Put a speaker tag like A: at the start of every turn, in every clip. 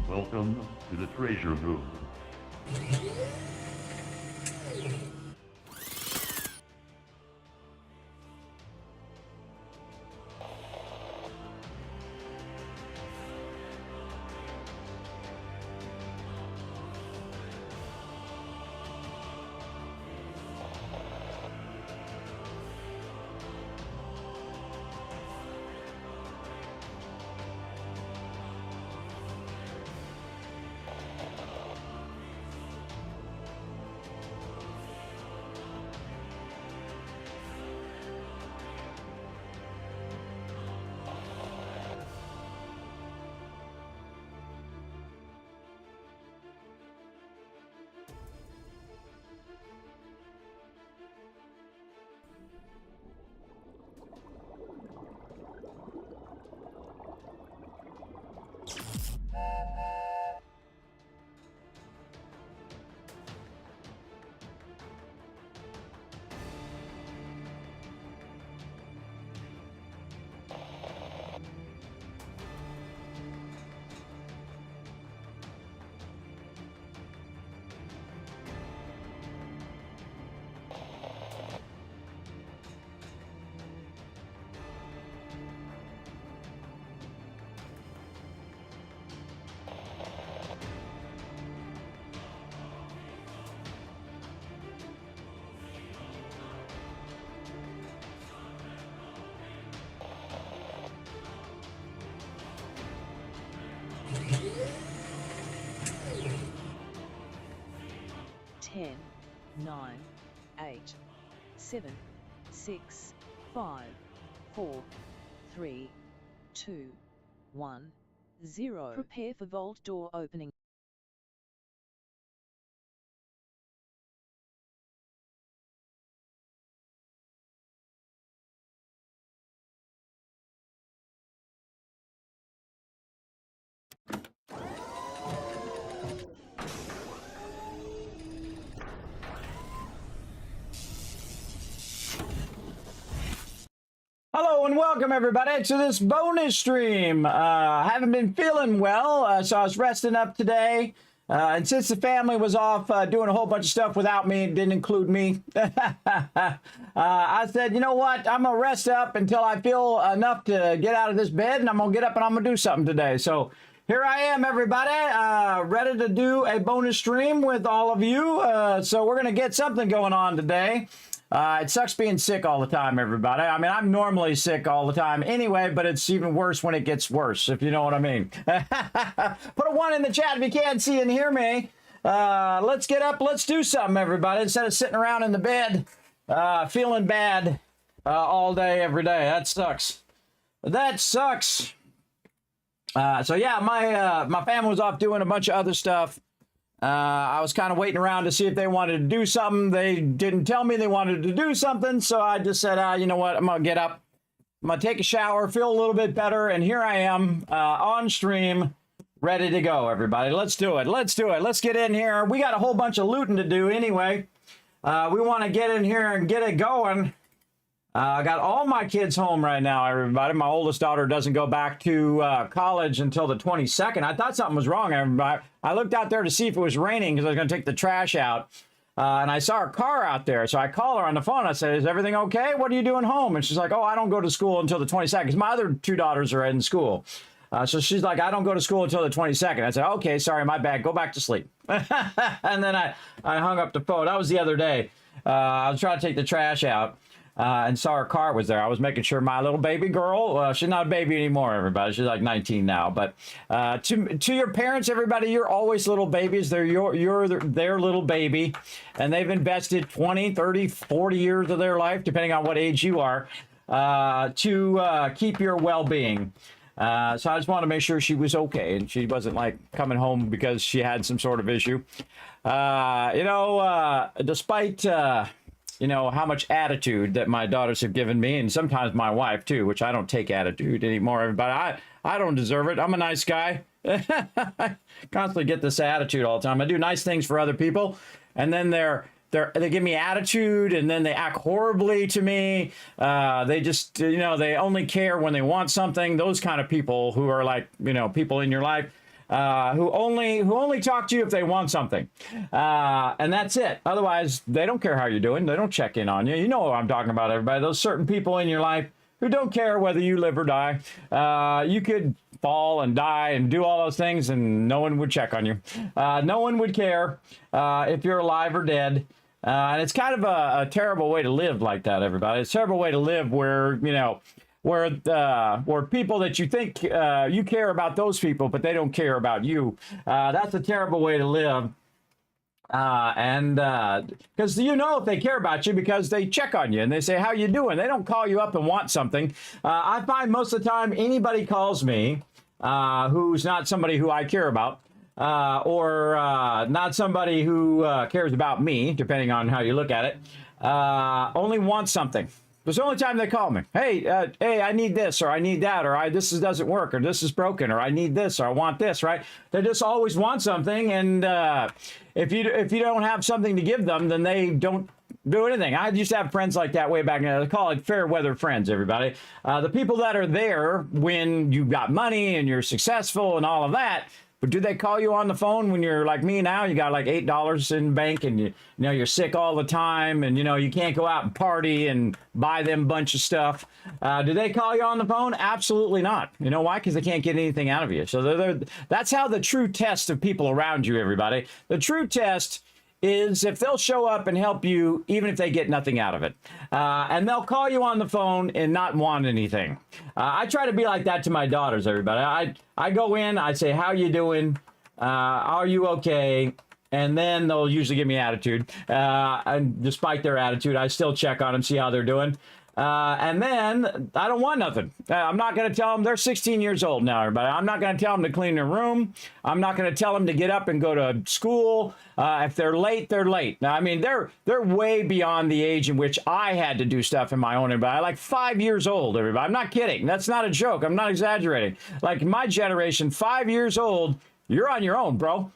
A: Welcome to the treasure room.
B: Ten, 9, 8, 7, 6, 5, 4, 3, 2, 1, 0. Prepare for vault door opening.
C: Hello and welcome everybody to this bonus stream. I haven't been feeling well, so I was resting up today. And since the family was off doing a whole bunch of stuff without me, it didn't include me, I said, you know what, I'm going to rest up until I feel enough to get out of this bed, and I'm going to get up and I'm going to do something today. So here I am, everybody, ready to do a bonus stream with all of you. So we're going to get something going on today. It sucks being sick all the time, everybody. I mean, I'm normally sick all the time anyway, but it's even worse when it gets worse, if you know what I mean. Put a 1 in the chat if you can't see and hear me. Let's get up. Let's do something, everybody, instead of sitting around in the bed feeling bad all day, every day. That sucks. That sucks. So, yeah, my family was off doing a bunch of other stuff. I was kind of waiting around to see if they wanted to do something. They didn't tell me they wanted to do something, so I just said, you know what, I'm going to get up. I'm going to take a shower, feel a little bit better, and here I am on stream, ready to go, everybody. Let's do it. Let's do it. Let's get in here. We got a whole bunch of looting to do anyway. We want to get in here and get it going. I got all my kids home right now, everybody. My oldest daughter doesn't go back to college until the 22nd. I thought something was wrong, everybody. I looked out there to see if it was raining because I was going to take the trash out. And I saw her car out there. So I called her on the phone. I said, is everything okay? What are you doing home? And she's like, oh, I don't go to school until the 22nd. Because my other 2 daughters are in school. So she's like, I don't go to school until the 22nd. I said, okay, sorry, my bad. Go back to sleep. And then I hung up the phone. That was the other day. I was trying to take the trash out. And saw her car was there. I was making sure my little baby girl, she's not a baby anymore, everybody. She's like 19 now. But to your parents, everybody, you're always little babies. You're their little baby. And they've invested 20, 30, 40 years of their life, depending on what age you are, to keep your well-being. So I just wanted to make sure she was okay. And she wasn't like coming home because she had some sort of issue. Despite... you know, how much attitude that my daughters have given me, and sometimes my wife, too, which I don't take attitude anymore, everybody. I don't deserve it. I'm a nice guy. I constantly get this attitude all the time. I do nice things for other people, and then they give me attitude, and then they act horribly to me. They just, you know, they only care when they want something. Those kind of people who are like, you know, people in your life. Who only talk to you if they want something, and that's it. Otherwise, they don't care how you're doing. They don't check in on you. You know what I'm talking about, everybody. Those certain people in your life who don't care whether you live or die. You could fall and die and do all those things, and no one would check on you. No one would care if you're alive or dead. And it's kind of a terrible way to live like that, everybody. It's a terrible way to live where, you know, where people that you think you care about those people, but they don't care about you. That's a terrible way to live. Because you know if they care about you because they check on you and they say, how you doing? They don't call you up and want something. I find most of the time anybody calls me who's not somebody who I care about or not somebody who cares about me, depending on how you look at it, only wants something. It's the only time they call me. Hey, I need this, or I need that, or this doesn't work, or this is broken, or I need this, or I want this, right? They just always want something, and if you don't have something to give them, then they don't do anything. I used to have friends like that way back in the day. They call it fair weather friends, everybody. The people that are there when you got money and you're successful and all of that. But do they call you on the phone when you're like me now? You got like $8 in the bank and you know you're sick all the time and you know you can't go out and party and buy them bunch of stuff. Do they call you on the phone? Absolutely not. You know why? Because they can't get anything out of you. So that's how the true test of people around you, everybody. The true test is if they'll show up and help you, even if they get nothing out of it. And they'll call you on the phone and not want anything. I try to be like that to my daughters, everybody. I go in, I say, how you doing? Are you okay? And then they'll usually give me attitude. And despite their attitude, I still check on them, see how they're doing. And then I don't want nothing. I'm not going to tell them they're 16 years old now, everybody. I'm not going to tell them to clean their room. I'm not going to tell them to get up and go to school. If they're late, they're late. Now, I mean, they're way beyond the age in which I had to do stuff in my own environment. Like 5 years old, everybody. I'm not kidding. That's not a joke. I'm not exaggerating. Like my generation, 5 years old, you're on your own, bro.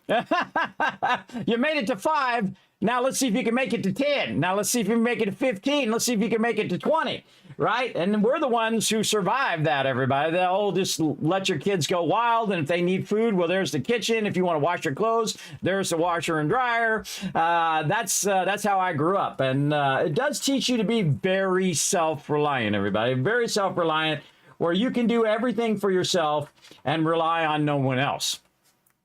C: You made it to 5. Now let's see if you can make it to 10. Now let's see if you can make it to 15. Let's see if you can make it to 20. right? And we're the ones who survive that, everybody. They'll just let your kids go wild, and if they need food, well, there's the kitchen. If you want to wash your clothes, there's the washer and dryer. That's how I grew up, and it does teach you to be very self-reliant, everybody. Very self-reliant, where you can do everything for yourself and rely on no one else,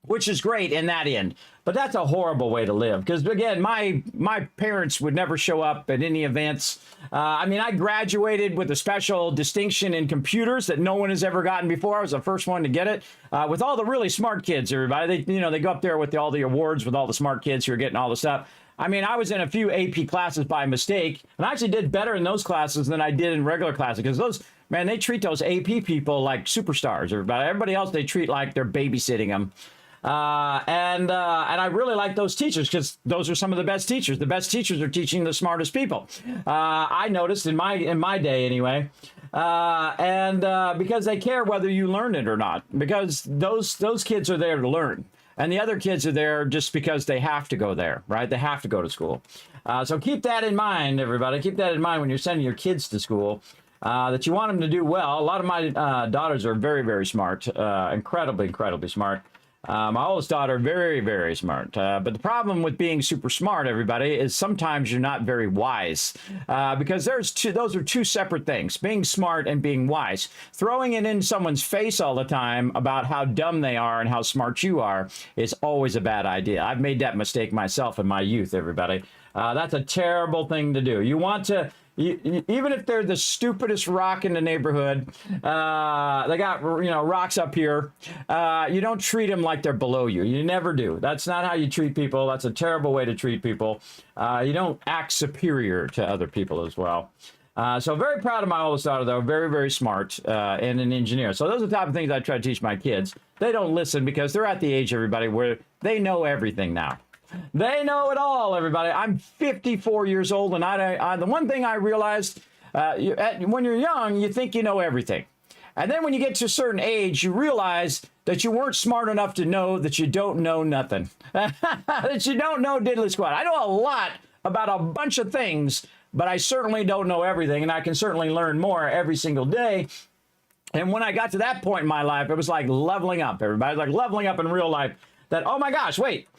C: which is great in that end. But that's a horrible way to live, because, again, my parents would never show up at any events. I mean, I graduated with a special distinction in computers that no one has ever gotten before. I was the first one to get it, with all the really smart kids, everybody. They go up there with all the awards with all the smart kids who are getting all the stuff. I mean, I was in a few AP classes by mistake, and I actually did better in those classes than I did in regular classes, because those, man, they treat those AP people like superstars. Everybody else, they treat like they're babysitting them. And I really like those teachers, because those are some of the best teachers. The best teachers are teaching the smartest people. I noticed in my day anyway, because they care whether you learn it or not, because those kids are there to learn. And the other kids are there just because they have to go there, right? They have to go to school. So keep that in mind, everybody. Keep that in mind when you're sending your kids to school, that you want them to do well. A lot of my daughters are very, very smart, incredibly, incredibly smart. My oldest daughter, very, very smart. But the problem with being super smart, everybody, is sometimes you're not very wise. Because those are two separate things, being smart and being wise. Throwing it in someone's face all the time about how dumb they are and how smart you are is always a bad idea. I've made that mistake myself in my youth, everybody. That's a terrible thing to do. You want to... even if they're the stupidest rock in the neighborhood, they got, rocks up here, you don't treat them like they're below you. You never do. That's not how you treat people. That's a terrible way to treat people. You don't act superior to other people as well. So very proud of my oldest daughter, though. Very, very smart, and an engineer. So those are the type of things I try to teach my kids. They don't listen because they're at the age, everybody, where they know everything now. They know it all, everybody. I'm 54 years old, and the one thing I realized, when you're young, you think you know everything. And then when you get to a certain age, you realize that you weren't smart enough to know that you don't know nothing. That you don't know diddly squat. I know a lot about a bunch of things, but I certainly don't know everything, and I can certainly learn more every single day. And when I got to that point in my life, it was like leveling up, everybody. Like leveling up in real life, that, oh my gosh, wait.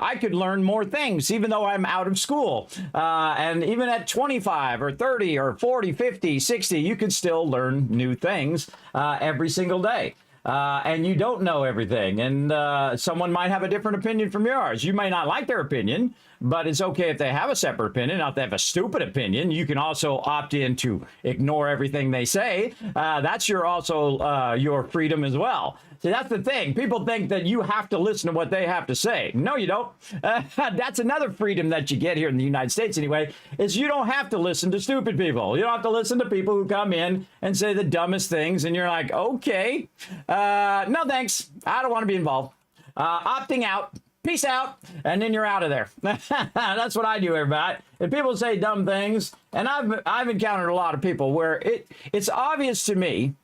C: I could learn more things, even though I'm out of school. And even at 25 or 30 or 40, 50, 60, you can still learn new things every single day. And you don't know everything. And someone might have a different opinion from yours. You may not like their opinion, but it's okay if they have a separate opinion. Not if they have a stupid opinion. You can also opt in to ignore everything they say. That's your freedom as well. See, that's the thing. People think that you have to listen to what they have to say. No, you don't. That's another freedom that you get here in the United States anyway, is you don't have to listen to stupid people. You don't have to listen to people who come in and say the dumbest things, and you're like, okay, no thanks. I don't want to be involved. Opting out. Peace out, and then you're out of there. That's what I do, everybody. If people say dumb things, and I've encountered a lot of people where it's obvious to me,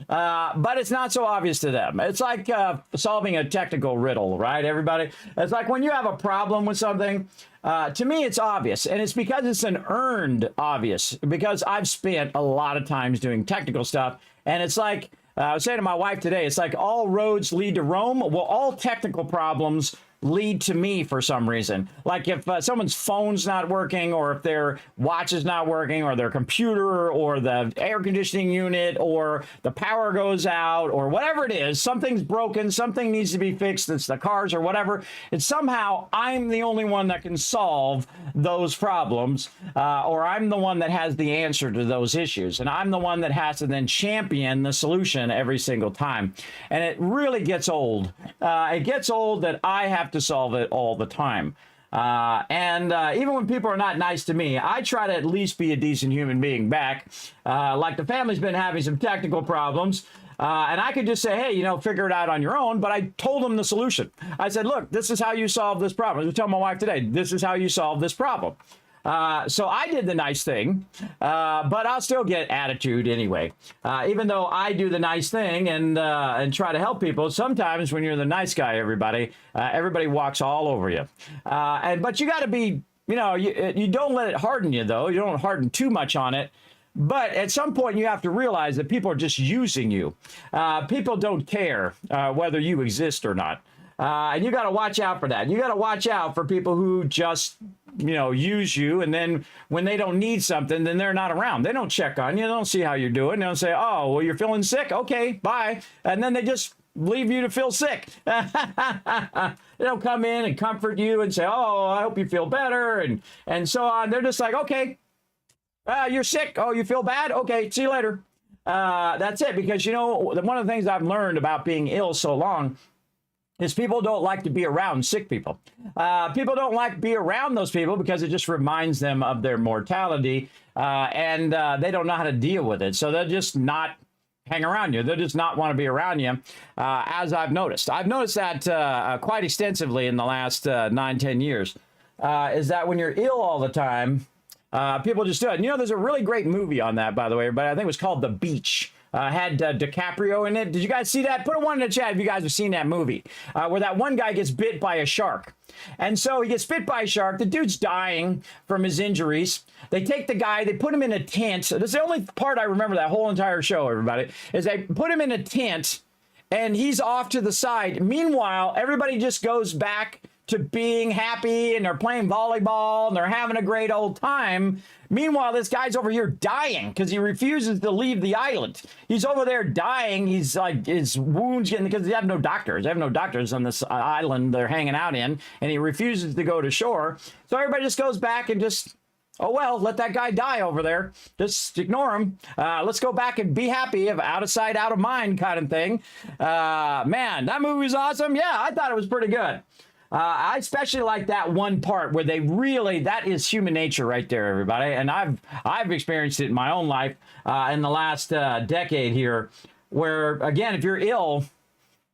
C: but it's not so obvious to them. It's like solving a technical riddle, right, everybody? It's like when you have a problem with something, to me it's obvious, and it's because it's an earned obvious, because I've spent a lot of times doing technical stuff, and it's like, I was saying to my wife today, it's like all roads lead to Rome. Well, all technical problems lead to me for some reason. Like if someone's phone's not working, or if their watch is not working, or their computer, or the air conditioning unit, or the power goes out, or whatever it is, something's broken, something needs to be fixed, it's the cars or whatever, and somehow I'm the only one that can solve those problems, or I'm the one that has the answer to those issues, and I'm the one that has to then champion the solution every single time. And it really gets old. It gets old that I have to solve it all the time. Even when people are not nice to me, I try to at least be a decent human being back. Like the family's been having some technical problems, and I could just say, hey, figure it out on your own. But I told them the solution. I said, look, this is how you solve this problem. I was telling my wife today, this is how you solve this problem. So I did the nice thing, but I'll still get attitude anyway. Even though I do the nice thing and try to help people, sometimes when you're the nice guy, everybody walks all over you. But you got to be, you don't let it harden you, though. You don't harden too much on it. But at some point, you have to realize that people are just using you. People don't care whether you exist or not. And you got to watch out for that. You got to watch out for people who just, use you. And then when they don't need something, then they're not around. They don't check on you. They don't see how you're doing. They don't say, oh, well, you're feeling sick. Okay, bye. And then they just leave you to feel sick. They don't come in and comfort you and say, oh, I hope you feel better. And so on. They're just like, okay. You're sick. Oh, you feel bad? Okay, see you later. That's it. Because, one of the things I've learned about being ill so long is people don't like to be around sick people. People don't like to be around those people because it just reminds them of their mortality, and they don't know how to deal with it. So they'll just not hang around you. They'll just not want to be around you, as I've noticed. I've noticed that quite extensively in the last 9-10 years, is that when you're ill all the time, people just do it. There's a really great movie on that, by the way, but I think it was called The Beach. Had DiCaprio in it. Did you guys see that? Put a one in the chat if you guys have seen that movie, where that one guy gets bit by a shark. And so he gets bit by a shark. The dude's dying from his injuries. They take the guy, they put him in a tent. That's the only part I remember that whole entire show, everybody, is they put him in a tent and he's off to the side. Meanwhile, everybody just goes back to being happy and they're playing volleyball and they're having a great old time. Meanwhile, this guy's over here dying because he refuses to leave the island. He's over there dying. He's like, his wounds getting, because they have no doctors. They have no doctors on this island they're hanging out in, and he refuses to go to shore. So everybody just goes back and just, oh, well, let that guy die over there. Just ignore him. Let's go back and be happy, of out of sight, out of mind kind of thing. Man, that movie was awesome. Yeah, I thought it was pretty good. I especially like that one part where they really, that is human nature right there, everybody. And I've experienced it in my own life in the last decade here, where, again, if you're ill,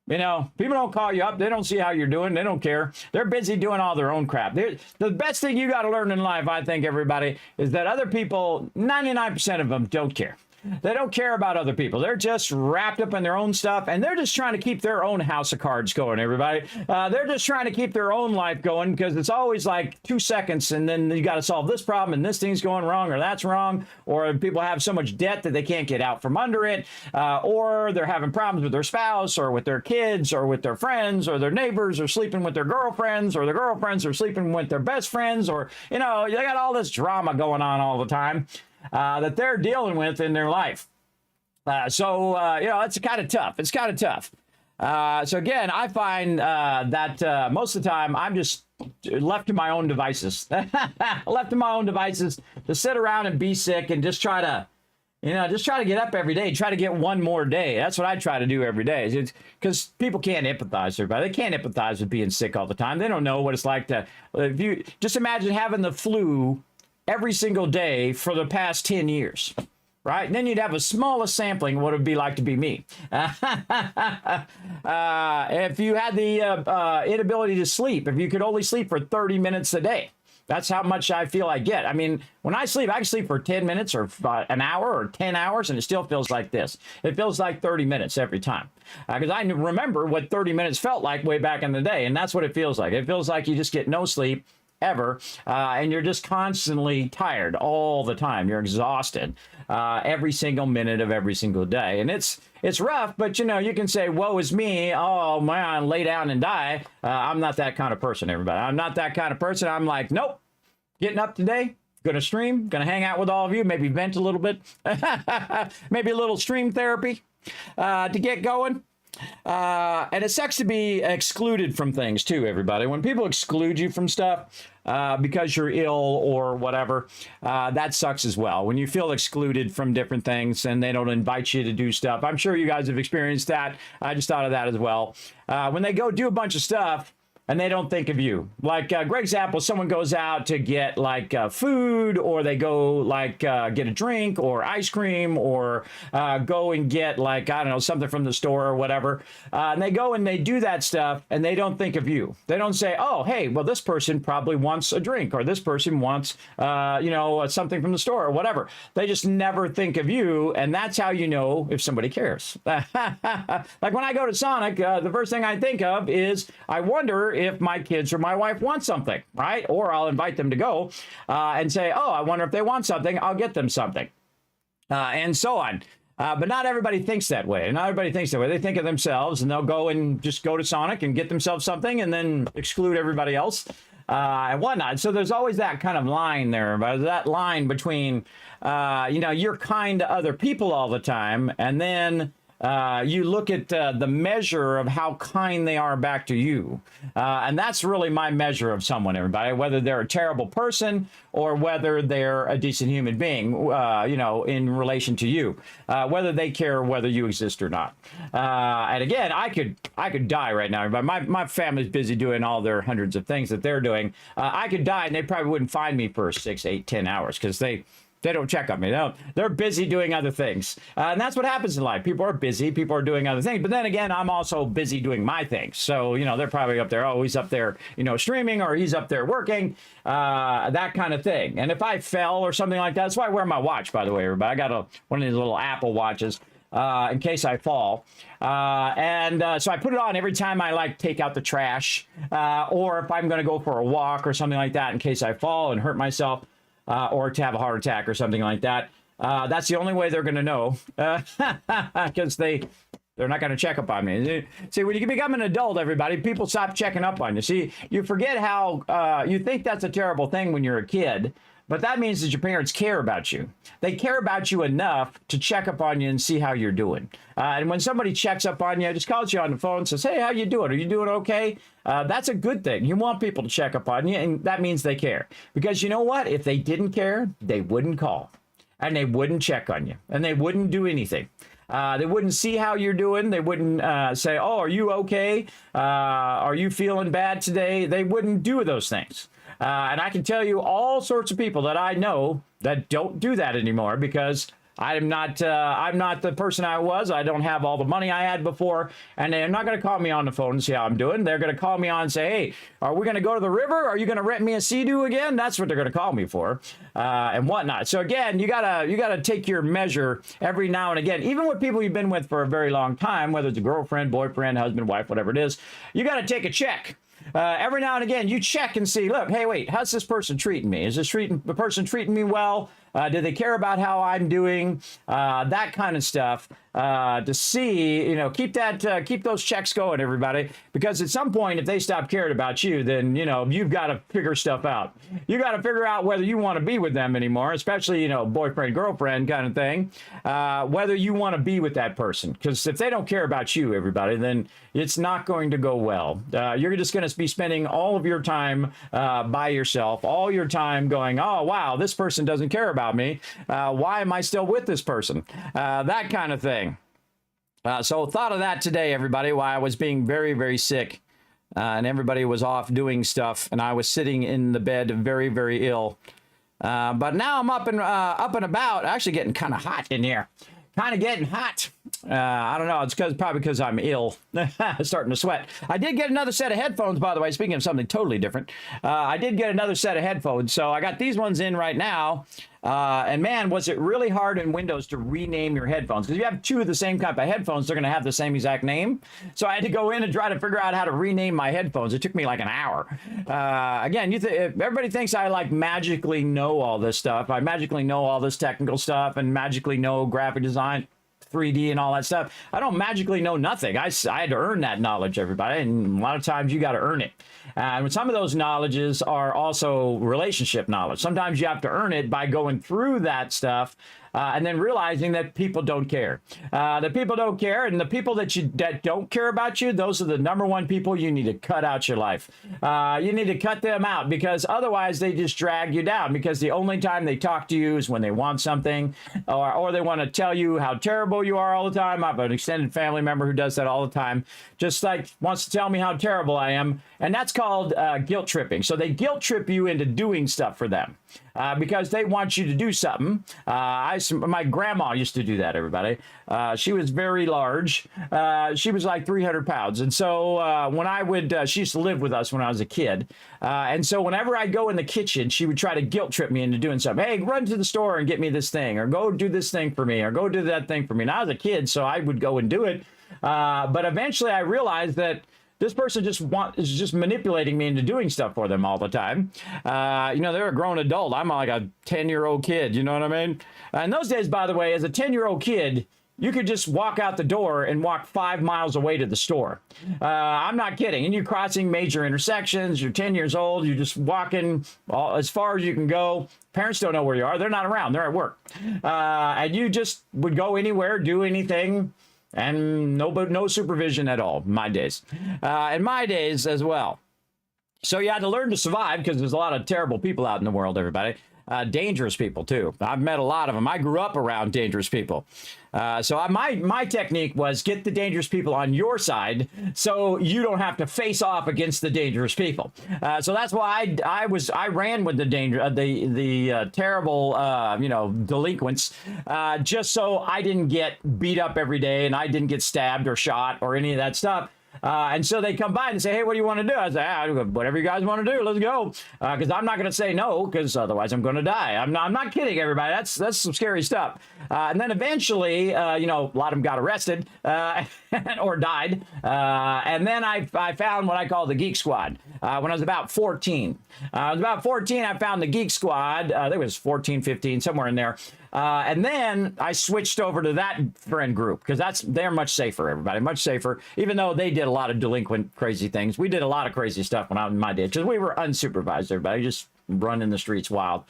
C: people don't call you up. They don't see how you're doing. They don't care. They're busy doing all their own crap. The best thing you got to learn in life, I think, everybody, is that other people, 99% of them don't care. They don't care about other people. They're just wrapped up in their own stuff, and they're just trying to keep their own house of cards going, everybody. They're just trying to keep their own life going, because it's always like 2 seconds, and then you got to solve this problem, and this thing's going wrong, or that's wrong, or people have so much debt that they can't get out from under it, or they're having problems with their spouse, or with their kids, or with their friends, or their neighbors, or sleeping with their girlfriends, or their girlfriends are sleeping with their best friends, or, they got all this drama going on all the time. That they're dealing with in their life. So it's kind of tough. It's kind of tough. So again, I find that most of the time I'm just left to my own devices. Left to my own devices to sit around and be sick and just try to, get up every day, try to get one more day. That's what I try to do every day. Because people can't empathize with everybody. They can't empathize with being sick all the time. They don't know what it's like to, if you just imagine having the flu every single day for the past 10 years, right? And then you'd have a smallest sampling of what it would be like to be me. If you had the inability to sleep, if you could only sleep for 30 minutes a day, that's how much I feel I get. I mean, when I sleep, I can sleep for 10 minutes or an hour or 10 hours, and it still feels like this. It feels like 30 minutes every time. Because I remember what 30 minutes felt like way back in the day, and that's what it feels like. It feels like you just get no sleep ever, and you're just constantly tired all the time. You're exhausted every single minute of every single day, and it's rough. But you can say, "Woe is me! Oh man, lay down and die." I'm not that kind of person, everybody. I'm not that kind of person. I'm like, nope, getting up today, gonna stream, gonna hang out with all of you, maybe vent a little bit, maybe a little stream therapy to get going. And it sucks to be excluded from things too, everybody. When people exclude you from stuff because you're ill or whatever, that sucks as well. When you feel excluded from different things and they don't invite you to do stuff. I'm sure you guys have experienced that. I just thought of that as well. When they go do a bunch of stuff and they don't think of you. Like, great example, someone goes out to get, like, food, or they go, like, get a drink, or ice cream, or go and get, like, I don't know, something from the store or whatever. And they go and they do that stuff, and they don't think of you. They don't say, oh, hey, well, this person probably wants a drink, or this person wants, something from the store, or whatever. They just never think of you, and that's how you know if somebody cares. Like, when I go to Sonic, the first thing I think of is, I wonder if my kids or my wife want something, right? Or I'll invite them to go and say, oh, I wonder if they want something. I'll get them something. and so on. But not everybody thinks that way. Not everybody thinks that way. They think of themselves, and they'll go and just go to Sonic and get themselves something and then exclude everybody else and whatnot. So there's always that kind of line there, that line between, you're kind to other people all the time, and then you look at the measure of how kind they are back to you. And that's really my measure of someone, everybody, whether they're a terrible person or whether they're a decent human being, in relation to you, whether they care whether you exist or not. And again, I could die right now. But my family's busy doing all their hundreds of things that they're doing. I could die and they probably wouldn't find me for 6, 8, 10 hours because they don't check on me. They're busy doing other things. And that's what happens in life. People are busy. People are doing other things. But then again, I'm also busy doing my things. So, they're probably up there. Oh, he's up there, streaming, or he's up there working, that kind of thing. And if I fell or something like that, that's why I wear my watch, by the way, everybody. I got one of these little Apple watches in case I fall. So I put it on every time I take out the trash or if I'm going to go for a walk or something like that in case I fall and hurt myself. Or to have a heart attack or something like that. That's the only way they're going to know because they're not going to check up on me. See, when you become an adult, everybody, people stop checking up on you. See, you forget how you think that's a terrible thing when you're a kid, but that means that your parents care about you. They care about you enough to check up on you and see how you're doing. And when somebody checks up on you, just calls you on the phone and says, hey, how you doing? Are you doing okay? That's a good thing. You want people to check up on you, and that means they care. Because you know what? If they didn't care, they wouldn't call. And they wouldn't check on you. And they wouldn't do anything. They wouldn't see how you're doing. They wouldn't say, oh, are you okay? Are you feeling bad today? They wouldn't do those things. And I can tell you all sorts of people that I know that don't do that anymore because I'm not the person I was. I don't have all the money I had before, and they're not going to call me on the phone and see how I'm doing. They're going to call me on and say, hey, are we going to go to the river? Are you going to rent me a Sea-Doo again? That's what they're going to call me for, and whatnot. So again, you gotta take your measure every now and again, even with people you've been with for a very long time, whether it's a girlfriend, boyfriend, husband, wife, whatever it is. You got to take a check. Every now and again, you check and see, look, hey, wait, how's this person treating me? Is the person treating me well? Do they care about how I'm doing? That kind of stuff. To see, keep those checks going, everybody. Because at some point, if they stop caring about you, then, you've got to figure stuff out. You got to figure out whether you want to be with them anymore, especially, boyfriend, girlfriend kind of thing. Whether you want to be with that person. Because if they don't care about you, everybody, then it's not going to go well. You're just going to be spending all of your time by yourself, all your time going, oh, wow, this person doesn't care about me. Why am I still with this person? That kind of thing. So thought of that today, everybody, while I was being very, very sick and everybody was off doing stuff and I was sitting in the bed very, very ill. But now I'm up and about, actually getting kind of hot in here. Kind of getting hot. I don't know. It's probably because I'm ill. Starting to sweat. I did get another set of headphones, by the way. Speaking of something totally different, I did get another set of headphones. So I got these ones in right now. And man, was it really hard in Windows to rename your headphones. Because if you have two of the same type of headphones, they're going to have the same exact name. So I had to go in and try to figure out how to rename my headphones. It took me like an hour. Again, everybody thinks I magically know all this stuff. I magically know all this technical stuff and magically know graphic design, 3D and all that stuff. I don't magically know nothing. I had to earn that knowledge, everybody, and a lot of times you got to earn it. And some of those knowledges are also relationship knowledge. Sometimes you have to earn it by going through that stuff and then realizing that people don't care. The people don't care, and the people that don't care about you, those are the number one people you need to cut out your life. You need to cut them out because otherwise they just drag you down because the only time they talk to you is when they want something or they want to tell you how terrible you are all the time. I have an extended family member who does that all the time, just wants to tell me how terrible I am, and that's called guilt tripping. So they guilt trip you into doing stuff for them. Because they want you to do something. My grandma used to do that, everybody. She was very large. She was like 300 pounds. And so when she used to live with us when I was a kid. And so whenever I'd go in the kitchen, she would try to guilt trip me into doing something. Hey, run to the store and get me this thing, or go do this thing for me, or go do that thing for me. And I was a kid, so I would go and do it. But eventually I realized that this person is just manipulating me into doing stuff for them all the time. You know, they're a grown adult. I'm like a 10-year-old kid. You know what I mean? In those days, by the way, as a 10-year-old kid, you could just walk out the door and walk 5 miles away to the store. I'm not kidding. And you're crossing major intersections. You're 10 years old. You're just walking as far as you can go. Parents don't know where you are. They're not around. They're at work. And you just would go anywhere, do anything, and no supervision at all. My days. In my days as well. So you had to learn to survive because there's a lot of terrible people out in the world, everybody. Dangerous people, too. I've met a lot of them. I grew up around dangerous people. My technique was get the dangerous people on your side so you don't have to face off against the dangerous people. So that's why I ran with the terrible, delinquents, just so I didn't get beat up every day and I didn't get stabbed or shot or any of that stuff. And so they come by and say, hey, what do you want to do? I say, whatever you guys want to do, let's go. Because I'm not going to say no, because otherwise I'm going to die. I'm not kidding, everybody. That's some scary stuff. And then eventually, a lot of them got arrested or died. And then I found what I call the Geek Squad when I was about 14. I was about 14, I found the Geek Squad. I think it was 14, 15, somewhere in there. And then I switched over to that friend group because they're much safer, everybody, much safer, even though they did a lot of delinquent, crazy things. We did a lot of crazy stuff when I was in my day because we were unsupervised, everybody, just run in the streets wild.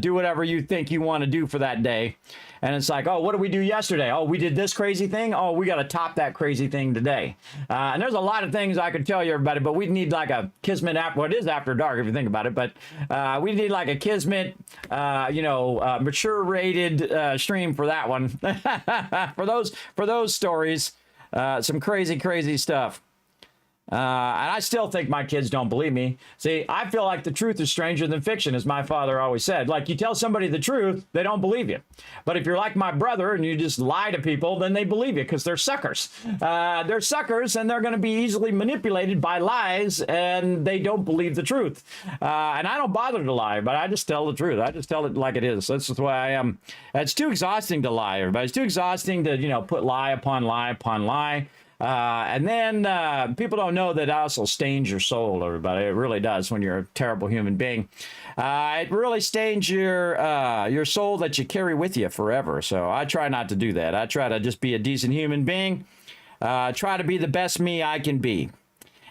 C: Do whatever you think you want to do for that day. And it's like, oh, what did we do yesterday? Oh, we did this crazy thing. Oh, we got to top that crazy thing today. And there's a lot of things I could tell you, everybody, but we need like a Kismet app. Well, it is after dark if you think about it, but we need like a Kismet, mature rated stream for that one. for those stories, some crazy stuff. And I still think my kids don't believe me. See, I feel like the truth is stranger than fiction, as my father always said. Like, you tell somebody the truth, they don't believe you. But if you're like my brother and you just lie to people, then they believe you because they're suckers. They're suckers, and they're going to be easily manipulated by lies, and they don't believe the truth. And I don't bother to lie, but I just tell the truth. I just tell it like it is. That's just the way I am. It's too exhausting to lie, everybody. It's too exhausting to, put lie upon lie upon lie. And then people don't know that it also stains your soul, everybody. It really does when you're a terrible human being. It really stains your soul that you carry with you forever. So I try not to do that. I try to just be a decent human being. Try to be the best me I can be.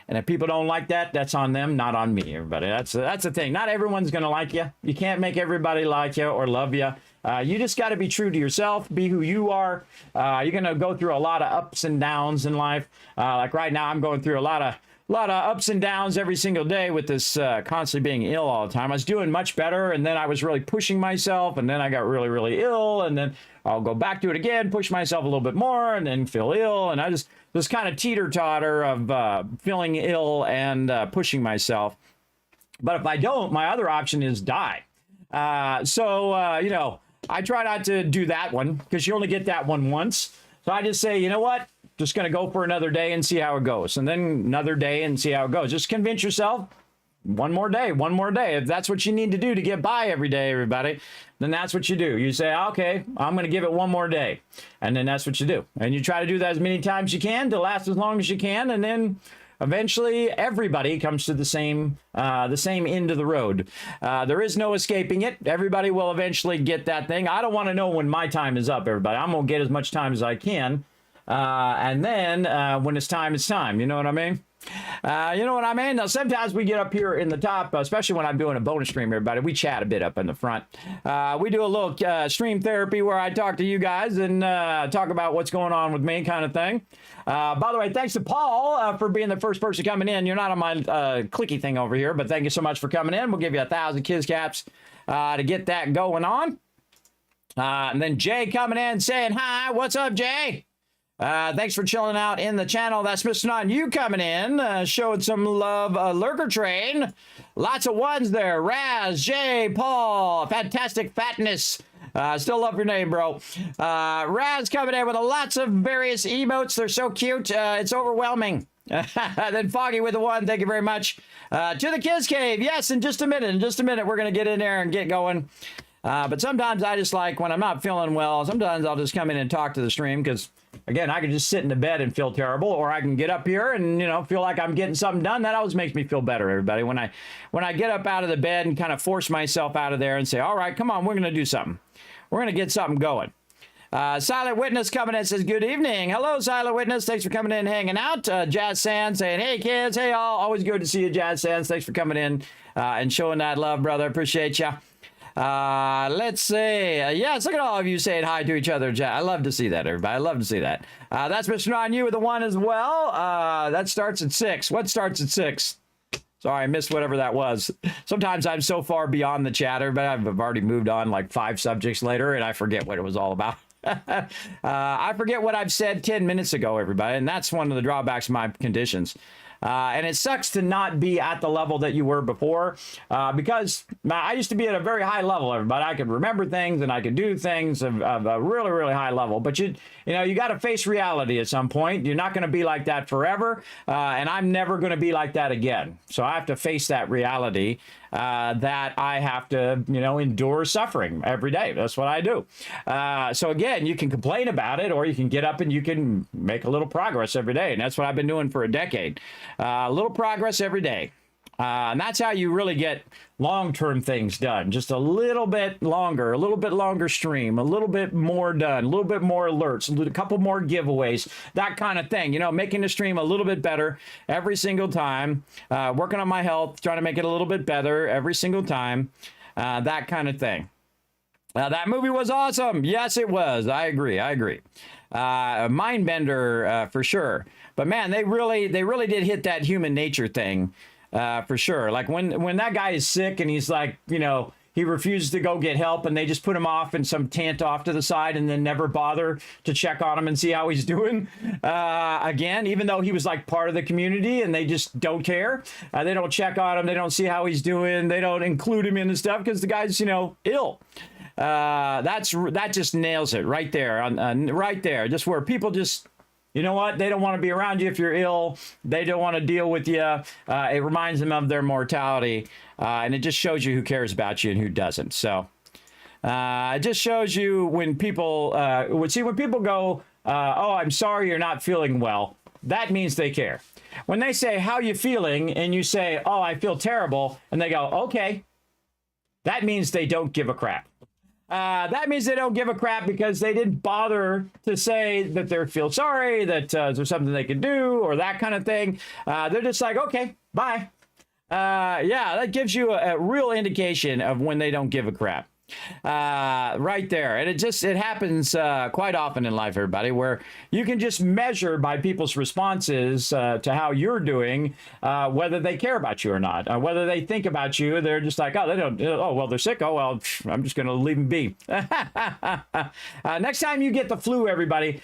C: And if people don't like that, that's on them, not on me, everybody. That's the thing. Not everyone's going to like you. You can't make everybody like you or love you. You just got to be true to yourself, be who you are. You're going to go through a lot of ups and downs in life. Like right now, I'm going through a lot of ups and downs every single day with this constantly being ill all the time. I was doing much better, and then I was really pushing myself, and then I got really ill, and then I'll go back to it again, push myself a little bit more, and then feel ill, and I just this kind of teeter-totter of feeling ill and pushing myself. But if I don't, my other option is die. I try not to do that one because you only get that one once. So I just say, you know what? Just going to go for another day and see how it goes. And then another day and see how it goes. Just convince yourself one more day. If that's what you need to do to get by every day, everybody, then that's what you do. You say, okay, I'm going to give it one more day. And then that's what you do. And you try to do that as many times as you can to last as long as you can. And then eventually everybody comes to the same end of the road. There is no escaping it. Everybody will eventually get that thing. I don't want to know when my time is up, everybody. I'm going to get as much time as I can. And then when it's time, it's time. You know what I mean? Now, sometimes we get up here in the top, especially when I'm doing a bonus stream, everybody. We chat a bit up in the front. We do a little stream therapy where I talk to you guys and talk about what's going on with me kind of thing. By the way, thanks to Paul for being the first person coming in. You're not on my clicky thing over here, but thank you so much for coming in. We'll give you 1,000 Kiz Caps to get that going on. And then Jay coming in saying, hi, what's up, Jay? Thanks for chilling out in the channel. That's Mr. Not You coming in, showing some love. Lurker Train, lots of ones there. Raz, Jay, Paul, fantastic fatness. Still love your name, bro. Raz coming in with lots of various emotes. They're so cute. It's overwhelming. Then Foggy with the one. Thank you very much. To the Kiz Cave. Yes, in just a minute. We're going to get in there and get going. But sometimes I just like when I'm not feeling well, sometimes I'll just come in and talk to the stream because Again, I can just sit in the bed and feel terrible, or I can get up here and, you know, feel like I'm getting something done. That always makes me feel better, everybody. When I get up out of the bed and kind of force myself out of there and say, all right, come on, we're going to do something. We're going to get something going. Silent Witness coming in says, good evening. Hello, Silent Witness. Thanks for coming in and hanging out. Jazz Sands saying, hey, kids. Hey, all. Always good to see you, Jazz Sands. Thanks for coming in and showing that love, brother. Appreciate you. Let's see. Yes, look at all of you saying hi to each other. I love to see that, everybody. I love to see that. That's Mr. Non You with the 1 as well. That starts at 6. What starts at 6? Sorry, I missed whatever that was. Sometimes I'm so far beyond the chatter, but I've already moved on like 5 subjects later, and I forget what it was all about. I forget what I've said 10 minutes ago, everybody, and that's one of the drawbacks of my conditions. And it sucks to not be at the level that you were before, because I used to be at a very high level, everybody. I could remember things and I could do things of a really, really high level. But you know, you got to face reality at some point. You're not going to be like that forever, and I'm never going to be like that again. So I have to face that reality. That I have to, you know, endure suffering every day. That's what I do. So again, you can complain about it, or you can get up and you can make a little progress every day. And that's what I've been doing for a decade. A little progress every day. And that's how you really get long-term things done. Just a little bit longer stream, a little bit more done, a little bit more alerts, a couple more giveaways, that kind of thing. You know, making the stream a little bit better every single time, working on my health, trying to make it a little bit better every single time, that kind of thing. That movie was awesome. Yes, it was. I agree. Mindbender, for sure. But man, they really did hit that human nature thing. For sure. Like when that guy is sick and he's like, you know, he refuses to go get help and they just put him off in some tent off to the side and then never bother to check on him and see how he's doing. Again, even though he was like part of the community and they just don't care. They don't check on him. They don't see how he's doing. They don't include him in the stuff because the guy's, you know, ill. That just nails it right there. Right there. Just where people just... You know what? They don't want to be around you if you're ill. They don't want to deal with you. It reminds them of their mortality. And it just shows you who cares about you and who doesn't. So it just shows you when people, when people go, oh, I'm sorry you're not feeling well. That means they care. When they say, how you feeling? And you say, oh, I feel terrible. And they go, okay. That means they don't give a crap. That means they don't give a crap because they didn't bother to say that they feel sorry, that there's something they can do, or that kind of thing. They're just like, okay, bye. Yeah, that gives you a real indication of when they don't give a crap. Right there. And it happens quite often in life, everybody, where you can just measure by people's responses to how you're doing, whether they care about you or not, whether they think about you. They're just like, oh, they don't, oh, well, they're sick. Oh, well, I'm just going to leave them be. Next time you get the flu, everybody,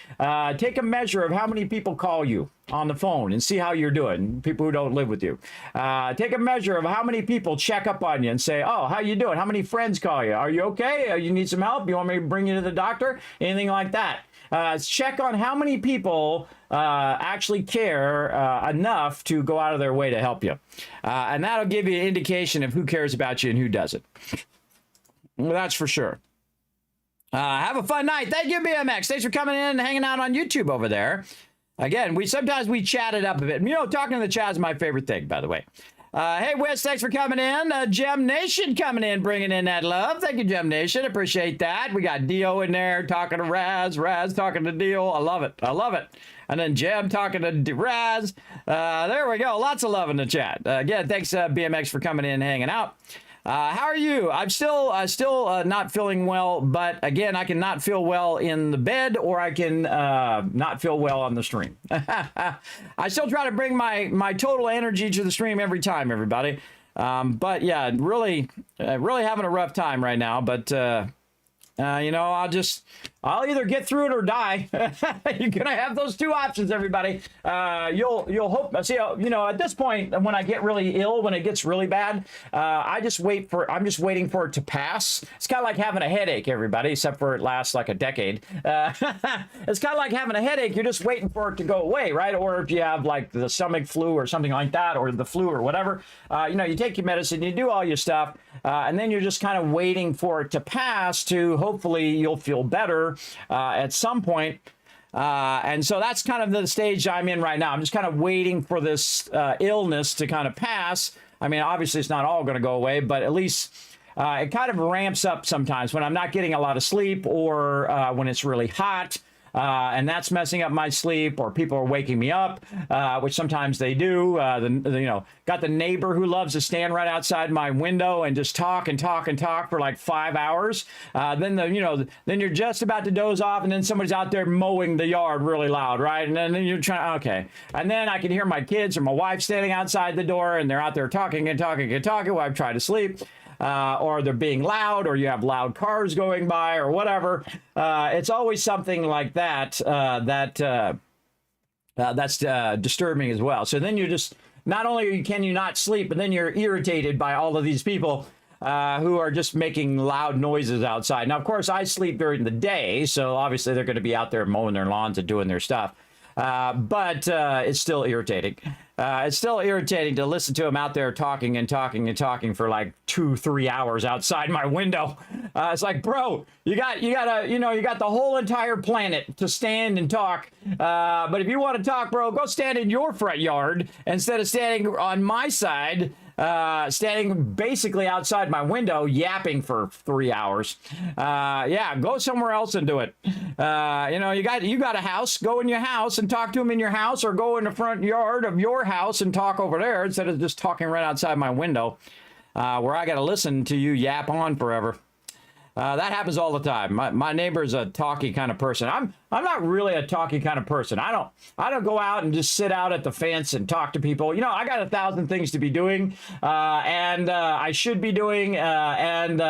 C: take a measure of how many people call you on the phone and see how you're doing. People who don't live with you. Take a measure of how many people check up on you and say, oh, how you doing? How many friends call you? Are you okay? You need some help? You want me to bring you to the doctor? Anything like that. Check on how many people actually care enough to go out of their way to help you. And that'll give you an indication of who cares about you and who doesn't. Well, that's for sure. Have a fun night. Thank you, BMX. Thanks for coming in and hanging out on YouTube over there. Again, sometimes we chat it up a bit. You know, talking to the chat is my favorite thing, by the way. Hey, Wes, thanks for coming in. Gem Nation coming in, bringing in that love. Thank you, Gem Nation. Appreciate that. We got Dio in there talking to Raz talking to Dio. I love it. And then Gem talking to Raz. There we go. Lots of love in the chat. Again, thanks, BMX, for coming in and hanging out. How are you? I'm still not feeling well, but again, I can not feel well in the bed, or I can not feel well on the stream. I still try to bring my total energy to the stream every time, everybody. But yeah, really having a rough time right now. But you know, I'll either get through it or die. You're gonna have those two options, everybody. You'll hope. See, you know, at this point, when I get really ill, when it gets really bad, I'm just waiting for it to pass. It's kind of like having a headache, everybody, except for it lasts like a decade. It's kind of like having a headache. You're just waiting for it to go away, right? Or if you have like the stomach flu or something like that, or the flu or whatever, you know, you take your medicine, you do all your stuff, and then you're just kind of waiting for it to pass to hopefully you'll feel better at some point. And so that's kind of the stage I'm in right now. I'm just kind of waiting for this illness to kind of pass. I mean, obviously it's not all going to go away, but at least it kind of ramps up sometimes when I'm not getting a lot of sleep, or when it's really hot. And that's messing up my sleep, or people are waking me up, which sometimes they do. Got the neighbor who loves to stand right outside my window and just talk and talk and talk for like 5 hours. Then you're just about to doze off, and then somebody's out there mowing the yard really loud, right? And then you're trying, okay. And then I can hear my kids or my wife standing outside the door, and they're out there talking and talking and talking while I'm trying to sleep. Or they're being loud, or you have loud cars going by, or whatever. It's always something like that that's disturbing as well. So then you're just, not only can you not sleep, but then you're irritated by all of these people who are just making loud noises outside. Now, of course, I sleep during the day, so obviously they're going to be out there mowing their lawns and doing their stuff. But it's still irritating. It's still irritating to listen to him out there talking and talking and talking for like 2-3 hours outside my window. It's like, bro, you got the whole entire planet to stand and talk. But if you want to talk, bro, go stand in your front yard instead of standing on my side. Standing basically outside my window, yapping for 3 hours. Yeah, go somewhere else and do it. You got a house, go in your house and talk to them in your house, or go in the front yard of your house and talk over there instead of just talking right outside my window, where I got to listen to you yap on forever. That happens all the time. My neighbor's a talky kind of person. I'm not really a talky kind of person. I don't go out and just sit out at the fence and talk to people. You know, I got 1,000 things to be doing, and I should be doing, and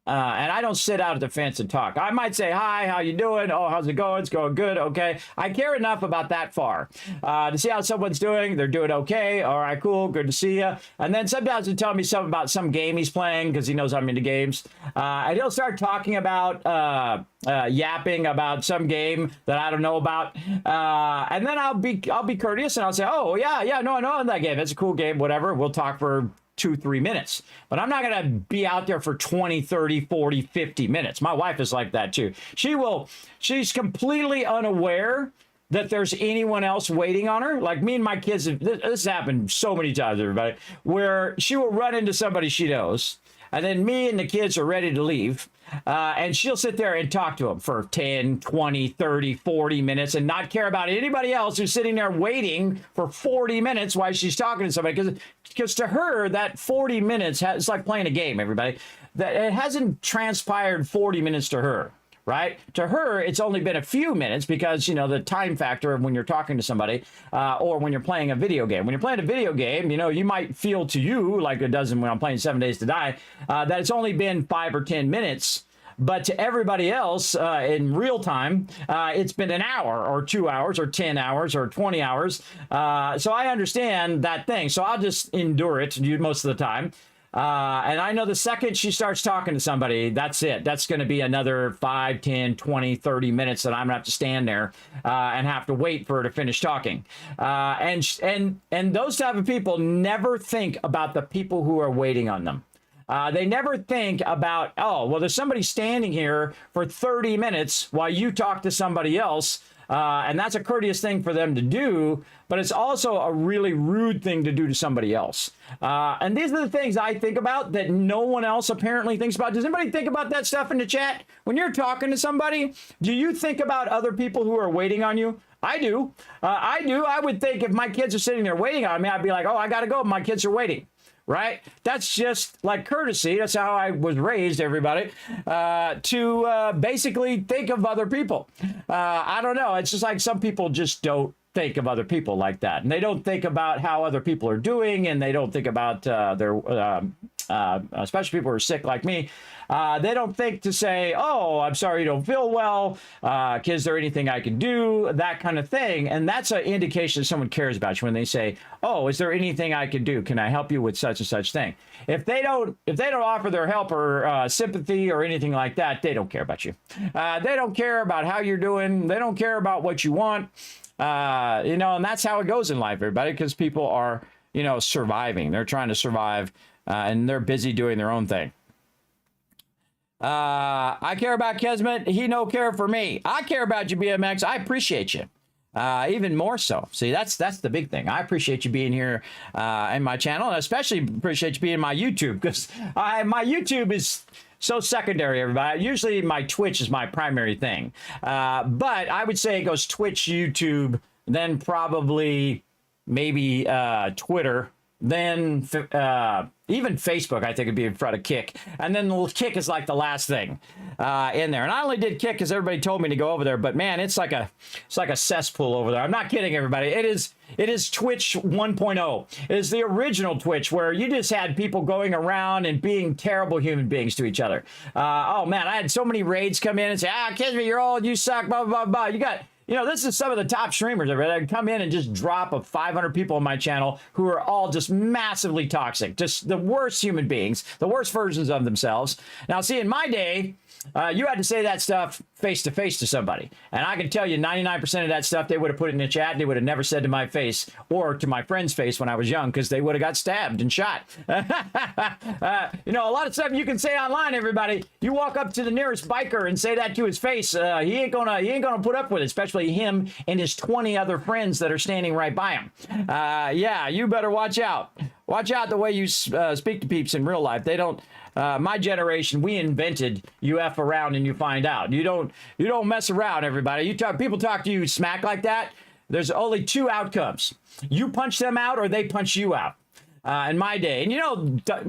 C: I don't sit out at the fence and talk. I might say, hi, how you doing? Oh, how's it going? It's going good. Okay. I care enough about that far to see how someone's doing. They're doing okay. All right, cool. Good to see you. And then sometimes he'll tell me something about some game he's playing because he knows I'm into games. And he'll start talking about yapping about some game that I don't know about. And then I'll be courteous and I'll say, oh, yeah, no, I know that game. It's a cool game, whatever. We'll talk for 2-3 minutes, but I'm not going to be out there for 20, 30, 40, 50 minutes. My wife is like that too. She's completely unaware that there's anyone else waiting on her. Like me and my kids, this happened so many times, everybody, where she will run into somebody she knows, and then me and the kids are ready to leave. And she'll sit there and talk to them for 10, 20, 30, 40 minutes and not care about anybody else who's sitting there waiting for 40 minutes while she's talking to somebody. Because to her, that 40 minutes, it's like playing a game, everybody. That it hasn't transpired 40 minutes to her. Right? To her, it's only been a few minutes because, the time factor of when you're talking to somebody or when you're playing a video game. When you're playing a video game, you might feel to you, like it does when I'm playing 7 Days to Die, that it's only been 5 or 10 minutes. But to everybody else in real time, it's been an hour or 2 hours or 10 hours or 20 hours. So I understand that thing. So I'll just endure it most of the time. And I know the second she starts talking to somebody, that's it. That's going to be another 5, 10, 20, 30 minutes that I'm going to have to stand there and have to wait for her to finish talking. And those type of people never think about the people who are waiting on them. They never think about, oh, well, there's somebody standing here for 30 minutes while you talk to somebody else. And that's a courteous thing for them to do, but it's also a really rude thing to do to somebody else. And these are the things I think about that no one else apparently thinks about. Does anybody think about that stuff in the chat? When you're talking to somebody, do you think about other people who are waiting on you? I do. I do. I would think if my kids are sitting there waiting on me, I'd be like, oh, I got to go. My kids are waiting. Right? That's just like courtesy. That's how I was raised, everybody, to basically think of other people. I don't know. It's just like some people just don't think of other people like that. And they don't think about how other people are doing, and they don't think about especially people who are sick like me. They don't think to say, oh, I'm sorry you don't feel well. Is there anything I can do? That kind of thing. And that's an indication that someone cares about you when they say, oh, is there anything I can do? Can I help you with such and such thing? If they don't offer their help or sympathy or anything like that, they don't care about you. They don't care about how you're doing. They don't care about what you want. And that's how it goes in life, everybody, because people are, surviving. They're trying to survive, and they're busy doing their own thing. I care about Kismet. He no care for me. I care about you, BMX. I appreciate you. Even more so. See, that's the big thing. I appreciate you being here in my channel, and I especially appreciate you being in my YouTube, because my YouTube is so secondary, everybody. Usually my Twitch is my primary thing. But I would say it goes Twitch, YouTube, then probably maybe Twitter, then even Facebook, I think would be in front of Kick. And then the Kick is like the last thing in there. And I only did Kick because everybody told me to go over there. But man, it's like a cesspool over there. I'm not kidding, everybody. It is Twitch 1.0. It is the original Twitch, where you just had people going around and being terrible human beings to each other. Oh man, I had so many raids come in and say, Kismet, you're old, you suck, blah, blah, blah. This is some of the top streamers that come in and just drop of 500 people on my channel who are all just massively toxic, just the worst human beings, the worst versions of themselves. Now, see, in my day, you had to say that stuff face to face to somebody. And I can tell you 99% of that stuff they would have put in the chat. They would have never said to my face or to my friend's face when I was young, because they would have got stabbed and shot. A lot of stuff you can say online, everybody. You walk up to the nearest biker and say that to his face, he ain't gonna put up with it, especially him and his 20 other friends that are standing right by him. Yeah, you better watch out. Watch out the way you speak to peeps in real life. They don't. My generation, we invented you F around and you find out. You don't mess around, everybody. People talk to you smack like that. There's only two outcomes. You punch them out or they punch you out. In my day, and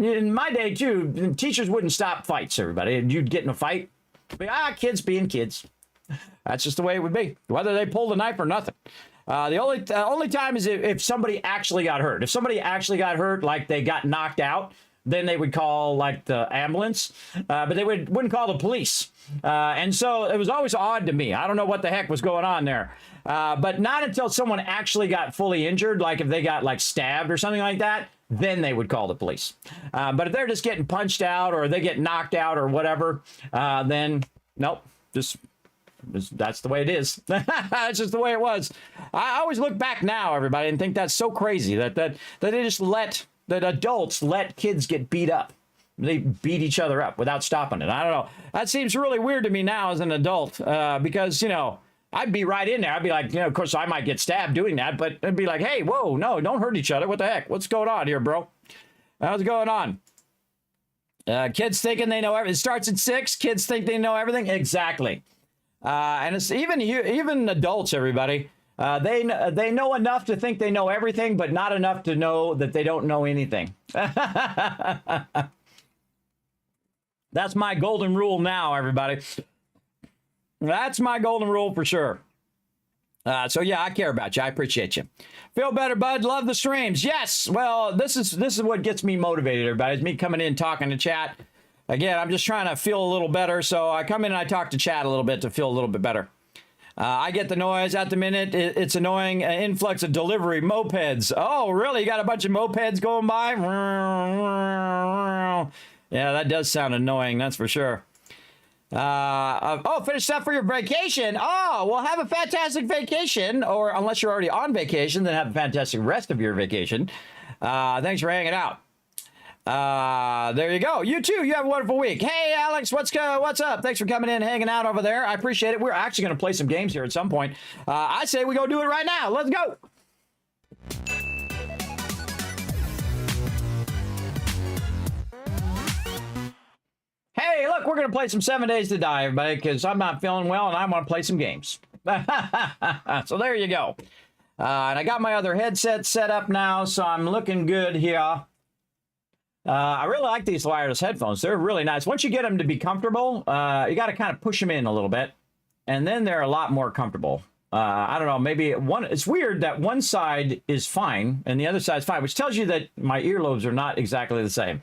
C: in my day too, teachers wouldn't stop fights, everybody. You'd get in a fight, kids being kids. That's just the way it would be, whether they pulled a knife or nothing. The only time is if somebody actually got hurt. If somebody actually got hurt, like they got knocked out, then they would call like the ambulance, but they wouldn't call the police. And so it was always odd to me. I don't know what the heck was going on there. But not until someone actually got fully injured, like if they got like stabbed or something like that, then they would call the police. But if they're just getting punched out or they get knocked out or whatever, then nope, that's the way it is. That's just the way it was. I always look back now, everybody, and think that's so crazy that they just that adults let kids get beat up. They beat each other up without stopping it. I don't know. That seems really weird to me now as an adult, because, I'd be right in there. I'd be like, of course I might get stabbed doing that, but it'd be like, hey, whoa, no, don't hurt each other. What the heck? What's going on here, bro? What's going on? Kids thinking they know everything. It starts at 6. Kids think they know everything. Exactly. And it's even adults, everybody. They know enough to think they know everything, but not enough to know that they don't know anything. That's my golden rule now, everybody. That's my golden rule for sure. So yeah, I care about you. I appreciate you. Feel better, bud. Love the streams. Yes. Well, this is what gets me motivated, everybody. It's me coming in, talking to chat. Again, I'm just trying to feel a little better. So I come in and I talk to chat a little bit to feel a little bit better. I get the noise at the minute. It's annoying. Influx of delivery mopeds. Oh, really? You got a bunch of mopeds going by? Yeah, that does sound annoying. That's for sure. Finished up for your vacation. Oh, well, have a fantastic vacation. Or unless you're already on vacation, then have a fantastic rest of your vacation. Thanks for hanging out. There you go. You too. You have a wonderful week. Hey, Alex, what's up? Thanks for coming in and hanging out over there. I appreciate it. We're actually going to play some games here at some point. I say we go do it right now. Let's go. Hey, look, we're going to play some 7 Days to Die, everybody, because I'm not feeling well and I want to play some games. So there you go. And I got my other headset set up now, so I'm looking good here. I really like these wireless headphones. They're really nice. Once you get them to be comfortable, you got to kind of push them in a little bit, and then they're a lot more comfortable. I don't know, maybe it's weird that one side is fine and the other side's fine, which tells you that my earlobes are not exactly the same.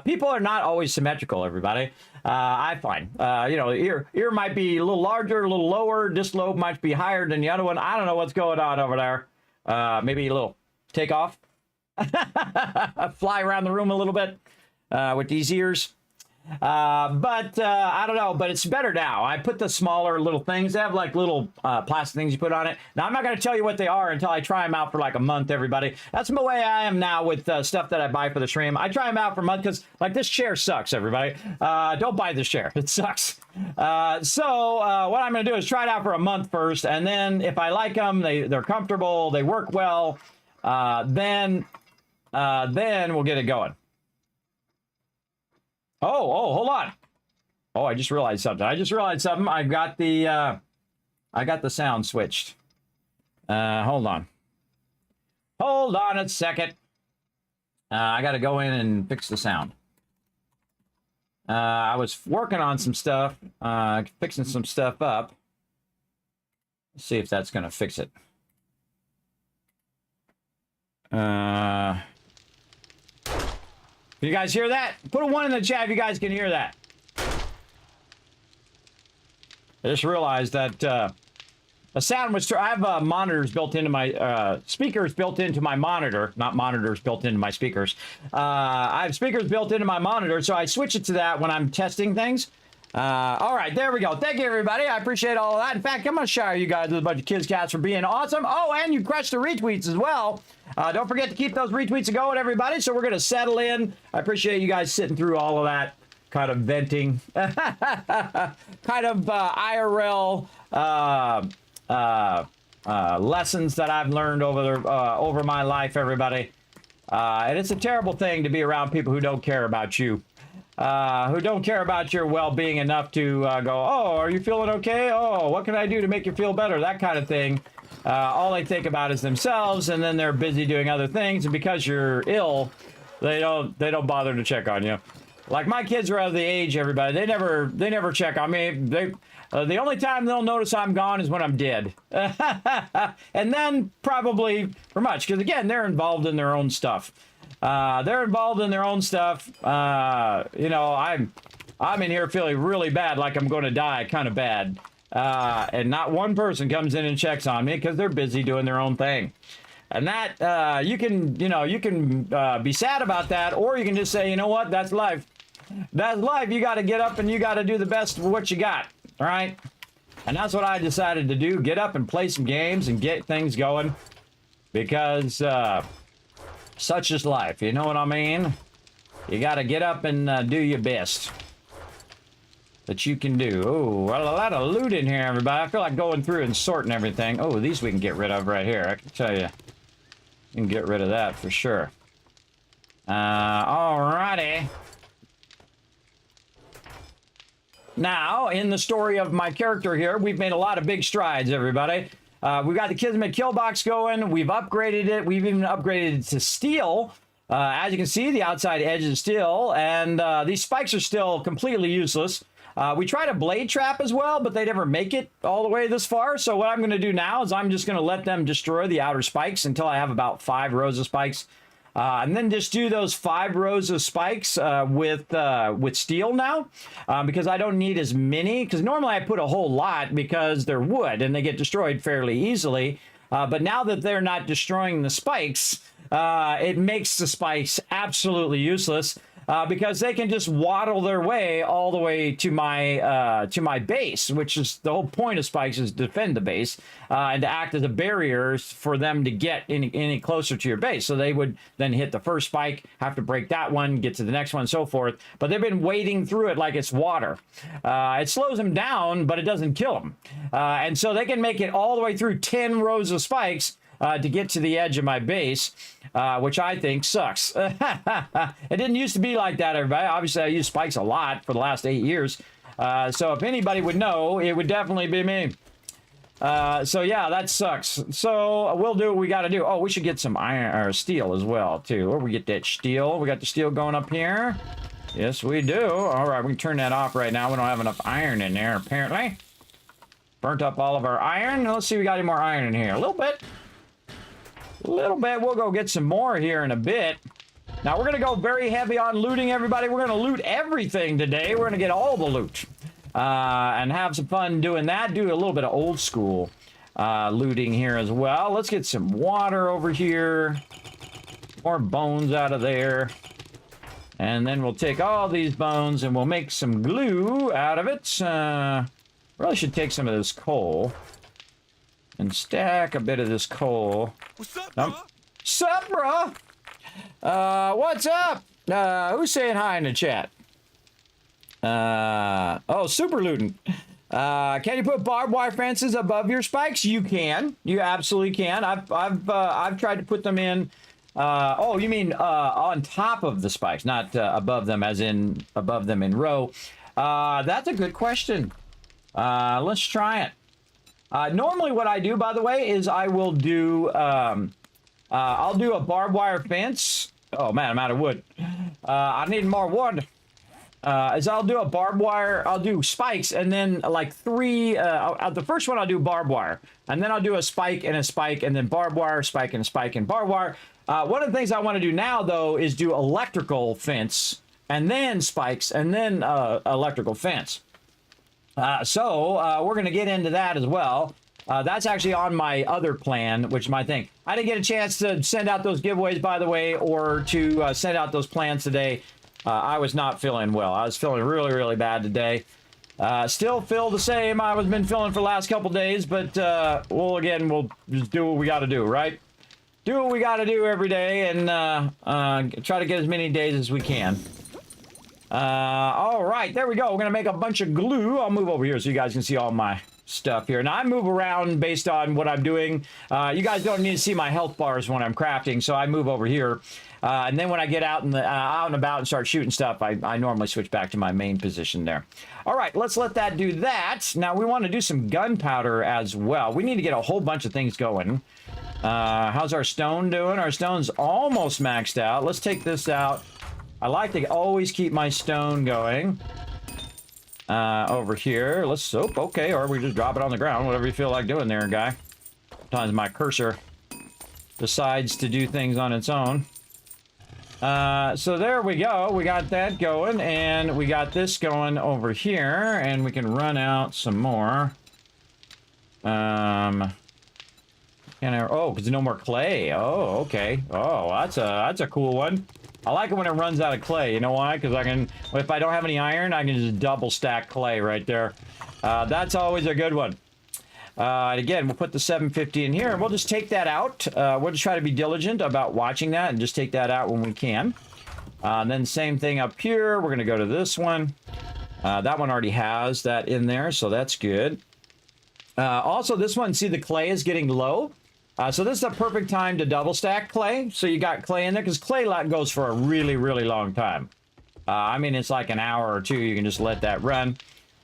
C: People are not always symmetrical, everybody. I find, the ear might be a little larger, a little lower. This lobe might be higher than the other one. I don't know what's going on over there. Maybe a little takeoff. Fly around the room a little bit with these ears. But I don't know, but it's better now. I put the smaller little things. They have like little plastic things you put on it. Now, I'm not going to tell you what they are until I try them out for like a month, everybody. That's the way I am now with stuff that I buy for the stream. I try them out for a month because, like, this chair sucks, everybody. Don't buy this chair. It sucks. So what I'm going to do is try it out for a month first, and then if I like them, they're comfortable, they work well, then we'll get it going. Oh, hold on. Oh, I just realized something. I got the sound switched. Hold on. Hold on a second. I got to go in and fix the sound. I was working on some stuff, fixing some stuff up. Let's see if that's going to fix it. Can you guys hear that? Put a 1 in the chat if you guys can hear that. I just realized that the sound was... I have monitors built into my... speakers built into my monitor. Not monitors built into my speakers. I have speakers built into my monitor, so I switch it to that when I'm testing things. All right, there we go. Thank you, everybody. I appreciate all of that. In fact, I'm going to shower you guys with a bunch of kids cats for being awesome. Oh, and you crushed the retweets as well. Don't forget to keep those retweets going, everybody. So we're going to settle in. I appreciate you guys sitting through all of that kind of venting, kind of IRL lessons that I've learned over my life, everybody. And it's a terrible thing to be around people who don't care about you. Who don't care about your well-being enough to go, oh, are you feeling okay? Oh, what can I do to make you feel better? That kind of thing. All they think about is themselves, and then they're busy doing other things. And because you're ill, they don't bother to check on you. Like my kids are of the age, everybody. They never check on me. The only time they'll notice I'm gone is when I'm dead. And then probably for much, because again, they're involved in their own stuff. You know, I'm in here feeling really bad, like I'm going to die, kind of bad. And not one person comes in and checks on me because they're busy doing their own thing. And that, you can be sad about that, or you can just say, you know what, that's life. That's life. You got to get up and you got to do the best of what you got, all right? And that's what I decided to do, get up and play some games and get things going, because such is life, you know what I mean? You got to get up and do your best that you can do. Oh, well, a lot of loot in here, everybody. I feel like going through and sorting everything. Oh, these we can get rid of right here. I can tell you. You can get rid of that for sure. Alrighty. Now, in the story of my character here, we've made a lot of big strides, everybody. We've got the Kismet kill box going. We've upgraded it. We've even upgraded it to steel. As you can see, the outside edge is steel, and these spikes are still completely useless. We tried a blade trap as well, but they never make it all the way this far. So what I'm going to do now is I'm just going to let them destroy the outer spikes until I have about 5 rows of spikes. And then just do those 5 rows of spikes with steel now, because I don't need as many. Because normally I put a whole lot because they're wood and they get destroyed fairly easily. But now that they're not destroying the spikes, it makes the spikes absolutely useless. Because they can just waddle their way all the way to my base, which is the whole point of spikes, is to defend the base and to act as a barrier for them to get any closer to your base. So they would then hit the first spike, have to break that one, get to the next one, and so forth. But they've been wading through it like it's water. It slows them down, but it doesn't kill them. And so they can make it all the way through 10 rows of spikes to get to the edge of my base, which I think sucks. It didn't used to be like that, everybody. Obviously, I used spikes a lot for the last 8 years. So if anybody would know, it would definitely be me. So yeah, that sucks. So we'll do what we got to do. Oh, we should get some iron or steel as well, too. Where we get that steel? We got the steel going up here. Yes, we do. All right, we can turn that off right now. We don't have enough iron in there, apparently. Burnt up all of our iron. Let's see if we got any more iron in here. A little bit. We'll go get some more here in a bit. Now we're going to go very heavy on looting, everybody. We're going to loot everything today. We're going to get all the loot and have some fun doing that. Do a little bit of old school looting here as well. Let's get some water over here. More bones out of there. And then we'll take all these bones and we'll make some glue out of it. Really should take some of this coal and stack a bit of this coal.
D: What's up, bro?
C: Sup, bro? What's up? Who's saying hi in the chat? Oh, Super Luton. Can you put barbed wire fences above your spikes? You can. You absolutely can. I've tried to put them in. Oh, you mean on top of the spikes, not above them, as in above them in row. That's a good question. Let's try it. Normally what I do, by the way, is I will do, I'll do a barbed wire fence. Oh man, I'm out of wood. I need more wood. Is I'll do a barbed wire, I'll do spikes, and then like three, the first one I'll do barbed wire, and then I'll do a spike, and then barbed wire, spike, and a spike, and barbed wire. One of the things I want to do now, though, is do electrical fence, and then spikes, and then electrical fence. So we're going to get into that as well. That's actually on my other plan, which is my thing. I didn't get a chance to send out those giveaways, by the way, or to send out those plans today. I was not feeling well. I was feeling really, really bad today. Still feel the same I was been feeling for the last couple days, but we'll just do what we got to do, right? Do what we got to do every day and try to get as many days as we can. All right, there we go. We're going to make a bunch of glue. I'll move over here so you guys can see all my stuff here. Now, I move around based on what I'm doing. You guys don't need to see my health bars when I'm crafting, so I move over here. And then when I get out, out and about and start shooting stuff, I normally switch back to my main position there. All right, let's let that do that. Now, we want to do some gunpowder as well. We need to get a whole bunch of things going. How's our stone doing? Our stone's almost maxed out. Let's take this out. I like to always keep my stone going. Over here. Let's, oh, okay, or we just drop it on the ground, whatever you feel like doing there, guy. Sometimes my cursor decides to do things on its own. So there we go. We got that going, and we got this going over here, and we can run out some more. Oh, because there's no more clay. Oh, okay. Oh, that's a cool one. I like it when it runs out of clay. You know why? Because I can, if I don't have any iron, I can just double stack clay right there. That's always a good one. And again, we'll put the 750 in here, and we'll just take that out. We'll just try to be diligent about watching that and just take that out when we can. And then same thing up here. We're going to go to this one. That one already has that in there, so that's good. Also, this one, see the clay is getting low. So this is a perfect time to double stack clay. So you got clay in there, because clay goes for a really, really long time. I mean, it's like an hour or two. You can just let that run.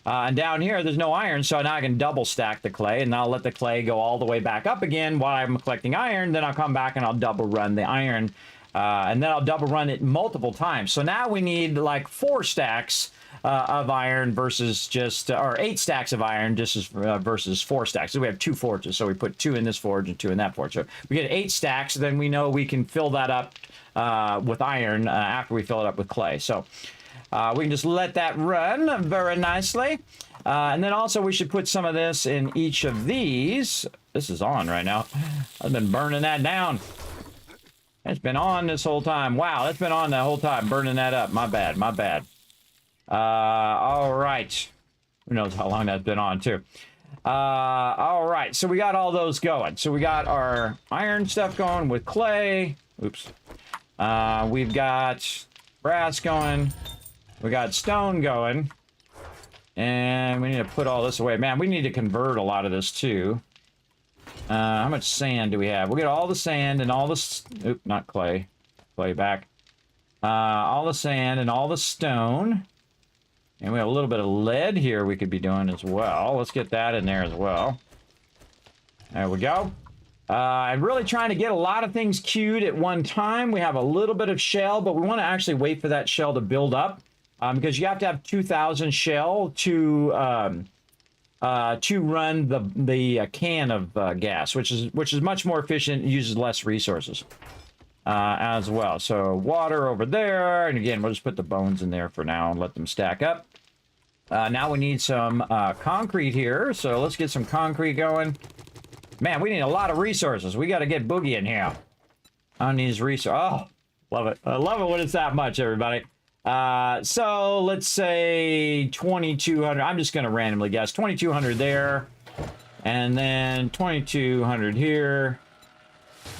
C: And down here, there's no iron, so now I can double stack the clay, and I'll let the clay go all the way back up again while I'm collecting iron. Then I'll come back and I'll double run the iron, and then I'll double run it multiple times. So now we need like 4 stacks of iron versus just, or 8 stacks of iron just versus 4 stacks. So we have 2 forges, so we put 2 in this forge and 2 in that forge. So we get 8 stacks, then we know we can fill that up with iron after we fill it up with clay. So we can just let that run very nicely. And then also we should put some of this in each of these. This is on right now. I've been burning that down. It's been on this whole time. Wow, it's been on the whole time, burning that up. My bad, my bad. All right. Who knows how long that's been on, too. All right, so we got all those going. So we got our iron stuff going with clay. Oops. We've got brass going. We got stone going. And we need to put all this away. Man, we need to convert a lot of this, too. How much sand do we have? We'll get all the sand and all the... Oop, not clay. Clay back. All the sand and all the stone. And we have a little bit of lead here we could be doing as well. Let's get that in there as well. There we go. I'm really trying to get a lot of things queued at one time. We have a little bit of shell, but we want to actually wait for that shell to build up. Because you have to have 2,000 shell to run the can of gas, which is much more efficient and uses less resources as well. So water over there, and again, we'll just put the bones in there for now and let them stack up. Now we need some concrete here, so let's get some concrete going. Man, we need a lot of resources. We got to get Boogie in here on these resources. Oh, love it. I love it when it's that much, everybody. So let's say 2,200. I'm just going to randomly guess 2,200 there, and then 2,200 here,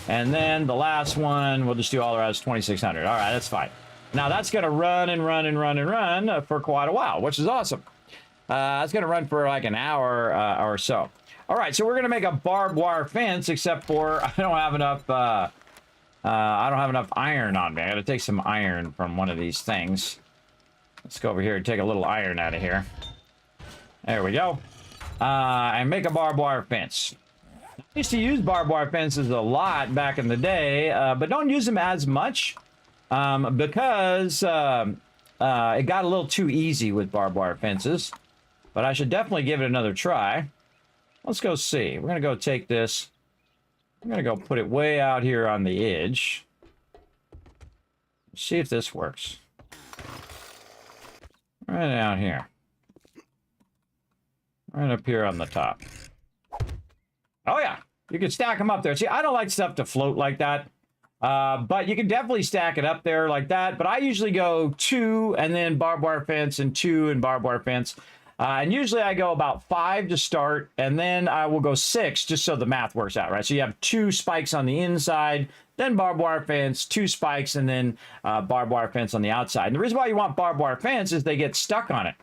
C: and then the last one we'll just do all the rest 2,600. All right, that's fine. Now that's going to run and run and run and run for quite a while, which is awesome. It's going to run for like an hour or so. All right, so we're going to make a barbed wire fence, except for I don't have enough. I don't have enough iron on me. I got to take some iron from one of these things. Let's go over here and take a little iron out of here. There we go. And make a barbed wire fence. I used to use barbed wire fences a lot back in the day, but don't use them as much because it got a little too easy with barbed wire fences. But I should definitely give it another try. Let's go see. We're going to go take this. I'm going to go put it way out here on the edge. See if this works. Right out here. Right up here on the top. Oh, yeah. You can stack them up there. See, I don't like stuff to float like that. But you can definitely stack it up there like that. But I usually go 2 and then barbed wire fence and 2 and barbed wire fence. And usually I go about 5 to start, and then I will go 6 just so the math works out, right? So you have 2 spikes on the inside, then barbed wire fence, 2 spikes, and then barbed wire fence on the outside. And the reason why you want barbed wire fence is they get stuck on it.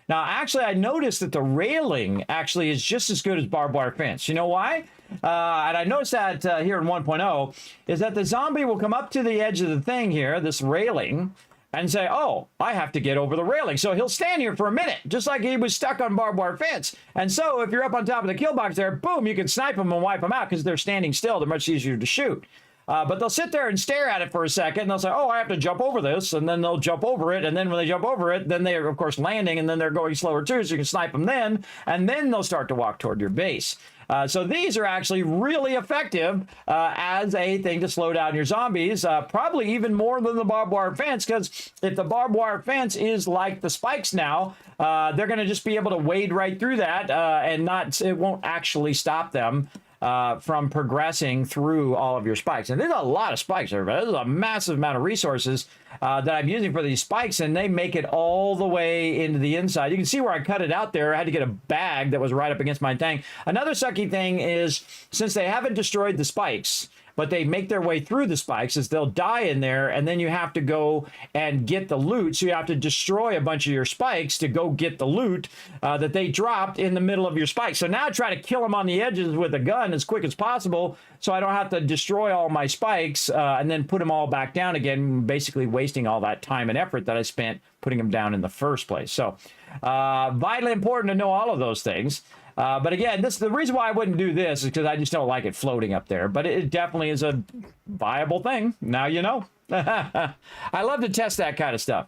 C: Now, actually, I noticed that the railing actually is just as good as barbed wire fence. You know why? And I noticed that here in 1.0 is that the zombie will come up to the edge of the thing here, this railing, and say, oh, I have to get over the railing. So he'll stand here for a minute, just like he was stuck on barbed wire fence. And so if you're up on top of the kill box there, boom, you can snipe them and wipe them out because they're standing still. They're much easier to shoot. But they'll sit there and stare at it for a second, and they'll say, oh, I have to jump over this, and then they'll jump over it, and then when they jump over it, then they're, of course, landing, and then they're going slower too, so you can snipe them then, and then they'll start to walk toward your base. So these are actually really effective as a thing to slow down your zombies, probably even more than the barbed wire fence, because if the barbed wire fence is like the spikes now, they're going to just be able to wade right through that, and it won't actually stop them from progressing through all of your spikes. And there's a lot of spikes, everybody. There's a massive amount of resources that I'm using for these spikes, and they make it all the way into the inside. You can see where I cut it out there. I had to get a bag that was right up against my tank. Another sucky thing is, since they haven't destroyed the spikes, but they make their way through the spikes, is they'll die in there, and then you have to go and get the loot. So you have to destroy a bunch of your spikes to go get the loot that they dropped in the middle of your spikes. So now I try to kill them on the edges with a gun as quick as possible, so I don't have to destroy all my spikes and then put them all back down again, basically wasting all that time and effort that I spent putting them down in the first place. So vitally important to know all of those things. But again, the reason why I wouldn't do this is because I just don't like it floating up there. But it definitely is a viable thing. Now you know. I love to test that kind of stuff.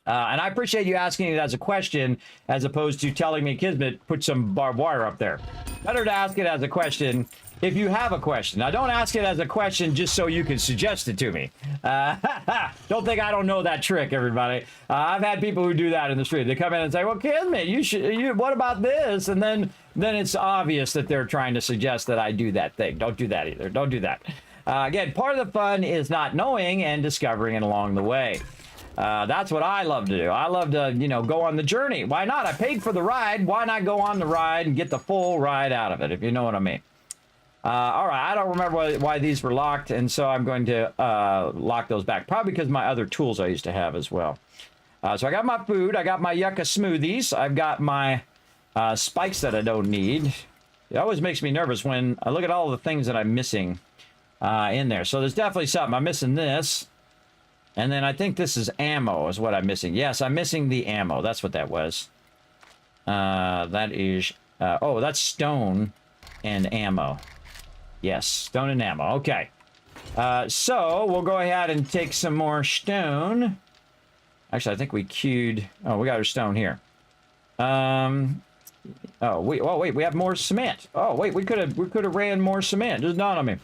C: And I appreciate you asking it as a question as opposed to telling me, Kismet, put some barbed wire up there. Better to ask it as a question if you have a question. Now, don't ask it as a question just so you can suggest it to me. Don't think I don't know that trick, everybody. I've had people who do that in the street. They come in and say, well, Kismet, what about this? And then it's obvious that they're trying to suggest that I do that thing. Don't do that either. Don't do that. Again, part of the fun is not knowing and discovering it along the way. That's what I love to do. I love to, go on the journey. Why not? I paid for the ride. Why not go on the ride and get the full ride out of it, if you know what I mean? All right, I don't remember why these were locked, and so I'm going to lock those back. Probably because my other tools I used to have as well. So I got my food. I got my yucca smoothies. I've got my spikes that I don't need. It always makes me nervous when I look at all the things that I'm missing in there. So there's definitely something. I'm missing this. And then I think this is ammo is what I'm missing. Yes, I'm missing the ammo. That's what that was. That is... oh, that's stone and ammo. Yes, stone and ammo. Okay. So we'll go ahead and take some more stone. Actually, I think we queued... Oh, we got our stone here. Oh, wait, we have more cement. Oh, wait, we could have ran more cement. Just dawned on me.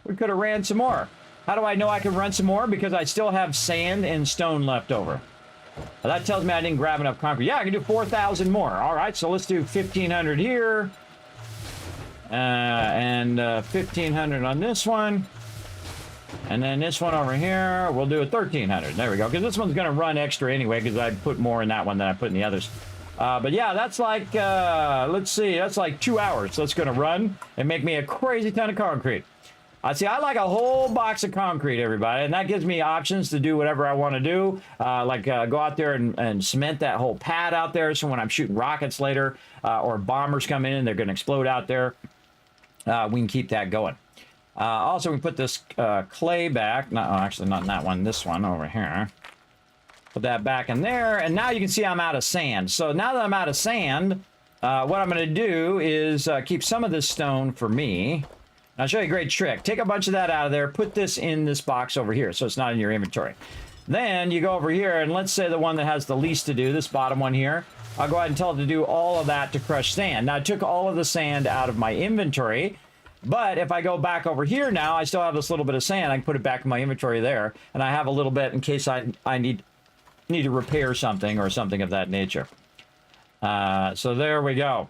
C: We could have ran some more. How do I know I can run some more? Because I still have sand and stone left over. Well, that tells me I didn't grab enough concrete. Yeah, I can do 4,000 more. All right, so let's do 1,500 here. And 1,500 on this one. And then this one over here, we'll do a 1300. There we go. Because this one's going to run extra anyway, because I put more in that one than I put in the others. But yeah, that's like, let's see, that's like 2 hours. So it's going to run and make me a crazy ton of concrete. See, I like a whole box of concrete, everybody, and that gives me options to do whatever I want to do, like go out there and cement that whole pad out there, so when I'm shooting rockets later, or bombers come in and they're going to explode out there, we can keep that going. Also, we can put this clay back. No, actually, not that one, this one over here. Put that back in there, and now you can see I'm out of sand. So now that I'm out of sand, what I'm going to do is keep some of this stone for me. I'll show you a great trick. Take a bunch of that out of there, put this in this box over here so it's not in your inventory. Then you go over here, and let's say the one that has the least to do, this bottom one here, I'll go ahead and tell it to do all of that to crush sand. Now, I took all of the sand out of my inventory, but if I go back over here now, I still have this little bit of sand. I can put it back in my inventory there, and I have a little bit in case I need to repair something or something of that nature. So there we go.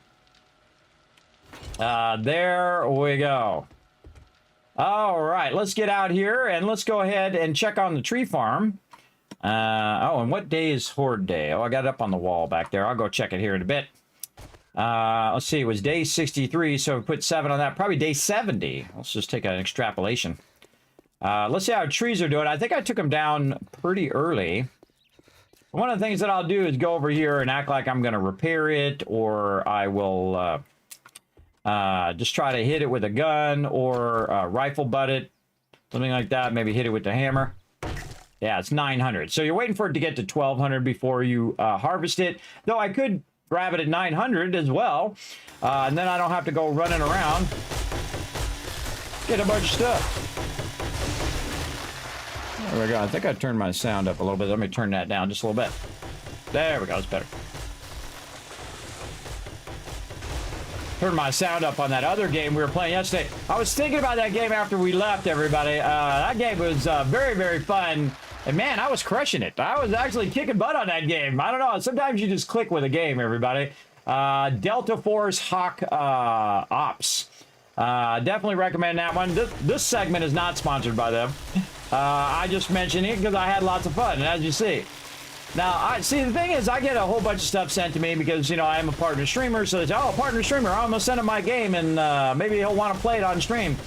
C: There we go. All right, let's get out here and let's go ahead and check on the tree farm. Oh, and what day is Horde Day? Oh, I got it up on the wall back there. I'll go check it here in a bit. Let's see, it was day 63, so we put 7 on that. Probably day 70. Let's just take an extrapolation. Let's see how trees are doing. I think I took them down pretty early. One of the things that I'll do is go over here and act like I'm going to repair it, or I will... just try to hit it with a gun or rifle butt it, something like that. Maybe hit it with the hammer. Yeah, it's 900. So you're waiting for it to get to 1200 before you harvest it. Though I could grab it at 900 as well. And then I don't have to go running around. Get a bunch of stuff. There we go. I think I turned my sound up a little bit. Let me turn that down just a little bit. There we go. It's better. Turned my sound up on that other game we were playing yesterday. I was thinking about that game after we left, everybody. That game was very, very fun. And man, I was crushing it. I was actually kicking butt on that game. I don't know. Sometimes you just click with a game, everybody. Delta Force Hawk Ops. Definitely recommend that one. This segment is not sponsored by them. I just mentioned it because I had lots of fun, as you see. Now, see, the thing is, I get a whole bunch of stuff sent to me because, you know, I am a partner streamer. So they say, oh, partner streamer, I'm going to send him my game and maybe he'll want to play it on stream.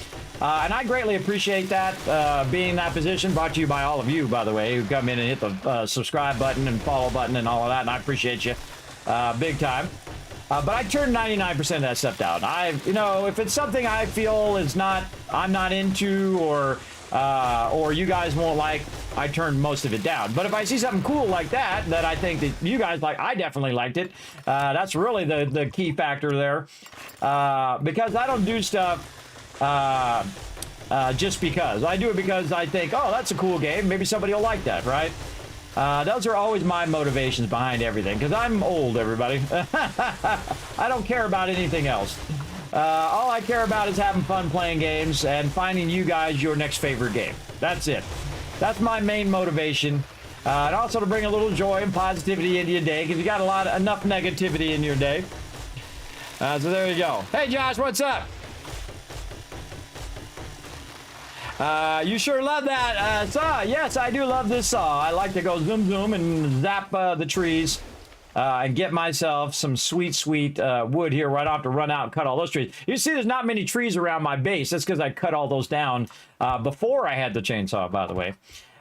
C: And I greatly appreciate that, being in that position. Brought to you by all of you, by the way, who come in and hit the subscribe button and follow button and all of that. And I appreciate you big time. But I turn 99% of that stuff down. You know, if it's something I feel is I'm not into or you guys won't like, I turn most of it down. But if I see something cool like that I think that you guys like, I definitely liked it. That's really the key factor there. Because I don't do stuff just because. I do it because I think, oh, that's a cool game. Maybe somebody will like that, right? Those are always my motivations behind everything, because I'm old, everybody. I don't care about anything else. All I care about is having fun playing games and finding you guys your next favorite game. That's it. That's my main motivation. And also to bring a little joy and positivity into your day, because you got enough negativity in your day. So there you go. Hey, Josh, what's up? You sure love that saw. Yes, I do love this saw. I like to go zoom, zoom, and zap the trees. And get myself some sweet, sweet wood here where I don't have to run out and cut all those trees. You see there's not many trees around my base. That's because I cut all those down before I had the chainsaw, by the way.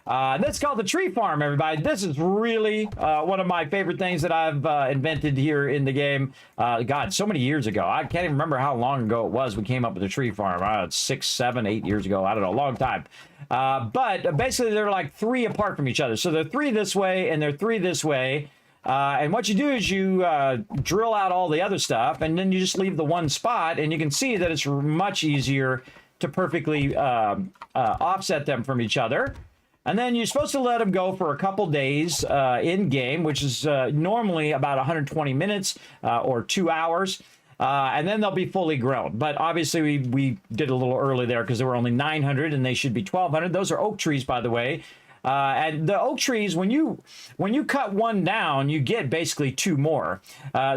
C: That's called the tree farm, everybody. This is really one of my favorite things that I've invented here in the game. God, so many years ago. I can't even remember how long ago it was we came up with the tree farm. 6, 7, 8 years ago. I don't know, a long time. But basically, they're like 3 apart from each other. So they're 3 this way, and they're 3 this way. And what you do is you drill out all the other stuff, and then you just leave the one spot, and you can see that it's much easier to perfectly offset them from each other. And then you're supposed to let them go for a couple days in game, which is normally about 120 minutes or 2 hours. And then they'll be fully grown. But obviously we did a little early there because there were only 900 and they should be 1,200. Those are oak trees, by the way. And the oak trees, when you cut one down, you get basically 2 more.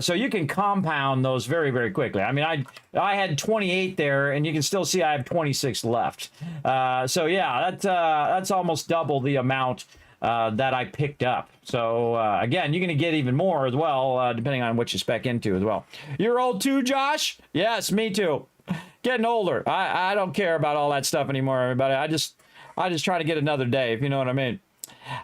C: So you can compound those very, very quickly. I mean, I had 28 there, and you can still see I have 26 left. So yeah, that's almost double the amount that I picked up. So again, you're going to get even more as well, depending on what you spec into as well. You're old too, Josh? Yes, me too. Getting older. I don't care about all that stuff anymore, everybody. I just try to get another day, if you know what I mean.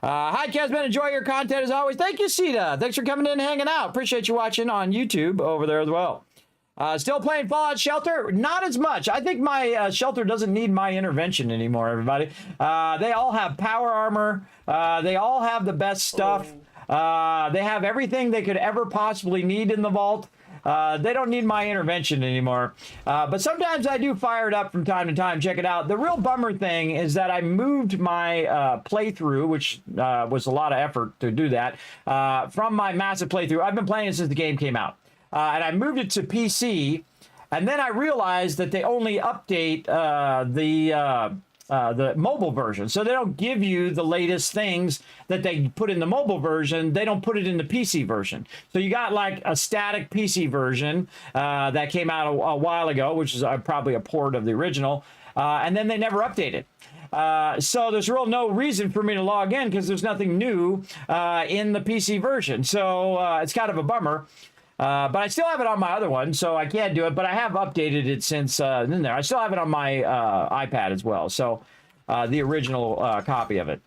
C: Hi, Kismet. Enjoy your content as always. Thank you, Sita. Thanks for coming in and hanging out. Appreciate you watching on YouTube over there as well. Still playing Fallout Shelter? Not as much. I think my shelter doesn't need my intervention anymore, everybody. They all have power armor. They all have the best stuff. They have everything they could ever possibly need in the vault. They don't need my intervention anymore. But sometimes I do fire it up from time to time. Check it out. The real bummer thing is that I moved my playthrough, which was a lot of effort to do that, from my massive playthrough. I've been playing it since the game came out. And I moved it to PC, and then I realized that they only update the mobile version. So they don't give you the latest things that they put in the mobile version. They don't put it in the PC version. So you got like a static PC version that came out a while ago, which is probably a port of the original. And then they never update it. So there's no reason for me to log in because there's nothing new in the PC version. So it's kind of a bummer. But I still have it on my other one, so I can't do it. But I have updated it since in there. I still have it on my iPad as well, so the original copy of it.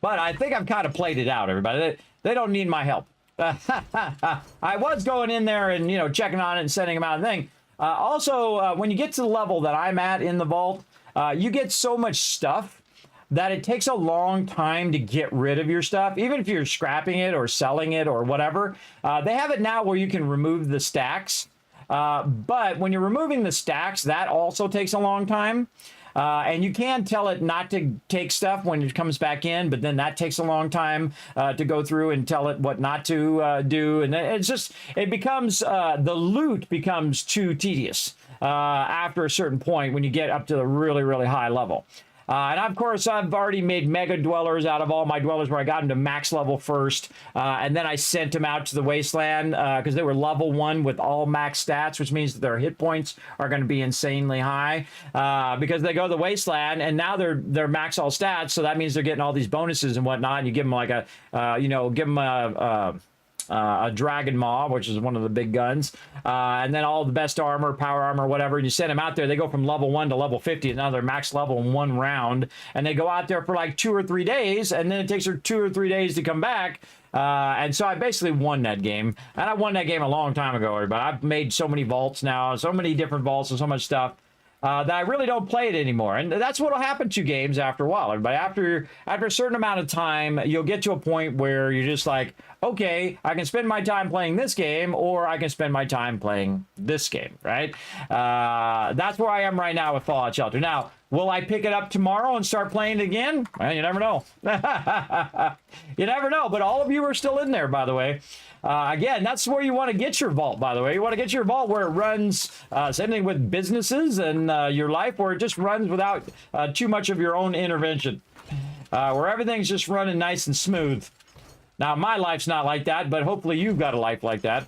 C: But I think I've kind of played it out, everybody. They don't need my help. I was going in there and, you know, checking on it and sending them out a thing. Also, when you get to the level that I'm at in the vault, you get so much stuff that it takes a long time to get rid of your stuff, even if you're scrapping it or selling it or whatever. They have it now where you can remove the stacks. But when you're removing the stacks, that also takes a long time. And you can tell it not to take stuff when it comes back in, but then that takes a long time to go through and tell it what not to do. And it's just, it becomes, the loot becomes too tedious after a certain point when you get up to the really, really high level. And of course, I've already made mega dwellers out of all my dwellers where I got them to max level first. And then I sent them out to the wasteland because they were level 1 with all max stats, which means that their hit points are going to be insanely high because they go to the wasteland and now they're max all stats. So that means they're getting all these bonuses and whatnot. And you give them like a, give them a dragon maw, which is one of the big guns, and then all the best armor, power armor, whatever, and you send them out there. They go from level 1 to level 50, and now they're max level in 1 round, and they go out there for like 2 or 3 days, and then it takes her 2 or 3 days to come back. And so I basically won that game, and I won that game a long time ago, everybody. I've made so many vaults now, so many different vaults and so much stuff that I really don't play it anymore. And that's what will happen to games after a while, everybody. After a certain amount of time, you'll get to a point where you're just like, okay, I can spend my time playing this game, or I can spend my time playing this game, right? That's where I am right now with Fallout Shelter. Now, will I pick it up tomorrow and start playing it again? Well, you never know. You never know, but all of you are still in there, by the way. Again, that's where you want to get your vault, by the way. You want to get your vault where it runs, same thing with businesses and your life, where it just runs without too much of your own intervention. Where everything's just running nice and smooth. Now, my life's not like that, but hopefully you've got a life like that,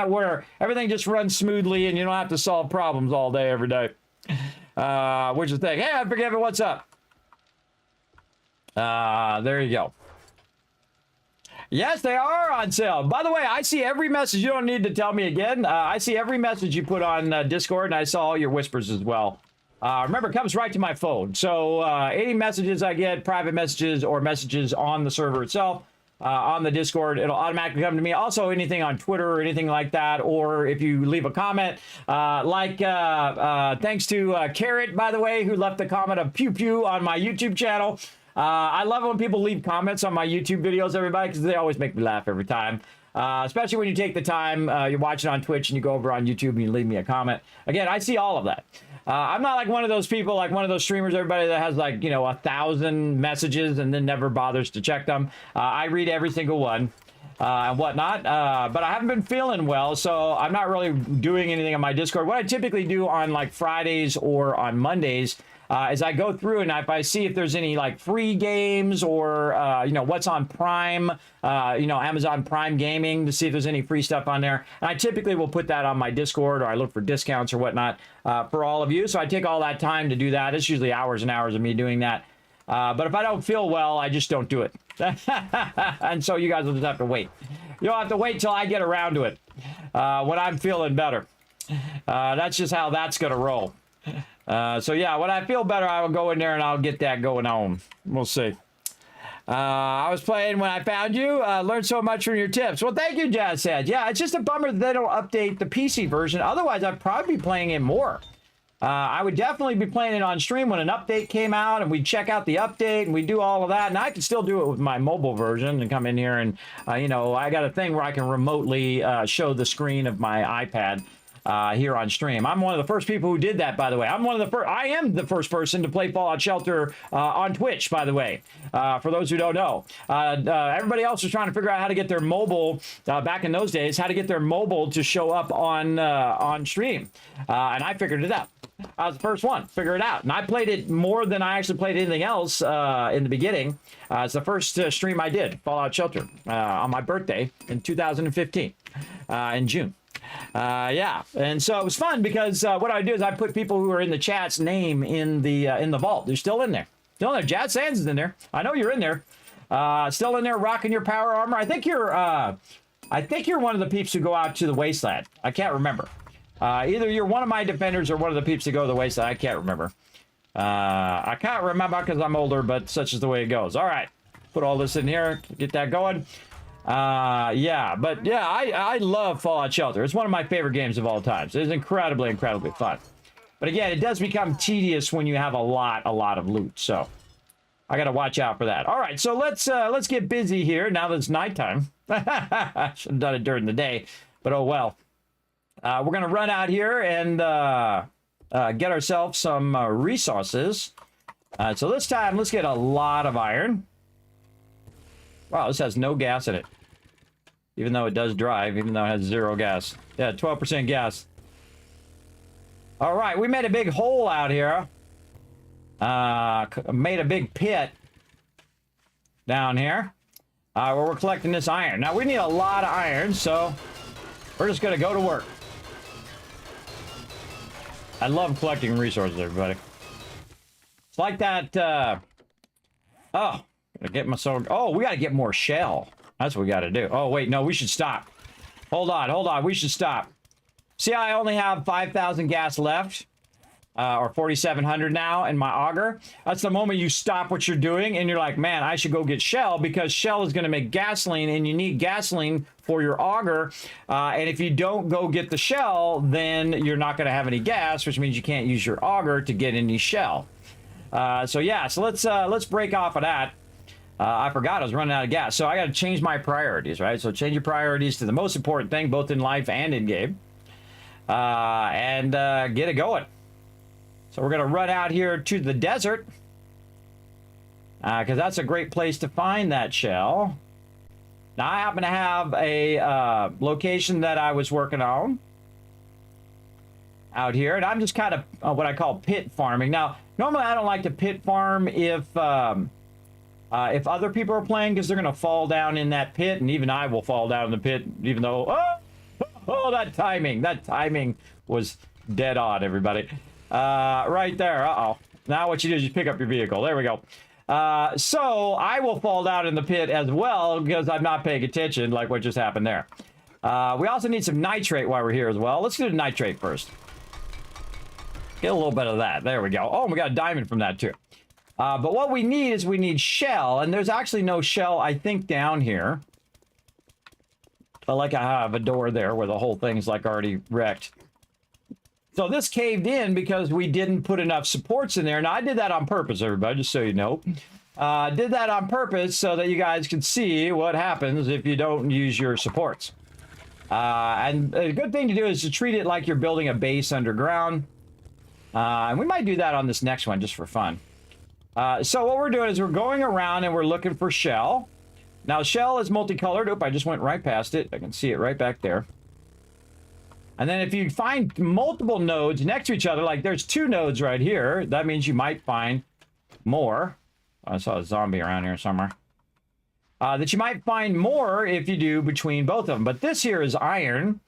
C: where everything just runs smoothly and you don't have to solve problems all day, every day. Which is the thing. Hey, I forget it. What's up? There you go. Yes, they are on sale. By the way, I see every message. You don't need to tell me again. I see every message you put on Discord, and I saw all your whispers as well. Remember, it comes right to my phone. So any messages I get, private messages or messages on the server itself, on the Discord, it'll automatically come to me. Also, anything on Twitter or anything like that, or if you leave a comment, thanks to Carrot, by the way, who left the comment of pew pew on my YouTube channel. I love it when people leave comments on my YouTube videos, everybody, because they always make me laugh every time. Especially when you take the time, you're watching on Twitch and you go over on YouTube and you leave me a comment. Again, I see all of that. I'm not like one of those people, like one of those streamers, everybody that has like, 1,000 messages and then never bothers to check them. I read every single one and whatnot, but I haven't been feeling well, so I'm not really doing anything on my Discord. What I typically do on like Fridays or on Mondays, as I go through, and if I see if there's any like free games or you know, what's on Prime, you know, Amazon Prime Gaming, to see if there's any free stuff on there. And I typically will put that on my Discord, or I look for discounts or whatnot for all of you. So I take all that time to do that. It's usually hours and hours of me doing that. But if I don't feel well, I just don't do it. And so you guys will just have to wait. You'll have to wait till I get around to it when I'm feeling better. That's just how that's going to roll. So yeah, when I feel better, I will go in there and I'll get that going on. We'll see. I was playing when I found you. Learned so much from your tips. Well, thank you, Jazz said. Yeah, it's just a bummer that they don't update the PC version. Otherwise, I'd probably be playing it more. I would definitely be playing it on stream when an update came out, and we'd check out the update, and we'd do all of that. And I can still do it with my mobile version and come in here and, you know, I got a thing where I can remotely show the screen of my iPad here on stream. I'm one of the first people who did that, by the way. I am the first person to play Fallout Shelter on Twitch, by the way, for those who don't know. Everybody else was trying to figure out how to get their mobile, back in those days, how to get their mobile to show up on stream. And I figured it out. I was the first one to figure it out. And I played it more than I actually played anything else in the beginning. It's the first stream I did, Fallout Shelter, on my birthday in 2015, in June. Yeah, and so it was fun because what I do is I put people who are in the chat's name in the vault. They're still in there. Still in there. Jazz Sands is in there. I know you're in there. Still in there, rocking your power armor. I think you're one of the peeps who go out to the wasteland. I can't remember. Either you're one of my defenders or one of the peeps that go to the wasteland. I can't remember. I can't remember because I'm older, but such is the way it goes. All right, put all this in here, get that going. Yeah, but yeah, I love Fallout Shelter. It's one of my favorite games of all time. So it's incredibly, incredibly fun. But again, it does become tedious when you have a lot of loot. So I got to watch out for that. All right, so let's get busy here now that it's nighttime. I should have done it during the day, but oh well. We're going to run out here and get ourselves some resources. So this time, let's get a lot of iron. Wow, this has no gas in it. Even though it does drive, even though it has 0 gas. Yeah, 12% gas. All right, we made a big hole out here. Made a big pit down here where we're collecting this iron. Now, we need a lot of iron, so we're just going to go to work. I love collecting resources, everybody. It's like that, oh, gotta get my sword. Oh, we gotta get more shell. That's what we gotta do. Oh, wait, no, we should stop. Hold on, we should stop. See how I only have 5,000 gas left? Or 4,700 now in my auger. That's the moment you stop what you're doing and you're like, man, I should go get shell because shell is gonna make gasoline and you need gasoline for your auger. And if you don't go get the shell, then you're not gonna have any gas, which means you can't use your auger to get any shell. So yeah, so let's break off of that. I forgot I was running out of gas. So I got to change my priorities, right? So change your priorities to the most important thing, both in life and in game. And get it going. So we're going to run out here to the desert. Because that's a great place to find that shell. Now, I happen to have a location that I was working on out here. And I'm just kind of what I call pit farming. Now, normally I don't like to pit farm if other people are playing because they're going to fall down in that pit. And even I will fall down in the pit, even though... Oh, that timing was dead on, everybody. Right there. Uh-oh. Now what you do is you pick up your vehicle. There we go. So I will fall down in the pit as well because I'm not paying attention like what just happened there. We also need some nitrate while we're here as well. Let's do the nitrate first. Get a little bit of that. There we go. Oh, we got a diamond from that too. But what we need is we need shell. And there's actually no shell, I think, down here. But like I have a door there where the whole thing's like already wrecked. So this caved in because we didn't put enough supports in there. Now, I did that on purpose, everybody, just so you know. Did that on purpose so that you guys can see what happens if you don't use your supports. And a good thing to do is to treat it like you're building a base underground. And we might do that on this next one just for fun. So what we're doing is we're going around and we're looking for shell. Now, shell is multicolored. Oop, I just went right past it. I can see it right back there. And then if you find multiple nodes next to each other, like there's 2 nodes right here, that means you might find more. I saw a zombie around here somewhere. That you might find more if you do between both of them. But this here is iron.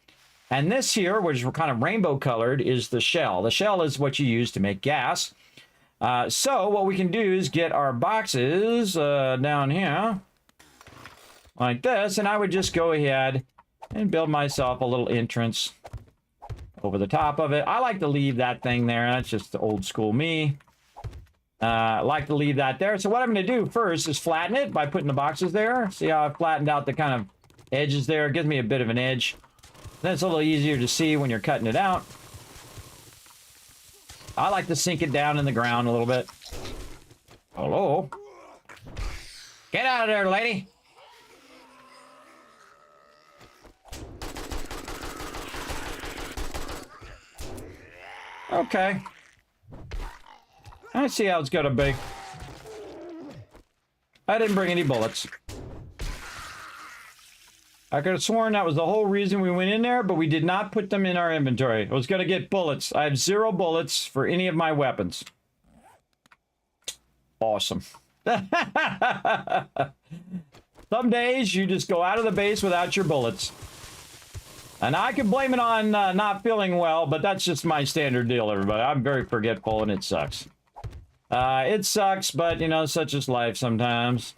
C: And this here, which is kind of rainbow colored, is the shell. The shell is what you use to make gas. So what we can do is get our boxes down here like this. And I would just go ahead and build myself a little entrance over the top of it. I like to leave that thing there. That's just the old school me. I like to leave that there. So what I'm going to do first is flatten it by putting the boxes there. See how I flattened out the kind of edges there? It gives me a bit of an edge. Then it's a little easier to see when you're cutting it out. I like to sink it down in the ground a little bit. Hello? Get out of there, lady! Okay. I see how it's gonna be. I didn't bring any bullets. I could have sworn that was the whole reason we went in there, but we did not put them in our inventory. I was gonna get bullets. I have 0 bullets for any of my weapons. Awesome. Some days you just go out of the base without your bullets. And I can blame it on not feeling well, but that's just my standard deal, everybody. I'm very forgetful, and it sucks. It sucks, but, you know, such is life sometimes.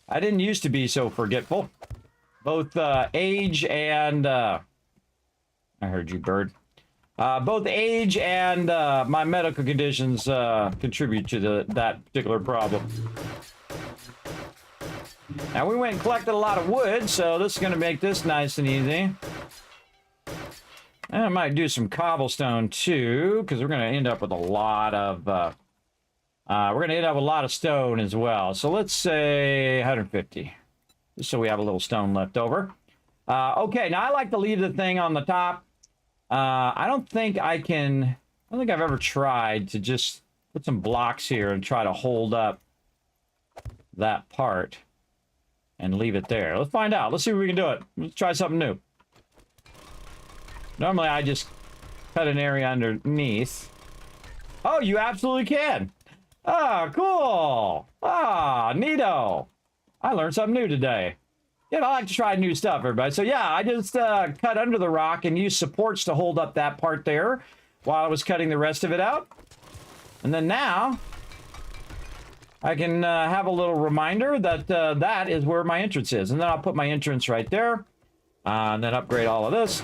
C: I didn't used to be so forgetful. Both age and... I heard you, bird. Both age and my medical conditions contribute to that particular problem. Now, we went and collected a lot of wood, so this is going to make this nice and easy. And I might do some cobblestone, too, because we're going to end up with a lot of... we're going to end up with a lot of stone as well. So let's say 150. Just so we have a little stone left over. Okay, now I like to leave the thing on the top. I don't think I can... I don't think I've ever tried to just put some blocks here and try to hold up that part and leave it there. Let's find out. Let's see if we can do it. Let's try something new. Normally, I just cut an area underneath. Oh, you absolutely can. Ah, cool. Ah, neato. I learned something new today. Yeah, I like to try new stuff, everybody. So, yeah, I just cut under the rock and used supports to hold up that part there while I was cutting the rest of it out. And then now, I can have a little reminder that that is where my entrance is. And then I'll put my entrance right there. And then upgrade all of this.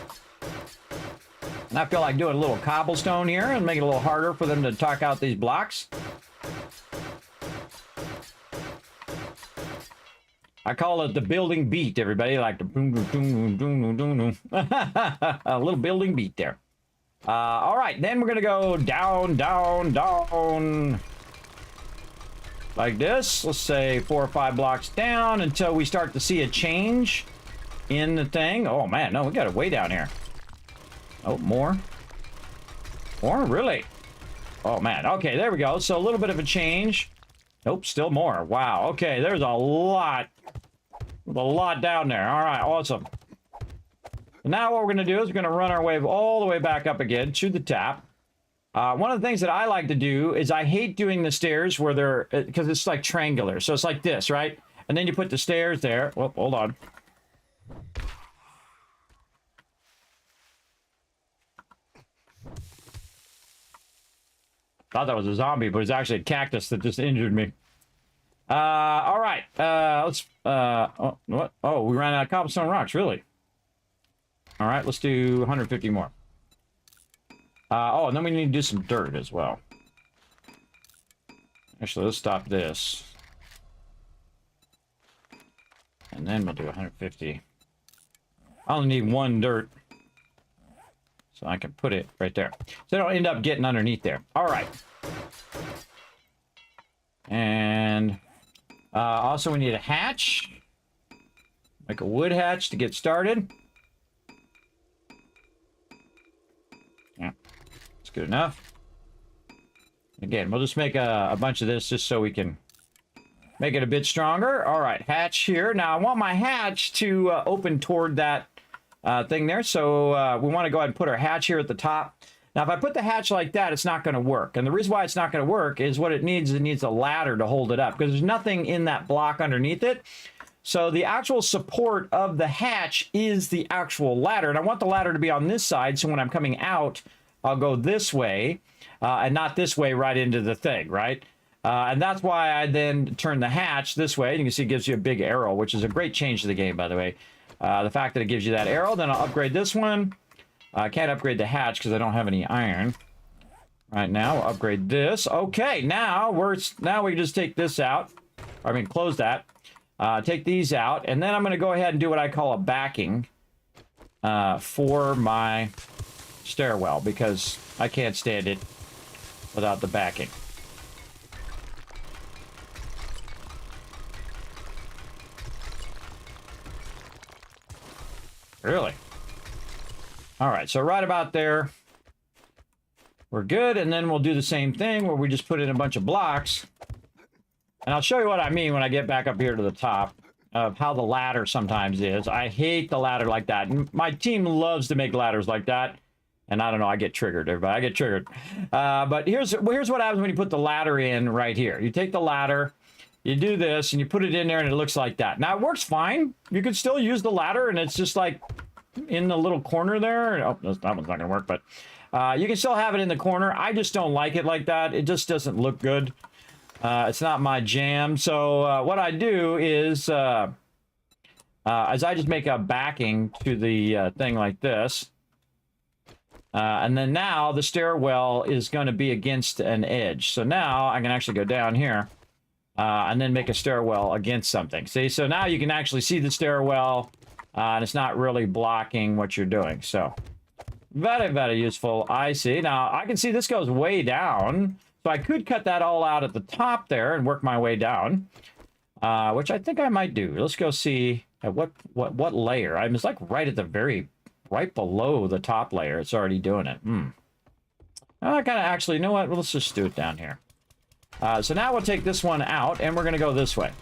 C: And I feel like doing a little cobblestone here and make it a little harder for them to talk out these blocks. I call it the building beat, everybody. Like the boom, boom, boom, boom, boom, boom, boom. A little building beat there. All right, then we're going to go down, down, down. Like this. Let's say 4 or 5 blocks down until we start to see a change in the thing. Oh, man, no, we got it way down here. Oh, more? More? Really? Oh, man. Okay, there we go. So a little bit of a change. Nope, still more. Wow. Okay, there's a lot. A lot down there. All right, awesome. Now what we're going to do is we're going to run our way all the way back up again to the top. One of the things that I like to do is I hate doing the stairs where they're... because it's like triangular. So it's like this, right? And then you put the stairs there. Well, hold on. Thought that was a zombie, but it's actually a cactus that just injured me. All right. Let's... what? Oh, we ran out of cobblestone rocks, really? All right, let's do 150 more. Oh, and then we need to do some dirt as well. Actually, let's stop this. And then we'll do 150. I only need 1 dirt. So I can put it right there. So I don't end up getting underneath there. All right. And also we need a hatch. Make a wood hatch to get started. Yeah, that's good enough. Again, we'll just make a bunch of this just so we can make it a bit stronger. All right, hatch here. Now I want my hatch to open toward that thing there. So we want to go ahead and put our hatch here at the top. Now, if I put the hatch like that, it's not going to work. And the reason why it's not going to work is what it needs a ladder to hold it up because there's nothing in that block underneath it. So the actual support of the hatch is the actual ladder. And I want the ladder to be on this side. So when I'm coming out, I'll go this way and not this way right into the thing, right? And that's why I then turn the hatch this way. You can see it gives you a big arrow, which is a great change to the game, by the way. The fact that it gives you that arrow, then I'll upgrade this one. I can't upgrade the hatch because I don't have any iron. Right now, we'll upgrade this. Okay, now we can just take this out. I mean, close that. Take these out, and then I'm going to go ahead and do what I call a backing for my stairwell because I can't stand it without the backing. Really? All right, so right about there, we're good, and then we'll do the same thing where we just put in a bunch of blocks. And I'll show you what I mean when I get back up here to the top of how the ladder sometimes is. I hate the ladder like that. And my team loves to make ladders like that. And I don't know, I get triggered, everybody. I get triggered. But here's what happens when you put the ladder in right here. You take the ladder, you do this, and you put it in there, and it looks like that. Now, it works fine. You could still use the ladder, and it's just like in the little corner there. Oh, that one's not going to work, but you can still have it in the corner. I just don't like it like that. It just doesn't look good. It's not my jam. So what I do is I just make a backing to the thing like this. And then now the stairwell is going to be against an edge. So now I can actually go down here and then make a stairwell against something. See, so now you can actually see the stairwell and it's not really blocking what you're doing. So very, very useful. I see. Now I can see this goes way down. So I could cut that all out at the top there and work my way down, which I think I might do. Let's go see at what layer. I mean, it's like right below the top layer. It's already doing it. I kind of actually, you know what? Let's just do it down here. So now we'll take this one out and we're going to go this way.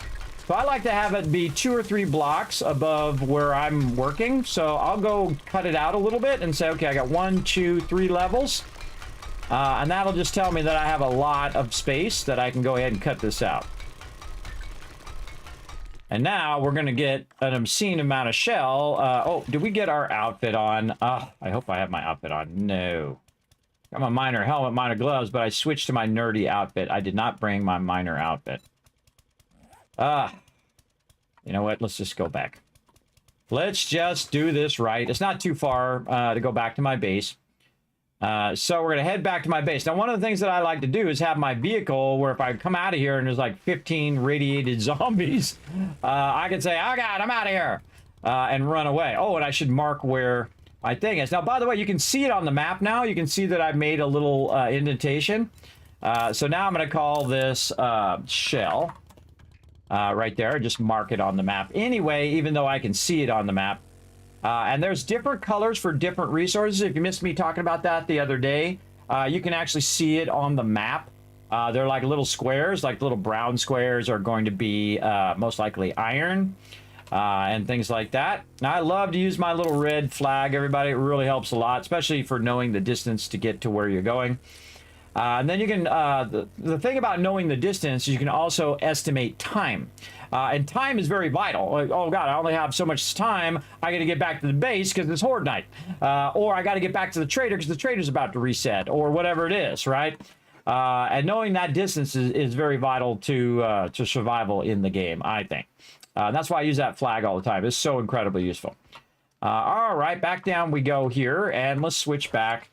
C: So I like to have it be 2 or 3 blocks above where I'm working. So I'll go cut it out a little bit and say, okay, I got 1, 2, 3 levels. And that'll just tell me that I have a lot of space that I can go ahead and cut this out. And now we're going to get an obscene amount of shell. Oh, did we get our outfit on? I hope I have my outfit on. No. Got my miner helmet, miner gloves, but I switched to my nerdy outfit. I did not bring my miner outfit. You know what? Let's just go back. Let's just do this right. It's not too far to go back to my base. So we're going to head back to my base. Now, one of the things that I like to do is have my vehicle where if I come out of here and there's like 15 radiated zombies, I can say, oh God, I'm out of here, and run away. Oh, and I should mark where my thing is. Now, by the way, you can see it on the map now. You can see that I've made a little indentation. So now I'm going to call this shell right there. Just mark it on the map anyway, even though I can see it on the map. And there's different colors for different resources. If you missed me talking about that the other day, you can actually see it on the map. They're like little squares, like little brown squares are going to be most likely iron and things like that. Now, I love to use my little red flag, everybody. It really helps a lot, especially for knowing the distance to get to where you're going. And then you can, the thing about knowing the distance is you can also estimate time. And time is very vital. Like, oh God, I only have so much time. I got to get back to the base because it's Horde night. Or I got to get back to the trader because the trader's about to reset or whatever it is, right? And knowing that distance is very vital to survival in the game, I think. That's why I use that flag all the time. It's so incredibly useful. All right, back down we go here. And let's switch back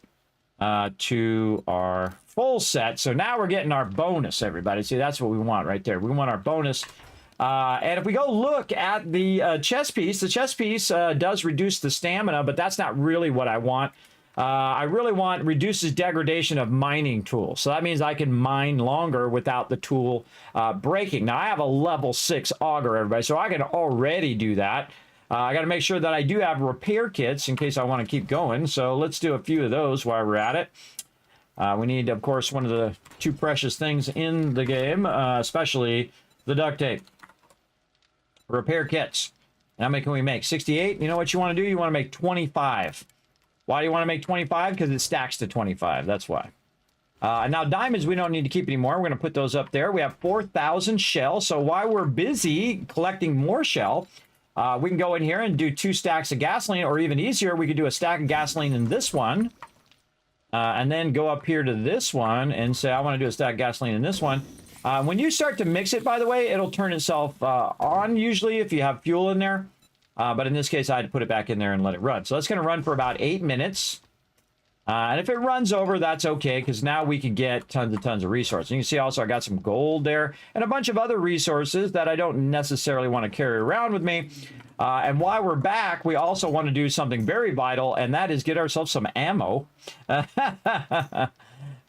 C: to our full set. So now we're getting our bonus, everybody. See, that's what we want right there. We want our bonus. And if we go look at the chest piece, the chest piece does reduce the stamina, but that's not really what I want. I really want reduces degradation of mining tools. So that means I can mine longer without the tool breaking. Now, I have a level 6 auger, everybody, so I can already do that. I got to make sure that I do have repair kits in case I want to keep going. So let's do a few of those while we're at it. We need, of course, one of the 2 precious things in the game, especially the duct tape. Repair kits. How many can we make? 68? You know what you want to do? You want to make 25. Why do you want to make 25? Because it stacks to 25. That's why. Now, diamonds, we don't need to keep anymore. We're going to put those up there. We have 4,000 shell. So while we're busy collecting more shell, we can go in here and do 2 stacks of gasoline, or even easier, we could do a stack of gasoline in this one, and then go up here to this one and say, I want to do a stack of gasoline in this one. When you start to mix it, by the way, it'll turn itself on, usually, if you have fuel in there. But in this case, I had to put it back in there and let it run. So that's going to run for about 8 minutes. And if it runs over, that's okay, because now we can get tons of resources. You can see also I got some gold there and a bunch of other resources that I don't necessarily want to carry around with me. And while we're back, we also want to do something very vital, and that is get ourselves some ammo.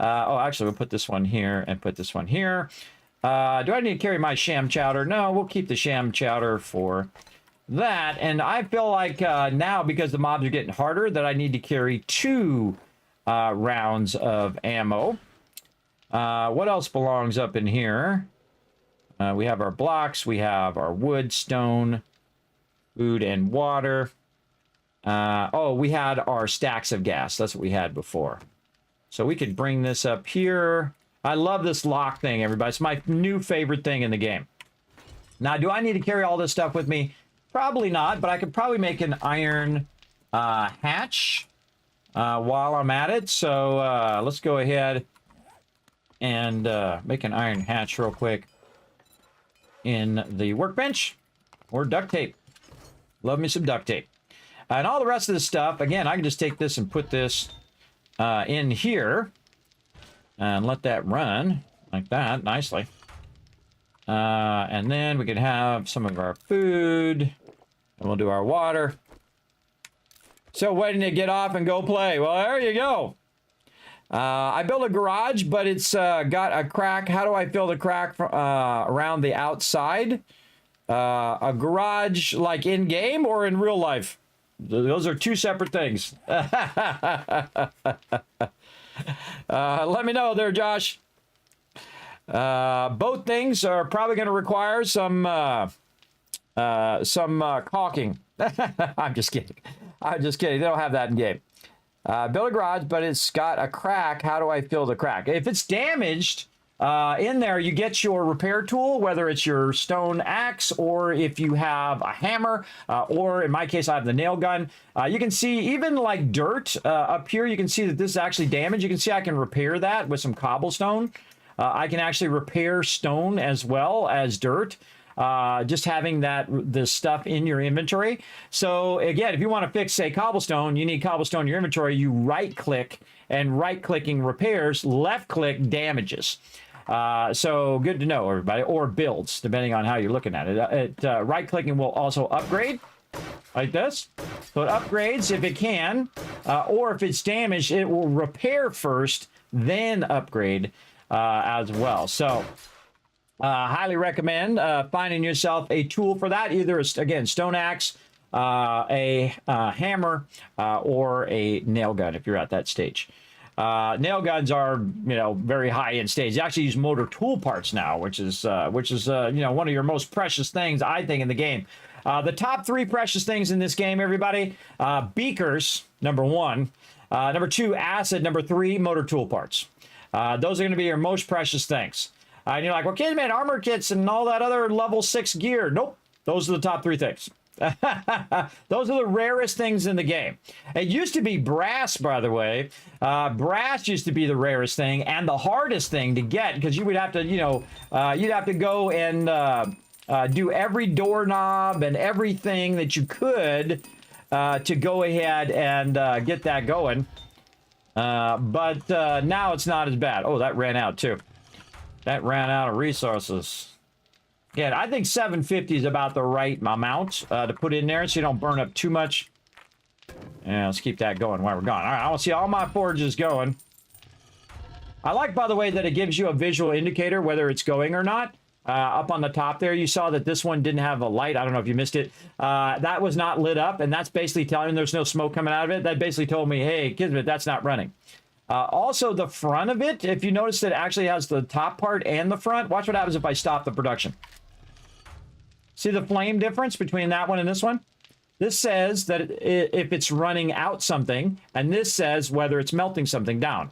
C: Oh, actually, we'll put this one here and put this one here. Do I need to carry my sham chowder? No, we'll keep the sham chowder for that. And I feel like now, because the mobs are getting harder, that I need to carry 2 rounds of ammo. What else belongs up in here? We have our blocks, we have our wood, stone, food, and water. Oh, we had our stacks of gas. That's what we had before. So we could bring this up here. I love this lock thing, everybody. It's my new favorite thing in the game. Now, do I need to carry all this stuff with me? Probably not, but I could probably make an iron hatch while I'm at it. So let's go ahead and make an iron hatch real quick in the workbench, or duct tape. Love me some duct tape. And all the rest of this stuff, again, I can just take this and put this in here and let that run like that nicely. And then we can have some of our food, and we'll do our water. So waiting to get off and go play. Well, there you go. I built a garage, but it's got a crack. How do I fill the crack around the outside? A garage like in game or in real life? Those are 2 separate things. Let me know there, Josh. Both things are probably going to require some caulking. I'm just kidding. I'm just kidding. They don't have that in game. Build a garage, but it's got a crack. How do I fill the crack? If it's damaged in there, you get your repair tool, whether it's your stone axe or if you have a hammer, or in my case, I have the nail gun. You can see even like dirt up here, you can see that this is actually damaged. You can see I can repair that with some cobblestone. I can actually repair stone as well as dirt. Just having this stuff in your inventory. So again, if you want to fix, say, cobblestone, you need cobblestone in your inventory, you right click, and right clicking repairs, left click damages. So good to know, everybody, or builds, depending on how you're looking at it. Right clicking will also upgrade like this. So it upgrades if it can, or if it's damaged, it will repair first, then upgrade as well. So highly recommend finding yourself a tool for that, either again, stone axe, a hammer, or a nail gun if you're at that stage. Nail guns are, very high end stage. You actually use motor tool parts now, which is one of your most precious things, I think, in the game. The top 3 precious things in this game, everybody: beakers, number 1, number 2, acid, number 3, motor tool parts. Those are going to be your most precious things. And you're like, well, Kismet, armor kits and all that other level 6 gear. Nope. Those are the top 3 things. Those are the rarest things in the game. It used to be brass, by the way. Brass used to be the rarest thing and the hardest thing to get, because you would have to, you'd have to go and do every doorknob and everything that you could to go ahead and get that going. But now it's not as bad. Oh, that ran out too. That ran out of resources. Yeah, I think 750 is about the right amount to put in there so you don't burn up too much. Yeah, let's keep that going while we're gone. All right, I want to see all my forges going. I like, by the way, that it gives you a visual indicator whether it's going or not. Up on the top there, you saw that this one didn't have a light. I don't know if you missed it. That was not lit up, and that's basically telling me there's no smoke coming out of it. That basically told me, hey, Kismet, that's not running. Also, the front of it, if you notice that it actually has the top part and the front, watch what happens if I stop the production. See the flame difference between that one and this one? This says that if it's running out something, and this says whether it's melting something down.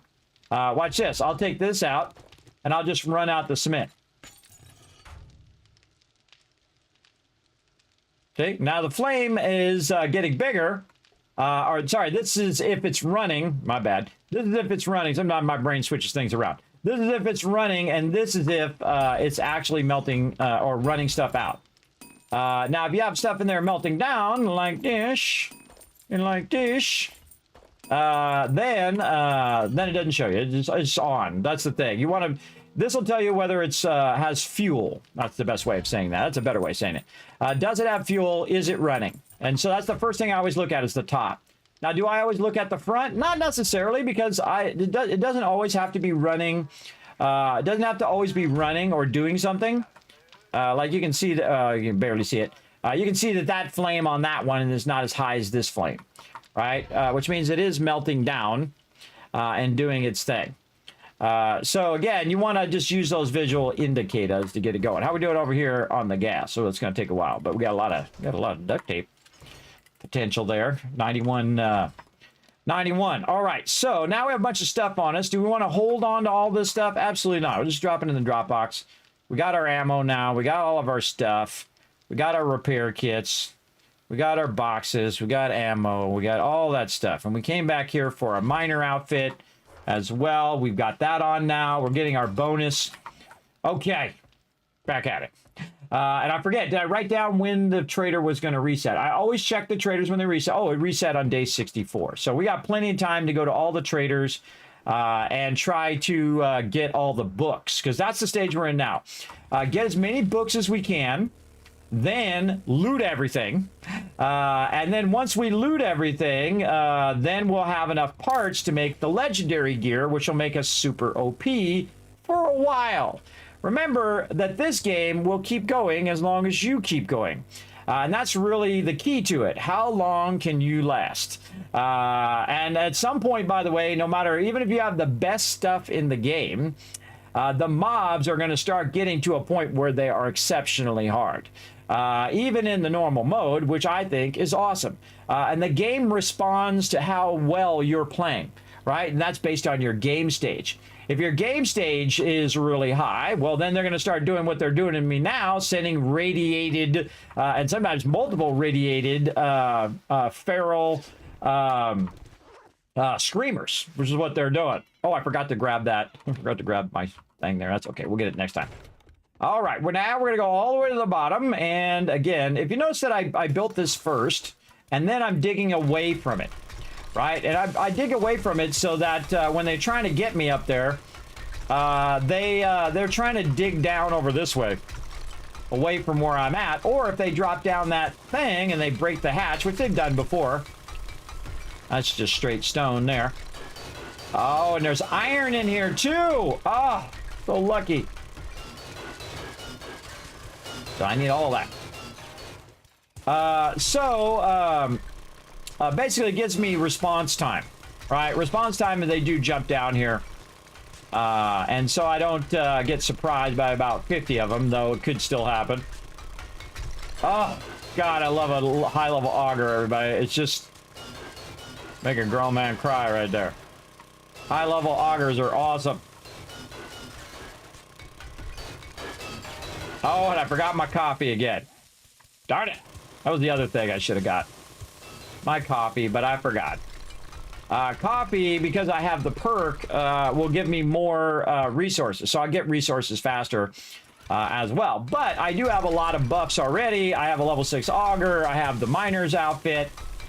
C: Watch this. I'll take this out, and I'll just run out the cement. Okay, now the flame is getting bigger. Or sorry, this is if it's running. My bad. This is if it's running. Sometimes my brain switches things around. This is if it's running, and this is if it's actually melting or running stuff out. Now, if you have stuff in there melting down like this, and like this, then it doesn't show you. It's on. That's the thing. You want to. This will tell you whether it's has fuel. That's the best way of saying that. That's a better way of saying it. Does it have fuel? Is it running? And so that's the first thing I always look at is the top. Now, do I always look at the front? Not necessarily, because it doesn't always have to be running. It doesn't have to always be running or doing something. Like you can see, you can barely see it. You can see that flame on that one is not as high as this flame, right? Which means it is melting down and doing its thing. So again, you want to just use those visual indicators to get it going. How we do it over here on the gas? So it's going to take a while, but we got a lot of duct tape potential there. 91. All right. So now we have a bunch of stuff on us. Do we want to hold on to all this stuff? Absolutely not. We'll just drop it in the drop box. We got our ammo now. We got all of our stuff. We got our repair kits. We got our boxes. We got ammo. We got all that stuff. And we came back here for a miner outfit as well. We've got that on now. We're getting our bonus. Okay. Back at it. And I forget, did I write down when the trader was going to reset? I always check the traders when they reset. Oh, it reset on day 64. So we got plenty of time to go to all the traders and try to get all the books, because that's the stage we're in now. Get as many books as we can, then loot everything. And then once we loot everything, then we'll have enough parts to make the legendary gear, which will make us super OP for a while. Remember that this game will keep going as long as you keep going. And that's really the key to it. How long can you last? And at some point, by the way, no matter, even if you have the best stuff in the game, the mobs are going to start getting to a point where they are exceptionally hard. Even in the normal mode, which I think is awesome. And the game responds to how well you're playing, right? And that's based on your game stage. If your game stage is really high, well, then they're going to start doing what they're doing to me now, sending radiated and sometimes multiple radiated feral screamers, which is what they're doing. Oh, I forgot to grab that. I forgot to grab my thing there. That's okay. We'll get it next time. All right. Well, now we're going to go all the way to the bottom. And again, if you notice that I built this first, and then I'm digging away from it. Right, and I dig away from it so that when they're trying to get me up there, they're trying to dig down over this way, away from where I'm at. Or if they drop down that thing and they break the hatch, which they've done before. That's just straight stone there. Oh, and there's iron in here too. Oh, so lucky. So I need all that. Basically it gives me response time, right? Response time is they do jump down here. And so I don't get surprised by about 50 of them, though it could still happen. Oh, God, I love a high-level auger, everybody. It's just make a grown man cry right there. High-level augers are awesome. Oh, and I forgot my coffee again. Darn it. That was the other thing I should have got. My coffee, but I forgot. Coffee, because I have the perk, will give me more resources. So I get resources faster as well. But I do have a lot of buffs already. I have a level 6 auger. I have the miner's outfit.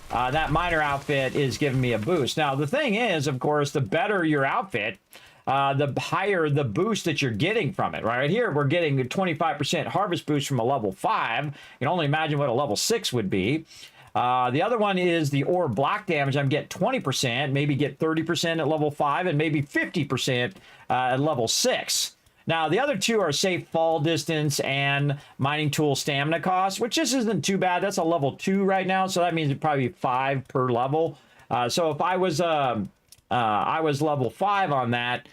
C: That miner outfit is giving me a boost. Now, the thing is, of course, the better your outfit, the higher the boost that you're getting from it. Right here, we're getting a 25% harvest boost from a level 5. You can only imagine what a level 6 would be. The other one is the ore block damage. I'm getting 20%, maybe get 30% at level 5, and maybe 50% at level 6. Now, the other two are safe fall distance and mining tool stamina cost, which just isn't too bad. That's a level 2 right now, so that means it'd probably be 5 per level. So if I was level 5 on that,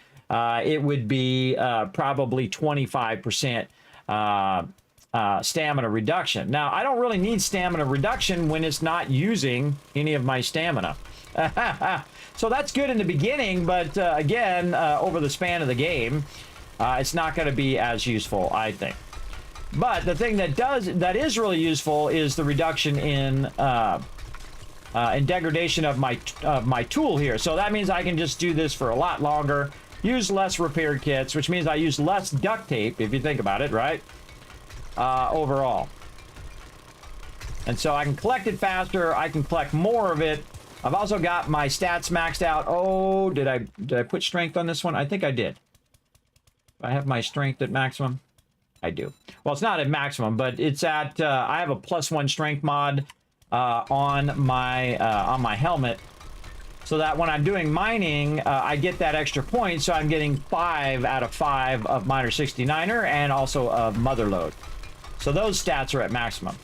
C: it would be probably 25% stamina reduction. Now, I don't really need stamina reduction when it's not using any of my stamina. So that's good in the beginning, but again, over the span of the game, it's not going to be as useful, I think. But the thing that is really useful is the reduction in degradation of my tool here. So that means I can just do this for a lot longer, use less repair kits, which means I use less duct tape, if you think about it, right? Overall. And so I can collect it faster, I can collect more of it. I've also got my stats maxed out. Oh, did I put strength on this one? I think I did. I have my strength at maximum. I do. Well, it's not at maximum, but it's at, I have a +1 strength mod on my helmet, so that when I'm doing mining, I get that extra point, so I'm getting 5 out of 5 of Miner 69er and also of Motherlode. So those stats are at maximum.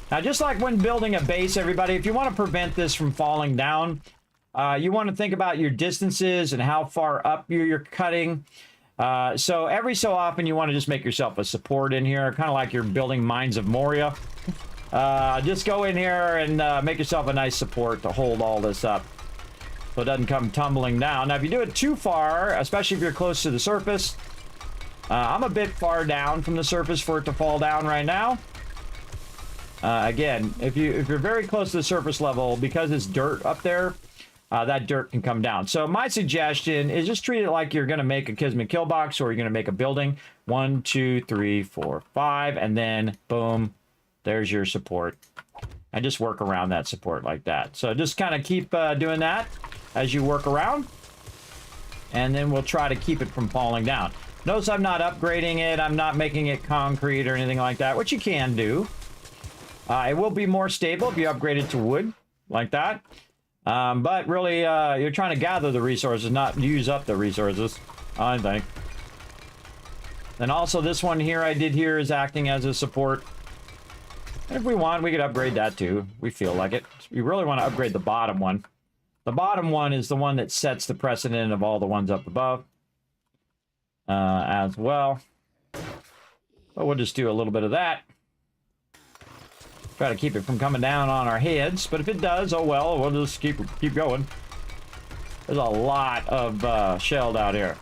C: Now, just like when building a base, everybody, if you want to prevent this from falling down, you want to think about your distances and how far up you're cutting. So every so often, you want to just make yourself a support in here, kind of like you're building Mines of Moria. Just go in here and make yourself a nice support to hold all this up so it doesn't come tumbling down. Now, if you do it too far, especially if you're close to the surface, I'm a bit far down from the surface for it to fall down right now. Again, if you're very close to the surface level, because it's dirt up there, that dirt can come down. So my suggestion is just treat it like you're going to make a Kismet kill box, or you're going to make a building. 1, 2, 3, 4, 5, and then boom, there's your support. And just work around that support like that. So just kind of keep doing that as you work around, and then we'll try to keep it from falling down. Notice I'm not upgrading it. I'm not making it concrete or anything like that, which you can do. It will be more stable if you upgrade it to wood, like that. But really, you're trying to gather the resources, not use up the resources, I think. And also, this one here I did here is acting as a support. And if we want, we could upgrade that too. We feel like it. We really want to upgrade the bottom one. The bottom one is the one that sets the precedent of all the ones up above. As well. But we'll just do a little bit of that. Try to keep it from coming down on our heads, but if it does, oh well, we'll just keep going. There's a lot of shelled out here.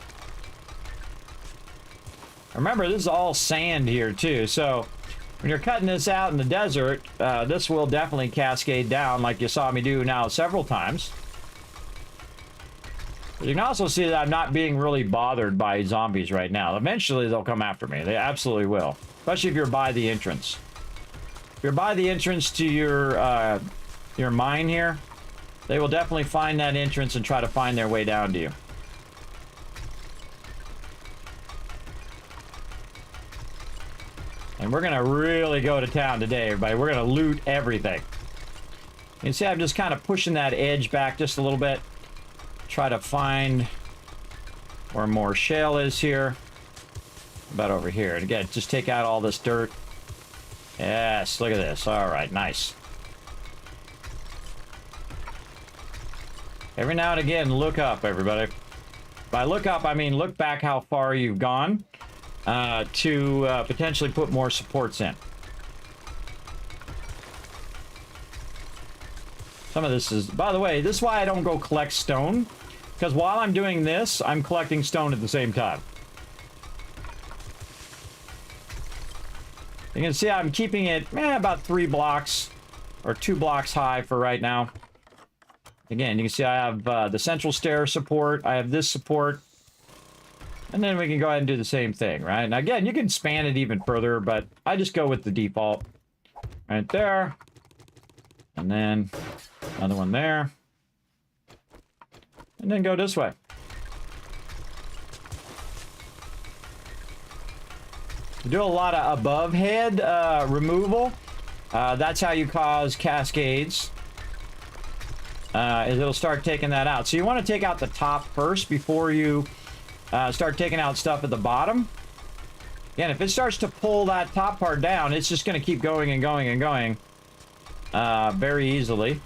C: Remember, this is all sand here too, so when you're cutting this out in the desert, this will definitely cascade down like you saw me do now several times. But you can also see that I'm not being really bothered by zombies right now. Eventually, they'll come after me. They absolutely will, especially if you're by the entrance. If you're by the entrance to your mine here, they will definitely find that entrance and try to find their way down to you. And we're going to really go to town today, everybody. We're going to loot everything. You can see I'm just kind of pushing that edge back just a little bit. Try to find where more shale is here. About over here. And again, just take out all this dirt. Yes, look at this. All right, nice. Every now and again, look up, everybody. By look up, I mean look back how far you've gone to potentially put more supports in. Some of this is, by the way, this is why I don't go collect stone, because while I'm doing this, I'm collecting stone at the same time. You can see I'm keeping it about 3 blocks or 2 blocks high for right now. Again, you can see I have the central stair support. I have this support. And then we can go ahead and do the same thing, right? Now, again, you can span it even further, but I just go with the default. Right there. And then another one there. And then go this way. Do a lot of above head removal. That's how you cause cascades. It'll start taking that out. So you want to take out the top first before you start taking out stuff at the bottom. Again, if it starts to pull that top part down, it's just going to keep going and going and going very easily.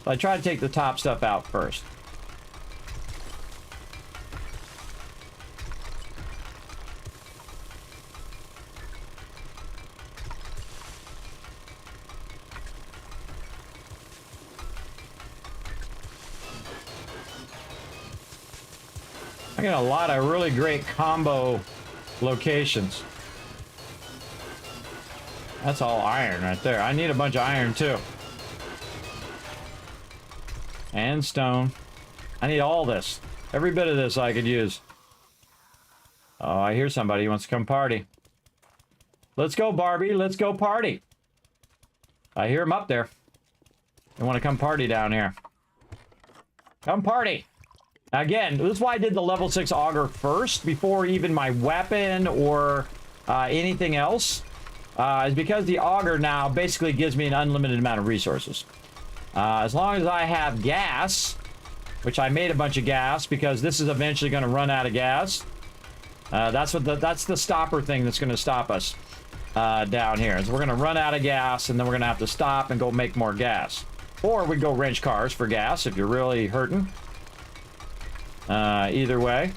C: So I try to take the top stuff out first. I got a lot of really great combo locations. That's all iron right there. I need a bunch of iron too. And stone. I need all this. Every bit of this I could use. Oh, I hear somebody wants to come party. Let's go, Barbie. Let's go party. I hear him up there. They want to come party down here. Come party. Again, this is why I did the level 6 auger first before even my weapon or anything else. Is because the auger now basically gives me an unlimited amount of resources. As long as I have gas, which I made a bunch of gas because this is eventually going to run out of gas. That's the stopper thing that's going to stop us down here. So we're going to run out of gas and then we're going to have to stop and go make more gas. Or we go wrench cars for gas if you're really hurting. Either way.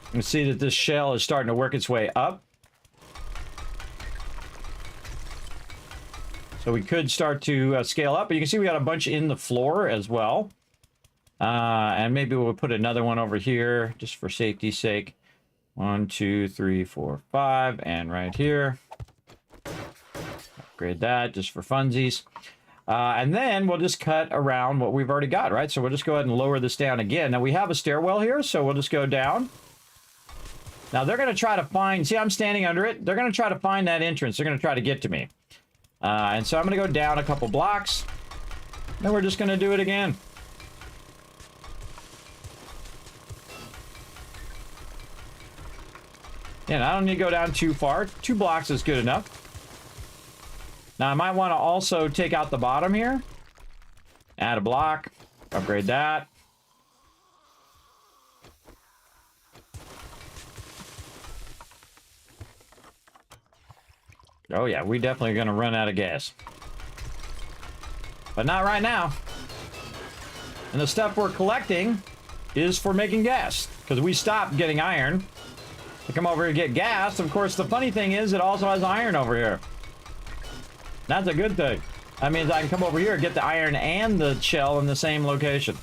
C: You can see that this shell is starting to work its way up. So we could start to scale up. But you can see we got a bunch in the floor as well. And maybe we'll put another one over here just for safety's sake. 1, 2, 3, 4, 5. And right here. Upgrade that just for funsies. And then we'll just cut around what we've already got, right? So we'll just go ahead and lower this down again. Now we have a stairwell here, so we'll just go down. Now they're going to try to find, see I'm standing under it. They're going to try to find that entrance. They're going to try to get to me. And so I'm going to go down a couple blocks. Then we're just going to do it again. And I don't need to go down too far. 2 blocks is good enough. Now I might want to also take out the bottom here. Add a block. Upgrade that. Oh yeah, we definitely going to run out of gas. But not right now. And the stuff we're collecting is for making gas. Because we stopped getting iron to come over here and get gas. Of course, the funny thing is it also has iron over here. That's a good thing. That means I can come over here and get the iron and the shell in the same location.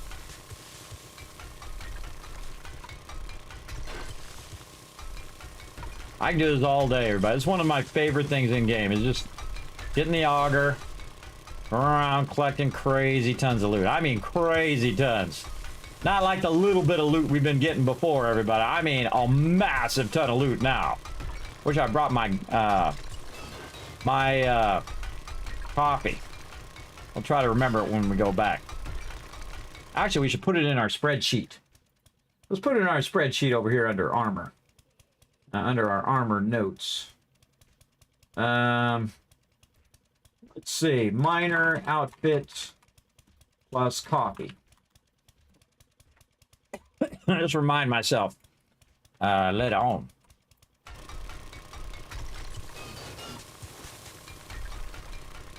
C: I can do this all day, everybody. It's one of my favorite things in game, is just getting the auger, around collecting crazy tons of loot. I mean crazy tons. Not like the little bit of loot we've been getting before, everybody. I mean a massive ton of loot now. Wish I brought my coffee. I'll try to remember it when we go back. Actually, we should put it in our spreadsheet. Let's put it in our spreadsheet over here under armor. Under our armor notes. Let's see. Minor outfit plus coffee. Just remind myself. Later on.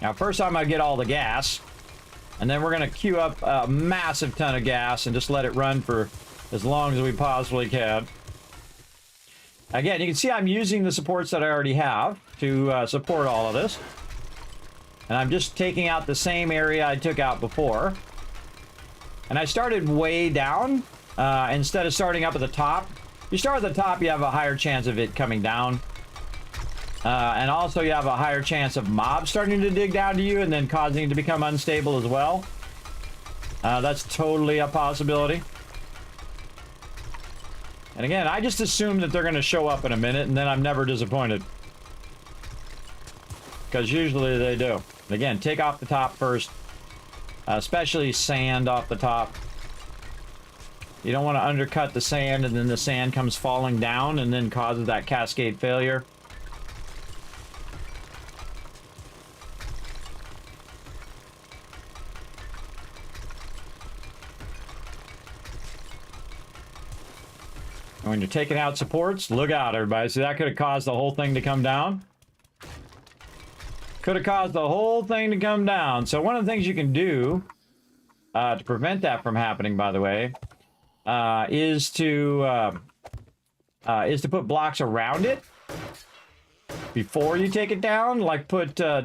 C: Now, first I'm going to get all the gas. And then we're going to queue up a massive ton of gas and just let it run for as long as we possibly can. Again, you can see I'm using the supports that I already have to support all of this. And I'm just taking out the same area I took out before. And I started way down instead of starting up at the top. If you start at the top, you have a higher chance of it coming down. And also you have a higher chance of mobs starting to dig down to you and then causing it to become unstable as well. That's totally a possibility. And again, I just assume that they're going to show up in a minute, and then I'm never disappointed. Because usually they do. Again, take off the top first. Especially sand off the top. You don't want to undercut the sand, and then the sand comes falling down, and then causes that cascade failure. When you're taking out supports, look out, everybody. See, that could have caused the whole thing to come down. Could have caused the whole thing to come down. So one of the things you can do to prevent that from happening, by the way, is to put blocks around it. before you take it down. Like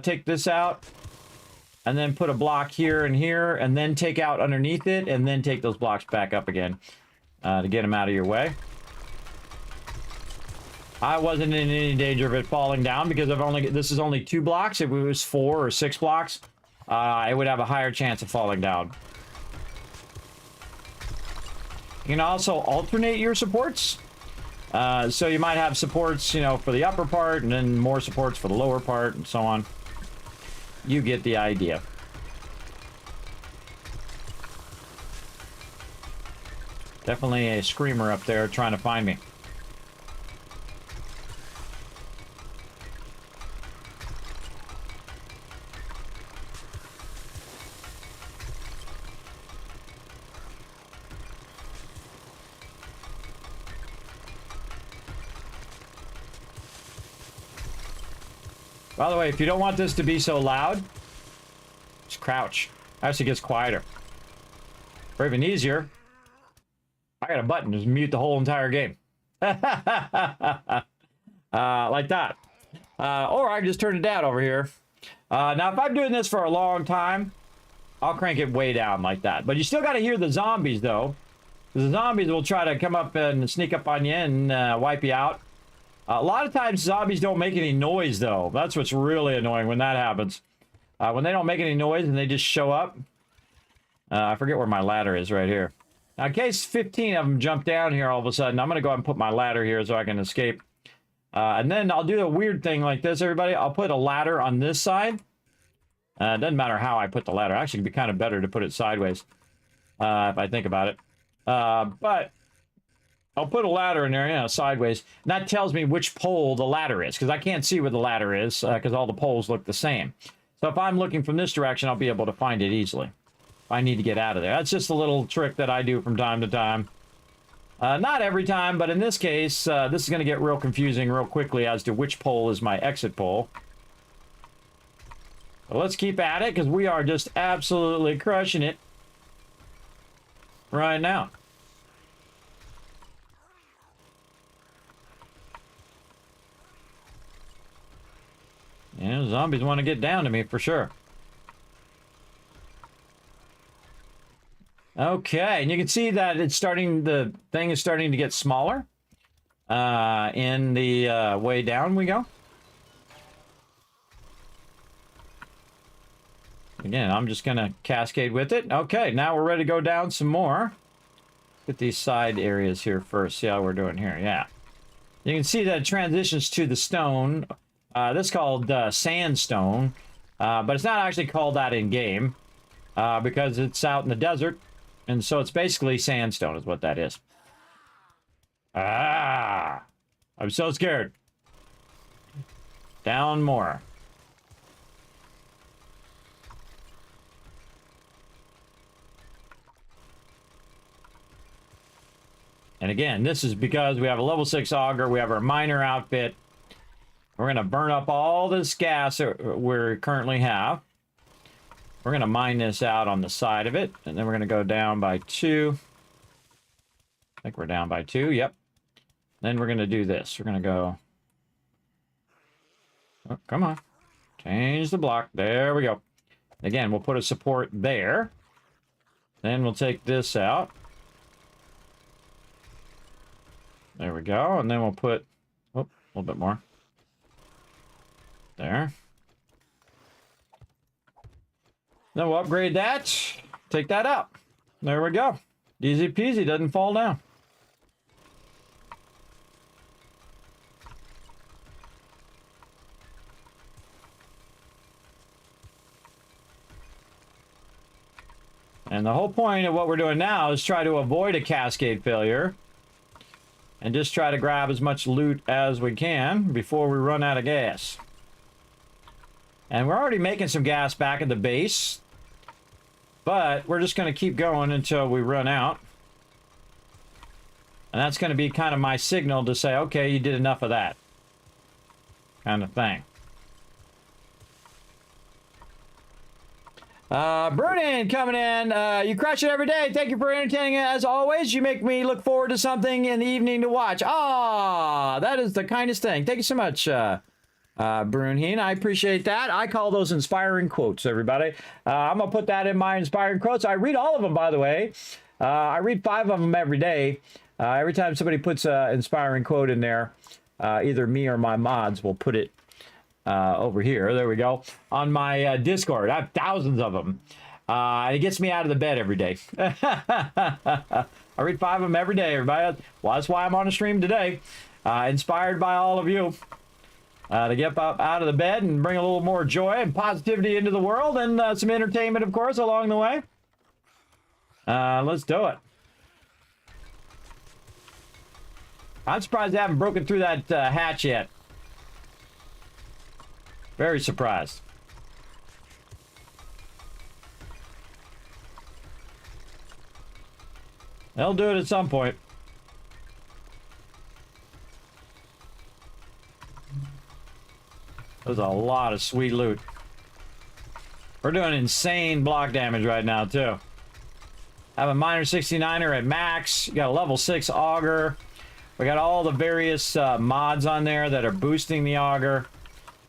C: take this out, and then put a block here and here, and then take out underneath it, and then take those blocks back up again to get them out of your way. I wasn't in any danger of it falling down because this is only 2 blocks. If it was 4 or 6 blocks, it would have a higher chance of falling down. You can also alternate your supports. So you might have supports, you know, for the upper part, and then more supports for the lower part, and so on. You get the idea. Definitely a screamer up there trying to find me. By the way, if you don't want this to be so loud, just crouch. Actually gets quieter. Or even easier, I got a button to mute the whole entire game. Like that. Or I can just turn it down over here. Now, if I'm doing this for a long time, I'll crank it way down like that. But you still got to hear the zombies, though. The zombies will try to come up and sneak up on you and wipe you out. A lot of times, zombies don't make any noise, though. That's what's really annoying when that happens. When they don't make any noise and they just show up. I forget where my ladder is right here. Now, in case 15 of them jump down here all of a sudden, I'm going to go ahead and put my ladder here so I can escape. And then I'll do a weird thing like this, everybody. I'll put a ladder on this side. It doesn't matter how I put the ladder. Actually, it'd be kind of better to put it sideways, if I think about it. But I'll put a ladder in there, you know, sideways. And that tells me which pole the ladder is, because I can't see where the ladder is, because all the poles look the same. So if I'm looking from this direction, I'll be able to find it easily. If I need to get out of there. That's just a little trick that I do from time to time. Not every time, but in this case, this is going to get real confusing real quickly as to which pole is my exit pole. So let's keep at it, because we are just absolutely crushing it right now. Yeah, zombies want to get down to me for sure. Okay, and you can see that it's starting, the thing is starting to get smaller. In the way down we go. Again, I'm just going to cascade with it. Okay, now we're ready to go down some more. Get these side areas here first. See how we're doing here. Yeah. You can see that it transitions to the stone. This is called sandstone, but it's not actually called that in game because it's out in the desert, and so it's basically sandstone is what that is. Ah, I'm so scared. Down more. And again, this is because we have a level 6 auger, we have our miner outfit. We're going to burn up all this gas that we currently have. We're going to mine this out on the side of it. And then we're going to go down by 2. I think we're down by 2. Yep. Then we're going to do this. We're going to go... Oh, come on. Change the block. There we go. Again, we'll put a support there. Then we'll take this out. There we go. And then we'll put... Oh, a little bit more. There. Then we'll upgrade that. Take that out. There we go. Easy peasy. Doesn't fall down. And the whole point of what we're doing now is try to avoid a cascade failure. And just try to grab as much loot as we can before we run out of gas. And we're already making some gas back at the base. But we're just going to keep going until we run out. And that's going to be kind of my signal to say, okay, you did enough of that. Kind of thing. Brunin coming in. You crush it every day. Thank you for entertaining as always. You make me look forward to something in the evening to watch. Ah, that is the kindest thing. Thank you so much, Brunheen, I appreciate that. I call those inspiring quotes, everybody. I'm going to put that in my inspiring quotes. I read all of them, by the way. I read 5 of them every day. Every time somebody puts an inspiring quote in there, either me or my mods will put it over here. There we go. On my Discord. I have thousands of them. It gets me out of the bed every day. I read 5 of them every day, everybody. Well, that's why I'm on a stream today. Inspired by all of you. To get up out of the bed and bring a little more joy and positivity into the world and some entertainment, of course, along the way. Let's do it. I'm surprised they haven't broken through that hatch yet. Very surprised. They'll do it at some point. There's a lot of sweet loot. We're doing insane block damage right now, too. I have a minor 69er at max. You got a level 6 auger. We got all the various mods on there that are boosting the auger.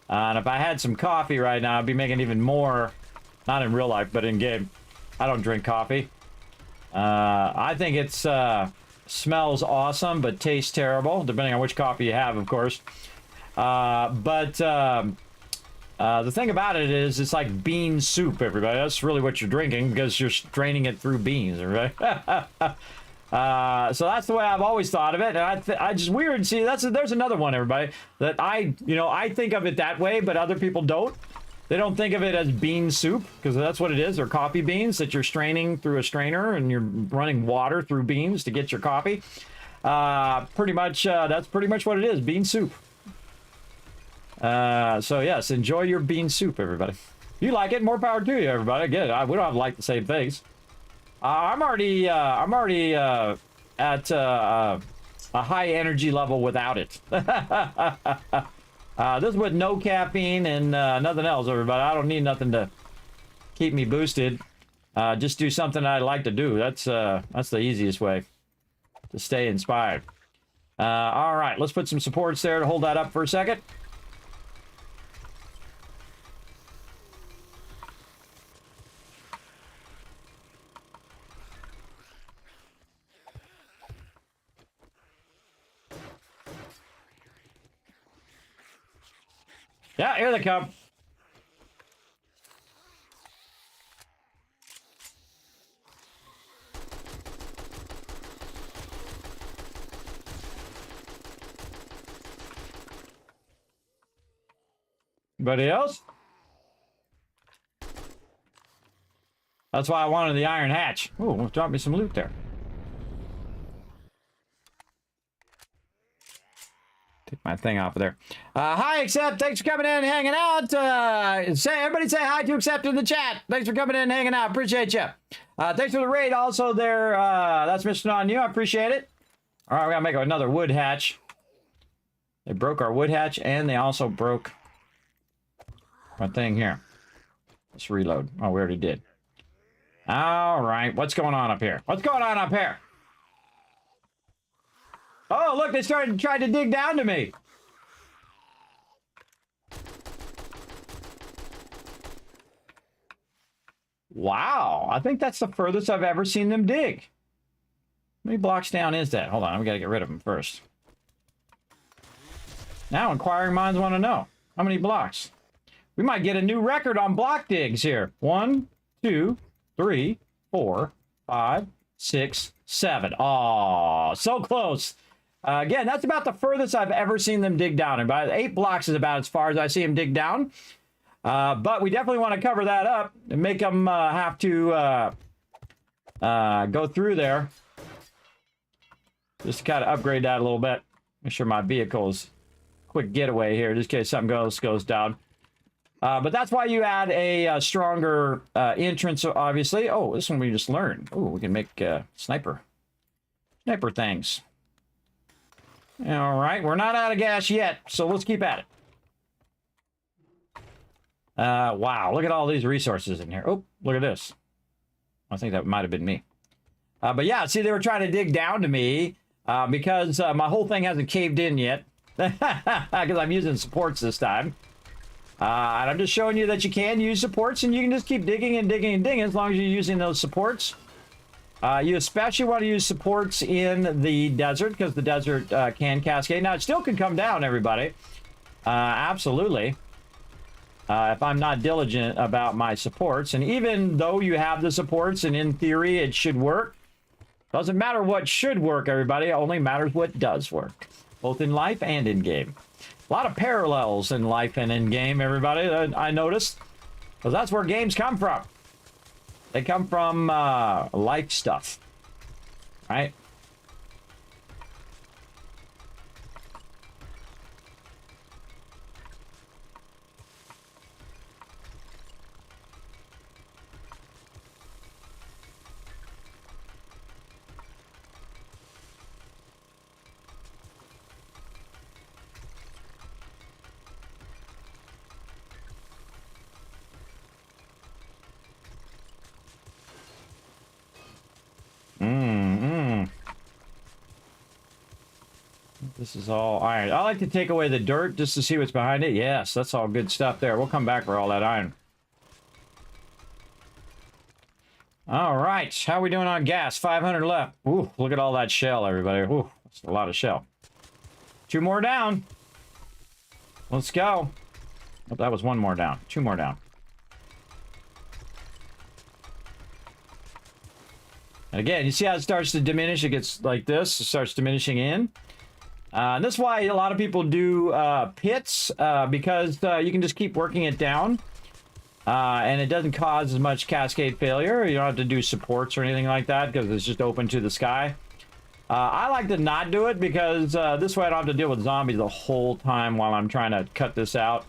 C: And if I had some coffee right now, I'd be making even more. Not in real life, but in game. I don't drink coffee. I think it smells awesome, but tastes terrible, depending on which coffee you have, of course. The thing about it is it's like bean soup, everybody. That's really what you're drinking because you're straining it through beans, right? So that's the way I've always thought of it. And I just weird. See, there's another one, everybody, that I think of it that way, but other people don't. They don't think of it as bean soup because that's what it is. Or coffee beans that you're straining through a strainer and you're running water through beans to get your coffee. Pretty much, that's pretty much what it is. Bean soup. So yes, enjoy your bean soup, everybody. If you like it, more power to you, everybody. Again, we don't have to like the same things. I'm already at a high energy level without it. This is with no caffeine and nothing else, everybody. I don't need nothing to keep me boosted. Just do something I like to do. That's the easiest way to stay inspired. All right, let's put some supports there to hold that up for a second. Yeah, here they come. Anybody else? That's why I wanted the iron hatch. Oh, drop me some loot there. Take my thing off of there. Hi, Accept. Thanks for coming in and hanging out. Everybody say hi to Accept in the chat. Thanks for coming in and hanging out. Appreciate you. Thanks for the raid also there. That's Mr. On you. I appreciate it. All right, we got to make another wood hatch. They broke our wood hatch, and they also broke my thing here. Let's reload. Oh, we already did. All right. What's going on up here? What's going on up here? Oh, look, they tried to dig down to me. Wow, I think that's the furthest I've ever seen them dig. How many blocks down is that? Hold on, we got to get rid of them first. Now, inquiring minds want to know. How many blocks? We might get a new record on block digs here. 1, 2, 3, 4, 5, 6, 7. Oh, so close. Again, that's about the furthest I've ever seen them dig down. And about 8 blocks is about as far as I see them dig down. But we definitely want to cover that up and make them have to go through there. Just to kind of upgrade that a little bit. Make sure my vehicle's quick getaway here, just in case something else goes down. But that's why you add a stronger entrance, obviously. Oh, this one we just learned. Oh, we can make sniper things. All right, we're not out of gas yet, so let's keep at it. Wow, look at all these resources in here. Oh, look at this. I think that might have been me. But yeah, see, they were trying to dig down to me because my whole thing hasn't caved in yet. Because I'm using supports this time. And I'm just showing you that you can use supports, and you can just keep digging and digging and digging as long as you're using those supports. You especially want to use supports in the desert, because the desert can cascade. Now, it still can come down, everybody. Absolutely. If I'm not diligent about my supports. And even though you have the supports, and in theory it should work, doesn't matter what should work, everybody. It only matters what does work. Both in life and in game. A lot of parallels in life and in game, everybody, I noticed. Because that's where games come from. They come from life stuff. Right? This is all iron. I like to take away the dirt just to see what's behind it. Yes, that's all good stuff there. We'll come back for all that iron. All right. How are we doing on gas? 500 left. Ooh, look at all that shell, everybody. Ooh, that's a lot of shell. 2 more down. Let's go. Oh, that was 1 more down. 2 more down. And again, you see how it starts to diminish? It gets like this. It starts diminishing in. And that's why a lot of people do pits, because you can just keep working it down. And it doesn't cause as much cascade failure. You don't have to do supports or anything like that, because it's just open to the sky. I like to not do it, because this way I don't have to deal with zombies the whole time while I'm trying to cut this out.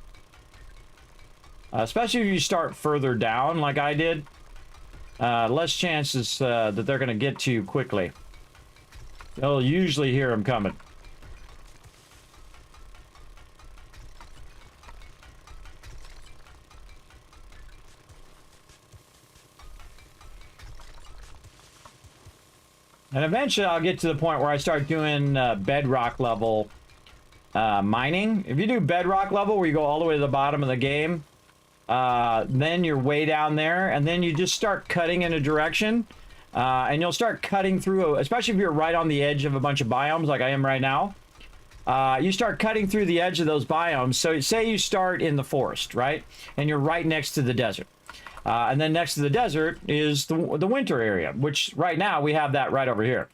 C: Especially if you start further down, like I did. Less chances that they're going to get to you quickly. They'll usually hear them coming. And eventually I'll get to the point where I start doing bedrock level mining. If you do bedrock level, where you go all the way to the bottom of the game, then you're way down there, and then you just start cutting in a direction, and you'll start cutting through, especially if you're right on the edge of a bunch of biomes like I am right now. You start cutting through the edge of those biomes. So say you start in the forest, right? And you're right next to the desert. And then next to the desert is the winter area, which right now we have that right over here.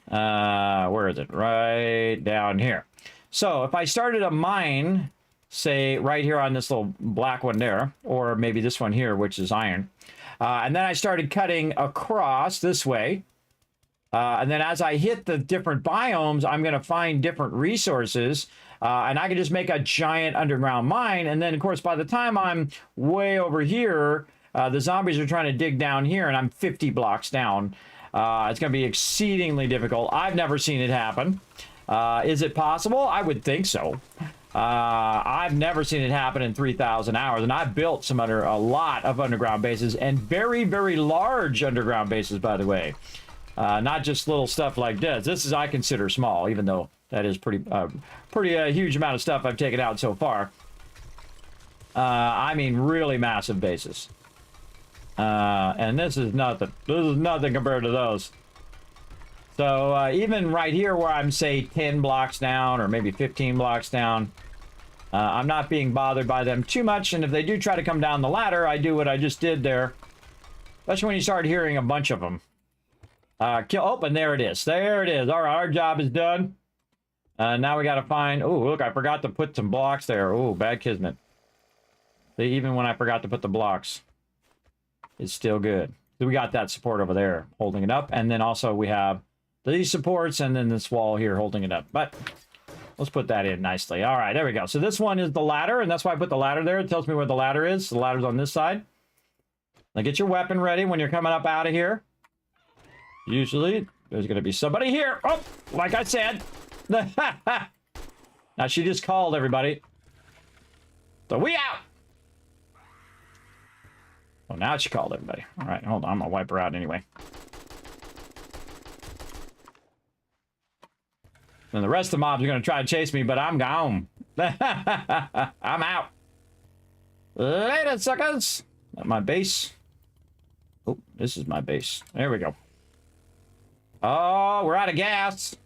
C: Where is it? Right down here. So if I started a mine, say right here on this little black one there, or maybe this one here, which is iron, and then I started cutting across this way, and then as I hit the different biomes, I'm going to find different resources. And I can just make a giant underground mine. And then, of course, by the time I'm way over here, the zombies are trying to dig down here, and I'm 50 blocks down. It's going to be exceedingly difficult. I've never seen it happen. Is it possible? I would think so. I've never seen it happen in 3,000 hours. And I've built a lot of underground bases, and very, very large underground bases, by the way. Not just little stuff like this. This is, I consider, small, even though that is pretty huge amount of stuff I've taken out so far. I mean, really massive bases. And this is nothing. This is nothing compared to those. So even right here where I'm, say, 10 blocks down or maybe 15 blocks down, I'm not being bothered by them too much. And if they do try to come down the ladder, I do what I just did there. Especially when you start hearing a bunch of them. Oh, and there it is. There it is. All right, our job is done. Now we got to find... Oh, look, I forgot to put some blocks there. Oh, bad Kismet. See, even when I forgot to put the blocks, it's still good. So we got that support over there holding it up. And then also we have these supports and then this wall here holding it up. But let's put that in nicely. All right, there we go. So this one is the ladder, and that's why I put the ladder there. It tells me where the ladder is. The ladder's on this side. Now get your weapon ready when you're coming up out of here. Usually, there's going to be somebody here. Oh, like I said. Now, she just called everybody. So we out. Well, now she called everybody. All right, hold on. I'm going to wipe her out anyway. And the rest of the mobs are going to try to chase me, but I'm gone. I'm out. Later, suckers. At my base. Oh, this is my base. There we go. Oh, we're out of gas.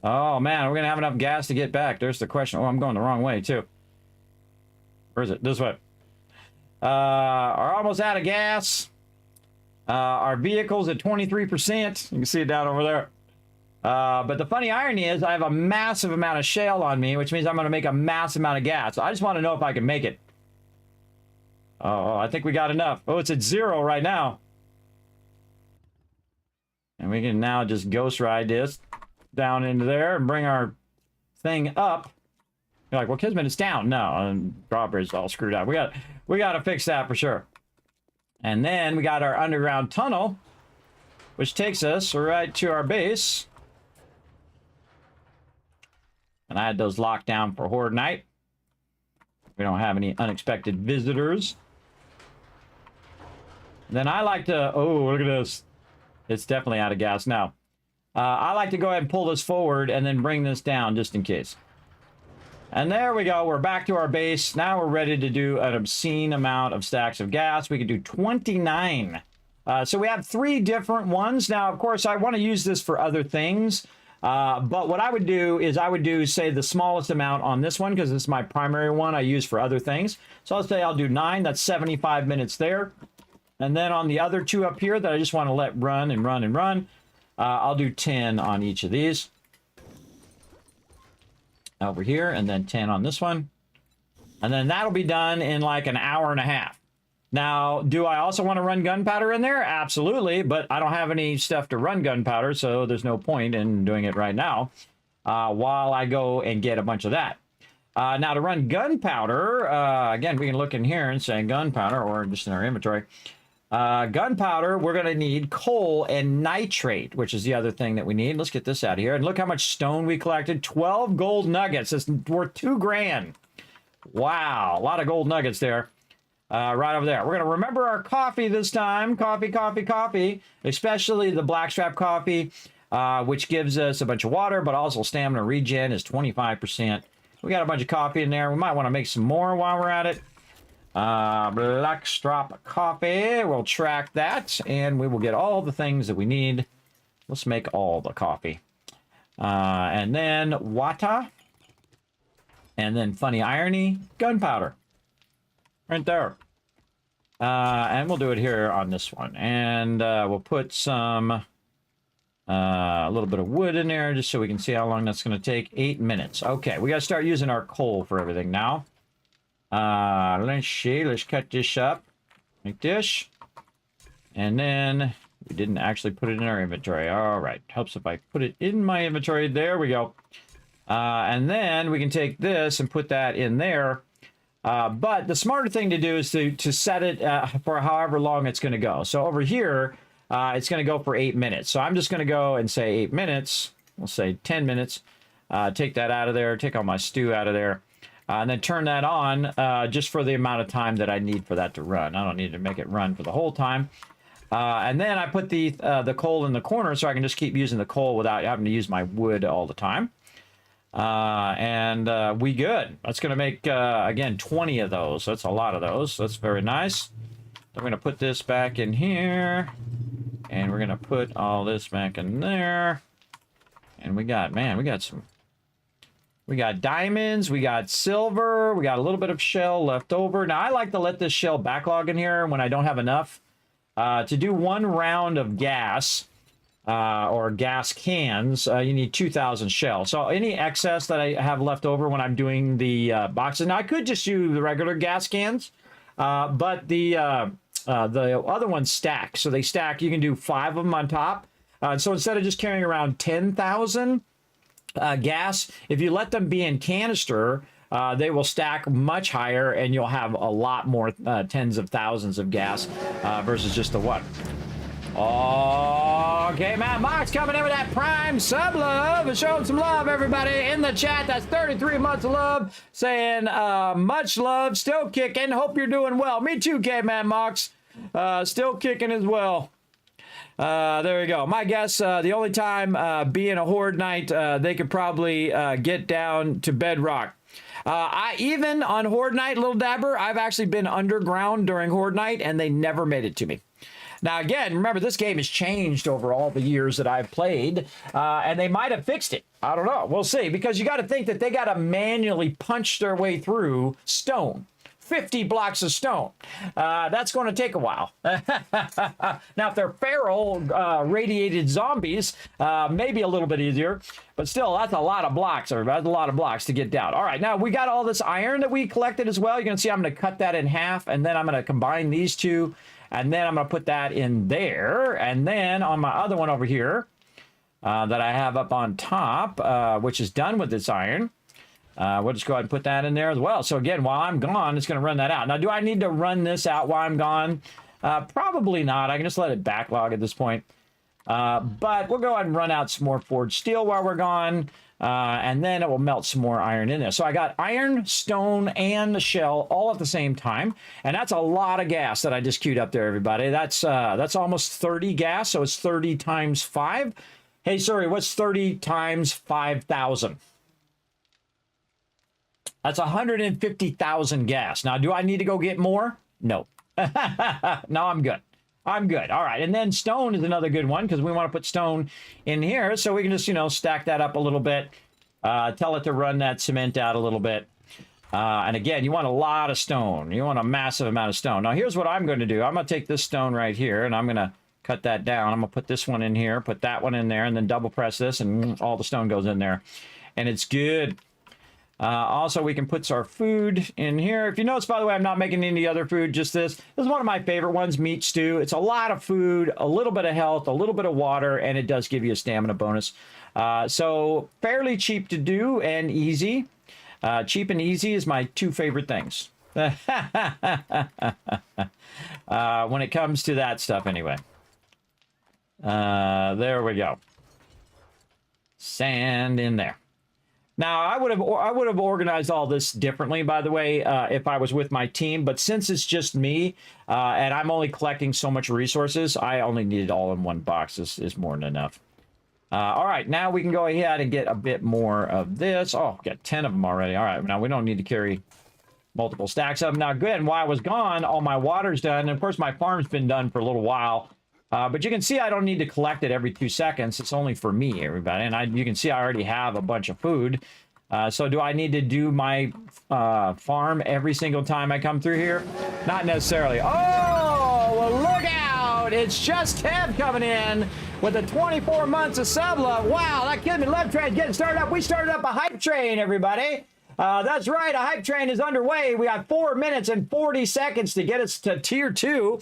C: Oh, man, we're going to have enough gas to get back. There's the question. Oh, I'm going the wrong way, too. Where is it? This way. Are almost out of gas. Our vehicle's at 23%. You can see it down over there. But the funny irony is I have a massive amount of shale on me, which means I'm going to make a massive amount of gas. I just want to know if I can make it. Oh, I think we got enough. Oh, it's at 0 right now. And we can now just ghost ride this down into there and bring our thing up. You're like, well, Kismet, it's down. No, and drawbridge's all screwed up. We got to fix that for sure. And then we got our underground tunnel, which takes us right to our base. And I had those locked down for Horde night. We don't have any unexpected visitors. Then I like to... Oh, look at this. It's definitely out of gas now. I like to go ahead and pull this forward and then bring this down just in case. And there we go. We're back to our base. Now we're ready to do an obscene amount of stacks of gas. We can do 29. So we have 3 different ones. Now, of course, I want to use this for other things. But what I would do is I would do, say, the smallest amount on this one because this is my primary one I use for other things. So let's say I'll do 9. That's 75 minutes there. And then on the other 2 up here that I just want to let run and run and run, I'll do 10 on each of these. Over here, and then 10 on this one. And then that'll be done in like an hour and a half. Now, do I also want to run gunpowder in there? Absolutely, but I don't have any stuff to run gunpowder, so there's no point in doing it right now while I go and get a bunch of that. Now, to run gunpowder, again, we can look in here and say gunpowder, or just in our inventory. Gunpowder, we're going to need coal and nitrate, which is the other thing that we need. Let's get this out of here. And look how much stone we collected. 12 gold nuggets. It's worth 2 grand. Wow. A lot of gold nuggets there. Right over there. We're going to remember our coffee this time. Coffee, coffee, coffee. Especially the blackstrap coffee, which gives us a bunch of water, but also stamina regen is 25%. We got a bunch of coffee in there. We might want to make some more while we're at it. Blackstrap coffee. We'll track that, and we will get all the things that we need. Let's make all the coffee. And then water. And then funny irony, gunpowder. Right there. And we'll do it here on this one. And we'll put some, a little bit of wood in there just so we can see how long that's going to take. 8 minutes. Okay, we got to start using our coal for everything now. Let's see. Let's cut this up like this. And then we didn't actually put it in our inventory. All right. Helps if I put it in my inventory. There we go. And then we can take this and put that in there. But the smarter thing to do is to set it for however long it's going to go. So over here, it's going to go for 8 minutes. So I'm just going to go and say 8 minutes. We'll say 10 minutes. Take that out of there. Take all my stew out of there. And then turn that on just for the amount of time that I need for that to run. I don't need to make it run for the whole time. And then I put the coal in the corner so I can just keep using the coal without having to use my wood all the time. And we good. That's going to make, again, 20 of those. That's a lot of those. That's very nice. I'm going to put this back in here. And we're going to put all this back in there. And we got, man, we got some... We got diamonds, we got silver, we got a little bit of shell left over. Now, I like to let this shell backlog in here when I don't have enough. To do 1 round of gas, or gas cans, you need 2,000 shell. So any excess that I have left over when I'm doing the boxes, now I could just use the regular gas cans, but the other ones stack. So they stack, you can do 5 of them on top. So instead of just carrying around 10,000, gas, if you let them be in canister, they will stack much higher and you'll have a lot more tens of thousands of gas versus just the one. Okay, Matt Mox coming in with that prime sub love. Showing some love, everybody in the chat. That's 33 months of love. Saying much love, still kicking. Hope you're doing well. Me too, K-Man Mox. Still kicking as well. There we go. My guess, the only time being a Horde Knight, they could probably get down to bedrock. Even on Horde Night, Little Dabber, I've actually been underground during Horde Night, and they never made it to me. Now, again, remember, this game has changed over all the years that I've played, and they might have fixed it. I don't know. We'll see, because you got to think that they got to manually punch their way through stone. 50 blocks of stone. That's going to take a while. Now, if they're feral, radiated zombies, maybe a little bit easier. But still, that's a lot of blocks, everybody. That's a lot of blocks to get down. All right, now we got all this iron that we collected as well. You're going to see I'm going to cut that in half, and then I'm going to combine these two, and then I'm going to put that in there. And then on my other one over here that I have up on top, which is done with this iron, we'll just go ahead and put that in there as well. So again, while I'm gone, it's going to run that out. Now, do I need to run this out while I'm gone? Probably not. I can just let it backlog at this point. But we'll go ahead and run out some more forged steel while we're gone. And then it will melt some more iron in there. So I got iron, stone, and the shell all at the same time. And that's a lot of gas that I just queued up there, everybody. That's almost 30 gas. So it's 30 times 5. Hey, sorry, what's 30 times 5,000? That's 150,000 gas. Now, do I need to go get more? No. No, I'm good. I'm good. All right. And then stone is another good one because we want to put stone in here. So we can just, stack that up a little bit. Tell it to run that cement out a little bit. And again, you want a lot of stone. You want a massive amount of stone. Now, here's what I'm going to do. I'm going to take this stone right here, and I'm going to cut that down. I'm going to put this one in here, put that one in there, and then double press this, and all the stone goes in there. And it's good. Also, we can put our food in here. If you notice, by the way, I'm not making any other food, just this. This is one of my favorite ones, meat stew. It's a lot of food, a little bit of health, a little bit of water, and it does give you a stamina bonus. So fairly cheap to do and easy. Cheap and easy is my two favorite things. When it comes to that stuff, anyway. There we go. Sand in there. Now, I would have organized all this differently, by the way, if I was with my team. But since it's just me, and I'm only collecting so much resources, I only need it all in one box. This is more than enough. All right, now we can go ahead and get a bit more of this. Oh, got 10 of them already. All right, now we don't need to carry multiple stacks of them. Now, good. And while I was gone, all my water's done. And, of course, my farm's been done for a little while. But you can see I don't need to collect it every 2 seconds. It's only for me, everybody. And you can see I already have a bunch of food. So do I need to do my farm every single time I come through here? Not necessarily. Oh, well, look out. It's just Kev coming in with the 24 months of sub love. Wow, that Kismet love train's getting started up. We started up a hype train, everybody. That's right, a hype train is underway. We got 4 minutes and 40 seconds to get us to tier 2.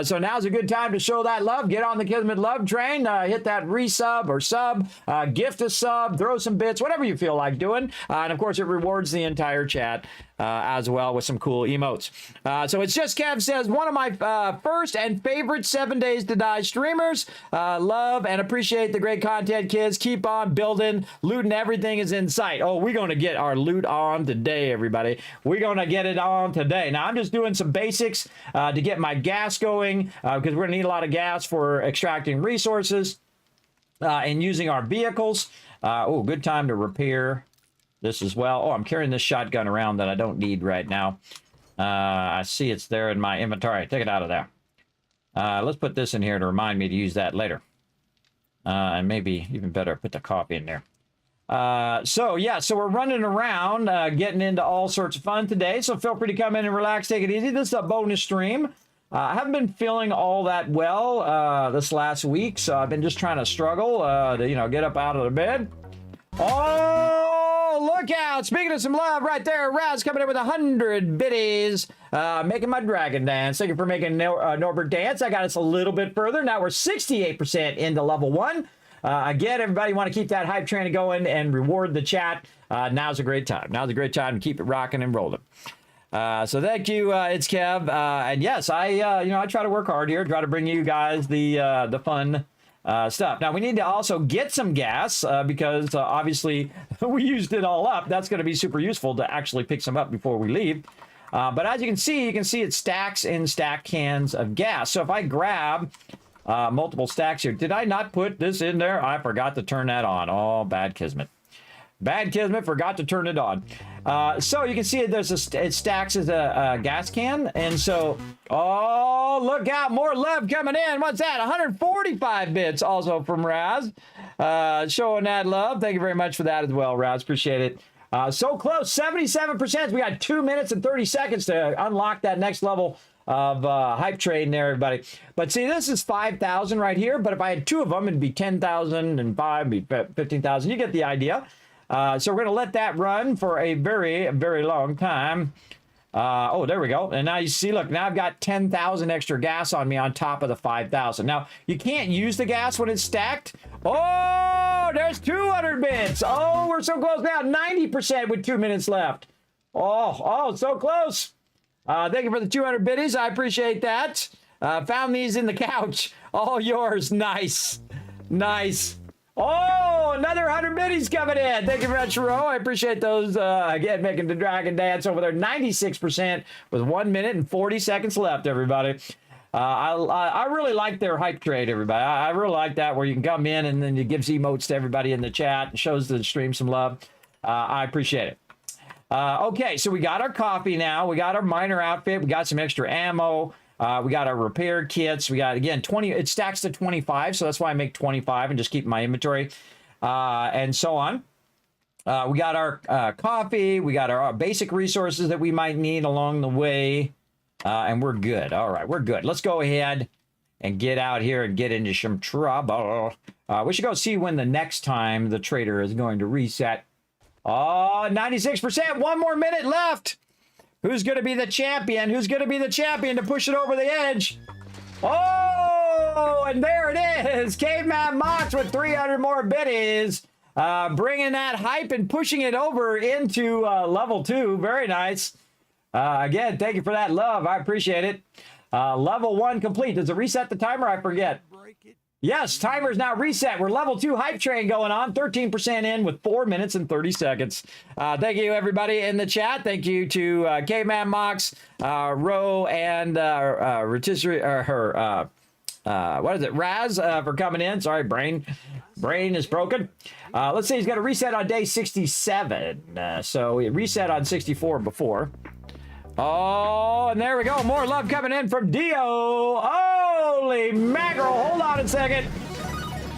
C: So now's a good time to show that love. Get on the Kismet love train. Hit that resub or sub. Gift a sub. Throw some bits. Whatever you feel like doing. And, of course, it rewards the entire chat as well with some cool emotes. So it's just Kev says, one of my first and favorite 7 Days to Die streamers. Love and appreciate the great content, kids. Keep on building. Looting everything is in sight. Oh, we're going to get our loot on today, everybody. We're going to get it on today. Now, I'm just doing some basics to get my gas going. Because we're going to need a lot of gas for extracting resources and using our vehicles. Oh, good time to repair this as well. Oh, I'm carrying this shotgun around that I don't need right now. I see it's there in my inventory. Take it out of there. Let's put this in here to remind me to use that later. And maybe even better, put the coffee in there. So we're running around, getting into all sorts of fun today. So feel free to come in and relax, take it easy. This is a bonus stream. I haven't been feeling all that well this last week, so I've been just trying to struggle to, get up out of the bed. Oh, look out! Speaking of some love right there, Raz coming in with 100 biddies, making my dragon dance. Thank you for making Norbert dance. I got us a little bit further. Now we're 68% into level 1. Again, everybody want to keep that hype train going and reward the chat. Now's a great time. Now's a great time to keep it rocking and rolling. So thank you, it's Kev. And yes, I try to work hard here, try to bring you guys the fun stuff. Now we need to also get some gas because obviously we used it all up. That's going to be super useful to actually pick some up before we leave. But as you can see it stacks in stack cans of gas. So if I grab multiple stacks here. Did I not put this in there? I forgot to turn that on. Oh, bad Kismet. Bad Kismet, forgot to turn it on. So you can see it stacks as a gas can. And so, oh, look out, more love coming in. What's that? 145 bits also from Raz. Showing that love. Thank you very much for that as well, Raz. Appreciate it. So close, 77%. We got 2 minutes and 30 seconds to unlock that next level of hype train there, everybody. But see, this is 5,000 right here. But if I had two of them, it'd be 10,000 and five, it'd be 15,000. You get the idea. So we're going to let that run for a very, very long time. Oh, there we go. And now you see, look, now I've got 10,000 extra gas on me on top of the 5,000. Now, you can't use the gas when it's stacked. Oh, there's 200 bits. Oh, we're so close now. 90% with 2 minutes left. Oh, so close. Thank you for the 200 biddies. I appreciate that. Found these in the couch. All yours. Nice. Nice. Oh, another 100 biddies coming in. Thank you very much, Ro. I appreciate those. Again, making the dragon dance over there. 96% with 1 minute and 40 seconds left, everybody. I really like their hype trade, everybody. I really like that, where you can come in and then it gives emotes to everybody in the chat and shows the stream some love. I appreciate it. Okay, so we got our coffee now. We got our miner outfit. We got some extra ammo. We got our repair kits. We got, again, 20. It stacks to 25, so that's why I make 25 and just keep my inventory and so on. We got our coffee. We got our basic resources that we might need along the way, and we're good. All right, we're good. Let's go ahead and get out here and get into some trouble. We should go see when the next time the trader is going to reset. Oh, 96%. 1 more minute left. Who's going to be the champion? Who's going to be the champion to push it over the edge? Oh, and there it is. Caveman Mox with 300 more biddies. Bringing that hype and pushing it over into level 2. Very nice. Again, thank you for that love. I appreciate it. Level 1 complete. Does it reset the timer? I forget. Yes, timer's now reset. We're level 2 hype train going on. 13% in with 4 minutes and 30 seconds. Thank you, everybody in the chat. Thank you to Caveman Mox, Ro, and Rotisserie, what is it? Raz for coming in. Sorry, brain is broken. Let's see, he's got a reset on day 67. So we reset on 64 before. Oh, and there we go. More love coming in from Dio. Holy mackerel. Hold on a second.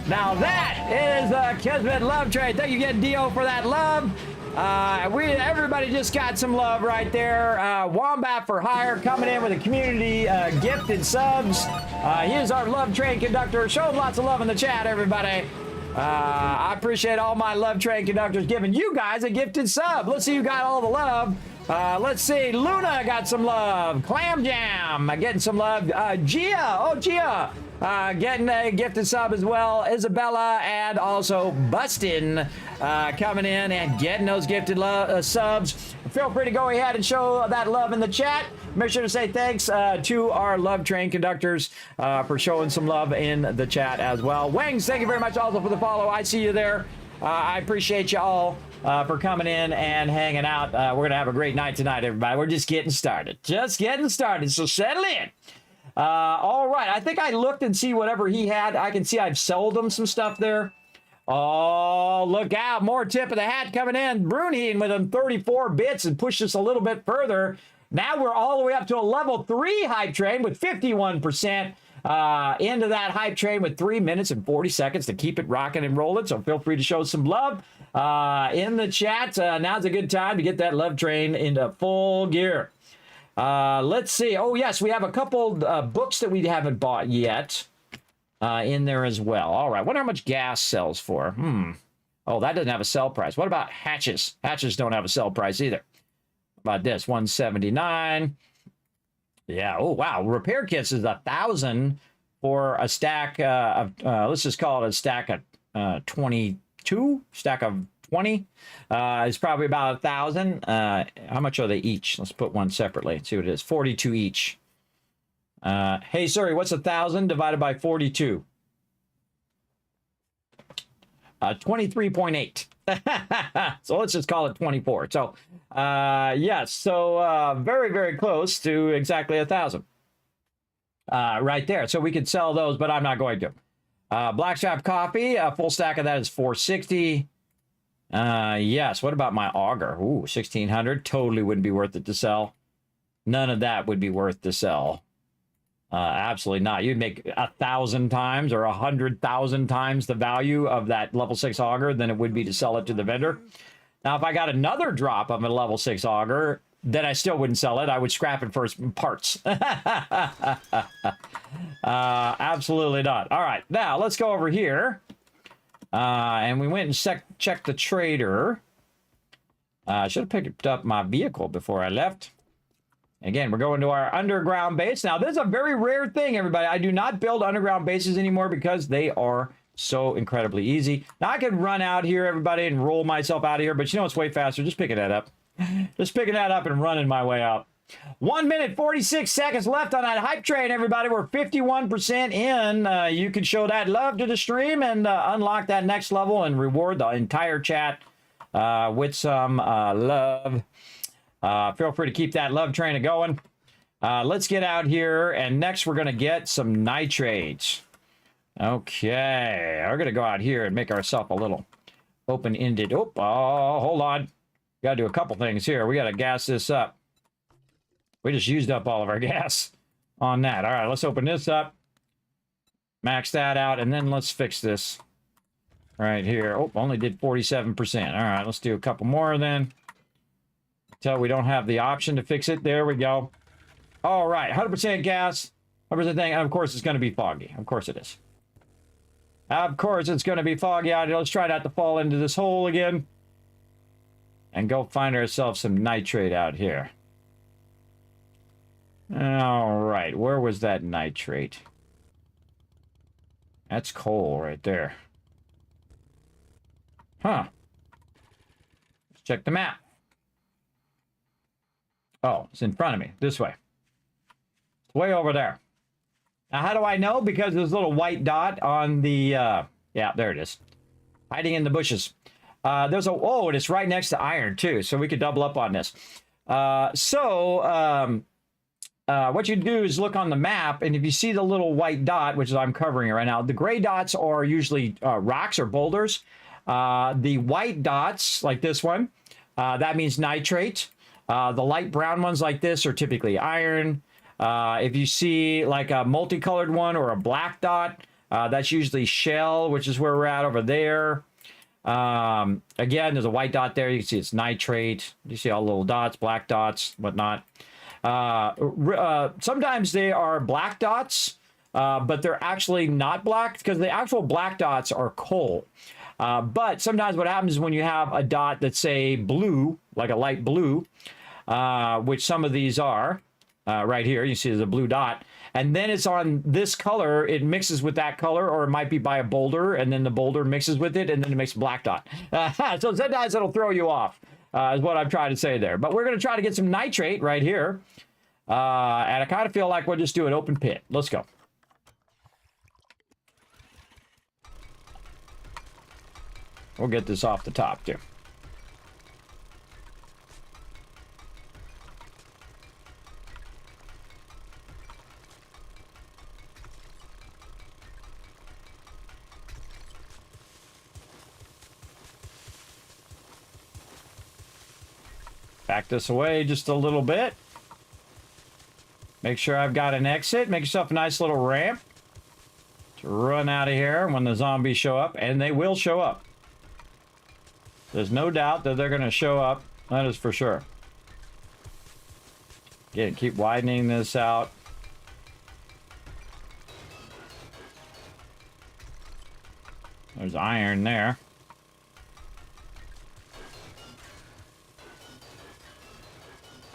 C: Now that is a Kismet love trade. Thank you again, Dio, for that love. Everybody just got some love right there. Wombat for Hire coming in with a community gifted subs. He is our love train conductor. Show him lots of love in the chat, everybody. I appreciate all my love train conductors giving you guys a gifted sub. Let's see who got all the love. Let's see. Luna got some love. Clam Jam getting some love. Gia. Oh, Gia. Getting a gifted sub as well. Isabella and also Bustin coming in and getting those gifted subs. Feel free to go ahead and show that love in the chat. Make sure to say thanks to our love train conductors for showing some love in the chat as well. Wings, thank you very much also for the follow. I see you there. I appreciate you all for coming in and hanging out. We're going to have a great night tonight, everybody. We're just getting started. Just getting started, so settle in. All right, I think I looked and see whatever he had. I can see I've sold him some stuff there. Oh, look out. More tip of the hat coming in. Brunheen with him 34 bits and pushed us a little bit further. Now we're all the way up to a level 3 hype train with 51%. Into that hype train with 3 minutes and 40 seconds to keep it rocking and rolling. So feel free to show some love in the chat. Now's a good time to get that love train into full gear. Let's see. Oh, yes, we have a couple books that we haven't bought yet in there as well. All right. Wonder how much gas sells for. Oh, that doesn't have a sell price. What about hatches? Hatches don't have a sell price either. How about this? 179. Yeah. Oh, wow. Repair kits is 1,000 for a stack of, let's just call it a stack of 22. Stack of 20 is probably about 1,000. How much are they each? Let's put one separately. Let's see what it is. 42 each. Hey, sorry, what's 1,000 divided by 42? 23.8. So let's just call it 24. So, yes. So, very, very close to exactly 1,000. right there. So we could sell those, but I'm not going to. Blackstrap coffee, a full stack of that is 460. Yes. What about my auger? Ooh, 1600. Totally wouldn't be worth it to sell. None of that would be worth to sell. Absolutely not. You'd make 1,000 times or 100,000 times the value of that level 6 auger than it would be to sell it to the vendor. Now, if I got another drop of a level 6 auger, then I still wouldn't sell it. I would scrap it for parts. Absolutely not. All right, now let's go over here. And we went and checked the trader. I should have picked up my vehicle before I left. Again, we're going to our underground base. Now, this is a very rare thing, everybody. I do not build underground bases anymore because they are so incredibly easy. Now, I could run out here, everybody, and roll myself out of here, but you know it's way faster. Just picking that up. Just picking that up and running my way out. 1 minute, 46 seconds left on that hype train, everybody. We're 51% in. You can show that love to the stream and unlock that next level and reward the entire chat with some love. Feel free to keep that love train going. Let's get out here, and next we're going to get some nitrates. Okay, we're going to go out here and make ourselves a little open-ended. Oh, hold on. Got to do a couple things here. We got to gas this up. We just used up all of our gas on that. All right, let's open this up. Max that out, and then let's fix this right here. Oh, only did 47%. All right, let's do a couple more then. Until we don't have the option to fix it. There we go. All right, 100% gas, 100% thing. And of course, it's going to be foggy. Of course it is. Of course, it's going to be foggy out here. Let's try not to fall into this hole again. And go find ourselves some nitrate out here. All right, where was that nitrate? That's coal right there. Huh. Let's check the map. Oh, it's in front of me. This way. It's way over there. Now, how do I know? Because there's a little white dot on the... yeah, there it is. Hiding in the bushes. There's a... Oh, and it's right next to iron, too. So we could double up on this. What you do is look on the map, and if you see the little white dot, which is I'm covering it right now, the gray dots are usually rocks or boulders. The white dots, like this one, that means nitrate. The light brown ones like this are typically iron. If you see like a multicolored one or a black dot, that's usually shell, which is where we're at over there. Again, there's a white dot there. You can see it's nitrate. You see all the little dots, black dots, whatnot. Sometimes they are black dots, but they're actually not black because the actual black dots are coal. But sometimes what happens is when you have a dot that's, say, blue, like a light blue, which some of these are, right here, you see there's a blue dot, and then it's on this color, it mixes with that color, or it might be by a boulder, and then the boulder mixes with it, and then it makes a black dot. So sometimes it'll throw you off, is what I'm trying to say there. But we're going to try to get some nitrate right here, and I kind of feel like we'll just do an open pit. Let's go. We'll get this off the top, too. Back this away just a little bit. Make sure I've got an exit. Make yourself a nice little ramp to run out of here when the zombies show up, and they will show up. There's no doubt that they're going to show up. That is for sure. Again, keep widening this out. There's iron there.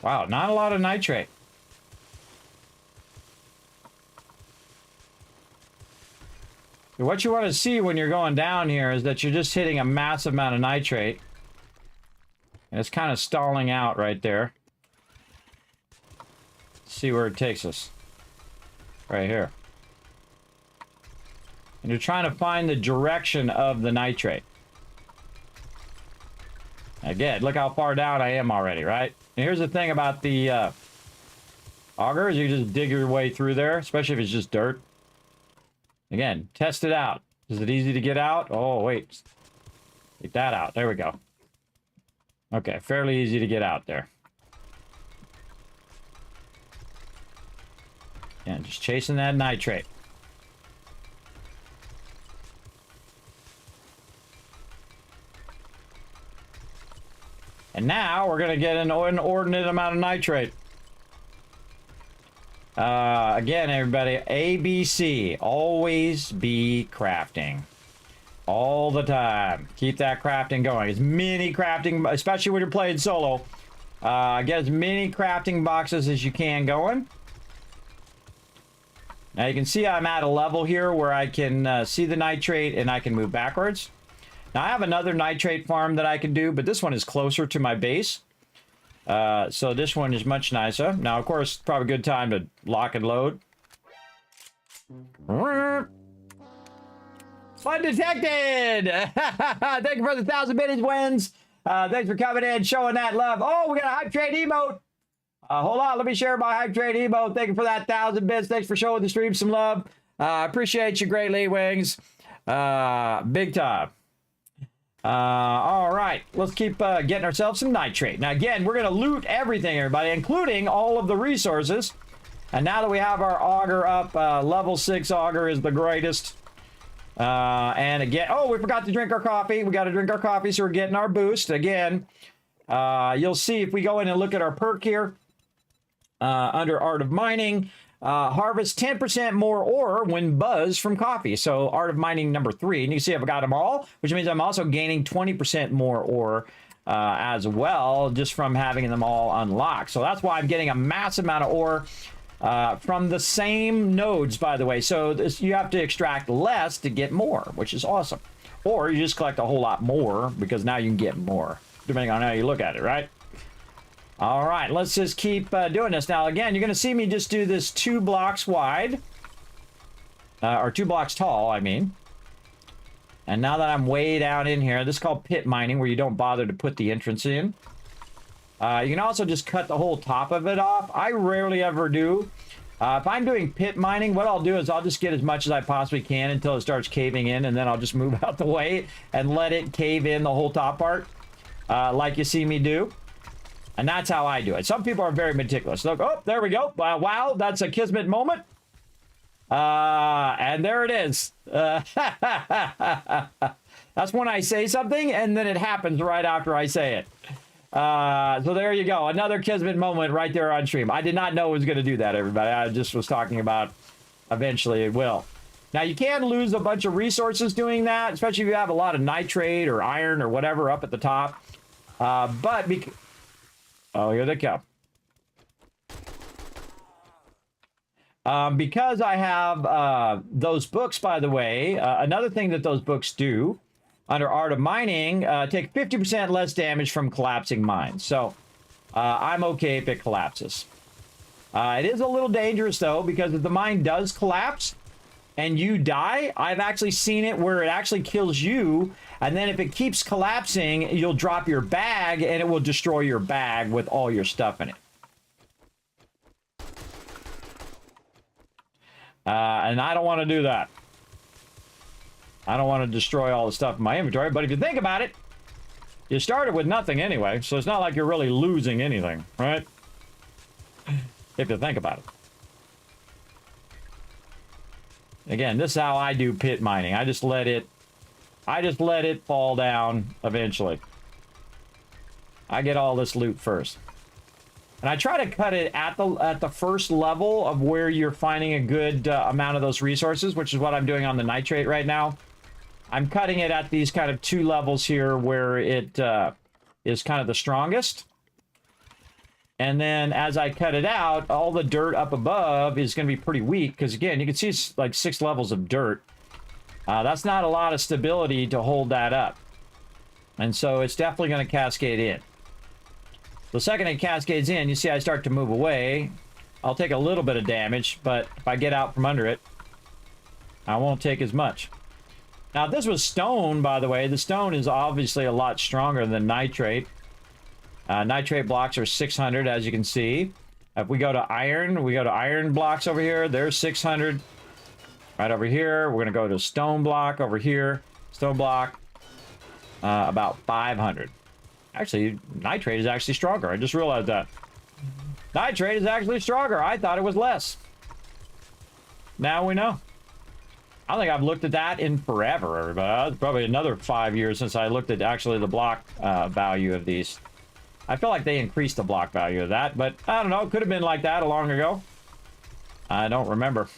C: Wow, not a lot of nitrate. What you want to see when you're going down here is that you're just hitting a massive amount of nitrate. And it's kind of stalling out right there. Let's see where it takes us. Right here. And you're trying to find the direction of the nitrate. Again, look how far down I am already, right? And here's the thing about the Augers, you just dig your way through there, especially if it's just dirt. Again, test it out. Is it easy to get out? Oh, wait. Take that out. There we go. Okay, fairly easy to get out there. And just chasing that nitrate. And now we're going to get an inordinate amount of nitrate. Again, everybody, ABC, always be crafting. All the time. Keep that crafting going. As many crafting, especially when you're playing solo, get as many crafting boxes as you can going. Now you can see I'm at a level here where I can see the nitrate and I can move backwards. Now I have another nitrate farm that I can do, but this one is closer to my base. So this one is much nicer. Now, of course, probably a good time to lock and load. Fun detected! Thank you for the 1,000 minutes wins. Thanks for coming in, showing that love. Oh, we got a hype train emote. Hold on, let me share my hype train emote. Thank you for that 1,000 bits. Thanks for showing the stream some love. Appreciate you greatly, Wings. Big time. All right, let's keep getting ourselves some nitrate. Now, again, we're going to loot everything, everybody, including all of the resources. And now that we have our auger up, level 6 auger is the greatest. And again, oh, we forgot to drink our coffee. We got to drink our coffee, so we're getting our boost. Again, you'll see if we go in and look at our perk here, under Art of Mining, harvest 10% more ore when buzzed from coffee. So Art of Mining number 3, and you can see I've got them all, which means I'm also gaining 20% more ore as well, just from having them all unlocked. So that's why I'm getting a massive amount of ore from the same nodes, by the way. So this, you have to extract less to get more, which is awesome. Or you just collect a whole lot more because now you can get more, depending on how you look at it, right? All right, let's just keep doing this. Now, again, you're going to see me just do this 2 blocks wide. Or 2 blocks tall, I mean. And now that I'm way down in here, this is called pit mining, where you don't bother to put the entrance in. You can also just cut the whole top of it off. I rarely ever do. If I'm doing pit mining, what I'll do is I'll just get as much as I possibly can until it starts caving in, and then I'll just move out the way and let it cave in the whole top part, like you see me do. And that's how I do it. Some people are very meticulous. Look, oh, there we go. Wow, that's a Kismet moment. And there it is. That's when I say something, and then it happens right after I say it. So there you go. Another Kismet moment right there on stream. I did not know it was going to do that, everybody. I just was talking about eventually it will. Now, you can lose a bunch of resources doing that, especially if you have a lot of nitrate or iron or whatever up at the top. Oh, here they come. Because I have those books, by the way, another thing that those books do under Art of Mining, take 50% less damage from collapsing mines. So I'm okay if it collapses. It is a little dangerous, though, because if the mine does collapse and you die, I've actually seen it where it actually kills you. And then if it keeps collapsing, you'll drop your bag and it will destroy your bag with all your stuff in it. And I don't want to do that. I don't want to destroy all the stuff in my inventory. But if you think about it, you started with nothing anyway. So it's not like you're really losing anything, right? If you think about it. Again, this is how I do pit mining. I just let it fall down eventually. I get all this loot first. And I try to cut it at the first level of where you're finding a good amount of those resources, which is what I'm doing on the nitrate right now. I'm cutting it at these kind of 2 levels here where it is kind of the strongest. And then as I cut it out, all the dirt up above is going to be pretty weak. Because again, you can see it's like 6 levels of dirt. That's not a lot of stability to hold that up. And so it's definitely going to cascade in. The second it cascades in, you see I start to move away. I'll take a little bit of damage, but if I get out from under it, I won't take as much. Now, this was stone, by the way. The stone is obviously a lot stronger than nitrate. Nitrate blocks are 600, as you can see. If we go to iron, we go to iron blocks over here. There's 600. Right over here, we're gonna go to stone block over here. Stone block, about 500. Actually, nitrate is actually stronger. I just realized that. Nitrate is actually stronger. I thought it was less. Now we know. I don't think I've looked at that in forever, everybody. It's probably another 5 years since I looked at actually the block value of these. I feel like they increased the block value of that, but I don't know. It could have been like that a long ago. I don't remember.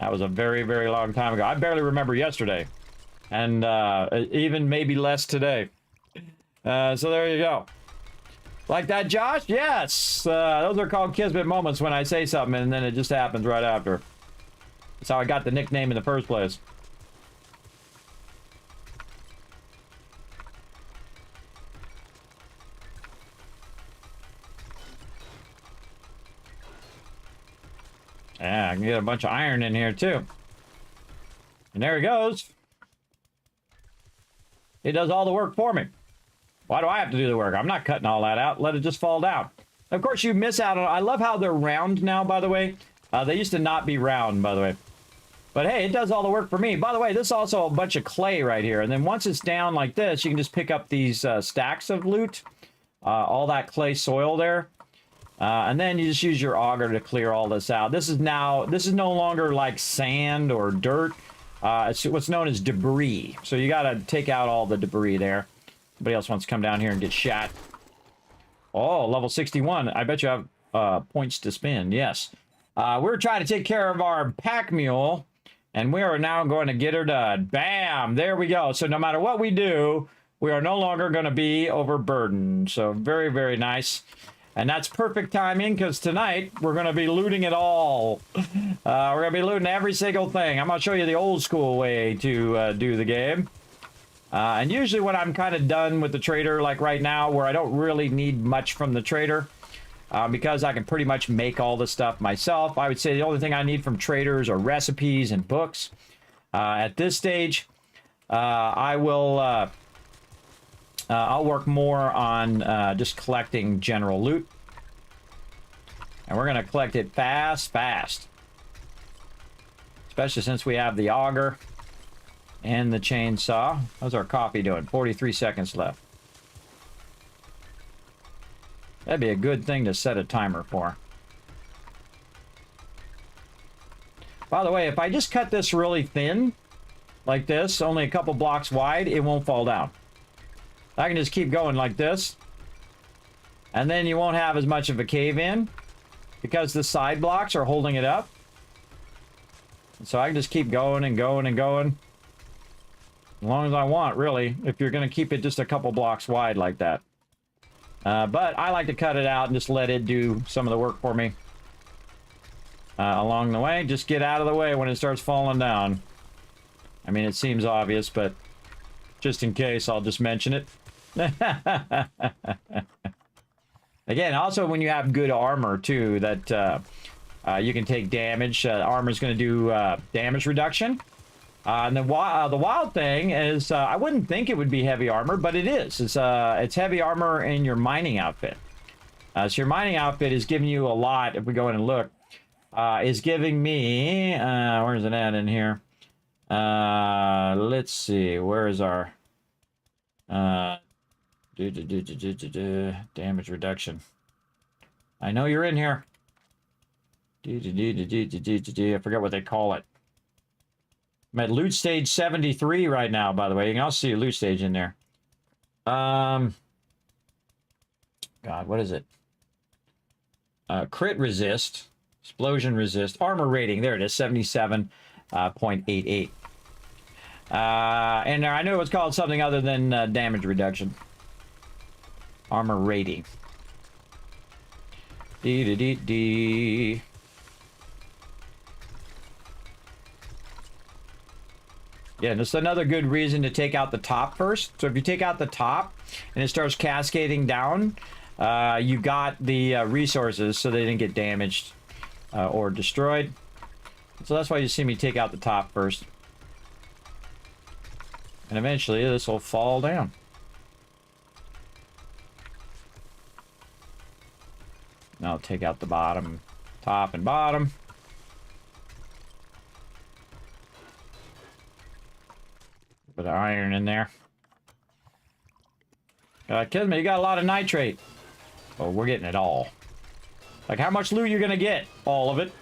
C: That was a very, very long time ago. I barely remember yesterday. And even maybe less today. So there you go. Like that, Josh? Yes! Those are called Kismet moments when I say something and then it just happens right after. That's how I got the nickname in the first place. Yeah, I can get a bunch of iron in here too. And there he goes. It does all the work for me. Why do I have to do the work? I'm not cutting all that out. Let it just fall down. Of course, you miss out on... I love how they're round now, by the way. They used to not be round, by the way. But hey, it does all the work for me. By the way, this is also a bunch of clay right here. And then once it's down like this, you can just pick up these stacks of loot. All that clay soil there. And then you just use your auger to clear all this out. This is no longer like sand or dirt. It's what's known as debris. So you got to take out all the debris there. Somebody else wants to come down here and get shot. Oh, level 61. I bet you have points to spend. Yes. We're trying to take care of our pack mule. And we are now going to get her done. Bam! There we go. So no matter what we do, we are no longer going to be overburdened. So very, very nice. And that's perfect timing because tonight we're going to be looting it all. We're going to be looting every single thing. I'm going to show you the old school way to do the game. And usually when I'm kind of done with the trader, like right now, where I don't really need much from the trader, because I can pretty much make all the stuff myself, I would say the only thing I need from traders are recipes and books. At this stage, I'll work more on just collecting general loot. And we're going to collect it fast. Especially since we have the auger and the chainsaw. How's our coffee doing? 43 seconds left. That'd be a good thing to set a timer for. By the way, if I just cut this really thin, like this, only a couple blocks wide, it won't fall down. I can just keep going like this. And then you won't have as much of a cave in because the side blocks are holding it up. So I can just keep going and going and going. As long as I want, really, if you're going to keep it just a couple blocks wide like that. But I like to cut it out and just let it do some of the work for me. Along the way, just get out of the way when it starts falling down. I mean, it seems obvious, but just in case, I'll just mention it. Again, also when you have good armor too, that you can take damage. Armor is going to do damage reduction. And the wild thing is, I wouldn't think it would be heavy armor, but it is. It's heavy armor in your mining outfit. So your mining outfit is giving you a lot. If we go in and look, is giving me. Where's it at in here? Let's see. Where is our damage reduction? I know you're in here. I forget what they call it. I'm at loot stage 73 right now, by the way. You can also see a loot stage in there. God, what is it? Crit resist, explosion resist, armor rating. There it is, 77.88. And I knew it was called something other than damage reduction. Armor rating. D. Yeah, that's another good reason to take out the top first. So if you take out the top and it starts cascading down, you got the resources so they didn't get damaged or destroyed. So that's why you see me take out the top first. And eventually this will fall down. And I'll take out the bottom, top and bottom. Put iron in there. Kismet, you got a lot of nitrate. Oh, we're getting it all. Like, how much loot you gonna get? All of it.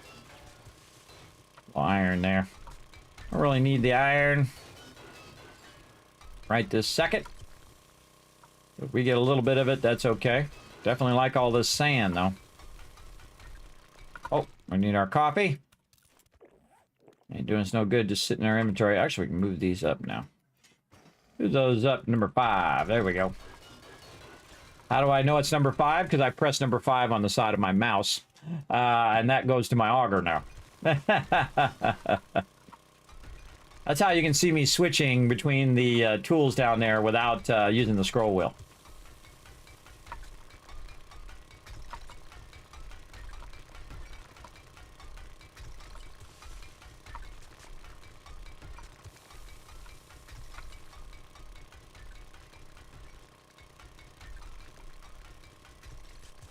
C: Iron there. Don't really need the iron right this second. If we get a little bit of it, that's okay. Definitely like all this sand, though. Oh, we need our coffee. Ain't doing us no good just sitting in our inventory. Actually, we can move these up now. Move those up, number 5. There we go. How do I know it's number 5? Because I pressed number 5 on the side of my mouse. And that goes to my auger now. That's how you can see me switching between the tools down there without using the scroll wheel.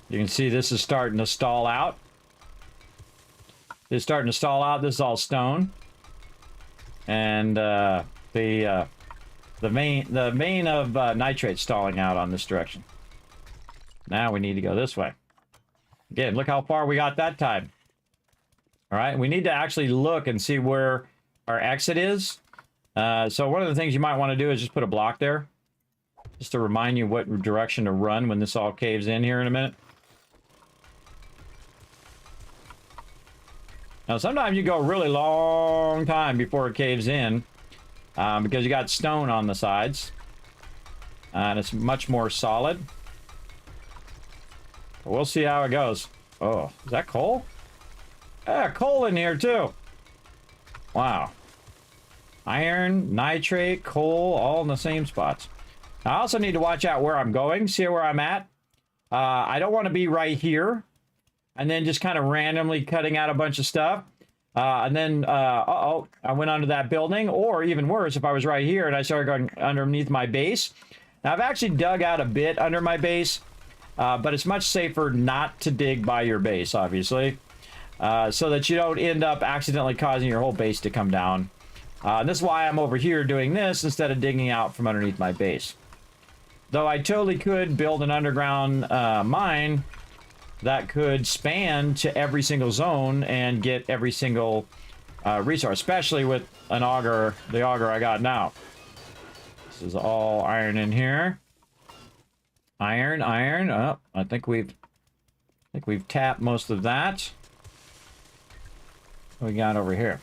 C: You can see this is starting to stall out. It's starting to stall out. This is all stone. And the vein of nitrate stalling out on this direction. Now we need to go this way. Again, look how far we got that time. All right, we need to actually look and see where our exit is. So one of the things you might want to do is just put a block there. Just to remind you what direction to run when this all caves in here in a minute. Now, sometimes you go a really long time before it caves in because you got stone on the sides. And it's much more solid. We'll see how it goes. Oh, is that coal? Yeah, coal in here too. Wow. Iron, nitrate, coal, all in the same spots. I also need to watch out where I'm going, see where I'm at. I don't want to be right here. And then just kind of randomly cutting out a bunch of stuff. And then, uh-oh, I went under that building. Or even worse, if I was right here and I started going underneath my base. Now, I've actually dug out a bit under my base. But it's much safer not to dig by your base, obviously. So that you don't end up accidentally causing your whole base to come down. And this is why I'm over here doing this instead of digging out from underneath my base. Though I totally could build an underground mine that could span to every single zone and get every single resource, especially with an auger, the auger I got now. This is all iron in here. Iron, iron. Oh, I think we've tapped most of that. What we got over here?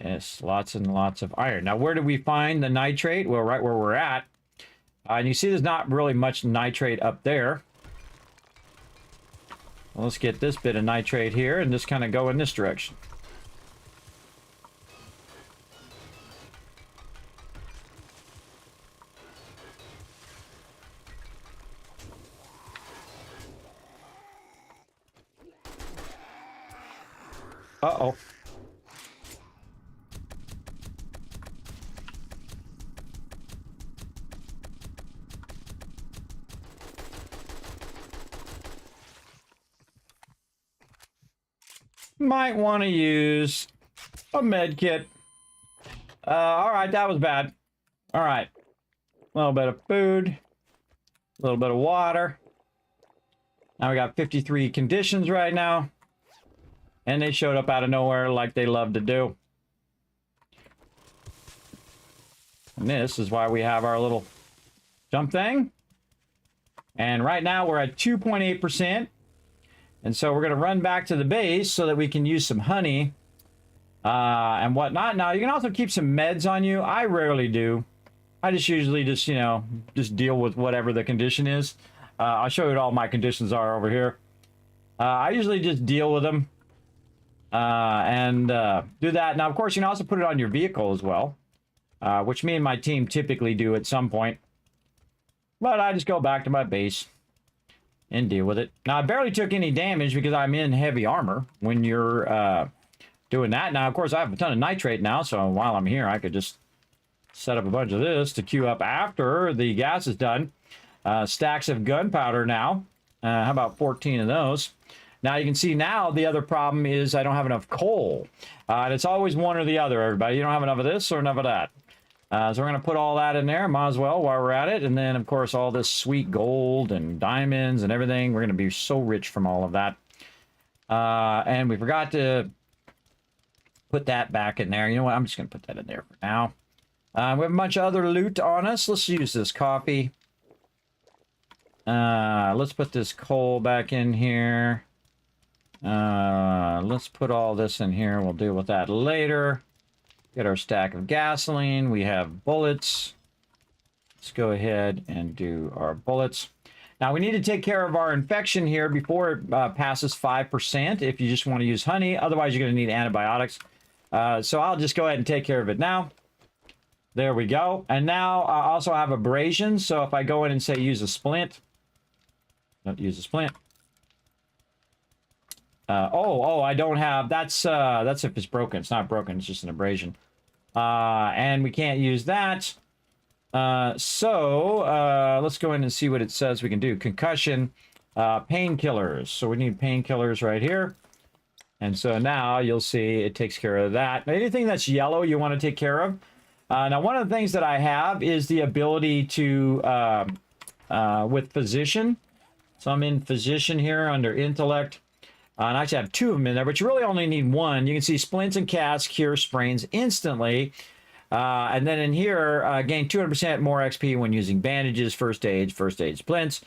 C: Yes, lots and lots of iron. Now, where do we find the nitrate? Well, right where we're at. And you see there's not really much nitrate up there. Well, let's get this bit of nitrate here and just kind of go in this direction. Uh-oh. Might want to use a med kit. All right, that was bad. All right. A little bit of food. A little bit of water. Now we got 53 conditions right now. And they showed up out of nowhere like they love to do. And this is why we have our little jump thing. And right now we're at 2.8%. And so we're going to run back to the base so that we can use some honey and whatnot. Now, you can also keep some meds on you. I rarely do. I just usually just, you know, just deal with whatever the condition is. I'll show you what all my conditions are over here. I usually just deal with them and do that. Now, of course, you can also put it on your vehicle as well, which me and my team typically do at some point. But I just go back to my base and deal with it. Now, I barely took any damage because I'm in heavy armor when you're doing that. Now, of course, I have a ton of nitrate now, so while I'm here, I could just set up a bunch of this to queue up after the gas is done. Stacks of gunpowder now How about 14 of those? Now you can see now the other problem is I don't have enough coal. And it's always one or the other, everybody. You don't have enough of this or enough of that. So we're going to put all that in there, might as well, while we're at it. And then, of course, all this sweet gold and diamonds and everything. We're going to be so rich from all of that. And we forgot to put that back in there. You know what? I'm just going to put that in there for now. We have a bunch of other loot on us. Let's use this coffee. Let's put this coal back in here. Let's put all this in here. We'll deal with that later. Get our stack of gasoline. We have bullets. Let's go ahead and do our bullets. Now we need to take care of our infection here before it passes 5% if you just want to use honey. Otherwise, you're going to need antibiotics. So I'll just go ahead and take care of it now. There we go. And now I also have abrasions. So if I go in and say use a splint. Don't use a splint. I don't have, that's if it's broken. It's not broken, it's just an abrasion. And we can't use that. Let's go in and see what it says we can do. Concussion, painkillers. So we need painkillers right here. And so now you'll see it takes care of that. Anything that's yellow you want to take care of. Now one of the things that I have is the ability to, with physician. So I'm in physician here under intellect. And I actually have 2 of them in there, but you really only need 1. You can see splints and casts cure sprains instantly. And then in here, gain 200% more XP when using bandages, first aid splints.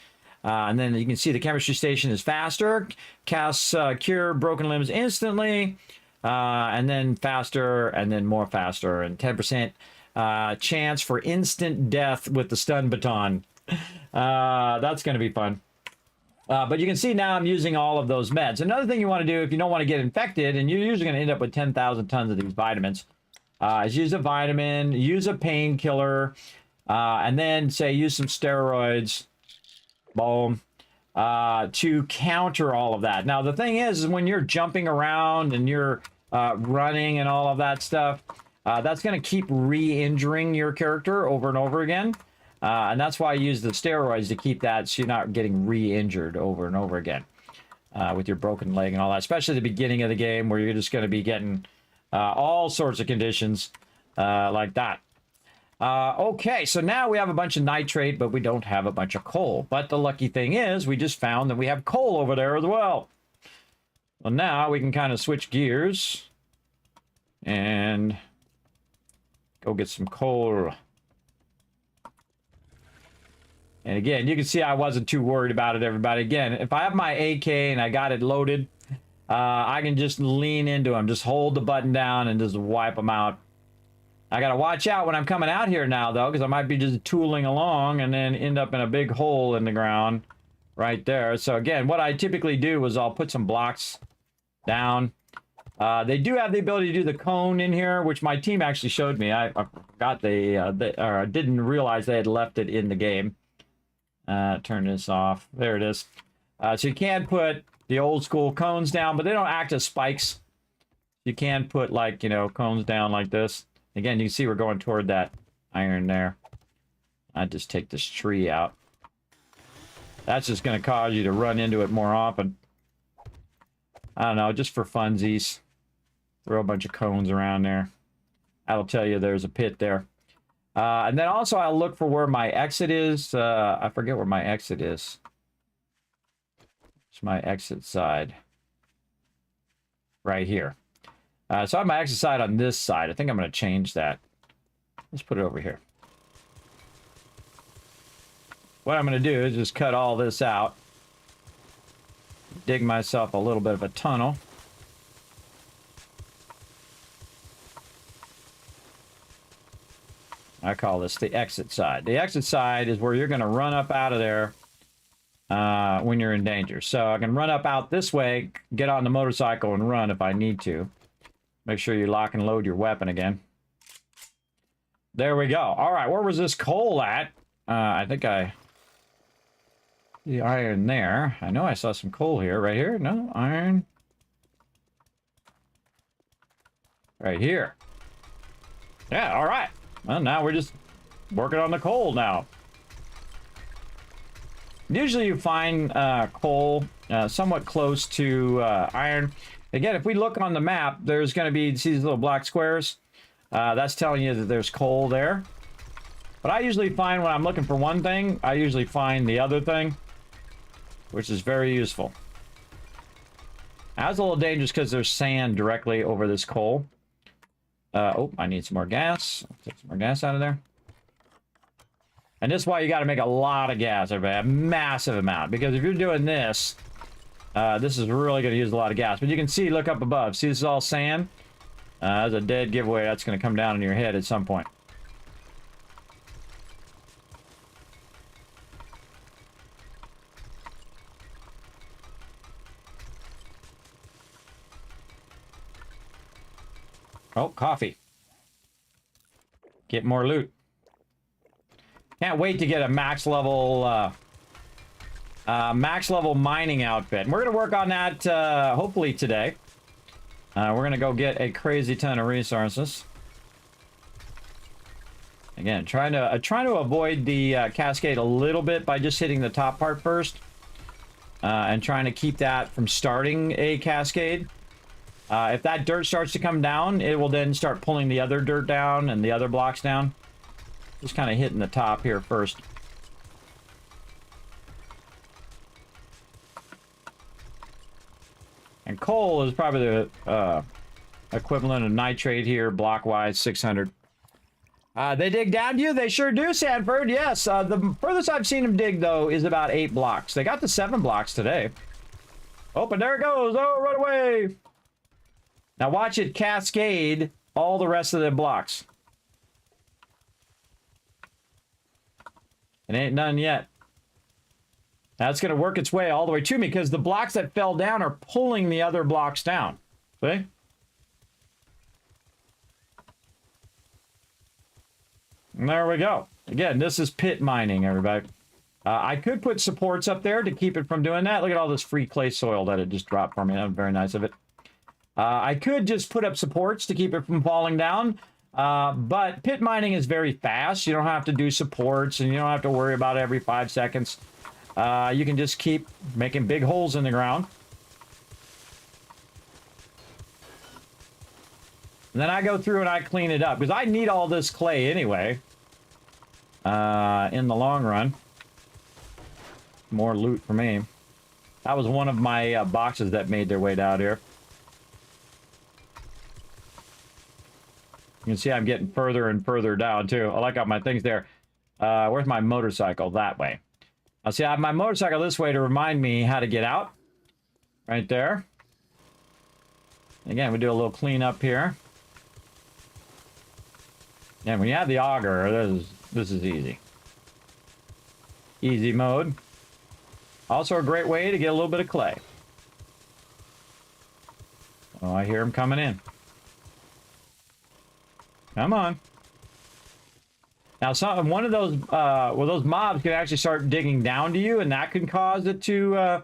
C: And then you can see the chemistry station is faster. Casts cure broken limbs instantly. And then faster, and then more faster. And 10% chance for instant death with the stun baton. That's going to be fun. But you can see now I'm using all of those meds. Another thing you want to do if you don't want to get infected, and you're usually going to end up with 10,000 tons of these vitamins, is use a vitamin, use a painkiller, and then say use some steroids, boom, to counter all of that. Now the thing is when you're jumping around and you're running and all of that stuff, that's going to keep re-injuring your character over and over again. And that's why I use the steroids to keep that so you're not getting re-injured over and over again with your broken leg and all that, especially at the beginning of the game where you're just going to be getting all sorts of conditions like that. Okay, so now we have a bunch of nitrate, but we don't have a bunch of coal. But the lucky thing is we just found that we have coal over there as well. Well, now we can kind of switch gears and go get some coal. And again, you can see I wasn't too worried about it, everybody. Again, if I have my AK and I got it loaded, I can just lean into them. Just hold the button down and just wipe them out. I got to watch out when I'm coming out here now, though, because I might be just tooling along and then end up in a big hole in the ground right there. So again, what I typically do is I'll put some blocks down. They do have the ability to do the cone in here, which my team actually showed me. I forgot or didn't realize they had left it in the game. Turn this off. There it is. So you can put the old school cones down, but they don't act as spikes. You can put, like, you know, cones down like this. Again, you can see we're going toward that iron there. I just take this tree out. That's just going to cause you to run into it more often. I don't know, just for funsies. Throw a bunch of cones around there. That'll tell you there's a pit there. And then also I'll look for where my exit is. I forget where my exit is. It's my exit side. Right here. So I have my exit side on this side. I think I'm going to change that. Let's put it over here. What I'm going to do is just cut all this out. Dig myself a little bit of a tunnel. I call this the exit side. The exit side is where you're going to run up out of there when you're in danger. So I can run up out this way, get on the motorcycle and run if I need to. Make sure you lock and load your weapon again. There we go. All right, where was this coal at? I think the iron there. I know I saw some coal here. Right here? No, iron. Right here. Yeah, all right. Well, now we're just working on the coal now. Usually you find coal somewhat close to iron. Again, if we look on the map, there's going to be, see these little black squares? That's telling you that there's coal there. But I usually find when I'm looking for one thing, I usually find the other thing, which is very useful. Now, it's a little dangerous because there's sand directly over this coal. Oh, I need some more gas. I'll take some more gas out of there. And this is why you got to make a lot of gas, everybody. A massive amount. Because if you're doing this, this is really going to use a lot of gas. But you can see, look up above. See, this is all sand? That's a dead giveaway. That's going to come down on your head at some point. Oh, coffee. Get more loot. Can't wait to get a max level mining outfit. And we're going to work on that hopefully today. We're going to go get a crazy ton of resources. Again, trying to avoid the cascade a little bit by just hitting the top part first. And trying to keep that from starting a cascade. If that dirt starts to come down, it will then start pulling the other dirt down and the other blocks down. Just kind of hitting the top here first. And coal is probably the equivalent of nitrate here, block-wise, 600. They dig down to you? They sure do, Sanford. Yes. The furthest I've seen them dig, though, is about 8 blocks. They got to 7 blocks today. Oh, and there it goes. Oh, run away. Now watch it cascade all the rest of the blocks. It ain't done yet. That's going to work its way all the way to me because the blocks that fell down are pulling the other blocks down. See? And there we go. Again, this is pit mining, everybody. I could put supports up there to keep it from doing that. Look at all this free clay soil that it just dropped for me. That was very nice of it. I could just put up supports to keep it from falling down, but pit mining is very fast. You don't have to do supports, and you don't have to worry about it every 5 seconds. You can just keep making big holes in the ground. And then I go through and I clean it up, because I need all this clay anyway, in the long run. More loot for me. That was one of my boxes that made their way down here. You can see I'm getting further and further down, too. I like all my things there. Where's my motorcycle? That way. I'll see, I have my motorcycle this way to remind me how to get out. Right there. Again, we do a little cleanup here. And when you have the auger, this is easy. Easy mode. Also a great way to get a little bit of clay. Oh, I hear him coming in. Come on. Now, one of those, well, those mobs can actually start digging down to you, and that can cause it to,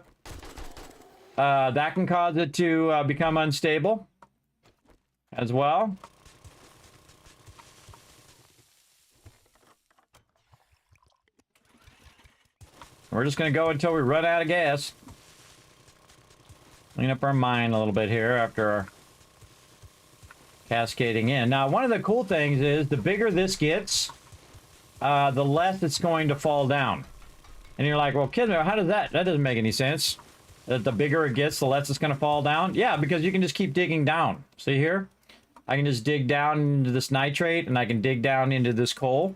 C: become unstable as well. We're just going to go until we run out of gas. Clean up our mine a little bit here after our cascading in. Now, one of the cool things is the bigger this gets, the less it's going to fall down. And you're like, well, Kismet, how does that? That doesn't make any sense. That the bigger it gets, the less it's going to fall down. Yeah, because you can just keep digging down. See here? I can just dig down into this nitrate, and I can dig down into this coal.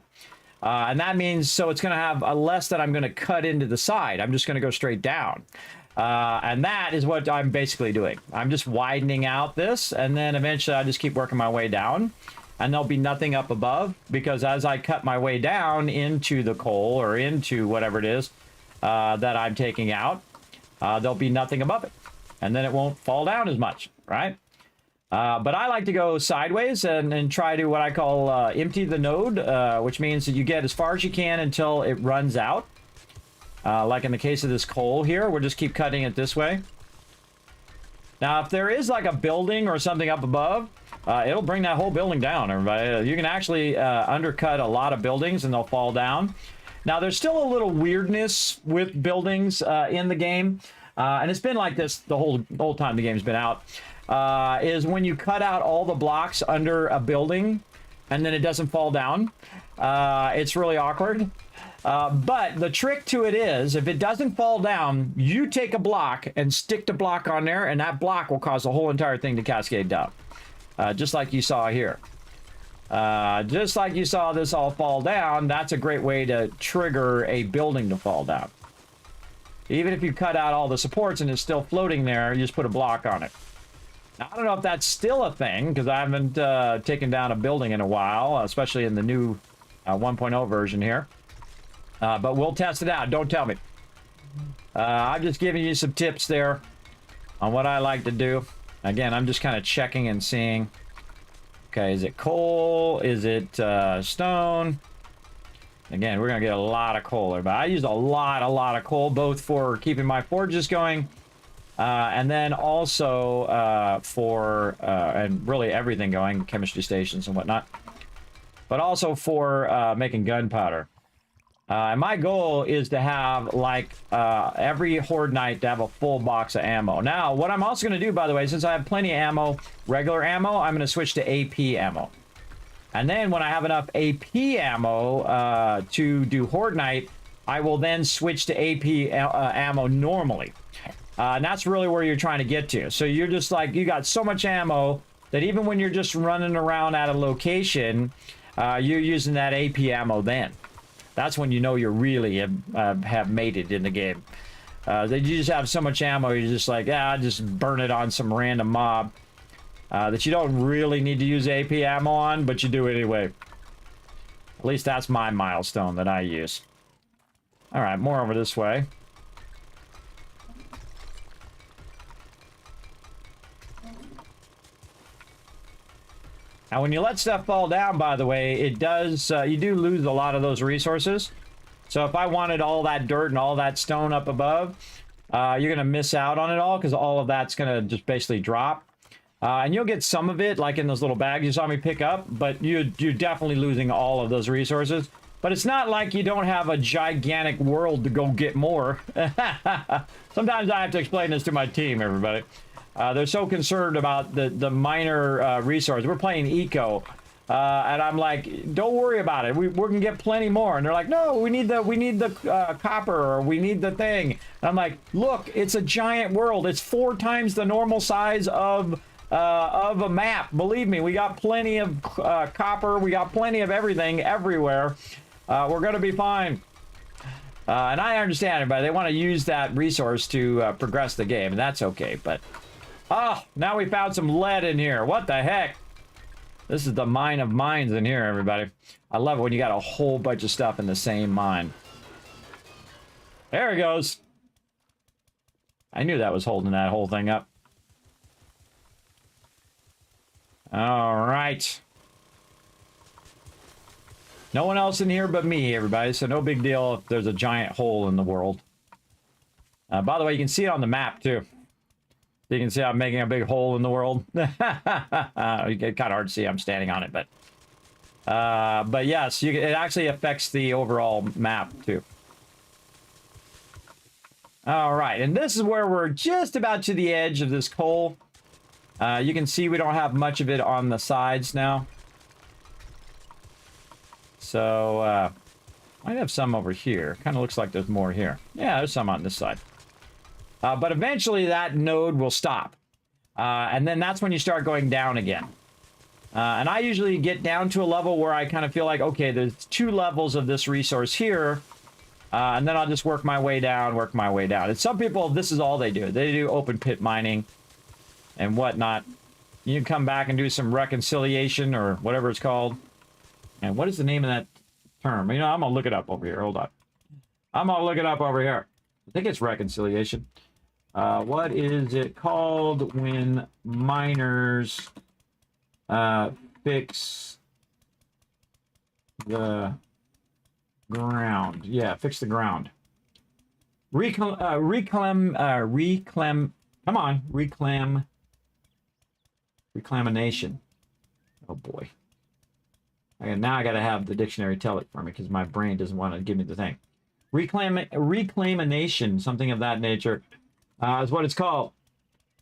C: And that means, so it's going to have a less that I'm going to cut into the side. I'm just going to go straight down. And that is what I'm basically doing. I'm just widening out this, and then eventually I just keep working my way down. And there'll be nothing up above, because as I cut my way down into the coal, or into whatever it is that I'm taking out, there'll be nothing above it. And then it won't fall down as much, right? But I like to go sideways and try to what I call empty the node, which means that you get as far as you can until it runs out. Like in the case of this coal here, we'll just keep cutting it this way. Now, if there is like a building or something up above, it'll bring that whole building down, everybody. You can actually undercut a lot of buildings and they'll fall down. Now, there's still a little weirdness with buildings in the game, and it's been like this the whole time the game's been out, is when you cut out all the blocks under a building and then it doesn't fall down. It's really awkward. But the trick to it is, if it doesn't fall down, you take a block and stick the block on there, and that block will cause the whole entire thing to cascade down. Just like you saw here. Just like you saw this all fall down, that's a great way to trigger a building to fall down. Even if you cut out all the supports and it's still floating there, you just put a block on it. Now, I don't know if that's still a thing, because I haven't taken down a building in a while, especially in the new 1.0 version here. But we'll test it out. Don't tell me. I'm just giving you some tips there on what I like to do. Again, I'm just kind of checking and seeing. Okay, is it coal? Is it stone? Again, we're going to get a lot of coal there. But I use a lot of coal, both for keeping my forges going, and then also for, and really everything going, chemistry stations and whatnot. But also for making gunpowder. And my goal is to have, like, every Horde night to have a full box of ammo. Now, what I'm also going to do, by the way, since I have plenty of ammo, regular ammo, I'm going to switch to AP ammo. And then when I have enough AP ammo to do Horde night, I will then switch to AP ammo normally. And that's really where you're trying to get to. So you're just like, you got so much ammo that even when you're just running around at a location, you're using that AP ammo then. That's when you know you really have made it in the game. You just have so much ammo, you're just like, just burn it on some random mob that you don't really need to use AP ammo on, but you do it anyway. At least that's my milestone that I use. All right, more over this way. Now, when you let stuff fall down, by the way, it does, you do lose a lot of those resources. So if I wanted all that dirt and all that stone up above, you're going to miss out on it all, because all of that's going to just basically drop. And you'll get some of it, like in those little bags you saw me pick up, but you're definitely losing all of those resources. But it's not like you don't have a gigantic world to go get more. Sometimes I have to explain this to my team, everybody. They're so concerned about the minor resource. We're playing eco, and I'm like, don't worry about it. We're gonna get plenty more. And they're like, no, we need the copper, or we need the thing. And I'm like, look, it's a giant world. It's 4 times the normal size of a map. Believe me, we got plenty of copper. We got plenty of everything everywhere. We're gonna be fine. And I understand everybody. They want to use that resource to progress the game, and that's okay. But oh, now we found some lead in here. What the heck? This is the mine of mines in here, everybody. I love it when you got a whole bunch of stuff in the same mine. There it goes. I knew that was holding that whole thing up. All right. No one else in here but me, everybody, so no big deal if there's a giant hole in the world. By the way, you can see it on the map, too. You can see I'm making a big hole in the world. It's kind of hard to see. I'm standing on it, but yes, it actually affects the overall map, too. All right, and this is where we're just about to the edge of this coal. You can see we don't have much of it on the sides now. So, might have some over here. Kind of looks like there's more here. Yeah, there's some on this side. But eventually that node will stop. And then that's when you start going down again. And I usually get down to a level where I kind of feel like, okay, there's 2 levels of this resource here. And then I'll just work my way down, And some people, this is all they do. They do open pit mining and whatnot. You can come back and do some reconciliation or whatever it's called. And what is the name of that term? You know, I'm going to look it up over here. Hold on. I'm going to look it up over here. I think it's reconciliation. What is it called when miners fix the ground? Yeah, fix the ground. Reclaimation. Oh boy. And now I got to have the dictionary tell it for me because my brain doesn't want to give me the thing. Reclaimation, something of that nature, is what it's called.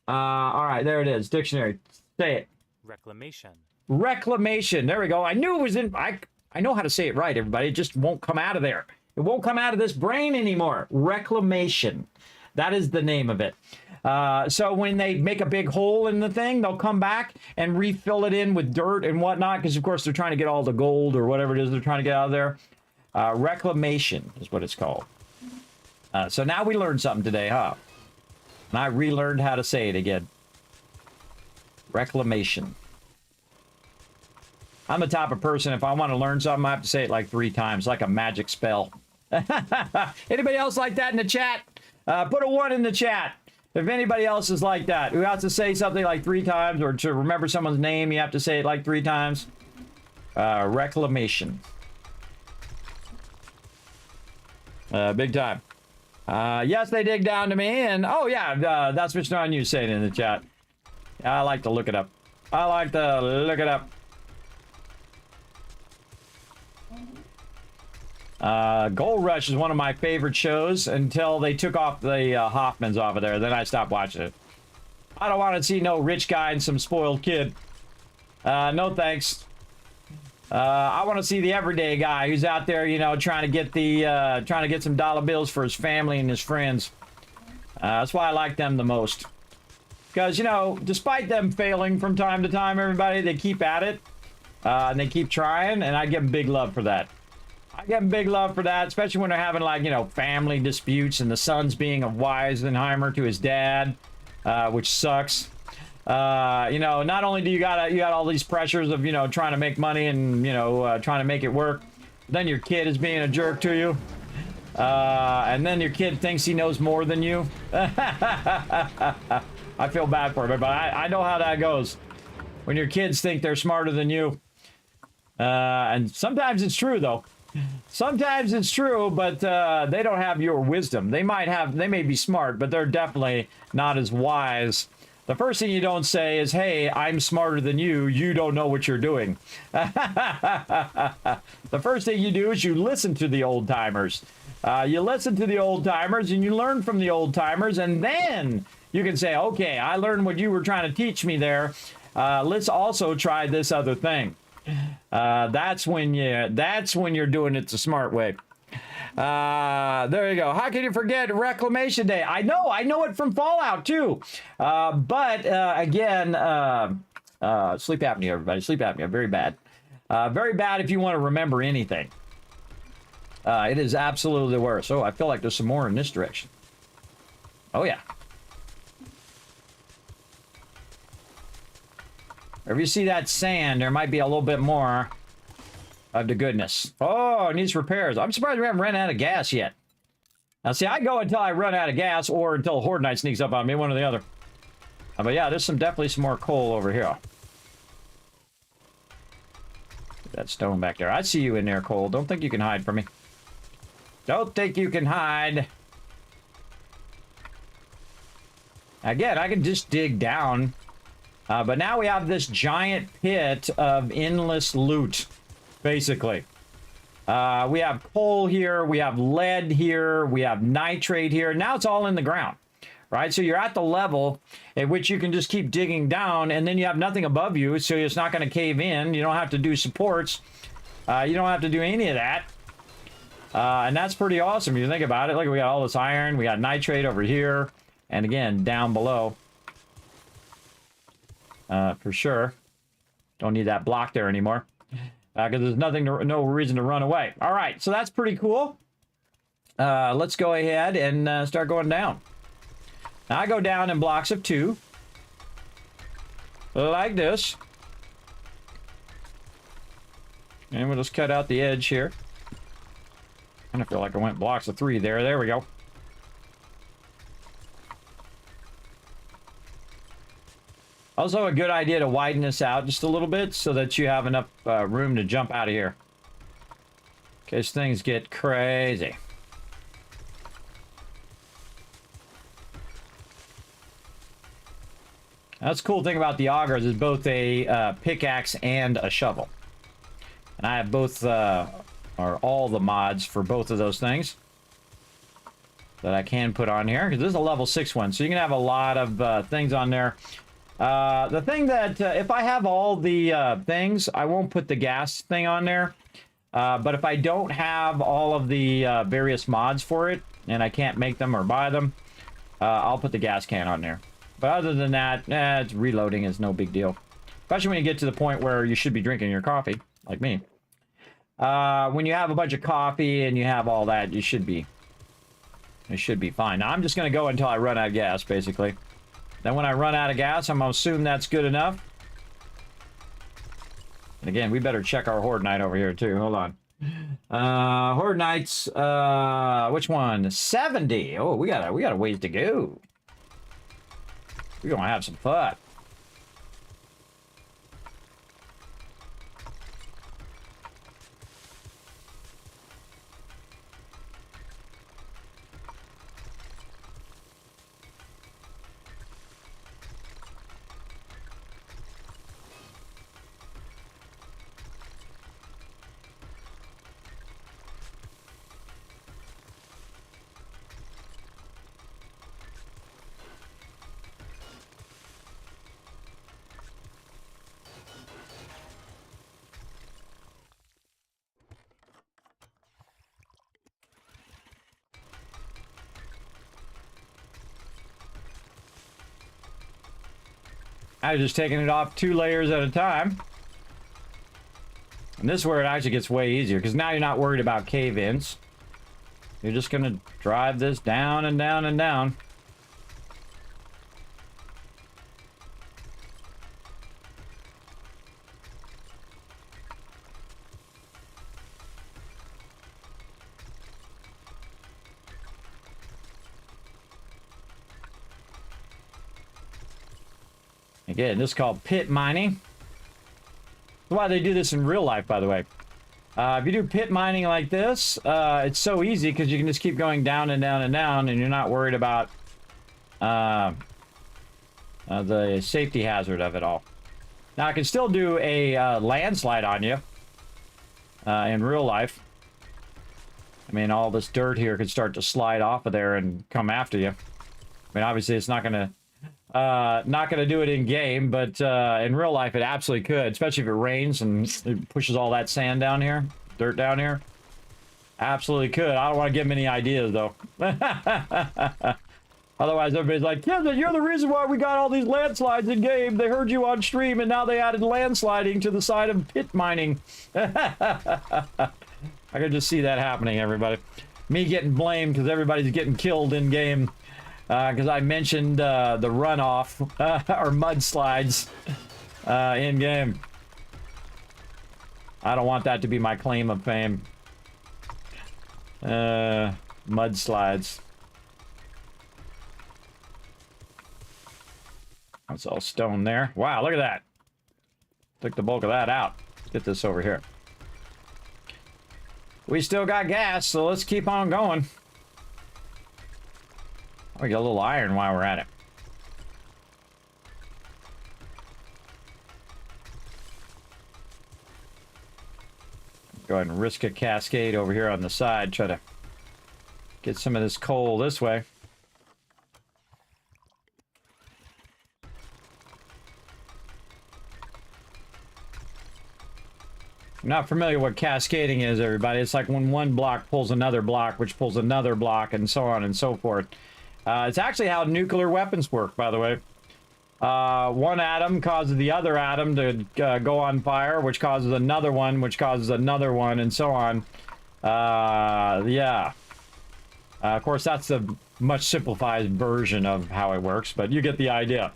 C: All right, there it is. Dictionary. Say it.
D: Reclamation.
C: Reclamation. There we go. I knew it was in. I know how to say it right, everybody. It just won't come out of there. It won't come out of this brain anymore. Reclamation. That is the name of it. So when they make a big hole in the thing, they'll come back and refill it in with dirt and whatnot, because of course they're trying to get all the gold or whatever it is they're trying to get out of there. Reclamation is what it's called. So now we learned something today, huh? And I relearned how to say it again. Reclamation. I'm the type of person, if I want to learn something, I have to say it like 3 times, like a magic spell. Anybody else like that in the chat? Put a 1 in the chat. If anybody else is like that, who has to say something like 3 times, or to remember someone's name, you have to say it like 3 times. Reclamation. Big time. Yes, they dig down to me, and oh yeah, that's what's on you saying in the chat. I like to look it up. I like to look it up. Gold Rush is one of my favorite shows until they took off the Hoffmans off of there. Then I stopped watching it. I don't want to see no rich guy and some spoiled kid. No thanks. I want to see the everyday guy who's out there, you know, trying to get some dollar bills for his family and his friends. That's why I like them the most. Because, you know, despite them failing from time to time, everybody, they keep at it. And they keep trying, and I give them big love for that. I give them big love for that, especially when they're having, like, you know, family disputes and the son's being a Weisenheimer to his dad, which sucks. You know, not only do you got all these pressures of, you know, trying to make money and, you know, trying to make it work, then your kid is being a jerk to you. And then your kid thinks he knows more than you. I feel bad for him, but I know how that goes. When your kids think they're smarter than you. And sometimes it's true, though. Sometimes it's true, but they don't have your wisdom. They may be smart, but they're definitely not as wise. The first thing you don't say is, hey, I'm smarter than you. You don't know what you're doing. The first thing you do is you listen to the old timers. You listen to the old timers and you learn from the old timers, and then you can say, okay, I learned what you were trying to teach me there. Let's also try this other thing. That's when you're doing it the smart way. There you go. How can you forget Reclamation Day? I know it from Fallout too. But again, sleep apnea, everybody. Sleep apnea, very bad. Very bad if you want to remember anything. It is absolutely the worst. Oh, I feel like there's some more in this direction. Oh yeah. If you see that sand, there might be a little bit more of the goodness. Oh, it needs repairs. I'm surprised we haven't run out of gas yet. Now, see, I go until I run out of gas or until Horde Night sneaks up on me, one or the other. But yeah, there's definitely some more coal over here. That stone back there. I see you in there, Cole. Don't think you can hide from me. Don't think you can hide. Again, I can just dig down. But now we have this giant pit of endless loot, basically. We have coal here, we have lead here, we have nitrate here. Now it's all in the ground, right? So you're at the level at which you can just keep digging down, and then you have nothing above you, so it's not going to cave in. You don't have to do supports. You don't have to do any of that. And that's pretty awesome if you think about it. Look, we got all this iron, we got nitrate over here, and again, down below. For sure. Don't need that block there anymore. Because there's no reason to run away. All right, so that's pretty cool. Let's go ahead and start going down. Now, I go down in blocks of 2. Like this. And we'll just cut out the edge here. I kind of feel like I went blocks of 3 there. There we go. Also a good idea to widen this out just a little bit so that you have enough room to jump out of here. In case things get crazy. That's the cool thing about the augers is both a pickaxe and a shovel. And I have both, or all the mods for both of those things that I can put on here, because this is a level 6 one, so you can have a lot of things on there. The thing that, if I have all the things, I won't put the gas thing on there. But if I don't have all of the various mods for it, and I can't make them or buy them, I'll put the gas can on there. But other than that, it's reloading is no big deal. Especially when you get to the point where you should be drinking your coffee, like me. When you have a bunch of coffee and you have all that, you should be fine. Now, I'm just going to go until I run out of gas, basically. Then when I run out of gas, I'm going to assume that's good enough. And again, we better check our Horde Night over here, too. Hold on. Horde Nights, which one? 70. Oh, we got a ways to go. We're going to have some fun. I was just taking it off 2 layers at a time. And this is where it actually gets way easier, because now you're not worried about cave-ins. You're just going to drive this down and down and down. Again, this is called pit mining. That's why they do this in real life, by the way. If you do pit mining like this, it's so easy because you can just keep going down and down and down, and you're not worried about the safety hazard of it all. Now, I can still do a landslide on you in real life. I mean, all this dirt here could start to slide off of there and come after you. I mean, obviously, it's not gonna do it in game, but in real life it absolutely could, especially if it rains and it pushes all that sand down here, dirt down here. Absolutely could. I don't want to give them any ideas though. Otherwise everybody's like, yeah, you're the reason why we got all these landslides in game. They heard you on stream and now they added landsliding to the side of pit mining. I could just see that happening, everybody. Me getting blamed because everybody's getting killed in game. Because I mentioned the runoff or mudslides in game. I don't want that to be my claim of fame. Mudslides. That's all stone there. Wow, look at that. Took the bulk of that out. Let's get this over here. We still got gas, so let's keep on going. We got a little iron while we're at it. Go ahead and risk a cascade over here on the side. Try to get some of this coal this way. I'm not familiar what cascading is, everybody. It's like when one block pulls another block, which pulls another block, and so on and so forth. It's actually how nuclear weapons work, by the way. One atom causes the other atom to go on fire, which causes another one, which causes another one, and so on. Yeah. Of course, that's the much simplified version of how it works, but you get the idea.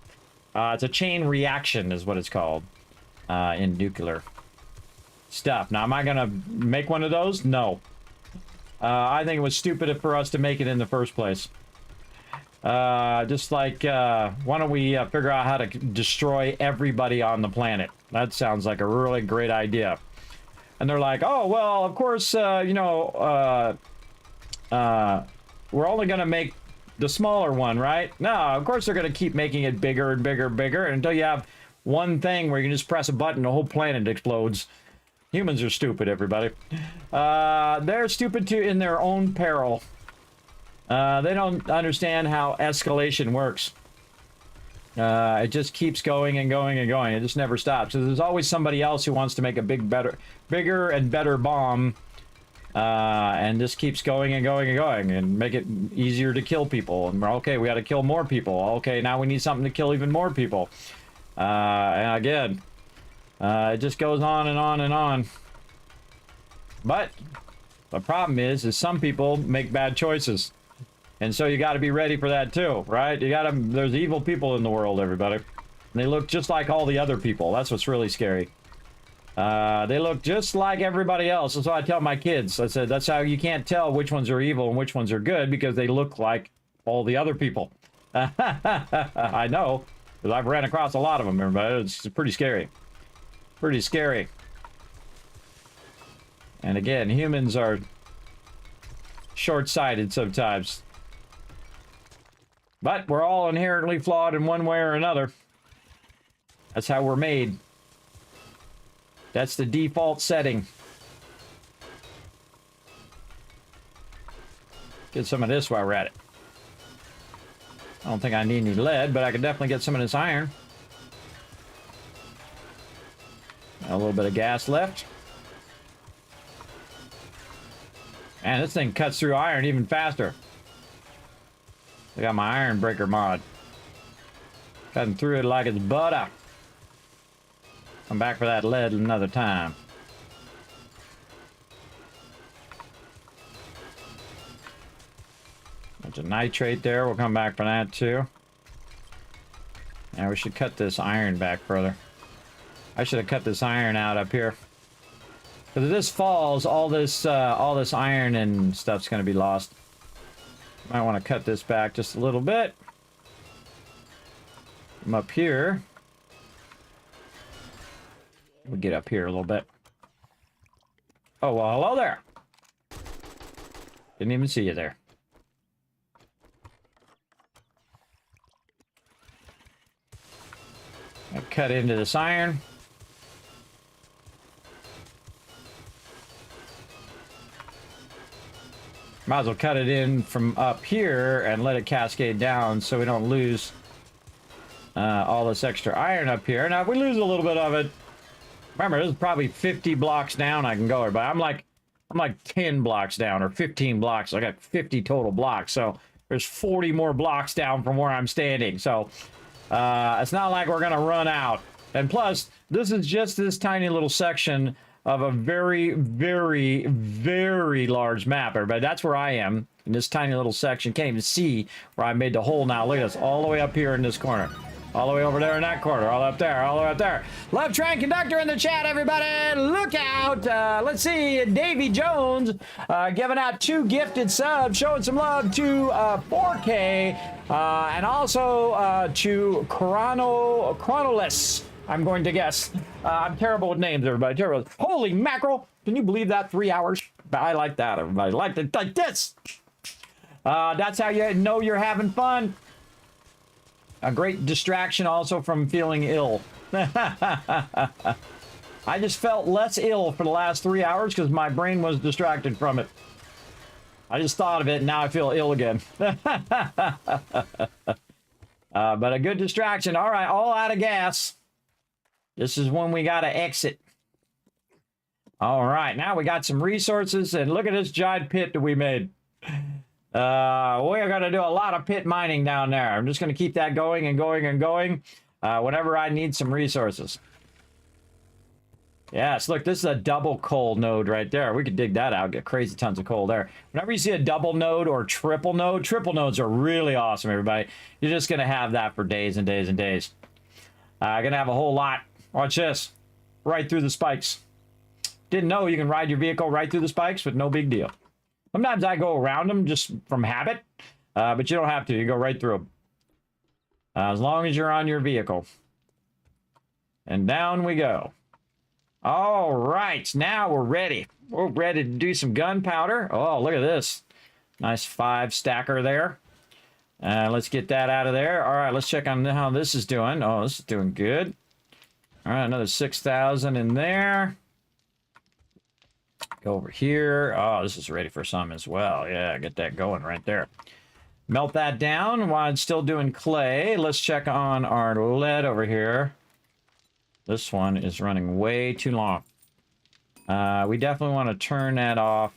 C: It's a chain reaction is what it's called in nuclear stuff. Now, am I going to make one of those? No. I think it was stupid for us to make it in the first place. Just like, why don't we figure out how to destroy everybody on the planet? That sounds like a really great idea. And they're like, oh, well, of course, you know, we're only going to make the smaller one, right? No, of course they're going to keep making it bigger and bigger and bigger until you have one thing where you can just press a button, the whole planet explodes. Humans are stupid, everybody. They're stupid too in their own peril. They don't understand how escalation works. It just keeps going and going and going. It just never stops. So there's always somebody else who wants to make a bigger and better bomb. And this keeps going and going and going and make it easier to kill people. And we're okay, we got to kill more people. Okay, now we need something to kill even more people. And again, it just goes on and on and on. But the problem is some people make bad choices. And so you got to be ready for that too, right? There's evil people in the world, everybody. And they look just like all the other people. That's what's really scary. They look just like everybody else. That's what I tell my kids. I said, that's how you can't tell which ones are evil and which ones are good, because they look like all the other people. I know, because I've ran across a lot of them, everybody. It's pretty scary. Pretty scary. And again, humans are short-sighted sometimes. But we're all inherently flawed in one way or another. That's how we're made. That's the default setting. Get some of this while we're at it. I don't think I need any lead, but I can definitely get some of this iron. A little bit of gas left. And this thing cuts through iron even faster. I got my iron breaker mod. Cutting through it like it's butter. Come back for that lead another time. There's a nitrate there. We'll come back for that too. Now we should cut this iron back further. I should have cut this iron out up here. Because if this falls, all this iron and stuff's going to be lost. Might want to cut this back just a little bit. From up here. We'll get up here a little bit. Oh, well, hello there. Didn't even see you there. I'll cut into this iron. Might as well cut it in from up here and let it cascade down so we don't lose all this extra iron up here. Now, if we lose a little bit of it, remember, this is probably 50 blocks down I can go, but I'm like 10 blocks down or 15 blocks. I got 50 total blocks, so there's 40 more blocks down from where I'm standing. So it's not like we're gonna run out. And plus, this is just this tiny little section of a very, very, very large map, everybody. That's where I am, in this tiny little section. Can't even see where I made the hole now. Look at this, all the way up here in this corner. All the way over there in that corner, all up there, all the way up there. Love Train Conductor in the chat, everybody. Look out. Let's see, Davy Jones giving out 2 gifted subs, showing some love to 4K, and also to Chronoless, I'm going to guess. I'm terrible with names, everybody. Terrible. Holy mackerel. Can you believe that? 3 hours? I like that, everybody. Like this. That's how you know you're having fun. A great distraction also from feeling ill. I just felt less ill for the last 3 hours because my brain was distracted from it. I just thought of it and now I feel ill again. But a good distraction. All right, all out of gas. This is when we got to exit. All right, now we got some resources, and look at this giant pit that we made. We're going to do a lot of pit mining down there. I'm just going to keep that going and going and going whenever I need some resources. Yes, look, this is a double coal node right there. We could dig that out, get crazy tons of coal there. Whenever you see a double node or triple nodes are really awesome, everybody. You're just going to have that for days and days and days. Going to have a whole lot. Watch this. Right through the spikes. Didn't know you can ride your vehicle right through the spikes, but no big deal. Sometimes I go around them just from habit, but you don't have to. You go right through them. As long as you're on your vehicle. And down we go. All right, now we're ready. We're ready to do some gunpowder. Oh, look at this. Nice 5 stacker there. Let's get that out of there. All right, let's check on how this is doing. Oh, this is doing good. All right, another 6,000 in there. Go over here. Oh, this is ready for some as well. Yeah, get that going right there. Melt that down while it's still doing clay. Let's check on our lead over here. This one is running way too long. We definitely want to turn that off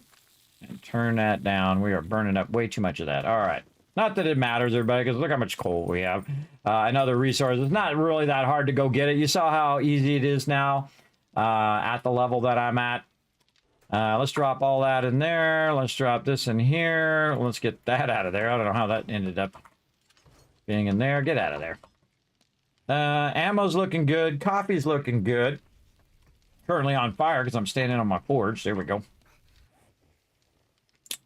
C: and turn that down. We are burning up way too much of that. All right. Not that it matters, everybody, because look how much coal we have. And other resources. It's not really that hard to go get it. You saw how easy it is now at the level that I'm at. Let's drop all that in there. Let's drop this in here. Let's get that out of there. I don't know how that ended up being in there. Get out of there. Ammo's looking good. Coffee's looking good. Currently on fire because I'm standing on my forge. There we go.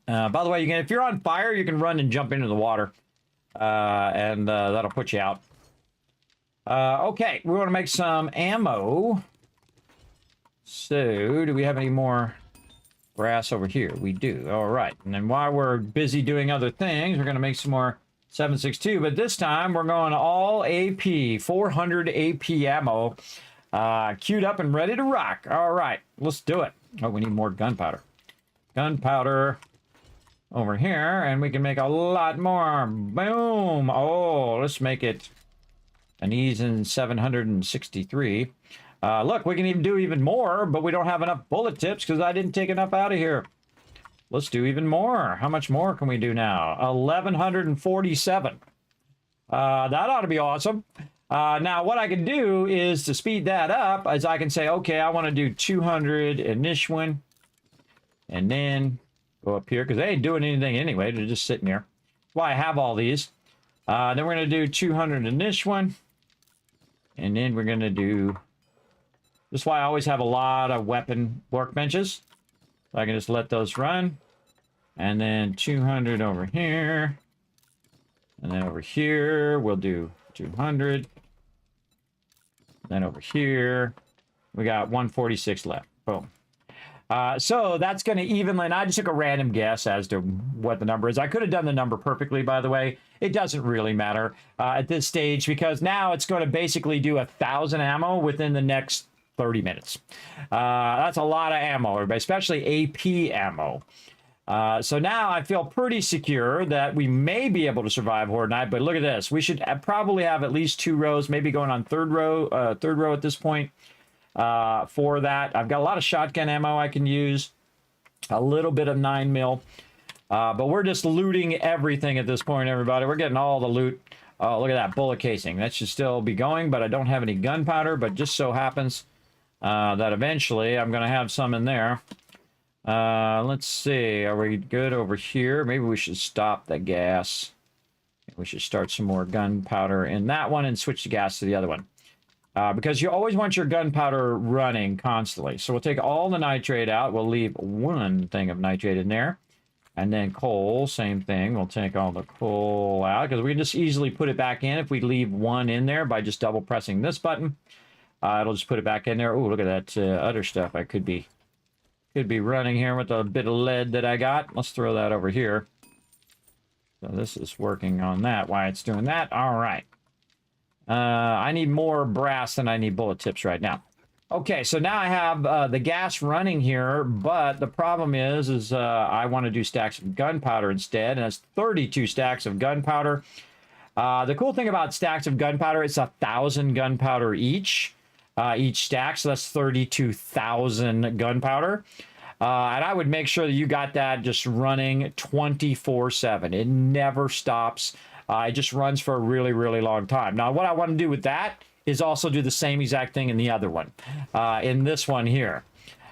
C: By the way, if you're on fire, you can run and jump into the water. And that'll put you out. Okay, we want to make some ammo. So, do we have any more brass over here? We do. All right. And then while we're busy doing other things, we're going to make some more 7.62. But this time, we're going all AP. 400 AP ammo. Queued up and ready to rock. All right. Let's do it. Oh, we need more gunpowder. Gunpowder over here. And we can make a lot more. Boom. Oh, let's make it an easy 763. Look, we can even do even more, but we don't have enough bullet tips because I didn't take enough out of here. Let's do even more. How much more can we do now? 1,147. That ought to be awesome. Now, what I can do is to speed that up, is I can say, okay, I want to do 200 in this one, and then go up here, because they ain't doing anything anyway. They're just sitting here. That's why I have all these. Then we're going to do 200 in this one, and then we're going to do... This is why I always have a lot of weapon workbenches. So I can just let those run. And then 200 over here. And then over here, we'll do 200. Then over here, we got 146 left. Boom. So that's going to evenly, and I just took a random guess as to what the number is. I could have done the number perfectly, by the way. It doesn't really matter at this stage, because now it's going to basically do 1,000 ammo within the next 30 minutes. That's a lot of ammo, everybody, especially AP ammo. So now I feel pretty secure that we may be able to survive Horde Night, but look at this. We should probably have at least 2 rows, maybe going on third row at this point for that. I've got a lot of shotgun ammo I can use, a little bit of 9mm, but we're just looting everything at this point, everybody. We're getting all the loot. Oh, look at that bullet casing. That should still be going, but I don't have any gunpowder, but just so happens that eventually I'm going to have some in there. Let's see. Are we good over here? Maybe we should stop the gas. We should start some more gunpowder in that one and switch the gas to the other one. Because you always want your gunpowder running constantly. So we'll take all the nitrate out. We'll leave 1 thing of nitrate in there. And then coal, same thing. We'll take all the coal out, because we can just easily put it back in if we leave 1 in there by just double pressing this button. It'll just put it back in there. Oh, look at that other stuff I could be running here with a bit of lead that I got. Let's throw that over here. So this is working on that, why it's doing that. All right. I need more brass than I need bullet tips right now. Okay, so now I have the gas running here, but the problem is I want to do stacks of gunpowder instead, and it's 32 stacks of gunpowder. The cool thing about stacks of gunpowder, it's 1,000 gunpowder each stack, so that's 32,000 gunpowder. And I would make sure that you got that just running 24/7. It never stops. It just runs for a really, really long time. Now, what I want to do with that is also do the same exact thing in the other one, in this one here.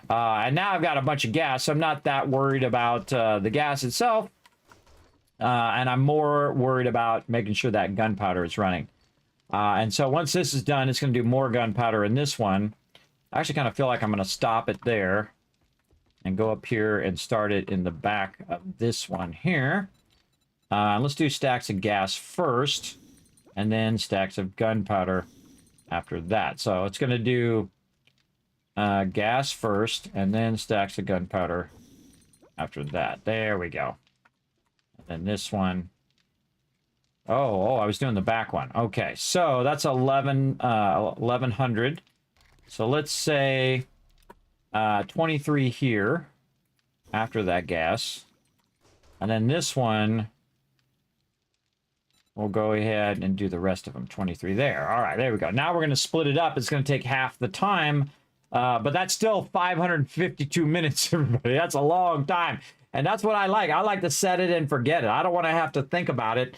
C: And now I've got a bunch of gas, so I'm not that worried about the gas itself. And I'm more worried about making sure that gunpowder is running. And so once this is done, it's going to do more gunpowder in this one. I actually kind of feel like I'm going to stop it there and go up here and start it in the back of this one here. Let's do stacks of gas first, and then stacks of gunpowder after that. So it's going to do gas first, and then stacks of gunpowder after that. There we go. And then this one. Oh, I was doing the back one. Okay, so that's 1,100. So let's say 23 here. after that gas. And then this one, we'll go ahead and do the rest of them. 23 there. All right, there we go. Now we're going to split it up. It's going to take half the time, but that's still 552 minutes, everybody. That's a long time. And that's what I like. I like to set it and forget it. I don't want to have to think about it.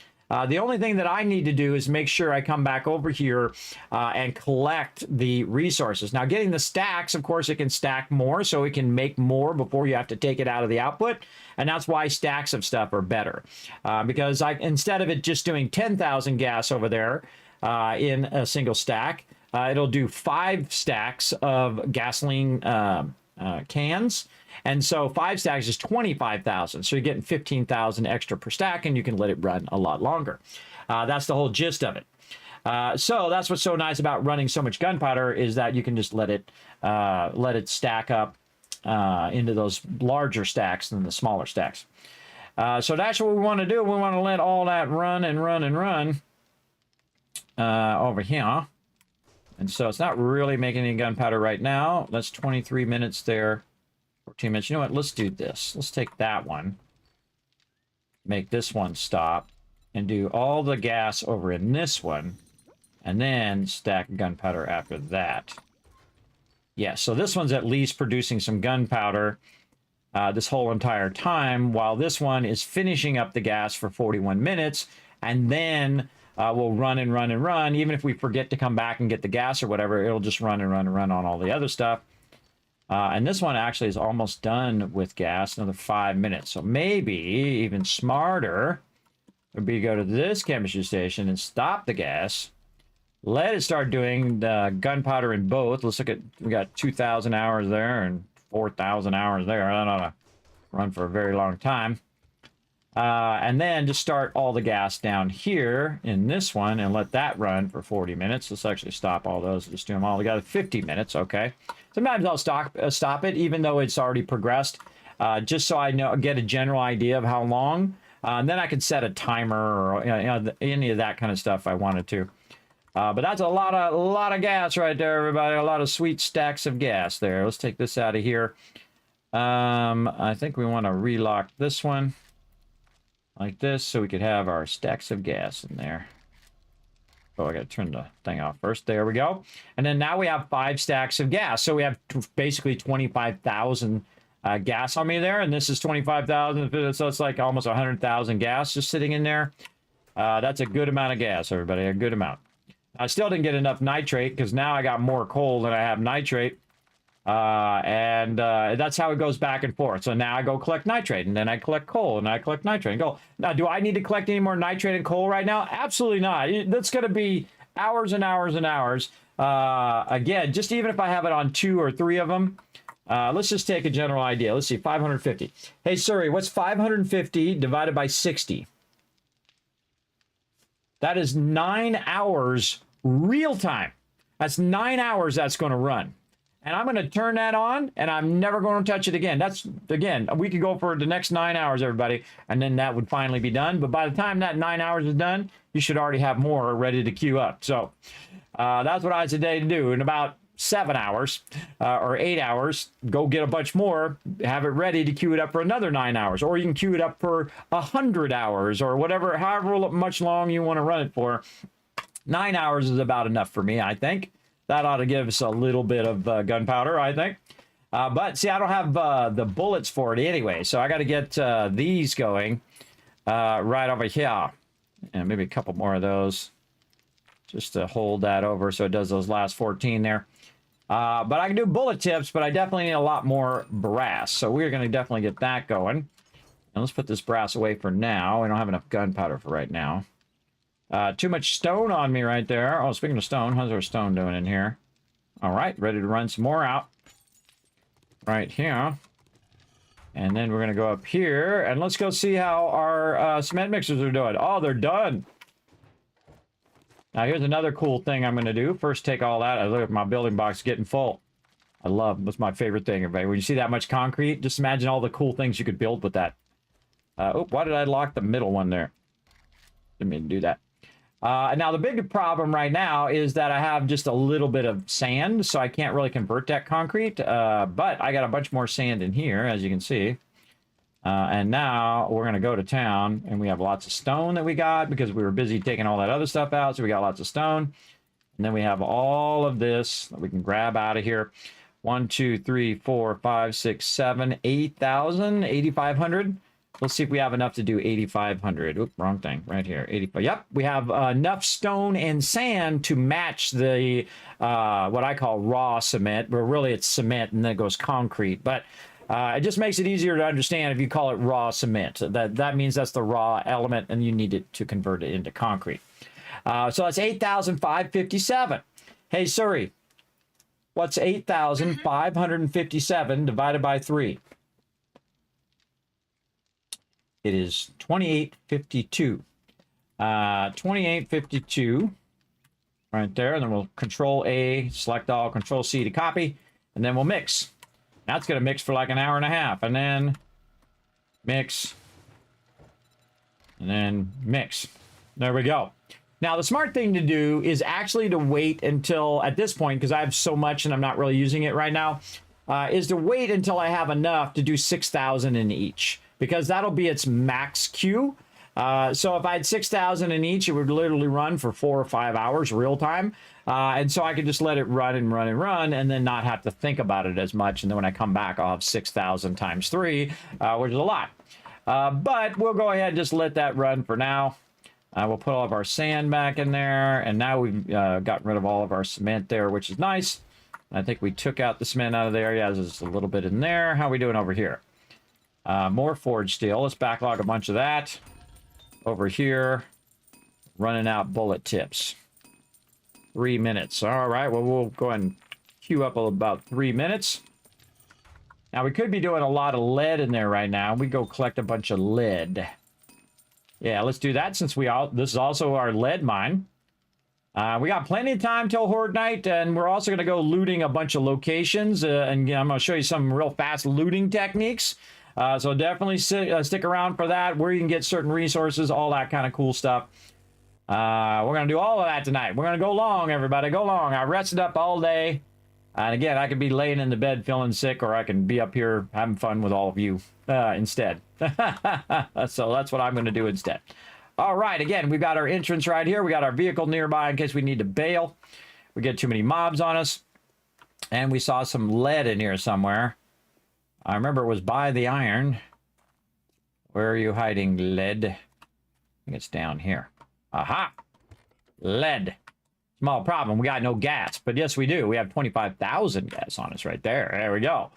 C: The only thing that I need to do is make sure I come back over here and collect the resources. Now, getting the stacks, of course, it can stack more, so it can make more before you have to take it out of the output. And that's why stacks of stuff are better. Because instead of it just doing 10,000 gas over there in a single stack, it'll do 5 stacks of gasoline cans. And so 5 stacks is 25,000. So you're getting 15,000 extra per stack, and you can let it run a lot longer. That's the whole gist of it. So that's what's so nice about running so much gunpowder, is that you can just let it stack up into those larger stacks than the smaller stacks. So that's what we want to do. We want to let all that run and run and run over here. And so it's not really making any gunpowder right now. That's 23 minutes there. 14 minutes. You know what? Let's do this. Let's take that one, make this one stop, and do all the gas over in this one, and then stack gunpowder after that. Yeah, so this one's at least producing some gunpowder this whole entire time, while this one is finishing up the gas for 41 minutes, and then we'll run and run and run. Even if we forget to come back and get the gas or whatever, it'll just run and run and run on all the other stuff. And this one actually is almost done with gas, another 5 minutes. So maybe even smarter would be to go to this chemistry station and stop the gas. Let it start doing the gunpowder in both. Let's look at, we got 2,000 hours there and 4,000 hours there. I don't know, run for a very long time. And then just start all the gas down here in this one and let that run for 40 minutes. Let's actually stop all those. Just do them all together. 50 minutes, okay. Sometimes I'll stop it, even though it's already progressed, just so I get a general idea of how long. And then I can set a timer or any of that kind of stuff if I wanted to. But that's a lot of gas right there, everybody. A lot of sweet stacks of gas there. Let's take this out of here. I think we want to relock this one like this, so we could have our stacks of gas in there. Oh, I got to turn the thing off first. There we go. And then now we have 5 stacks of gas. So we have basically 25,000 gas on me there. And this is 25,000. So it's like almost 100,000 gas just sitting in there. That's a good amount of gas, everybody. A good amount. I still didn't get enough nitrate because now I got more coal than I have nitrate. That's how it goes back and forth. So now I go collect nitrate, and then I collect coal, and I collect nitrate and coal. Now, do I need to collect any more nitrate and coal right now? Absolutely not. That's going to be hours and hours and hours. Again, just even if I have it on 2 or 3 of them, let's just take a general idea. Let's see, 550. Hey, Suri, what's 550 divided by 60? That is 9 hours real time. That's 9 hours that's going to run. And I'm going to turn that on, and I'm never going to touch it again. That's, again, we could go for the next 9 hours, everybody, and then that would finally be done. But by the time that 9 hours is done, you should already have more ready to queue up. So that's what I today to do. In about 7 hours or 8 hours, go get a bunch more, have it ready to queue it up for another 9 hours. Or you can queue it up for 100 hours or whatever, however much long you want to run it for. 9 hours is about enough for me, I think. That ought to give us a little bit of gunpowder, I think. But see, I don't have the bullets for it anyway, so I got to get these going right over here. And maybe a couple more of those just to hold that over so it does those last 14 there. But I can do bullet tips, but I definitely need a lot more brass. So we're going to definitely get that going. And let's put this brass away for now. We don't have enough gunpowder for right now. Too much stone on me right there. Oh, speaking of stone, how's our stone doing in here? All right, ready to run some more out. Right here. And then we're going to go up here, and let's go see how our cement mixers are doing. Oh, they're done. Now, here's another cool thing I'm going to do. First, take all that. I look at my building box getting full. I love, that's my favorite thing, everybody. When you see that much concrete, just imagine all the cool things you could build with that. Oh, why did I lock the middle one there? Didn't mean to do that. Now, the big problem right now is that I have just a little bit of sand, so I can't really convert that concrete. But I got a bunch more sand in here, as you can see. And now we're going to go to town, and we have lots of stone that we got because we were busy taking all that other stuff out. So we got lots of stone. And then we have all of this that we can grab out of here. 1, 2, 3, 4, 5, 6, 7, 8,000, 8,500. Let's see if we have enough to do 8,500. Oop, wrong thing. Right here. 85. Yep, we have enough stone and sand to match the what I call raw cement, but really it's cement and then it goes concrete. But it just makes it easier to understand if you call it raw cement. That means that's the raw element, and you need it to convert it into concrete. So that's 8,557. Hey, Suri, what's 8,557 divided by 3? It is 2852. 2852 right there. And then we'll Control A, select all, Control C to copy, and then we'll mix. That's going to mix for like an hour and a half, and then mix, and then mix. There we go. Now, the smart thing to do is actually to wait until, at this point, because I have so much and I'm not really using it right now, is to wait until I have enough to do 6,000 in each, because that'll be its max queue. So if I had 6,000 in each, it would literally run for 4 or 5 hours real time. And so I could just let it run and run and run and then not have to think about it as much. And then when I come back, I'll have 6,000 times 3, which is a lot. But we'll go ahead and just let that run for now. We'll put all of our sand back in there. And now we've gotten rid of all of our cement there, which is nice. I think we took out the cement out of there. Yeah, there's a little bit in there. How are we doing over here? More forged steel. Let's backlog a bunch of that. Over here, running out bullet tips. 3 minutes. All right, well, we'll go ahead and queue up about 3 minutes. Now, we could be doing a lot of lead in there right now. We go collect a bunch of lead. Yeah, let's do that since this is also our lead mine. We got plenty of time till Horde night, and we're also going to go looting a bunch of locations. And I'm going to show you some real fast looting techniques. So definitely stick around for that, where you can get certain resources, all that kind of cool stuff. We're going to do all of that tonight. We're going to go long, everybody. Go long. I rested up all day. And again, I could be laying in the bed feeling sick, or I can be up here having fun with all of you instead. So that's what I'm going to do instead. All right. Again, we've got our entrance right here. We got our vehicle nearby in case we need to bail. We get too many mobs on us. And we saw some lead in here somewhere. I remember it was by the iron. Where are you hiding, lead? I think it's down here. Aha! Lead. Small problem. We got no gas. But yes, we do. We have 25,000 gas on us right there. There we go.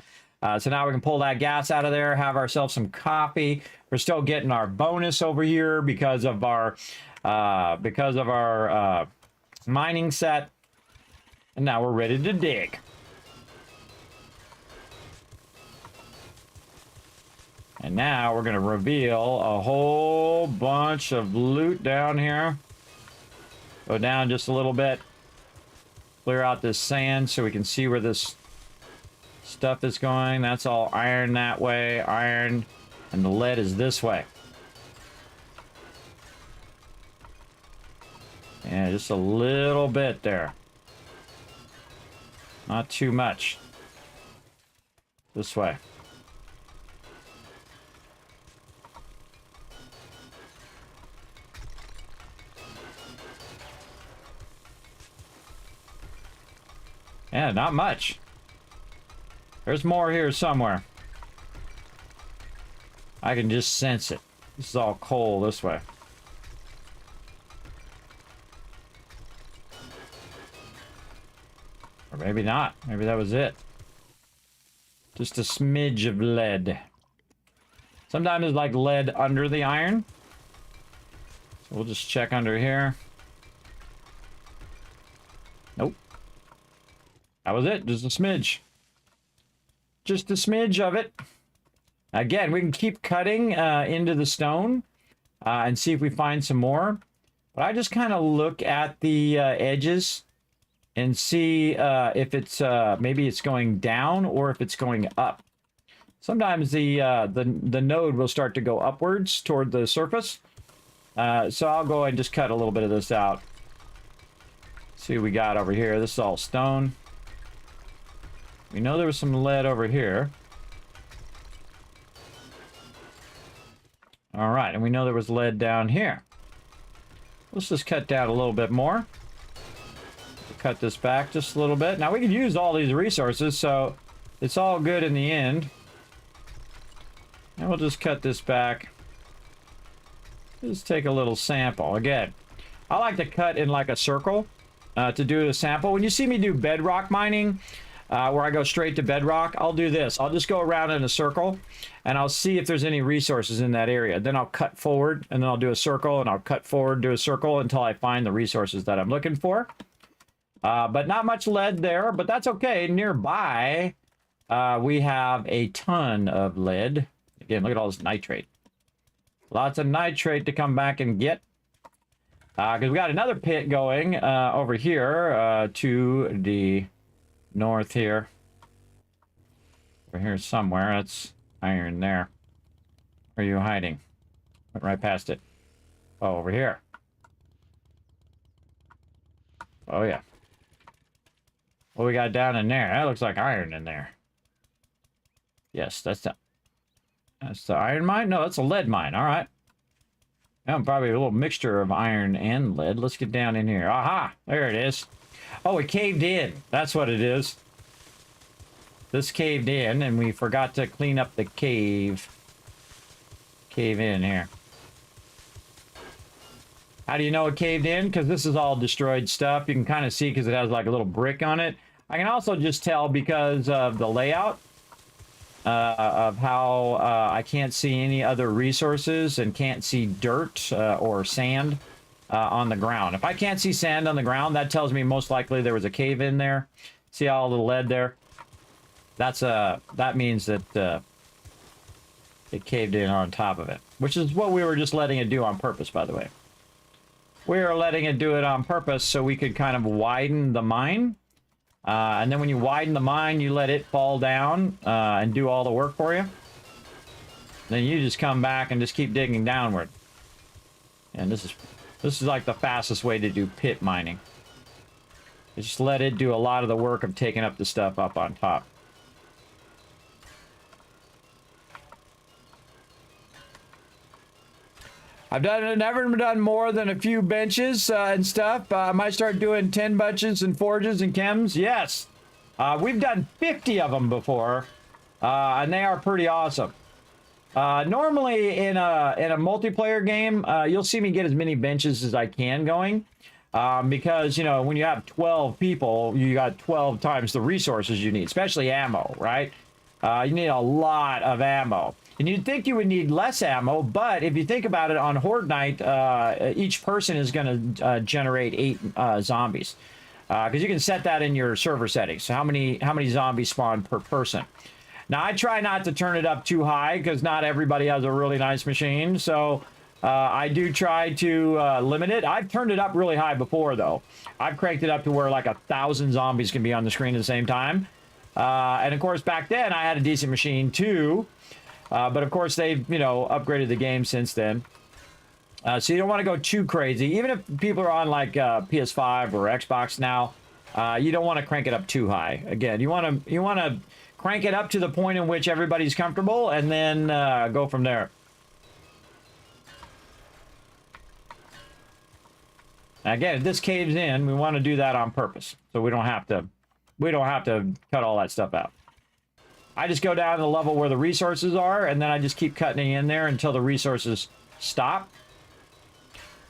C: So now we can pull that gas out of there, have ourselves some coffee. We're still getting our bonus over here because of our mining set. And now we're ready to dig. And now we're going to reveal a whole bunch of loot down here. Go down just a little bit. Clear out this sand so we can see where this stuff is going. That's all iron that way. Iron. And the lead is this way. Yeah, just a little bit there. Not too much. This way. Yeah, not much. There's more here somewhere. I can just sense it. This is all coal this way. Or maybe not. Maybe that was it. Just a smidge of lead. Sometimes it's like lead under the iron. So we'll just check under here. Nope. That was it. Just a smidge. Just a smidge of it. Again, we can keep cutting into the stone and see if we find some more. But I just kind of look at the edges and see if it's maybe it's going down or if it's going up. Sometimes the node will start to go upwards toward the surface. So I'll go and just cut a little bit of this out. See what we got over here. This is all stone. We know there was some lead over here. All right, and we know there was lead down here. Let's just cut down a little bit more. Cut this back just a little bit. Now we can use all these resources, so it's all good in the end. And we'll just cut this back. Just take a little sample. Again, I like to cut in like a circle to do a sample. When you see me do bedrock mining, where I go straight to bedrock, I'll do this. I'll just go around in a circle, and I'll see if there's any resources in that area. Then I'll cut forward, and then I'll do a circle, and I'll cut forward, do a circle until I find the resources that I'm looking for. But not much lead there, but that's okay. Nearby, we have a ton of lead. Again, look at all this nitrate. Lots of nitrate to come back and get. Because we got another pit going over here to the north here. Over here somewhere. That's iron there. Where are you hiding? Went right past it. Oh, over here. Oh, yeah. What we got down in there? That looks like iron in there. Yes, that's the iron mine? No, that's a lead mine. All right. Probably a little mixture of iron and lead. Let's get down in here. Aha! There it is. Oh, it caved in. That's what it is. This caved in, and we forgot to clean up the cave. Cave in here. How do you know it caved in? Because this is all destroyed stuff. You can kind of see because it has like a little brick on it. I can also just tell because of the layout of how I can't see any other resources and can't see dirt or sand on the ground. If I can't see sand on the ground, that tells me most likely there was a cave in there. See all the lead there? That means that it caved in on top of it, which is what we were just letting it do on purpose, by the way. We are letting it do it on purpose so we could kind of widen the mine. And then when you widen the mine, you let it fall down and do all the work for you. Then you just come back and just keep digging downward. And this is like the fastest way to do pit mining. Just let it do a lot of the work of taking up the stuff up on top. I've never done more than a few benches and stuff. I might start doing 10 benches and forges and chems. Yes. We've done 50 of them before, and they are pretty awesome. Normally in a multiplayer game, you'll see me get as many benches as I can going. Because, you know, when you have 12 people, you got 12 times the resources you need, especially ammo, right? You need a lot of ammo. And you'd think you would need less ammo, but if you think about it, on Horde Night, each person is going to generate 8 zombies. Because you can set that in your server settings. So how many zombies spawn per person. Now, I try not to turn it up too high, because not everybody has a really nice machine. So I do try to limit it. I've turned it up really high before, though. I've cranked it up to where like 1,000 zombies can be on the screen at the same time. And of course, back then, I had a decent machine, too. But of course, they've, you know, upgraded the game since then. So you don't want to go too crazy. Even if people are on like PS5 or Xbox now, you don't want to crank it up too high. Again, you want to crank it up to the point in which everybody's comfortable, and then go from there. Again, if this caves in, we want to do that on purpose, so we don't have to cut all that stuff out. I just go down to the level where the resources are, and then I just keep cutting in there until the resources stop.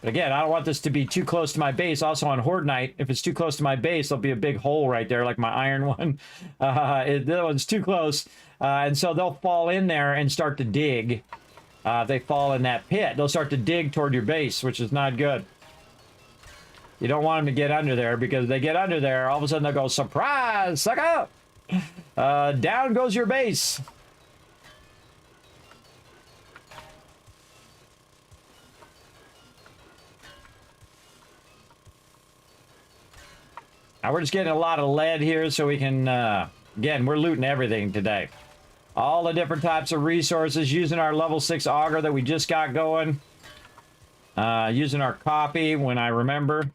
C: But again, I don't want this to be too close to my base. Also on Horde Night, if it's too close to my base, there'll be a big hole right there, like my iron one. That one's too close. And so they'll fall in there and start to dig. If they fall in that pit, they'll start to dig toward your base, which is not good. You don't want them to get under there, because if they get under there, all of a sudden they'll go, surprise, sucker! Down goes your base. Now we're just getting a lot of lead here so we can, again, we're looting everything today. All the different types of resources, using our level 6 auger that we just got going. Using our copy when I remember.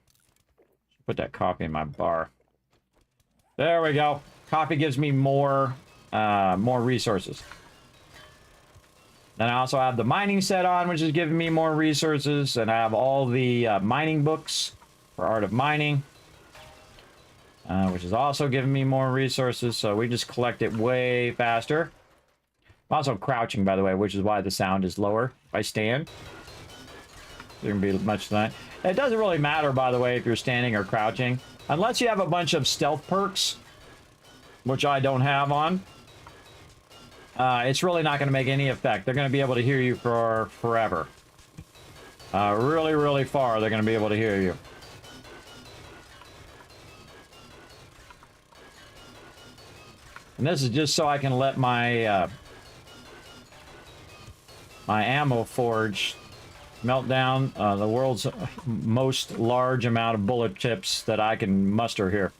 C: Put that copy in my bar. There we go. Copy gives me more resources. Then I also have the mining set on, which is giving me more resources. And I have all the mining books for Art of Mining, which is also giving me more resources. So we just collect it way faster. I'm also crouching, by the way, which is why the sound is lower. If I stand, there can be much tonight. It doesn't really matter, by the way, if you're standing or crouching. Unless you have a bunch of stealth perks, which I don't have on. It's really not going to make any effect. They're going to be able to hear you for forever. Really, really far, they're going to be able to hear you. And this is just so I can let my my ammo forge melt down the world's most large amount of bullet chips that I can muster here.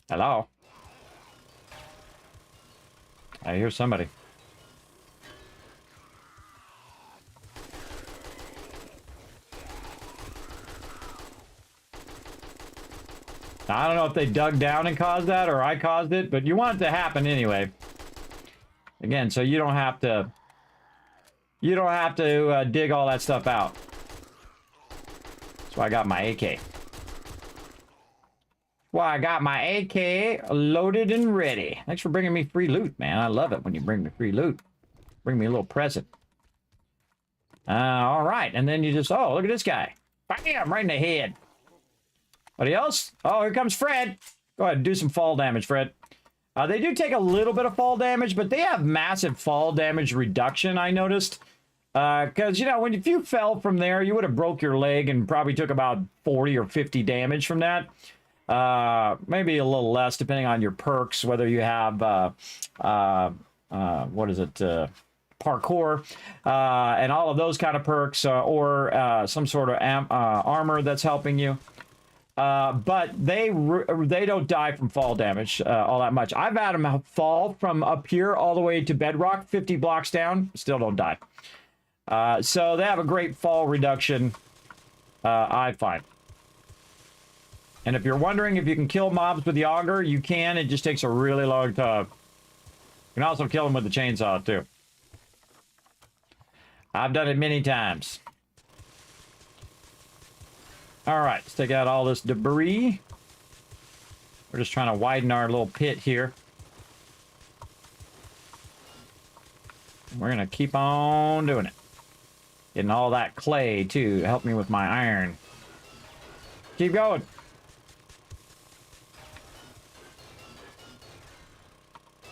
C: Hello? I hear somebody. Now, I don't know if they dug down and caused that or I caused it, but you want it to happen anyway. Again, so you don't have to dig all that stuff out. That's why I got my AK. Well, I got my AK loaded and ready. Thanks for bringing me free loot, man. I love it when you bring me free loot. Bring me a little present. All right. And then you just, oh, look at this guy. Bam, right in the head. Anybody else? Oh, here comes Fred. Go ahead and do some fall damage, Fred. They do take a little bit of fall damage, but they have massive fall damage reduction, I noticed. Because, you know, if you fell from there, you would have broke your leg and probably took about 40 or 50 damage from that. Maybe a little less depending on your perks, whether you have what is it, parkour, and all of those kind of perks, or some sort of armor that's helping you. But they don't die from fall damage all that much. I've had them fall from up here all the way to bedrock, 50 blocks down, still don't die. So they have a great fall reduction, I find. And if you're wondering if you can kill mobs with the auger, you can. It just takes a really long time. You can also kill them with the chainsaw, too. I've done it many times. All right, let's take out all this debris. We're just trying to widen our little pit here. We're going to keep on doing it. Getting all that clay, too, to help me with my iron. Keep going.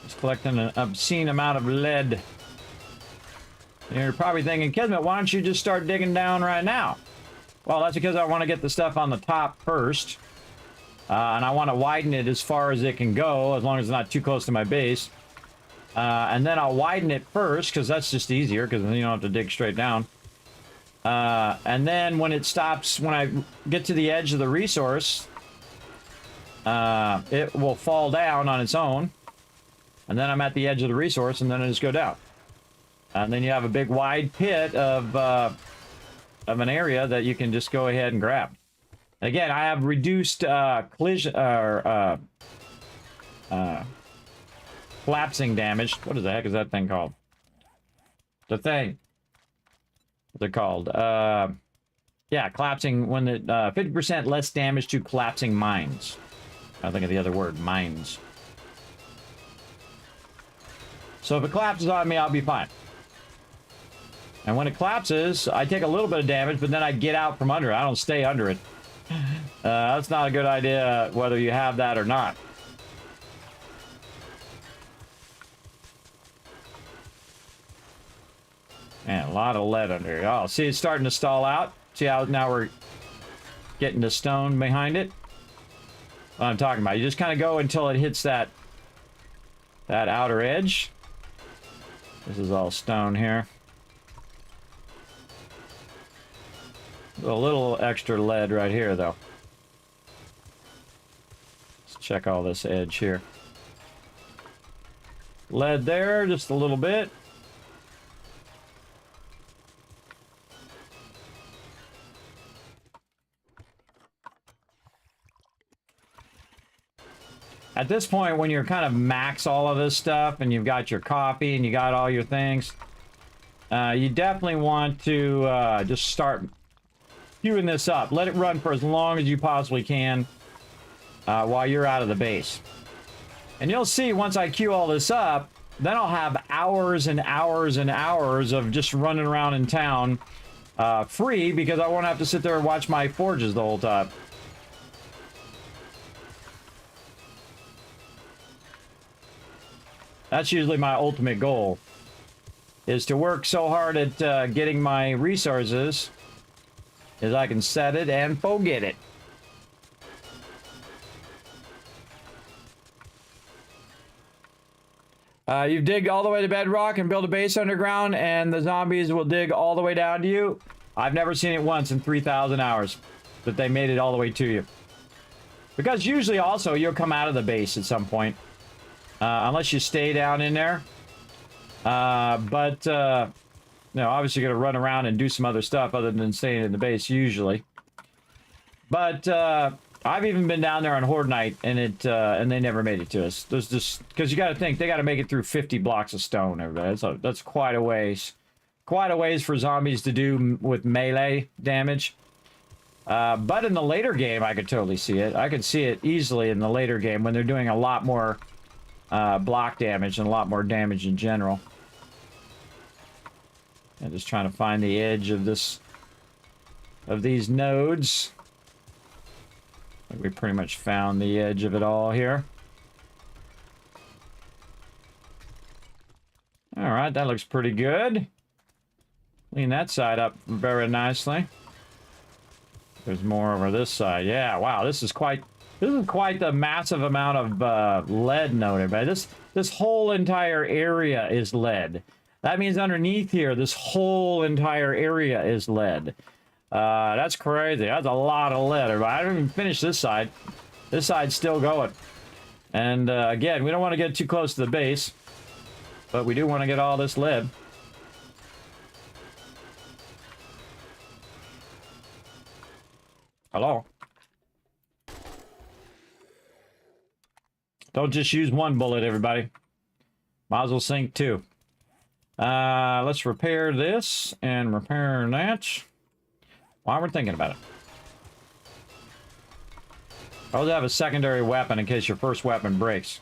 C: Just collecting an obscene amount of lead. And you're probably thinking, Kismet, why don't you just start digging down right now? Well, that's because I want to get the stuff on the top first. And I want to widen it as far as it can go, as long as it's not too close to my base. And then I'll widen it first, because that's just easier, because then you don't have to dig straight down. And then when it stops, when I get to the edge of the resource, it will fall down on its own. And then I'm at the edge of the resource, and then I just go down. And then you have a big wide pit of an area that you can just go ahead and grab. Again, I have reduced collision or collapsing damage. What the heck is that thing called? The thing. What's it called? Yeah, collapsing, when the 50% less damage to collapsing mines. I think of the other word, mines. So if it collapses on me, I'll be fine. And when it collapses, I take a little bit of damage, but then I get out from under it. I don't stay under it. That's not a good idea, whether you have that or not. Man, a lot of lead under here. Oh, see, it's starting to stall out. See how now we're getting the stone behind it? What I'm talking about. You just kind of go until it hits that outer edge. This is all stone here. A little extra lead right here, though. Let's check all this edge here. Lead there, just a little bit. at this point, when you're kind of max all of this stuff and you've got your coffee and you got all your things, you definitely want to just start queuing this up. Let it run for as long as you possibly can while you're out of the base. And you'll see once I queue all this up, then I'll have hours and hours and hours of just running around in town free, because I won't have to sit there and watch my forges the whole time. That's usually my ultimate goal, is to work so hard at getting my resources as I can set it and forget it. You dig all the way to bedrock and build a base underground, and the zombies will dig all the way down to you. I've never seen it once in 3,000 hours that they made it all the way to you. Because usually also you'll come out of the base at some point. Unless you stay down in there. You know, obviously you're going to run around and do some other stuff other than staying in the base usually. But I've even been down there on Horde night, and and they never made it to us. There's just, because you got to think they got to make it through 50 blocks of stone. Everybody, that's quite a ways for zombies to do with melee damage. But in the later game, I could totally see it. I could see it easily in the later game when they're doing a lot more block damage and a lot more damage in general. I'm just trying to find the edge of these nodes. I think we pretty much found the edge of it all here. All right, that looks pretty good. Clean that side up very nicely. There's more over this side. Yeah, wow, this is quite the massive amount of lead noted. But this whole entire area is lead. That means underneath here, this whole entire area is lead. That's crazy. That's a lot of lead. I haven't even finished this side. This side's still going. And again, we don't want to get too close to the base, but we do want to get all this lead. Hello? Don't just use one bullet, everybody. Might as well sink two. Let's repair this and repair that while we're thinking about it. Always have a secondary weapon in case your first weapon breaks.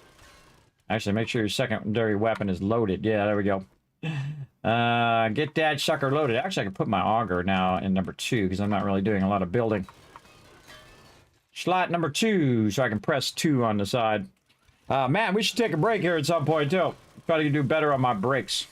C: Actually, make sure your secondary weapon is loaded. Yeah, there we go. Get that sucker loaded. Actually, I can put my auger now in number 2 because I'm not really doing a lot of building. Slot number 2, so I can press 2 on the side. Man, we should take a break here at some point, too. Try to do better on my brakes.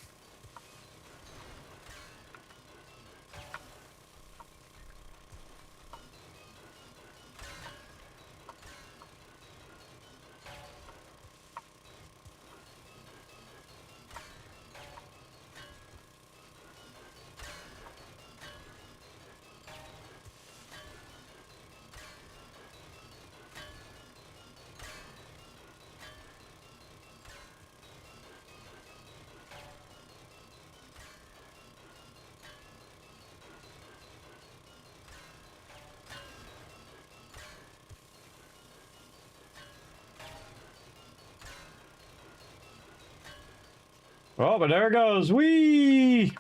C: Oh, but there it goes. Whee!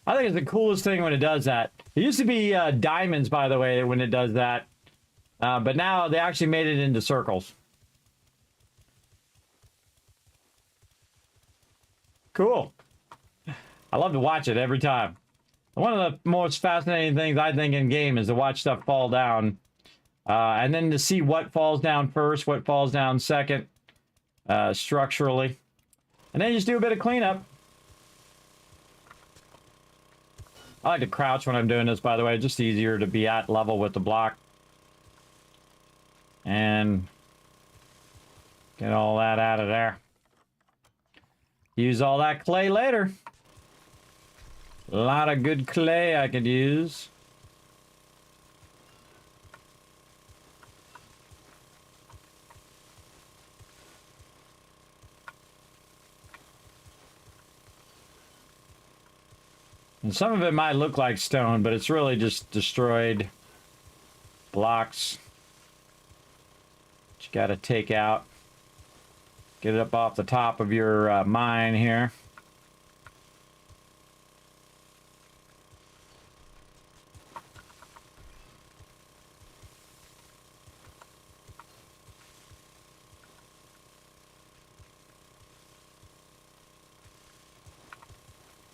C: I think it's the coolest thing when it does that. It used to be diamonds, by the way, when it does that. But now they actually made it into circles. Cool. I love to watch it every time. One of the most fascinating things I think in game is to watch stuff fall down. And then to see what falls down first, what falls down second, structurally. And then you just do a bit of cleanup. I like to crouch when I'm doing this, by the way. Just easier to be at level with the block. And get all that out of there. Use all that clay later. A lot of good clay I could use. And some of it might look like stone, but it's really just destroyed blocks. You got to take out. Get it up off the top of your mine here.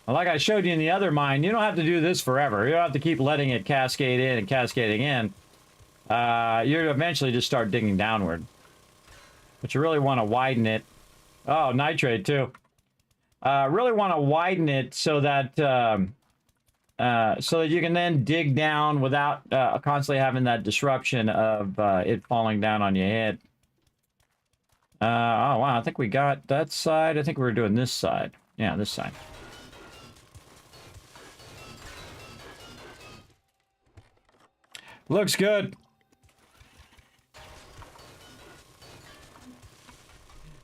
C: Like I showed you in the other mine, you don't have to do this forever. You don't have to keep letting it cascade in and cascading in. You eventually just start digging downward. But you really want to widen it. Oh, nitrate too. Really want to widen it so that you can then dig down without constantly having that disruption of it falling down on your head. Oh wow, I think we got that side. I think we were doing this side. Yeah, this side. Looks good.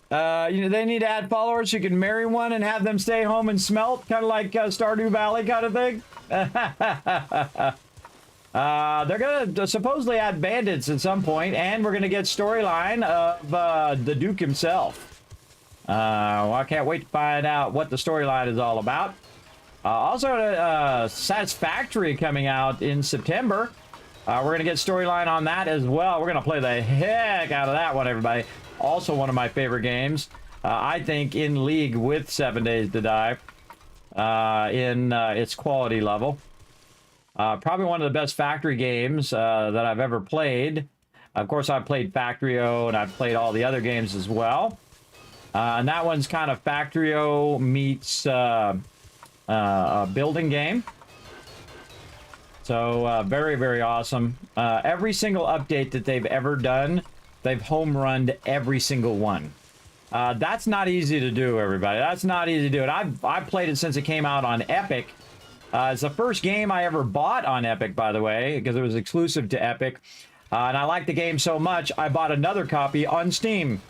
C: They need to add followers so you can marry one and have them stay home and smelt, kind of like Stardew Valley kind of thing. They're gonna supposedly add bandits at some point, and we're gonna get storyline of the Duke himself. Well, I can't wait to find out what the storyline is all about. Also, Satisfactory coming out in September. We're going to get storyline on that as well. We're going to play the heck out of that one, everybody. Also one of my favorite games. I think in league with 7 Days to Die in its quality level. Probably one of the best factory games that I've ever played. Of course, I've played Factorio, and I've played all the other games as well. And that one's kind of Factorio meets a building game. So, very, very awesome. Every single update that they've ever done, they've home-runned every single one. That's not easy to do, everybody. That's not easy to do. And I've played it since it came out on Epic. It's the first game I ever bought on Epic, by the way, because it was exclusive to Epic. And I liked the game so much, I bought another copy on Steam.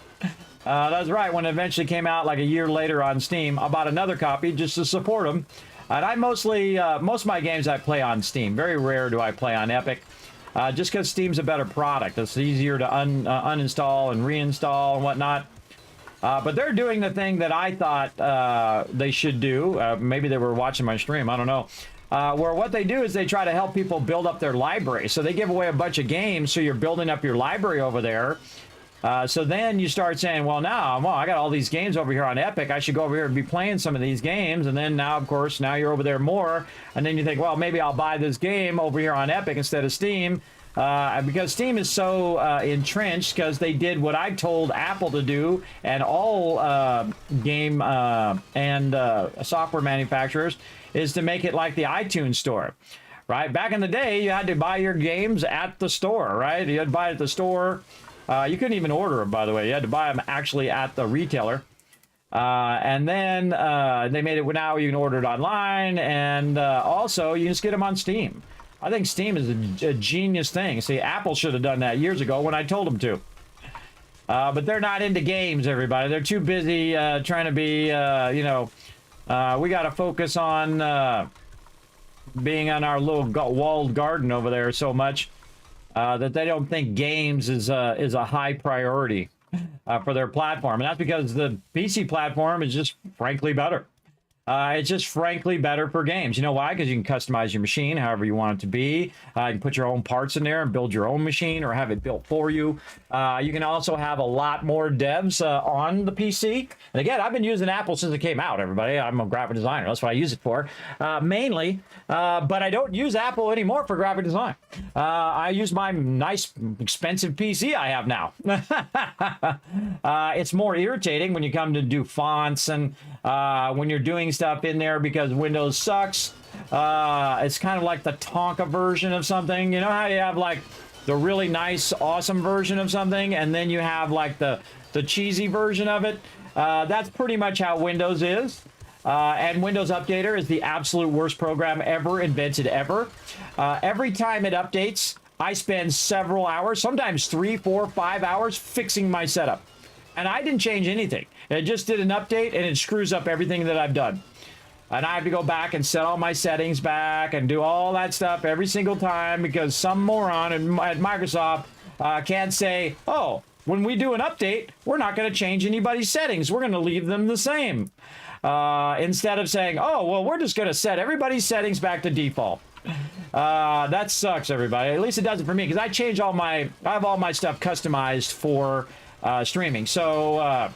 C: That's right. When it eventually came out like a year later on Steam, I bought another copy just to support them. And I mostly, most of my games I play on Steam. Very rare do I play on Epic. Just because Steam's a better product. It's easier to uninstall and reinstall and whatnot. But they're doing the thing that I thought they should do. Maybe they were watching my stream. I don't know. Where what they do is they try to help people build up their library. So they give away a bunch of games. So you're building up your library over there. So then you start saying, well, now, I got all these games over here on Epic. I should go over here and be playing some of these games. And then now, of course, now you're over there more. And then you think, well, maybe I'll buy this game over here on Epic instead of Steam. Because Steam is so entrenched because they did what I told Apple to do and all game and software manufacturers is to make it like the iTunes store. Right? Back in the day, you had to buy your games at the store, right? You had to buy it at the store. You couldn't even order them, by the way. You had to buy them actually at the retailer. And then they made it now you can order it online. And also, you can just get them on Steam. I think Steam is a genius thing. See, Apple should have done that years ago when I told them to. But they're not into games, everybody. They're too busy trying to be, we got to focus on being on our little walled garden over there so much. That they don't think games is a high priority for their platform. And that's because the PC platform is just frankly better. It's just frankly better for games. You know why? Because you can customize your machine however you want it to be. You can put your own parts in there and build your own machine or have it built for you. You can also have a lot more devs on the PC. And again, I've been using Apple since it came out, everybody. I'm a graphic designer. That's what I use it for, mainly. But I don't use Apple anymore for graphic design. I use my nice, expensive PC I have now. It's more irritating when you come to do fonts and when you're doing stuff in there because Windows sucks. It's kind of like the Tonka version of something. You know how you have like the really nice, awesome version of something, and then you have like the cheesy version of it? That's pretty much how Windows is. And Windows Updater is the absolute worst program ever invented ever. Every time it updates, I spend several hours, sometimes 3, 4, 5 hours fixing my setup. And I didn't change anything. It just did an update and it screws up everything that I've done. And I have to go back and set all my settings back and do all that stuff every single time because some moron at Microsoft can't say, oh, when we do an update, we're not going to change anybody's settings. We're going to leave them the same. Instead of saying, oh, well, we're just going to set everybody's settings back to default. That sucks, everybody. At least it does it for me because I have all my stuff customized for streaming. So,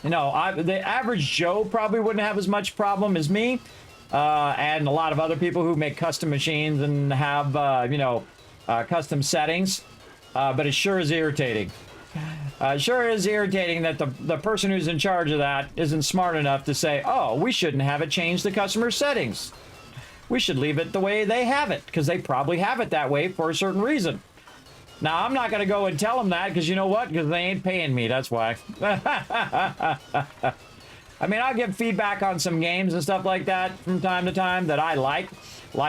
C: you know, the average Joe probably wouldn't have as much problem as me, and a lot of other people who make custom machines and have, you know, custom settings. But it sure is irritating. It sure is irritating that the person who's in charge of that isn't smart enough to say, oh, we shouldn't have it change the customer settings. We should leave it the way they have it, because they probably have it that way for a certain reason. Now, I'm not going to go and tell them that, because you know what? Because they ain't paying me, that's why. I mean, I'll give feedback on some games and stuff like that from time to time that I like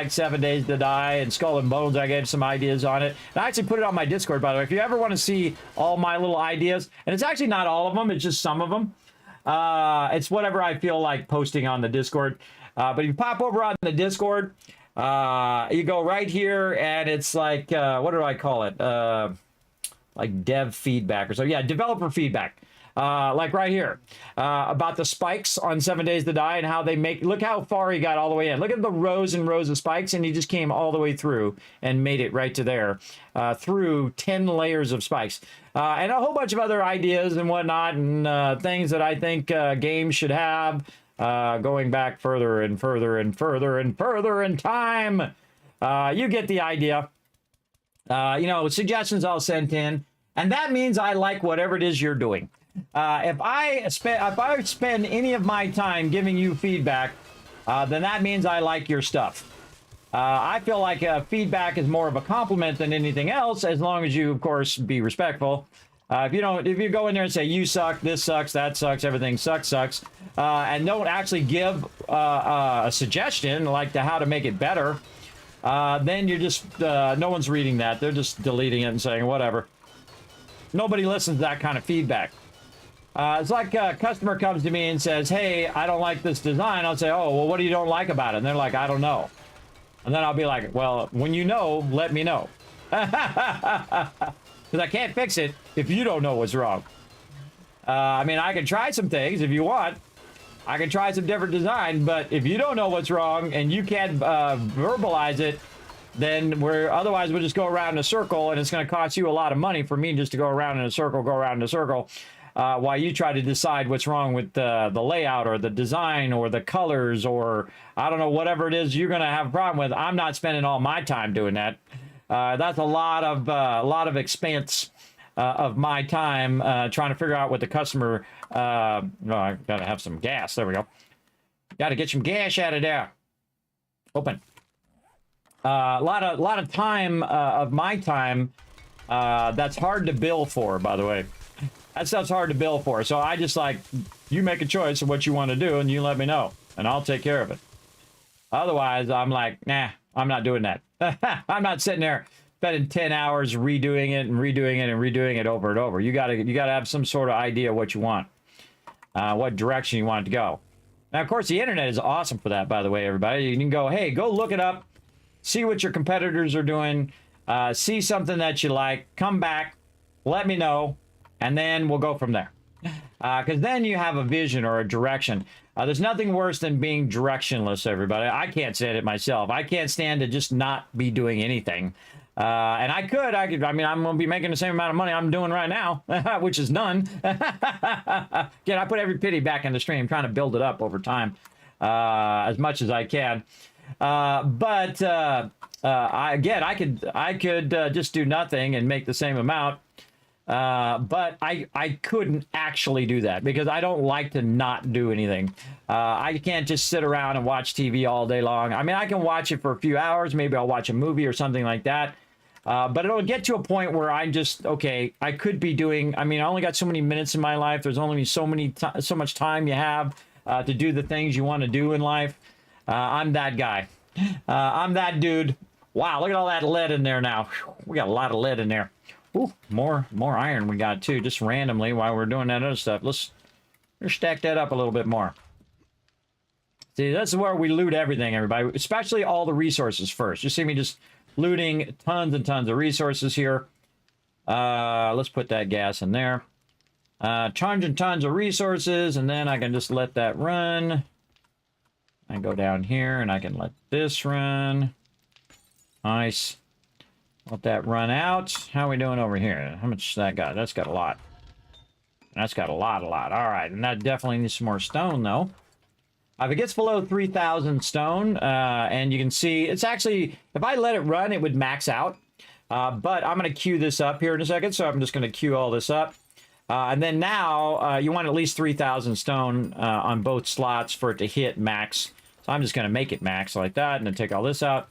C: 7 Days to Die and Skull and Bones. I gave some ideas on it. And I actually put it on my Discord, by the way. If you ever want to see all my little ideas, and it's actually not all of them, it's just some of them. It's whatever I feel like posting on the Discord. But if you pop over on the Discord, you go right here, and it's like, what do I call it? Like dev feedback or so. Yeah, developer feedback. Like right here, about the spikes on 7 Days to Die and how they make, look how far he got all the way in. Look at the rows and rows of spikes, and he just came all the way through and made it right to there, through 10 layers of spikes. And a whole bunch of other ideas and whatnot, and things that I think games should have, going back further and further and further and further in time. You get the idea. You know, suggestions I'll send in, and that means I like whatever it is you're doing. If I spend any of my time giving you feedback, then that means I like your stuff. I feel like feedback is more of a compliment than anything else, as long as you, of course, be respectful. If you go in there and say you suck, this sucks, that sucks, everything sucks, and don't actually give a suggestion like to how to make it better, then you're just no one's reading that. They're just deleting it and saying whatever. Nobody listens to that kind of feedback. It's like a customer comes to me and says, hey, I don't like this design. I'll say, oh, well, what do you don't like about it? And they're like, I don't know. And then I'll be like, well, when you know, let me know. Because I can't fix it if you don't know what's wrong. I mean, I can try some things if you want. I can try some different design, but if you don't know what's wrong and you can't verbalize it, then otherwise we'll just go around in a circle, and it's going to cost you a lot of money for me just to go around in a circle, while you try to decide what's wrong with the layout or the design or the colors or I don't know, whatever it is you're going to have a problem with. I'm not spending all my time doing that. That's a lot of expense of my time trying to figure out what the customer. No, I gotta have some gas. There we go. Got to get some gas out of there. Open. A lot of time of my time that's hard to bill for, by the way. That stuff's hard to bill for. So I just like, you make a choice of what you want to do and you let me know and I'll take care of it. Otherwise, I'm like, nah, I'm not doing that. I'm not sitting there spending 10 hours redoing it and redoing it and redoing it over and over. You gotta have some sort of idea what you want, what direction you want it to go. Now, of course, the internet is awesome for that, by the way, everybody. You can go, hey, go look it up. See what your competitors are doing, see something that you like, come back, let me know, and then we'll go from there. Because then you have a vision or a direction. There's nothing worse than being directionless, everybody. I can't stand it myself. I can't stand to just not be doing anything. And I mean, I'm going to be making the same amount of money I'm doing right now, which is none. Again, I put every penny back in the stream, trying to build it up over time as much as I can. I could just do nothing and make the same amount. But I couldn't actually do that because I don't like to not do anything. I can't just sit around and watch TV all day long. I mean, I can watch it for a few hours. Maybe I'll watch a movie or something like that. But it'll get to a point where I'm just, okay, I could be doing, I mean, I only got so many minutes in my life. There's only so much time you have to do the things you want to do in life. I'm that guy. I'm that dude. Wow, look at all that lead in there now. We got a lot of lead in there. Ooh, more iron we got too, just randomly while we're doing that other stuff. Let's stack that up a little bit more. See, this is where we loot everything, everybody, especially all the resources first. You see me just looting tons and tons of resources here. Let's put that gas in there. Tons and tons of resources, and then I can just let that run. I go down here, and I can let this run. Nice. Let that run out. How are we doing over here? How much that got? That's got a lot. That's got a lot. All right, and that definitely needs some more stone, though. If it gets below 3,000 stone, and you can see, it's actually, if I let it run, it would max out. But I'm going to queue this up here in a second, so I'm just going to queue all this up. And then now, you want at least 3,000 stone on both slots for it to hit max. So I'm just going to make it max like that, and then take all this out.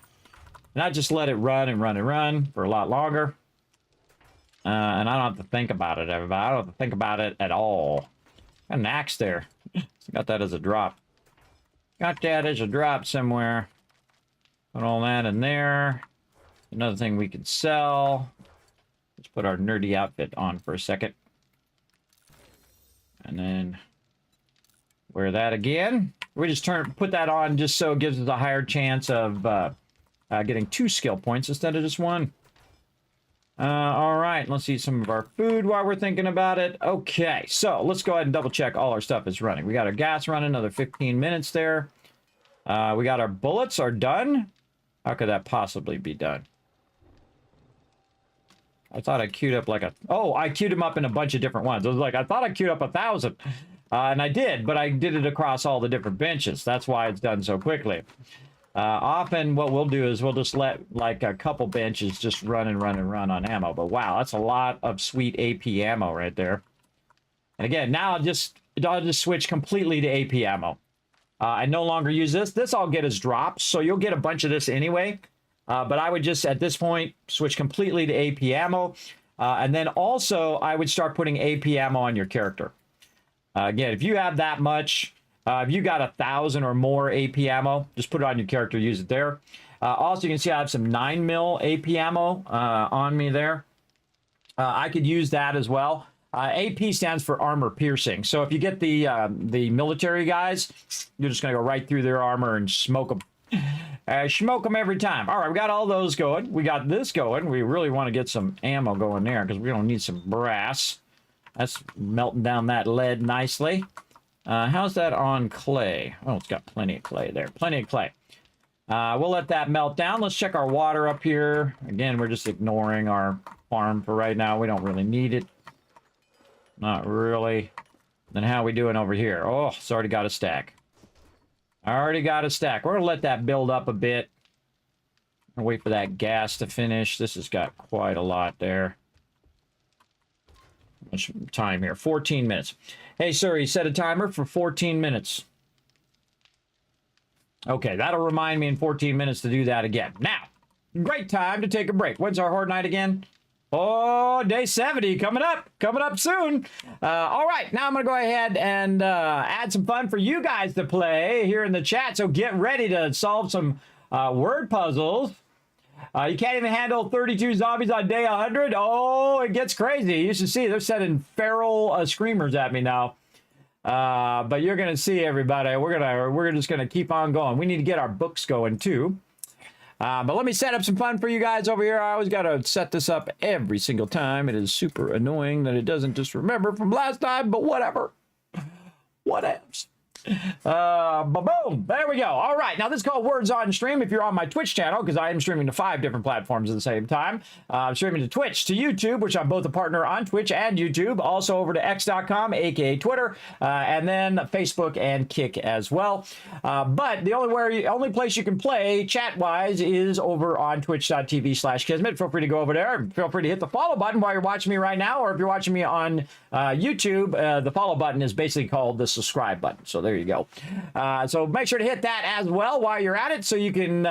C: And I just let it run and run and run for a lot longer. And I don't have to think about it, everybody. I don't have to think about it at all. Got an axe there. Got that as a drop. Got that as a drop somewhere. Put all that in there. Another thing we could sell. Let's put our nerdy outfit on for a second. And then wear that again. We just put that on just so it gives us a higher chance of getting 2 skill points instead of just 1. All right, let's eat some of our food while we're thinking about it. Okay, so let's go ahead and double check all our stuff is running. We got our gas running, another 15 minutes there. We got our bullets are done. How could that possibly be done? I thought I queued up like a... Oh, I queued them up in a bunch of different ones. I was like, I thought I queued up 1,000. And I did, but I did it across all the different benches. That's why it's done so quickly. Often what we'll do is we'll just let like a couple benches just run and run and run on ammo. But wow, that's a lot of sweet AP ammo right there. And again, now I'll just switch completely to AP ammo. I no longer use this. This I'll get as drops, so you'll get a bunch of this anyway. But I would just, at this point, switch completely to AP ammo. And then also, I would start putting AP ammo on your character. Again, if you have that much... if you got 1,000 or more AP ammo, just put it on your character, use it there. Also, you can see I have some 9mm AP ammo on me there. I could use that as well. AP stands for armor piercing. So if you get the military guys, you're just going to go right through their armor and smoke them. Smoke them every time. All right, we got all those going. We got this going. We really want to get some ammo going there because we're going to need some brass. That's melting down that lead nicely. How's that on clay? Oh, it's got plenty of clay there. Plenty of clay. We'll let that melt down. Let's check our water up here. Again, we're just ignoring our farm for right now. We don't really need it. Not really. Then how are we doing over here? Oh, it's already got a stack. I already got a stack. We're going to let that build up a bit. I'll wait for that gas to finish. This has got quite a lot there. How much time here? 14 minutes. Hey, Siri, set a timer for 14 minutes. Okay, that'll remind me in 14 minutes to do that again. Now, great time to take a break. When's our Horde night again? Oh, day 70 coming up soon. All right, now I'm going to go ahead and add some fun for you guys to play here in the chat. So get ready to solve some word puzzles. You can't even handle 32 zombies on day 100. Oh, it gets crazy. You should see they're sending feral screamers at me now. But you're going to see, everybody. We're just going to keep on going. We need to get our books going too. But let me set up some fun for you guys over here. I always got to set this up every single time. It is super annoying that it doesn't just remember from last time, but whatever. Whatevs. Boom, there we go. All right, now this is called Words on Stream. If you're on my Twitch channel, because I am streaming to 5 different platforms at the same time. I'm streaming to Twitch, to YouTube, which I'm both a partner on Twitch and YouTube, also over to x.com, aka Twitter, and then Facebook and Kick as well. But the only place you can play chat-wise is over on twitch.tv/Kismet. Feel free to go over there. Feel free to hit the follow button while you're watching me right now, or if you're watching me on YouTube, the follow button is basically called the subscribe button. So there you go. So make sure to hit that as well while you're at it so you can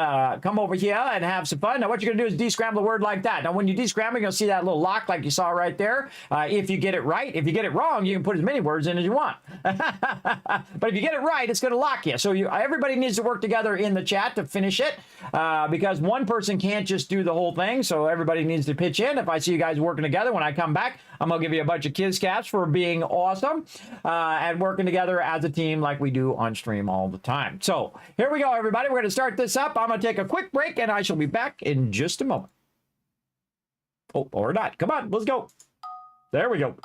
C: come over here and have some fun. Now what you're going to do is descramble a word like that. Now when you descramble, you'll see that little lock like you saw right there. If you get it right, if you get it wrong, you can put as many words in as you want. But if you get it right, it's going to lock you. So everybody needs to work together in the chat to finish it because one person can't just do the whole thing. So everybody needs to pitch in. If I see you guys working together when I come back, I'm going to give you a bunch of kiss caps for being awesome and working together as a team like we do on stream all the time. So here we go, everybody. We're going to start this up. I'm going to take a quick break, and I shall be back in just a moment. Oh, or not. Come on, let's go. There we go.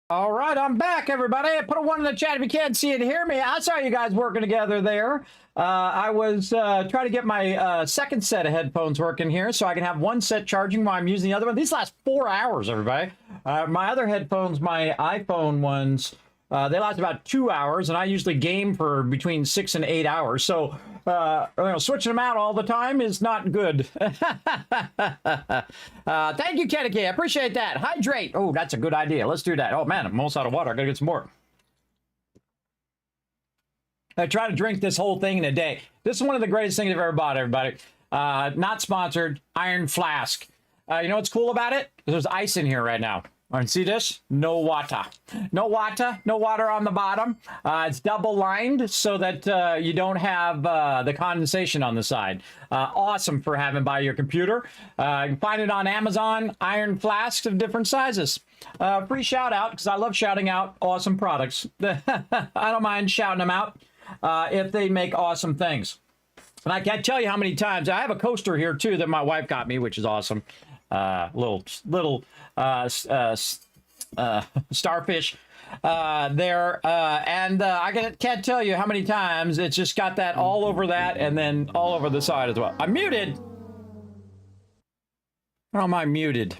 C: All right, I'm back, everybody. Put a one in the chat if you can't see it, hear me. I saw you guys working together there. I was trying to get my second set of headphones working here so I can have one set charging while I'm using the other one. These last 4 hours, everybody. My other headphones, my iPhone ones, they last about 2 hours, and I usually game for between 6 and 8 hours. So, switching them out all the time is not good. Thank you, Kennedy. I appreciate that. Hydrate. Oh, that's a good idea. Let's do that. Oh, man, I'm almost out of water. I gotta get some more. I try to drink this whole thing in a day. This is one of the greatest things I've ever bought, everybody. Not sponsored. Iron Flask. You know what's cool about it? There's ice in here right now. All right, see this? No water. No water. No water on the bottom. It's double lined so that you don't have the condensation on the side. Awesome for having by your computer. You can find it on Amazon. Iron flasks of different sizes. Free shout out because I love shouting out awesome products. I don't mind shouting them out if they make awesome things. And I can't tell you how many times. I have a coaster here too that my wife got me, which is awesome. Little starfish there, and I can't tell you how many times it's just got that all over that and then all over the side as well. I'm muted. How am I muted?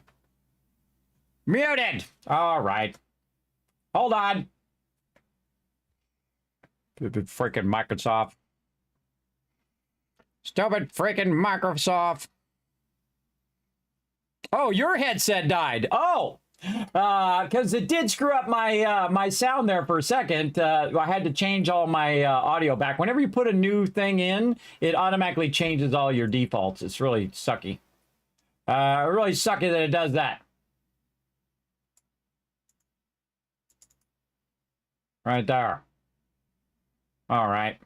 C: Muted. All right. Hold on. Stupid freaking Microsoft. Stupid freaking Microsoft. Oh, your headset died. Oh, because it did screw up my my sound there for a second. I had to change all my audio back. Whenever you put a new thing in, it automatically changes all your defaults. It's really sucky. Really sucky that it does that. Right there. All right.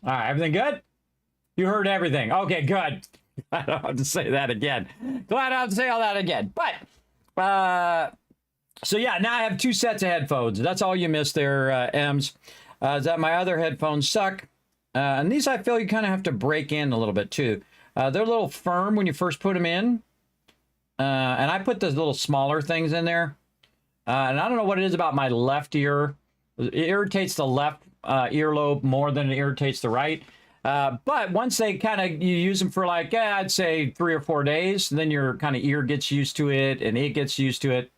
C: All right, everything good? You heard everything. Okay, good. I don't have to say that again. Glad I don't have to say all that again. But, so yeah, now I have 2 sets of headphones. That's all you missed there, Ems. Is that my other headphones suck. And these I feel you kind of have to break in a little bit too. They're a little firm when you first put them in. And I put those little smaller things in there. And I don't know what it is about my left ear. It irritates the left earlobe more than it irritates the right. But once they you use them for like, I'd say 3 or 4 days, then your kind of ear gets used to it and it gets used to it.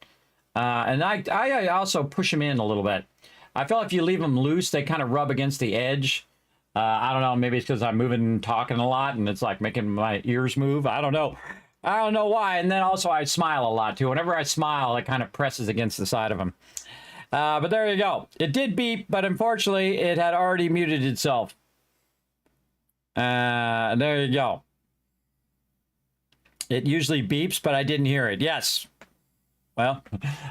C: And I also push them in a little bit. I feel like if you leave them loose, they kind of rub against the edge. I don't know, maybe it's because I'm moving and talking a lot and it's like making my ears move. I don't know. I don't know why. And then also I smile a lot too. Whenever I smile, it kind of presses against the side of them. But there you go. It did beep, but unfortunately, it had already muted itself. There you go. It usually beeps, but I didn't hear it. Yes. Well,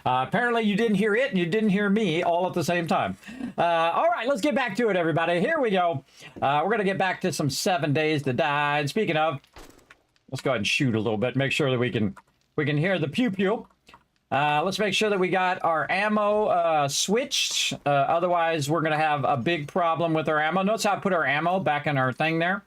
C: apparently you didn't hear it and you didn't hear me all at the same time. All right, let's get back to it, everybody. Here we go. We're going to get back to some 7 Days to Die. And speaking of, let's go ahead and shoot a little bit. Make sure that we can hear the pew-pew. Let's make sure that we got our ammo switched. Otherwise, we're going to have a big problem with our ammo. Notice how I put our ammo back in our thing there.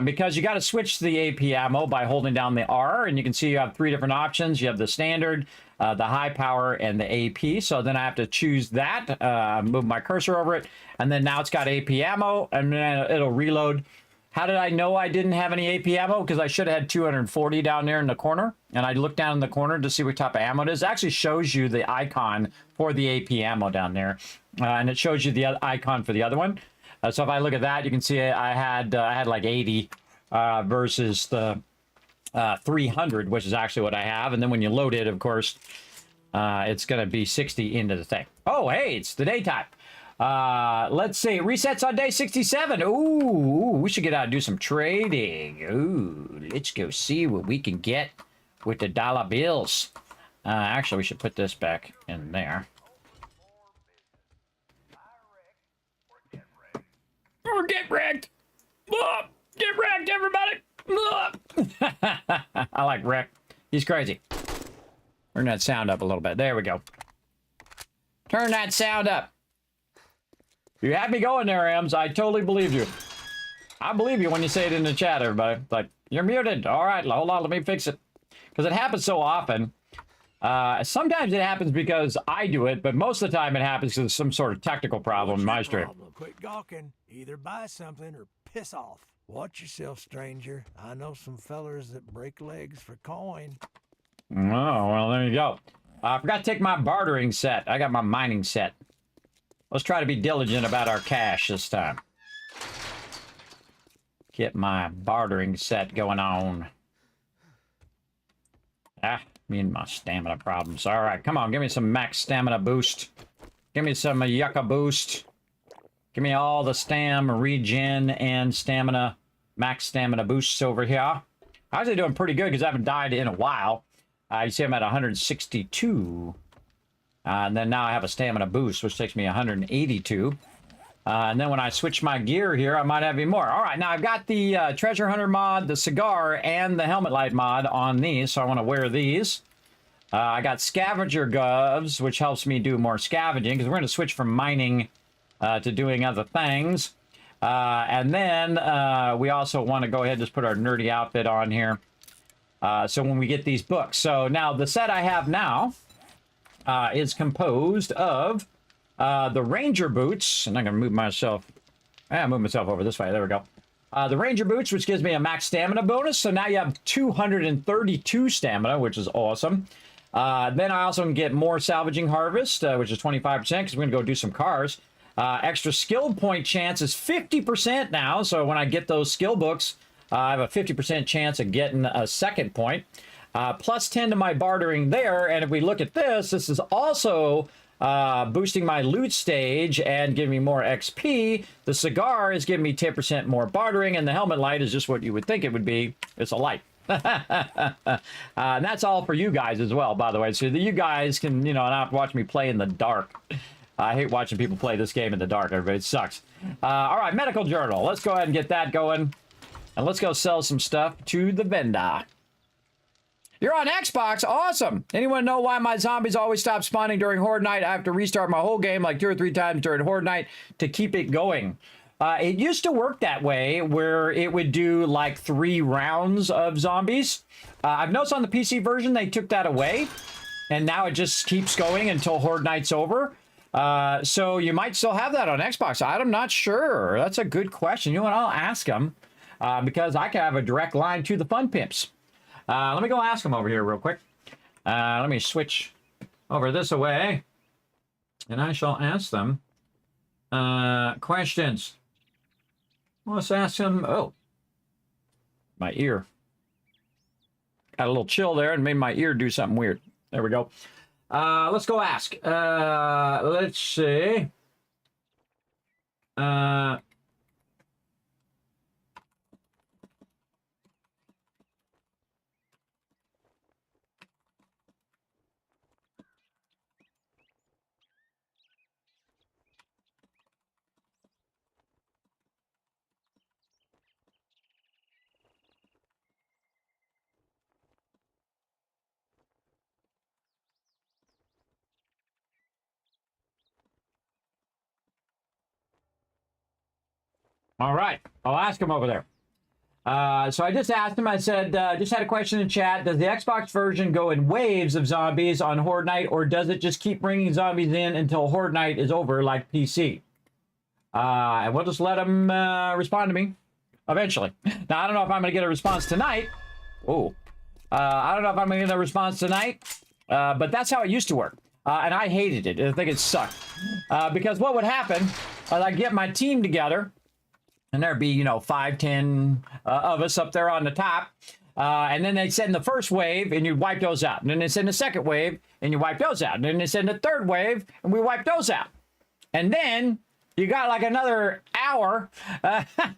C: Because you got to switch to the AP ammo by holding down the R. And you can see you have 3 different options. You have the standard, the high power, and the AP. So then I have to choose that, move my cursor over it. And then now it's got AP ammo, and then it'll reload. How did I know I didn't have any AP ammo? Because I should have had 240 down there in the corner. And I looked down in the corner to see what type of ammo it is. It actually shows you the icon for the AP ammo down there. And it shows you the icon for the other one. So if I look at that, you can see I had like 80 versus the 300, which is actually what I have. And then when you load it, of course, it's going to be 60 into the thing. Oh, hey, it's the daytime. Let's see. Resets on day 67. Ooh, we should get out and do some trading. Ooh, let's go see what we can get with the dollar bills. Actually, we should put this back in there. Or get wrecked. Get wrecked, everybody. I like wreck. He's crazy. Turn that sound up a little bit. There we go. Turn that sound up. You had me going there, Ems. I totally believe you. I believe you when you say it in the chat, everybody. Like, You're muted. All right, hold on. Let me fix it. Because it happens so often. Sometimes it happens because I do it, but most of the time it happens because of some sort of technical problem in my stream.
D: Quit gawking. Either buy something or piss off. Watch yourself, stranger. I know some fellers that break legs for coin.
C: Oh, well, there you go. I forgot to take my bartering set. I got my mining set. Let's try to be diligent about our cash this time. Get my bartering set going on. Me and my stamina problems. All right, come on. Give me some max stamina boost. Give me some yucca boost. Give me all the stam, regen, and stamina, max stamina boosts over here. I'm actually doing pretty good because I haven't died in a while. You see I'm at 162. And then now I have a stamina boost, which takes me 182. And then when I switch my gear here, I might have even more. All right, now I've got the treasure hunter mod, the cigar, and the helmet light mod on these, so I want to wear these. I got scavenger gloves, which helps me do more scavenging, because we're going to switch from mining to doing other things. And then we also want to go ahead and just put our nerdy outfit on here. So when we get these books. So now the set I have now is composed of the Ranger boots, and I'm going to move myself over this way. There we go. The Ranger boots, which gives me a max stamina bonus. So now you have 232 stamina, which is awesome. Then I also can get more salvaging harvest, which is 25%, because we're going to go do some cars. Extra skill point chance is 50% now. So when I get those skill books, I have a 50% chance of getting a second point. Plus 10 to my bartering there. And if we look at this, this is also boosting my loot stage and giving me more XP. The cigar is giving me 10% more bartering, and the helmet light is just what you would think it would be. It's a light. And that's all for you guys as well, by the way, so that you guys can, you know, not watch me play in the dark. I hate watching people play this game in the dark, everybody. It sucks. All right, medical journal. Let's go ahead and get that going. And let's go sell some stuff to the vendor. You're on Xbox? Awesome. Anyone know why my zombies always stop spawning during Horde night? I have to restart my whole game like 2 or 3 times during Horde night to keep it going. It used to work that way, where it would do like 3 rounds of zombies. I've noticed on the PC version they took that away, and now it just keeps going until Horde night's over. So you might still have that on Xbox. I'm not sure. That's a good question. You know what? I'll ask them because I can have a direct line to the fun pimps. Let me go ask them over here real quick. Let me switch over this away, and I shall ask them questions. Let's ask them. Oh, my ear got a little chill there and made my ear do something weird. There we go. Let's go ask. Let's see. All right, I'll ask him over there. So I just asked him, I said, just had a question in chat. Does the Xbox version go in waves of zombies on Horde night, or does it just keep bringing zombies in until Horde night is over like PC? And we'll just let him respond to me eventually. Now, I don't know if I'm going to get a response tonight. Oh, I don't know if I'm going to get a response tonight, but that's how it used to work. And I hated it. I think it sucked. Because what would happen is I'd get my team together, and there'd be, you know, 5, 10 of us up there on the top. And then they'd send the first wave, and you'd wipe those out. And then they'd send the second wave, and you wipe those out. And then they send the third wave, and we wipe those out. And then you got like another hour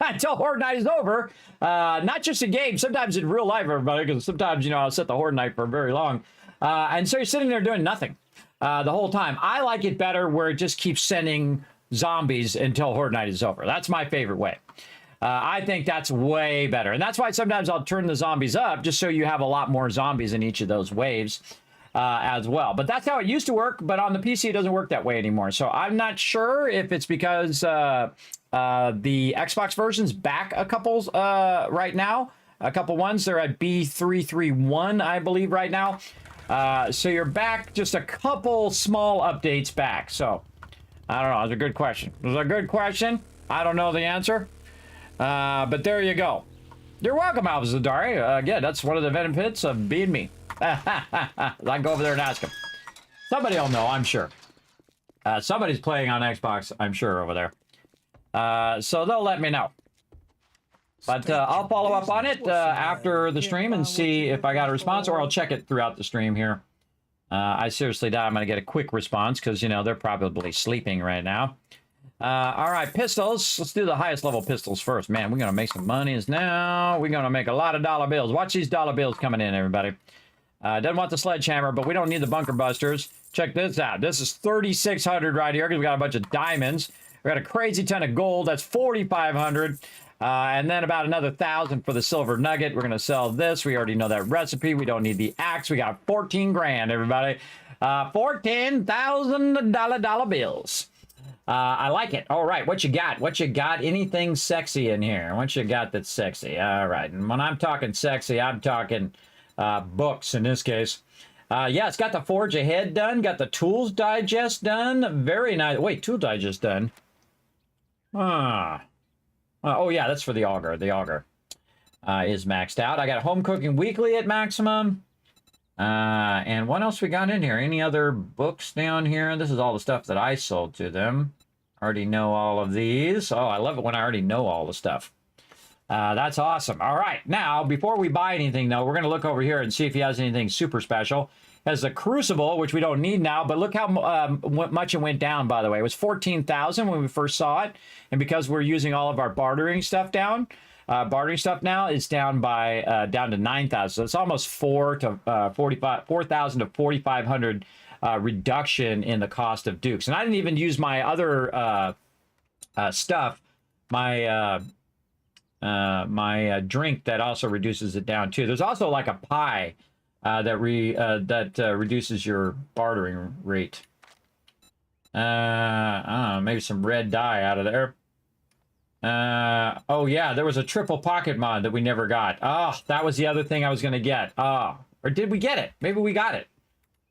C: until Horde night is over. Not just in game, sometimes in real life, everybody, because sometimes, you know, I'll set the Horde night for very long. And so you're sitting there doing nothing the whole time. I like it better where it just keeps sending zombies until Horde night is over. That's my favorite way. I think that's way better. And that's why sometimes I'll turn the zombies up just so you have a lot more zombies in each of those waves as well. But that's how it used to work. But on the PC, it doesn't work that way anymore. So I'm not sure if it's because the Xbox version's back a couple right now. a couple ones. They're at B331, I believe, right now. So you're back just a couple small updates back. So, I don't know. It's a good question. It was a good question. I don't know the answer. But there you go. You're welcome, Alpha Zadari. Again, that's one of the benefits of being me. I can go over there and ask him. Somebody will know, I'm sure. Somebody's playing on Xbox, I'm sure, over there. So they'll let me know. But I'll follow up on it after the stream and see if I got a response, or I'll check it throughout the stream here. I seriously doubt I'm going to get a quick response because, you know, they're probably sleeping right now. All right, pistols. Let's do the highest level pistols first. Man, we're going to make some monies now. We're going to make a lot of dollar bills. Watch these dollar bills coming in, everybody. Doesn't want the sledgehammer, but we don't need the bunker busters. Check this out. This is 3,600 right here because we got a bunch of diamonds. We got a crazy ton of gold. That's 4,500. And then about another 1,000 for the silver nugget. We're going to sell this. We already know that recipe. We don't need the axe. We got 14 grand, everybody. $14,000 dollar bills. I like it. All right, what you got? What you got? Anything sexy in here? What you got that's sexy? All right, and when I'm talking sexy, I'm talking books in this case. Yeah, it's got the Forge Ahead done. Got the Tools Digest done. Very nice. Wait, Tool Digest done. Oh, yeah, that's for the Auger. The Auger is maxed out. I got Home Cooking Weekly at maximum. And what else we got in here? Any other books down here? This is all the stuff that I sold to them. Already know all of these. Oh, I love it when I already know all the stuff. That's awesome. All right. Now, before we buy anything, though, we're going to look over here and see if he has anything super special. Has the Crucible, which we don't need now, but look how much it went down, by the way. It was 14,000 when we first saw it. And because we're using all of our bartering stuff now, it's down by down to 9,000. So it's almost 4,000 to 4,500 reduction in the cost of Dukes. And I didn't even use my other stuff, my drink that also reduces it down too. There's also like a pie that reduces your bartering rate. Maybe some red dye out of there. Oh yeah, there was a triple pocket mod that we never got. Oh, that was the other thing I was going to get. Oh, or did we get it? Maybe we got it.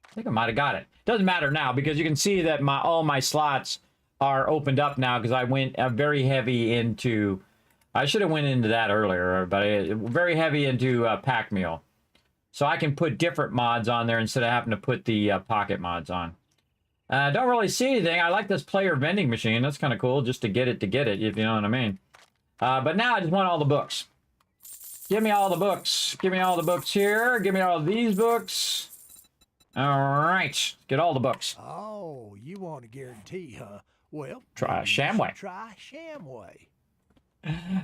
C: I think I might have got it. Doesn't matter now because you can see that all my slots are opened up now because I went very heavy into. I should have went into that earlier, but very heavy into pack meal, so I can put different mods on there instead of having to put the pocket mods on. Don't really see anything. I like this player vending machine. That's kind of cool just to get it, if you know what I mean. But now I just want all the books. Give me all the books. Give me all the books here. Give me all these books. All right. Get all the books.
D: Oh, you want a guarantee, huh? Well,
C: try Shamway.
D: Try Shamway.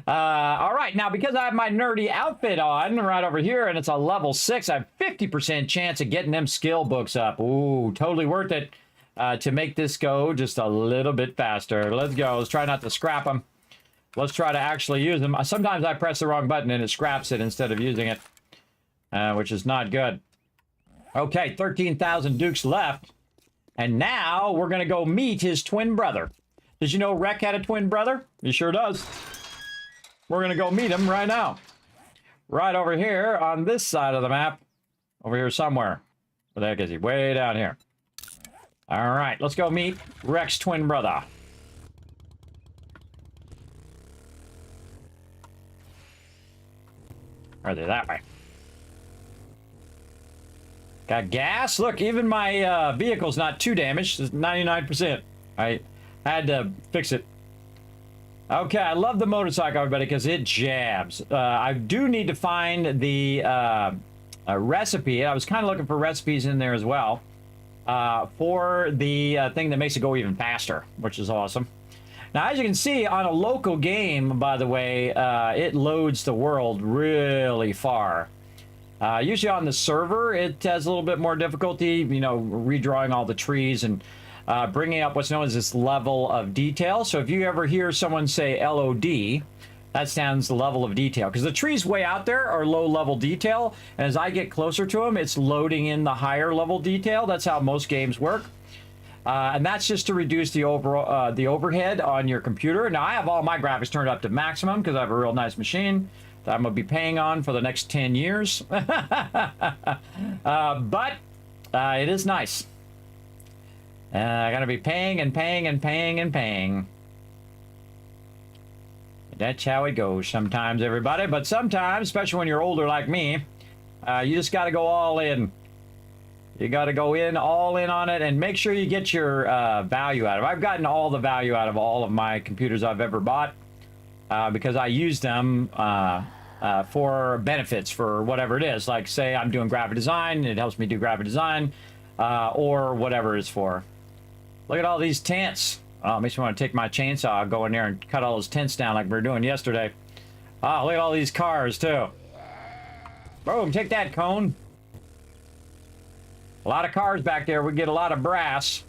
C: All right. Now, because I have my nerdy outfit on right over here, and it's a level 6, I have 50% chance of getting them skill books up. Ooh, totally worth it. To make this go just a little bit faster. Let's go. Let's try not to scrap them. Let's try to actually use them. Sometimes I press the wrong button and it scraps it instead of using it, which is not good. Okay, 13,000 Dukes left. And now we're going to go meet his twin brother. Did you know Rek had a twin brother? He sure does. We're going to go meet him right now. Right over here on this side of the map. Over here somewhere. Where the heck is he? Way down here. All right, let's go meet Rek's twin brother. Are they that way? Got gas? Look, even my vehicle's not too damaged. It's 99%. I had to fix it. Okay, I love the motorcycle, everybody, because it jabs. I do need to find the recipe. I was kind of looking for recipes in there as well. For the thing that makes it go even faster, which is awesome. Now, as you can see, on a local game, by the way, it loads the world really far. Usually on the server, it has a little bit more difficulty, you know, redrawing all the trees and bringing up what's known as this level of detail. So if you ever hear someone say LOD, that stands the level of detail. Because the trees way out there are low level detail. And as I get closer to them, it's loading in the higher level detail. That's how most games work. And that's just to reduce the overhead on your computer. Now, I have all my graphics turned up to maximum because I have a real nice machine. that I'm going to be paying on for the next 10 years. But it is nice. I got to be paying and paying and paying and paying. That's how it goes sometimes, everybody. But sometimes, especially when you're older like me, you just got to go all in. You got to go in, all in on it, and make sure you get your value out of it. I've gotten all the value out of all of my computers I've ever bought because I use them for benefits for whatever it is. Like, say I'm doing graphic design, it helps me do graphic design, or whatever it's for. Look at all these tents. Oh, it makes me want to take my chainsaw, go in there and cut all those tents down like we were doing yesterday. Oh, look at all these cars, too. Boom, take that, Cone. A lot of cars back there. We get a lot of brass.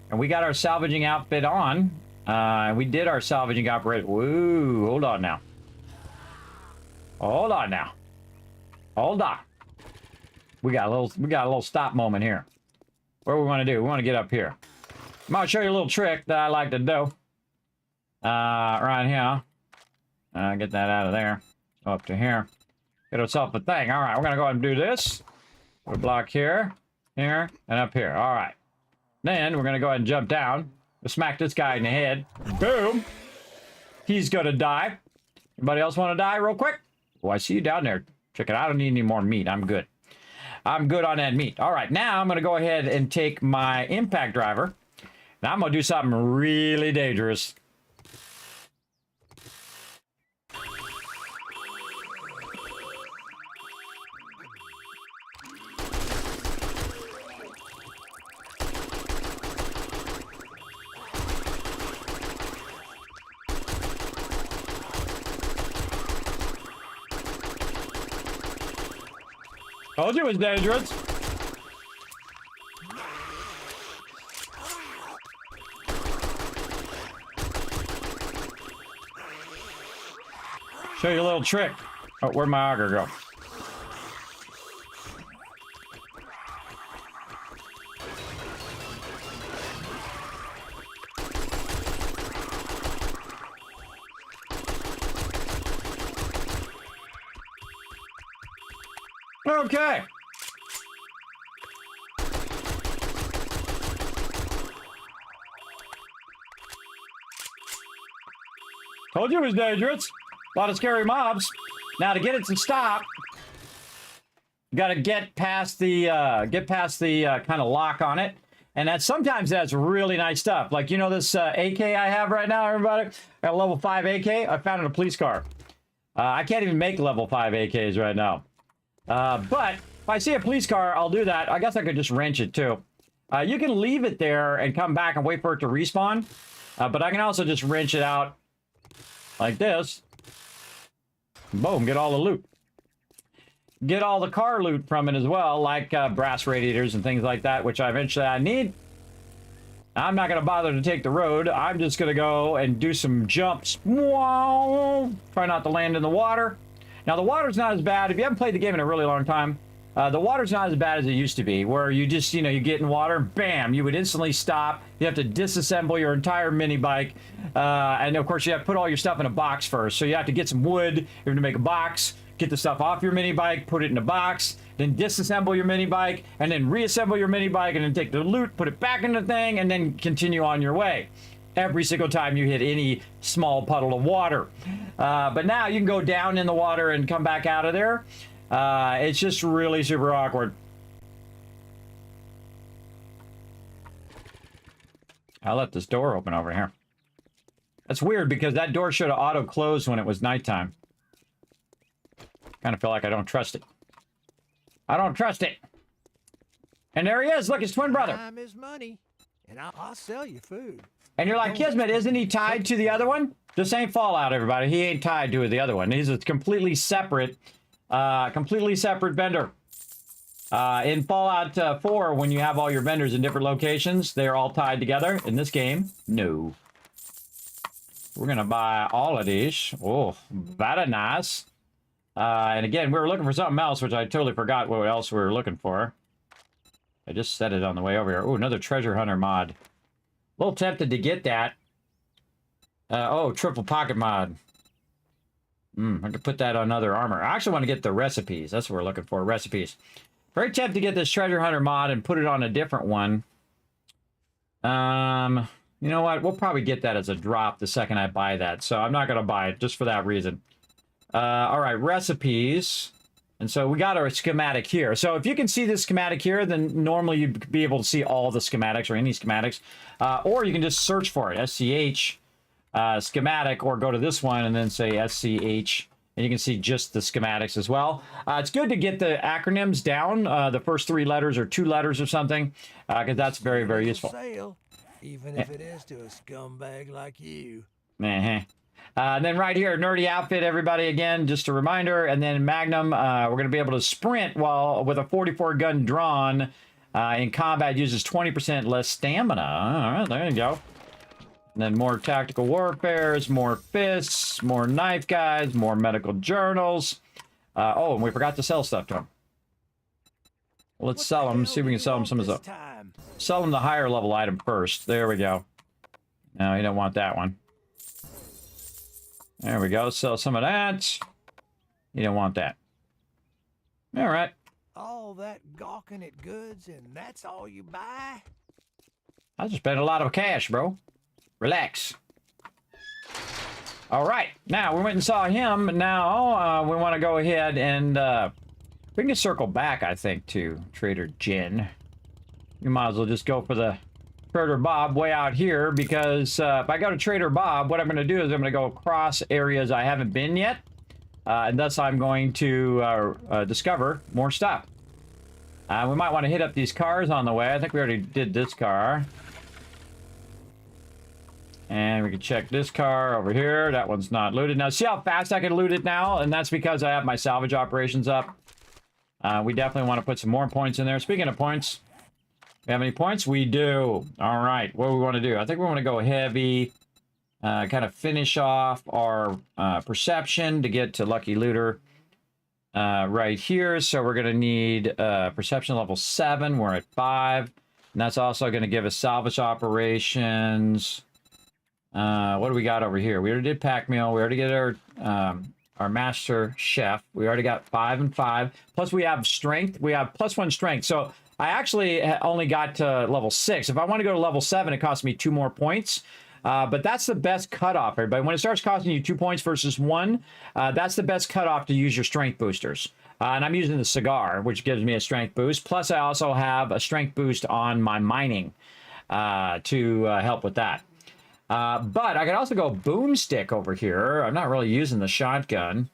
C: And we got our salvaging outfit on. We did our salvaging operation. Woo, hold on now. Hold on now. Hold on. We got a little stop moment here. What do we want to do? We want to get up here. I'm going to show you a little trick that I like to do. Right here. Get that out of there. Go up to here. Get ourselves a thing. All right, we're going to go ahead and do this. Put a block here, here, and up here. All right. Then we're going to go ahead and jump down. We'll smack this guy in the head. Boom. He's going to die. Anybody else want to die real quick? Oh, I see you down there. Check it out. I don't need any more meat. I'm good. I'm good on that meat. All right. Now I'm going to go ahead and take my impact driver. Now I'm going to do something really dangerous. Told you it was dangerous. Show you a little trick. Oh, where'd my auger go? Okay. Told you it was dangerous. A lot of scary mobs. Now to get it to stop, you got to get past the kind of lock on it, and sometimes that's really nice stuff. Like, you know, this AK I have right now, everybody. Got a level 5 AK. I found it in a police car. I can't even make level 5 AKs right now. But if I see a police car, I'll do that. I guess I could just wrench it too. You can leave it there and come back and wait for it to respawn. But I can also just wrench it out like this. Boom, get all the loot. Get all the car loot from it as well, like brass radiators and things like that, which eventually I need. I'm not going to bother to take the road. I'm just going to go and do some jumps. Try not to land in the water. Now, the water's not as bad. If you haven't played the game in a really long time, the water's not as bad as it used to be, where you just, you know, you get in water, bam, you would instantly stop. You have to disassemble your entire mini bike. And, of course, you have to put all your stuff in a box first. So you have to get some wood. You have to make a box, get the stuff off your mini bike, put it in a box, then disassemble your mini bike, and then reassemble your mini bike, and then take the loot, put it back in the thing, and then continue on your way. Every single time you hit any small puddle of water. But now you can go down in the water and come back out of there. It's just really super awkward. I left this door open over here. That's weird because that door should have auto-closed when it was nighttime. Kind of feel like I don't trust it. I don't trust it. And there he is. Look, his twin brother.
D: Time is money, and I'll sell you food.
C: And you're like, Kismet, isn't he tied to the other one? This ain't Fallout, everybody. He ain't tied to the other one. He's a completely separate vendor. In Fallout 4, when you have all your vendors in different locations, they're all tied together. In this game, no. We're going to buy all of these. Oh, very nice. And again, we were looking for something else, which I totally forgot what else we were looking for. I just set it on the way over here. Oh, another treasure hunter mod. A little tempted to get that. Oh, triple pocket mod. I could put that on other armor. I actually want to get the recipes. That's what we're looking for, recipes. Very tempted to get this treasure hunter mod and put it on a different one. You know what? We'll probably get that as a drop the second I buy that. So I'm not going to buy it just for that reason. All right, recipes. And so we got our schematic here. So if you can see this schematic here, then normally you'd be able to see all the schematics or any schematics. Or you can just search for it, SCH schematic, or go to this one and then say SCH. And you can see just the schematics as well. It's good to get the acronyms down. The first 3 letters or 2 letters or something, because that's very, very useful.
D: Sale, even if it is to a scumbag like you.
C: And then right here, nerdy outfit, everybody, again, just a reminder. And then Magnum, we're going to be able to sprint while with a 44 gun drawn in combat, uses 20% less stamina. All right, there you go. And then more tactical warfares, more fists, more knife guides, more medical journals. Oh, and we forgot to sell stuff to them. Let's sell them, see if we can sell them some of the... Sell them the higher level item first. There we go. No, you don't want that one. There we go. Sell some of that. You don't want that. All right.
D: All that gawking at goods, and that's all you buy?
C: I just spent a lot of cash, bro. Relax. All right. Now, we went and saw him. Now, we want to go ahead and... we can circle back, I think, to Trader Jen. You might as well just go for the Trader Bob way out here, because if I go to Trader Bob, what I'm going to do is I'm going to go across areas I haven't been yet, and thus I'm going to discover more stuff. We might want to hit up these cars on the way. I think we already did this car. And we can check this car over here. That one's not looted. Now, see how fast I can loot it now? And that's because I have my salvage operations up. We definitely want to put some more points in there. Speaking of points, we have any points? We do. All right. What do we want to do? I think we want to go heavy. Kind of finish off our perception to get to Lucky Looter right here. So we're going to need perception level 7. We're at 5. And that's also going to give us salvage operations. What do we got over here? We already did pack meal. We already get our master chef. We already got 5 and 5. Plus we have strength. We have +1 strength. So I actually only got to level 6. If I want to go to level 7, it costs me 2 more points. But that's the best cutoff, everybody. When it starts costing you 2 points versus 1, that's the best cutoff to use your strength boosters. And I'm using the cigar, which gives me a strength boost. Plus, I also have a strength boost on my mining to help with that. But I could also go boomstick over here. I'm not really using the shotgun.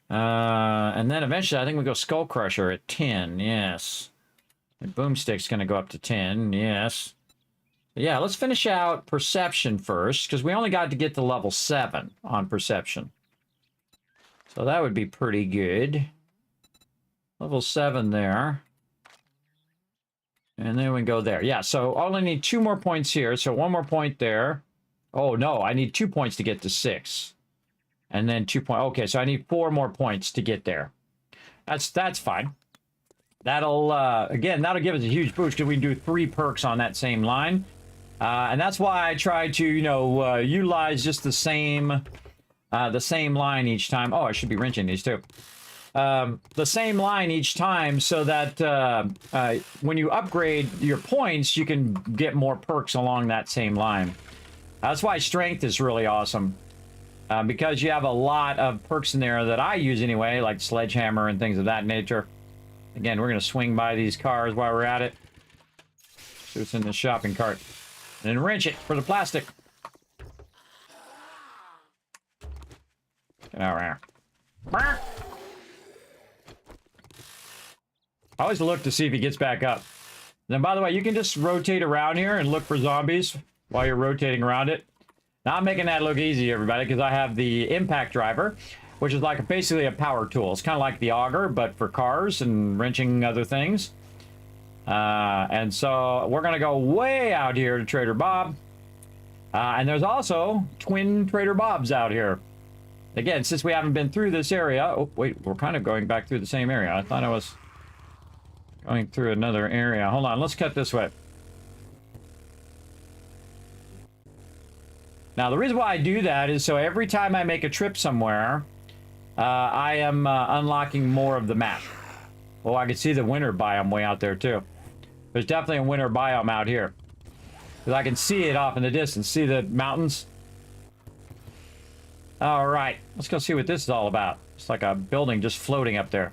C: And then eventually, I think we go skull crusher at 10. Yes. And boomstick's going to go up to 10. Yes. Yeah, let's finish out perception first, because we only got to get to level 7 on perception. So that would be pretty good. Level 7 there. And then we can go there. Yeah, so I only need 2 more points here. So 1 more point there. Oh, no, I need 2 points to get to 6. And then 2 points. Okay, so I need 4 more points to get there. That's fine. That'll, again, that'll give us a huge boost, because we can do 3 perks on that same line. And that's why I try to, you know, utilize just the same line each time. Oh, I should be wrenching these too. The same line each time, so that when you upgrade your points, you can get more perks along that same line. That's why strength is really awesome. Because you have a lot of perks in there that I use anyway, like sledgehammer and things of that nature. Again, we're going to swing by these cars while we're at it. See what's in the shopping cart. And then wrench it for the plastic. Get out here. I always look to see if he gets back up. Then, by the way, you can just rotate around here and look for zombies while you're rotating around it. Now, I'm making that look easy, everybody, because I have the impact driver, which is like basically a power tool. It's kind of like the auger, but for cars and wrenching other things. And so we're going to go way out here to Trader Bob. And there's also twin Trader Bobs out here. Again, since we haven't been through this area... Oh, wait, we're kind of going back through the same area. I thought I was going through another area. Hold on, let's cut this way. Now, the reason why I do that is so every time I make a trip somewhere, I am unlocking more of the map. Oh, I can see the winter biome way out there too. There's definitely a winter biome out here. Because I can see it off in the distance. See the mountains? All right, let's go see what this is all about. It's like a building just floating up there.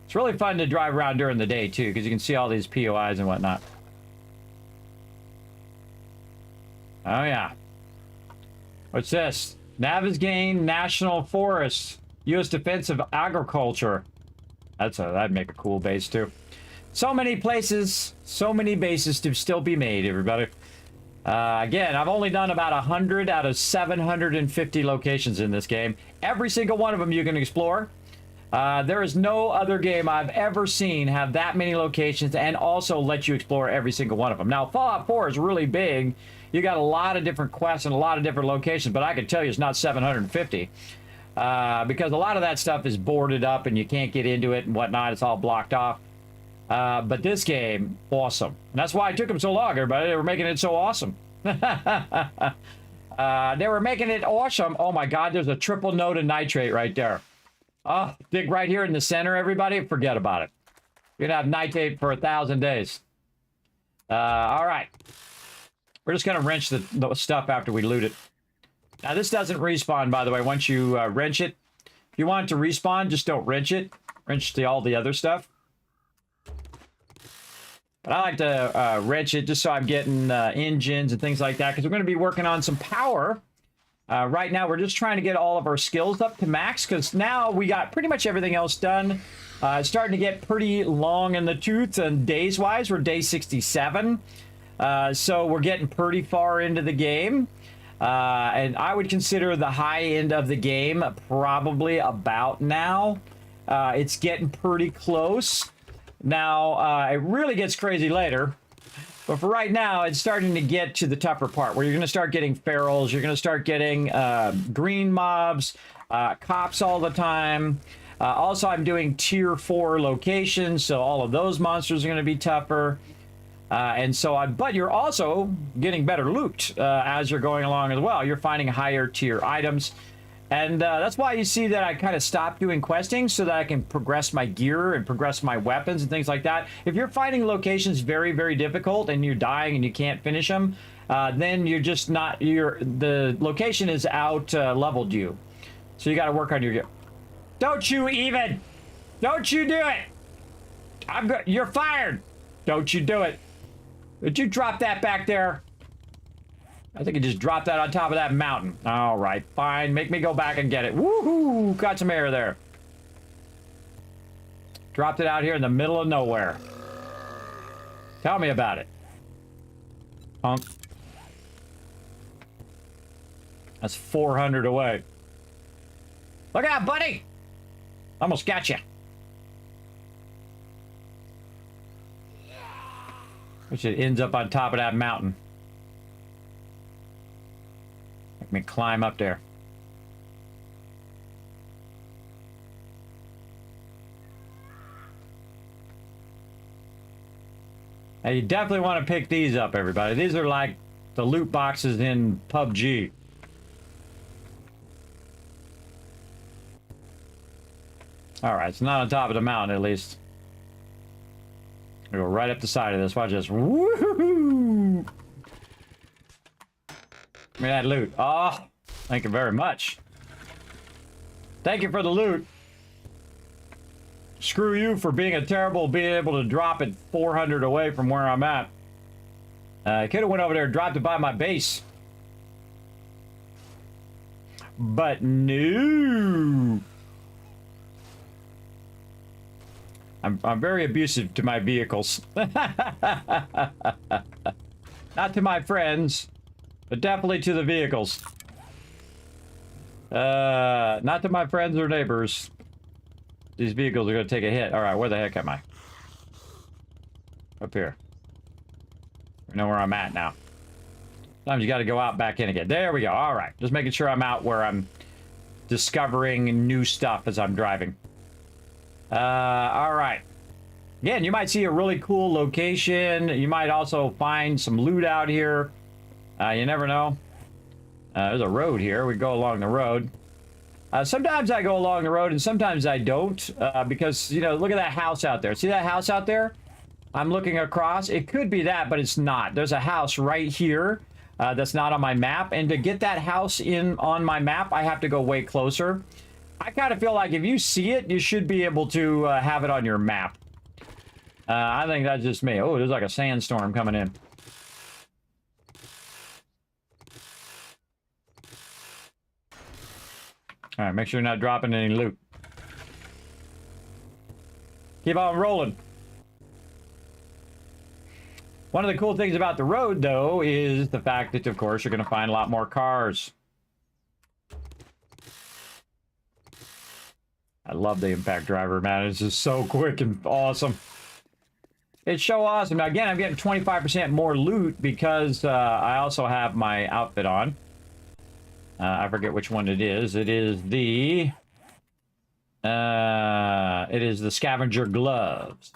C: It's really fun to drive around during the day too, because you can see all these POIs and whatnot. Oh yeah. What's this? Navisgain National Forest. U.S. Defense of Agriculture. That'd make a cool base too. So many places, so many bases to still be made, everybody. Again, I've only done about 100 out of 750 locations in this game. Every single one of them you can explore. There is no other game I've ever seen have that many locations and also let you explore every single one of them. Now, Fallout 4 is really big. You got a lot of different quests and a lot of different locations, but I can tell you it's not 750. Because a lot of that stuff is boarded up and you can't get into it and whatnot. It's all blocked off. But this game, awesome. And that's why it took them so long, everybody. They were making it so awesome. They were making it awesome. Oh my God, there's a triple note of nitrate right there. Oh, dig right here in the center, everybody. Forget about it. You're gonna have nitrate for 1,000 days. All right. We're just gonna wrench the stuff after we loot it. Now, this doesn't respawn, by the way, once you wrench it. If you want it to respawn, just don't wrench it. Wrench all the other stuff. But I like to wrench it just so I'm getting engines and things like that, because we're going to be working on some power. Right now, we're just trying to get all of our skills up to max, because now we got pretty much everything else done. It's starting to get pretty long in the tooth, and days-wise, we're day 67. So we're getting pretty far into the game. And I would consider the high end of the game probably about now. It's getting pretty close. Now, it really gets crazy later. But for right now, it's starting to get to the tougher part where you're going to start getting ferals. You're going to start getting green mobs, cops all the time. Also, I'm doing tier 4 locations, so all of those monsters are going to be tougher. And so on, but you're also getting better loot as you're going along as well. You're finding higher tier items. And that's why you see that I kind of stopped doing questing so that I can progress my gear and progress my weapons and things like that. If you're finding locations very, very difficult and you're dying and you can't finish them, then you're just not, the location is out leveled you. So you got to work on your gear. Don't you even, don't you do it. You're fired. Don't you do it. Did you drop that back there? I think you just dropped that on top of that mountain. All right, fine. Make me go back and get it. Woohoo! Got some air there. Dropped it out here in the middle of nowhere. Tell me about it. Punk. That's 400 away. Look out, buddy! Almost got you. Which it ends up on top of that mountain. Make me climb up there. Now you definitely want to pick these up, everybody. These are like the loot boxes in PUBG. Alright, it's not on top of the mountain at least. Go right up the side of this. Watch this. Woohoo! Give me that loot. Oh, thank you very much. Thank you for the loot. Screw you for being able to drop it 400 away from where I'm at. I could have went over there and dropped it by my base. But no. I'm very abusive to my vehicles. Not to my friends, but definitely to the vehicles. Not to my friends or neighbors. These vehicles are going to take a hit. All right, where the heck am I? Up here. I know where I'm at now. Sometimes you got to go out back in again. There we go. All right, just making sure I'm out where I'm discovering new stuff as I'm driving. All right. Again, you might see a really cool location. You might also find some loot out here. You never know. There's a road here. We go along the road. Sometimes I go along the road and sometimes I don't, because, you know, look at that house out there. See that house out there? I'm looking across. It could be that, but it's not. There's a house right here that's not on my map, and to get that house in on my map, I have to go way closer. I kind of feel like if you see it, you should be able to have it on your map. I think that's just me. Oh, there's like a sandstorm coming in. All right, make sure you're not dropping any loot. Keep on rolling. One of the cool things about the road, though, is the fact that, of course, you're going to find a lot more cars. I love the impact driver, man. It's just so quick and awesome. It's so awesome. Now, again, I'm getting 25% more loot because I also have my outfit on. I forget which one it is. It is the scavenger gloves.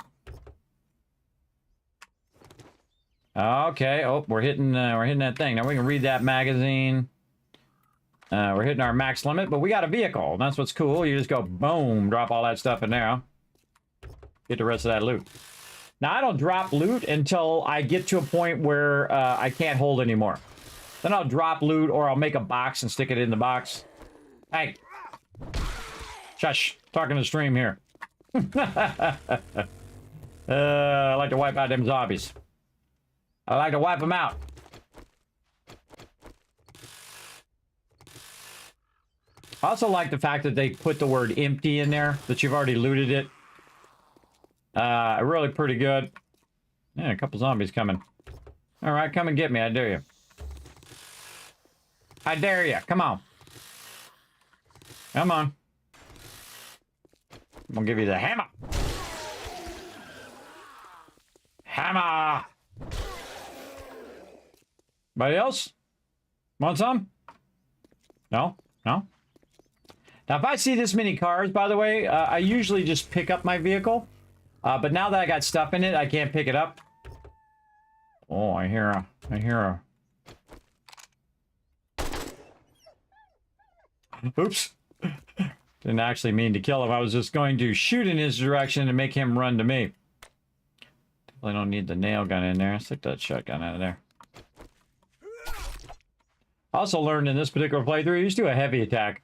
C: Okay. Oh, we're hitting that thing. Now we can read that magazine. We're hitting our max limit, but we got a vehicle. That's what's cool. You just go boom, drop all that stuff in there. Get the rest of that loot. Now I don't drop loot until I get to a point where I can't hold anymore. Then I'll drop loot, or I'll make a box and stick it in the box. Hey. Shush. Talking to the stream here. I like to wipe out them zombies. I like to wipe them out. I also like the fact that they put the word empty in there, that you've already looted it. Really pretty good. Yeah, a couple zombies coming. All right, come and get me. I dare you. I dare you. Come on. Come on. I'm gonna give you the hammer. Hammer. Anybody else? Want some? No? No? Now, if I see this many cars, by the way, I usually just pick up my vehicle. But now that I got stuff in it, I can't pick it up. Oh, I hear a... Oops. Didn't actually mean to kill him. I was just going to shoot in his direction and make him run to me. I don't need the nail gun in there. Stick that shotgun out of there. Also learned in this particular playthrough, you just do a heavy attack.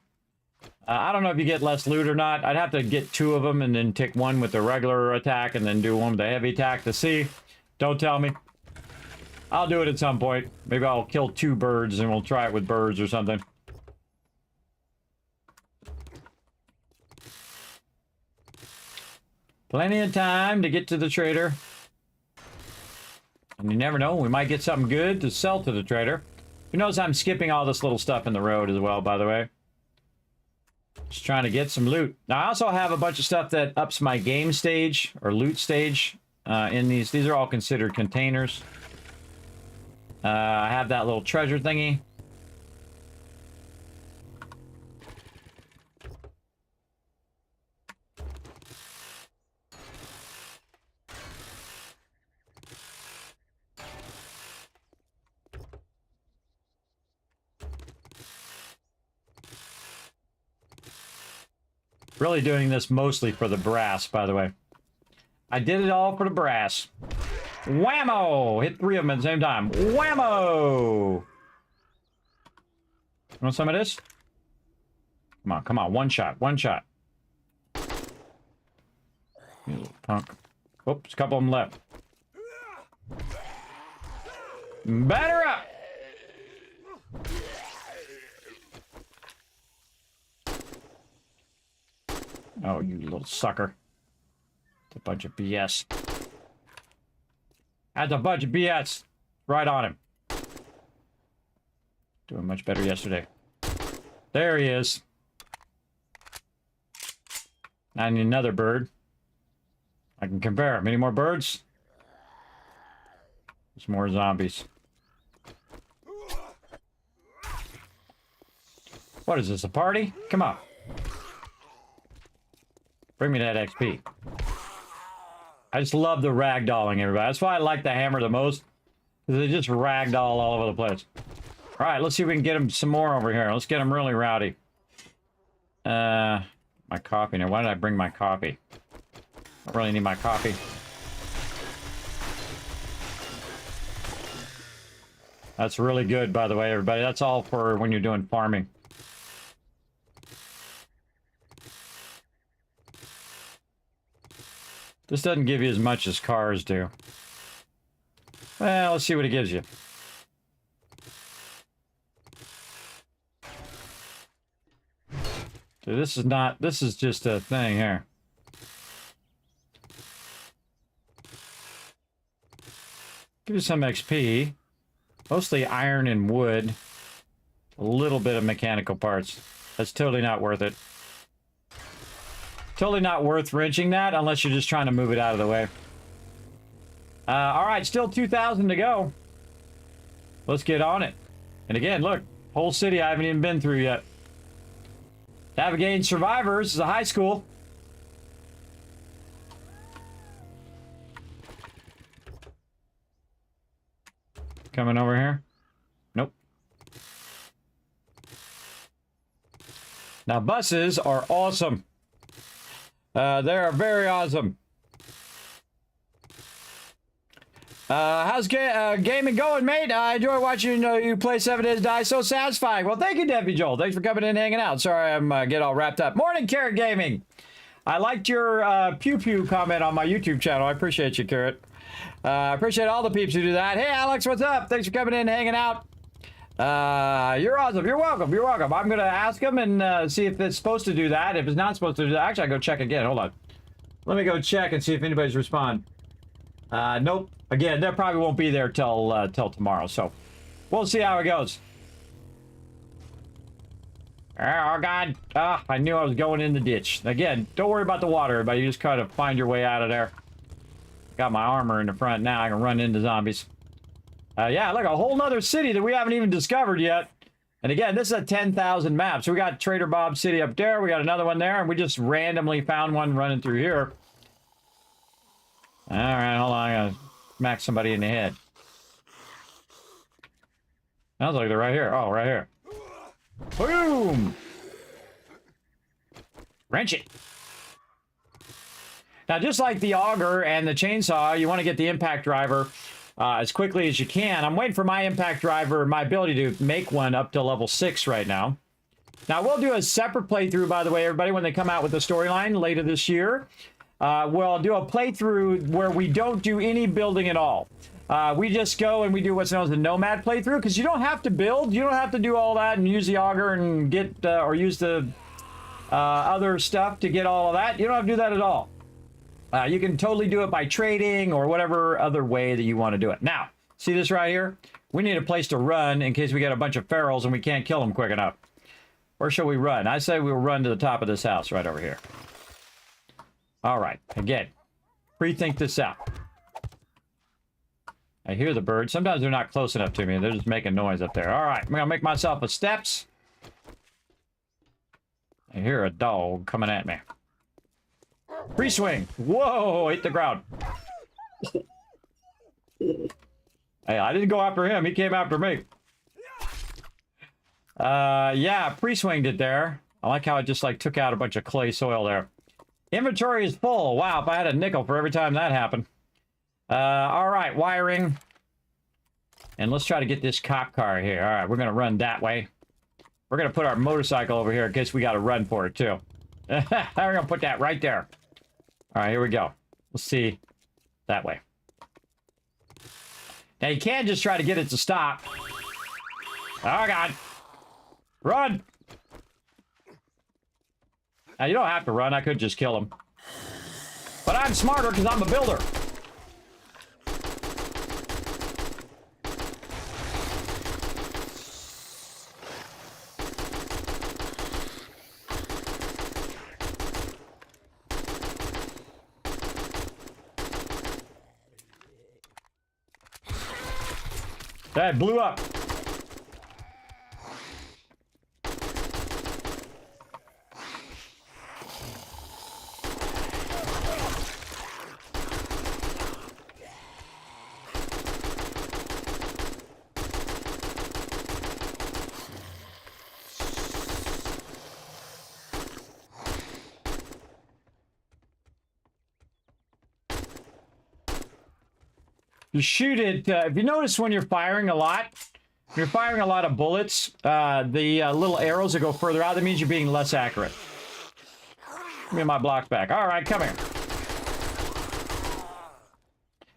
C: I don't know if you get less loot or not. I'd have to get 2 of them and then take one with the regular attack and then do one with the heavy attack to see. Don't tell me. I'll do it at some point. Maybe I'll kill 2 birds and we'll try it with birds or something. Plenty of time to get to the trader. And you never know, we might get something good to sell to the trader. You notice I'm skipping all this little stuff in the road as well, by the way. Just trying to get some loot. Now, I also have a bunch of stuff that ups my game stage, or loot stage, in these. These are all considered containers. I have that little treasure thingy. Really doing this mostly for the brass, by the way. I did it all for the brass. Whammo! Hit 3 of them at the same time. Whammo! Want some of this? Come on, come on. One shot, one shot. You little punk. Oops, a couple of them left. Batter up! Oh, you little sucker. It's a bunch of BS. That's a bunch of BS. Right on him. Doing much better yesterday. There he is. I need another bird. I can compare. Any more birds? There's more zombies. What is this, a party? Come on. Bring me that XP. I just love the ragdolling, everybody. That's why I like the hammer the most. Because they just ragdoll all over the place. All right, let's see if we can get him some more over here. Let's get him really rowdy. My coffee now. Why did I bring my coffee? I really need my coffee. That's really good, by the way, everybody. That's all for when you're doing farming. This doesn't give you as much as cars do. Well, let's see what it gives you. Dude, this is not, this is just a thing here. Give you some XP. Mostly iron and wood. A little bit of mechanical parts. That's totally not worth it. Totally not worth wrenching that unless you're just trying to move it out of the way. Alright, still 2,000 to go. Let's get on it. And again, look, whole city I haven't even been through yet. Navigating Survivors is a high school. Coming over here? Nope. Now, buses are awesome. They are very awesome. How's gaming going, mate? I enjoy watching you play 7 Days to Die. So satisfying. Well, thank you, Debbie Joel. Thanks for coming in and hanging out. Sorry I'm get all wrapped up. Morning, Carrot Gaming. I liked your pew pew comment on my YouTube channel. I appreciate you, Carrot. I appreciate all the peeps who do that. Hey, Alex, what's up? Thanks for coming in and hanging out. You're awesome. You're welcome. You're welcome. I'm going to ask them and see if it's supposed to do that. If it's not supposed to do that, actually, I'll go check again. Hold on. Let me go check and see if anybody's respond. Nope. Again, they probably won't be there till tomorrow, so we'll see how it goes. Oh, God. Ah, I knew I was going in the ditch. Again, don't worry about the water, everybody. You just kind of find your way out of there. Got my armor in the front now. I can run into zombies. Yeah, look, a whole nother city that we haven't even discovered yet. And again, this is a 10,000 map. So we got Trader Bob's city up there. We got another one there. And we just randomly found one running through here. All right, hold on. I gotta smack somebody in the head. Sounds like they're right here. Oh, right here. Boom! Wrench it. Now, just like the auger and the chainsaw, you want to get the impact driver as quickly as you can. I'm waiting for my impact driver, my ability to make one up to level 6 right now. Now, we'll do a separate playthrough, by the way, everybody, when they come out with the storyline later this year. We'll do a playthrough where we don't do any building at all. We just go and we do what's known as the nomad playthrough, because you don't have to build. You don't have to do all that and use the auger and get, or use the other stuff to get all of that. You don't have to do that at all. You can totally do it by trading or whatever other way that you want to do it. Now, see this right here? We need a place to run in case we get a bunch of ferals and we can't kill them quick enough. Where shall we run? I say we'll run to the top of this house right over here. All right, again, pre-think this out. I hear the birds. Sometimes they're not close enough to me. They're just making noise up there. All right, I'm going to make myself a steps. I hear a dog coming at me. Pre-swing. Whoa, hit the ground. Hey, I didn't go after him. He came after me. Yeah, pre-swinged it there. I like how it just like took out a bunch of clay soil there. Inventory is full. Wow, if I had a nickel for every time that happened. All right, wiring. And let's try to get this cop car here. All right, we're going to run that way. We're going to put our motorcycle over here in case we got to run for it, too. We're going to put that right there. All right, here we go. Let's see. That way. Now, you can't just try to get it to stop. Oh, God. Run! Now, you don't have to run. I could just kill him. But I'm smarter because I'm a builder. That blew up. You shoot it. If you notice when you're firing a lot, when you're firing a lot of bullets, the little arrows that go further out, that means you're being less accurate. Give me my blocks back. All right, come here.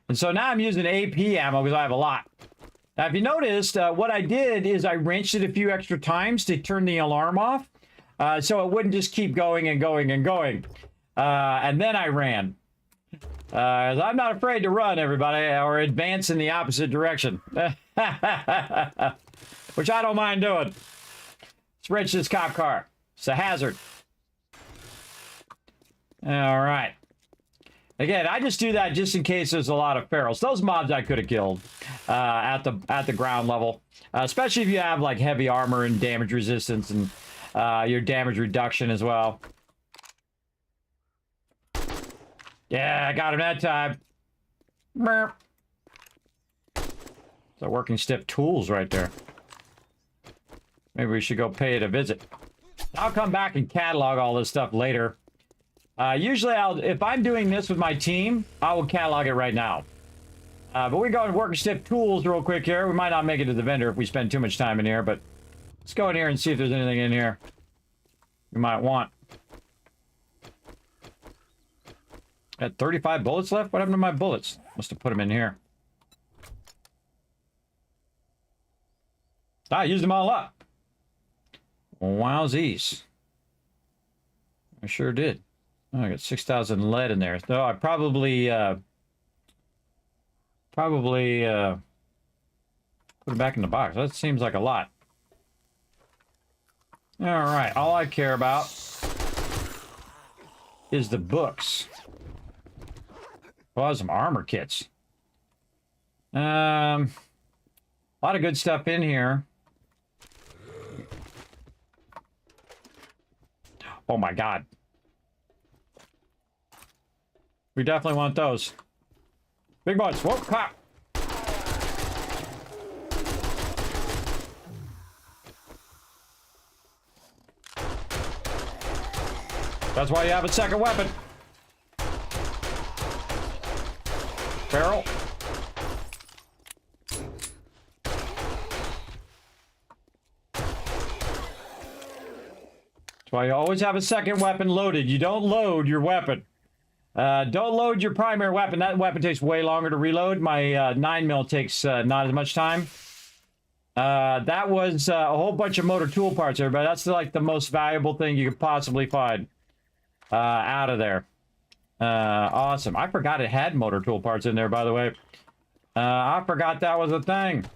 C: And so now I'm using AP ammo because I have a lot. Now, if you noticed, what I did is I wrenched it a few extra times to turn the alarm off, so it wouldn't just keep going and going and going. And then I ran. I'm not afraid to run, everybody, or advance in the opposite direction. Which I don't mind doing. Let's wrench this cop car. It's a hazard. All right. Again, I just do that just in case there's a lot of ferals. Those mobs I could have killed at the ground level, especially if you have like heavy armor and damage resistance and your damage reduction as well. Yeah, I got him that time. Burp. So working stiff tools right there. Maybe we should go pay it a visit. I'll come back and catalog all this stuff later. Usually, if I'm doing this with my team, I will catalog it right now. But we go and work stiff tools real quick here. We might not make it to the vendor if we spend too much time in here, but let's go in here and see if there's anything in here we might want. Got 35 bullets left? What happened to my bullets? Must have put them in here. I used them all up. Wowzies. I sure did. Oh, I got 6,000 lead in there. So I probably put it back in the box. That seems like a lot. All right. All I care about is the books. Oh, some armor kits. A lot of good stuff in here. Oh my God. We definitely want those. Big bullets. Whoa, pop. That's why you have a second weapon. Barrel. That's why you always have a second weapon loaded. You don't load your weapon. Don't load your primary weapon. That weapon takes way longer to reload. My 9mm takes not as much time. That was a whole bunch of motor tool parts, everybody. That's like the most valuable thing you could possibly find out of there. Awesome. I forgot it had motor tool parts in there, by the way. I forgot that was a thing.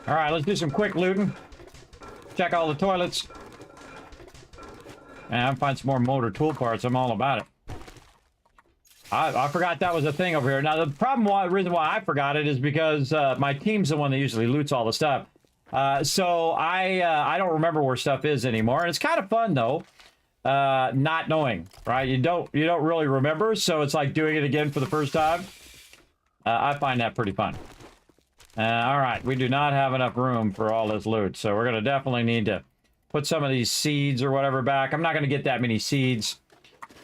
C: All right, let's do some quick looting. Check all the toilets. And I'll find some more motor tool parts. I'm all about it. I forgot that was a thing over here. Now, the reason why I forgot it is because my team's the one that usually loots all the stuff. So I don't remember where stuff is anymore. And it's kind of fun, though, not knowing, right? You don't really remember, so it's like doing it again for the first time. I find that pretty fun. All right, we do not have enough room for all this loot, so we're going to definitely need to put some of these seeds or whatever back. I'm not going to get that many seeds,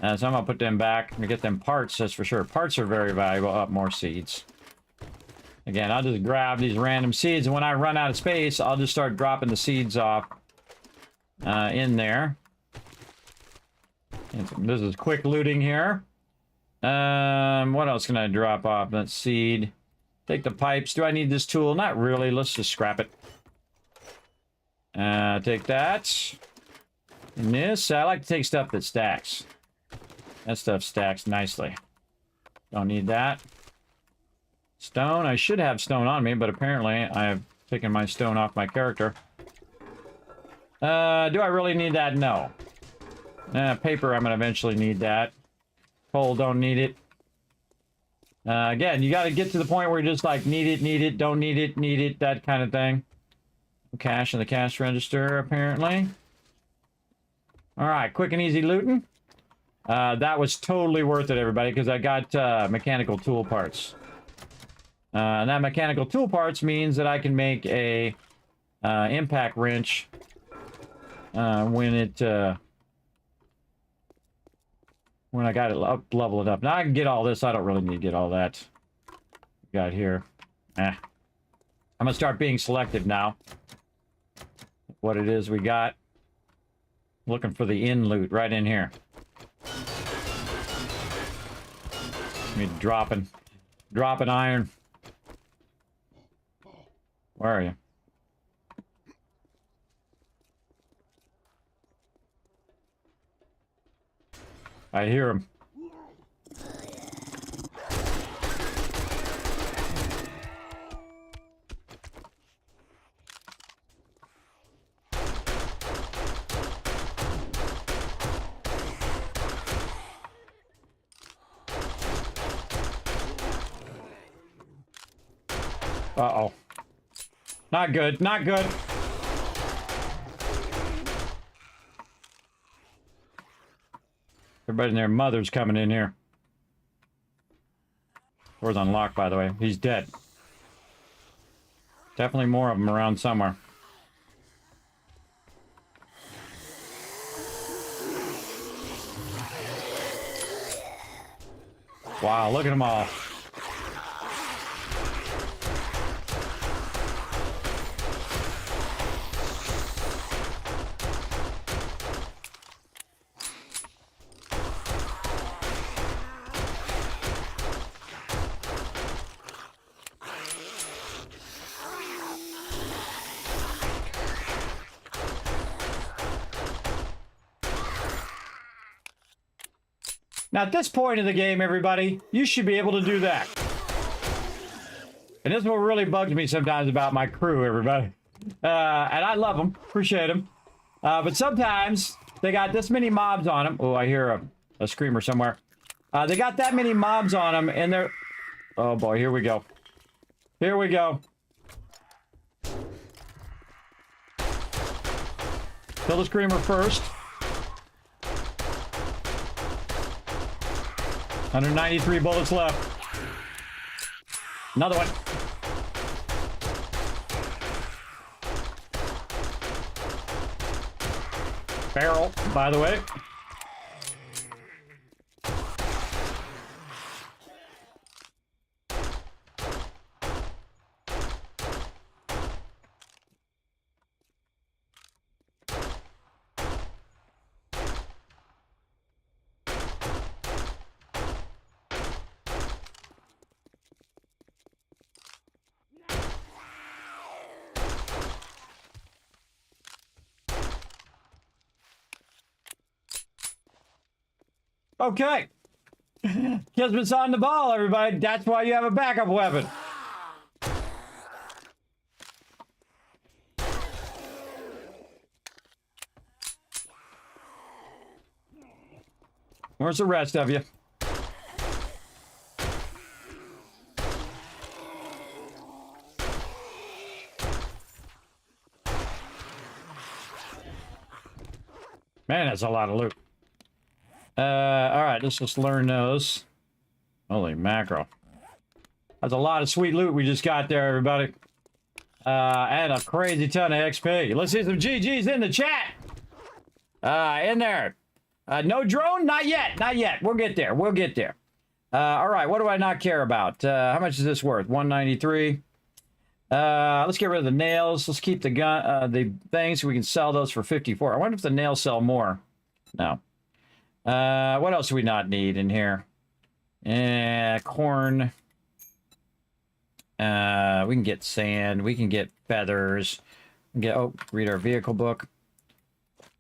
C: so I'm going to put them back. I'm going to get them parts, that's for sure. Parts are very valuable. Oh, more seeds. Again, I'll just grab these random seeds, and when I run out of space, I'll just start dropping the seeds off in there. And this is quick looting here. What else can I drop off? That seed. Take the pipes. Do I need this tool? Not really. Let's just scrap it. Take that. And this. I like to take stuff that stacks. That stuff stacks nicely. Don't need that. Stone. I should have stone on me, but apparently I've taken my stone off my character. Do I really need that? No. Paper, I'm going to eventually need that. Coal, don't need it. Again, you got to get to the point where you're just like, need it, don't need it, that kind of thing. Cash in the cash register, apparently. All right, quick and easy looting. That was totally worth it, everybody, because I got mechanical tool parts. And that mechanical tool parts means that I can make a impact wrench when it... when I got it up, level it up. Now I can get all this. I don't really need to get all that. Got here. I'm gonna start being selective now. What it is we got. Looking for the in loot right in here. Me dropping iron. Where are you? I hear him. Uh-oh. Not good, not good. Everybody and their mother's coming in here. Door's unlocked, by the way. He's dead. Definitely more of them around somewhere. Wow, look at them all. Now, at this point in the game, everybody, you should be able to do that. And this is what really bugs me sometimes about my crew, everybody. And I love them, appreciate them. But sometimes they got this many mobs on them. Oh, I hear a screamer somewhere. They got that many mobs on them, and they're... Oh, boy, here we go. Here we go. Kill the screamer first. 193 bullets left. Another one. Barrel, by the way. Okay. Kismet's on the ball, everybody. That's why you have a backup weapon. Where's the rest of you? Man, that's a lot of loot. All right, let's just learn those. Holy mackerel. That's a lot of sweet loot we just got there, everybody. And a crazy ton of XP. Let's see some GGs in the chat. In there. No drone? Not yet. Not yet. We'll get there. We'll get there. All right, what do I not care about? How much is this worth? 193. Let's get rid of the nails. Let's keep the gun, the things so we can sell those for 54. I wonder if the nails sell more. No. What else do we not need in here? Corn. We can get sand. We can get feathers. We can get, read our vehicle book.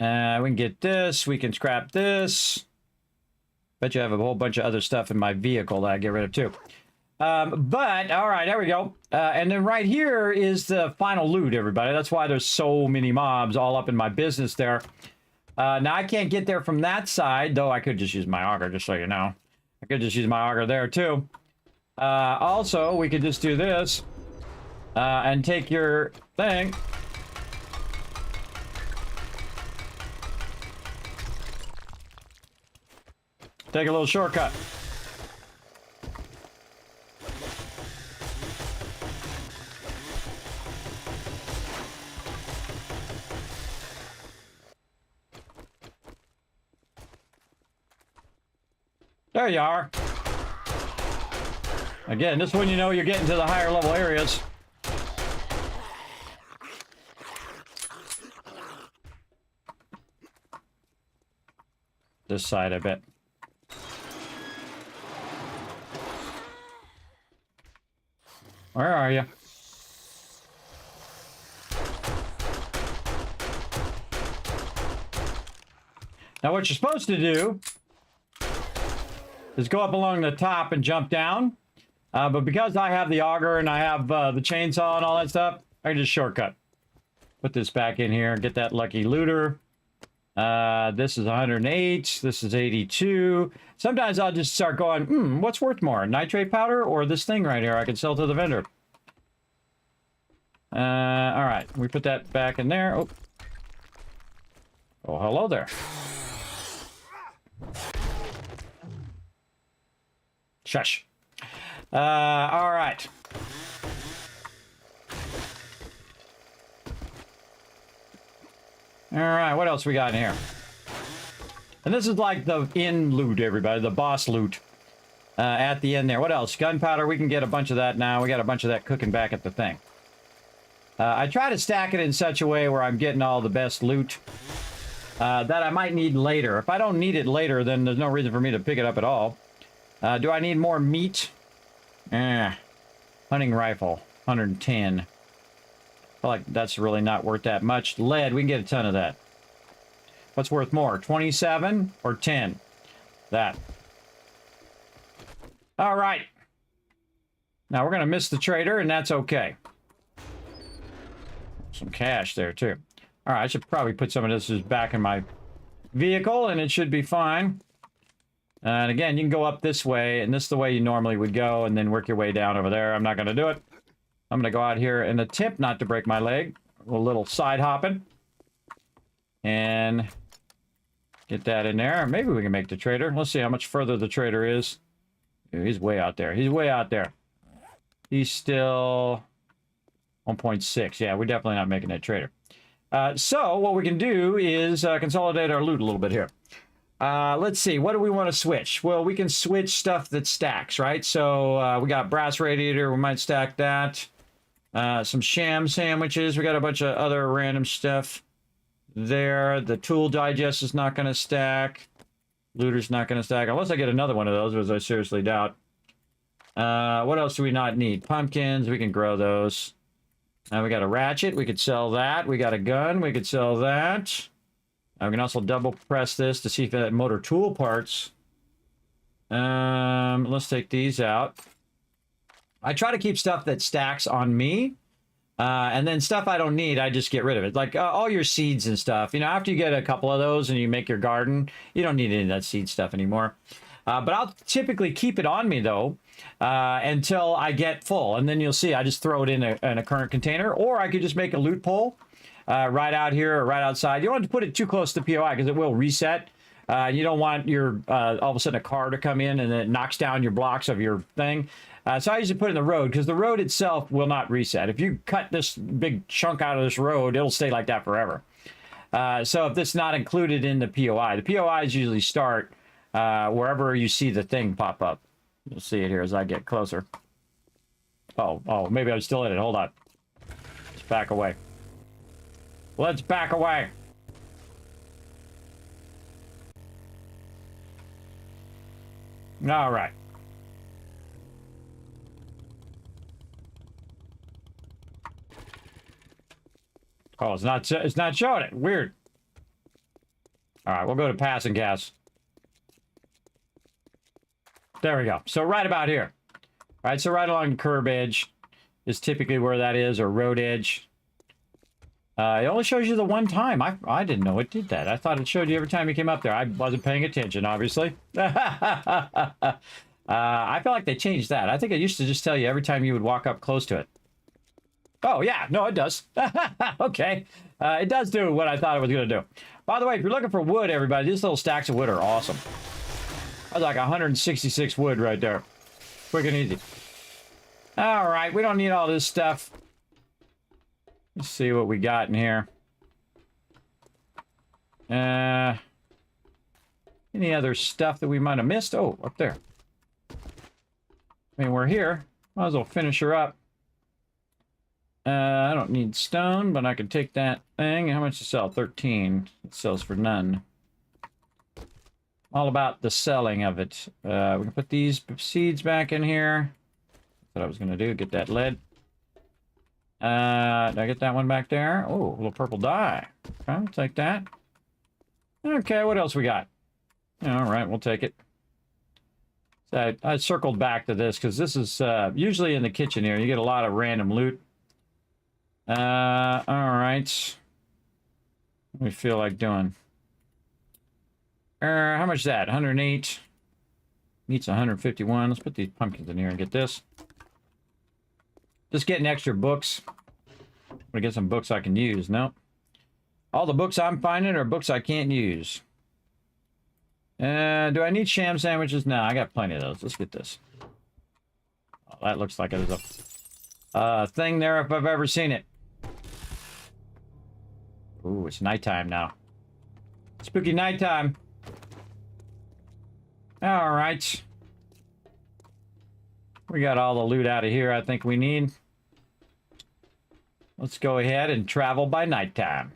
C: We can get this. We can scrap this. Bet you I have a whole bunch of other stuff in my vehicle that I get rid of too. But, all right, there we go. And then right here is the final loot, everybody. That's why there's so many mobs all up in my business there. Now, I can't get there from that side, though I could just use my auger, just so you know. I could just use my auger there, too. Also, we could just do this. And take your thing. Take a little shortcut. There you are. Again, this one you know you're getting to the higher level areas. This side, I bet. Where are you? Now what you're supposed to do is go up along the top and jump down. But because I have the auger and I have the chainsaw and all that stuff, I can just shortcut. Put this back in here, get that lucky looter. This is 108. This is 82. Sometimes I'll just start going, what's worth more? Nitrate powder or this thing right here I can sell to the vendor? All right. We put that back in there. Oh, hello there. Shush. All right. All right, what else we got in here? And this is like the in loot, everybody, the boss loot at the end there. What else? Gunpowder, we can get a bunch of that now. We got a bunch of that cooking back at the thing. I try to stack it in such a way where I'm getting all the best loot that I might need later. If I don't need it later, then there's no reason for me to pick it up at all. Do I need more meat? Hunting rifle, 110. I feel like that's really not worth that much. Lead, we can get a ton of that. What's worth more, 27 or 10? That. All right. Now we're going to miss the trader, and that's okay. Some cash there, too. All right, I should probably put some of this back in my vehicle, and it should be fine. And again, you can go up this way, and this is the way you normally would go, and then work your way down over there. I'm not going to do it. I'm going to go out here and attempt not to break my leg. A little side hopping. And get that in there. Maybe we can make the trader. Let's see how much further the trader is. He's way out there. He's way out there. He's still 1.6. Yeah, we're definitely not making that trader. So what we can do is consolidate our loot a little bit here. Let's see. What do we want to switch? Well, we can switch stuff that stacks, right? So we got brass radiator. We might stack that. Some sham sandwiches. We got a bunch of other random stuff there. The tool digest is not going to stack. Looter's not going to stack. Unless I get another one of those, which I seriously doubt. What else do we not need? Pumpkins. We can grow those. We got a ratchet. We could sell that. We got a gun. We could sell that. We can also double press this to see if that motor tool parts. Let's take these out. I try to keep stuff that stacks on me. And then stuff I don't need, I just get rid of it. Like all your seeds and stuff. You know, after you get a couple of those and you make your garden, you don't need any of that seed stuff anymore. But I'll typically keep it on me, though, until I get full. And then you'll see I just throw it in a current container. Or I could just make a loot pole right out here or right outside. You don't want to put it too close to POI because it will reset. You don't want your all of a sudden a car to come in and it knocks down your blocks of your thing. So I usually put it in the road because the road itself will not reset. If you cut this big chunk out of this road, it'll stay like that forever. So if this is not included in the POI usually start wherever you see the thing pop up. You'll see it here as I get closer. Oh, maybe I'm still in it. Hold on. Let's back away. Let's back away. All right. Oh, it's not showing it. Weird. All right, we'll go to pass and gas. There we go. So right about here. All right, so right along the curb edge is typically where that is, or road edge. It only shows you the one time. I didn't know it did that. I thought it showed you every time you came up there. I wasn't paying attention, obviously. I feel like they changed that. I think it used to just tell you every time you would walk up close to it. Oh, yeah. No, it does. Okay. It does do what I thought it was going to do. By the way, if you're looking for wood, everybody, these little stacks of wood are awesome. That's like 166 wood right there. Quick and easy. All right. We don't need all this stuff. Let's see what we got in here. Any other stuff that we might have missed? Oh, up there. I mean, we're here. Might as well finish her up. I don't need stone, but I could take that thing. How much to sell? 13. It sells for none. All about the selling of it. We can put these seeds back in here. That's what I was going to do. Get that lead. Did I get that one back there? Oh, a little purple dye. Okay, I'll take that. Okay, what else we got? All right, we'll take it. So I circled back to this because this is usually in the kitchen here. You get a lot of random loot. All right. What do we feel like doing? How much is that? 108. Meat's 151. Let's put these pumpkins in here and get this. Just getting extra books. I'm gonna get some books I can use. No. All the books I'm finding are books I can't use. Do I need sham sandwiches? No, I got plenty of those. Let's get this. Oh, that looks like it was a thing there if I've ever seen it. Ooh, it's nighttime now. Spooky nighttime. All right. We got all the loot out of here I think we need. Let's go ahead and travel by nighttime.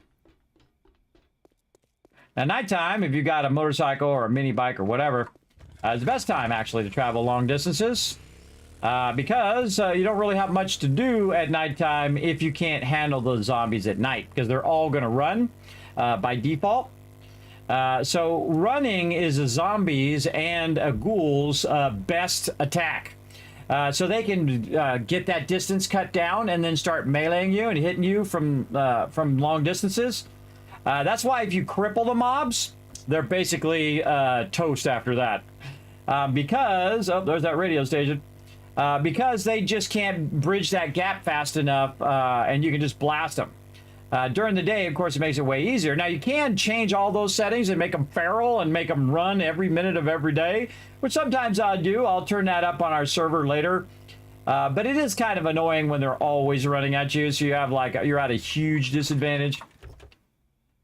C: Now, nighttime, if you got a motorcycle or a mini bike or whatever, is the best time, actually, to travel long distances. Because you don't really have much to do at nighttime if you can't handle those zombies at night. Because they're all going to run by default. So running is a zombies and a ghoul's best attack. So they can get that distance cut down and then start meleeing you and hitting you from long distances. That's why if you cripple the mobs, they're basically toast after that. Because, oh, there's that radio station. Because they just can't bridge that gap fast enough and you can just blast them. During the day, of course, it makes it way easier. Now, you can change all those settings and make them feral and make them run every minute of every day, which sometimes I do. I'll turn that up on our server later. But it is kind of annoying when they're always running at you, so you have like you're at a huge disadvantage.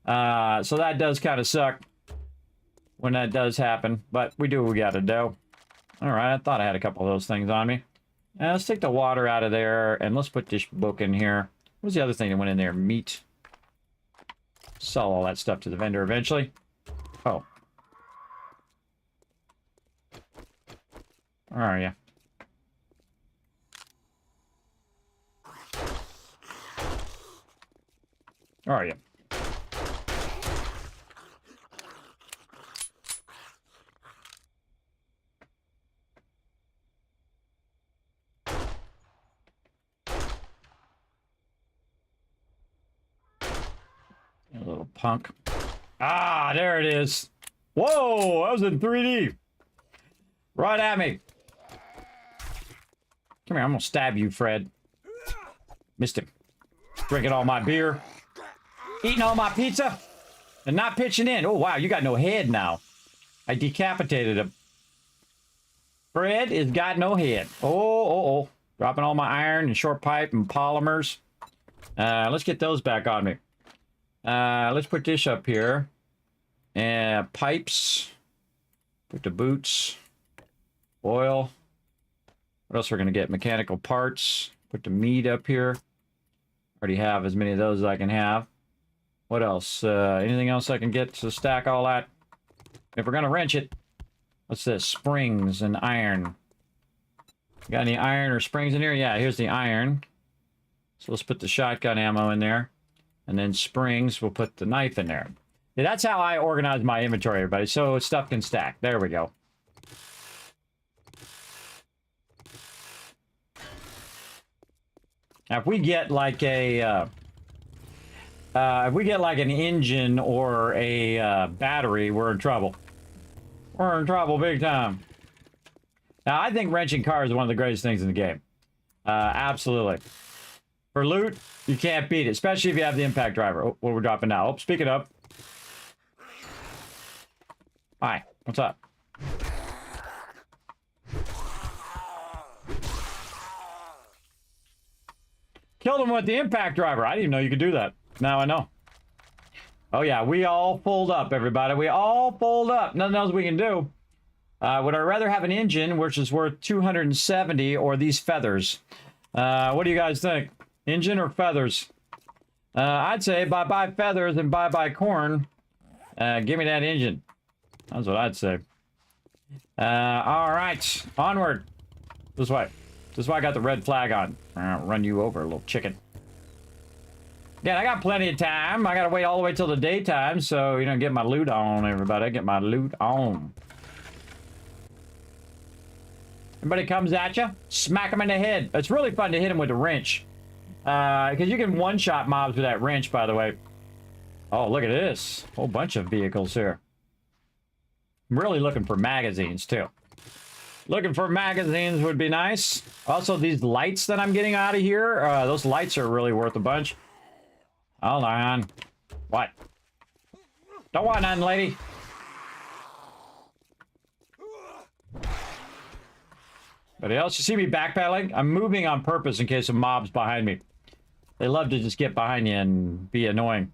C: So that does kind of suck when that does happen, but we do what we gotta do. All right, I thought I had a couple of those things on me. Let's take the water out of there, and let's put this book in here. What's the other thing that went in there? Meat. Sell all that stuff to the vendor eventually. Oh. Where are you? Where are you? You little punk. Ah, there it is. Whoa, that was in 3D. Right at me. Come here, I'm gonna stab you, Fred. Missed him. Drinking all my beer. Eating all my pizza. And not pitching in. Oh, wow, you got no head now. I decapitated him. Fred has got no head. Oh. Dropping all my iron and short pipe and polymers. Let's get those back on me. Let's put this up here. And pipes. Put the boots. Oil. What else we're going to get? Mechanical parts. Put the meat up here. Already have as many of those as I can have. What else? Anything else I can get to stack all that? If we're going to wrench it. What's this? Springs and iron. Got any iron or springs in here? Yeah, here's the iron. So let's put the shotgun ammo in there. And then springs, we'll put the knife in there. Yeah, that's how I organize my inventory, everybody. So stuff can stack. There we go. Now, if we get like a, if we get like an engine or a battery, we're in trouble. We're in trouble big time. Now, I think wrenching cars is one of the greatest things in the game. Absolutely. For loot, you can't beat it, especially if you have the impact driver. Oh, what we're dropping now. Oh, speaking of. Hi, what's up? Killed him with the impact driver. I didn't even know you could do that. Now I know. Oh yeah, we all fold up, everybody. We all fold up. Nothing else we can do. Would I rather have an engine, which is worth 270, or these feathers? What do you guys think? Engine or feathers? I'd say bye-bye feathers and bye-bye corn. Give me that engine. That's what I'd say. All right, onward. This way. This is why I got the red flag on. I'll run you over, little chicken. Again, I got plenty of time. I gotta wait all the way till the daytime, so, you know, get my loot on, everybody. Get my loot on. Everybody comes at you, smack them in the head. It's really fun to hit them with a wrench. Because you can one-shot mobs with that wrench, by the way. Oh, look at this. Whole bunch of vehicles here. I'm really looking for magazines, too. Looking for magazines would be nice. Also, these lights that I'm getting out of here, those lights are really worth a bunch. Hold on. What? Don't want none, lady. Anybody else? You see me backpedaling? I'm moving on purpose in case of mobs behind me. They love to just get behind you and be annoying.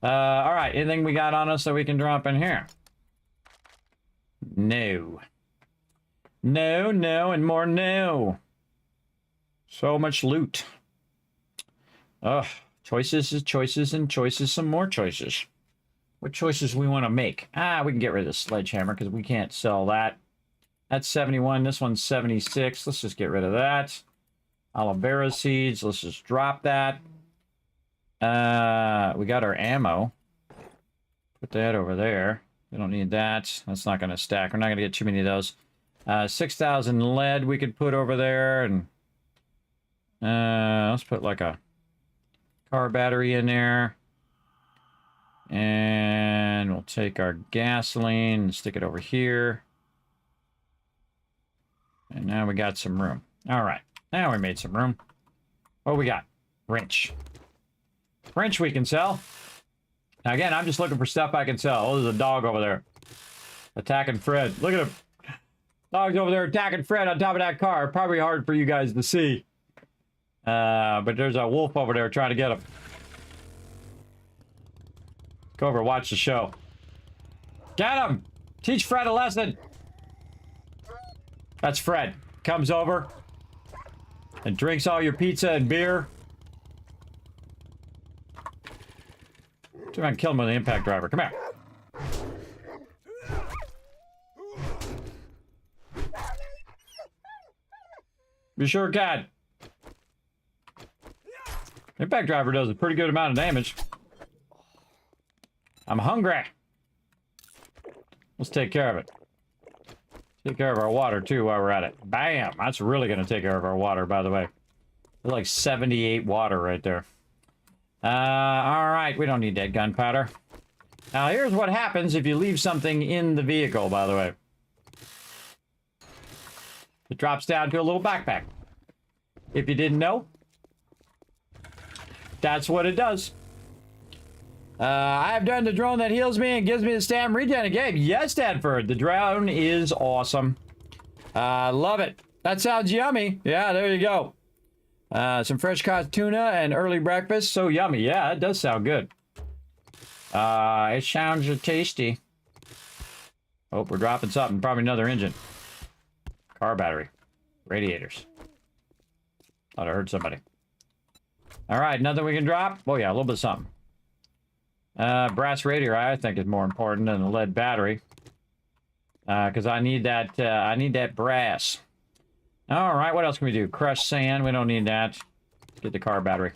C: All right. Anything we got on us that we can drop in here? No. No, no, and more no. So much loot. Ugh. Choices is choices and choices some more choices. What choices we want to make? We can get rid of the sledgehammer because we can't sell that. That's 71. This one's 76. Let's just get rid of that. Aloe vera seeds. Let's just drop that. We got our ammo. Put that over there. We don't need that. That's not going to stack. We're not going to get too many of those. 6,000 lead we could put over there. And let's put like a car battery in there. And we'll take our gasoline and stick it over here. And now we got some room. All right. Now we made some room. What we got? Wrench. Wrench we can sell. Now again, I'm just looking for stuff I can sell. Oh, there's a dog over there. Attacking Fred. Look at him. Dog's over there attacking Fred on top of that car. Probably hard for you guys to see. But there's a wolf over there trying to get him. Go over and watch the show. Get him! Teach Fred a lesson! That's Fred. Comes over and drinks all your pizza and beer. See if I can kill him with an impact driver. Come here. You sure can. Impact driver does a pretty good amount of damage. I'm hungry. Let's take care of it. Take care of our water, too, while we're at it. Bam! That's really going to take care of our water, by the way. There's like 78 water right there. Alright, we don't need that gunpowder. Now, here's what happens if you leave something in the vehicle, by the way. It drops down to a little backpack. If you didn't know, that's what it does. I have done the drone that heals me and gives me the stam regen again. Yes, Stanford, the drone is awesome. Love it. That sounds yummy. Yeah, there you go. Some fresh caught tuna and early breakfast. So yummy. Yeah, it does sound good. It sounds tasty. Oh, we're dropping something. Probably another engine. Car battery. Radiators. Thought I heard somebody. All right, nothing we can drop? Oh, yeah, a little bit of something. Brass radiator, I think, is more important than the lead battery. Because I need that brass. All right, what else can we do? Crushed sand, we don't need that. Get the car battery.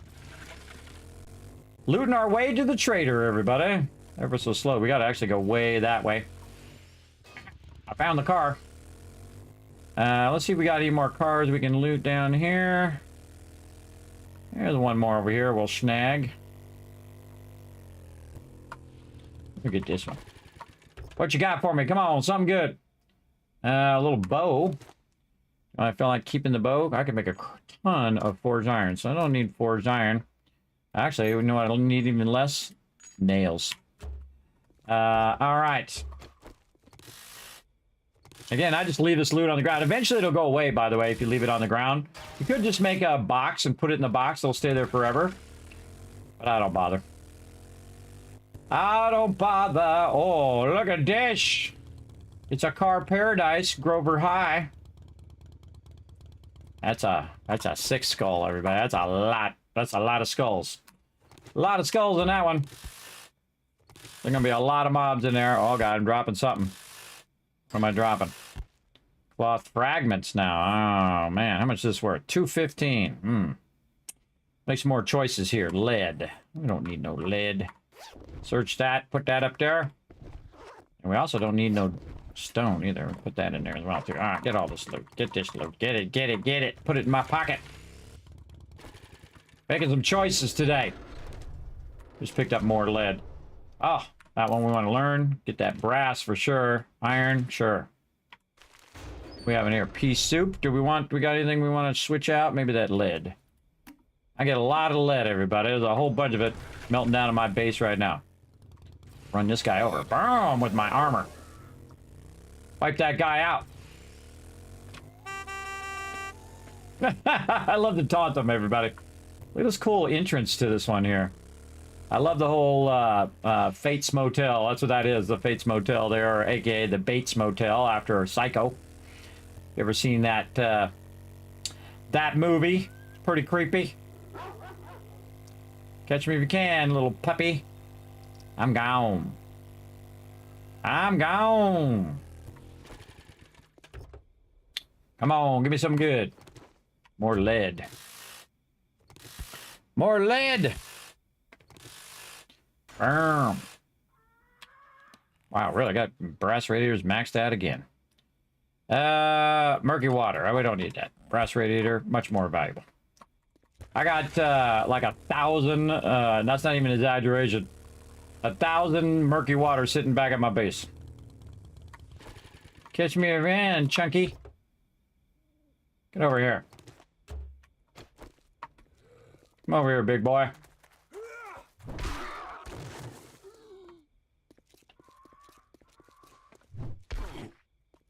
C: Looting our way to the trader, everybody. Ever so slow. We got to actually go way that way. I found the car. Let's see if we got any more cars we can loot down here. There's one more over here we'll snag. Look at this one. What you got for me? Come on, something good. A little bow. I feel like keeping the bow. I can make a ton of forged iron, so I don't need forged iron. Actually, you know what? I don't need even less nails. All right. Again, I just leave this loot on the ground. Eventually, it'll go away, by the way, if you leave it on the ground. You could just make a box and put it in the box. It'll stay there forever. But I don't bother. I don't bother. Oh, look at this. It's a car paradise, Grover High. That's a 6 skull, everybody. That's a lot. That's a lot of skulls. A lot of skulls in that one. There's gonna be a lot of mobs in there. Oh god, I'm dropping something. What am I dropping? Cloth fragments now. Oh man, how much is this worth? 215. Make some more choices here. Lead. We don't need no lead. Search that. Put that up there. And we also don't need no stone either. Put that in there as well too. Ah, get all this loot. Get this loot. Get it. Get it. Get it. Put it in my pocket. Making some choices today. Just picked up more lead. Oh, that one we want to learn. Get that brass for sure. Iron, sure. We have in here pea soup. We got anything we want to switch out? Maybe that lead. I get a lot of lead, everybody. There's a whole bunch of it melting down in my base right now. Run this guy over. Boom! With my armor. Wipe that guy out. I love to taunt them, everybody. Look at this cool entrance to this one here. I love the whole Fates Motel. That's what that is, the Fates Motel there, or aka the Bates Motel after Psycho. You ever seen that that movie? It's pretty creepy. Catch me if you can, little puppy. I'm gone. I'm gone. Come on, give me something good. More lead. More lead! Boom. Wow, really got brass radiators maxed out again. Murky water. Oh, we don't need that. Brass radiator, much more valuable. I got like 1,000, that's not even an exaggeration. 1,000 murky water sitting back at my base. Catch me a van, Chunky. Get over here. Come over here, big boy.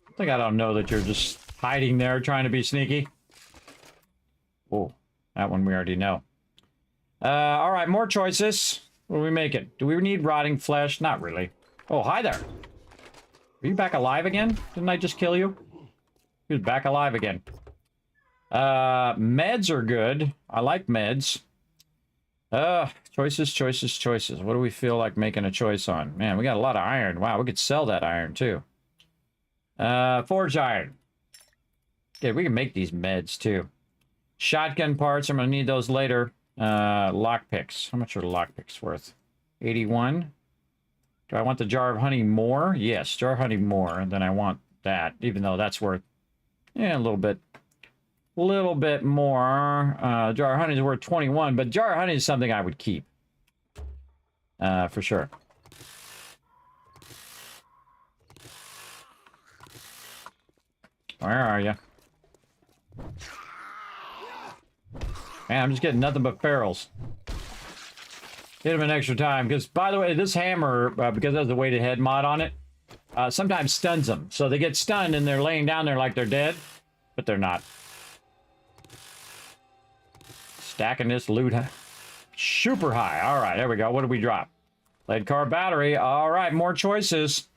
C: I think I don't know that you're just hiding there trying to be sneaky. Oh, that one we already know. All right, more choices. What do we make it? Do we need rotting flesh? Not really. Oh, hi there. Are you back alive again? Didn't I just kill you? He was back alive again. Meds are good. I like meds. Choices, choices, choices. What do we feel like making a choice on? Man, we got a lot of iron. Wow, we could sell that iron too. Forge iron. Okay, we can make these meds too. Shotgun parts, I'm gonna need those later. Lockpicks. How much are lockpicks worth? 81. Do I want the jar of honey more? Yes, jar of honey more. And then I want that, even though that's worth a little bit. A little bit more. Jar of honey is worth 21, but jar of honey is something I would keep. For sure. Where are you? Man, I'm just getting nothing but ferals. Hit him an extra time, because, by the way, this hammer, because it has the weighted head mod on it, sometimes stuns them. So they get stunned and they're laying down there like they're dead, but they're not. Stacking this loot super high. All right, there we go. What did we drop? Lead car battery. All right, more choices.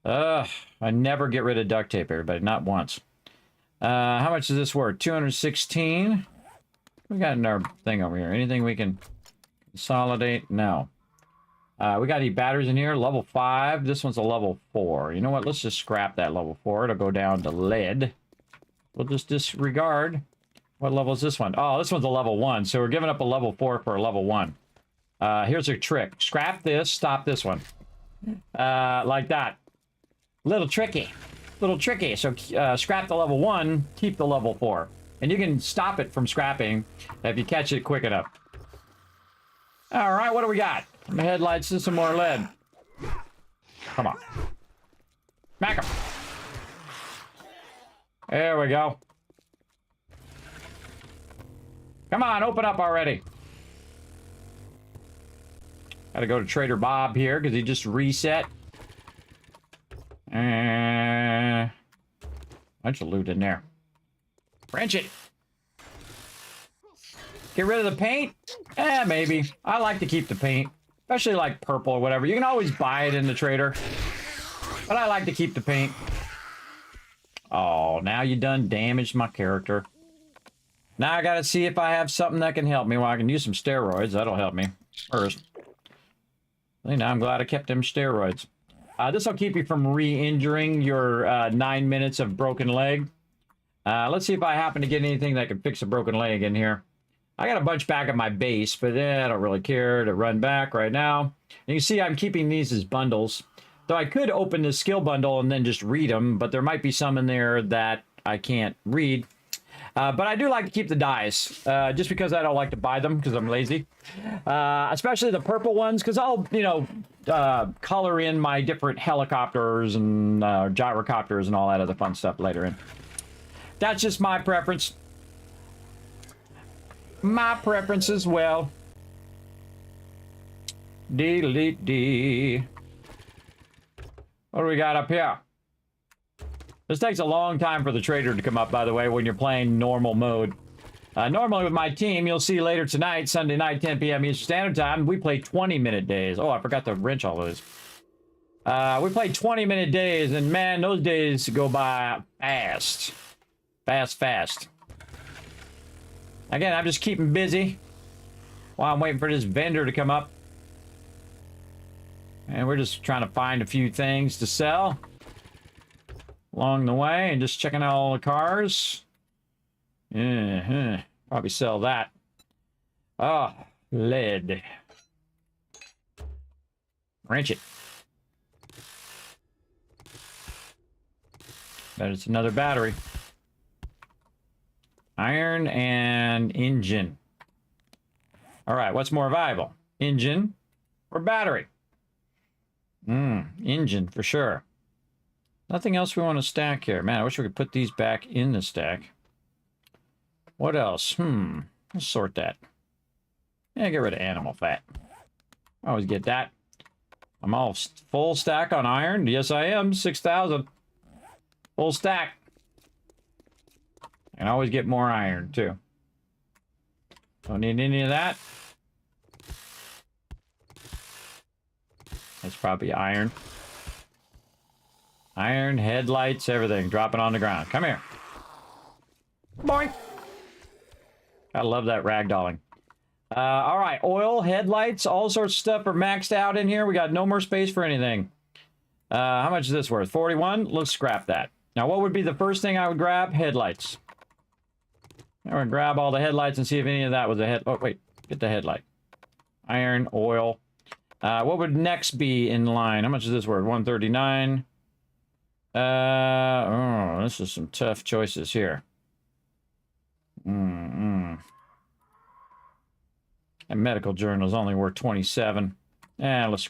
C: I never get rid of duct tape, everybody. Not once. How much is this worth? 216. We got in our thing over here. Anything we can consolidate? No. We got any batteries in here? Level 5. This one's a level 4. You know what? Let's just scrap that level 4. It'll go down to lead. We'll just disregard. What level is this one? Oh, this one's a level 1. So we're giving up a level 4 for a level 1. Here's a trick. Scrap this. Stop this one. Like that. Little tricky. Little tricky. So scrap the level 1. Keep the level 4. And you can stop it from scrapping if you catch it quick enough. All right, what do we got? The headlights and some more lead. Come on. Smack him. There we go. Come on, open up already. Gotta go to Trader Bob here because he just reset. Bunch of loot in there. Wrench it. Get rid of the paint? Maybe. I like to keep the paint. especially like purple or whatever. You can always buy it in the trader, but I like to keep the paint. Oh, now you done damaged my character. Now I gotta see if I have something that can help me. Well, I can use some steroids. That'll help me first. Now I'm glad I kept them steroids. This will keep you from re-injuring your 9 minutes of broken leg. Let's see if I happen to get anything that can fix a broken leg in here. I got a bunch back at my base, but I don't really care to run back right now. And you can see I'm keeping these as bundles. Though I could open the skill bundle and then just read them, but there might be some in there that I can't read. But I do like to keep the dies, just because I don't like to buy them because I'm lazy. Especially the purple ones, because I'll, you know, color in my different helicopters and gyrocopters and all that other fun stuff later in. That's just my preference. My preference as well. Delete. What do we got up here? This takes a long time for the trader to come up, by the way, when you're playing normal mode. Normally with my team, you'll see later tonight, Sunday night, 10 p.m. Eastern Standard Time, we play 20-minute days. Oh, I forgot to wrench all those. We play 20-minute days, and man, those days go by fast. Fast. Again, I'm just keeping busy while I'm waiting for this vendor to come up. And we're just trying to find a few things to sell along the way and just checking out all the cars. Probably sell that. Oh, lead. Wrench it. Bet it's another battery. Iron and engine. All right, what's more valuable? Engine or battery? Engine for sure. Nothing else we want to stack here. Man, I wish we could put these back in the stack. What else? Let's sort that. Yeah, get rid of animal fat. Always get that. I'm all full stack on iron. Yes, I am. 6,000. Full stack. And always get more iron, too. Don't need any of that. That's probably iron. Iron, headlights, everything. Dropping on the ground. Come here. Boing. I love that ragdolling. All right. Oil, headlights, all sorts of stuff are maxed out in here. We got no more space for anything. How much is this worth? 41? Let's scrap that. Now, what would be the first thing I would grab? Headlights. I'm going to grab all the headlights and see if any of that was a head... Oh, wait. Get the headlight. Iron, oil. What would next be in line? How much is this worth? 139. Oh, this is some tough choices here. And medical journal is only worth 27. Let's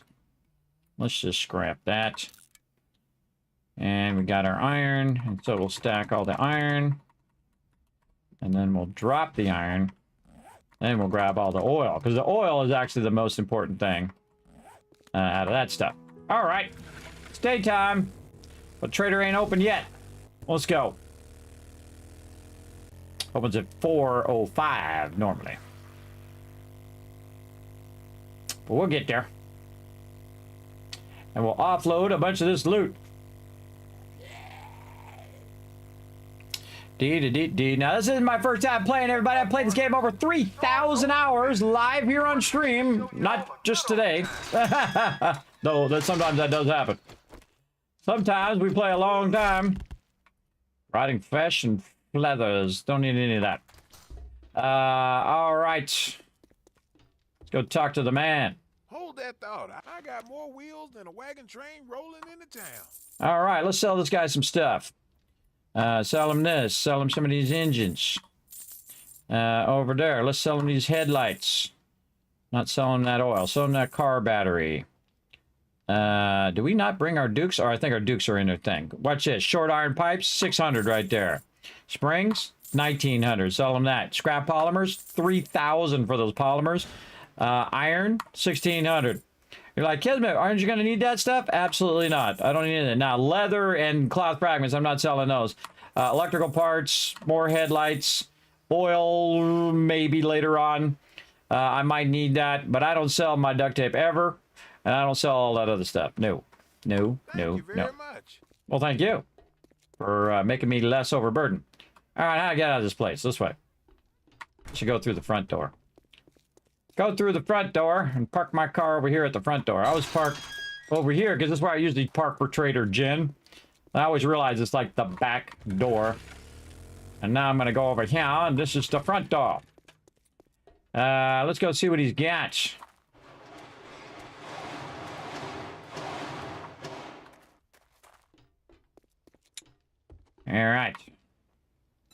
C: just scrap that. And we got our iron, and so we'll stack all the iron. And then we'll drop the iron. Then we'll grab all the oil, because the oil is actually the most important thing out of that stuff. All right. It's daytime. But trader ain't open yet. Let's go. Opens at 4:05 normally. But we'll get there. And we'll offload a bunch of this loot. Now, this isn't my first time playing, everybody. I've played this game over 3,000 hours live here on stream. Not just today. Though sometimes that does happen. Sometimes we play a long time. Riding flesh and feathers. Don't need any of that. All right. Let's go talk to the man.
E: Hold that thought. I got more wheels than a wagon train rolling into town.
C: All right, let's sell this guy some stuff. Sell him this. Sell him some of these engines. Over there, let's sell him these headlights. Not selling that oil. Sell him that car battery. Do we not bring our dukes? Or I think our dukes are in their thing. Watch this. Short iron pipes, 600 right there. Springs, 1,900. Sell them that. Scrap polymers, 3,000 for those polymers. Iron, 1,600. You're like, Kismet, aren't you going to need that stuff? Absolutely not. I don't need it. Now, leather and cloth fragments, I'm not selling those. Electrical parts, more headlights, oil, maybe later on. I might need that, but I don't sell my duct tape ever, and I don't sell all that other stuff. No, no,
E: Thank
C: no,
E: you very
C: no.
E: much.
C: Well, thank you for making me less overburdened. All right, how do I get out of this place? This way. Should go through the front door. Go through the front door and park my car over here at the front door. I always park over here because this is where I usually park for Trader Jen. I always realize it's like the back door. And now I'm going to go over here, and this is the front door. Let's go see what he's got. All right.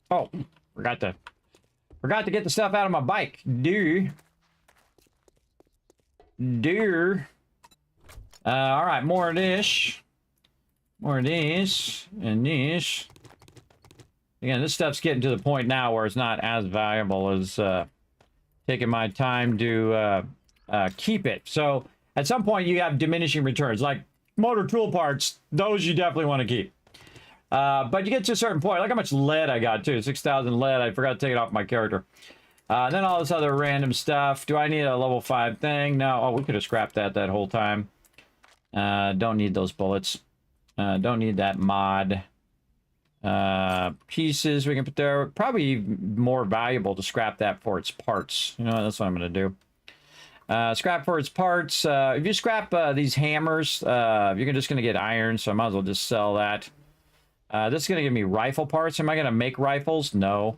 C: Oh, forgot to get the stuff out of my bike. All right, more of this. More of this and this. Again, this stuff's getting to the point now where it's not as valuable as taking my time to keep it. So at some point you have diminishing returns. Like motor tool parts, those you definitely want to keep. But you get to a certain point. Look how much lead I got too. 6,000 lead. I forgot to take it off my character. Then all this other random stuff. Do I need a level 5 thing? No. Oh, we could have scrapped that whole time. Don't need those bullets. Don't need that mod. Pieces we can put there. Probably more valuable to scrap that for its parts. You know, that's what I'm going to do. Scrap for its parts. If you scrap these hammers, you're just going to get iron, so I might as well just sell that. This is going to give me rifle parts. Am I going to make rifles? No.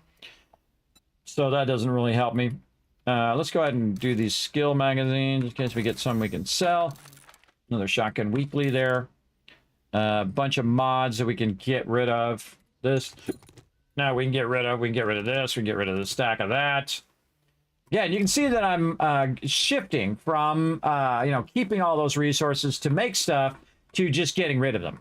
C: So that doesn't really help me. Let's go ahead and do these skill magazines in case we get some we can sell. Another shotgun weekly there. A bunch of mods that we can get rid of. This. Now we can get rid of. We can get rid of this. We can get rid of the stack of that. Yeah, and you can see that I'm shifting from, you know, keeping all those resources to make stuff to just getting rid of them.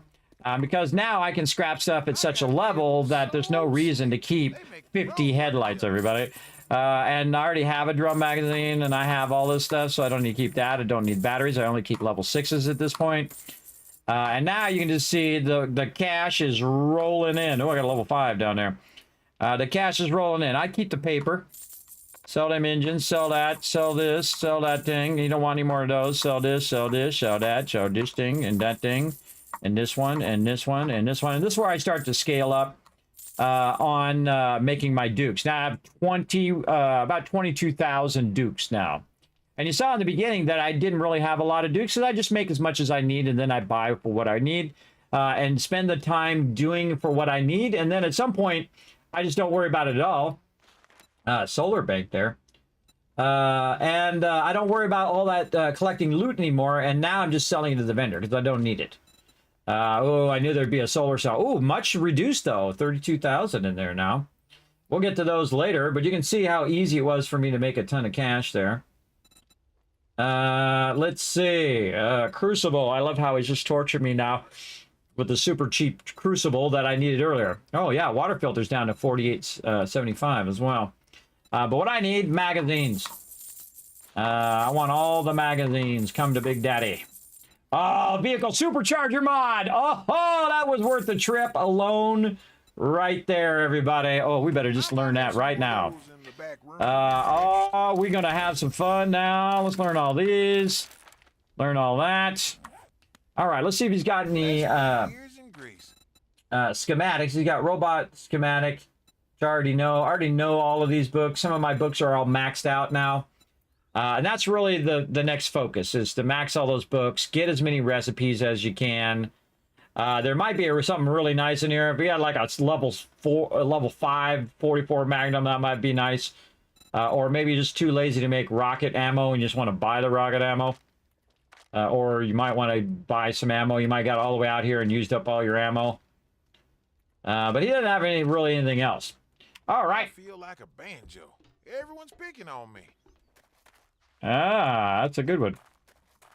C: Because now I can scrap stuff at such a level that there's no reason to keep 50 headlights, everybody. And I already have a drum magazine, and I have all this stuff, so I don't need to keep that. I don't need batteries. I only keep level 6s at this point. And now you can just see the cash is rolling in. Oh, I got a level 5 down there. The cash is rolling in. I keep the paper. Sell them engines, sell that, sell this, sell that thing. You don't want any more of those. Sell this, sell this, sell that, sell this thing, and that thing. And this one, and this one, and this one. And this is where I start to scale up on making my dukes. Now I have about 22,000 dukes now. And you saw in the beginning that I didn't really have a lot of dukes, so I just make as much as I need, and then I buy for what I need, and spend the time doing for what I need. And then at some point, I just don't worry about it at all. Solar bank there. And I don't worry about all that collecting loot anymore, and now I'm just selling it to the vendor because I don't need it. Oh, I knew there'd be a solar cell. Oh, much reduced though. 32,000 in there now. We'll get to those later, but you can see how easy it was for me to make a ton of cash there. Let's see. Crucible. I love how he's just tortured me now with the super cheap crucible that I needed earlier. Oh yeah, water filter's down to 48.75 as well. But what I need, magazines. I want all the magazines. Come to Big Daddy. Oh, vehicle supercharger mod. Oh, that was worth the trip alone right there, everybody. Oh, we better just learn that right now. Oh, we're going to have some fun now. Let's learn all these. Learn all that. All right, let's see if he's got any schematics. He's got robot schematic, which I already know. I already know all of these books. Some of my books are all maxed out now. And that's really the next focus, is to max all those books, get as many recipes as you can. There might be something really nice in here. If you had like a level 5 44 Magnum, that might be nice. Or maybe you're just too lazy to make rocket ammo and you just want to buy the rocket ammo. Or you might want to buy some ammo. You might got all the way out here and used up all your ammo. But he doesn't have really anything else. All right.
E: I feel like a banjo. Everyone's picking on me.
C: Ah, that's a good one.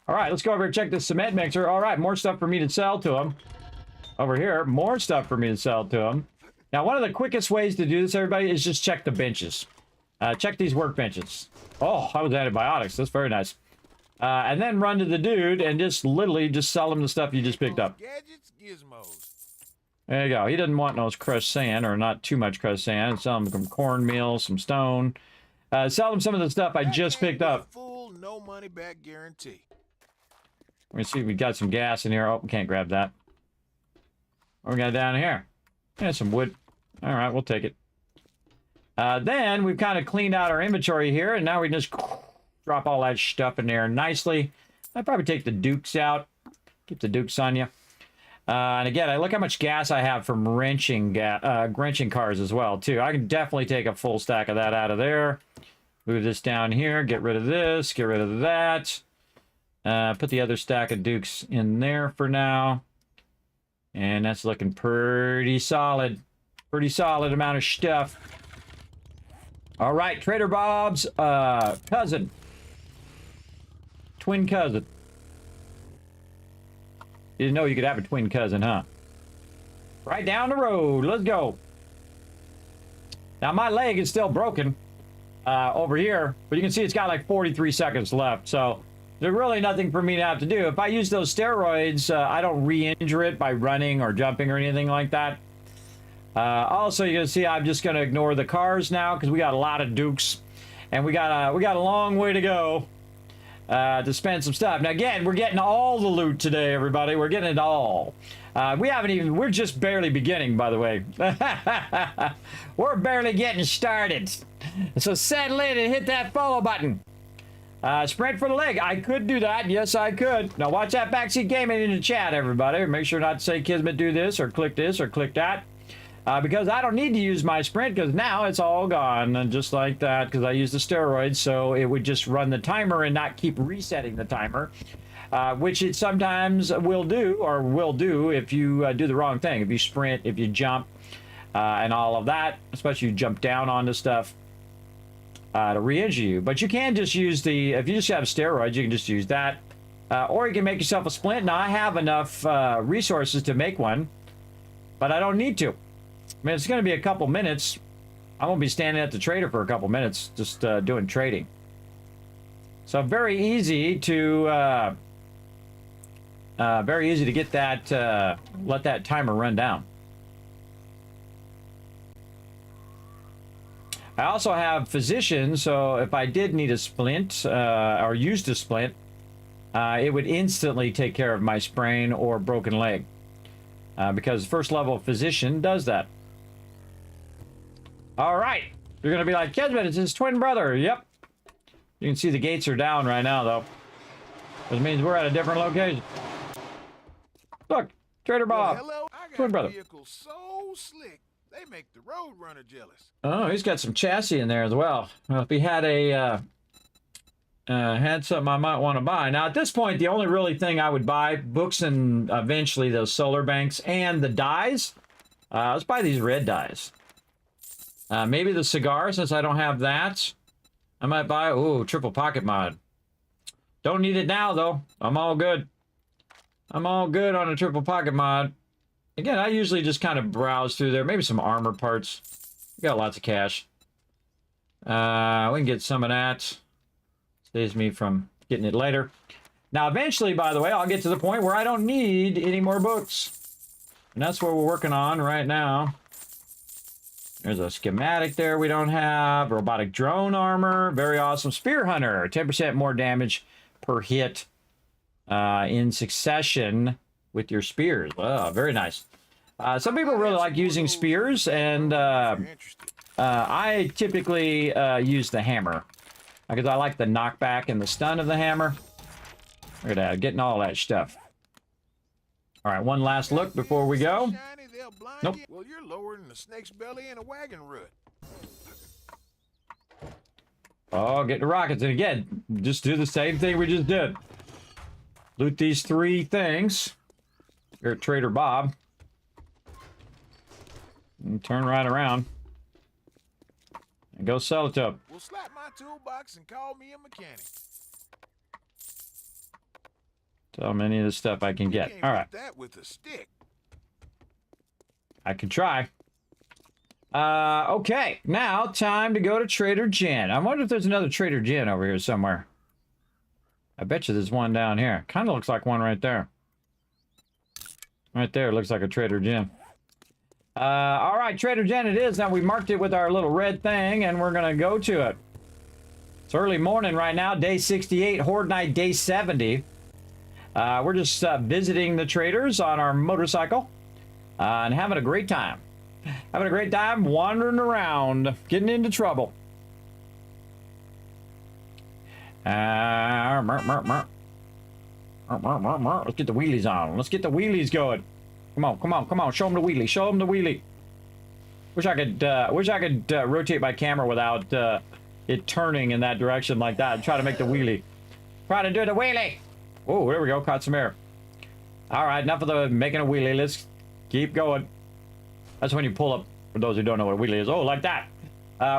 C: All right, let's go over and check this cement mixer. All right, more stuff for me to sell to him. Over here, more stuff for me to sell to him. Now, one of the quickest ways to do this, everybody, is just check the benches. Check these workbenches. Oh, that was antibiotics. That's very nice. And then run to the dude and just literally just sell him the stuff you just picked up.
E: Gadgets, gizmos.
C: There you go. He doesn't want no crushed sand, or not too much crushed sand. Sell him some cornmeal, some stone. Sell them some of the stuff I just picked up.
E: Full no money back guarantee.
C: Let me see if we got some gas in here. Oh, we can't grab that. What we got down here? Yeah, some wood. All right, we'll take it. Then we've kind of cleaned out our inventory here, and now we just drop all that stuff in there nicely. I'd probably take the Dukes out. Keep the Dukes on you. And again, I look how much gas I have from wrenching cars as well, too. I can definitely take a full stack of that out of there. Move this down here. Get rid of this. Get rid of that. Put the other stack of Dukes in there for now. And that's looking pretty solid. Pretty solid amount of stuff. All right, Trader Bob's cousin. Twin cousin. You didn't know you could have a twin cousin, huh? Right down the road. Let's go. Now, my leg is still broken over here, but you can see it's got like 43 seconds left. So there's really nothing for me to have to do. If I use those steroids, I don't re-injure it by running or jumping or anything like that. Also, you can see I'm just going to ignore the cars now because we got a lot of Dukes, and we got a long way to go to spend some stuff. Now, again, we're getting all the loot today, everybody. We're getting it all. We're just barely beginning, by the way. We're barely getting started. So settle in and hit that follow button. Sprint for the leg. I could do that. Yes, I could. Now, watch that backseat gaming in the chat, everybody. Make sure not to say Kismet do this or click that. Because I don't need to use my sprint because now it's all gone. And just like that, because I used the steroids, so it would just run the timer and not keep resetting the timer. Which it sometimes will do if you do the wrong thing. If you sprint, if you jump, and all of that. Especially you jump down onto stuff to re-injure you. But you can just use if you just have steroids, you can just use that. Or you can make yourself a splint. Now, I have enough resources to make one, but I don't need to. I mean, it's going to be a couple minutes. I won't be standing at the trader for a couple minutes, just doing trading. So very easy to get that, let that timer run down. I also have physician, so if I did need a splint or used a splint, it would instantly take care of my sprain or broken leg. Because first level physician does that. All right. You're going to be like, Kismet, it's his twin brother. Yep. You can see the gates are down right now, though. Which means we're at a different location. Look, Trader Bob.
E: Well, hello. I got
C: Twin brother.
E: vehicles so slick, they make the road runner jealous.
C: Oh, he's got some chassis in there as well. Well, if he had had something I might want to buy. Now, at this point, the only really thing I would buy, books and eventually those solar banks and the dyes. Let's buy these red dyes. Maybe the cigar, since I don't have that. I might buy, triple pocket mod. Don't need it now, though. I'm all good. I'm all good on a triple pocket mod. Again, I usually just kind of browse through there. Maybe some armor parts. We got lots of cash. We can get some of that. Saves me from getting it later. Now, eventually, by the way, I'll get to the point where I don't need any more books. And that's what we're working on right now. There's a schematic there we don't have. Robotic drone armor. Very awesome. Spear hunter. 10% more damage per hit in succession with your spears. Wow, very nice. Some people really like using spears, and I typically use the hammer because I like the knockback and the stun of the hammer. Look at that, getting all that stuff. All right, one last look before we go. Nope.
E: Well, you're lower than a snake's belly in a wagon root.
C: Oh, get the rockets. And again, just do the same thing we just did. Loot these 3 things. Here at Trader Bob. And turn right around. And go sell it to him.
E: We'll slap my toolbox and call me a mechanic.
C: So many of the stuff I can get. All right.
E: That with a stick.
C: I can try. Okay, now time to go to Trader Jen. I wonder if there's another Trader Jen over here somewhere. I bet you there's one down here. Kind of looks like one right there. Right there, looks like a Trader Jen. All right, Trader Jen it is. Now we marked it with our little red thing, and we're going to go to it. It's early morning right now, day 68, Horde night, day 70. We're just visiting the traders on our motorcycle and having a great time. Having a great time wandering around, getting into trouble. Let's get the wheelies on. Let's get the wheelies going. Come on, come on, come on. Show them the wheelie. Show them the wheelie. Wish I could rotate my camera without it turning in that direction like that. Try to make the wheelie. Try to do the wheelie. Oh, there we go. Caught some air. All right, enough of the making a wheelie. Let's keep going. That's when you pull up. For those who don't know what a wheelie is, oh, like that.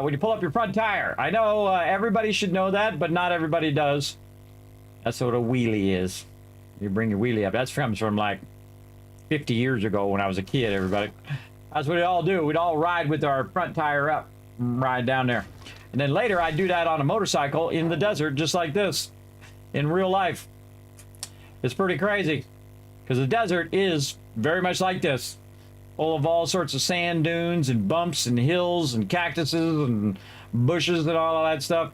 C: When you pull up your front tire. I know everybody should know that, but not everybody does. That's what a wheelie is. You bring your wheelie up. That comes from like 50 years ago when I was a kid, everybody. That's what we all do. We'd all ride with our front tire up. Ride down there. And then later I'd do that on a motorcycle in the desert, just like this. In real life. It's pretty crazy. Because the desert is very much like this. Full of all sorts of sand dunes and bumps and hills and cactuses and bushes and all of that stuff.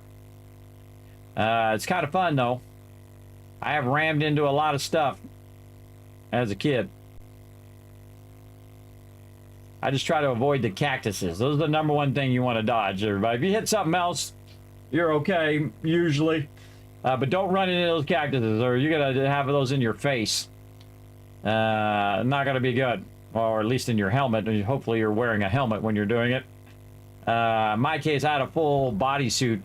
C: It's kind of fun, though. I have rammed into a lot of stuff as a kid. I just try to avoid the cactuses. Those are the number one thing you want to dodge, everybody. If you hit something else, you're okay, usually. But don't run into those cactuses, or you're going to have those in your face. Not going to be good. Or at least in your helmet. Hopefully you're wearing a helmet when you're doing it. In my case, I had a full bodysuit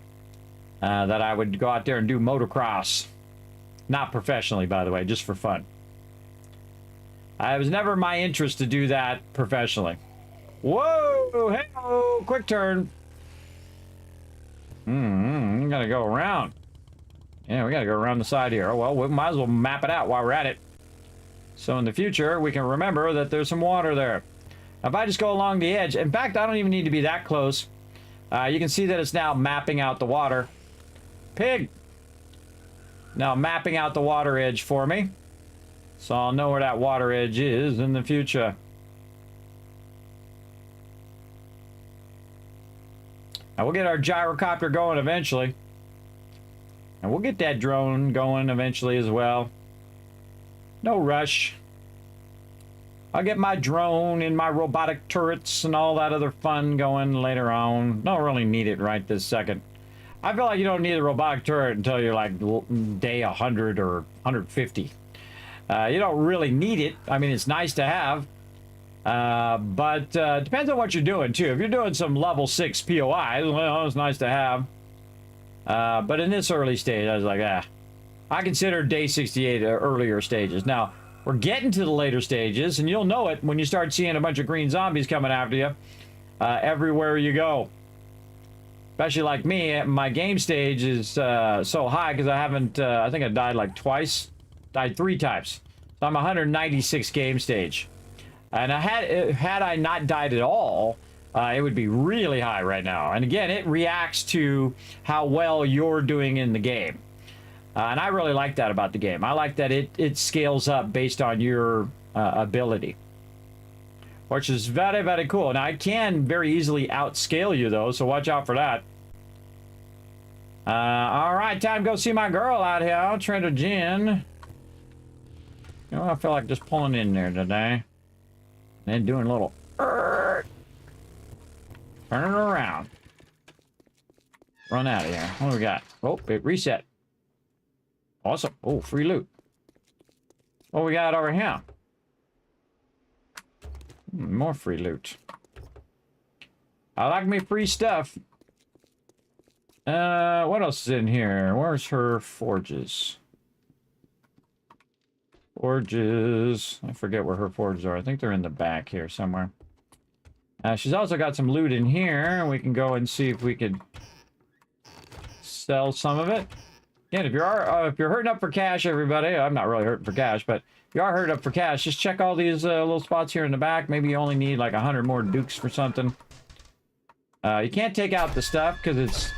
C: that I would go out there and do motocross. Not professionally, by the way, just for fun. It was never my interest to do that professionally. Whoa! Hey-oh! Quick turn. We gotta go around. Yeah, we gotta go around the side here. Oh, well, we might as well map it out while we're at it. So in the future, we can remember that there's some water there. If I just go along the edge, in fact, I don't even need to be that close. You can see that it's now mapping out the water. Pig! Now mapping out the water edge for me. So I'll know where that water edge is in the future. Now we'll get our gyrocopter going eventually. And we'll get that drone going eventually as well. No rush. I'll get my drone and my robotic turrets and all that other fun going later on. Don't really need it right this second. I feel like you don't need a robotic turret until you're like day 100 or 150. You don't really need it. I mean, it's nice to have. But depends on what you're doing, too. If you're doing some level 6 POI, well, it's nice to have. But in this early stage, I was like, I consider day 68 earlier stages. Now, we're getting to the later stages, and you'll know it when you start seeing a bunch of green zombies coming after you everywhere you go. Especially like me, my game stage is so high because I haven't, I think I died like twice. Died 3 times. So I'm 196 game stage. And had I not died at all, it would be really high right now. And again, it reacts to how well you're doing in the game. And I really like that about the game. I like that it scales up based on your ability. Which is very, very cool. Now, I can very easily outscale you, though, so watch out for that. All right, time to go see my girl out here, Trader Jen. You know, I feel like just pulling in there today. And doing a little... turning around. Run out of here. What do we got? Oh, it reset. Awesome. Oh, free loot. What we got over here? More free loot. I like me free stuff. What else is in here? Where's her forges? Forges. I forget where her forges are. I think they're in the back here somewhere. She's also got some loot in here. We can go and see if we could sell some of it. Again, if you're hurting up for cash, everybody. I'm not really hurting for cash, but if you are hurting up for cash, just check all these little spots here in the back. Maybe you only need like 100 more dukes for something. You can't take out the stuff because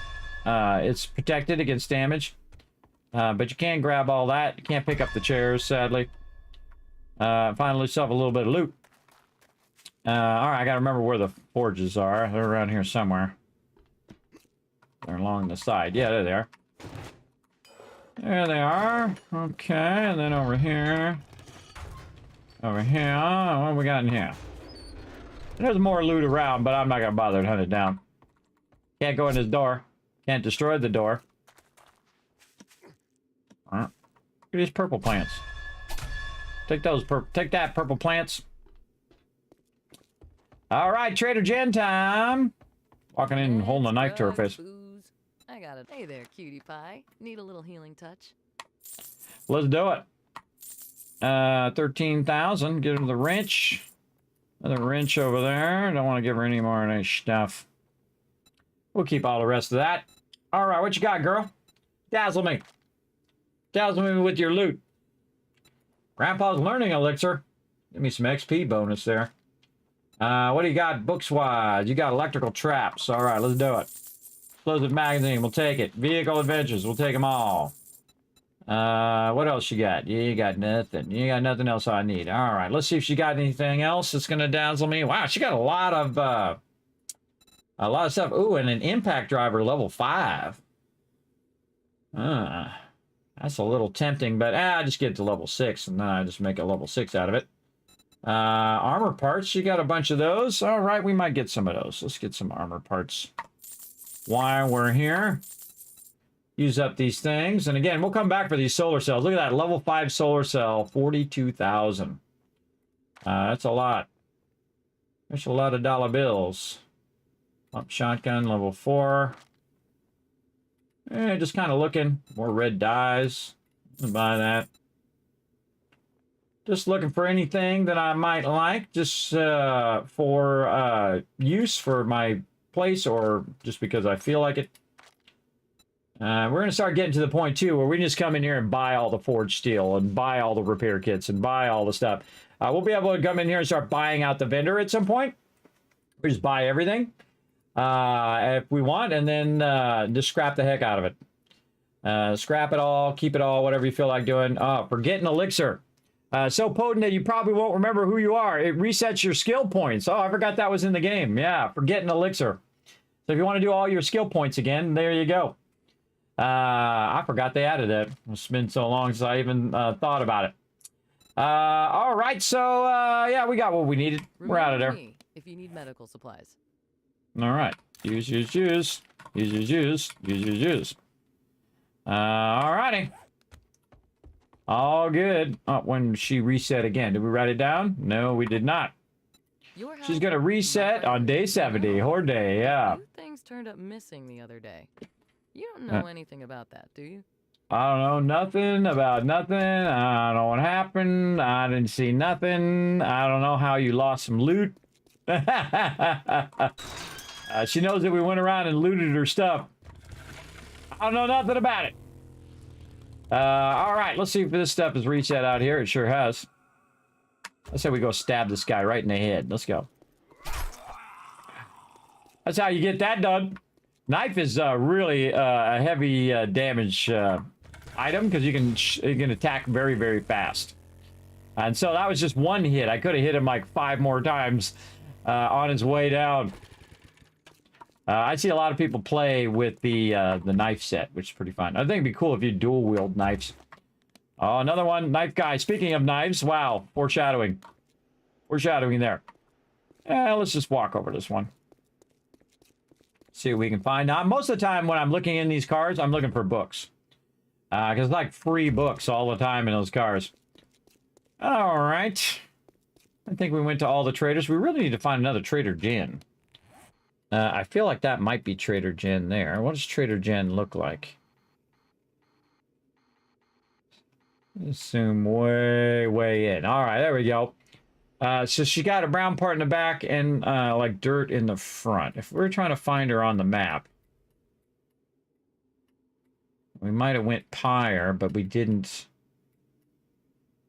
C: it's protected against damage. But you can grab all that. You can't pick up the chairs, sadly. Find yourself a little bit of loot. Alright, I gotta remember where the forges are. They're around here somewhere. They're along the side. Yeah, there they are. There they are. Okay, and then over here. Over here. What have we got in here? There's more loot around, but I'm not gonna bother to hunt it down. Can't go in this door. Can't destroy the door. Look at these purple plants. Take those take that, purple plants. All right, Trader Jen time. Walking in and holding a knife to her face.
F: Booze. I got it. Hey there, cutie pie. Need a little healing touch?
C: Let's do it. 13,000. Give her the wrench. Another wrench over there. Don't want to give her any more nice stuff. We'll keep all the rest of that. All right, what you got, girl? Dazzle me. Dazzle me with your loot. Grandpa's learning elixir. Give me some XP bonus there. What do you got books-wise? You got electrical traps. All right, let's do it. Explosive magazine, we'll take it. Vehicle adventures, we'll take them all. What else you got? You got nothing. You got nothing else I need. All right, let's see if she got anything else that's gonna dazzle me. Wow, she got a lot of stuff. Ooh, and an impact driver level 5. That's a little tempting, but I just get to level 6 and then I just make a level 6 out of it. Armor parts, you got a bunch of those. All right, we might get some of those. Let's get some armor parts while we're here. Use up these things. And again, we'll come back for these solar cells. Look at that, level 5 solar cell, 42,000. That's a lot. There's a lot of dollar bills. Pump shotgun, level 4. Just kind of looking. More red dyes. Buy that. Just looking for anything that I might like, just for use for my place or just because I feel like it. We're going to start getting to the point, too, where we just come in here and buy all the forged steel and buy all the repair kits and buy all the stuff. We'll be able to come in here and start buying out the vendor at some point. We just buy everything if we want and then just scrap the heck out of it. Scrap it all, keep it all, whatever you feel like doing. Forgetting elixir. So potent that you probably won't remember who you are. It resets your skill points. Oh, I forgot that was in the game. Yeah, forgetting elixir. So if you want to do all your skill points again, there you go. I forgot they added it. It's been so long since I even thought about it. All right, so yeah, we got what we needed. We're out of there.
F: Me if you need medical supplies.
C: All right. Use. All righty. All good. Oh, when she reset again. Did we write it down? No, we did not. She's going to reset on day 70. Horde day, yeah.
F: Two things turned up missing the other day. You don't know anything about that, do you?
C: I don't know nothing about nothing. I don't know what happened. I didn't see nothing. I don't know how you lost some loot. She knows that we went around and looted her stuff. I don't know nothing about it. All right, let's see if this stuff is reset out here. It sure has. Let's say we go stab this guy right in the head. Let's go. That's how you get that done. Knife is really a heavy damage item because you can attack very, very fast. And so that was just one hit. I could have hit him like 5 more times on his way down. I see a lot of people play with the knife set, which is pretty fun. I think it'd be cool if you dual wield knives. Oh, another one, knife guy. Speaking of knives, wow, foreshadowing. Foreshadowing there. Let's just walk over this one. See what we can find. Now, most of the time when I'm looking in these cars, I'm looking for books. Because it's like free books all the time in those cars. All right. I think we went to all the traders. We really need to find another Trader Jen. I feel like that might be Trader Jen there. What does Trader Jen look like? Let's zoom way, way in. All right, there we go. So she got a brown part in the back and like dirt in the front. If we're trying to find her on the map, we might have went Pyre, but we didn't.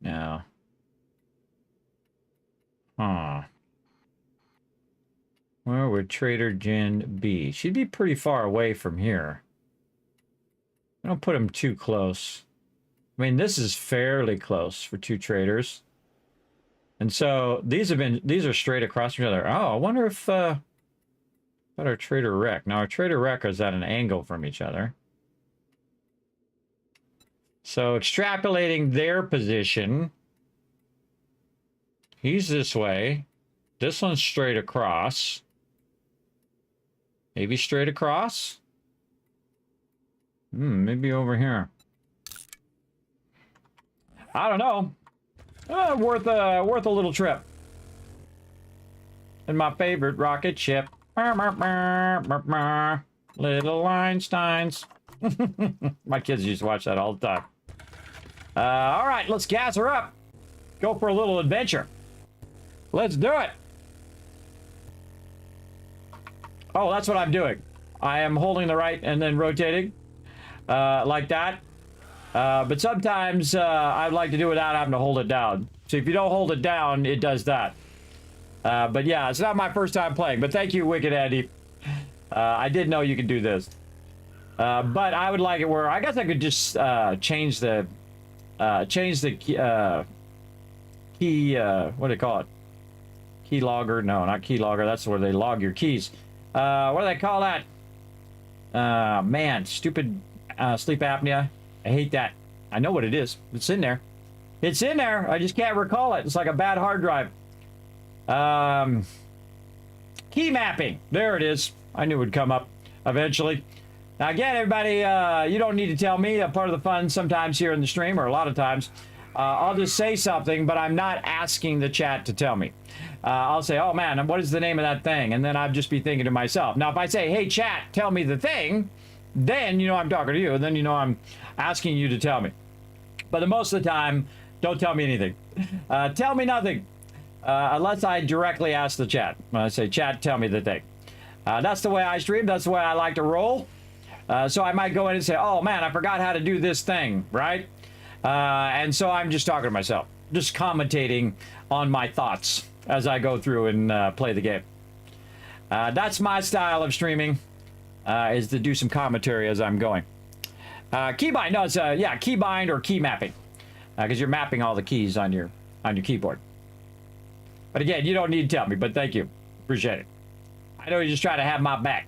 C: No. Huh. Where would Trader Jen be? She'd be pretty far away from here. I don't put them too close. I mean, this is fairly close for 2 traders. And so these are straight across from each other. Oh, I wonder if But our trader wreck. Now our trader wreck is at an angle from each other. So extrapolating their position, he's this way. This one's straight across. Maybe straight across? Maybe over here. I don't know. Worth a little trip. And my favorite rocket ship. Little Einsteins. My kids used to watch that all the time. All right, let's gas her up. Go for a little adventure. Let's do it. Oh, that's what I'm doing. I am holding the right and then rotating like that. But sometimes I'd like to do it without having to hold it down. So if you don't hold it down, it does that. But yeah, it's not my first time playing. But thank you, Wicked Andy. I did know you could do this. But I would like it where I guess I could just change the key. What do they call it? Key logger? No, not key logger. That's where they log your keys. What do they call that? Man, stupid sleep apnea. I hate that. I know what it is. It's in there. It's in there. I just can't recall it. It's like a bad hard drive. Key mapping. There it is. I knew it would come up eventually. Now again, everybody, you don't need to tell me. A part of the fun sometimes here in the stream, or a lot of times, I'll just say something, but I'm not asking the chat to tell me. I'll say, oh man, what is the name of that thing? And then I'll just be thinking to myself. Now, if I say, hey chat, tell me the thing, then you know I'm talking to you, and then you know I'm asking you to tell me. But the most of the time, don't tell me anything. Tell me nothing. Unless I directly ask the chat. When I say, chat, tell me the thing. That's the way I stream. That's the way I like to roll. So I might go in and say, oh man, I forgot how to do this thing, right? And so I'm just talking to myself. Just commentating on my thoughts as I go through and play the game. That's my style of streaming, is to do some commentary as I'm going. Keybind, no, it's, yeah, keybind or key mapping. Because you're mapping all the keys on your keyboard. But again, you don't need to tell me, but thank you. Appreciate it. I know you just try to have my back.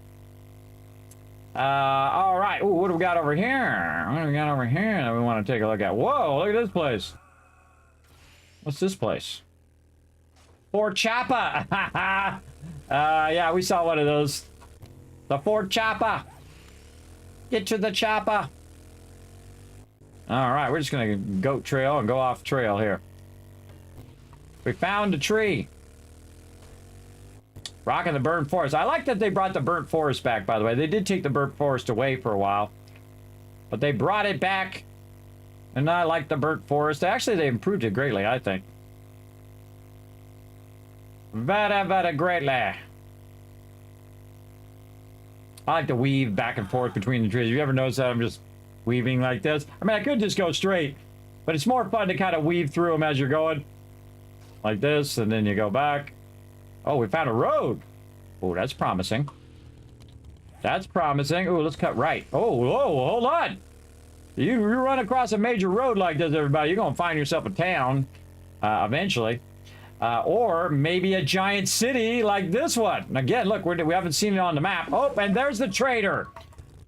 C: All right. Ooh, what do we got over here? What do we got over here that we want to take a look at? Whoa, look at this place. What's this place? Fort Chapa. Yeah, we saw one of those. The Fort Chapa. Get to the chopper. All right, we're just going to goat trail and go off trail here. We found a tree. Rocking the burnt forest. I like that they brought the burnt forest back, by the way. They did take the burnt forest away for a while. But they brought it back. And I like the burnt forest. Actually, they improved it greatly, I think. Very greatly. I like to weave back and forth between the trees. You ever notice that I'm just weaving like this? I mean, I could just go straight. But it's more fun to kind of weave through them as you're going. Like this, and then you go back. Oh, we found a road. Oh, that's promising. That's promising. Oh, let's cut right. Oh, whoa, hold on. You run across a major road like this, everybody, you're going to find yourself a town eventually. Or maybe a giant city like this one. Again, look, we haven't seen it on the map. Oh, and there's the trader.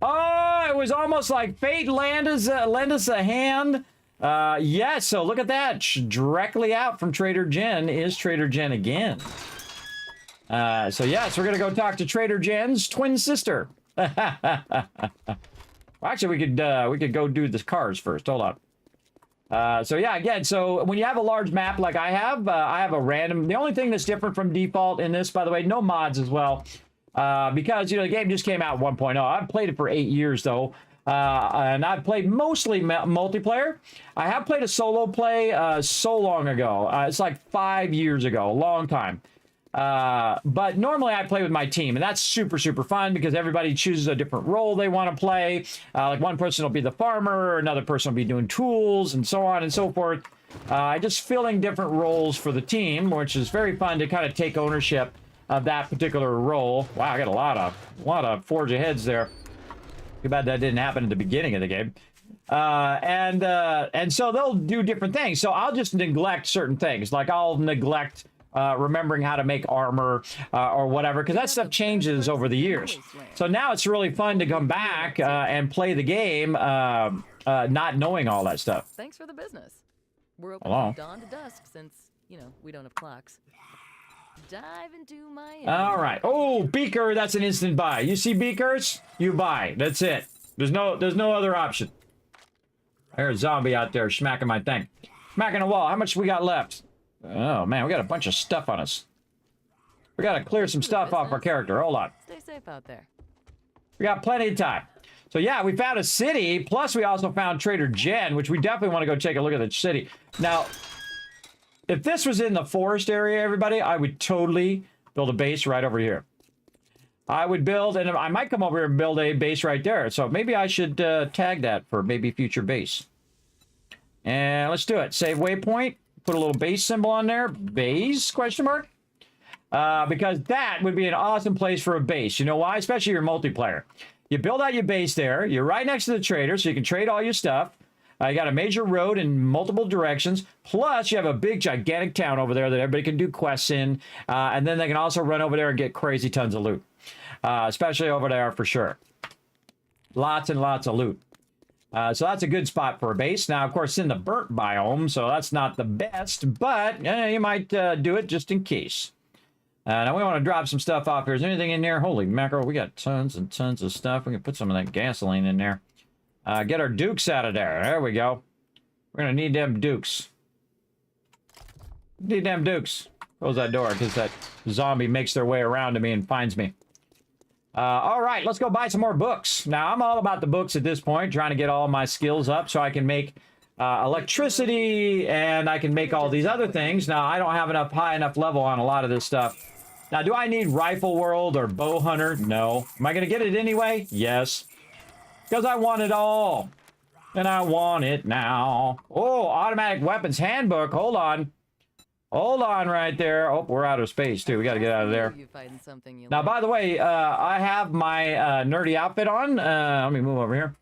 C: Oh, it was almost like fate lend us a hand. Yes, so look at that. Directly out from Trader Jen is Trader Jen again. So yes, we're gonna go talk to Trader Jen's twin sister. Well, actually, we could go do the cars first. Hold on. So yeah, again, so when you have a large map like I have a random. The only thing that's different from default in this, by the way, no mods as well, because you know the game just came out 1.0. I've played it for 8 years though. And I've played mostly multiplayer. I have played a solo play so long ago. It's like 5 years ago, a long time. But normally I play with my team, and that's super, super fun because everybody chooses a different role they want to play. Like one person will be the farmer, another person will be doing tools, and so on and so forth. Just filling different roles for the team, which is very fun to kind of take ownership of that particular role. Wow, I got a lot of Forge Aheads there. Too bad that didn't happen at the beginning of the game. And so they'll do different things. So I'll just neglect certain things. Like I'll neglect remembering how to make armor or whatever, because that stuff changes over the years. So now it's really fun to come back and play the game not knowing all that stuff.
F: Thanks for the business. We're open
C: Hello.
F: from dawn to dusk since, you know, we don't have clocks. Dive into my...
C: All right. Oh, beaker, that's an instant buy. You see beakers? You buy. That's it. There's no other option. There's a zombie out there smacking my thing. Smacking the wall. How much we got left? Oh, man, we got a bunch of stuff on us. We got to clear some stuff off our character. Hold on.
F: Stay safe out there.
C: We got plenty of time. So, yeah, we found a city. Plus, we also found Trader Jen, which we definitely want to go take a look at the city. Now, if this was in the forest area, everybody, I would totally build a base right over here. I would build, and I might come over here and build a base right there. So maybe I should tag that for maybe future base. And let's do it. Save waypoint. Put a little base symbol on there. Base, question mark. Because that would be an awesome place for a base. You know why? Especially your multiplayer. You build out your base there. You're right next to the trader, so you can trade all your stuff. You got a major road in multiple directions. Plus, you have a big, gigantic town over there that everybody can do quests in. And then they can also run over there and get crazy tons of loot. Especially over there for sure. Lots and lots of loot. So that's a good spot for a base. Now, of course, it's in the burnt biome, so that's not the best. But you might do it just in case. Now, we want to drop some stuff off here. Is there anything in there? Holy mackerel, we got tons and tons of stuff. We can put some of that gasoline in there. Get our dukes out of there. There we go. We're going to need them dukes. Need them dukes. Close that door because that zombie makes their way around to me and finds me. All right, let's go buy some more books. Now, I'm all about the books at this point, trying to get all my skills up so I can make electricity and I can make all these other things. Now, I don't have enough high enough level on a lot of this stuff. Now, do I need Rifle World or Bow Hunter? No. Am I going to get it anyway? Yes. Because I want it all. And I want it now. Oh, Automatic Weapons Handbook. Hold on. Hold on right there. Oh, we're out of space, too. We got to get out of there. Now, by the way, I have my nerdy outfit on. Let me move over here.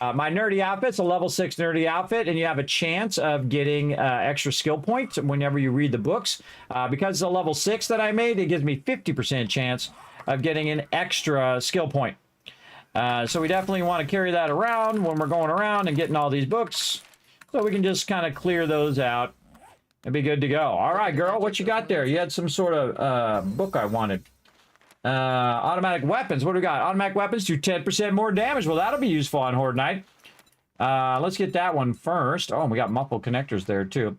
C: My nerdy outfit's a level 6 nerdy outfit, and you have a chance of getting extra skill points whenever you read the books. Because it's a level 6 that I made, it gives me 50% chance of getting an extra skill point. So we definitely want to carry that around when we're going around and getting all these books. So we can just kind of clear those out and be good to go. All right, girl, what you got there? You had some sort of book I wanted. Automatic weapons. What do we got? Automatic weapons do 10% more damage. Well, that'll be useful on Horde Night. Let's get that one first. Oh, we got muffled connectors there, too.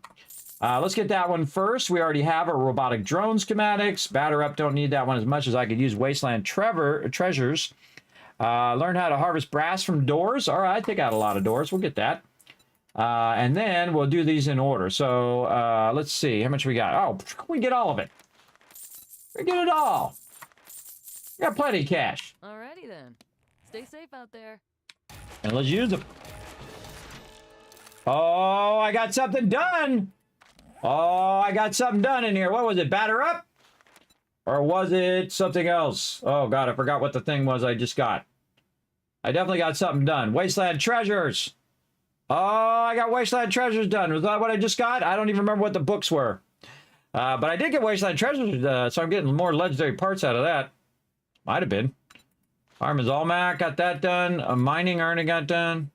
C: Let's get that one first. We already have our robotic drone schematics. Batter up. Don't need that one as much as I could use wasteland treasures. Learn how to harvest brass from doors. All right, take out a lot of doors. We'll get that. And then we'll do these in order. So let's see. How much we got? Oh, we get all of it. We get it all. We got plenty of cash.
F: Alrighty then. Stay safe out there.
C: And let's use them. Oh, I got something done. Oh, I got something done in here. What was it? Batter up? Or was it something else? Oh, God, I forgot what the thing was I just got. I definitely got something done. Wasteland treasures. Oh, I got Wasteland treasures done. Was that what I just got? I don't even remember what the books were. But I did get Wasteland treasures, so I'm getting more legendary parts out of that. Might have been. Armor's Almac, got that done. Mining already got done.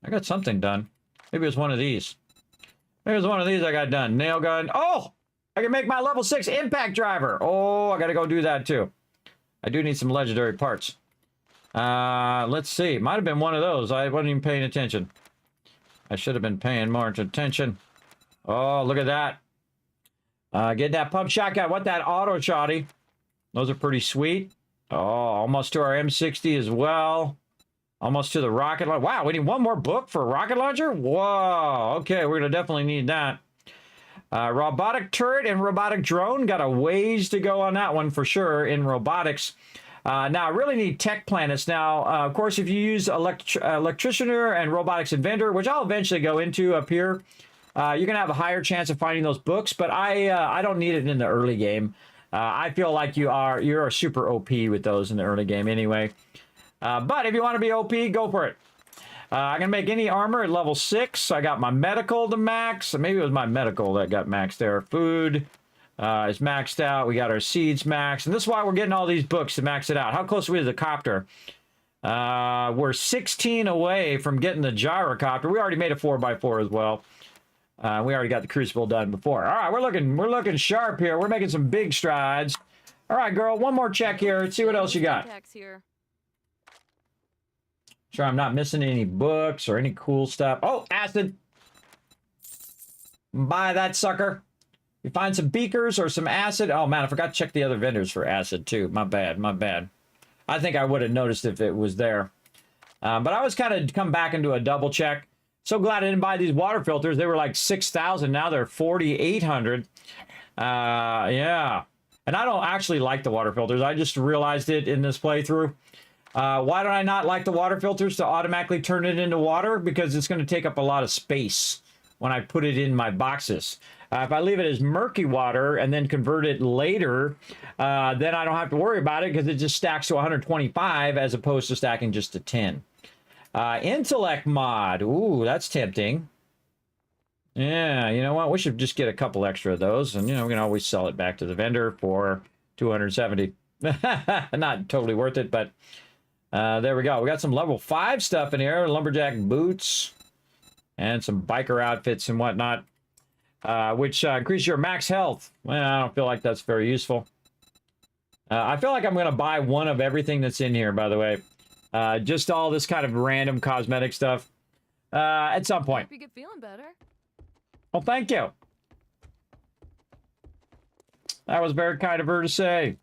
C: I got something done. Maybe it was one of these. Maybe it was one of these I got done. Nail gun. Oh! I can make my level 6 impact driver. Oh, I gotta go do that too. I do need some legendary parts. Let's see. Might have been one of those. I wasn't even paying attention. I should have been paying more attention. Oh, look at that. Get that pump shotgun. What that auto shotty. Those are pretty sweet. Oh, almost to our M60 as well. Almost to the rocket launcher. Wow, we need one more book for a rocket launcher? Whoa. Okay, we're going to definitely need that. Robotic turret and robotic drone. Got a ways to go on that one for sure in robotics. Now, I really need tech planets. Now, of course, if you use electricianer and robotics inventor, which I'll eventually go into up here, you're going to have a higher chance of finding those books, but I don't need it in the early game. I feel like you're super OP with those in the early game anyway. But if you want to be OP, go for it. I can make any armor at level 6. I got my medical to max. Maybe it was my medical that got maxed there. Food. is maxed out. We got our seeds maxed. And this is why we're getting all these books to max it out. How close are we to the copter? We're 16 away from getting the gyrocopter. We already made a 4x4 as well. We already got the crucible done before. All right, we're looking sharp here. We're making some big strides. All right, girl, one more check here. Let's see what else you got.
F: Here.
C: Sure, I'm not missing any books or any cool stuff. Oh, acid. Buy that sucker. You find some beakers or some acid. Oh, man, I forgot to check the other vendors for acid, too. My bad, my bad. I think I would have noticed if it was there. But I was kind of come back into a double check. So glad I didn't buy these water filters. They were like 6,000. Now they're 4,800. Yeah. And I don't actually like the water filters. I just realized it in this playthrough. Why do I not like the water filters to automatically turn it into water? Because it's going to take up a lot of space when I put it in my boxes. If I leave it as murky water and then convert it later, then I don't have to worry about it because it just stacks to 125 as opposed to stacking just to 10. Intellect mod. Ooh, that's tempting. Yeah, you know what? We should just get a couple extra of those, and, you know, we can always sell it back to the vendor for 270. Not totally worth it, but there we go. We got some level 5 stuff in here. Lumberjack boots and some biker outfits and whatnot, which increase your max health. Well, I don't feel like that's very useful. I feel like I'm going to buy one of everything that's in here, by the way. Just all this kind of random cosmetic stuff at some point.
F: Hope you get feeling better.
C: Well, thank you. That was very kind of her to say.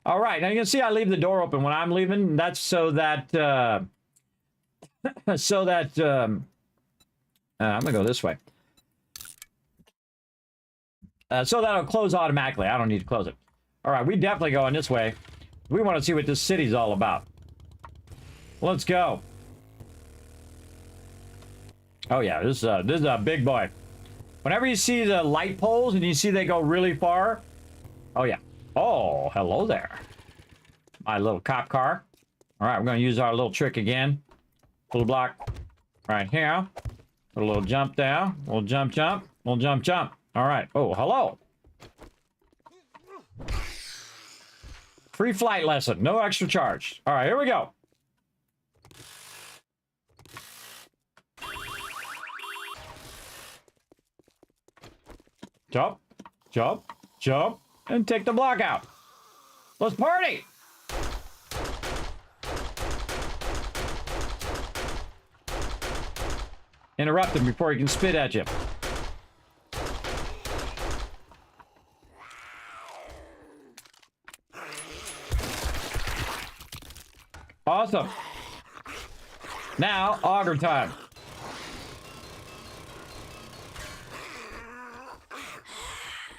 C: All right, now you can see I leave the door open when I'm leaving. That's so that I'm gonna go this way. So that'll close automatically. I don't need to close it. All right, we definitely going this way. We want to see what this city's all about. Let's go. Oh yeah, this is a big boy. Whenever you see the light poles and you see they go really far, oh yeah. Oh, hello there. My little cop car. All right, we're going to use our little trick again. Little block right here. Put a little jump down. Little jump, jump. Little jump, jump. All right. Oh, hello. Free flight lesson. No extra charge. All right, here we go. Jump, jump, jump, and take the block out. Let's party! Interrupt him before he can spit at you. Awesome. Now, auger time.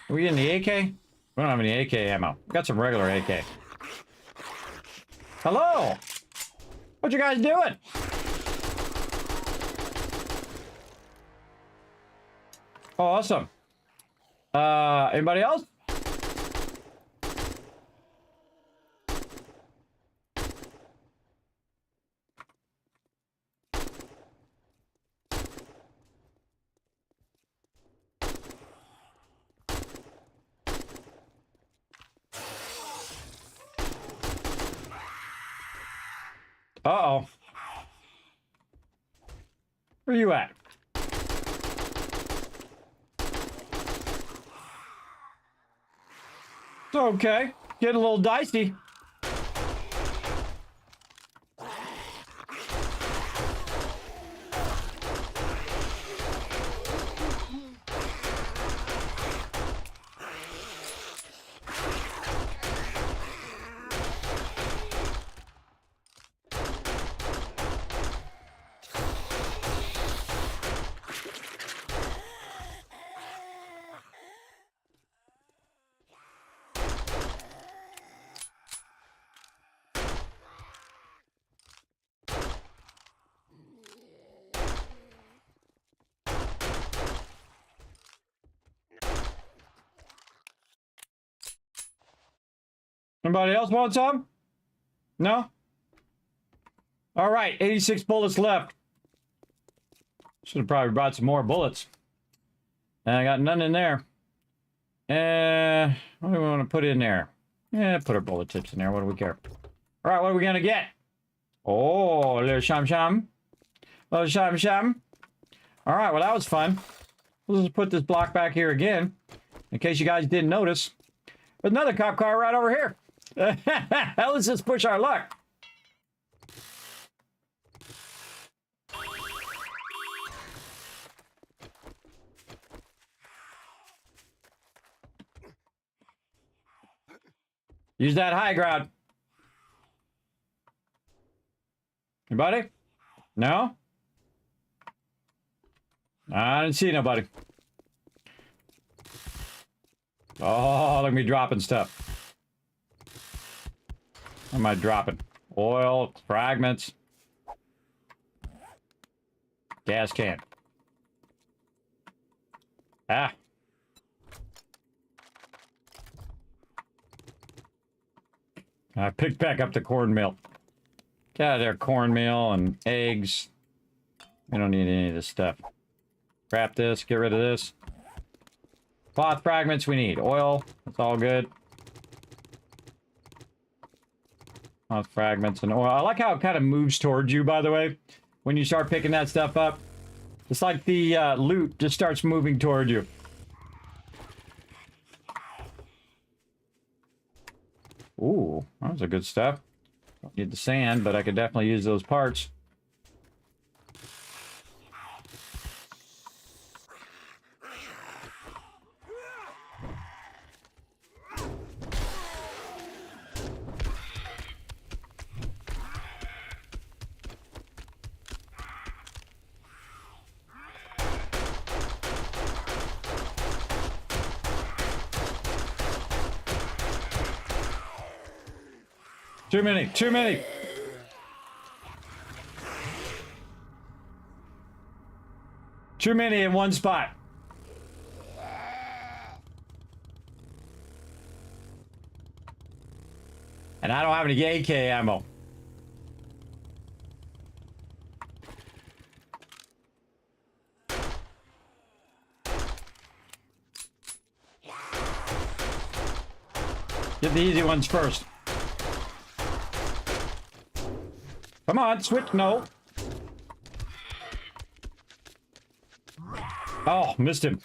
C: Are we getting the AK? We don't have any AK ammo. We got some regular AK. Hello! What you guys doing? Oh, awesome. Anybody else? Uh-oh. Where you at? It's okay. Getting a little dicey. Anybody else want some? No? All right, 86 bullets left. Should have probably brought some more bullets. And I got none in there. What do we want to put in there? Yeah, put our bullet tips in there. What do we care? All right, what are we going to get? Oh, a little sham-sham. A little sham-sham. All right, well, that was fun. Let's just put this block back here again. In case you guys didn't notice. There's another cop car right over here. Let's just push our luck. Use that high ground. Anybody? No? I didn't see nobody. Oh, look at me dropping stuff. What am I dropping? Oil, fragments. Gas can. Ah. I picked back up the cornmeal. Get out of there, cornmeal and eggs. We don't need any of this stuff. Scrap this, get rid of this. Cloth fragments we need. Oil, that's all good. Cloth fragments and oil. I like how it kind of moves towards you, by the way, when you start picking that stuff up. It's like the loot just starts moving toward you. Ooh, that was a good stuff. Don't need the sand, but I could definitely use those parts. Too many, too many. Too many in one spot. And I don't have any AK ammo. Get the easy ones first. Come on, switch. No. Oh, missed him.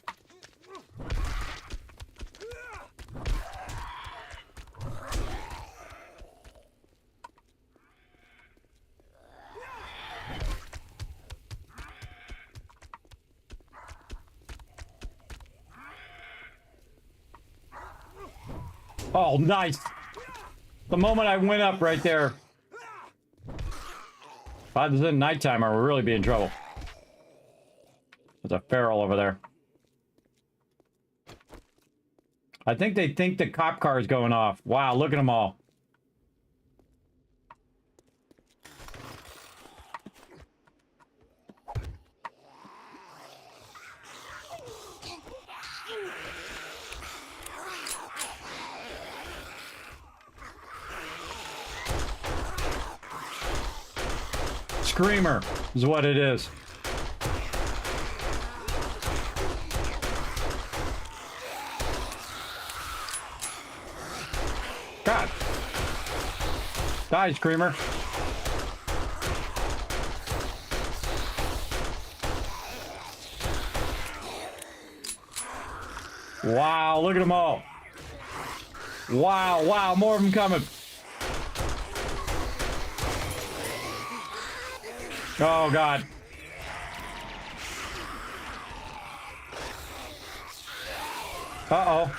C: Oh, nice. The moment I went up right there. If I was in nighttime, I would really be in trouble. There's a feral over there. I think they think the cop car is going off. Wow, look at them all. Screamer is what it is. God. Die, Screamer. Wow, look at them all. Wow, wow, more of them coming. Oh, God. Uh-oh.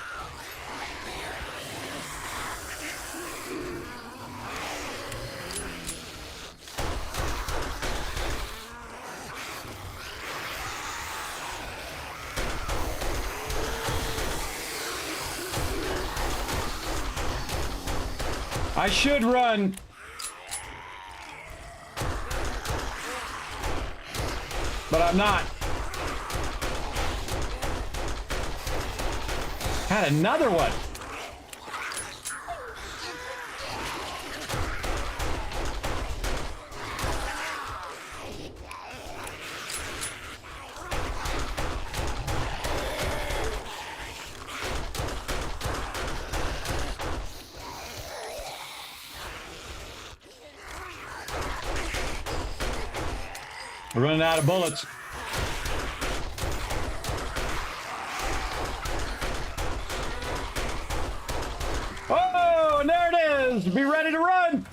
C: I should run. But I'm not. Had another one. We're running out of bullets. Oh, and there it is. Be ready to run.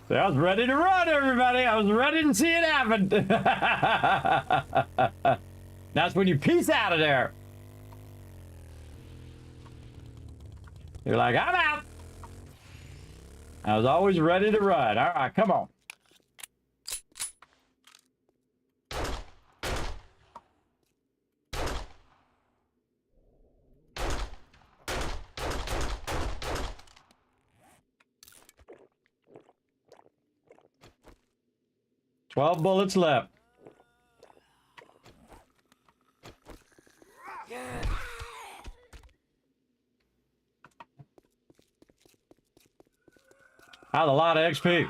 C: I was ready to run, everybody. I was ready to see it happen. That's when you peace out of there. You're like, I'm out. I was always ready to run. All right, come on. Twelve bullets left. That's a lot of XP.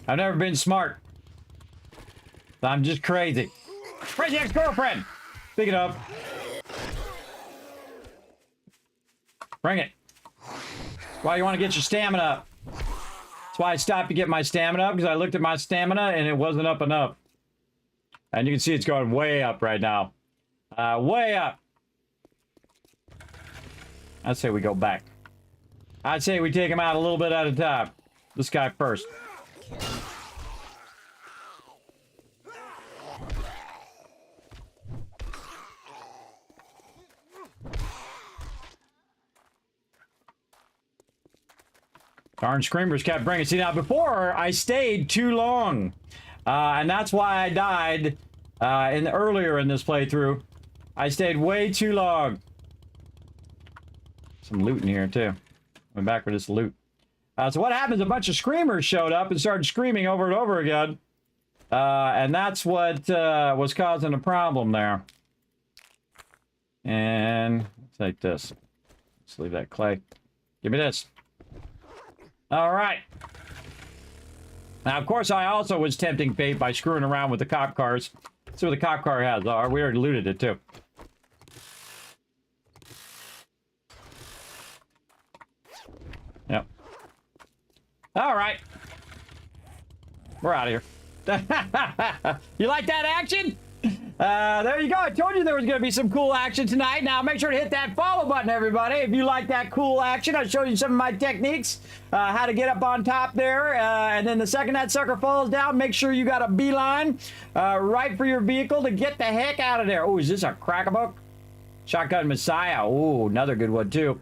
C: I've never been smart. I'm just crazy. Crazy ex-girlfriend. Pick it up. Bring it. That's why you want to get your stamina up. That's why I stopped to get my stamina up, because I looked at my stamina and it wasn't up enough. And you can see it's going way up right now. Way up. I'd say we go back. I'd say we take him out a little bit at a time. This guy first. Darn screamers kept bringing. See, now before I stayed too long, and that's why I died earlier in this playthrough. I stayed way too long. Some loot in here too. Went back for this loot. So what happens? A bunch of screamers showed up and started screaming over and over again, and that's what was causing a problem there. And let's take this. Let's leave that clay. Give me this. All right. Now, of course, I also was tempting fate by screwing around with the cop cars. Let's see what the cop car has. Oh, we already looted it, too. Yep. All right. We're out of here. You like that action? There you go. I told you there was going to be some cool action tonight. Now, make sure to hit that follow button, everybody. If you like that cool action, I'll show you some of my techniques. How to get up on top there. And then the second that sucker falls down, make sure you got a beeline right for your vehicle to get the heck out of there. Oh, is this a crack-a-book? Shotgun Messiah. Oh, another good one, too.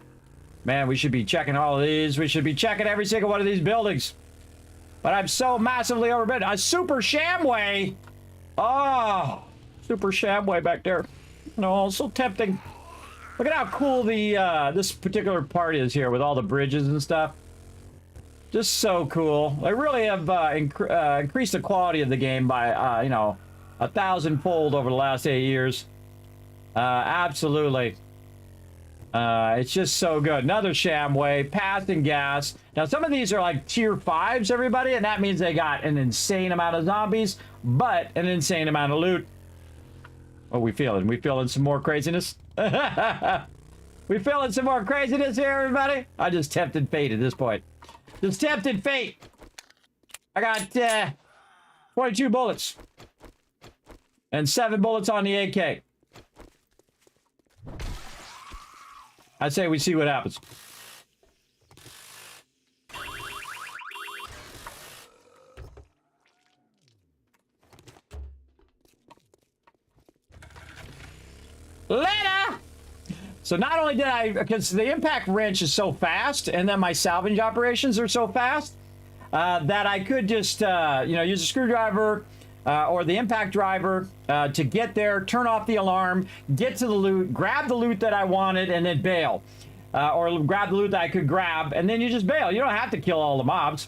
C: Man, we should be checking all of these. We should be checking every single one of these buildings. But I'm so massively overbid. A super Shamway. Oh, super Shamway back there. No, so tempting. Look at how cool the this particular part is here with all the bridges and stuff. Just so cool. They really have increased the quality of the game by, you know, 1,000-fold over the last 8 years. Absolutely. It's just so good. Another Shamway, passing gas. Now, some of these are like tier 5s, everybody, and that means they got an insane amount of zombies, but an insane amount of loot. What are we feeling? We feeling some more craziness? We feeling some more craziness here, everybody? I just tempted fate at this point. Just tempted fate. I got 22 bullets. And 7 bullets on the AK. I say we see what happens. Later! So not only did I, because the impact wrench is so fast, and then my salvage operations are so fast, that I could just, you know, use a screwdriver or the impact driver to get there, turn off the alarm, get to the loot, grab the loot that I wanted, and then bail. Or grab the loot that I could grab, and then you just bail. You don't have to kill all the mobs.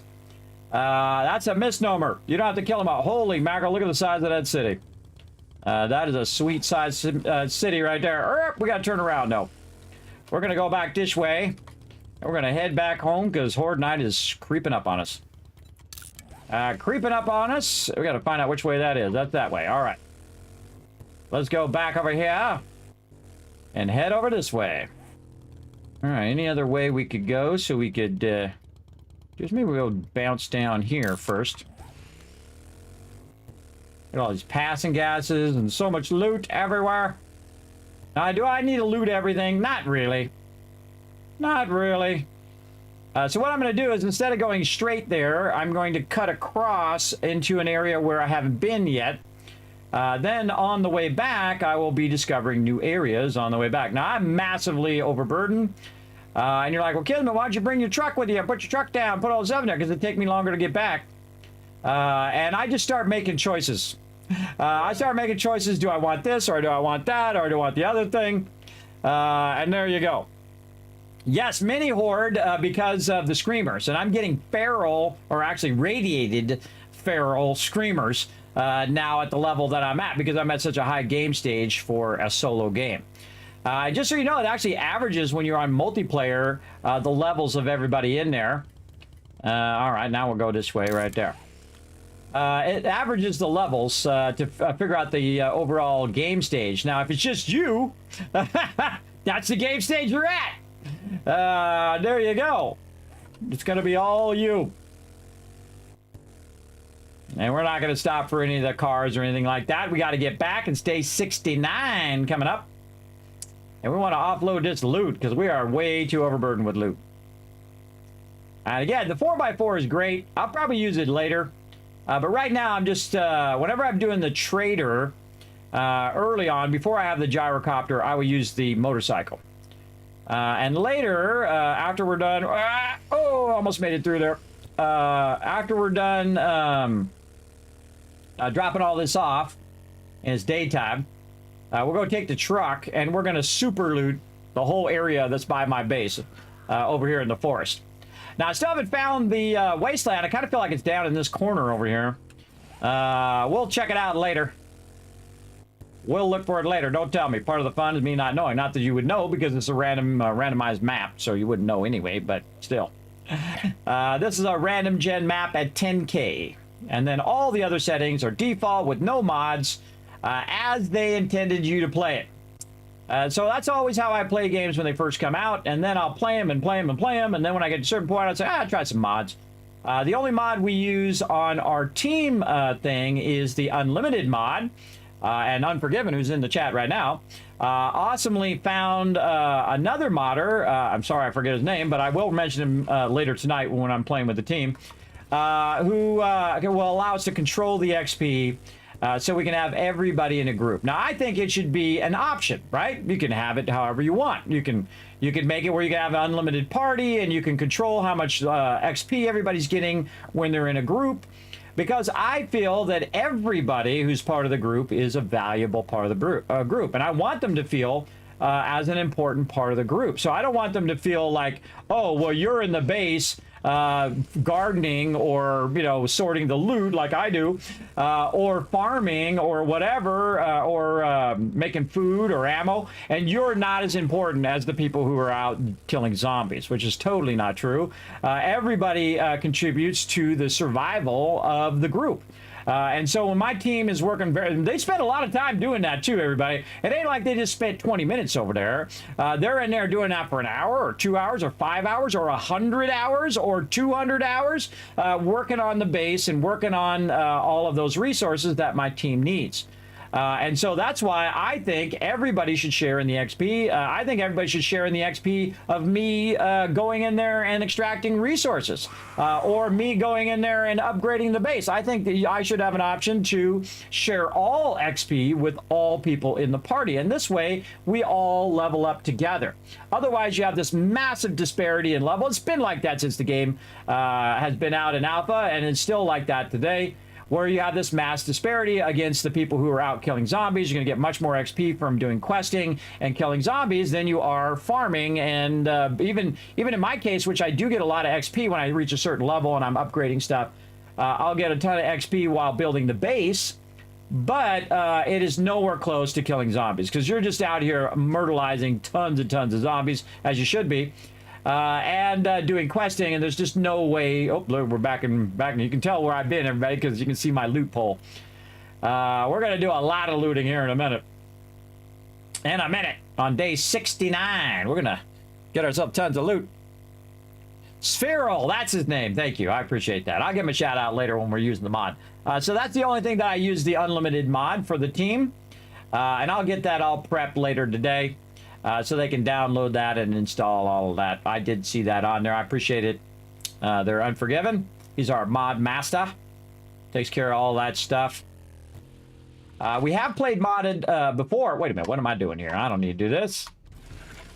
C: That's a misnomer. You don't have to kill them all. Holy mackerel, look at the size of that city. That is a sweet size city right there. We gotta turn around now. We're gonna go back this way. And we're gonna head back home because Horde Night is creeping up on us. Creeping up on us. We gotta find out which way that is. That's that way. All right. Let's go back over here and head over this way. All right. Any other way we could go so we could Just maybe we'll bounce down here first. Look at all these passing gases and so much loot everywhere. Now, do I need to loot everything? Not really. Not really. So what I'm going to do is instead of going straight there, I'm going to cut across into an area where I haven't been yet. Then on the way back, I will be discovering new areas on the way back. Now, I'm massively overburdened. And you're like, well, Kismet, why don't you bring your truck with you? Put your truck down, put all the stuff in there, because it'd take me longer to get back. And I just start making choices. I start making choices. Do I want this, or do I want that, or do I want the other thing? And there you go. Yes, mini Horde because of the screamers. And I'm getting feral, or actually radiated feral screamers now at the level that I'm at, because I'm at such a high game stage for a solo game. Just so you know, it actually averages when you're on multiplayer the levels of everybody in there. All right, now we'll go this way right there. It averages the levels to figure out the overall game stage. Now, if it's just you, that's the game stage you're at. There you go. It's going to be all you. And we're not going to stop for any of the cars or anything like that. We got to get back and stay 69 coming up. And we want to offload this loot because we are way too overburdened with loot. And again, the 4x4 is great. I'll probably use it later. But right now, I'm just, whenever I'm doing the trader early on, before I have the gyrocopter, I will use the motorcycle. And later, after we're done, almost made it through there. After we're done dropping all this off, and it's daytime, we're going to take the truck, and we're going to super loot the whole area that's by my base over here in the forest. Now, I still haven't found the wasteland. I kind of feel like it's down in this corner over here. We'll check it out later. We'll look for it later. Don't tell me. Part of the fun is me not knowing. Not that you would know, because it's a randomized map, so you wouldn't know anyway, but still. This is a random gen map at 10K. And then all the other settings are default with no mods as they intended you to play it. So that's always how I play games when they first come out, and then I'll play them and play them and play them, and then when I get to a certain point, I'll say, I'll try some mods. The only mod we use on our team thing is the Unlimited mod, and Unforgiven, who's in the chat right now, awesomely found another modder, I'm sorry I forget his name, but I will mention him later tonight when I'm playing with the team, who will allow us to control the XP, so we can have everybody in a group. Now, I think it should be an option, right? You can have it however you want. You can make it where you can have an unlimited party, and you can control how much XP everybody's getting when they're in a group. Because I feel that everybody who's part of the group is a valuable part of the group. And I want them to feel as an important part of the group. So I don't want them to feel like, oh, well, you're in the base gardening or, you know, sorting the loot like I do, or farming or whatever, or making food or ammo, and you're not as important as the people who are out killing zombies, which is totally not true. Everybody contributes to the survival of the group. And so when my team is working they spend a lot of time doing that too, everybody. It ain't like they just spent 20 minutes over there. They're in there doing that for an hour or 2 hours or 5 hours or 100 hours or 200 hours, working on the base and working on all of those resources that my team needs. And so that's why I think everybody should share in the XP. I think everybody should share in the XP of me going in there and extracting resources, or me going in there and upgrading the base. I think that I should have an option to share all XP with all people in the party. And this way, we all level up together. Otherwise, you have this massive disparity in level. It's been like that since the game has been out in alpha, and it's still like that today, where you have this mass disparity against the people who are out killing zombies. You're going to get much more XP from doing questing and killing zombies than you are farming. And even in my case, which I do get a lot of XP when I reach a certain level and I'm upgrading stuff, I'll get a ton of XP while building the base. But it is nowhere close to killing zombies, because you're just out here myrtleizing tons and tons of zombies, as you should be. And doing questing, and there's just no way. Oh, look, we're back in. You can tell where I've been, everybody, because you can see my loot pole. We're going to do a lot of looting here in a minute. On day 69, we're going to get ourselves tons of loot. Spheral, that's his name. Thank you. I appreciate that. I'll give him a shout out later when we're using the mod. So that's the only thing that I use the unlimited mod for the team. And I'll get that all prepped later today so they can download that and install all of that. I did see that on there. I appreciate it. They're Unforgiven. He's our mod master. Takes care of all that stuff. We have played modded before. Wait a minute. What am I doing here? I don't need to do this.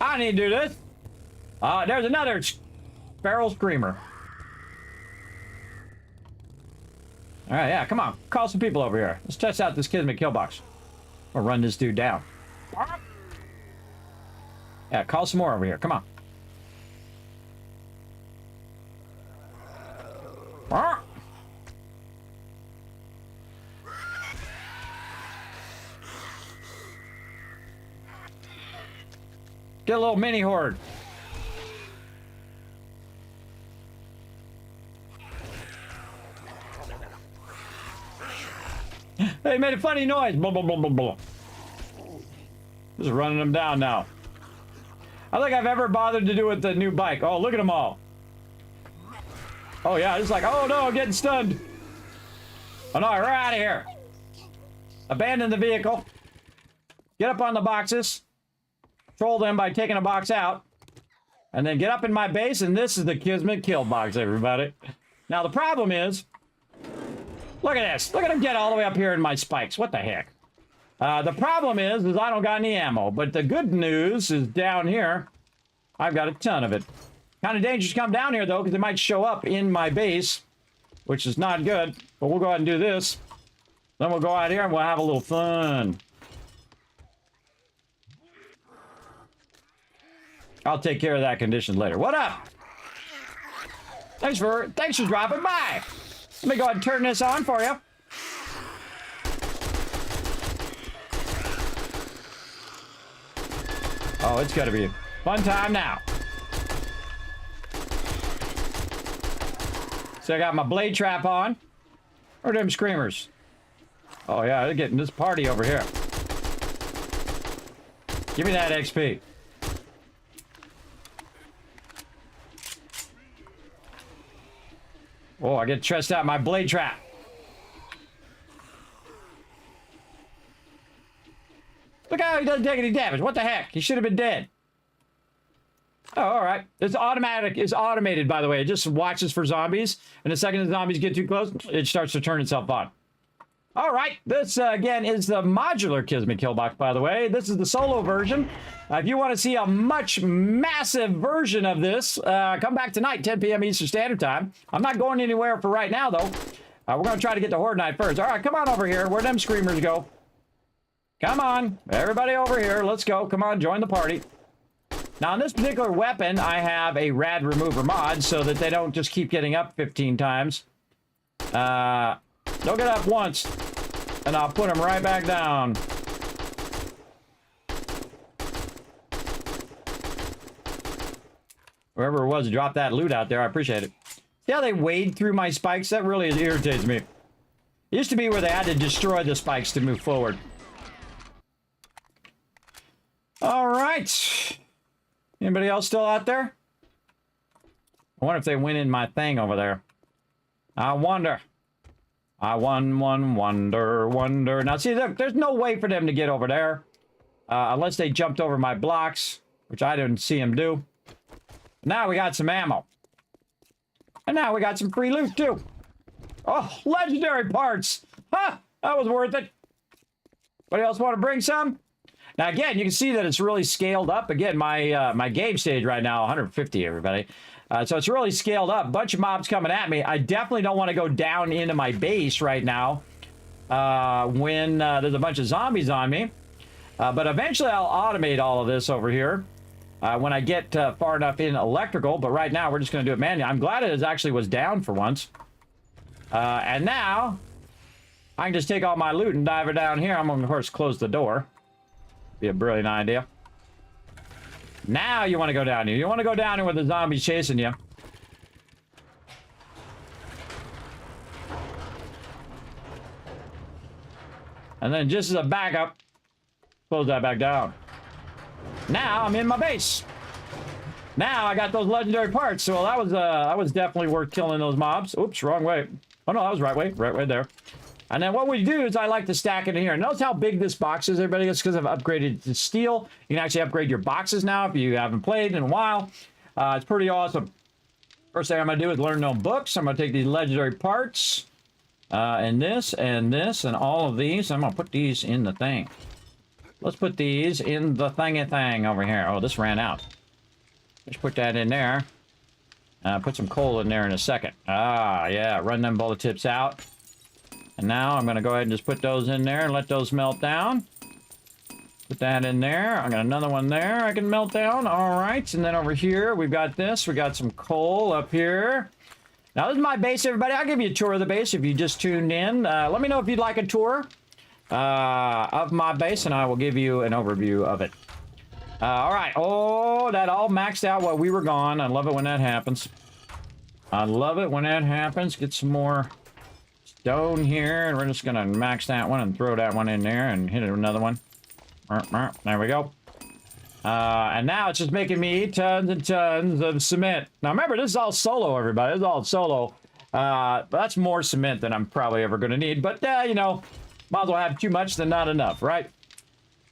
C: I don't need to do this. There's another Feral Screamer. All right, yeah, come on. Call some people over here. Let's test out this Kismet kill box. Or run this dude down. Yeah, call some more over here. Come on. Get a little mini horde. They made a funny noise. Blah, blah, blah, blah, blah. Just running them down now. I don't think I've ever bothered to do with the new bike. Oh, look at them all. Oh, yeah, it's like, oh, no, I'm getting stunned. Oh, no, we're out of here. Abandon the vehicle. Get up on the boxes. Control them by taking a box out. And then get up in my base, and this is the Kismet kill box, everybody. Now, the problem is, look at this. Look at them get all the way up here in my spikes. What the heck? The problem is I don't got any ammo. But the good news is down here, I've got a ton of it. Kind of dangerous to come down here, though, because they might show up in my base, which is not good. But we'll go ahead and do this. Then we'll go out here and we'll have a little fun. I'll take care of that condition later. What up? Thanks for dropping by. Let me go ahead and turn this on for you. Oh, it's gonna be a fun time now. So I got my blade trap on. Where are them screamers? Oh yeah, they're getting this party over here. Give me that XP. Oh, I get stressed out my blade trap. Look how he doesn't take any damage. What the heck? He should have been dead. Oh, all right. It's automatic. It's automated, by the way. It just watches for zombies. And the second the zombies get too close, it starts to turn itself on. All right. This, again, is the modular Kismet kill box, by the way. This is the solo version. If you want to see a much massive version of this, come back tonight, 10 p.m. Eastern Standard Time. I'm not going anywhere for right now, though. We're going to try to get to Horde Night first. All right, come on over here. Where'd them screamers go? Come on. Everybody over here. Let's go. Come on, join the party. Now, on this particular weapon, I have a rad remover mod so that they don't just keep getting up 15 times. They'll get up once, and I'll put them right back down. Whoever it was dropped that loot out there, I appreciate it. See how they wade through my spikes? That really irritates me. It used to be where they had to destroy the spikes to move forward. All right. Anybody else still out there? I wonder if they went in my thing over there. I wonder. I wonder. Now, see, there's no way for them to get over there. Unless they jumped over my blocks, which I didn't see them do. Now we got some ammo. And now we got some free loot, too. Oh, legendary parts. Huh, that was worth it. Anybody else want to bring some? Now, again, you can see that it's really scaled up. Again, my game stage right now, 150, everybody. So it's really scaled up. Bunch of mobs coming at me. I definitely don't want to go down into my base right now when there's a bunch of zombies on me. But eventually I'll automate all of this over here when I get far enough in electrical. But right now we're just going to do it manually. I'm glad it actually was down for once. And now I can just take all my loot and dive it down here. I'm going to, of course, close the door. Be a brilliant idea. Now you want to go down here. You want to go down here with the zombies chasing you. And then just as a backup, close that back down. Now I'm in my base. Now I got those legendary parts, so that was definitely worth killing those mobs. Oops, wrong way. Oh no, that was right way there. And then what we do is I like to stack it in here. Notice how big this box is, everybody. It's because I've upgraded to steel. You can actually upgrade your boxes now if you haven't played in a while. It's pretty awesome. First thing I'm going to do is learn no books. I'm going to take these legendary parts, and this, and all of these. I'm going to put these in the thing. Let's put these in the thingy thing over here. Oh, this ran out. Let's put that in there. Put some coal in there in a second. Ah, yeah, run them bullet tips out. And now I'm going to go ahead and just put those in there and let those melt down. Put that in there. I got another one there I can melt down. All right. And then over here, we've got this. We got some coal up here. Now, this is my base, everybody. I'll give you a tour of the base if you just tuned in. Let me know if you'd like a tour of my base, and I will give you an overview of it. All right. Oh, that all maxed out while we were gone. I love it when that happens. I love it when that happens. Get some more stone here, and we're just gonna max that one and throw that one in there and hit another one. There we go. And now it's just making me tons and tons of cement. Now remember, this is all solo, everybody. This is all solo. But that's more cement than I'm probably ever gonna need. But you know, might as well have too much than not enough, right?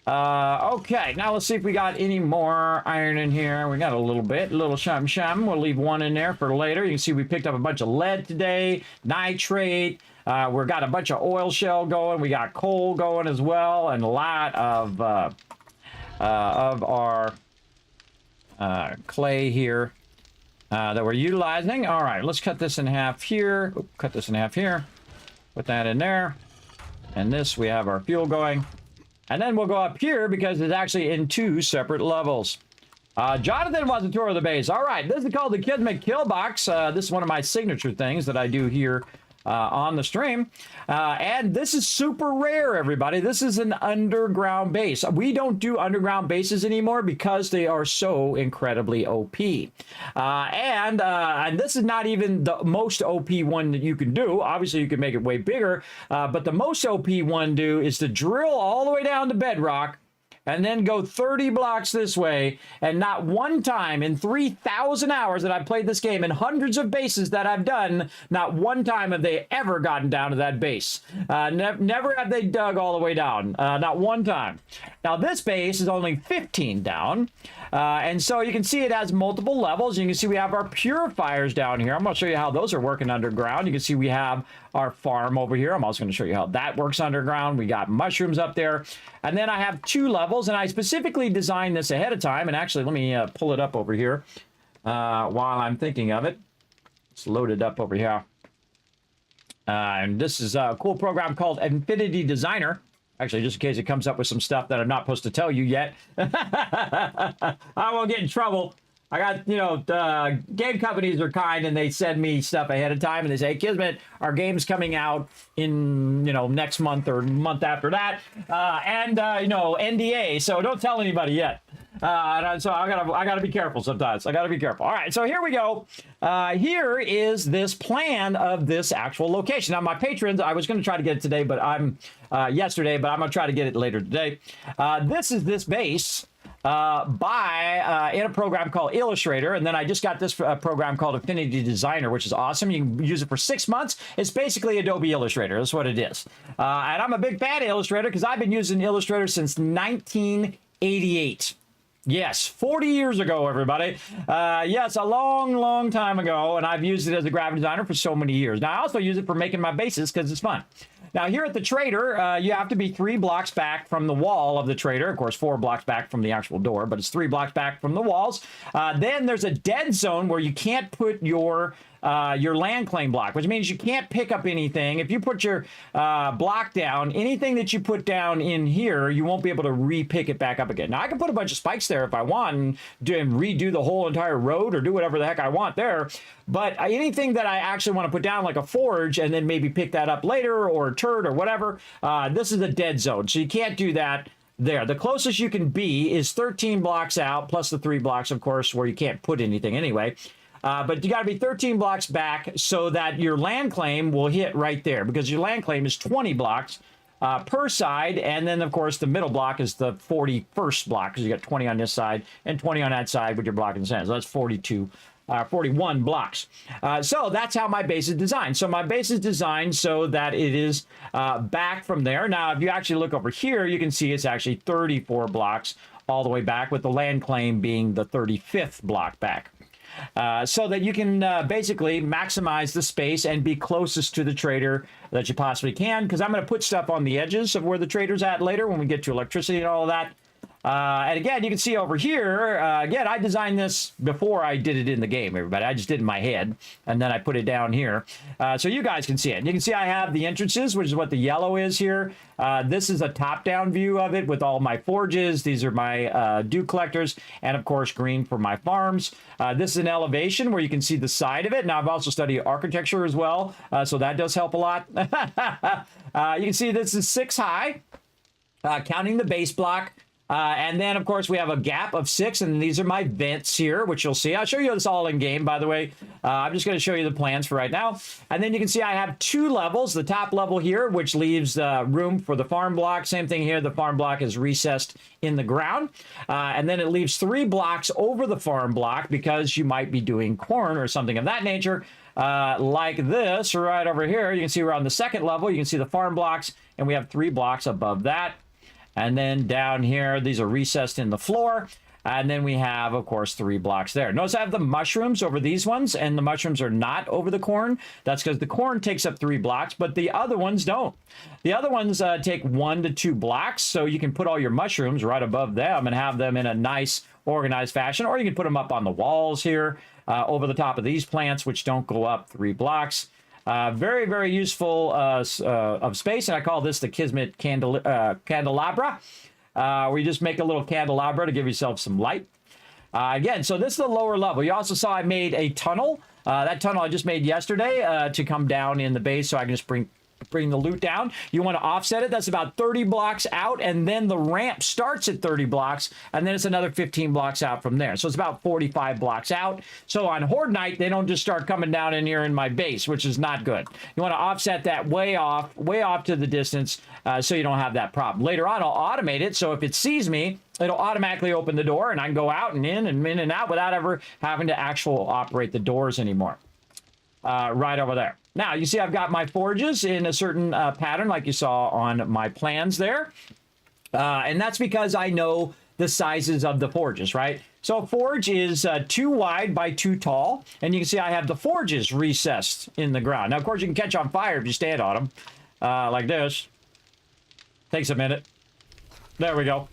C: Okay, now let's see if we got any more iron in here. We got a little bit, a little shum. We'll leave one in there for later. You can see we picked up a bunch of lead today, nitrate. We've got a bunch of oil shell going. We got coal going as well, and a lot of our clay here that we're utilizing. All right, let's cut this in half here. Oop, cut this in half here. Put that in there. And this, we have our fuel going. And then we'll go up here because it's actually in 2 separate levels. Jonathan wants a tour of the base. All right, this is called the Kismet Kill Box. This is one of my signature things that I do here on the stream. And this is super rare, everybody. This is an underground base. We don't do underground bases anymore because they are so incredibly OP. And this is not even the most OP one that you can do. Obviously, you can make it way bigger. But the most OP one do is to drill all the way down to bedrock and then go 30 blocks this way, and not one time in 3,000 hours that I've played this game and hundreds of bases that I've done, not one time have they ever gotten down to that base. Never have they dug all the way down, not one time. Now this base is only 15 down, and so you can see it has multiple levels. You can see we have our purifiers down here. I'm going to show you how those are working underground. You can see we have our farm over here. I'm also going to show you how that works underground. We got mushrooms up there. And then I have 2 levels, and I specifically designed this ahead of time. And actually, let me pull it up over here while I'm thinking of it. It's loaded up over here. And this is a cool program called Infinity Designer. Actually, just in case it comes up with some stuff that I'm not supposed to tell you yet. I won't get in trouble. I got, you know, game companies are kind, and they send me stuff ahead of time, and they say, Kismet, our game's coming out in, you know, next month or month after that, you know, NDA, so don't tell anybody yet. So I gotta be careful sometimes. I gotta be careful. All right, so here we go. Here is this plan of this actual location. Now, my patrons, I was going to try to get it today, but yesterday, but I'm going to try to get it later today. This is this base. In a program called Illustrator, and then I just got this program called Infinity Designer, which is awesome. You can use it for 6 months. It's basically Adobe Illustrator. That's what it is. And I'm a big fan of Illustrator because I've been using Illustrator since 1988. Yes, 40 years ago, everybody. Yes, a long, long time ago, and I've used it as a graphic designer for so many years. Now, I also use it for making my bases because it's fun. Now, here at the trader, you have to be 3 blocks back from the wall of the trader. Of course, 4 blocks back from the actual door, but it's 3 blocks back from the walls. Then there's a dead zone where you can't put your land claim block, which means you can't pick up anything. If you put your block down, anything that you put down in here, you won't be able to re-pick it back up again. Now, I can put a bunch of spikes there if I want and redo the whole entire road or do whatever the heck I want there. But anything that I actually want to put down, like a forge, and then maybe pick that up later, or a turd or whatever, this is a dead zone. So you can't do that there. The closest you can be is 13 blocks out, plus the 3 blocks, of course, where you can't put anything anyway. But you got to be 13 blocks back so that your land claim will hit right there, because your land claim is 20 blocks per side, and then of course the middle block is the 41st block, because you got 20 on this side and 20 on that side with your block in the center. So that's 41 blocks. So that's how my base is designed. So my base is designed so that it is back from there. Now, if you actually look over here, you can see it's actually 34 blocks all the way back, with the land claim being the 35th block back. So that you can basically maximize the space and be closest to the trader that you possibly can, because I'm going to put stuff on the edges of where the trader's at later when we get to electricity and all of that. And again, you can see over here, again, I designed this before I did it in the game, everybody. I just did it in my head, and then I put it down here. So you guys can see it. And you can see I have the entrances, which is what the yellow is here. This is a top-down view of it with all my forges. These are my dew collectors, and of course, green for my farms. This is an elevation where you can see the side of it. Now, I've also studied architecture as well, so that does help a lot. You can see this is 6 high, counting the base block. And then, of course, we have a gap of 6, and these are my vents here, which you'll see. I'll show you this all in game, by the way. I'm just going to show you the plans for right now. And then you can see I have 2 levels. The top level here, which leaves room for the farm block. Same thing here. The farm block is recessed in the ground. And then it leaves 3 blocks over the farm block because you might be doing corn or something of that nature. Like this right over here. You can see we're on the 2nd level. You can see the farm blocks, and we have 3 blocks above that. And then down here, these are recessed in the floor. And then we have, of course, 3 blocks there. Notice I have the mushrooms over these ones, and the mushrooms are not over the corn. That's because the corn takes up 3 blocks, but the other ones don't. The other ones take 1 to 2 blocks, so you can put all your mushrooms right above them and have them in a nice, organized fashion, or you can put them up on the walls here, over the top of these plants, which don't go up 3 blocks. Very, very useful of space, and I call this the Kismet candelabra, where you just make a little candelabra to give yourself some light. Again, so this is the lower level. You also saw I made a tunnel. That tunnel I just made yesterday to come down in the base, so I can just bring the loot down. You want to offset it. That's about 30 blocks out, and then the ramp starts at 30 blocks, and then it's another 15 blocks out from there. So it's about 45 blocks out. So on Horde night, they don't just start coming down in here in my base, which is not good. You want to offset that way off to the distance, so you don't have that problem. Later on, I'll automate it, so if it sees me, it'll automatically open the door, and I can go out and in and out without ever having to operate the doors anymore. Right over there. Now, you see I've got my forges in a certain pattern like you saw on my plans there. And that's because I know the sizes of the forges, right? So a forge is 2 wide by 2 tall. And you can see I have the forges recessed in the ground. Now, of course, you can catch on fire if you stand on them like this. Takes a minute. There we go.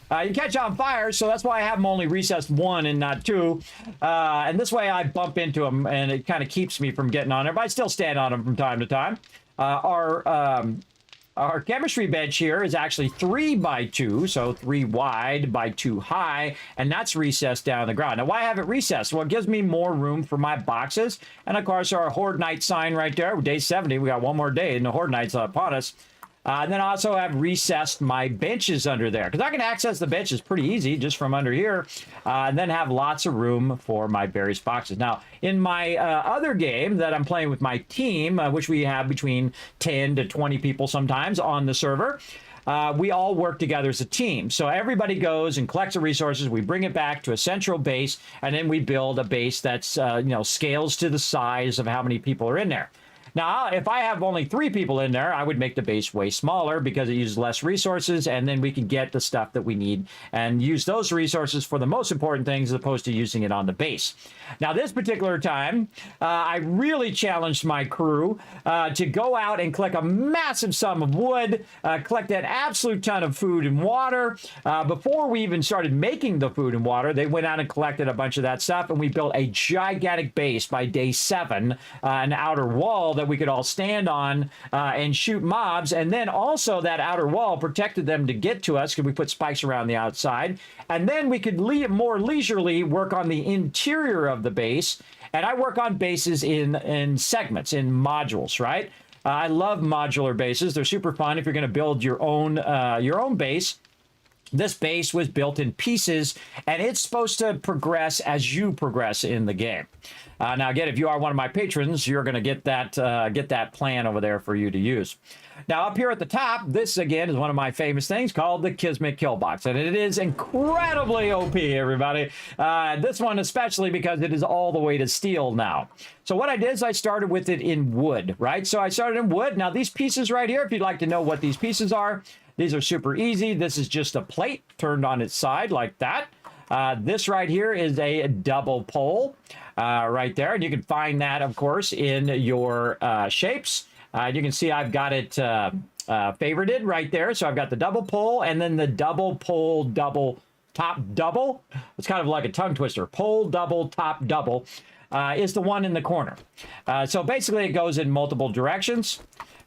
C: You catch on fire, so that's why I have them only recessed 1 and not 2. And this way I bump into them, and it kind of keeps me from getting on there, but I still stand on them from time to time. Our chemistry bench here is actually 3 by 2, so 3 wide by 2 high, and that's recessed down the ground. Now, why have it recessed? Well, it gives me more room for my boxes, and of course, our Horde Night sign right there, day 70, we got 1 more day, and the Horde Night's upon us. And then I also have recessed my benches under there, because I can access the benches pretty easy just from under here, and then have lots of room for my various boxes. Now, in my other game that I'm playing with my team, which we have between 10 to 20 people sometimes on the server, we all work together as a team. So everybody goes and collects the resources, we bring it back to a central base, and then we build a base that's, scales to the size of how many people are in there. Now, if I have only 3 people in there, I would make the base way smaller because it uses less resources, and then we can get the stuff that we need and use those resources for the most important things as opposed to using it on the base. Now, this particular time, I really challenged my crew to go out and collect a massive sum of wood, collect an absolute ton of food and water. Before we even started making the food and water, they went out and collected a bunch of that stuff, and we built a gigantic base by day 7, an outer wall that we could all stand on and shoot mobs, and then also that outer wall protected them to get to us because we put spikes around the outside, and then we could more leisurely work on the interior of the base. And I work on bases in segments, in modules, right? I love modular bases. They're super fun if you're going to build your own base. This base was built in pieces, and it's supposed to progress as you progress in the game. Now, again, if you are one of my patrons, you're going to get that plan over there for you to use. Now, up here at the top, this, again, is one of my famous things called the Kismet Kill Box, and it is incredibly OP, everybody. This one especially because it is all the way to steel now. So what I did is I started with it in wood, right? So I started in wood. Now, these pieces right here, if you'd like to know what these pieces are, these are super easy. This is just a plate turned on its side like that. This right here is a double pole right there. And you can find that, of course, in your shapes. You can see I've got it favorited right there. So I've got the double pole and then the double pole, double top double. It's kind of like a tongue twister. Pole, double, top, double is the one in the corner. So basically it goes in multiple directions.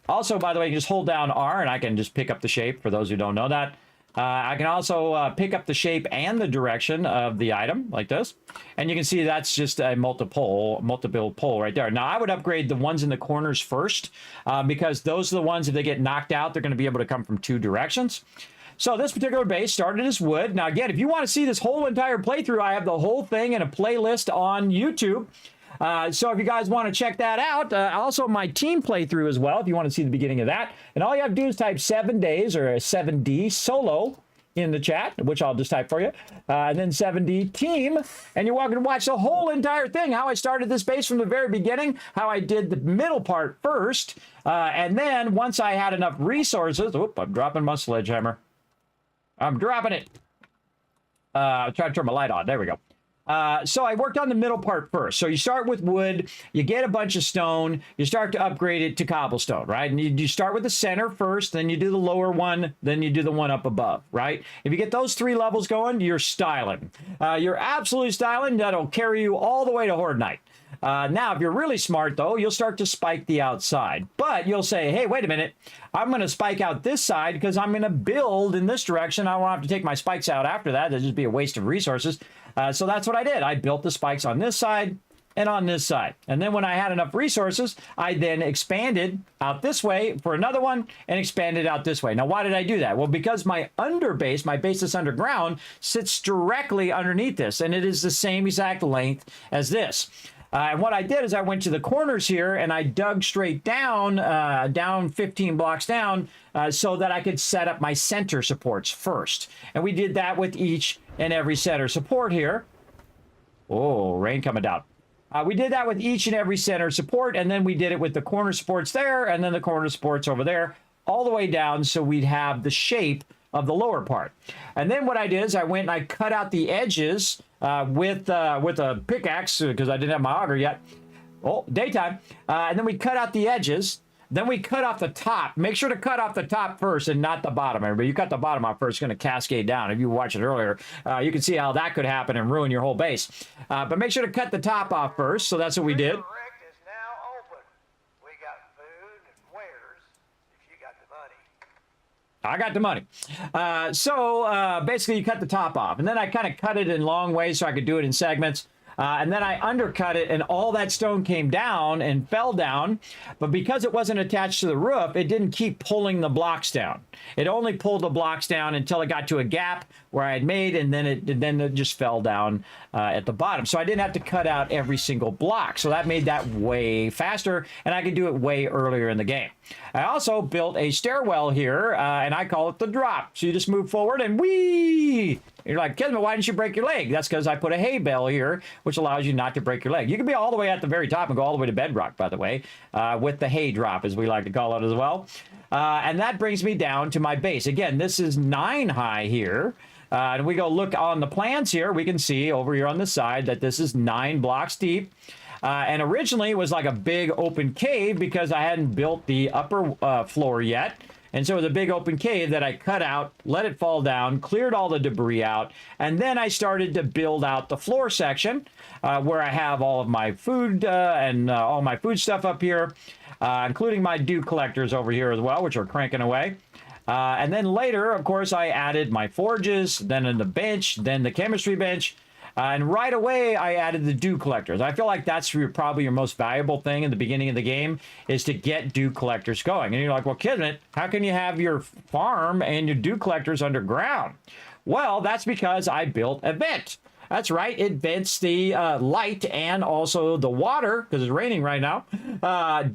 C: Also, by the way, you can just hold down R and I can just pick up the shape for those who don't know that. I can also pick up the shape and the direction of the item like this. And you can see that's just a multiple pole right there. Now, I would upgrade the ones in the corners first because those are the ones, if they get knocked out, they're going to be able to come from two directions. So this particular base started as wood. Now, again, if you want to see this whole entire playthrough, I have the whole thing in a playlist on YouTube. So if you guys want to check that out, also my team playthrough as well, if you want to see the beginning of that. And all you have to do is type 7 days or 7D solo in the chat, which I'll just type for you, and then 7D team, and you're welcome to watch the whole entire thing, how I started this base from the very beginning, how I did the middle part first, and then once I had enough resources, whoop, I'm dropping my sledgehammer. I'm dropping it. I'll try to turn my light on. There we go. So I worked on the middle part first. So you start with wood, you get a bunch of stone, you start to upgrade it to cobblestone, right? And you start with the center first, then you do the lower one, then you do the one up above, right? If you get those 3 levels going, you're styling. You're absolutely styling. That'll carry you all the way to Horde Night. Now, if you're really smart, though, you'll start to spike the outside. But you'll say, hey, wait a minute. I'm going to spike out this side because I'm going to build in this direction. I won't have to take my spikes out after that. That'd just be a waste of resources. So that's what I did. I built the spikes on this side and on this side. And then when I had enough resources, I then expanded out this way for another one and expanded out this way. Now, why did I do that? Well, because my underbase, my base that's underground, sits directly underneath this. And it is the same exact length as this. And what I did is I went to the corners here and I dug straight down, down 15 blocks down, so that I could set up my center supports first. And we did that with each and every center support here. Oh, rain coming down. We did that with each and every center support, and then we did it with the corner supports there, and then the corner supports over there, all the way down so we'd have the shape of the lower part. And then what I did is I went and I cut out the edges with a pickaxe because I didn't have my auger yet. Oh, daytime. And then we cut out the edges. Then we cut off the top. Make sure to cut off the top first and not the bottom. Everybody, you cut the bottom off first, it's going to cascade down. If you watched it earlier, you can see how that could happen and ruin your whole base. But make sure to cut the top off first. So that's what we did. I got the money. So basically you cut the top off, and then I kind of cut it in long ways so I could do it in segments. And then I undercut it, and all that stone came down and fell down. But because it wasn't attached to the roof, it didn't keep pulling the blocks down. It only pulled the blocks down until it got to a gap where I had made, and then it just fell down at the bottom. So I didn't have to cut out every single block. So that made that way faster, and I could do it way earlier in the game. I also built a stairwell here, and I call it the drop. So you just move forward and whee! You're like, Kismet, why didn't you break your leg? That's because I put a hay bale here, which allows you not to break your leg. You can be all the way at the very top and go all the way to bedrock, by the way, with the hay drop, as we like to call it as well. And that brings me down to my base. Again, this is 9 high here. And we go look on the plans here. We can see over here on the side that this is 9 blocks deep. And originally it was like a big open cave because I hadn't built the upper floor yet. And so it was a big open cave that I cut out, let it fall down, cleared all the debris out, and then I started to build out the floor section where I have all of my food and all my food stuff up here, including my dew collectors over here as well, which are cranking away. And then later, of course, I added my forges, then in the bench, then the chemistry bench. And right away, I added the dew collectors. I feel like that's probably your most valuable thing in the beginning of the game is to get dew collectors going. And you're like, well, Kismet, how can you have your farm and your dew collectors underground? Well, that's because I built a vent. That's right. It vents the light and also the water, because it's raining right now,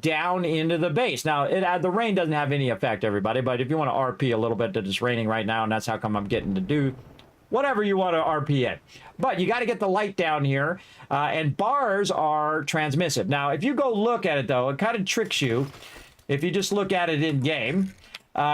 C: down into the base. Now, the rain doesn't have any effect, everybody, but if you want to RP a little bit that it's raining right now, and that's how come I'm getting to do whatever you want to RP it. But you got to get the light down here, and bars are transmissive. Now, if you go look at it, though, it kind of tricks you if you just look at it in-game.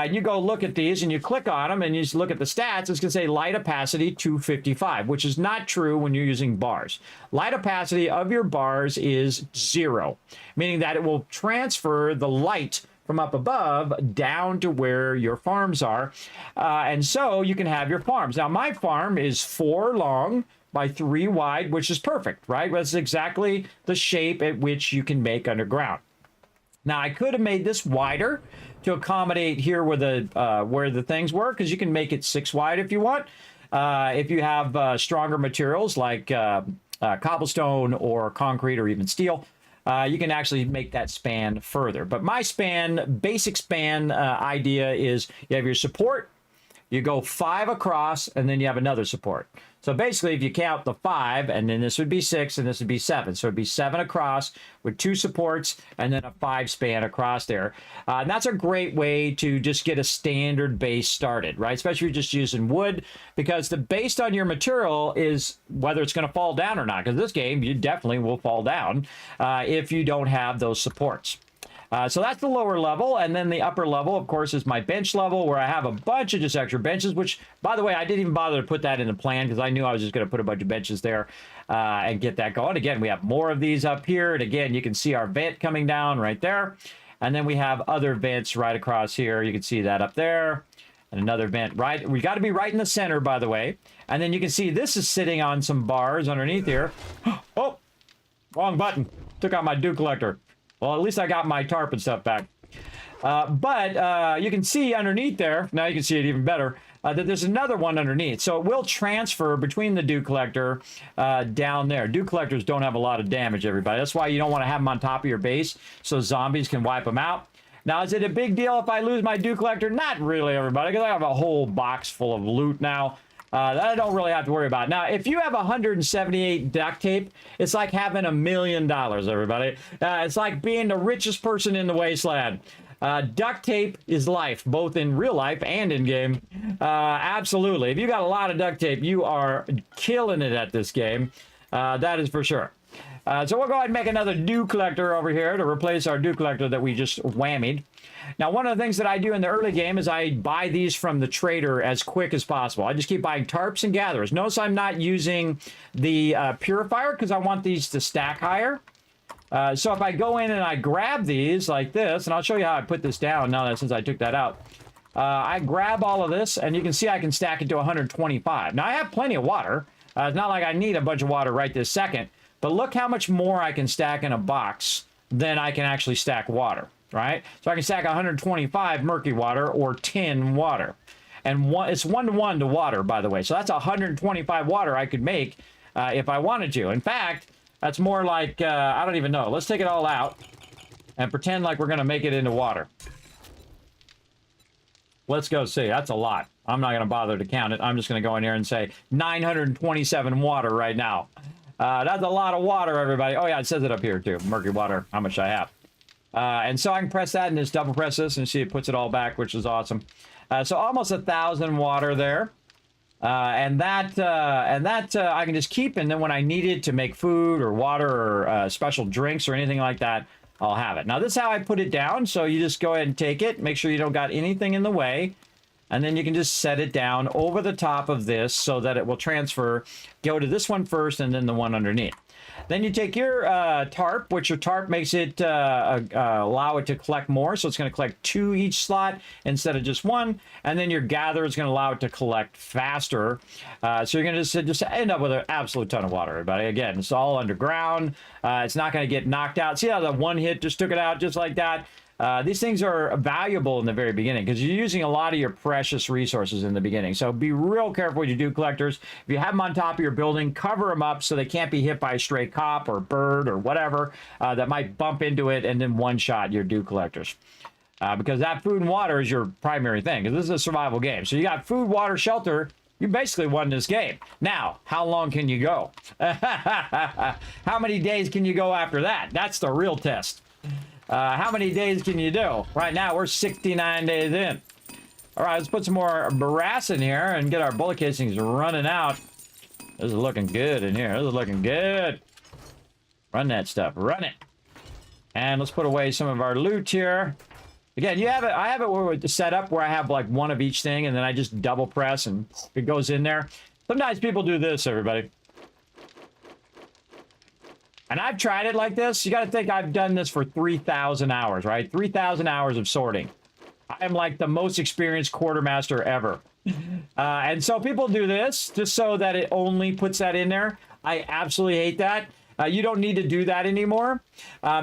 C: You go look at these and you click on them and you just look at the stats, it's going to say light opacity 255, which is not true when you're using bars. Light opacity of your bars is 0, meaning that it will transfer the light from up above down to where your farms are. And so you can have your farms. Now, my farm is 4 long by 3 wide, which is perfect, right? That's exactly the shape at which you can make underground. Now, I could have made this wider to accommodate here where the things were, because you can make it 6 wide if you want. If you have stronger materials like cobblestone or concrete or even steel, you can actually make that span further. But my basic span idea is you have your support, you go 5 across, and then you have another support. So basically, if you count the 5, and then this would be 6, and this would be 7. So it'd be 7 across with 2 supports, and then a 5 span across there. And that's a great way to just get a standard base started, right? Especially if you're just using wood, because based on your material is whether it's going to fall down or not. Because this game, you definitely will fall down if you don't have those supports. So that's the lower level, and then the upper level, of course, is my bench level, where I have a bunch of just extra benches, which, by the way, I didn't even bother to put that in the plan, because I knew I was just going to put a bunch of benches there and get that going. Again, we have more of these up here, and again, you can see our vent coming down right there, and then we have other vents right across here. You can see that up there, and another vent right. We got to be right in the center, by the way, and then you can see this is sitting on some bars underneath here. Oh, wrong button. Took out my dew collector. Well, at least I got my tarp and stuff back. But you can see underneath there, now you can see it even better, that there's another one underneath. So it will transfer between the dew collector down there. Dew collectors don't have a lot of damage, everybody. That's why you don't want to have them on top of your base, so zombies can wipe them out. Now, is it a big deal if I lose my dew collector? Not really, everybody, because I have a whole box full of loot now. That I don't really have to worry about. Now, if you have 178 duct tape, it's like having $1 million, everybody. It's like being the richest person in the wasteland. Duct tape is life, both in real life and in game. Absolutely. If you got a lot of duct tape, you are killing it at this game. That is for sure. So we'll go ahead and make another dew collector over here to replace our dew collector that we just whammied. Now, one of the things that I do in the early game is I buy these from the trader as quick as possible. I just keep buying tarps and gatherers. Notice I'm not using the purifier because I want these to stack higher. So if I go in and I grab these like this, and I'll show you how I put this down now that since I took that out. I grab all of this, and you can see I can stack it to 125. Now, I have plenty of water. It's not like I need a bunch of water right this second. But look how much more I can stack in a box than I can actually stack water, right? So I can stack 125 murky water or 10 water. And it's 1-to-1 to water, by the way. So that's 125 water I could make if I wanted to. In fact, that's more like, I don't even know. Let's take it all out and pretend like we're going to make it into water. Let's go see. That's a lot. I'm not going to bother to count it. I'm just going to go in here and say 927 water right now. That's a lot of water, everybody. Oh, yeah, it says it up here, too. Murky water, how much I have. And so I can press that and just double press this and see it puts it all back, which is awesome. So almost 1,000 water there. And that I can just keep, and then when I need it to make food or water or special drinks or anything like that, I'll have it. Now, this is how I put it down. So you just go ahead and take it. Make sure you don't got anything in the way. And then you can just set it down over the top of this so that it will transfer. Go to this one first and then the one underneath. Then you take your tarp, which your tarp makes it allow it to collect more. So it's going to collect 2 each slot instead of just 1. And then your gather is going to allow it to collect faster. So you're going to just end up with an absolute ton of water, everybody. Again, it's all underground. It's not going to get knocked out. See how the one hit just took it out just like that? These things are valuable in the very beginning because you're using a lot of your precious resources in the beginning. So be real careful when you do collectors. If you have them on top of your building, cover them up so they can't be hit by a stray cop or bird or whatever that might bump into it and then one-shot your dew collectors. Because that food and water is your primary thing because this is a survival game. So you got food, water, shelter, You basically won this game. Now, how long can you go? How many days can you go after that? That's the real test. How many days can you do? Right now, we're 69 days in. All right, let's put some more brass in here and get our bullet casings running out. This is looking good in here. This is looking good. Run that stuff. Run it. And let's put away some of our loot here. Again, you have it. I have it where it's set up where I have like one of each thing, and then I just double press and it goes in there. Sometimes people do this, everybody. And I've tried it like this. You got to think I've done this for 3,000 hours, right? 3,000 hours of sorting. I am like the most experienced quartermaster ever. And so people do this just so that it only puts that in there. I absolutely hate that. You don't need to do that anymore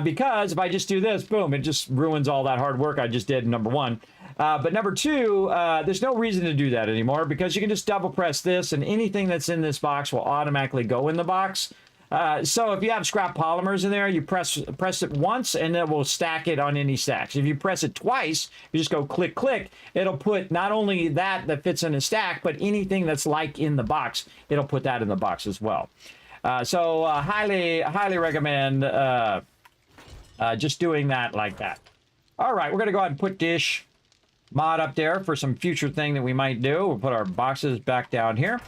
C: because if I just do this, boom, it just ruins all that hard work I just did, number one. But number two, there's no reason to do that anymore because you can just double press this and anything that's in this box will automatically go in the box. So if you have scrap polymers in there, you press it once and it will stack it on any stacks. If you press it twice, you just go click, click, it'll put not only that fits in a stack, but anything that's like in the box, it'll put that in the box as well. So highly recommend just doing that like that. All right, we're going to go ahead and put dish mod up there for some future thing that we might do. We'll put our boxes back down here.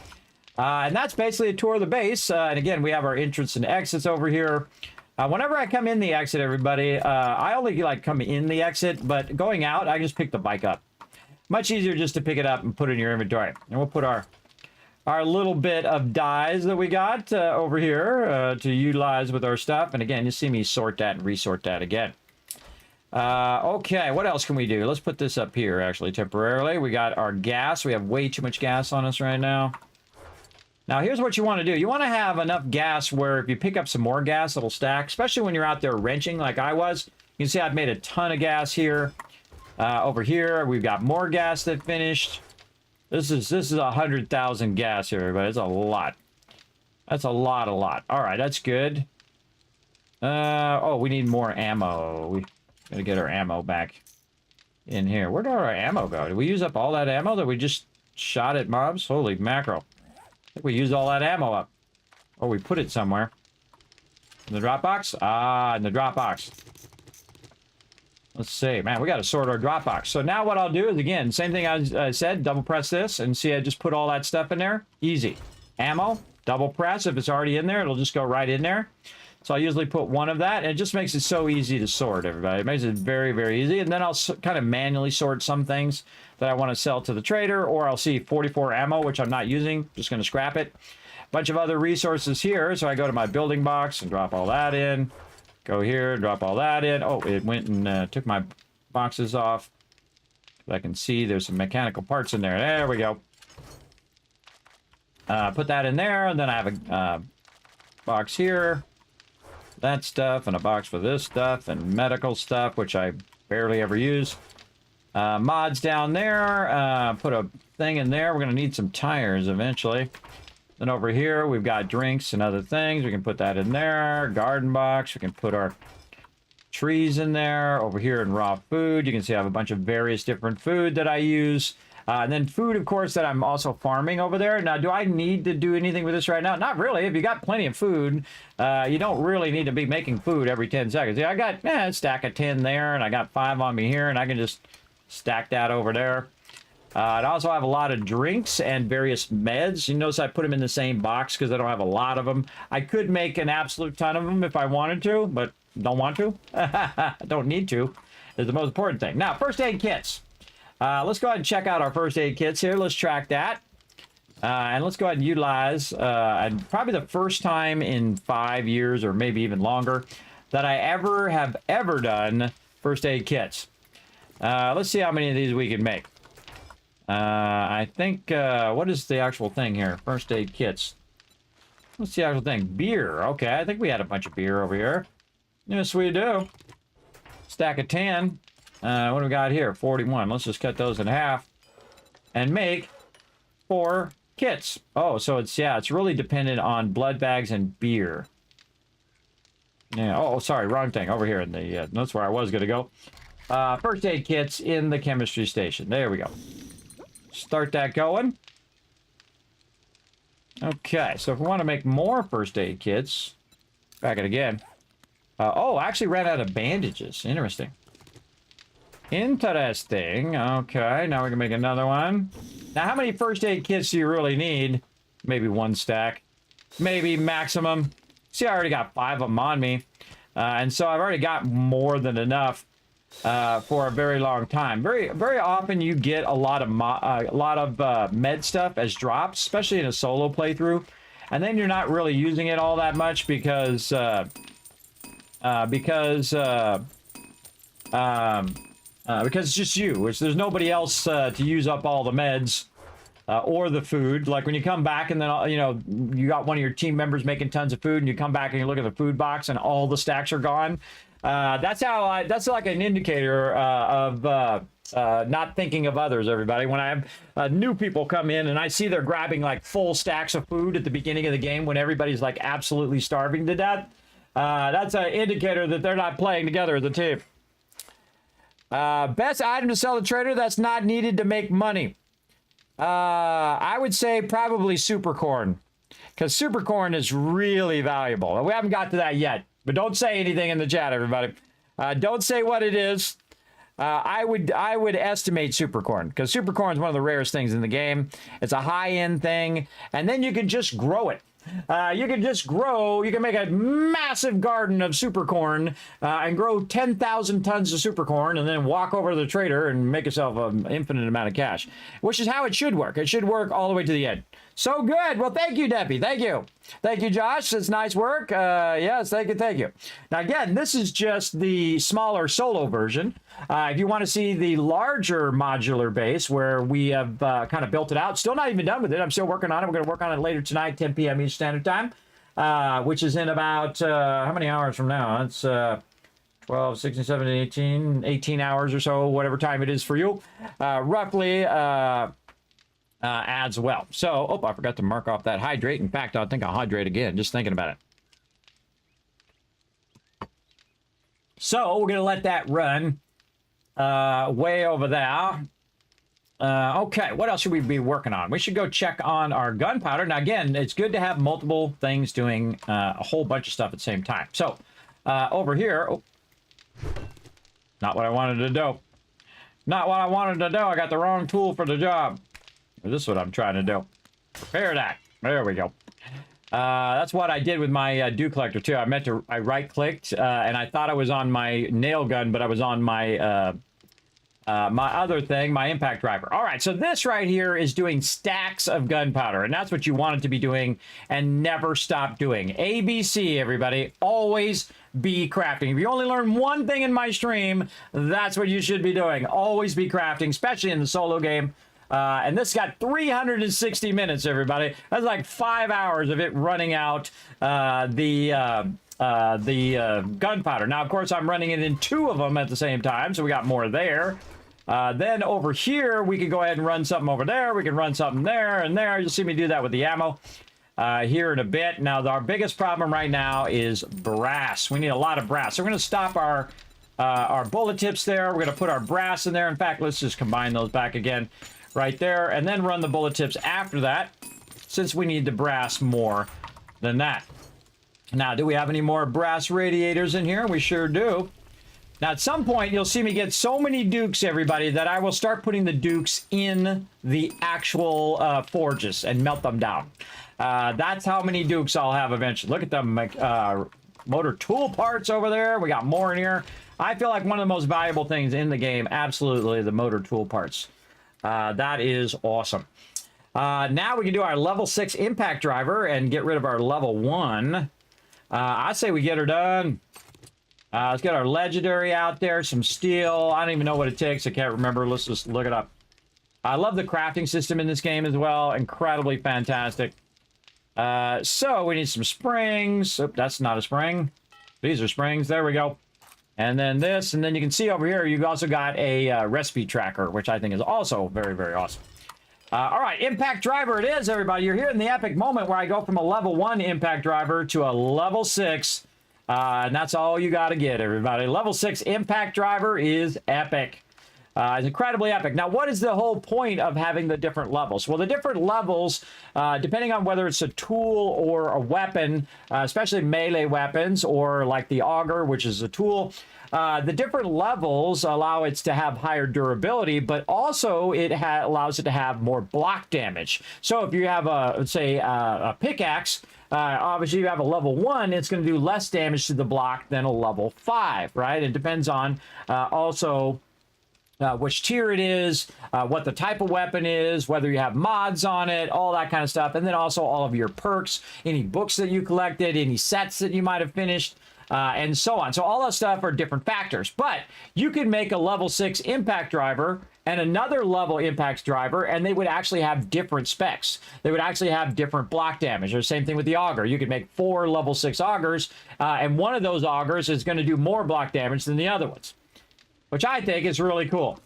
C: And that's basically a tour of the base. And again, we have our entrance and exits over here. Whenever I come in the exit, everybody, I only like come in the exit, but going out, I just pick the bike up. Much easier just to pick it up and put it in your inventory. And we'll put our little bit of dyes that we got over here to utilize with our stuff. And again, you see me sort that and resort that again. Okay, what else can we do? Let's put this up here, actually, temporarily. We got our gas. We have way too much gas on us right now. Now, here's what you want to do. You want to have enough gas where if you pick up some more gas, it'll stack, especially when you're out there wrenching like I was. You can see I've made a ton of gas here. Over here, we've got more gas that finished. This is 100,000 gas here, everybody. It's a lot. That's a lot. All right, that's good. Oh, we need more ammo. We gotta get our ammo back in here. Where did our ammo go? Did we use up all that ammo that we just shot at mobs? Holy mackerel. I think we used all that ammo up. Or we put it somewhere. In the drop box? Ah, in the drop box. Let's see. Man, we got to sort our drop box. So now what I'll do is, again, same thing I said. Double press this and see I just put all that stuff in there. Easy. Ammo. Double press. If it's already in there, it'll just go right in there. So I usually put one of that. And it just makes it so easy to sort, everybody. It makes it very, very easy. And then I'll kind of manually sort some things that I want to sell to the trader. Or I'll see 44 ammo, which I'm not using. Just going to scrap it. Bunch of other resources here. So I go to my building box and drop all that in. Go here, drop all that in. Oh, it went and took my boxes off. I can see there's some mechanical parts in there. There we go. Put that in there. And then I have a box here. That stuff. And a box for this stuff. And medical stuff, which I barely ever use. Mods down there. Put a thing in there. We're going to need some tires eventually. Then over here, we've got drinks and other things. We can put that in there. Garden box. We can put our trees in there. Over here in raw food, you can see I have a bunch of various different food that I use. And then food, of course, that I'm also farming over there. Now, do I need to do anything with this right now? Not really. If you got plenty of food, you don't really need to be making food every 10 seconds. Yeah, I got a stack of 10 there, and I got 5 on me here, and I can just stack that over there. I also have a lot of drinks and various meds. You notice I put them in the same box because I don't have a lot of them. I could make an absolute ton of them if I wanted to, but don't want to. Don't need to. Is the most important thing. Now, first aid kits. Let's go ahead and check out our first aid kits here. Let's track that. And let's go ahead and utilize, and probably the first time in 5 years or maybe even longer that I have ever done first aid kits. Let's see how many of these we can make. I think, what is the actual thing here? First aid kits. What's the actual thing? Beer. Okay, I think we had a bunch of beer over here. Yes, we do. Stack of 10. What do we got here? 41. Let's just cut those in half and make 4 kits. Oh, so it's really dependent on blood bags and beer. Yeah. Oh, sorry, wrong thing. Over here in the that's where I was going to go. First aid kits in the chemistry station. There we go. Start that going. Okay, so if we want to make more first aid kits, back it again. Oh, I actually ran out of bandages. Interesting. Interesting. Okay, now we can make another one. Now, how many first aid kits do you really need? Maybe 1 stack. Maybe maximum. See, I already got 5 of them on me. And so I've already got more than enough for a very long time. Very often you get a lot of med stuff as drops, especially in a solo playthrough. And then you're not really using it all that much because it's just you. There's nobody else to use up all the meds or the food. Like when you come back and then, you know, you got one of your team members making tons of food and you come back and you look at the food box and all the stacks are gone. That's like an indicator of not thinking of others, everybody. When I have new people come in and I see they're grabbing like full stacks of food at the beginning of the game when everybody's like absolutely starving to death, that's an indicator that they're not playing together as a team. Best item to sell to trader that's not needed to make money. I would say probably super corn, because super corn is really valuable. We haven't got to that yet, but don't say anything in the chat, everybody. Don't say what it is. I would estimate super corn, because super corn is one of the rarest things in the game. It's a high-end thing, and then you can just grow it. You can make a massive garden of super corn and grow 10,000 tons of super corn and then walk over to the trader and make yourself an infinite amount of cash, which is how it should work. It should work all the way to the end. So good. Well, thank you, Debbie. Thank you. Thank you, Josh. It's nice work. Yes, thank you. Thank you. Now, again, this is just the smaller solo version. If you want to see the larger modular base where we have kind of built it out, still not even done with it. I'm still working on it. We're going to work on it later tonight, 10 p.m. Eastern Standard Time, which is in about, how many hours from now? It's 12, 16, 17, 18 hours or so, whatever time it is for you, roughly. As well. So, oh, I forgot to mark off that hydrate. In fact, I think I'll hydrate again, just thinking about it. So, we're going to let that run way over there. Okay, what else should we be working on? We should go check on our gunpowder. Now, again, it's good to have multiple things doing a whole bunch of stuff at the same time. So, over here, oh, not what I wanted to do. Not what I wanted to do. I got the wrong tool for the job. This is what I'm trying to do. Prepare that. There we go. That's what I did with my dew collector too. I right-clicked and I thought I was on my nail gun, but I was on my my other thing, my impact driver. All right, so this right here is doing stacks of gunpowder, and that's what you want it to be doing and never stop doing. ABC, everybody. Always be crafting. If you only learn one thing in my stream, that's what you should be doing. Always be crafting, especially in the solo game. And this got 360 minutes, everybody. That's like 5 hours of it running out the gunpowder. Now, of course, I'm running it in 2 of them at the same time, so we got more there. Then over here, we can go ahead and run something over there. We can run something there and there. You'll see me do that with the ammo here in a bit. Now, our biggest problem right now is brass. We need a lot of brass. So we're going to stop our bullet tips there. We're going to put our brass in there. In fact, let's just combine those back again. Right there, and then run the bullet tips after that, since we need the brass more than that. Now, do we have any more brass radiators in here? We sure do. Now, at some point, you'll see me get so many dukes, everybody, that I will start putting the dukes in the actual forges and melt them down. That's how many dukes I'll have eventually. Look at them motor tool parts over there. We got more in here. I feel like one of the most valuable things in the game, absolutely, the motor tool parts. That is awesome. Now we can do our level 6 impact driver and get rid of our level 1. I say we get her done. Let's get our legendary out there, some steel. I don't even know what it takes. I can't remember. Let's just look it up. I love the crafting system in this game as well. Incredibly fantastic. So we need some springs. Oh, that's not a spring. These are springs. There we go. And then this, and then you can see over here, you've also got a recipe tracker, which I think is also very, very awesome. All right, impact driver it is, everybody. You're here in the epic moment where I go from a level 1 impact driver to a level 6. And that's all you got to get, everybody. Level 6 impact driver is epic. It's incredibly epic. Now, what is the whole point of having the different levels? Well, the different levels, depending on whether it's a tool or a weapon, especially melee weapons or like the auger, which is a tool, the different levels allow it to have higher durability, but also it allows it to have more block damage. So if you have let's say a pickaxe, obviously you have a level 1, it's going to do less damage to the block than a level 5, right? It depends on also which tier it is, what the type of weapon is, whether you have mods on it, all that kind of stuff. And then also all of your perks, any books that you collected, any sets that you might have finished, and so on. So all that stuff are different factors. But you can make a level 6 impact driver and another level impact driver, and they would actually have different specs. They would actually have different block damage. The same thing with the auger. You could make 4 level 6 augers, and one of those augers is going to do more block damage than the other ones, which I think is really cool.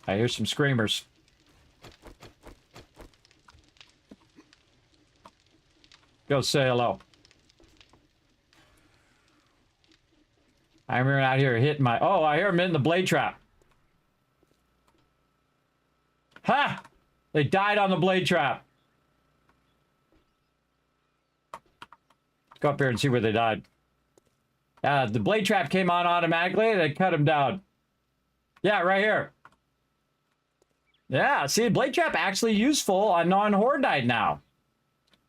C: I hear some screamers. Go say hello. I'm out here hitting my... Oh, I hear him in the blade trap. Ha! They died on the blade trap. Let's go up here and see where they died. The blade trap came on automatically, and they cut him down. Yeah, right here. Yeah, see, blade trap actually useful on non-Hordite now.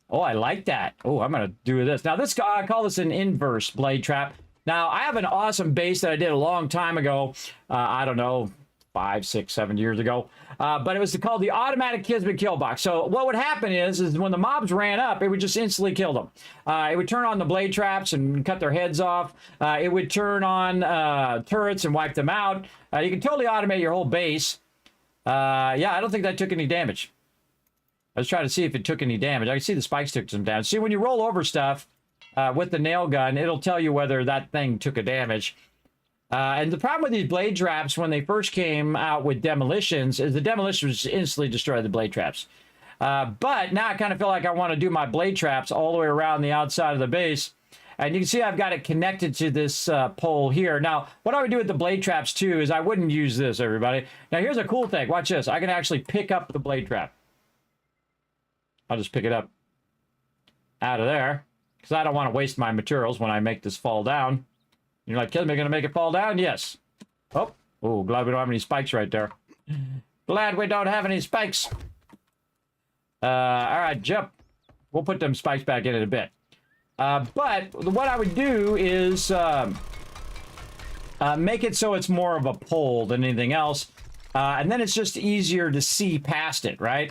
C: Oh, I like that. Oh, I'm going to do this. Now, this guy, I call this an inverse blade trap. Now, I have an awesome base that I did a long time ago. I don't know, 5, 6, 7 years ago. But it was called the automatic Kismet kill box. So what would happen is when the mobs ran up, it would just instantly kill them. It would turn on the blade traps and cut their heads off. It would turn on turrets and wipe them out. You can totally automate your whole base. Yeah, I don't think that took any damage. I was trying to see if it took any damage. I can see the spikes took some damage. See, when you roll over stuff with the nail gun, it'll tell you whether that thing took a damage. And the problem with these blade traps when they first came out with demolitions is the demolitions instantly destroy the blade traps. But now I kind of feel like I want to do my blade traps all the way around the outside of the base. And you can see I've got it connected to this pole here. Now, what I would do with the blade traps, too, is I wouldn't use this, everybody. Now, here's a cool thing. Watch this. I can actually pick up the blade trap. I'll just pick it up out of there, because I don't want to waste my materials when I make this fall down. You're like, Kismet, going to make it fall down? Yes. Oh, glad we don't have any spikes right there. Glad we don't have any spikes. All right, jump. We'll put them spikes back in a bit. But what I would do is make it so it's more of a pole than anything else. And then it's just easier to see past it, right?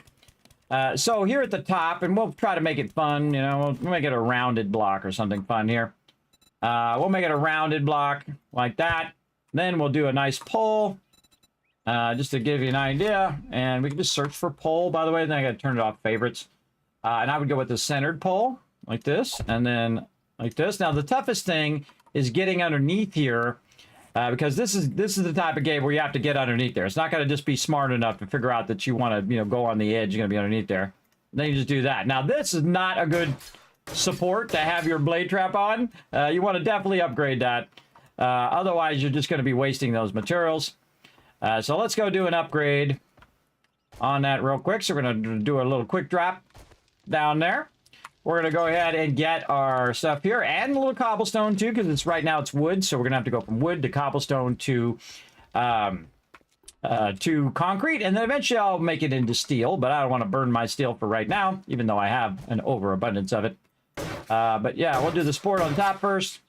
C: So here at the top, and we'll try to make it fun, you know, we'll make it a rounded block or something fun here. We'll make it a rounded block like that. Then we'll do a nice pole, just to give you an idea. And we can just search for pole, by the way. Then I got to turn it off favorites. And I would go with the centered pole like this, and then like this. Now, the toughest thing is getting underneath here, because this is the type of game where you have to get underneath there. It's not going to just be smart enough to figure out that you want to, you know, go on the edge. You're going to be underneath there. And then you just do that. Now, this is not a good support to have your blade trap on. You want to definitely upgrade that. Otherwise, you're just going to be wasting those materials. So let's go do an upgrade on that real quick. So we're going to do a little quick drop down there. We're going to go ahead and get our stuff here, and a little cobblestone too, because it's right now it's wood, so we're going to have to go from wood to cobblestone to concrete, and then eventually I'll make it into steel, but I don't want to burn my steel for right now, even though I have an overabundance of it. But yeah, we'll do the sport on top first.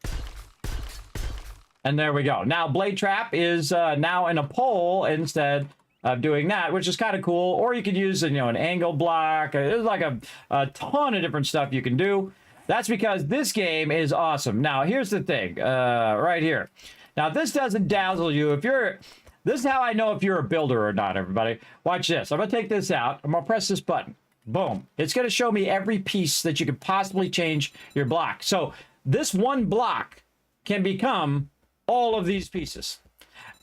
C: And there we go. Now, blade trap is now in a pole instead of doing that, which is kind of cool. Or you could use, you know, an angle block. There's like a ton of different stuff you can do. That's because this game is awesome. Now, here's the thing, right here. Now, if this doesn't dazzle you, this is how I know if you're a builder or not, everybody. Watch this. I'm going to take this out. I'm going to press this button. Boom. It's going to show me every piece that you could possibly change your block. So this one block can become all of these pieces.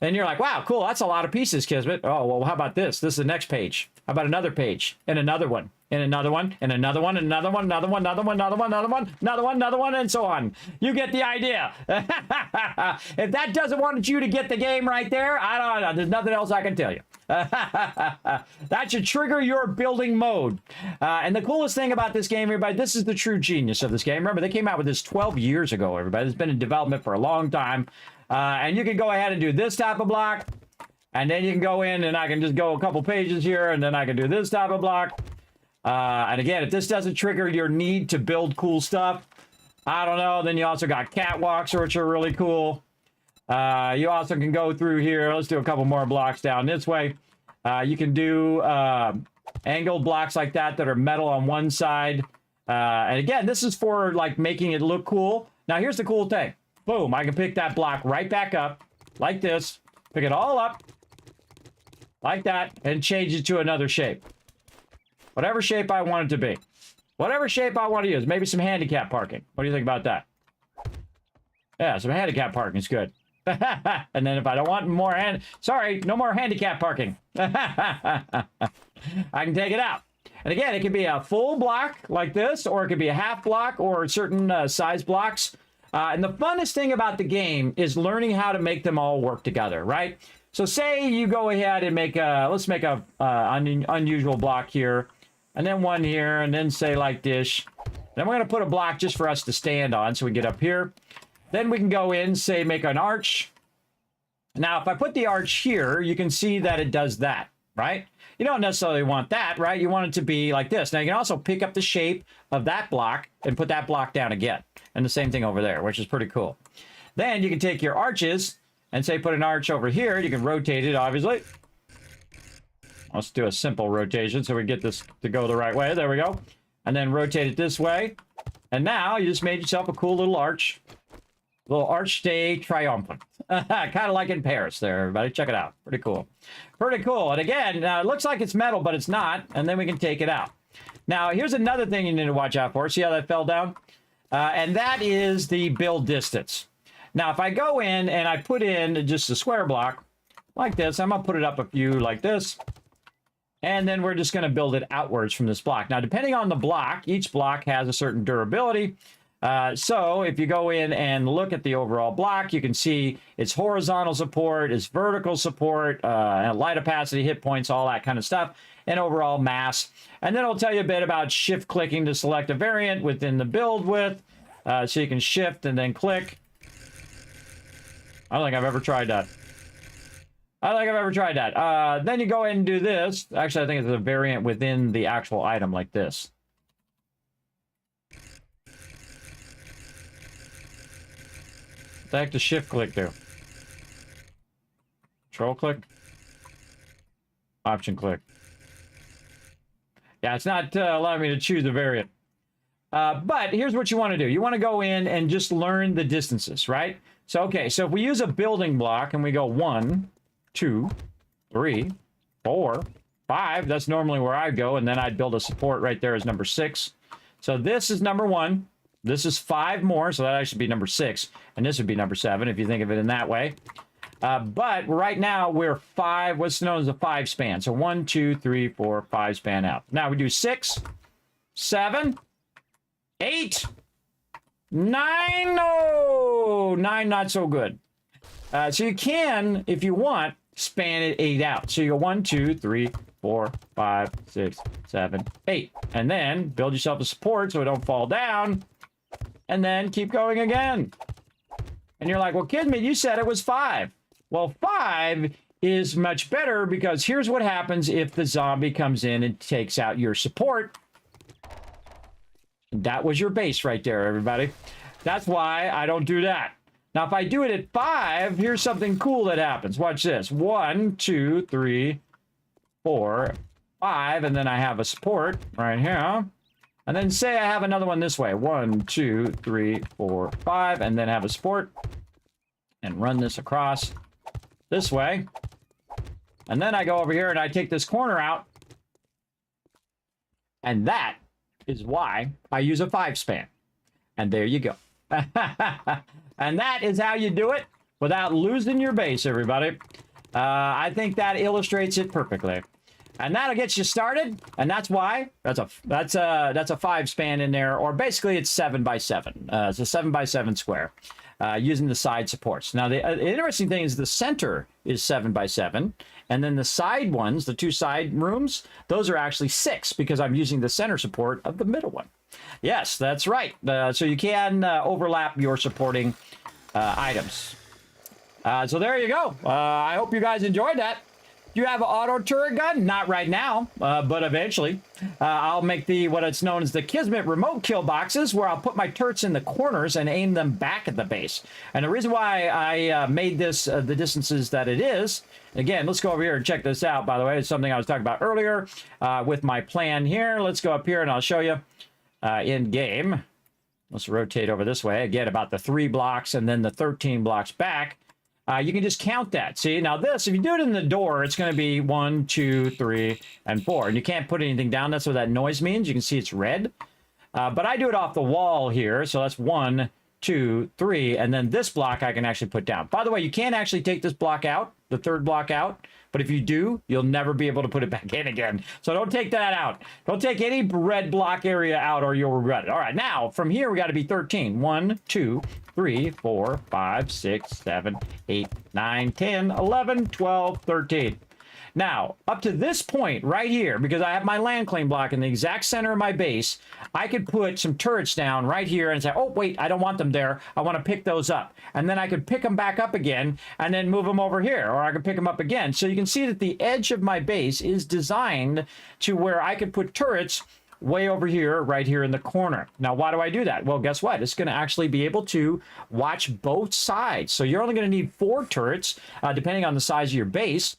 C: And you're like, wow, cool. That's a lot of pieces, Kismet. Oh, well, how about this? This is the next page. How about another page and another one and another one, and another one, and another one, another one, another one, another one, another one, another one, another one, and so on. You get the idea. If that doesn't want you to get the game right there, I don't know. There's nothing else I can tell you. That should trigger your building mode. And the coolest thing about this game, everybody, this is the true genius of this game. Remember, they came out with this 12 years ago, everybody. It's been in development for a long time. And you can go ahead and do this type of block. And then you can go in and I can just go a couple pages here. And then I can do this type of block. And again, if this doesn't trigger your need to build cool stuff, I don't know. Then you also got catwalks, which are really cool. You also can go through here. Let's do a couple more blocks down this way. You can do angled blocks like that are metal on one side. And again, this is for like making it look cool. Now, here's the cool thing. Boom, I can pick that block right back up like this. Pick it all up like that and change it to another shape. Whatever shape I want it to be. Whatever shape I want to use. Maybe some handicap parking. What do you think about that? Yeah, some handicap parking is good. And then if I don't want more sorry, no more handicap parking. I can take it out. And again, it can be a full block like this, or it could be a half block or certain size blocks. And the funnest thing about the game is learning how to make them all work together, right? So say you go ahead and make let's make a unusual block here, and then one here, and then say like this. Then we're going to put a block just for us to stand on so we get up here. Then we can go in, say, make an arch. Now, if I put the arch here, you can see that it does that, right? You don't necessarily want that, right? You want it to be like this. Now, you can also pick up the shape of that block and put that block down again. And the same thing over there, which is pretty cool. Then you can take your arches and, say, put an arch over here. You can rotate it, obviously. Let's do a simple rotation so we get this to go the right way. There we go. And then rotate it this way. And now you just made yourself a cool little arch. Little Arch de Triumphant. Kind of like in Paris there, everybody. Check it out. Pretty cool. Pretty cool. And again, it looks like it's metal, but it's not. And then we can take it out. Now, here's another thing you need to watch out for. See how that fell down? And that is the build distance. Now, if I go in and I put in just a square block like this, I'm going to put it up a few like this. And then we're just going to build it outwards from this block. Now, depending on the block, each block has a certain durability. So if you go in and look at the overall block, you can see its horizontal support, its vertical support, light opacity, hit points, all that kind of stuff, and overall mass. And then it'll tell you a bit about shift clicking to select a variant within the build width. So you can shift and then click. I don't think I've ever tried that. Then you go ahead and do this. Actually, I think it's a variant within the actual item like this. What the heck does shift click do? Control click? Option click. Yeah, it's not allowing me to choose a variant. But here's what you want to do. You want to go in and just learn the distances, right? So, okay, so if we use a building block and we go 1, 2, 3, 4, 5, that's normally where I'd go, and then I'd build a support right there as number 6. So this is number 1. This is 5 more, so that should be number 6. And this would be number 7, if you think of it in that way. But right now, we're 5, what's known as a 5 span. So 1, 2, 3, 4, 5 span out. Now we do 6, 7, 8, 9. No, 9 not so good. So you can, if you want, span it 8 out. So you go 1, 2, 3, 4, 5, 6, 7, 8. And then build yourself a support so it don't fall down. And then keep going again. And you're like, well, Kismet, you said it was 5. Well, 5 is much better because here's what happens if the zombie comes in and takes out your support. That was your base right there, everybody. That's why I don't do that. Now, if I do it at 5, here's something cool that happens. Watch this. 1, 2, 3, 4, 5, and then I have a support right here. And then say I have another one this way. 1, 2, 3, 4, 5, and then have a support. And run this across this way. And then I go over here and I take this corner out. And that is why I use a 5 span. And there you go. And that is how you do it without losing your base, everybody. I think that illustrates it perfectly. And that'll get you started, and that's why that's a 5 span in there, or basically it's 7 by 7. It's a 7 by 7 square using the side supports. Now the interesting thing is the center is 7 by 7, and then the side ones, the 2 side rooms, those are actually 6 because I'm using the center support of the middle one. Yes, that's right. So you can overlap your supporting items. So there you go. I hope you guys enjoyed that. Do you have an auto turret gun? Not right now, but eventually. I'll make what it's known as the Kismet remote kill boxes, where I'll put my turrets in the corners and aim them back at the base. And the reason why I made this the distances that it is, again, let's go over here and check this out, by the way. It's something I was talking about earlier with my plan here. Let's go up here and I'll show you in game. Let's rotate over this way. Again, about the 3 blocks and then the 13 blocks back. You can just count that. See, now this, if you do it in the door, it's going to be 1, 2, 3, and 4. And you can't put anything down. That's what that noise means. You can see it's red. But I do it off the wall here. So that's 1, 2, 3. And then this block I can actually put down. By the way, you can't actually take this block out, the 3rd block out. But if you do, you'll never be able to put it back in again. So don't take that out. Don't take any red block area out or you'll regret it. All right, now from here we got to be 13. 1, 2, 3, 4, 5, 6, 7, 8, 9, 10, 11, 12, 13. Now, up to this point right here, because I have my land claim block in the exact center of my base, I could put some turrets down right here and say, oh, wait, I don't want them there. I want to pick those up. And then I could pick them back up again and then move them over here, or I could pick them up again. So you can see that the edge of my base is designed to where I could put turrets way over here, right here in the corner. Now, why do I do that? Well, guess what? It's going to actually be able to watch both sides. So you're only going to need 4 turrets, depending on the size of your base,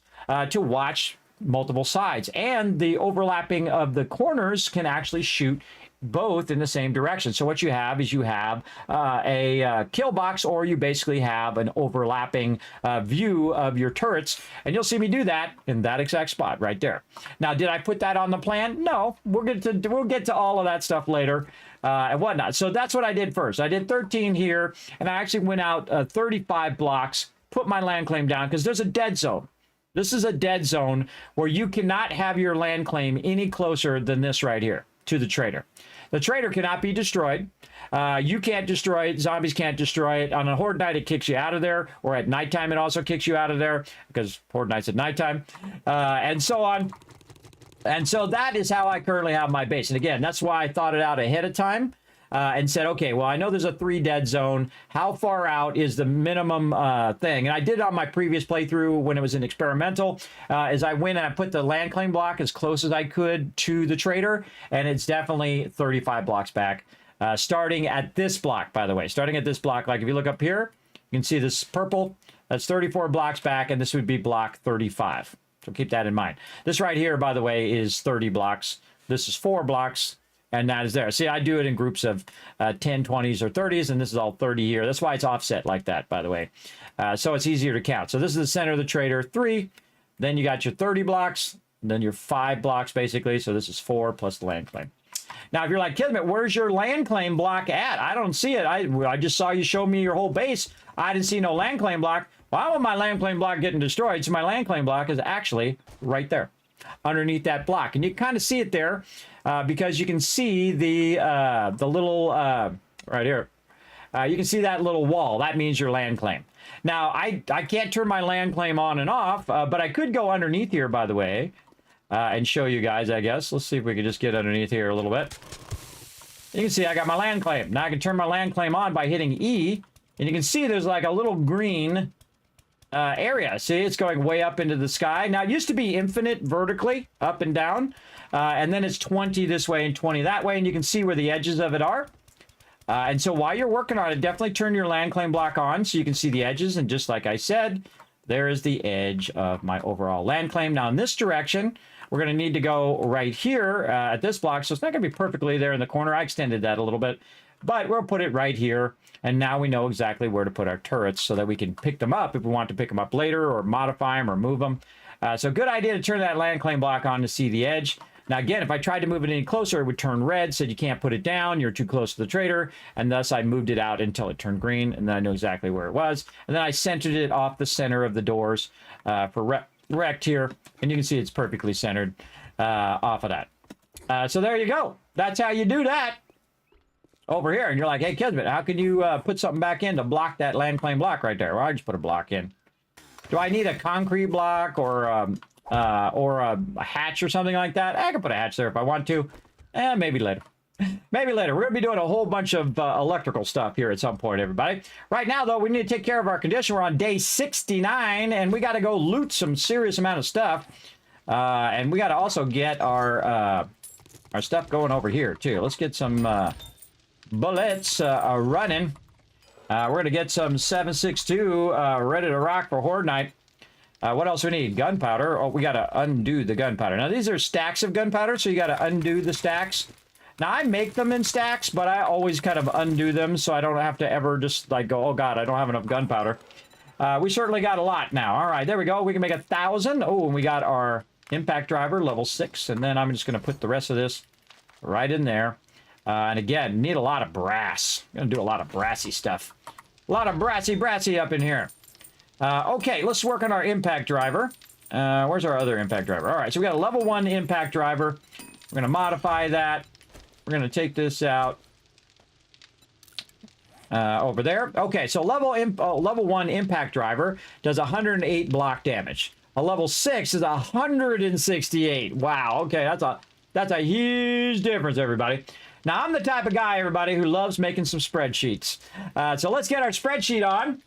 C: to watch multiple sides. And the overlapping of the corners can actually shoot both in the same direction. So what you have is you have a kill box, or you basically have an overlapping view of your turrets, and you'll see me do that in that exact spot right there. Now, did I put that on the plan? No, we'll get to all of that stuff later and whatnot. So that's what I did first. I did 13 here, and I actually went out 35 blocks, put my land claim down because there's a dead zone. This is a dead zone where you cannot have your land claim any closer than this right here to the trader. The trader cannot be destroyed. You can't destroy it. Zombies can't destroy it. On a Horde night, it kicks you out of there. Or at nighttime, it also kicks you out of there because Horde night's at nighttime. And so on. And so that is how I currently have my base. And again, that's why I thought it out ahead of time. And said, okay, well, I know there's a 3 dead zone. How far out is the minimum thing? And I did it on my previous playthrough when it was an experimental. As I went and I put the land claim block as close as I could to the trader, and it's definitely 35 blocks back. Starting at this block, by the way. Starting at this block, like if you look up here, you can see this purple. That's 34 blocks back, and this would be block 35. So keep that in mind. This right here, by the way, is 30 blocks. This is 4 blocks. And that is there. See, I do it in groups of 10, 20s, or 30s, and this is all 30 here. That's why it's offset like that, by the way. So it's easier to count. So this is the center of the trader, 3. Then you got your 30 blocks, and then your 5 blocks, basically. So this is 4 plus the land claim. Now, if you're like, Kismet, where's your land claim block at? I don't see it. I just saw you show me your whole base. I didn't see no land claim block. Well, I want my land claim block getting destroyed, so my land claim block is actually right there, underneath that block. And you kind of see it there. Because you can see the little, right here, you can see that little wall. That means your land claim. Now, I can't turn my land claim on and off, but I could go underneath here, by the way, and show you guys, I guess. Let's see if we can just get underneath here a little bit. You can see I got my land claim. Now I can turn my land claim on by hitting E, and you can see there's like a little green area. See, it's going way up into the sky. Now, it used to be infinite vertically, up and down. And then it's 20 this way and 20 that way, and you can see where the edges of it are. And so while you're working on it, definitely turn your land claim block on so you can see the edges. And just like I said, there is the edge of my overall land claim. Now in this direction, we're going to need to go right here at this block. So it's not going to be perfectly there in the corner. I extended that a little bit, but we'll put it right here. And now we know exactly where to put our turrets so that we can pick them up if we want to pick them up later or modify them or move them. So good idea to turn that land claim block on to see the edge. Now, again, if I tried to move it any closer, it would turn red, said you can't put it down, you're too close to the trader, and thus I moved it out until it turned green, and then I knew exactly where it was. And then I centered it off the center of the doors for wrecked here, and you can see it's perfectly centered off of that. So there you go. That's how you do that over here. And you're like, hey, Kismet, how can you put something back in to block that land claim block right there? Well, I just put a block in. Do I need a concrete block or a hatch or something like that? I can put a hatch there if I want to. Maybe later. Maybe later. We're going to be doing a whole bunch of electrical stuff here at some point, everybody. Right now, though, we need to take care of our condition. We're on day 69, and we got to go loot some serious amount of stuff. And we got to also get our stuff going over here, too. Let's get some bullets running. We're going to get some 7.62 ready to rock for Horde Night. What else we need? Gunpowder. Oh, we got to undo the gunpowder. Now, these are stacks of gunpowder, so you got to undo the stacks. Now, I make them in stacks, but I always kind of undo them, so I don't have to ever just, like, go, oh, God, I don't have enough gunpowder. We certainly got a lot now. All right, there we go. We can make 1,000. Oh, and we got our impact driver, level 6, and then I'm just going to put the rest of this right in there. And again, need a lot of brass. I'm going to do a lot of brassy stuff. A lot of brassy up in here. Okay, let's work on our impact driver. Where's our other impact driver? All right, so we got a level 1 impact driver. We're going to modify that. We're going to take this out over there. Okay, so level 1 impact driver does 108 block damage. A level 6 is 168. Wow, okay, that's a huge difference, everybody. Now, I'm the type of guy, everybody, who loves making some spreadsheets. So let's get our spreadsheet on.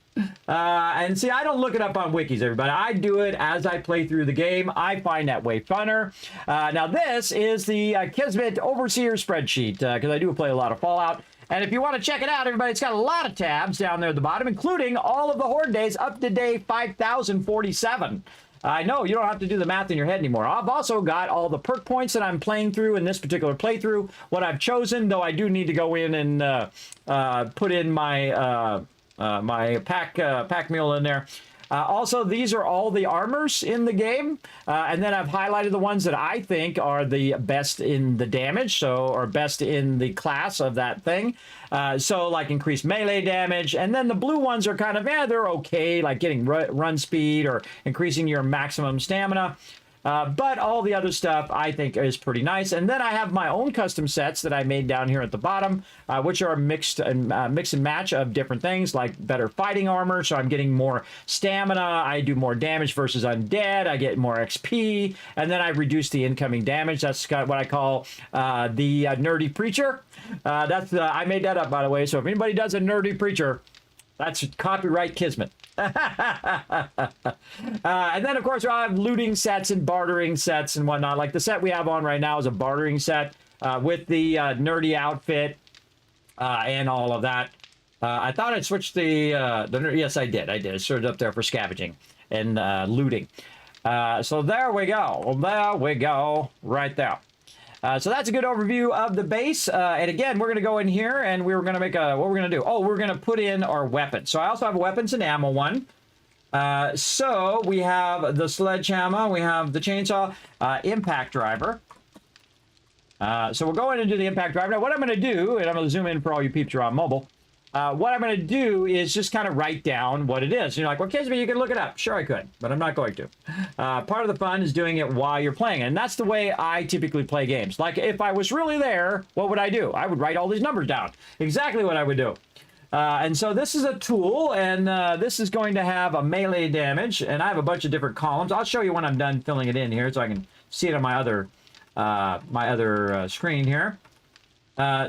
C: And see, I don't look it up on wikis, everybody. I do it as I play through the game. I find that way funner. Now, this is the Kismet Overseer spreadsheet, because I do play a lot of Fallout. And if you want to check it out, everybody, it's got a lot of tabs down there at the bottom, including all of the Horde days up to day 5,047. I know you don't have to do the math in your head anymore. I've also got all the perk points that I'm playing through in this particular playthrough, what I've chosen, though I do need to go in and put in my my pack mule in there. Also, these are all the armors in the game, and then I've highlighted the ones that I think are the best in the damage, or best in the class of that thing. So, like increased melee damage, and then the blue ones are kind of, they're okay, like getting run speed or increasing your maximum stamina. But all the other stuff I think is pretty nice. And then I have my own custom sets that I made down here at the bottom, which are mix and match of different things, like better fighting armor. So I'm getting more stamina. I do more damage versus undead. I get more XP. And then I reduce the incoming damage. That's what I call the nerdy preacher. I made that up, by the way. So if anybody does a nerdy preacher, that's copyright Kismet. And then, of course, I have looting sets and bartering sets and whatnot. Like the set we have on right now is a bartering set with the nerdy outfit and all of that. I thought I'd switch the yes, I did. I switched up there for scavenging and looting. So there we go. There we go. Right there. So that's a good overview of the base. And again, we're going to go in here and we're going to make what we're going to do. Oh, we're going to put in our weapons. So I also have a weapons and ammo one. So we have the sledgehammer, we have the chainsaw, impact driver. So we'll go in and do the impact driver. Now what I'm going to do, and I'm going to zoom in for all you peeps who are on mobile. What I'm going to do is just kind of write down what it is. And you're like, well, Kismet, you can look it up. Sure, I could, but I'm not going to. Part of the fun is doing it while you're playing. And that's the way I typically play games. Like, if I was really there, what would I do? I would write all these numbers down. Exactly what I would do. And so this is a tool, and this is going to have a melee damage. And I have a bunch of different columns. I'll show you when I'm done filling it in here so I can see it on my other screen here.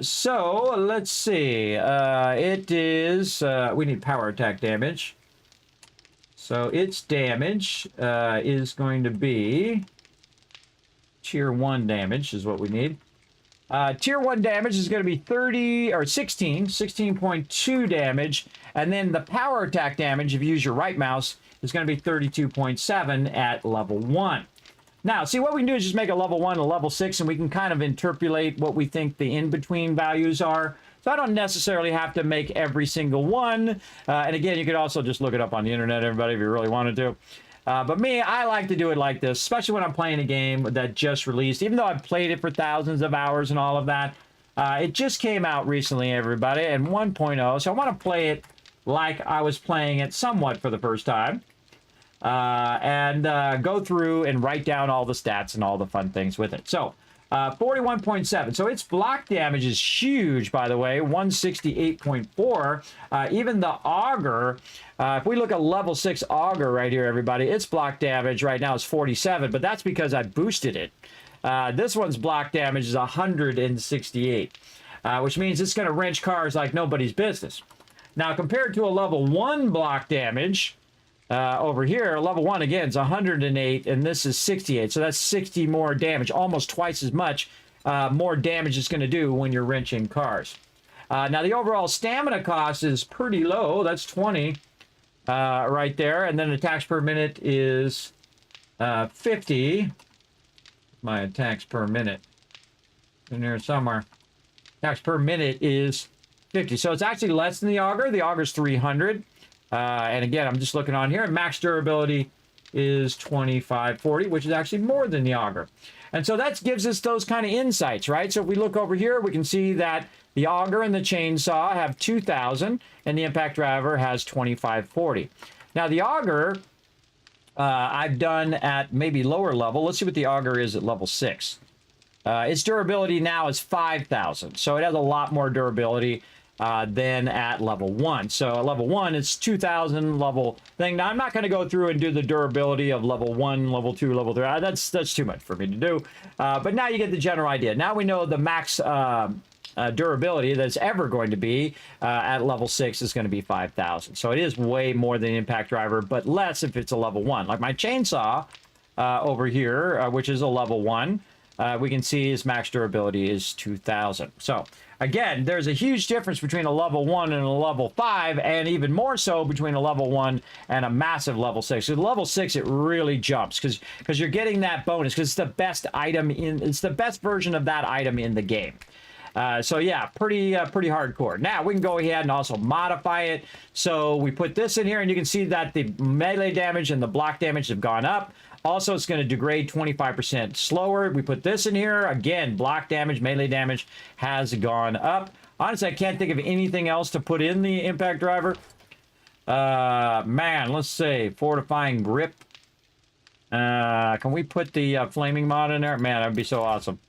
C: So let's see, it is, we need power attack damage. So its damage, is going to be tier 1 damage is what we need. Tier 1 damage is going to be 16.2 damage. And then the power attack damage, if you use your right mouse, is going to be 32.7 at level 1. Now, see, what we can do is just make a level 1 and a level 6, and we can kind of interpolate what we think the in-between values are. So I don't necessarily have to make every single one. And again, you could also just look it up on the internet, everybody, if you really wanted to. But me, I like to do it like this, especially when I'm playing a game that just released. Even though I've played it for thousands of hours and all of that, it just came out recently, everybody, and 1.0. So I want to play it like I was playing it somewhat for the first time. and go through and write down all the stats and all the fun things with it. So 41.7. So its block damage is huge, by the way, 168.4. Even the Augur, if we look at level 6 Augur right here, everybody, its block damage right now is 47, but that's because I boosted it. This one's block damage is 168, which means it's going to wrench cars like nobody's business. Now, compared to a level 1 block damage, over here, level 1 again is 108, and this is 68. So that's 60 more damage, almost twice as much more damage it's going to do when you're wrenching cars. Now, the overall stamina cost is pretty low. That's 20 right there. And then attacks per minute is 50. My attacks per minute in there somewhere. Attacks per minute is 50. So it's actually less than the Augur. The Augur's 300. And again, I'm just looking on here, and max durability is 2540, which is actually more than the Augur. And so that gives us those kind of insights, right? So if we look over here, we can see that the Augur and the Chainsaw have 2,000, and the Impact Driver has 2540. Now, the Augur, I've done at maybe lower level. Let's see what the Augur is at level 6. Its durability now is 5,000, so it has a lot more durability than at level 1. So at level 1, it's 2,000 level thing. Now, I'm not going to go through and do the durability of level 1, level 2, level 3. That's too much for me to do. But now you get the general idea. Now we know the max durability that's ever going to be at level 6 is going to be 5,000. So it is way more than Impact Driver, but less if it's a level 1. Like my Chainsaw over here, which is a level 1, we can see his max durability is 2,000. So again, there's a huge difference between a level 1 and a level 5, and even more so between a level 1 and a massive level 6. So level 6, it really jumps because you're getting that bonus, because it's the best item it's the best version of that item in the game. So yeah, pretty hardcore. Now we can go ahead and also modify it. So we put this in here, and you can see that the melee damage and the block damage have gone up. Also, it's going to degrade 25% slower. We put this in here. Again, block damage, melee damage has gone up. Honestly, I can't think of anything else to put in the Impact Driver. Man, let's see. Fortifying grip. Can we put the flaming mod in there? Man, that would be so awesome.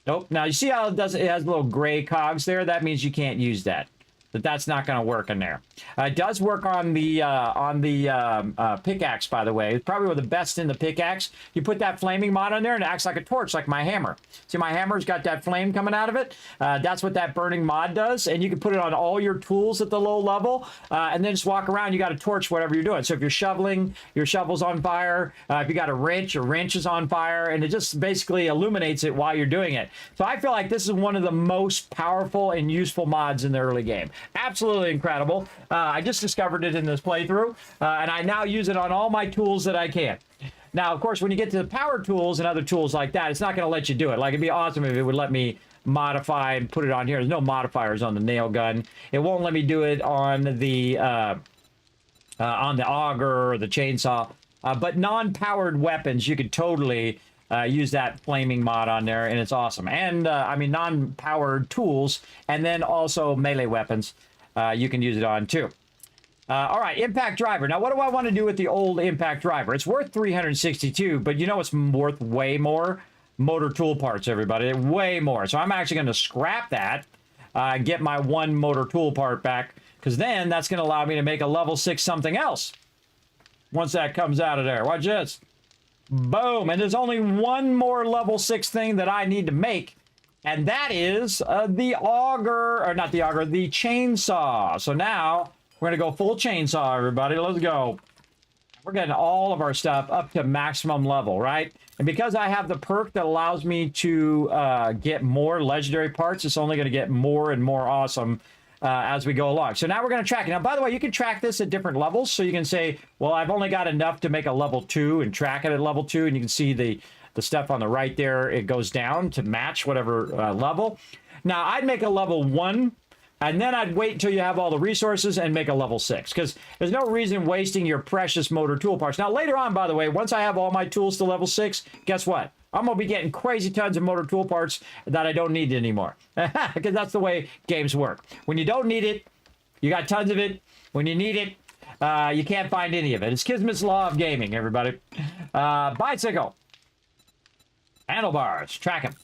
C: Nope. Now, you see how it does? It has little gray cogs there? That means you can't use that. That's not going to work in there. It does work on the pickaxe, by the way. It's probably one of the best in the pickaxe. You put that flaming mod on there, and it acts like a torch, like my hammer. See, my hammer's got that flame coming out of it. That's what that burning mod does, and you can put it on all your tools at the low level, and then just walk around. You got to torch whatever you're doing. So if you're shoveling, your shovel's on fire. If you got a wrench, your wrench is on fire, and it just basically illuminates it while you're doing it. So I feel like this is one of the most powerful and useful mods in the early game. Absolutely incredible. I just discovered it in this playthrough, and I now use it on all my tools that I can. Now, of course, when you get to the power tools and other tools like that, it's not going to let you do it. Like, it'd be awesome if it would let me modify and put it on here. There's no modifiers on the nail gun. It won't let me do it on the auger or the chainsaw. But non-powered weapons, you could totally use that flaming mod on there, and it's awesome. And I mean, non-powered tools, and then also melee weapons, you can use it on too. All right, Impact Driver. Now, what do I want to do with the old Impact Driver? It's worth 362, but you know it's worth way more? Motor tool parts, everybody. Way more. So I'm actually going to scrap that and get my one motor tool part back, because then that's going to allow me to make a level 6 something else once that comes out of there. Watch this. Boom. And there's only one more level 6 thing that I need to make, and that is the auger, or not the auger, the chainsaw. So now we're going to go full chainsaw, everybody. Let's go. We're getting all of our stuff up to maximum level, right? And because I have the perk that allows me to get more legendary parts, it's only going to get more and more awesome as we go along. So now we're going to track it. Now, by the way, you can track this at different levels. So you can say, well, I've only got enough to make a level 2 and track it at level 2. And you can see the stuff on the right there. It goes down to match whatever level. Now, I'd make a level 1. And then I'd wait until you have all the resources and make a level 6, because there's no reason wasting your precious motor tool parts. Now, later on, by the way, once I have all my tools to level 6, guess what? I'm going to be getting crazy tons of motor tool parts that I don't need anymore, because that's the way games work. When you don't need it, you got tons of it. When you need it, You can't find any of it. It's Kismet's law of gaming, everybody. Bicycle. Handlebars. Track them.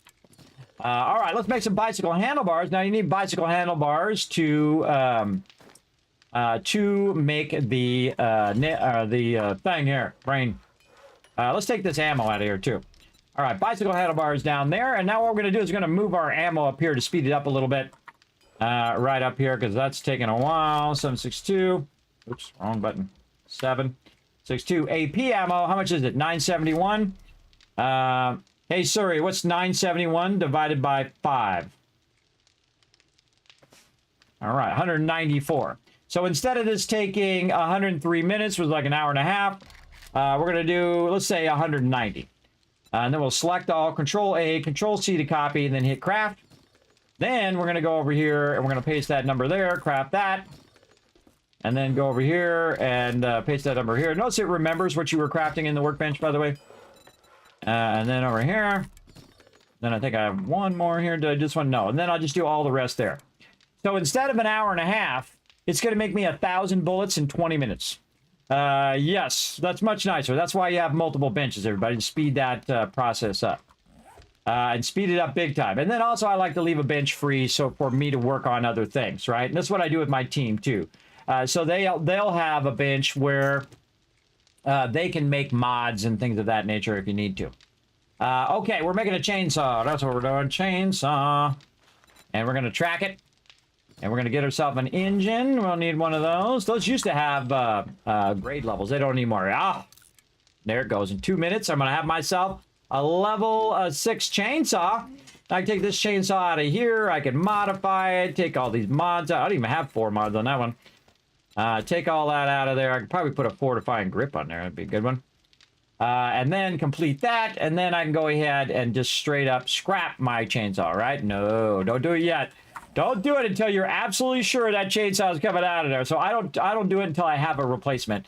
C: All right, let's make some bicycle handlebars. Now, you need bicycle handlebars to make the thing here. Brain. Let's take this ammo out of here, too. All right, bicycle handlebars down there. And now what we're going to do is we're going to move our ammo up here to speed it up a little bit. Right up here, because that's taking a while. 762. Oops, wrong button. 762. AP ammo. How much is it? 971. Hey, Siri, what's 971 divided by 5? All right, 194. So instead of this taking 103 minutes, which was like an hour and a half, we're going to do, let's say, 190. And then we'll select all, Control A, Control C to copy, and then hit craft. Then we're going to go over here, and we're going to paste that number there, craft that. And then go over here and paste that number here. Notice it remembers what you were crafting in the workbench, by the way. And then over here. Then I think I have one more here. Did I just want? No. And then I'll just do all the rest there. So instead of an hour and a half, it's going to make me 1,000 bullets in 20 minutes. Yes, that's much nicer. That's why you have multiple benches, everybody, to speed that process up. And speed it up big time. And then also I like to leave a bench free so for me to work on other things, right? And that's what I do with my team, too. So they'll have a bench where they can make mods and things of that nature if you need to. Okay, we're making a chainsaw. That's what we're doing. Chainsaw. And we're going to track it. And we're going to get ourselves an engine. We'll need one of those. Those used to have grade levels. They don't anymore. Ah, there it goes. In 2 minutes, I'm going to have myself a level 6 chainsaw. I can take this chainsaw out of here. I can modify it. Take all these mods out. I don't even have 4 mods on that one. Take all that out of there. I could probably put a fortifying grip on there. That'd be a good one. And then complete that. And then I can go ahead and just straight up scrap my chainsaw, right? No, don't do it yet. Don't do it until you're absolutely sure that chainsaw is coming out of there. So I don't do it until I have a replacement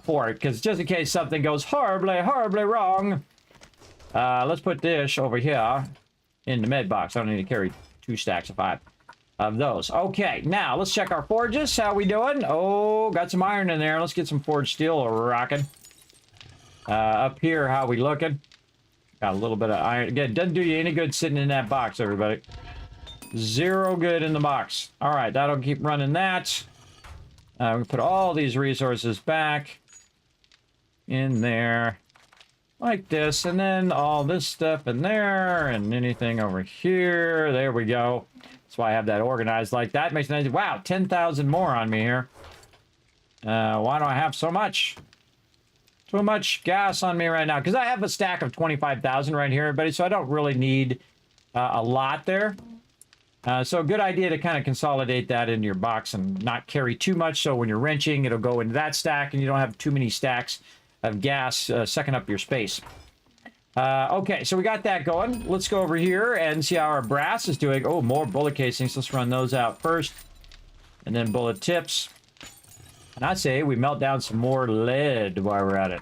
C: for it. Because just in case something goes horribly, horribly wrong. Let's put this over here in the med box. I don't need to carry 2 stacks of 5 of those. Okay, now let's check our forges. How we doing? Oh, got some iron in there. Let's get some forged steel rocking. Up here, how we looking? Got a little bit of iron. Again, doesn't do you any good sitting in that box, everybody. 0 good in the box. All right, that'll keep running that. We can put all these resources back in there. Like this, and then all this stuff in there, and anything over here. There we go. That's why I have that organized like that. Makes it nice. Wow, 10,000 more on me here. Why do I have so much? Too much gas on me right now. Because I have a stack of 25,000 right here, everybody, so I don't really need a lot there. So a good idea to kind of consolidate that into your box and not carry too much, so when you're wrenching, it'll go into that stack, and you don't have too many stacks of gas sucking up your space. Okay, so we got that going. Let's go over here and see how our brass is doing. Oh, more bullet casings. Let's run those out first. And then bullet tips. And I say we melt down some more lead while we're at it.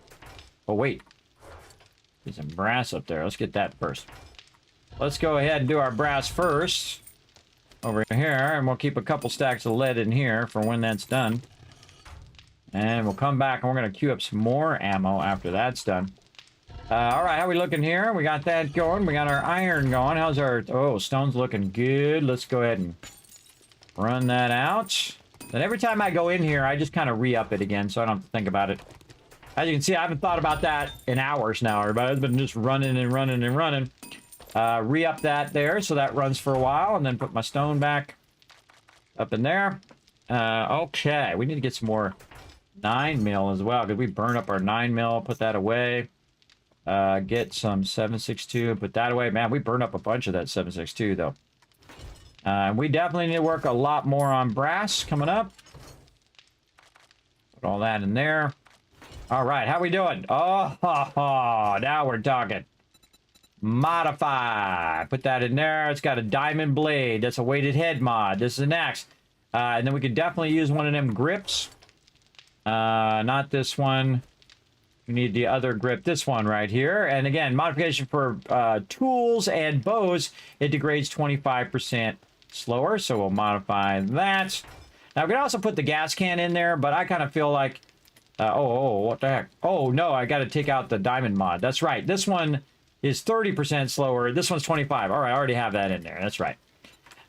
C: Oh, wait. There's some brass up there. Let's get that first. Let's go ahead and do our brass first. Over here. And we'll keep a couple stacks of lead in here for when that's done. And we'll come back and we're going to queue up some more ammo after that's done. All right, how we looking here? We got that going. We got our iron going. How's our... Oh, stone's looking good. Let's go ahead and run that out. Then every time I go in here, I just kind of re-up it again, so I don't have to think about it. As you can see, I haven't thought about that in hours now, everybody. I've been just running and running and running. Re-up that there, so that runs for a while, and then put my stone back up in there. Okay, we need to get some more 9mm as well, because we burn up our 9mm, put that away. Get some 7.62 and put that away. Man, we burned up a bunch of that 7.62 though. We definitely need to work a lot more on brass coming up. Put all that in there. All right, how we doing? Oh, now we're talking. Modify. Put that in there. It's got a diamond blade. That's a weighted head mod. This is an axe. And then we could definitely use one of them grips. Not this one. We need the other grip, this one right here. And again, modification for tools and bows, it degrades 25% slower. So we'll modify that. Now, we can also put the gas can in there, but I kind of feel like... what the heck? Oh, no, I got to take out the diamond mod. That's right. This one is 30% slower. This one's 25. All right, I already have that in there. That's right.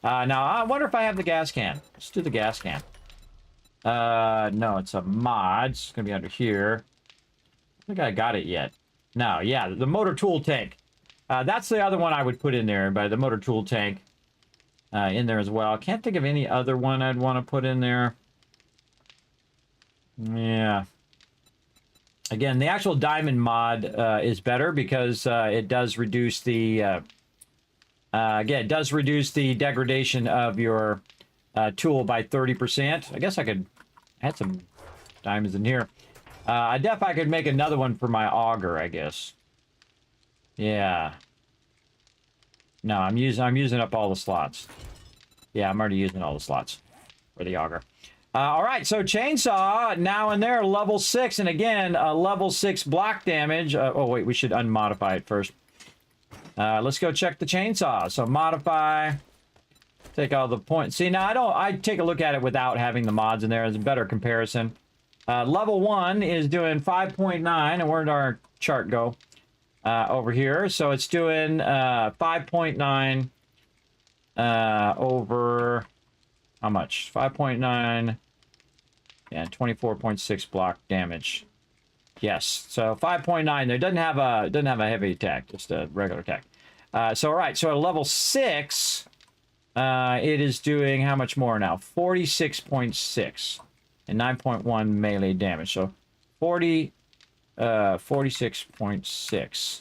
C: Now, I wonder if I have the gas can. Let's do the gas can. No, it's a mod. It's going to be under here. I think I got it yet. No, yeah, the motor tool tank. That's the other one I would put in there, by the motor tool tank. In there as well. Can't think of any other one I'd want to put in there. Yeah. Again, the actual diamond mod is better because it does reduce the... again, it does reduce the degradation of your tool by 30%. I guess I could add some diamonds in here. I could make another one for my auger, I guess. Yeah. No, I'm using up all the slots. Yeah, I'm already using all the slots for the auger. All right, so chainsaw now in there, level 6, and again, level 6 block damage. Oh wait, we should unmodify it first. Let's go check the chainsaw. So modify. Take all the points. See, now I take a look at it without having the mods in there as a better comparison. Level 1 is doing 5.9, and where'd our chart go? Over here. So it's doing 5.9 over how much? 5.9 and 24.6 block damage. Yes. So 5.9 there. Doesn't have a heavy attack, just a regular attack. So all right, so at level 6 it is doing how much more now? 46.6 and 9.1 melee damage. So 46.6.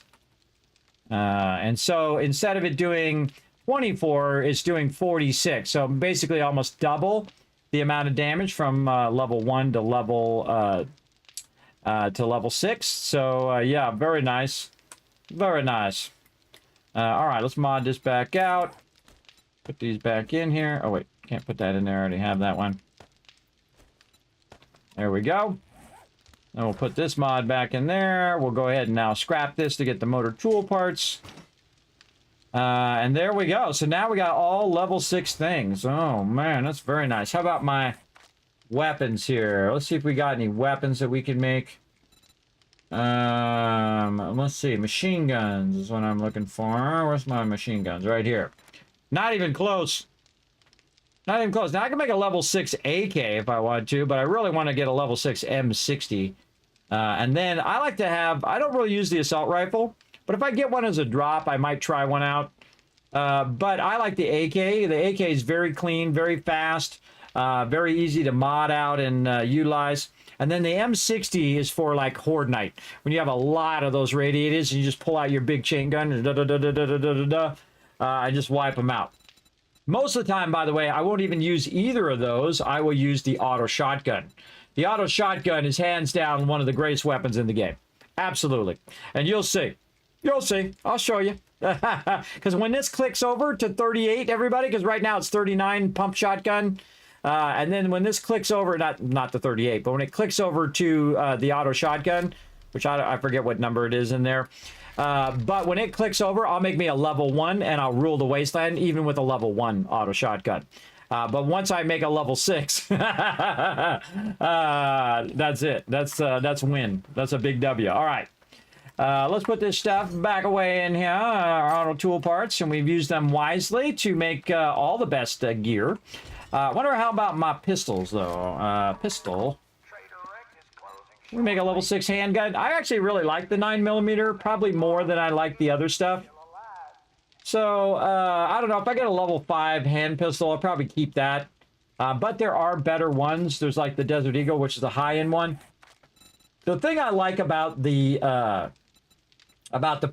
C: And so instead of it doing 24, it's doing 46. So basically almost double the amount of damage from level 1 to level 6. So yeah, very nice. Very nice. All right, let's mod this back out. Put these back in here. Oh wait, can't put that in there. I already have that one. There we go. And we'll put this mod back in there. We'll go ahead and now scrap this to get the motor tool parts. And there we go. So now we got all level 6 things. Oh, man, that's very nice. How about my weapons here? Let's see if we got any weapons that we can make. Let's see. Machine guns is what I'm looking for. Where's my machine guns? Right here. Not even close. Not even close. Now, I can make a level 6 AK if I want to, but I really want to get a level 6 M60. And then I like to have... I don't really use the assault rifle, but if I get one as a drop, I might try one out. But I like the AK. The AK is very clean, very fast, very easy to mod out and utilize. And then the M60 is for, like, Horde Night. When you have a lot of those radiators, and you just pull out your big chain gun and just wipe them out. Most of the time, by the way, I won't even use either of those. I will use the auto shotgun. The auto shotgun is hands down one of the greatest weapons in the game. Absolutely. And you'll see. You'll see. I'll show you. Because when this clicks over to 38, everybody, because right now it's 39 pump shotgun. And then when this clicks over, not the 38, but when it clicks over to the auto shotgun, which I forget what number it is in there. But when it clicks over, I'll make me a level 1 and I'll rule the wasteland even with a level 1 auto shotgun. But once I make a level 6, that's it. That's win. That's a big W. All right. Let's put this stuff back away in here, our auto tool parts, and we've used them wisely to make all the best gear. Wonder how about my pistols, though. Pistol. We make a level 6 handgun. I actually really like the 9mm, probably more than I like the other stuff. So, I don't know. If I get a level 5 hand pistol, I'll probably keep that. But there are better ones. There's like the Desert Eagle, which is the high-end one. The thing I like about the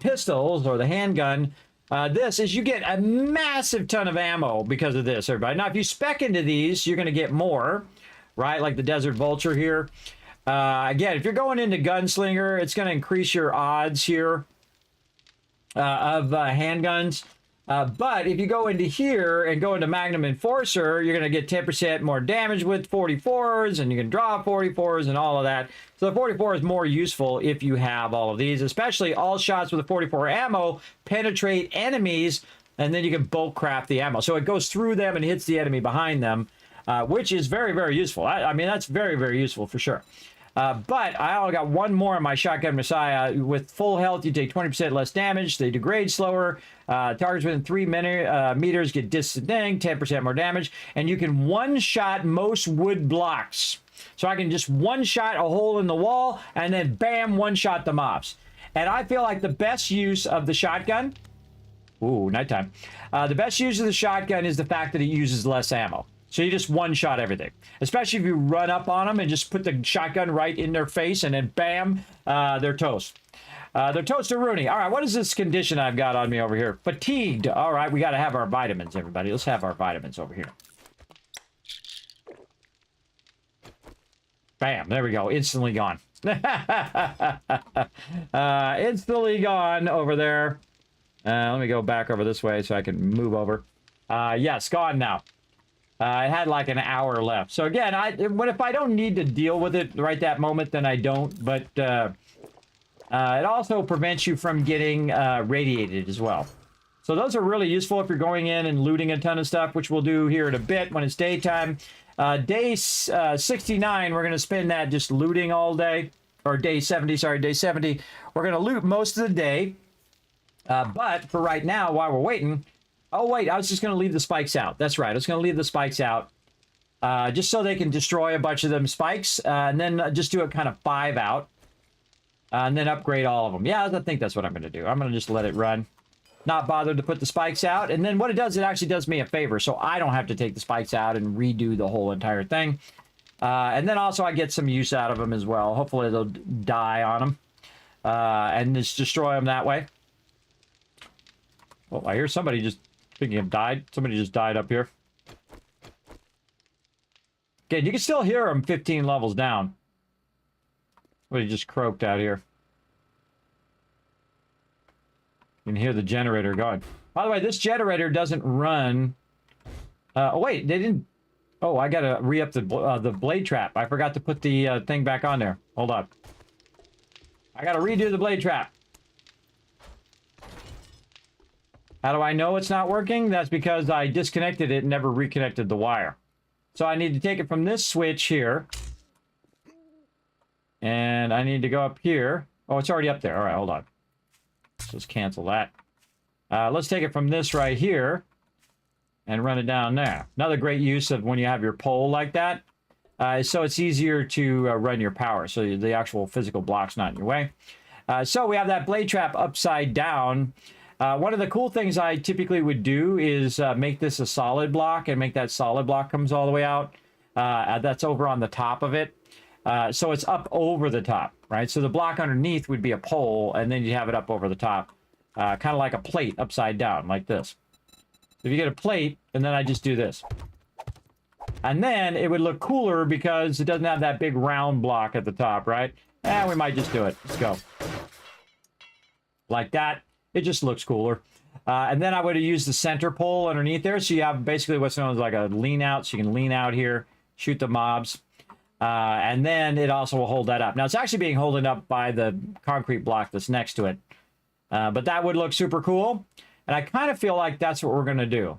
C: pistols or the handgun, this is you get a massive ton of ammo because of this, everybody. Now, if you spec into these, you're going to get more, right? Like the Desert Vulture here. Again, if you're going into Gunslinger, it's going to increase your odds here of handguns. But if you go into here and go into Magnum Enforcer, you're going to get 10% more damage with 44s, and you can draw 44s and all of that. So the 44 is more useful if you have all of these, especially all shots with the 44 ammo penetrate enemies, and then you can bulk craft the ammo. So it goes through them and hits the enemy behind them. which is very, very useful. I mean, that's very, very useful for sure. But I only got one more on my Shotgun Messiah. With full health, you take 20% less damage. They degrade slower. Targets within 3 meters get disadvantaged, 10% more damage. And you can one-shot most wood blocks. So I can just one-shot a hole in the wall and then bam, one-shot the mobs. And I feel like the best use of the shotgun... Ooh, nighttime. The best use of the shotgun is the fact that it uses less ammo. So you just one-shot everything. Especially if you run up on them and just put the shotgun right in their face and then bam, they're toast. They're toast-a-rooney. All right, what is this condition I've got on me over here? Fatigued. All right, we got to have our vitamins, everybody. Let's have our vitamins over here. Bam, there we go. Instantly gone. Instantly gone over there. Let me go back over this way so I can move over. Yes, gone now. I had like an hour left. So again, if I don't need to deal with it right that moment, then I don't. But it also prevents you from getting radiated as well. So those are really useful if you're going in and looting a ton of stuff, which we'll do here in a bit when it's daytime. Day 69, we're going to spend that just looting all day. Or day 70, sorry, day 70. We're going to loot most of the day. But for right now, while we're waiting... Oh, wait, I was just going to leave the spikes out. That's right, I was going to leave the spikes out. Just so they can destroy a bunch of them spikes. And then just do it kind of 5 out. And then upgrade all of them. Yeah, I think that's what I'm going to do. I'm going to just let it run. Not bothered to put the spikes out. And then what it does, it actually does me a favor. So I don't have to take the spikes out and redo the whole entire thing. And then also I get some use out of them as well. Hopefully they'll die on them. And just destroy them that way. Oh, I hear somebody just... Speaking of died, somebody just died up here. Okay, you can still hear him 15 levels down. Somebody just croaked out here. You can hear the generator going. By the way, this generator doesn't run... oh, wait, they didn't... Oh, I gotta re-up the blade trap. I forgot to put the thing back on there. Hold on. I gotta redo the blade trap. How do I know it's not working? That's because I disconnected it and never reconnected the wire. So I need to take it from this switch here. And I need to go up here. Oh, it's already up there. All right, hold on. Let's just cancel that. Let's take it from this right here and run it down there. Another great use of when you have your pole like that. So it's easier to run your power. So the actual physical block's not in your way. So we have that blade trap upside down. One of the cool things I typically would do is make this a solid block and make that solid block comes all the way out. That's over on the top of it. So it's up over the top, right? So the block underneath would be a pole, and then you have it up over the top. Kind of like a plate upside down, like this. If you get a plate, and then I just do this. And then it would look cooler because it doesn't have that big round block at the top, right? We might just do it. Let's go. Like that. It just looks cooler. And then I would have used the center pole underneath there. So you have basically what's known as like a lean out. So you can lean out here, shoot the mobs. And then it also will hold that up. Now it's actually being held up by the concrete block that's next to it. But that would look super cool. And I kind of feel like that's what we're going to do.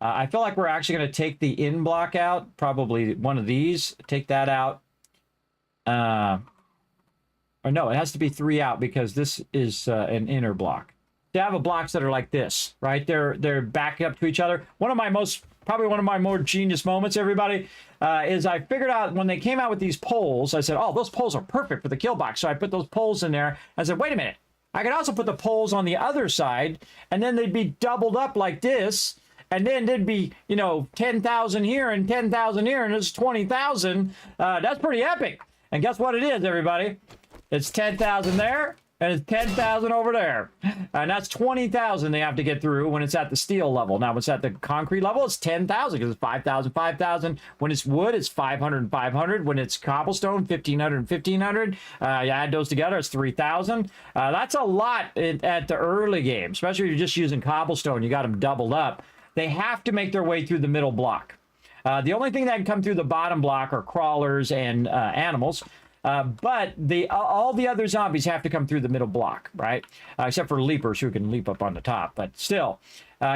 C: I feel like we're actually going to take the in block out. Probably one of these. Take that out. Or no, it has to be 3 out because this is an inner block. They have blocks that are like this, right? They're backed up to each other. Probably one of my more genius moments, everybody, is I figured out when they came out with these poles, I said, oh, those poles are perfect for the kill box. So I put those poles in there. I said, wait a minute. I could also put the poles on the other side, and then they'd be doubled up like this. And then there'd be, 10,000 here and 10,000 here, and it's 20,000. That's pretty epic. And guess what it is, everybody? It's 10,000 there, and it's 10,000 over there. And that's 20,000 they have to get through when it's at the steel level. Now, when it's at the concrete level, it's 10,000 because it's 5,000, 5,000. When it's wood, it's 500 and 500. When it's cobblestone, 1,500 and 1,500. You add those together, it's 3,000. That's a lot at the early game, especially if you're just using cobblestone. You got them doubled up. They have to make their way through the middle block. The only thing that can come through the bottom block are crawlers and animals. But all the other zombies have to come through the middle block, right? Except for leapers who can leap up on the top. But still,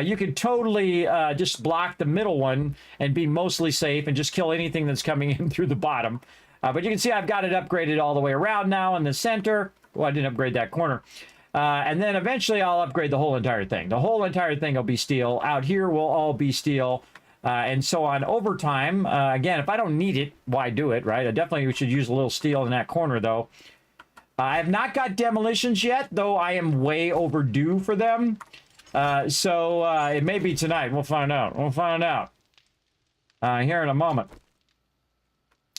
C: you can totally just block the middle one and be mostly safe and just kill anything that's coming in through the bottom. But you can see I've got it upgraded all the way around now in the center. Well, I didn't upgrade that corner. And then eventually I'll upgrade the whole entire thing. The whole entire thing will be steel. Out here will all be steel. And so on over time. Again, if I don't need it, why do it, right? I definitely should use a little steel in that corner, though. I have not got demolitions yet, though I am way overdue for them. So it may be tonight. We'll find out. We'll find out here in a moment.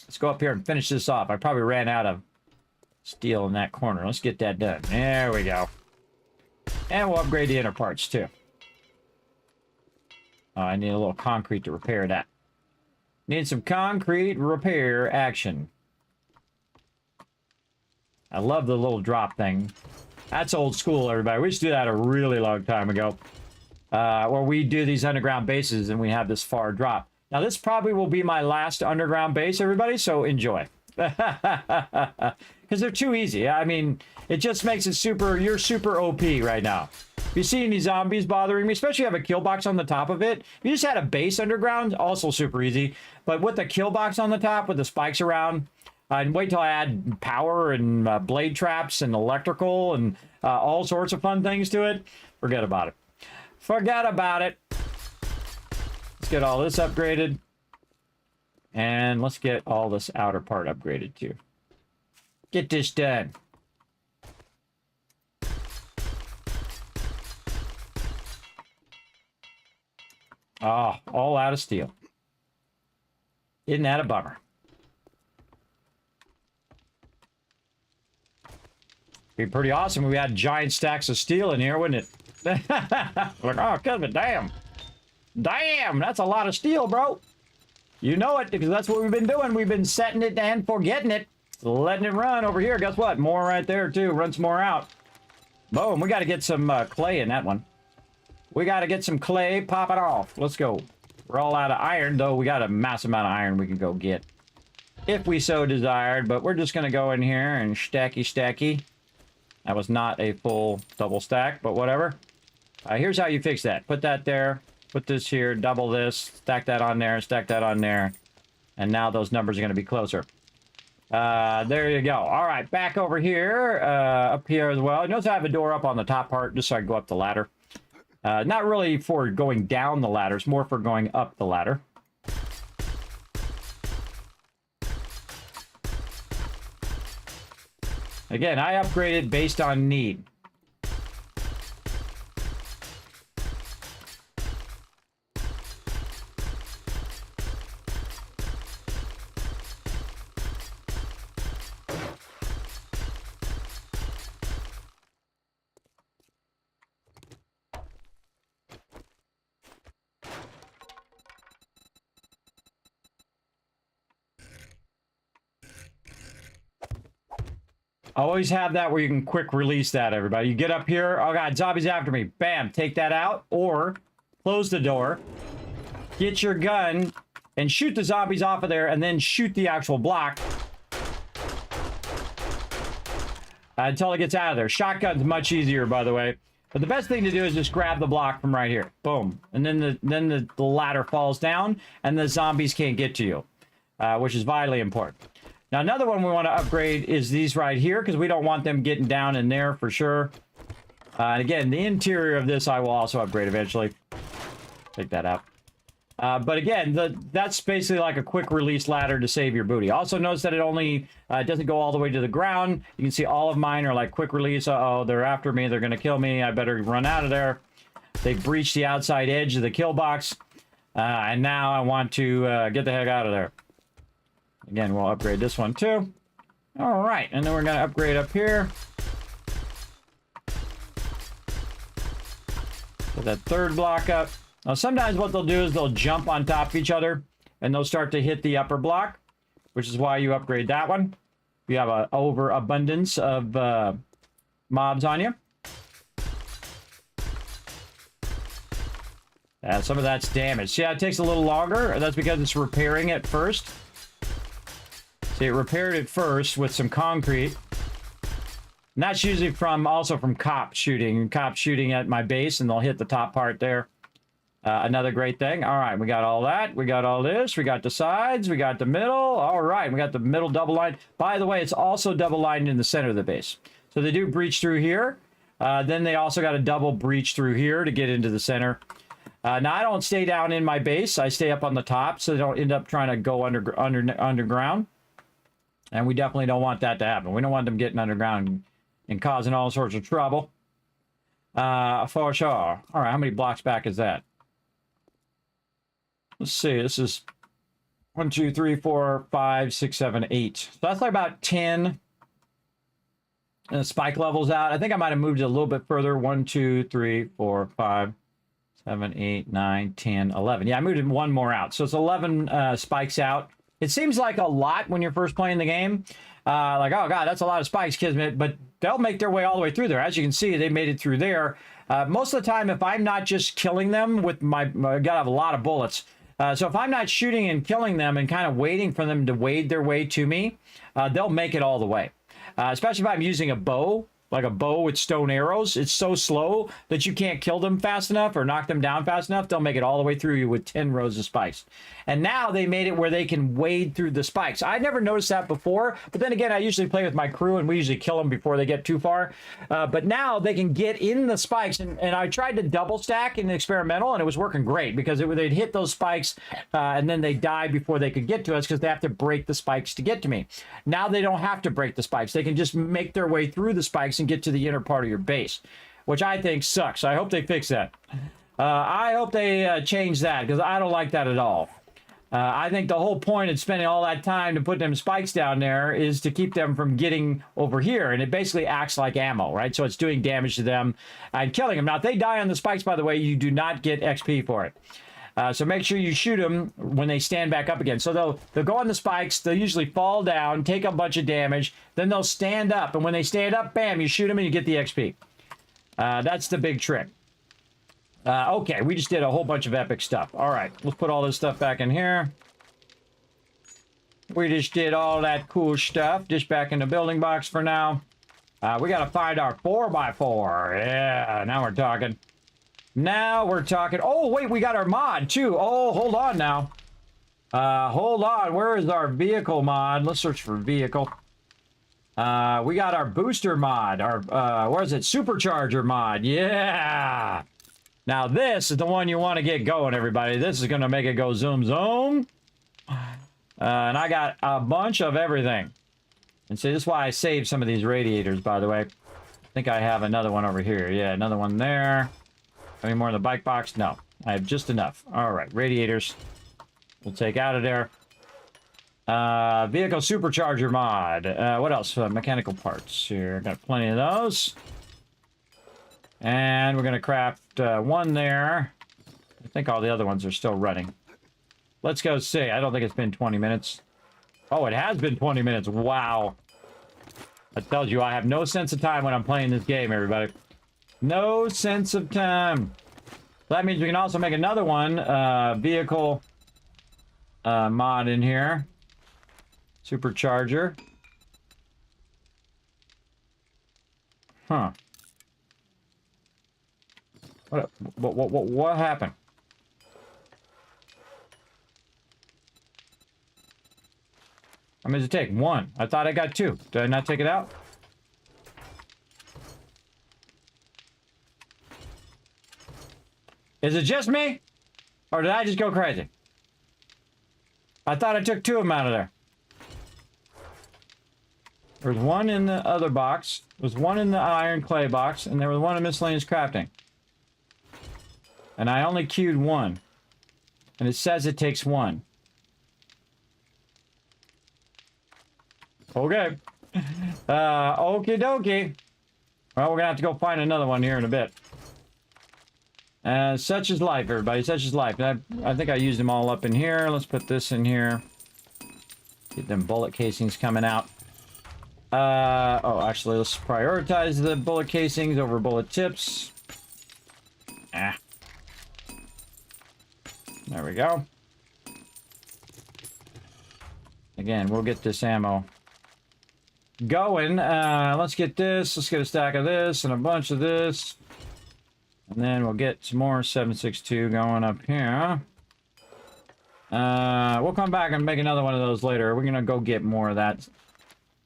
C: Let's go up here and finish this off. I probably ran out of steel in that corner. Let's get that done. There we go. And we'll upgrade the inner parts, too. Oh, I need a little concrete to repair that. Need some concrete repair action. I love the little drop thing. That's old school, everybody. We used to do that a really long time ago. Where we do these underground bases and we have this far drop. Now, this probably will be my last underground base, everybody, so enjoy. Because they're too easy. I mean, it just makes it super, you're super OP right now. If you see any zombies bothering me, especially if you have a kill box on the top of it, if you just had a base underground, also super easy. But with the kill box on the top, with the spikes around, and wait till I add power and blade traps and electrical and all sorts of fun things to it, forget about it. Forget about it. Let's get all this upgraded. And let's get all this outer part upgraded too. Get this done. Oh, all out of steel. Isn't that a bummer? Be pretty awesome if we had giant stacks of steel in here, wouldn't it? Like, oh, Kismet, damn. Damn, that's a lot of steel, bro. You know it, because that's what we've been doing. We've been setting it and forgetting it. Letting it run over here. Guess what? More right there, too. Run some more out. Boom. We got to get some clay in that one. We got to get some clay. Pop it off. Let's go. We're all out of iron, though. We got a massive amount of iron we can go get. If we so desired. But we're just going to go in here and stacky. That was not a full double stack, but whatever. Here's how you fix that. Put that there. Put this here. Double this. Stack that on there. Stack that on there. And now those numbers are going to be closer. There you go. All right, back over here, up here as well. Notice I have a door up on the top part just so I can go up the ladder. Not really for going down the ladder, it's more for going up the ladder. Again, I upgraded based on need. Always have that where you can quick release that, everybody. You get up here, oh god, zombies after me. Bam, take that out, or close the door, get your gun, and shoot the zombies off of there, and then shoot the actual block until it gets out of there. Shotgun's much easier, by the way. But the best thing to do is just grab the block from right here. Boom. And then the ladder falls down, and the zombies can't get to you, which is vitally important. Now, another one we want to upgrade is these right here, because we don't want them getting down in there for sure. And again, the interior of this I will also upgrade eventually. Take that out. But again, that's basically like a quick release ladder to save your booty. Also notice that it only doesn't go all the way to the ground. You can see all of mine are like quick release. Uh-oh, they're after me. They're going to kill me. I better run out of there. They breached the outside edge of the kill box. And now I want to get the heck out of there. Again, we'll upgrade this one too. All right, and then we're going to upgrade up here. Put that third block up. Now, sometimes what they'll do is they'll jump on top of each other, and they'll start to hit the upper block, which is why you upgrade that one. You have an overabundance of mobs on you. Some of that's damage. See how it takes a little longer? That's because it's repairing it first. It repaired it first with some concrete. And that's usually also from cops shooting. Cops shooting at my base, and they'll hit the top part there. Another great thing. All right, we got all that. We got all this. We got the sides. We got the middle. All right, we got the middle double line. By the way, it's also double lined in the center of the base. So they do breach through here. Then they also got a double breach through here to get into the center. Now, I don't stay down in my base. I stay up on the top, so they don't end up trying to go underground. And we definitely don't want that to happen. We don't want them getting underground and causing all sorts of trouble. For sure. All right, how many blocks back is that? Let's see. This is 1, 2, 3, 4, 5, 6, 7, 8. So that's like about 10 spike levels out. I think I might have moved it a little bit further. 1, 2, 3, 4, 5, 7, 8, 9, 10, 11. Yeah, I moved it one more out. So it's 11 spikes out. It seems like a lot when you're first playing the game. Like, oh, God, that's a lot of spikes, Kismet. But they'll make their way all the way through there. As you can see, they made it through there. Most of the time, if I'm not just killing them with I got to have a lot of bullets. So if I'm not shooting and killing them and kind of waiting for them to wade their way to me, they'll make it all the way. Especially if I'm using a bow, like a bow with stone arrows. It's so slow that you can't kill them fast enough or knock them down fast enough. They'll make it all the way through you with 10 rows of spikes. And now they made it where they can wade through the spikes. I never noticed that before, but then again, I usually play with my crew and we usually kill them before they get too far. But now they can get in the spikes, and I tried to double stack in the experimental, and it was working great because they'd hit those spikes and then they die before they could get to us because they have to break the spikes to get to me. Now they don't have to break the spikes. They can just make their way through the spikes and get to the inner part of your base, which I think sucks. I hope they fix that. I hope they change that because I don't like that at all. I think the whole point of spending all that time to put them spikes down there is to keep them from getting over here, and it basically acts like ammo, right? So it's doing damage to them and killing them. Now, if they die on the spikes, by the way, you do not get XP for it. So make sure you shoot them when they stand back up again. So they'll go on the spikes, they'll usually fall down, take a bunch of damage, then they'll stand up, and when they stand up, bam, you shoot them and you get the XP. That's the big trick. Okay, we just did a whole bunch of epic stuff. All right, let's put all this stuff back in here. We just did all that cool stuff. Just back in the building box for now. We got to find our 4x4. Yeah, now we're talking. Now we're talking. Oh, wait, we got our mod, too. Oh, hold on now. Hold on. Where is our vehicle mod? Let's search for vehicle. We got our booster mod. Our, where is it? Supercharger mod. Yeah. Now, this is the one you want to get going, everybody. This is going to make it go zoom, zoom. And I got a bunch of everything. And see, this is why I saved some of these radiators, by the way. I think I have another one over here. Yeah, another one there. Any more in the bike box? No. I have just enough. All right, radiators. We'll take out of there. Vehicle supercharger mod. What else? Mechanical parts here. Got plenty of those. And we're going to craft one there. I think all the other ones are still running. Let's go see. I don't think it's been 20 minutes. Oh, it has been 20 minutes. Wow. That tells you I have no sense of time when I'm playing this game, everybody. No sense of time. That means we can also make another one. Vehicle mod in here. Supercharger. Huh. What happened? How many does it take? One. I thought I got two. Did I not take it out? Is it just me? Or did I just go crazy? I thought I took two of them out of there. There was one in the other box. There was one in the iron clay box. And there was one in miscellaneous crafting. And I only queued one. And it says it takes one. Okay. Okie dokie. Well, we're gonna have to go find another one here in a bit. Such is life, everybody. Such is life. I think I used them all up in here. Let's put this in here. Get them bullet casings coming out. Oh, actually, let's prioritize the bullet casings over bullet tips. Ah. There we go. Again, we'll get this ammo going. Let's get this. Let's get a stack of this and a bunch of this. And then we'll get some more 7.62 going up here. We'll come back and make another one of those later. We're going to go get more of that.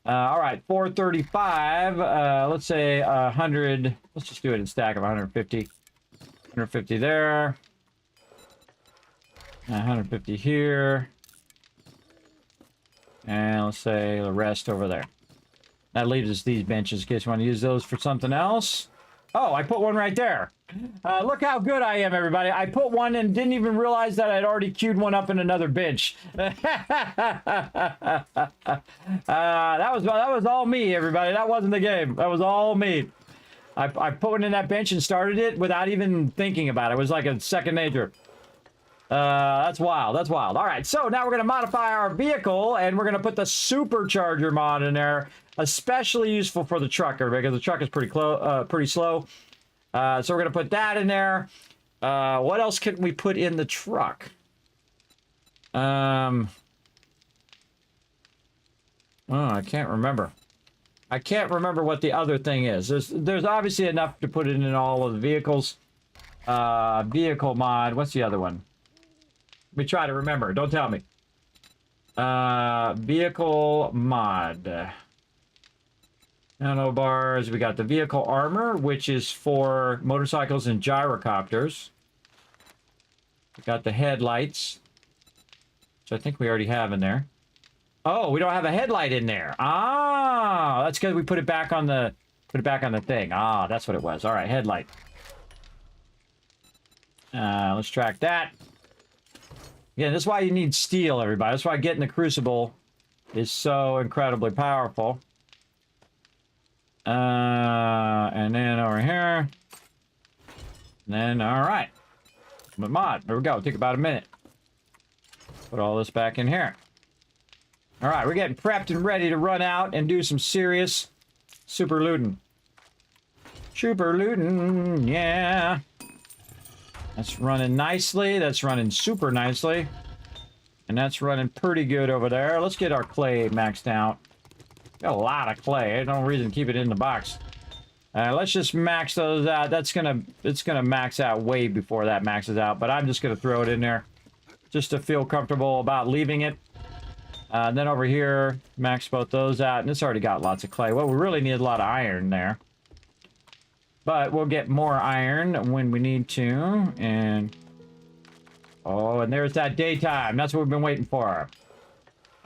C: All right, 435. Let's say 100. Let's just do it in stack of 150. 150 there. 150 here. And let's say the rest over there. That leaves us these benches in case you want to use those for something else. Oh, I put one right there. Look how good I am, everybody. I put one and didn't even realize that I'd already queued one up in another bench. That was all me, everybody. That wasn't the game. That was all me. I put one in that bench and started it without even thinking about it. It was like a second nature. That's wild. That's wild. All right, so now we're going to modify our vehicle, and we're going to put the supercharger mod in there, especially useful for the trucker because the truck is pretty slow. So we're going to put that in there. What else can we put in the truck? Oh, I can't remember. I can't remember what the other thing is. There's obviously enough to put it in all of the vehicles. Vehicle mod. What's the other one? Let me try to remember. Don't tell me. Vehicle mod. Nano-bars. We got the vehicle armor, which is for motorcycles and gyrocopters. We got the headlights, which I think we already have in there. Oh, we don't have a headlight in there. Ah, that's because we put it back on the thing. Ah, that's what it was. All right, headlight. Let's track that. Again, this is why you need steel, everybody. That's why getting the Crucible is so incredibly powerful. And then over here. And then, all right. But mod, there we go. Take about a minute. Put all this back in here. All right, we're getting prepped and ready to run out and do some serious super looting. Super looting, yeah. That's running nicely. That's running super nicely. And that's running pretty good over there. Let's get our clay maxed out. Got a lot of clay. There's no reason to keep it in the box. Let's just max those out. It's gonna max out way before that maxes out, but I'm just gonna throw it in there just to feel comfortable about leaving it. Then over here, max both those out, and it's already got lots of clay. Well, we really need a lot of iron there. But we'll get more iron when we need to, and... Oh, and there's that daytime. That's what we've been waiting for.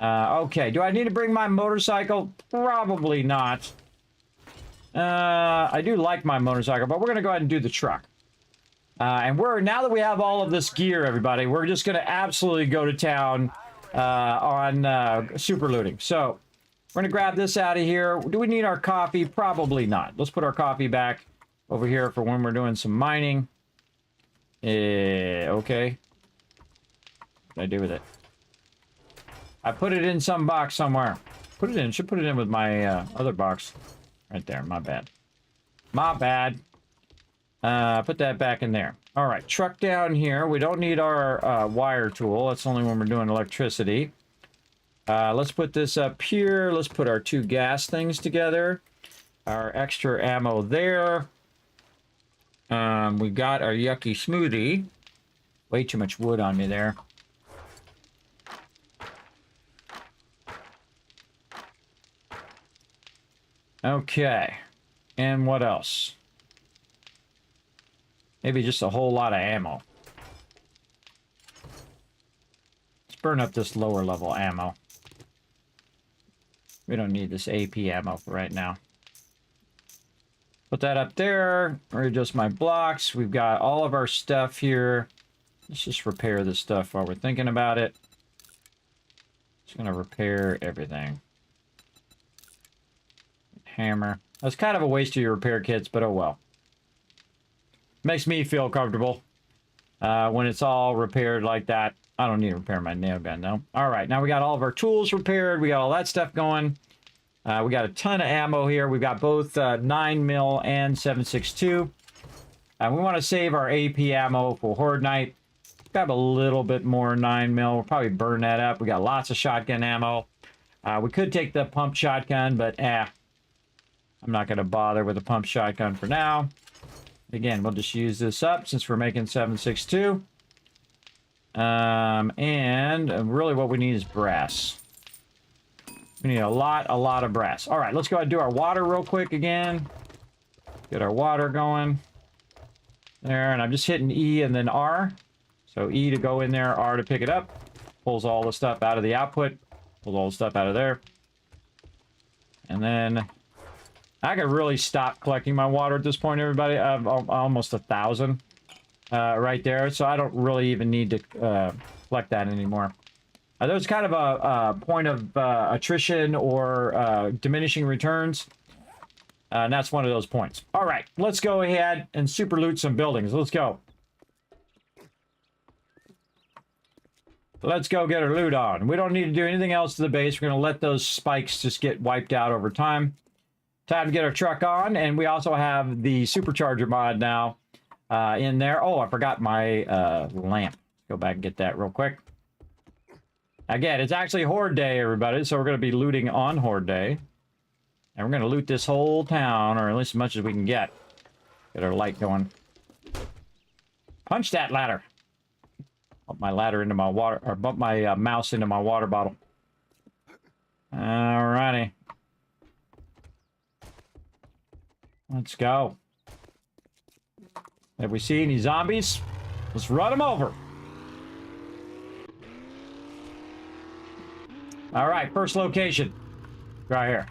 C: Okay, do I need to bring my motorcycle? Probably not. I do like my motorcycle, but we're going to go ahead and do the truck. And now that we have all of this gear, everybody, we're just going to absolutely go to town on super looting. So, we're going to grab this out of here. Do we need our coffee? Probably not. Let's put our coffee back over here for when we're doing some mining. Okay. What did I do with it? I put it in some box somewhere. Should put it in with my other box. Right there. My bad. My bad. Put that back in there. All right. Truck down here. We don't need our wire tool. That's only when we're doing electricity. Let's put this up here. Let's put our two gas things together. Our extra ammo there. We got our yucky smoothie. Way too much wood on me there. Okay. And what else? Maybe just a whole lot of ammo. Let's burn up this lower level ammo. We don't need this AP ammo for right now. Put that up there. Readjust my blocks. We've got all of our stuff here. Let's just repair this stuff while we're thinking about it. Just gonna repair everything. Hammer. That's kind of a waste of your repair kits, but oh well. Makes me feel comfortable when it's all repaired like that. I don't need to repair my nail gun, though. All right, now we got all of our tools repaired. We got all that stuff going. We got a ton of ammo here. We've got both 9mm and 7.62. We want to save our AP ammo for Horde Night. Grab a little bit more 9mm. We'll probably burn that up. We got lots of shotgun ammo. We could take the pump shotgun, but I'm not going to bother with the pump shotgun for now. Again, we'll just use this up since we're making 7.62. And really what we need is brass. We need a lot of brass. All right, let's go ahead and do our water real quick again. Get our water going. There, and I'm just hitting E and then R. So E to go in there, R to pick it up. Pulls all the stuff out of the output. Pulls all the stuff out of there. And then I could really stop collecting my water at this point, everybody. I have almost 1,000 right there. So I don't really even need to collect that anymore. There's kind of a point of attrition or diminishing returns. And that's one of those points. All right, let's go ahead and super loot some buildings. Let's go. Let's go get our loot on. We don't need to do anything else to the base. We're going to let those spikes just get wiped out over time. Time to get our truck on. And we also have the supercharger mod now in there. Oh, I forgot my lamp. Go back and get that real quick. Again, it's actually Horde Day, everybody. So we're going to be looting on Horde Day. And we're going to loot this whole town, or at least as much as we can get. Get our light going. Punch that ladder. Bump my ladder into my water, or bump my mouse into my water bottle. Alrighty. Let's go. Have we seen any zombies? Let's run them over. Alright, first location. Right here.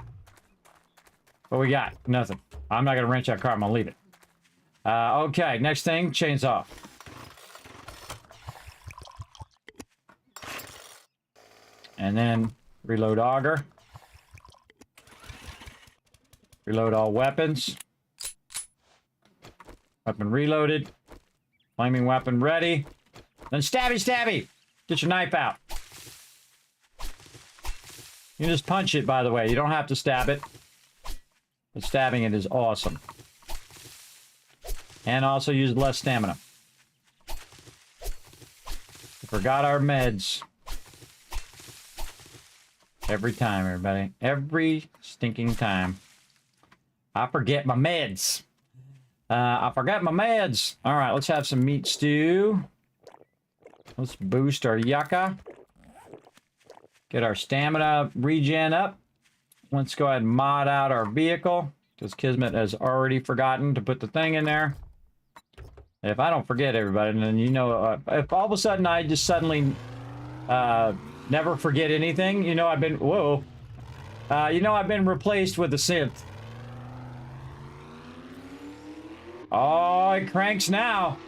C: What we got? Nothing. I'm not going to wrench that car. I'm going to leave it. Okay, next thing, chainsaw. And then reload auger. Reload all weapons. Weapon reloaded. Flaming weapon ready. Then stabby stabby. Get your knife out. You can just punch it, by the way. You don't have to stab it. But stabbing it is awesome. And also use less stamina. We forgot our meds. Every time, everybody. Every stinking time. I forget my meds. I forgot my meds. Alright, let's have some meat stew. Let's boost our yucca. Get our stamina regen up. Let's go ahead and mod out our vehicle. Because Kismet has already forgotten to put the thing in there. If I don't forget, everybody, then you know, if all of a sudden I just suddenly never forget anything, you know I've been, whoa. You know I've been replaced with a synth. Oh, it cranks now.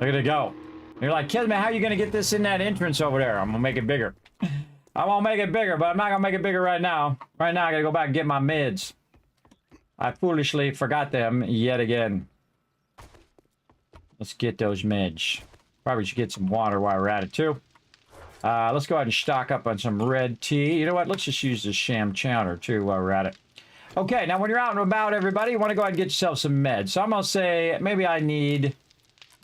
C: Look at it go. You're like, Kismet, how are you going to get this in that entrance over there? I'm going to make it bigger. I'm going to make it bigger, but I'm not going to make it bigger right now. Right now, I got to go back and get my meds. I foolishly forgot them yet again. Let's get those meds. Probably should get some water while we're at it, too. Let's go ahead and stock up on some red tea. You know what? Let's just use this sham chowder, too, while we're at it. Okay, now when you're out and about, everybody, you want to go ahead and get yourself some meds. So I'm going to say maybe I need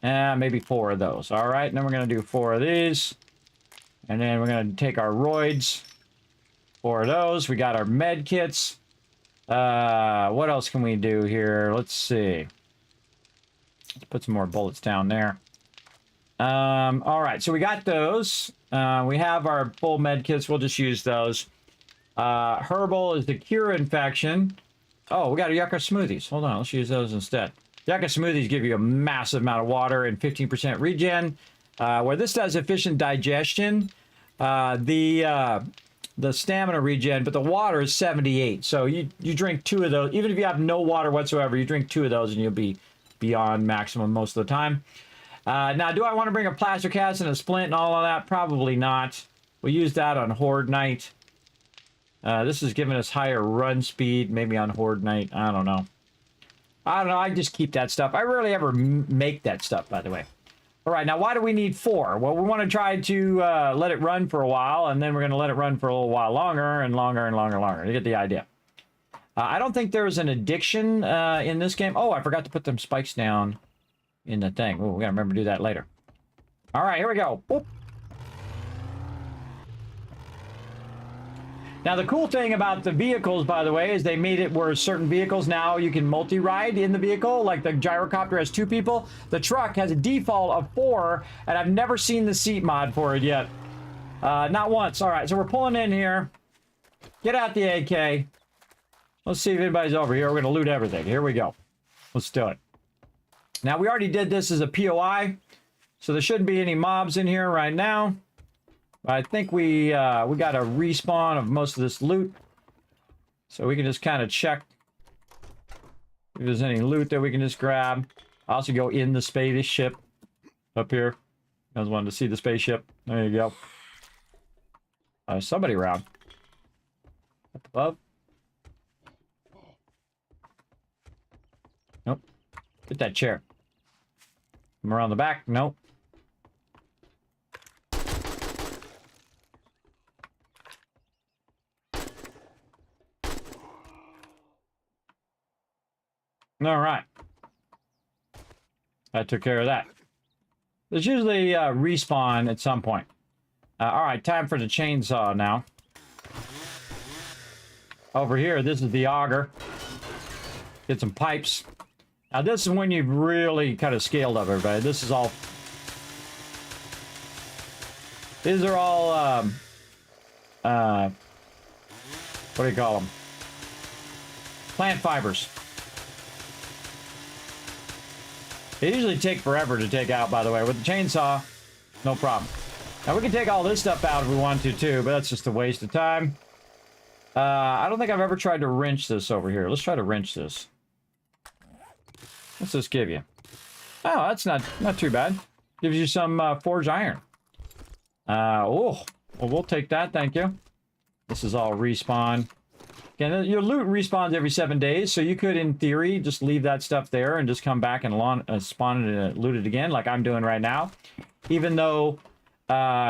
C: maybe 4 of those. All right, and then we're going to do 4 of these. And then we're going to take our roids. 4 of those. We got our med kits. What else can we do here? Let's see. Let's put some more bullets down there. All right, so we got those. We have our full med kits. We'll just use those. Herbal is the cure infection. Oh, we got our yucca smoothies. Hold on, let's use those instead. Yucca smoothies give you a massive amount of water and 15% regen. Where this does efficient digestion, the stamina regen, but the water is 78. So you drink 2 of those. Even if you have no water whatsoever, you drink 2 of those and you'll be beyond maximum most of the time. Now, do I want to bring a plaster cast and a splint and all of that? Probably not. We'll use that on Horde Night. This is giving us higher run speed, maybe on Horde Night. I don't know. I just keep that stuff. I rarely ever make that stuff, by the way. All right, now why do we need 4? Well, we want to try to let it run for a while, and then we're going to let it run for a little while longer and longer and longer and longer. You get the idea. I don't think there's an addiction in this game. Oh, I forgot to put them spikes down in the thing. Oh, we got to remember to do that later. All right, here we go. Boop. Now, the cool thing about the vehicles, by the way, is they made it where certain vehicles now you can multi-ride in the vehicle. Like the gyrocopter has 2 people. The truck has a default of 4, and I've never seen the seat mod for it yet. Not once. All right, so we're pulling in here. Get out the AK. Let's see if anybody's over here. We're going to loot everything. Here we go. Let's do it. Now, we already did this as a POI, so there shouldn't be any mobs in here right now. I think we got a respawn of most of this loot. So we can just kind of check if there's any loot that we can just grab. I also go in the spaceship up here. I just wanted to see the spaceship. There you go. Somebody around. Up above. Nope. Get that chair. Come around the back. Nope. All right. I took care of that. There's usually respawn at some point. All right, time for the chainsaw now. Over here, this is the auger. Get some pipes. Now, this is when you've really kind of scaled up everybody. This is all... These are all... what do you call them? Plant fibers. They usually take forever to take out, by the way. With the chainsaw, no problem. Now, we can take all this stuff out if we want to, too, but that's just a waste of time. I don't think I've ever tried to wrench this over here. Let's try to wrench this. What's this give you? Oh, that's not too bad. Gives you some forged iron. Oh, well, we'll take that, thank you. This is all respawn. Again, your loot respawns every 7 days, so you could, in theory, just leave that stuff there and just come back and spawn it and loot it again, like I'm doing right now. Even though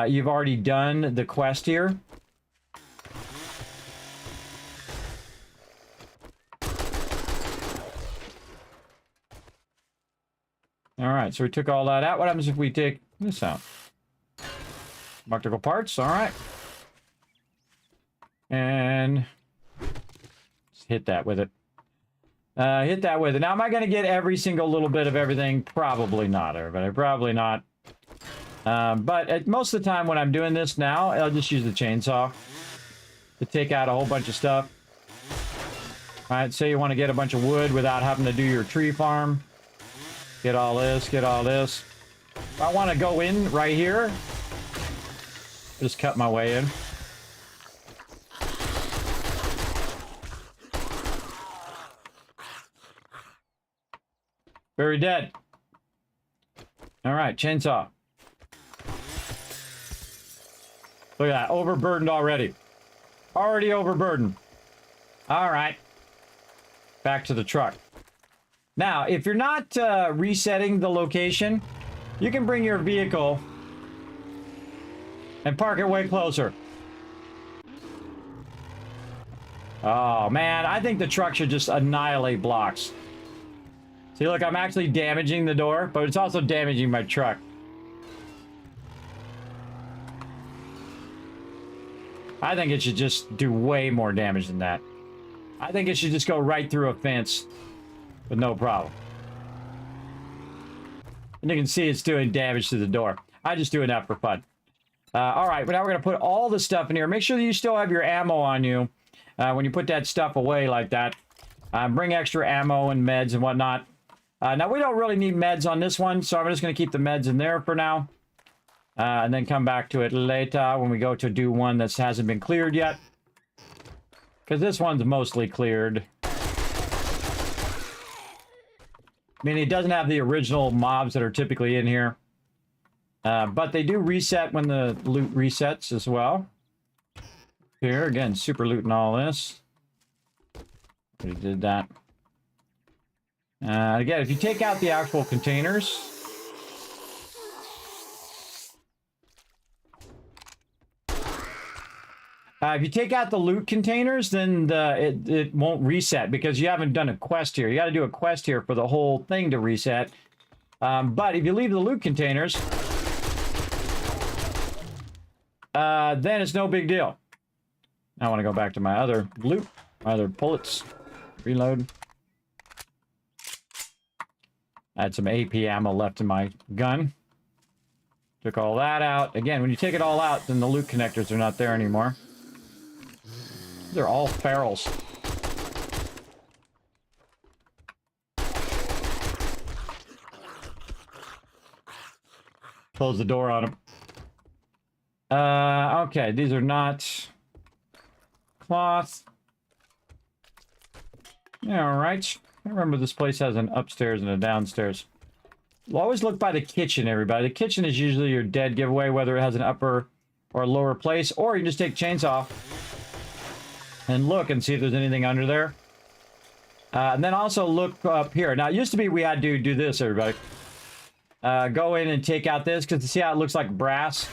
C: you've already done the quest here. All right, so we took all that out. What happens if we take this out? Electrical parts, all right. And... hit that with it. Hit that with it. Now, am I going to get every single little bit of everything? Probably not, everybody. Probably not. But most of the time when I'm doing this now, I'll just use the chainsaw to take out a whole bunch of stuff. All right, say you want to get a bunch of wood without having to do your tree farm. Get all this, get all this. If I want to go in right here, just cut my way in. Very dead. All right, chainsaw. Look at that, overburdened already. Already overburdened. All right. Back to the truck. Now, if you're not resetting the location, you can bring your vehicle and park it way closer. Oh, man, I think the truck should just annihilate blocks. See, look, I'm actually damaging the door, but it's also damaging my truck. I think it should just do way more damage than that. I think it should just go right through a fence with no problem. And you can see it's doing damage to the door. I'm just doing that for fun. All right, but now we're going to put all the stuff in here. Make sure that you still have your ammo on you when you put that stuff away like that. Bring extra ammo and meds and whatnot. Now, we don't really need meds on this one, so I'm just going to keep the meds in there for now. And then come back to it later when we go to do one that hasn't been cleared yet. Because this one's mostly cleared. I mean, it doesn't have the original mobs that are typically in here. But they do reset when the loot resets as well. Here, again, super loot and all this. We did that. Again, if you take out the actual containers... if you take out the loot containers, then it won't reset because you haven't done a quest here. You got to do a quest here for the whole thing to reset. But if you leave the loot containers, then it's no big deal. I want to go back to my other loot, my other bullets. Reload. I had some AP ammo left in my gun. Took all that out. Again, when you take it all out, then the loot connectors are not there anymore. They're all ferals. Close the door on them. Okay, these are not cloth. Yeah, all right. I remember this place has an upstairs and a downstairs. We'll always look by the kitchen, everybody. The kitchen is usually your dead giveaway, whether it has an upper or a lower place, or you can just take chainsaw and look and see if there's anything under there. And then also look up here. Now, it used to be we had to do this, everybody. Go in and take out this, because see how it looks like brass?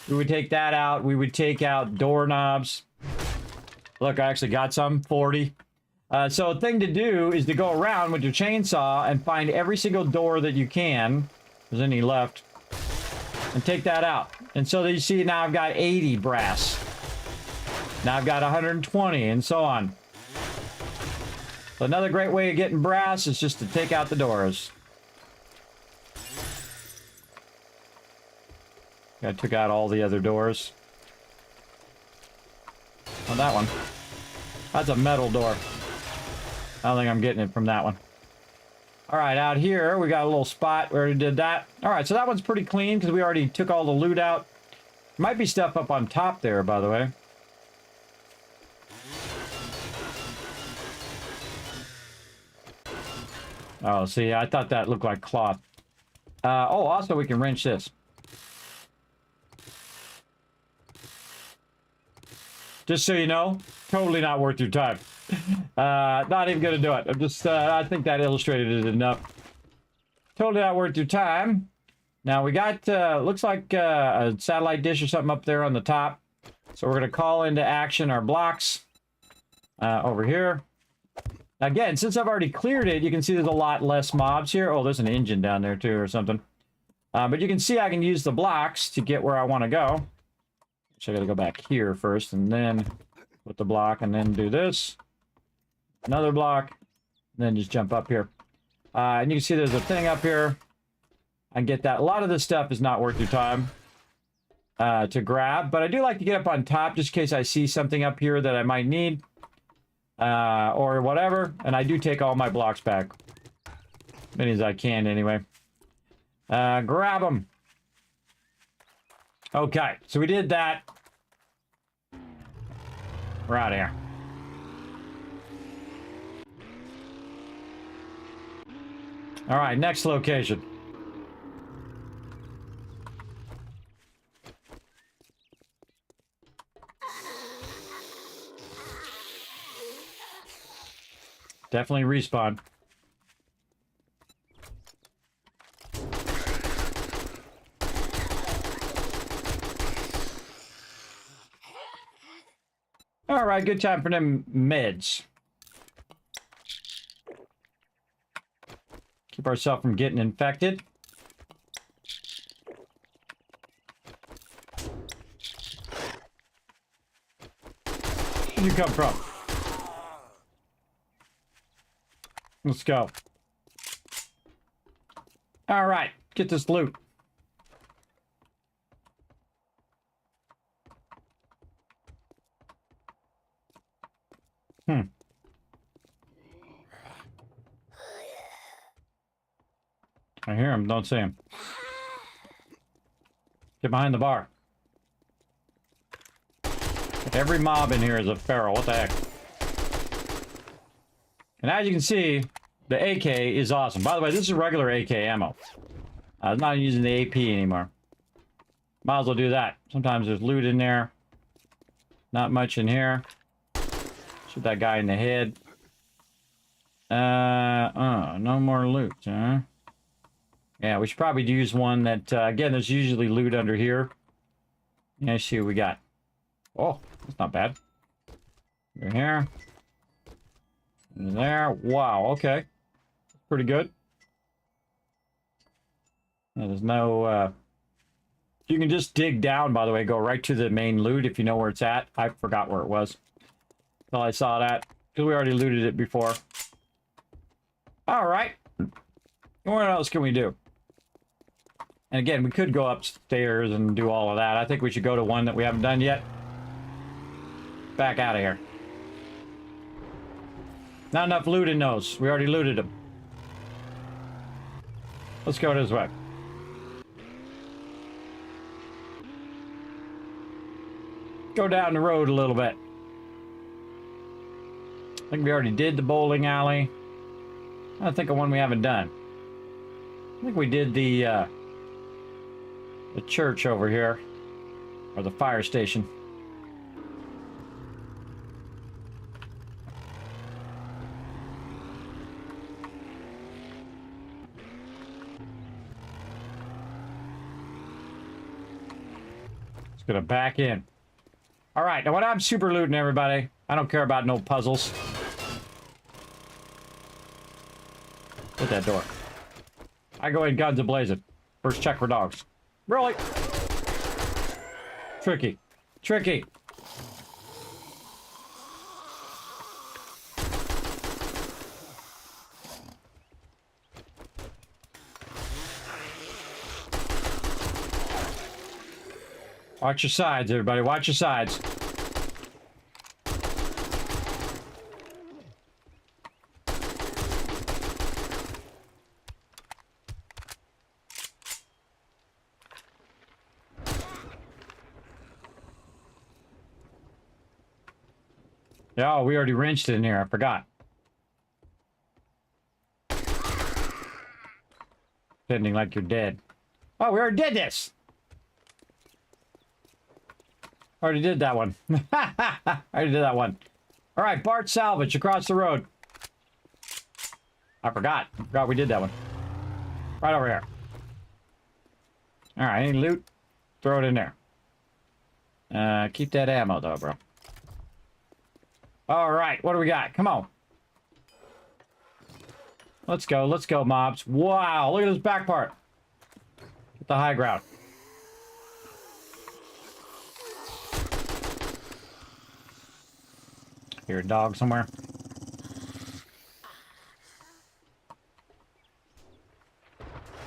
C: We would take that out. We would take out doorknobs. Look, I actually got some, 40. So a thing to do is to go around with your chainsaw and find every single door that you can, if there's any left, and take that out. And so that you see now I've got 80 brass. Now I've got 120 and so on. So another great way of getting brass is just to take out the doors. I took out all the other doors. Oh, that one. That's a metal door. I don't think I'm getting it from that one. All right, out here, we got a little spot. We already did that. All right, so that one's pretty clean because we already took all the loot out. Might be stuff up on top there, by the way. Oh, see, I thought that looked like cloth. Oh, also, we can wrench this. Just so you know, totally not worth your time. Not even gonna do it. I'm just, I think that illustrated it enough. Totally not worth your time. Now we got, looks like a satellite dish or something up there on the top. So we're gonna call into action our blocks over here. Again, since I've already cleared it, you can see there's a lot less mobs here. Oh, there's an engine down there too or something. But you can see I can use the blocks to get where I want to go. So I gotta go back here first and then put the block and then do this. Another block. And then just jump up here. And you can see there's a thing up here. I can get that. A lot of this stuff is not worth your time to grab. But I do like to get up on top just in case I see something up here that I might need. Or whatever. And I do take all my blocks back. Many as I can anyway. Grab them. Okay, so we did that. We're out of here. All right, next location. Definitely respawn. All right, good time for them meds. Keep ourselves from getting infected. Where'd you come from? Let's go. All right, get this loot. I hear him, don't see him. Get behind the bar. Every mob in here is a feral, what the heck? And as you can see, the AK is awesome. By the way, this is regular AK ammo. I'm not using the AP anymore. Might as well do that. Sometimes there's loot in there. Not much in here. Shoot that guy in the head. No more loot, huh? Yeah, we should probably use one that, again, there's usually loot under here. Yeah, let's see what we got. Oh, that's not bad. Over here. In there. Wow, okay. Pretty good. There's no, you can just dig down, by the way, go right to the main loot if you know where it's at. I forgot where it was. Till I saw that. Because we already looted it before. Alright. What else can we do? And again, we could go upstairs and do all of that. I think we should go to one that we haven't done yet. Back out of here. Not enough loot in those. We already looted them. Let's go this way. Go down the road a little bit. I think we already did the bowling alley. I think of one we haven't done. I think we did the church over here. Or the fire station. Just gonna back in. Alright, now when I'm super looting everybody, I don't care about no puzzles. Hit that door. I go in guns a-blazing. First check for dogs. Really? Tricky. Tricky. Watch your sides, everybody. Watch your sides. Oh, we already wrenched it in here. I forgot. Pretending like you're dead. Oh, we already did this! Already did that one. Already did that one. Alright, Bart Salvage across the road. I forgot. We did that one. Right over here. Alright, any loot? Throw it in there. Keep that ammo though, bro. Alright, what do we got? Come on. Let's go, mobs. Wow, look at this back part. Get the high ground. Hear a dog somewhere.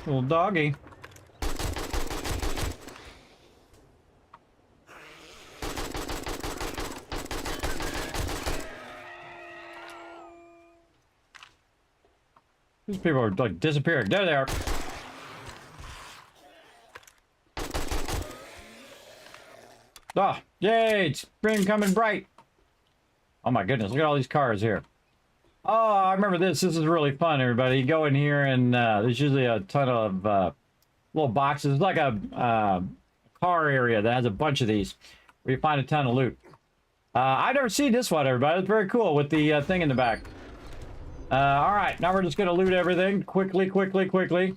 C: Little doggy. These people are like disappearing. There they are. Ah, yay! It's spring coming bright. Oh my goodness, look at all these cars here. Oh, I remember this. This is really fun, everybody. You go in here and there's usually a ton of little boxes. It's like a car area that has a bunch of these where you find a ton of loot. I've never seen this one, everybody. It's very cool with the thing in the back. Alright, now we're just going to loot everything quickly. We've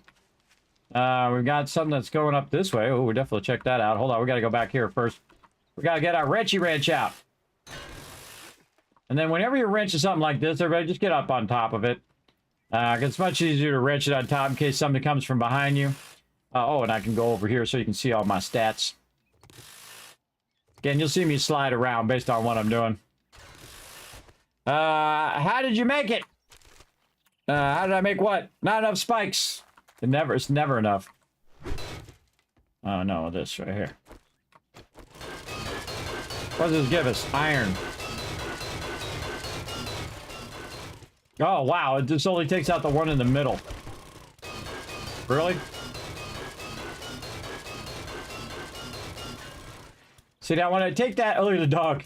C: got something that's going up this way. Oh, we'll definitely check that out. Hold on, we got to go back here first. We got to get our wrenchy wrench out. And then whenever you wrench something like this, everybody just get up on top of it. Because it's much easier to wrench it on top in case something comes from behind you. Oh, and I can go over here so you can see all my stats. Again, you'll see me slide around based on what I'm doing. How did you make it? How did I make what? Not enough spikes. It's never enough. Oh no, this right here. What does this give us? Iron. Oh, wow. It just only takes out the one in the middle. Really? See, now when I take that... Oh, look at the dog.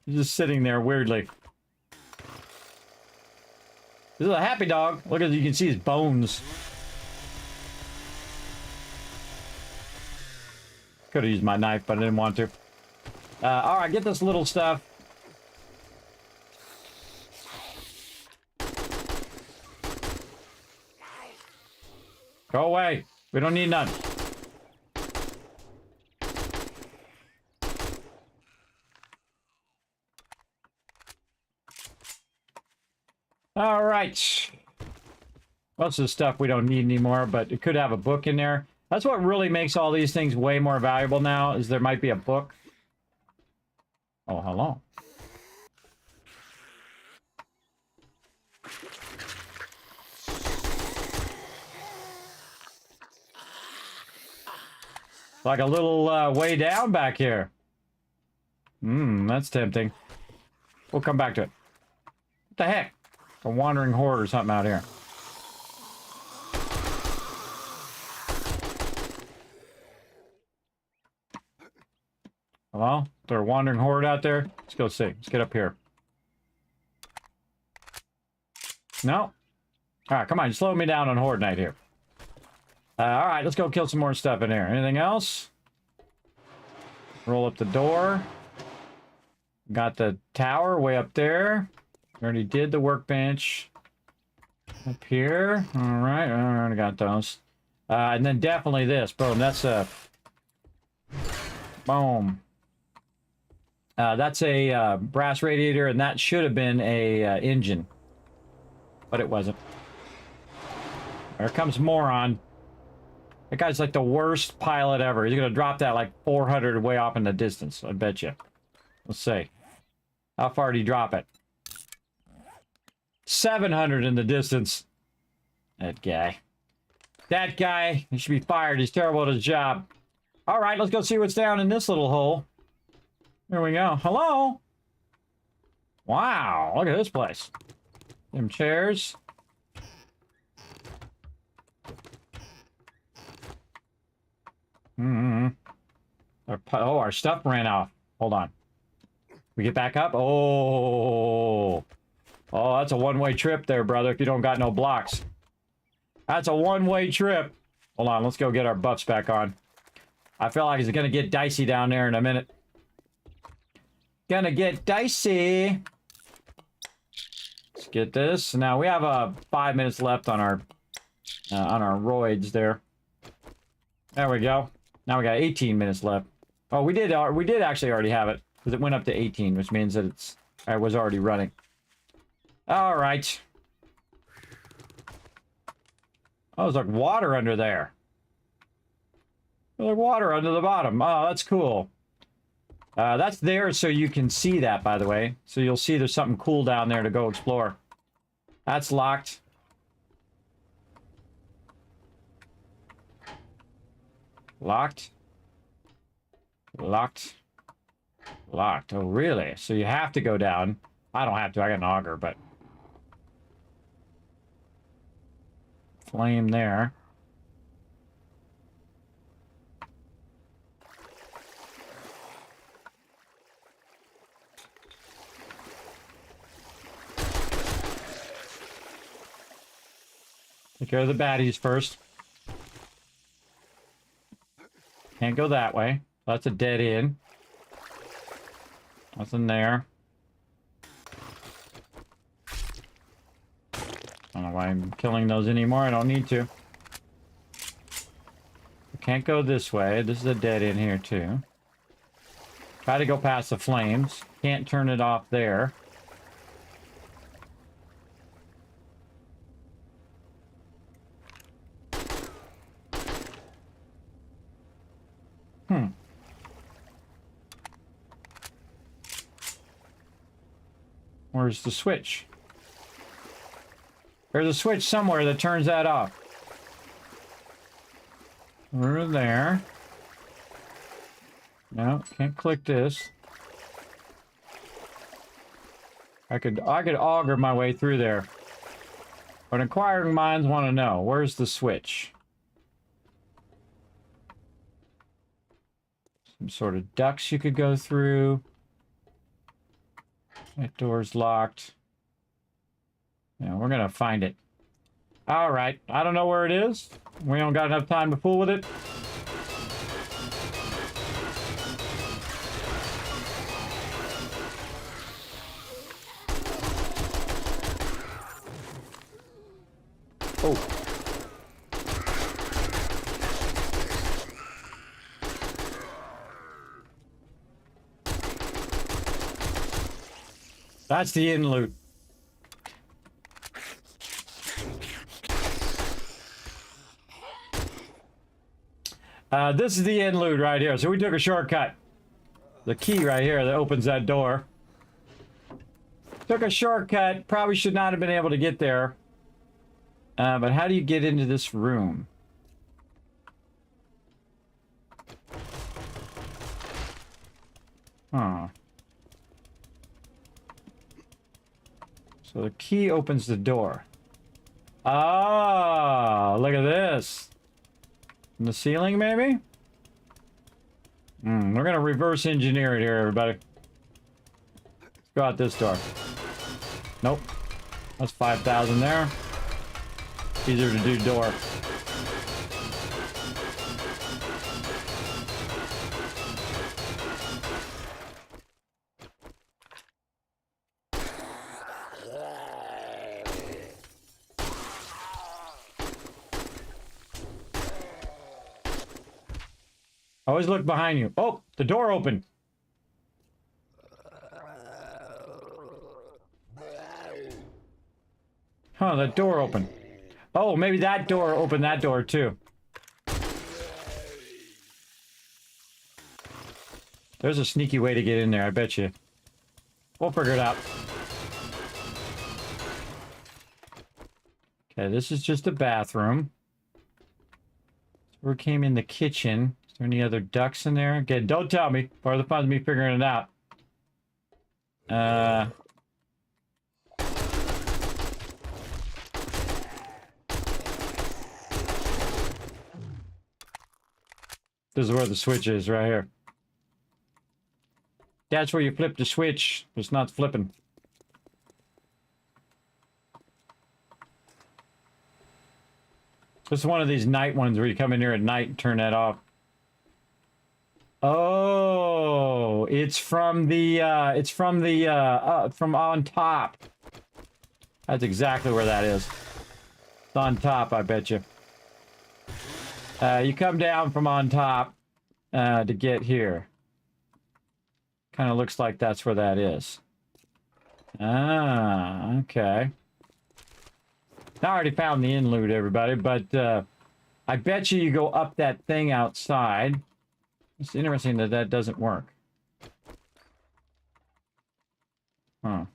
C: He's just sitting there weirdly. This is a happy dog. Look at... You can see his bones. Could have used my knife, but I didn't want to. Alright, get this little stuff. Go away. We don't need none. All right. Most of the stuff we don't need anymore, but it could have a book in there. That's what really makes all these things way more valuable now, is there might be a book. Oh, hello. Like a little way down back here. That's tempting. We'll come back to it. What the heck? A wandering horde or something out here. Hello? Is there a wandering horde out there? Let's go see. Let's get up here. No? Alright, come on. Slow me down on horde night here. Alright, let's go kill some more stuff in here. Anything else? Roll up the door. Got the tower way up there. Already did the workbench. Up here. Alright, I already got those. And then definitely this. Boom, that's a... Boom. That's a brass radiator, and that should have been a engine. But it wasn't. There comes Moron. That guy's like the worst pilot ever. He's gonna drop that like 400 way off in the distance, I bet you. Let's see. How far did he drop it? 700 in the distance. That guy. That guy, he should be fired. He's terrible at his job. Alright, let's go see what's down in this little hole. Here we go. Hello? Wow, look at this place. Them chairs. Our stuff ran off. Hold on. We get back up? Oh, that's a one-way trip there, brother, if you don't got no blocks. That's a one-way trip. Hold on, let's go get our buffs back on. I feel like it's gonna get dicey down there in a minute. Gonna get dicey. Let's get this. Now we have 5 minutes left on our roids there. There we go. Now we got 18 minutes left. Oh, we did actually already have it because it went up to 18, which means that it was already running. All right. Oh, there's like water under there. There's like water under the bottom. Oh, that's cool. That's there so you can see that, by the way. So you'll see there's something cool down there to go explore. That's locked. Locked. Locked. Locked. Oh, really? So you have to go down. I don't have to. I got an auger, but... Flame there. Take care of the baddies first. Can't go that way. That's a dead end. Nothing there. I don't know why I'm killing those anymore. I don't need to. Can't go this way. This is a dead end here too. Try to go past the flames. Can't turn it off there. Where's the switch? There's a switch somewhere that turns that off. We're there. No, can't click this. I could auger my way through there. But inquiring minds want to know, where's the switch? Some sort of ducts you could go through. That door's locked. Yeah, we're gonna find it. Alright, I don't know where it is. We don't got enough time to fool with it. Oh. That's the in loot. This is the in loot right here. So we took a shortcut. The key right here that opens that door. Took a shortcut. Probably should not have been able to get there. But how do you get into this room? Huh. So the key opens the door. Ah, look at this. In the ceiling, maybe? We're gonna reverse engineer it here, everybody. Let's go out this door. Nope. That's 5,000 there. Easier to do door. Always look behind you. Oh, the door opened. Huh, that door opened. Oh, maybe that door opened that door too. There's a sneaky way to get in there, I bet you. We'll figure it out. Okay, this is just a bathroom. We came in the kitchen. Is there any other ducks in there? Okay, don't tell me. Part of the fun is me figuring it out. This is where the switch is, right here. That's where you flip the switch. It's not flipping. This is one of these night ones where you come in here at night and turn that off. Oh, it's from on top. That's exactly where that is. It's on top, I bet you. You come down from on top to get here. Kind of looks like that's where that is. Ah, okay. I already found the in loot, everybody, but I bet you go up that thing outside. It's interesting that that doesn't work. Huh.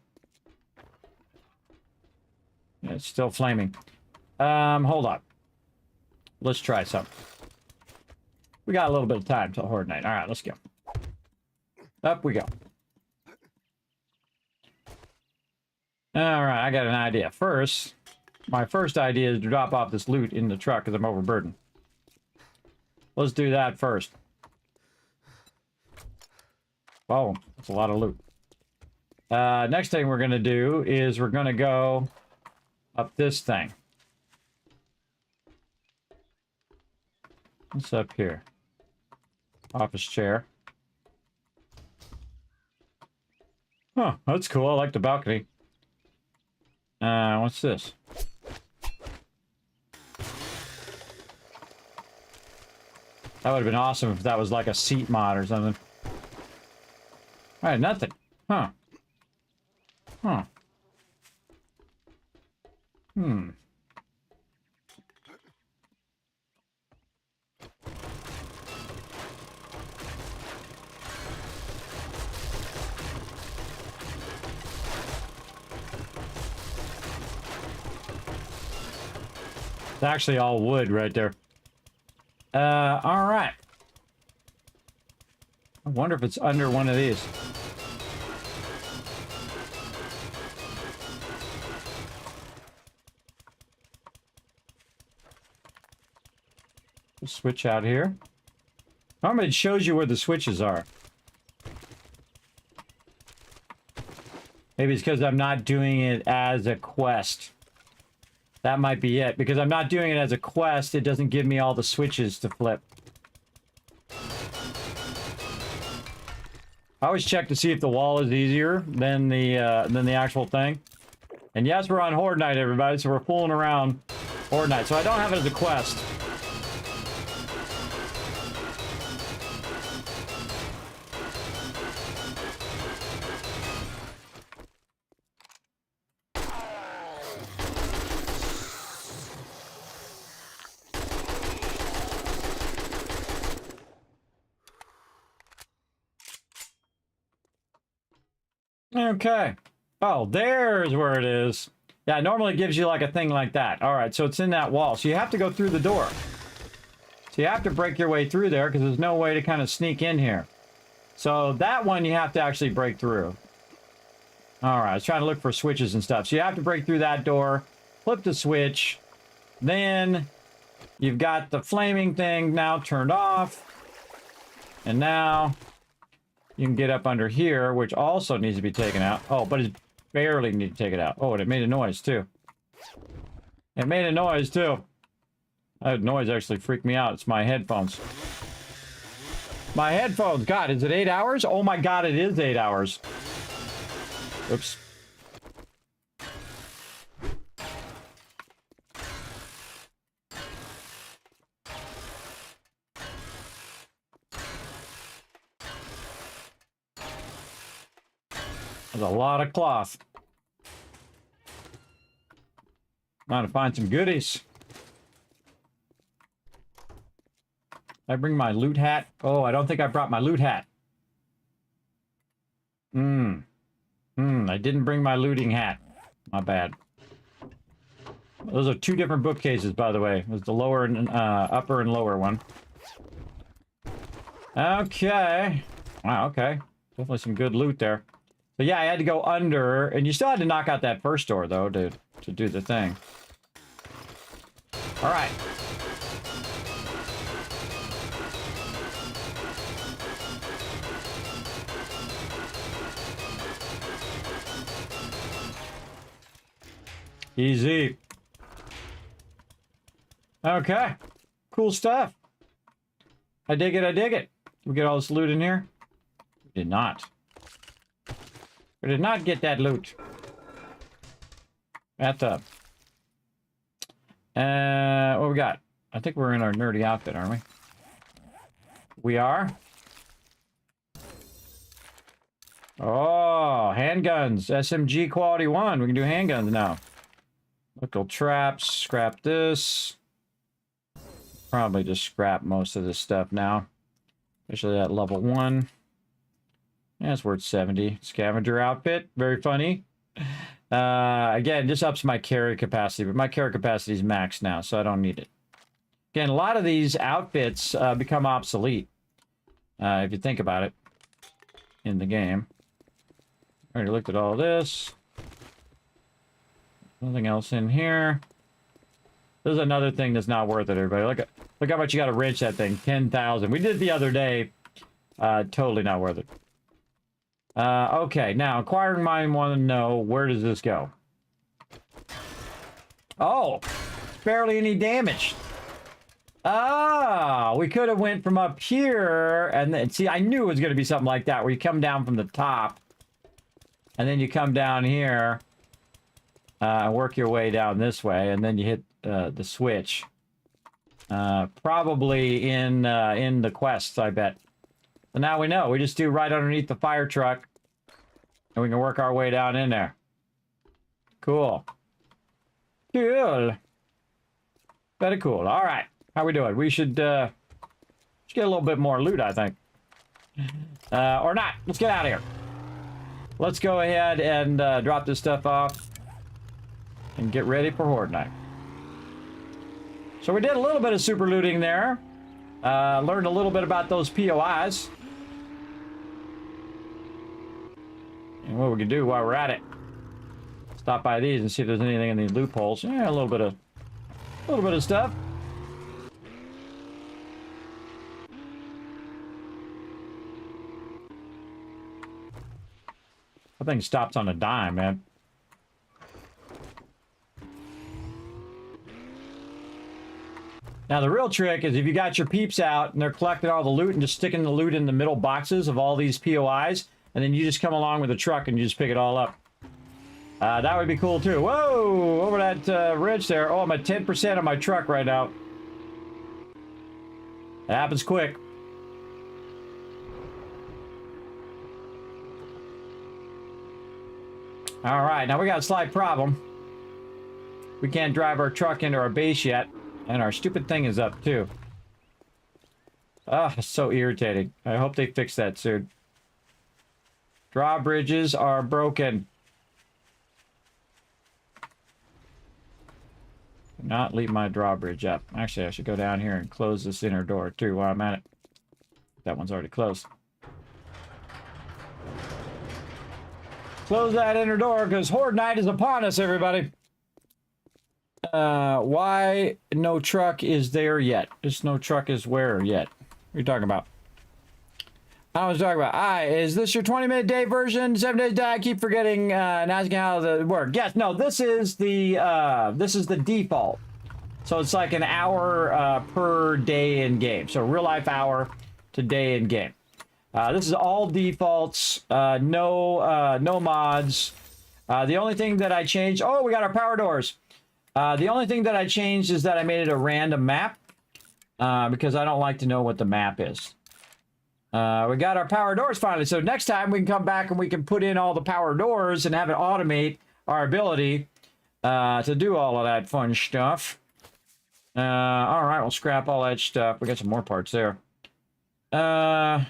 C: Yeah, it's still flaming. Hold on. Let's try something. We got a little bit of time till Horde night. All right, let's go. Up we go. All right, I got an idea. First, my first idea is to drop off this loot in the truck because I'm overburdened. Let's do that first. Oh, that's a lot of loot. Next thing we're going to do is we're going to go up this thing. What's up here? Office chair. Huh, that's cool. I like the balcony. What's this? That would have been awesome if that was like a seat mod or something. Alright, nothing. Huh. Huh. Hmm. It's actually all wood right there. All right. I wonder if it's under one of these. Switch out here. Normally it shows you where the switches are. Maybe it's because I'm not doing it as a quest. That might be it. Because I'm not doing it as a quest, it doesn't give me all the switches to flip. I always check to see if the wall is easier than the actual thing. And yes, we're on Horde night, everybody, so we're fooling around Horde night. So I don't have it as a quest. Okay. Oh, there's where it is. Yeah, normally it gives you like a thing like that. All right, so it's in that wall. So you have to go through the door. So you have to break your way through there because there's no way to kind of sneak in here. So that one you have to actually break through. All right, I was trying to look for switches and stuff. So you have to break through that door, flip the switch, then you've got the flaming thing now turned off. And now you can get up under here, which also needs to be taken out. Oh, but it's barely need to take it out. Oh, and it made a noise too. It made a noise too. That noise actually freaked me out. It's my headphones. My headphones. God, is it 8 hours? Oh my God, it is 8 hours. Oops. There's a lot of cloth. Trying to find some goodies. I bring my loot hat. Oh, I don't think I brought my loot hat. I didn't bring my looting hat. My bad. Those are two different bookcases, by the way. There's the lower and upper and lower one. Okay. Wow, okay. Definitely some good loot there. But yeah, I had to go under, and you still had to knock out that first door, though, to do the thing. All right. Easy. Okay. Cool stuff. I dig it, I dig it. Did we get all this loot in here? We did not. We did not get that loot. Bathtub. What we got? I think we're in our nerdy outfit, aren't we? We are? Oh, handguns. SMG quality 1. We can do handguns now. Local traps. Scrap this. Probably just scrap most of this stuff now. Especially at level 1. Yeah, it's worth 70. Scavenger outfit. Very funny. Again, this ups my carry capacity, but my carry capacity is maxed now, so I don't need it. Again, a lot of these outfits become obsolete. If you think about it. In the game. Already looked at all this. Nothing else in here. There's another thing that's not worth it, everybody. Look how much you got to wrench that thing. 10,000. We did it the other day. Totally not worth it. Okay, now, acquiring mine want to know, where does this go? Oh, barely any damage. Ah, we could have went from up here, and then, see, I knew it was going to be something like that, where you come down from the top, and then you come down here, and work your way down this way, and then you hit the switch. Probably in the quests, I bet. So now we know. We just do right underneath the fire truck, and we can work our way down in there. Cool. Cool. Very cool. All right. How we doing? We should get a little bit more loot, I think. Or not. Let's get out of here. Let's go ahead and drop this stuff off and get ready for Horde night. So we did a little bit of super looting there. Learned a little bit about those POIs. And what we can do while we're at it. Stop by these and see if there's anything in these loopholes. Yeah, a little bit of stuff. That thing stops on a dime, man. Now, the real trick is if you got your peeps out and they're collecting all the loot and just sticking the loot in the middle boxes of all these POIs, and then you just come along with a truck and you just pick it all up. That would be cool, too. Whoa! Over that ridge there. Oh, I'm at 10% on my truck right now. That happens quick. All right, now we got a slight problem. We can't drive our truck into our base yet. And our stupid thing is up, too. Ah, it's so irritating. I hope they fix that soon. Drawbridges are broken. Do not leave my drawbridge up. Actually, I should go down here and close this inner door, too, while I'm at it. That one's already closed. Close that inner door because Horde Night is upon us, everybody. Why no truck is there yet? Just no truck is where yet? What are you talking about? I was talking about. Is this your 20-minute day version? 7 days die. I keep forgetting and asking how the work. Yes, no. This is the default. So it's like an hour per day in game. So real life hour to day in game. This is all defaults. No mods. The only thing that I changed. Oh, we got our power doors. The only thing that I changed is that I made it a random map because I don't like to know what the map is. We got our power doors finally. So next time we can come back and we can put in all the power doors and have it automate our ability to do all of that fun stuff. All right, we'll scrap all that stuff. We got some more parts there. We'll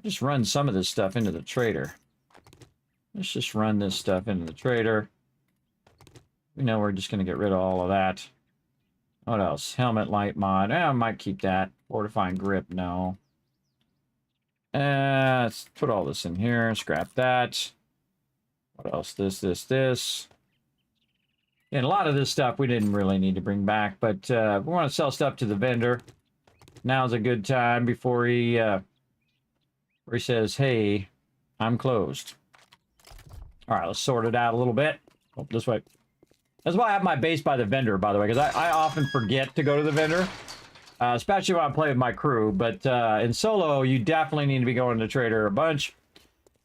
C: just run some of this stuff into the trader. Let's just run this stuff into the trader. We know we're just going to get rid of all of that. What else? Helmet light mod. I might keep that. Fortifying grip, no. Let's put all this in here. Scrap that. What else? This. And a lot of this stuff we didn't really need to bring back, but we want to sell stuff to the vendor. Now's a good time before he says, hey, I'm closed. All right, let's sort it out a little bit. Oh, this way. That's why I have my base by the vendor, by the way, because I often forget to go to the vendor. Especially when I play with my crew, but in solo, you definitely need to be going to trader a bunch.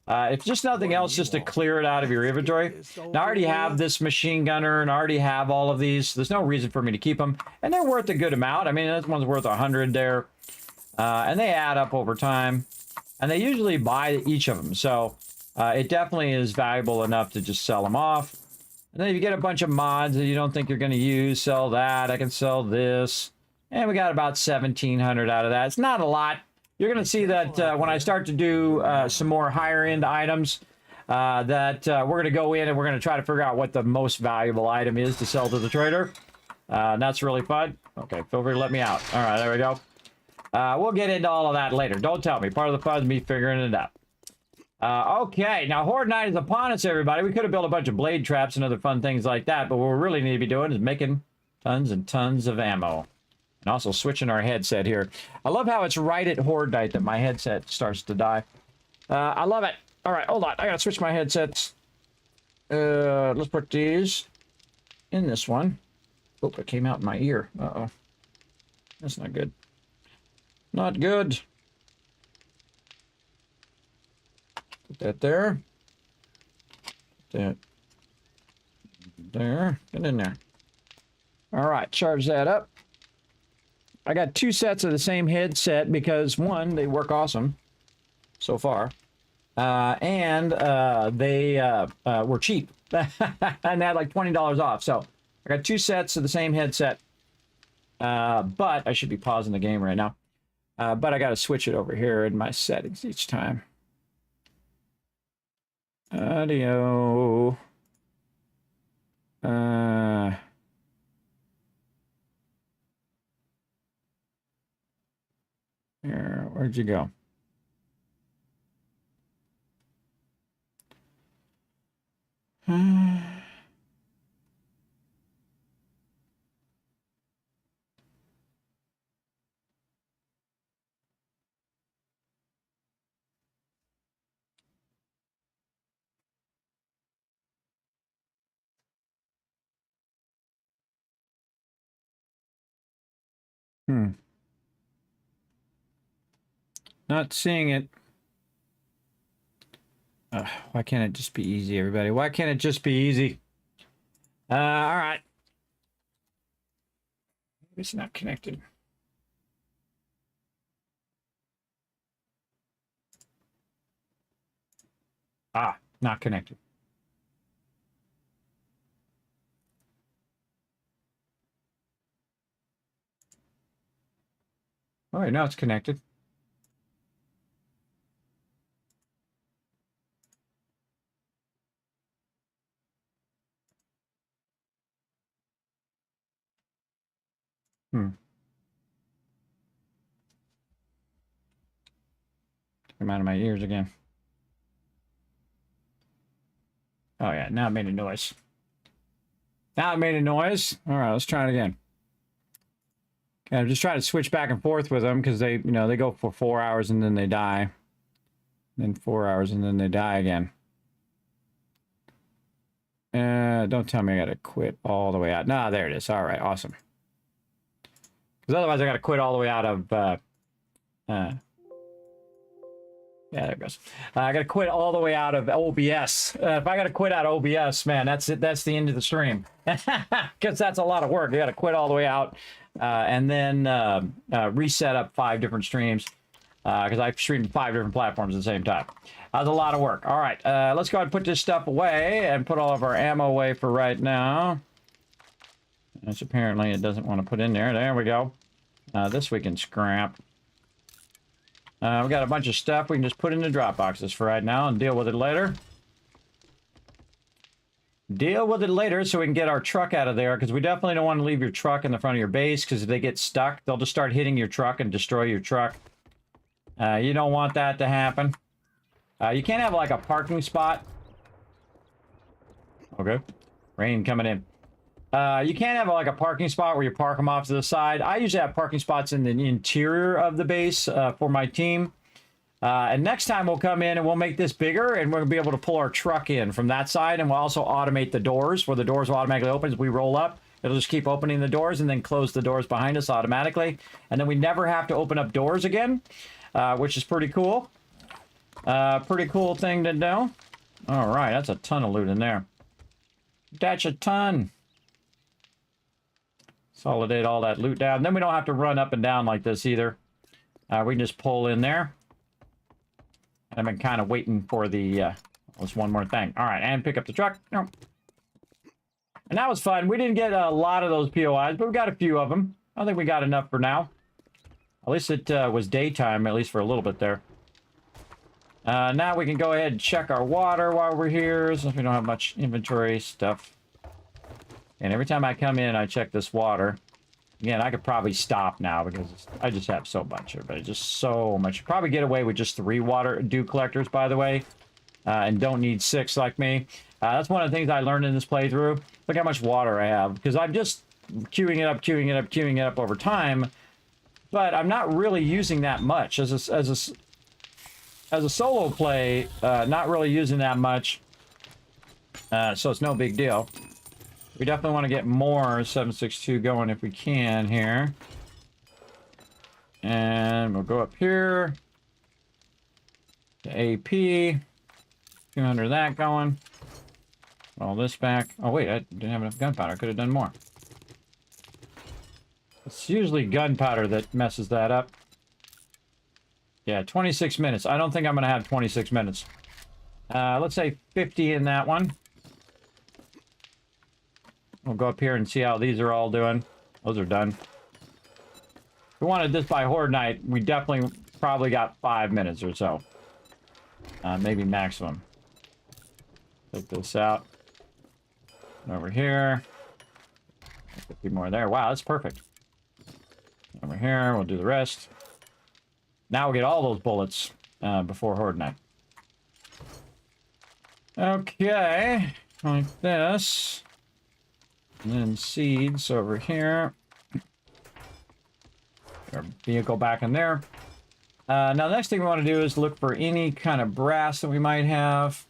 C: If just nothing else, just to clear it out of your inventory. Now, I already have this machine gunner, and I already have all of these. There's no reason for me to keep them, and they're worth a good amount. I mean, this one's worth 100 there, and they add up over time, and they usually buy each of them, so it definitely is valuable enough to just sell them off. And then if you get a bunch of mods that you don't think you're going to use, sell that. I can sell this. And we got about 1,700 out of that. It's not a lot. You're going to see that when I start to do some more higher-end items, that we're going to go in and we're going to try to figure out what the most valuable item is to sell to the trader. And that's really fun. Okay, feel free to let me out. All right, there we go. We'll get into all of that later. Don't tell me. Part of the fun is me figuring it out. Okay, now Horde Night is upon us, everybody. We could have built a bunch of blade traps and other fun things like that, but what we really need to be doing is making tons and tons of ammo. And also switching our headset here. I love how it's right at Horde Night that my headset starts to die. I love it. All right, hold on. I gotta switch my headsets. Let's put these in this one. Oh, it came out in my ear. Uh-oh. That's not good. Not good. Put that there. Put that there. Get in there. All right, charge that up. I got 2 sets of the same headset because, one, they work awesome so far, and they were cheap, and they had like $20 off. So I got 2 sets of the same headset, but I should be pausing the game right now. But I got to switch it over here in my settings each time. Audio. Here, where'd you go? Not seeing it. Why can't it just be easy, everybody? Why can't it just be easy? All right. It's not connected. Not connected. All right, now it's connected. Come out of my ears again. Oh yeah, now it made a noise. Now it made a noise. All right, let's try it again. Okay, I'm just trying to switch back and forth with them because they, you know, they go for 4 hours and then they die. Then 4 hours and then they die again. Don't tell me I gotta quit all the way out. Nah, there it is. All right, awesome. Because otherwise I gotta quit all the way out of, yeah, there it goes. I gotta quit all the way out of OBS. If I gotta quit out of OBS, man, that's it. That's the end of the stream. Because that's a lot of work. You gotta quit all the way out and then reset up 5 different streams. Because I've streamed 5 different platforms at the same time. That's a lot of work. All right, let's go ahead and put this stuff away and put all of our ammo away for right now. Which apparently it doesn't want to put in there. There we go. This we can scrap. We got a bunch of stuff we can just put in the drop boxes for right now and deal with it later. Deal with it later so we can get our truck out of there, because we definitely don't want to leave your truck in the front of your base, because if they get stuck, they'll just start hitting your truck and destroy your truck. You don't want that to happen. You can't have like a parking spot. Okay. Rain coming in. You can't have like a parking spot where you park them off to the side. I usually have parking spots in the interior of the base for my team. And next time we'll come in and we'll make this bigger, and we're going to be able to pull our truck in from that side, and we'll also automate the doors, where the doors will automatically open as we roll up. It'll just keep opening the doors and then close the doors behind us automatically. And then we never have to open up doors again, which is pretty cool. Pretty cool thing to do. All right, that's a ton of loot in there. That's a ton. Consolidate all that loot down. Then we don't have to run up and down like this either. We can just pull in there. And I've been kind of waiting for the... there's one more thing. All right, and pick up the truck. No. And that was fun. We didn't get a lot of those POIs, but we got a few of them. I think we got enough for now. At least it was daytime, at least for a little bit there. Now we can go ahead and check our water while we're here, since we don't have much inventory stuff. And every time I come in, I check this water. Again, I could probably stop now because I just have so much of it. Just so much. Probably get away with just 3 water dew collectors, by the way. And don't need 6 like me. That's one of the things I learned in this playthrough. Look how much water I have. Because I'm just queuing it up, queuing it up, queuing it up over time. But I'm not really using that much. As a solo play, not really using that much. So it's no big deal. We definitely want to get more 762 going if we can here. And we'll go up here. To AP. 200 of that going. All this back. Oh wait, I didn't have enough gunpowder. I could have done more. It's usually gunpowder that messes that up. Yeah, 26 minutes. I don't think I'm going to have 26 minutes. Let's say 50 in that one. We'll go up here and see how these are all doing. Those are done. If we wanted this by Horde night, we definitely probably got 5 minutes or so. Maybe maximum. Take this out. Over here. 50 more there. Wow, that's perfect. Over here, we'll do the rest. Now we'll get all those bullets before Horde night. Okay. Like this. And then seeds over here. Our vehicle back in there. Now the next thing we want to do is look for any kind of brass that we might have.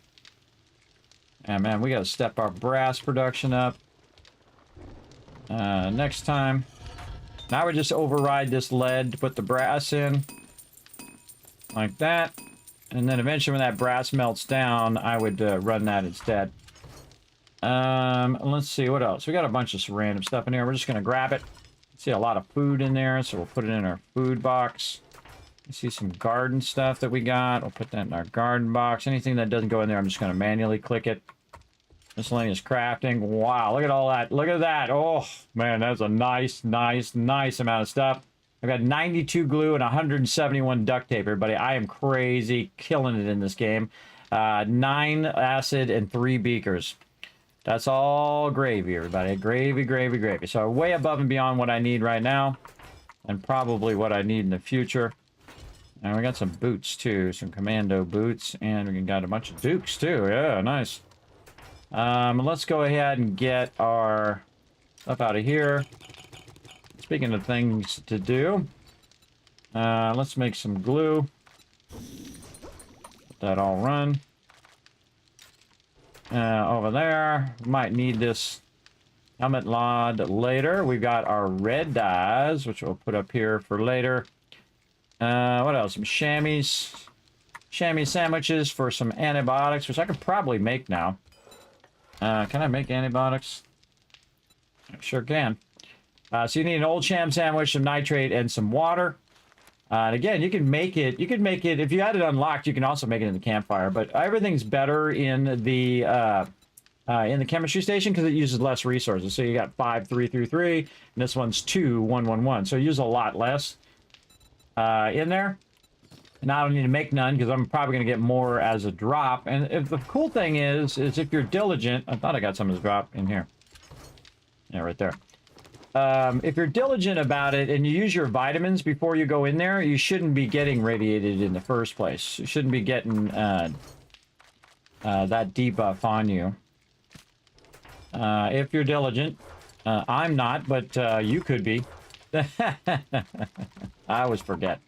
C: And man, we got to step our brass production up. Next time. Now we just override this lead to put the brass in. Like that. And then eventually when that brass melts down, I would run that instead. Let's see, what else? We got a bunch of random stuff in here. We're just going to grab it. See a lot of food in there, so we'll put it in our food box. You see some garden stuff that we got. We'll put that in our garden box. Anything that doesn't go in there, I'm just going to manually click it. Miscellaneous crafting. Wow, look at all that. Look at that. Oh, man, that's a nice, nice, nice amount of stuff. I've got 92 glue and 171 duct tape, everybody. I am crazy, killing it in this game. 9 acid and 3 beakers. That's all gravy, everybody. Gravy, gravy, gravy. So way above and beyond what I need right now. And probably what I need in the future. And we got some boots, too. Some commando boots. And we got a bunch of dukes, too. Yeah, nice. Let's go ahead and get our stuff out of here. Speaking of things to do, let's make some glue. Let that all run. Over there, might need this helmet mod later. We've got our red dyes, which we'll put up here for later. What else? Some chamois sandwiches for some antibiotics, which I could probably make now. Can I make antibiotics? I sure can. So you need an old sham sandwich, some nitrate, and some water. And again, you can make it. You can make it if you had it unlocked. You can also make it in the campfire. But everything's better in the chemistry station because it uses less resources. So you got 5, 3 through 3, and this one's 2, 1, 1, 1. So you use a lot less in there. And I don't need to make none because I'm probably going to get more as a drop. And if the cool thing is if you're diligent, I thought I got some of this drop in here. Yeah, right there. If you're diligent about it and you use your vitamins before you go in there, you shouldn't be getting radiated in the first place. You shouldn't be getting that debuff on you. If you're diligent. I'm not, but you could be. I always forget.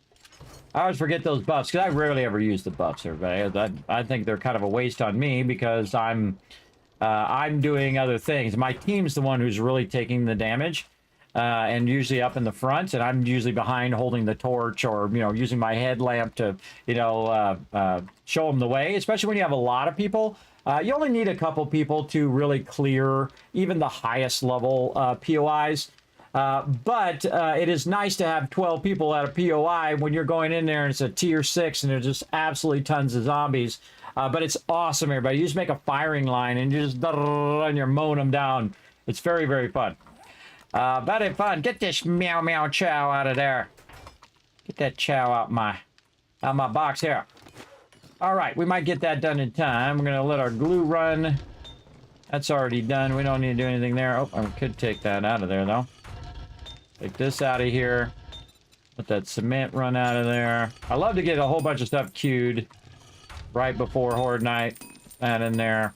C: I always forget those buffs because I rarely ever use the buffs, everybody. I think they're kind of a waste on me because I'm doing other things. My team's the one who's really taking the damage. And usually up in the front, and I'm usually behind holding the torch or, using my headlamp to, show them the way, especially when you have a lot of people. You only need a couple people to really clear even the highest level POIs. But it is nice to have 12 people at a POI when you're going in there and it's a tier 6 and there's just absolutely tons of zombies. But it's awesome, everybody. You just make a firing line and you just and you're mowing them down. It's very, very fun. Very fun. Get this meow meow chow out of there. Get that chow out my box here. All right, we might get that done in time. We're gonna let our glue run. That's already done. We don't need to do anything there. Oh, I could take that out of there though. Take this out of here. Let that cement run out of there. I love to get a whole bunch of stuff queued right before Horde night. That in there.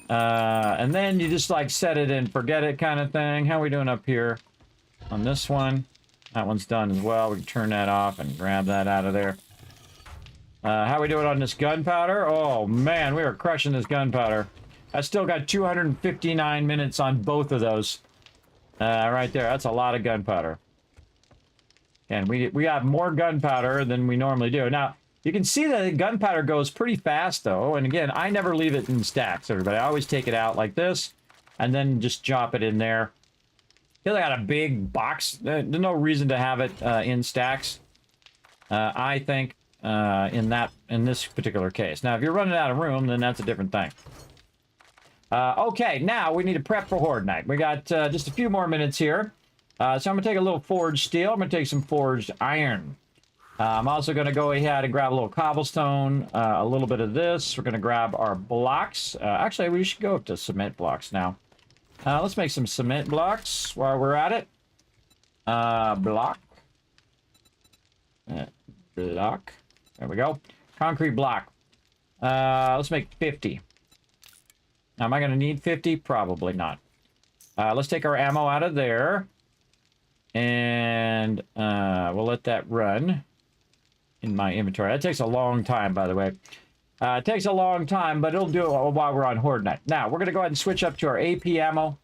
C: And then you just like set it and forget it kind of thing. How are we doing up here on this one? That one's done as well. We can turn that off and grab that out of there. How are we doing on this gunpowder? Oh man, we are crushing this gunpowder. I still got 259 minutes on both of those. Right there. That's a lot of gunpowder. And we have more gunpowder than we normally do. Now, you can see that the gunpowder goes pretty fast, though. And again, I never leave it in stacks, everybody. I always take it out like this, and then just drop it in there. Because I got a big box. There's no reason to have it in stacks, I think, in this particular case. Now, if you're running out of room, then that's a different thing. Okay, now we need to prep for Horde night. We got just a few more minutes here. So I'm going to take a little forged steel. I'm going to take some forged iron. I'm also going to go ahead and grab a little cobblestone, a little bit of this. We're going to grab our blocks. Actually, we should go up to cement blocks now. Let's make some cement blocks while we're at it. Block. Block. There we go. Concrete block. Let's make 50. Now, am I going to need 50? Probably not. Let's take our ammo out of there. And we'll let that run in my inventory. That takes a long time, by the way. It takes a long time, but it'll do it while we're on Horde night. Now, we're going to go ahead and switch up to our AP ammo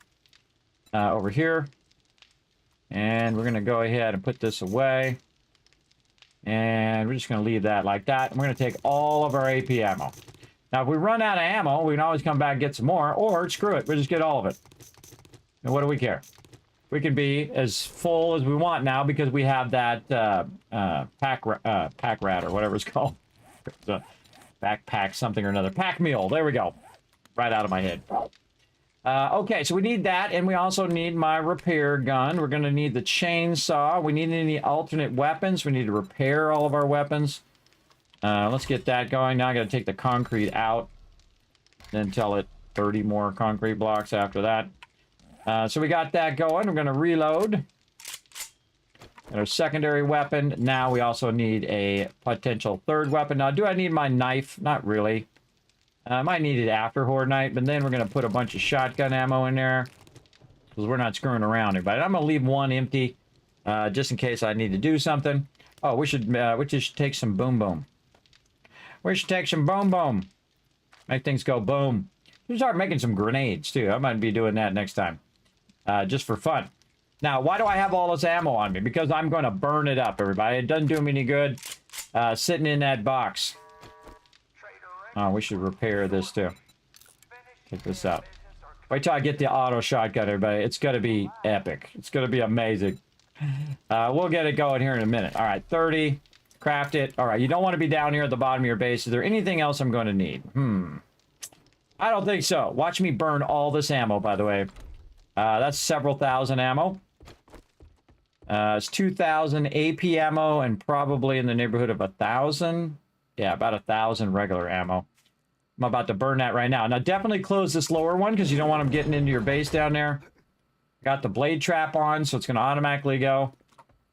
C: over here. And we're going to go ahead and put this away. And we're just going to leave that like that. And we're going to take all of our AP ammo. Now, if we run out of ammo, we can always come back and get some more. Or, screw it, we'll just get all of it. And what do we care? We can be as full as we want now because we have that pack rat or whatever it's called. Backpack something or another. Pack mule. There we go. Right out of my head. Okay, so we need that, and we also need my repair gun. We're going to need the chainsaw. We need any alternate weapons. We need to repair all of our weapons. Let's get that going. Now I got to take the concrete out. Then tell it 30 more concrete blocks after that. So we got that going. We're going to reload. And our secondary weapon. Now we also need a potential third weapon. Now, do I need my knife? Not really. I might need it after Horde Night, but then we're going to put a bunch of shotgun ammo in there. Because we're not screwing around here. But I'm going to leave one empty, just in case I need to do something. Oh, we should take some boom boom. We should take some boom boom. Make things go boom. We should start making some grenades, too. I might be doing that next time. Just for fun. Now, why do I have all this ammo on me? Because I'm going to burn it up, everybody. It doesn't do me any good sitting in that box. Oh, we should repair this, too. Check this out. Wait till I get the auto shotgun, everybody. It's going to be epic. It's going to be amazing. We'll get it going here in a minute. All right, 30. Craft it. All right, you don't want to be down here at the bottom of your base. Is there anything else I'm going to need? I don't think so. Watch me burn all this ammo, by the way. That's several thousand ammo. It's 2,000 AP ammo and probably in the neighborhood of 1,000. Yeah, about 1,000 regular ammo. I'm about to burn that right now. Now, definitely close this lower one because you don't want them getting into your base down there. Got the blade trap on, so it's going to automatically go.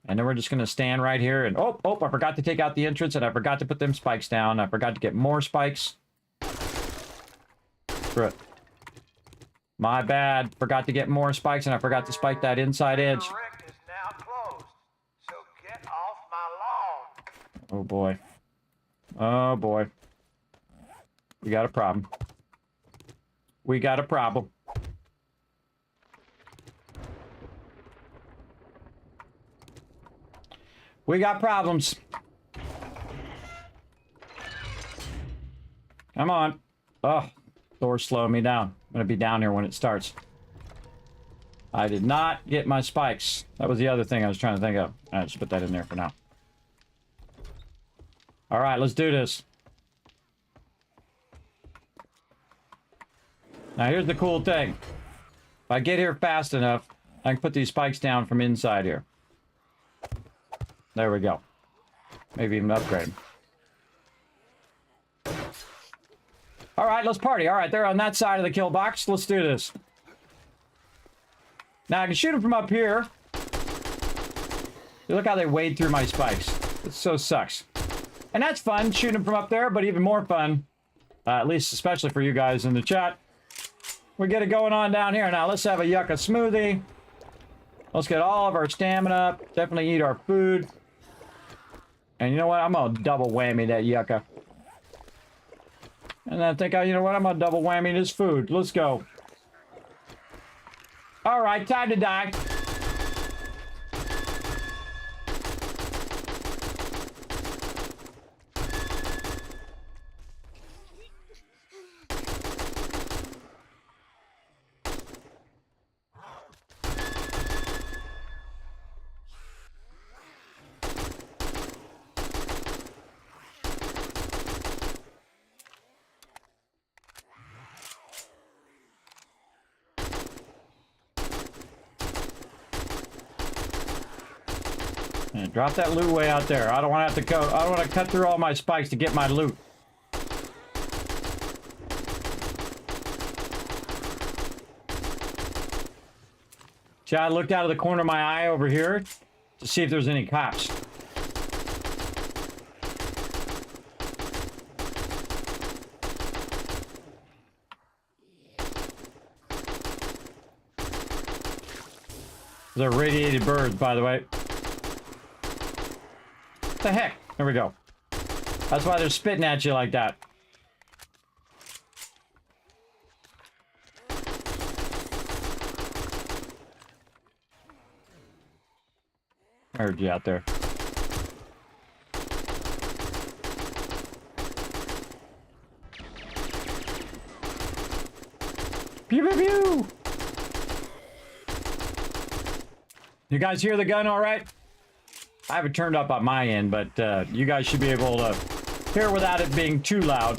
C: And then we're just going to stand right here. And oh, I forgot to take out the entrance, and I forgot to put them spikes down. I forgot to get more spikes. Screw it. My bad. Forgot to get more spikes, and I forgot to spike that inside edge. Oh, boy. Oh, boy. We got a problem. We got a problem. We got problems. Come on. Oh, door's slowing me down. I'm going to be down here when it starts. I did not get my spikes. That was the other thing I was trying to think of. All right, just put that in there for now. All right, let's do this. Now, here's the cool thing. If I get here fast enough, I can put these spikes down from inside here. There we go. Maybe even upgrade. All right, let's party. All right, they're on that side of the kill box. Let's do this. Now, I can shoot them from up here. Look how they wade through my spikes. It so sucks. And that's fun, shooting them from up there, but even more fun, at least especially for you guys in the chat. We get it going on down here. Now, let's have a yucca smoothie. Let's get all of our stamina up. Definitely eat our food. And you know what? I'm going to double whammy that yucca. And I think, you know what? I'm going to double whammy this food. Let's go. All right, time to die. And drop that loot way out there. I don't want to have to go. I don't want to cut through all my spikes to get my loot. See, I looked out of the corner of my eye over here to see if there's any cops. They're radiated birds, by the way. What the heck? There we go. That's why they're spitting at you like that. I heard you out there. Pew pew pew! You guys hear the gun all right? I have it turned up on my end, but you guys should be able to hear without it being too loud.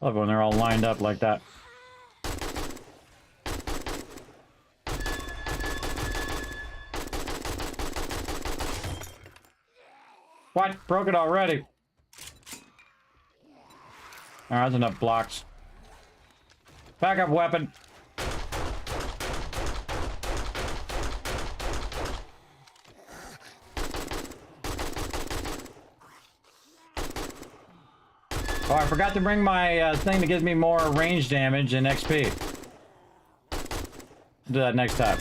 C: I love when they're all lined up like that. What? Broke it already. Alright, that's enough blocks. Backup weapon. Oh, I forgot to bring my thing that gives me more range damage and XP. Do that next time.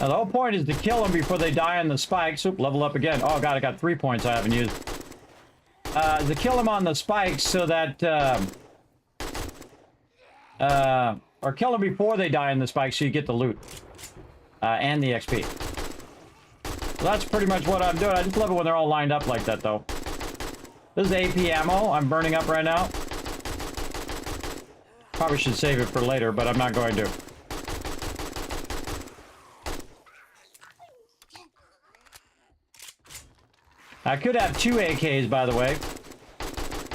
C: Now, the whole point is to kill them before they die on the spikes. Oop, level up again. Oh god, I got 3 points I haven't used. To kill them on the spikes so that... or kill them before they die on the spikes so you get the loot. And the XP. So that's pretty much what I'm doing. I just love it when they're all lined up like that, though. This is AP ammo I'm burning up right now. Probably should save it for later, but I'm not going to. I could have 2 AKs, by the way.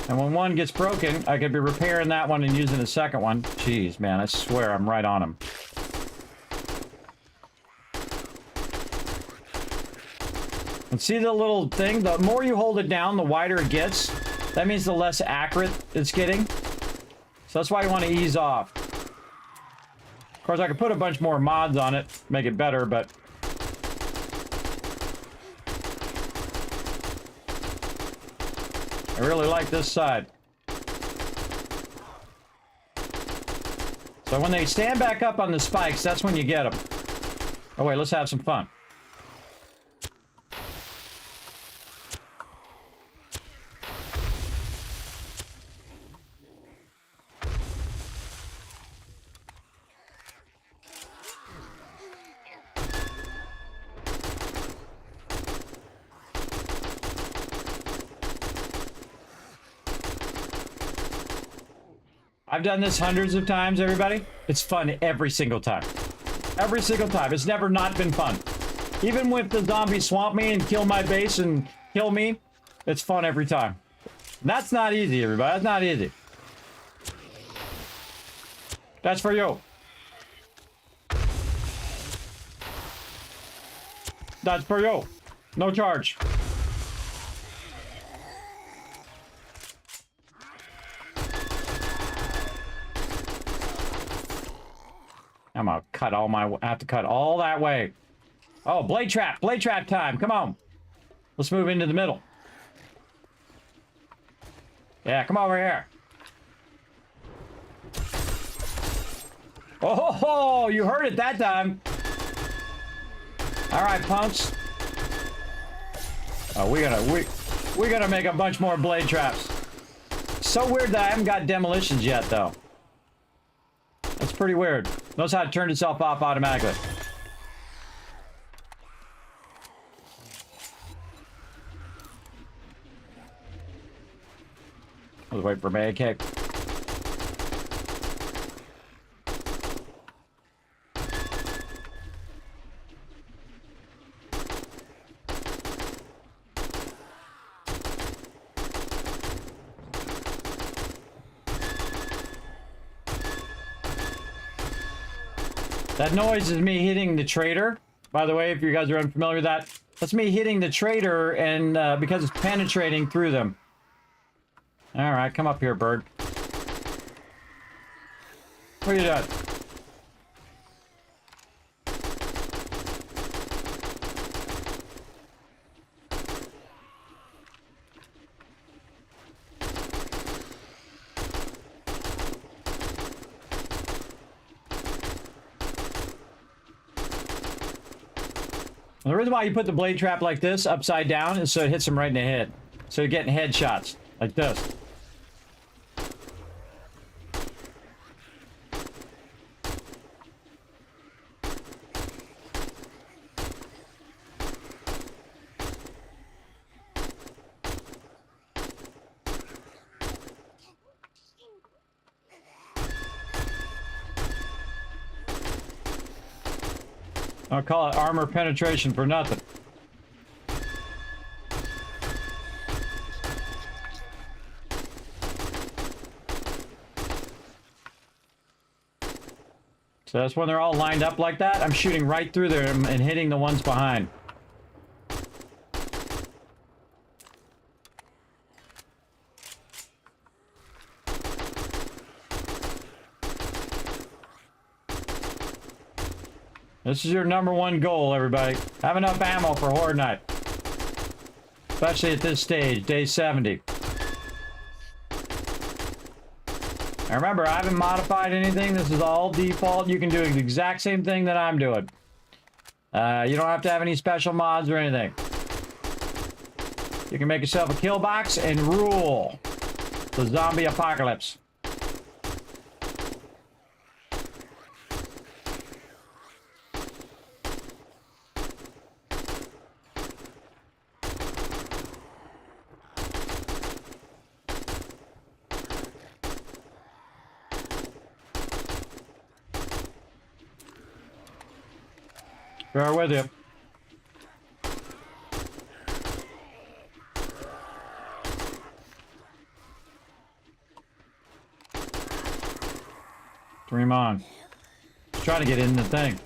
C: And when one gets broken, I could be repairing that one and using the second one. Jeez, man, I swear I'm right on him. And see the little thing? The more you hold it down, the wider it gets. That means the less accurate it's getting. So that's why you want to ease off. Of course, I could put a bunch more mods on it, make it better, but... I really like this side. So when they stand back up on the spikes, that's when you get them. Oh wait, let's have some fun. I've done this hundreds of times, everybody. It's fun every single time. Every single time. It's never not been fun. Even with the zombies swamp me and kill my base and kill me, it's fun every time. That's not easy, everybody. That's not easy. That's for you. That's for you. No charge. I'm gonna cut all my... I have to cut all that way. Oh, blade trap time. Come on. Let's move into the middle. Yeah, come over here. Oh, ho, ho, you heard it that time. All right, punks. Oh, we're gonna make a bunch more blade traps. So weird that I haven't got demolitions yet, though. That's pretty weird. Knows how to turn itself off automatically. Let's wait for my AK. That noise is me hitting the trader. By the way, if you guys are unfamiliar with that, that's me hitting the trader, and because it's penetrating through them. All right, come up here, bird. What are you doing? The reason why you put the blade trap like this, upside down, is so it hits them right in the head. So you're getting headshots, like this. I'll call it armor penetration for nothing. So that's when they're all lined up like that. I'm shooting right through them and hitting the ones behind. This is your number 1 goal, everybody. Have enough ammo for Horde Night. Especially at this stage, day 70. Now remember, I haven't modified anything. This is all default. You can do the exact same thing that I'm doing. You don't have to have any special mods or anything. You can make yourself a kill box and rule the zombie apocalypse. Bear with you. Dream on. Let's try to get in the thing.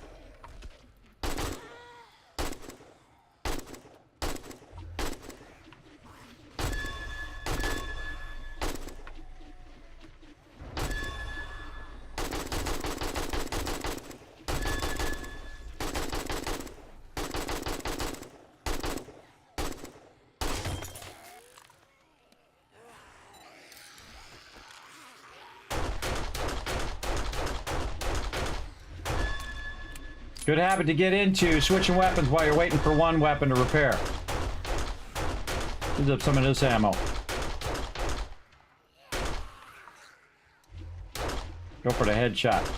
C: Good habit to get into, switching weapons while you're waiting for one weapon to repair. Use up some of this ammo. Go for the headshot.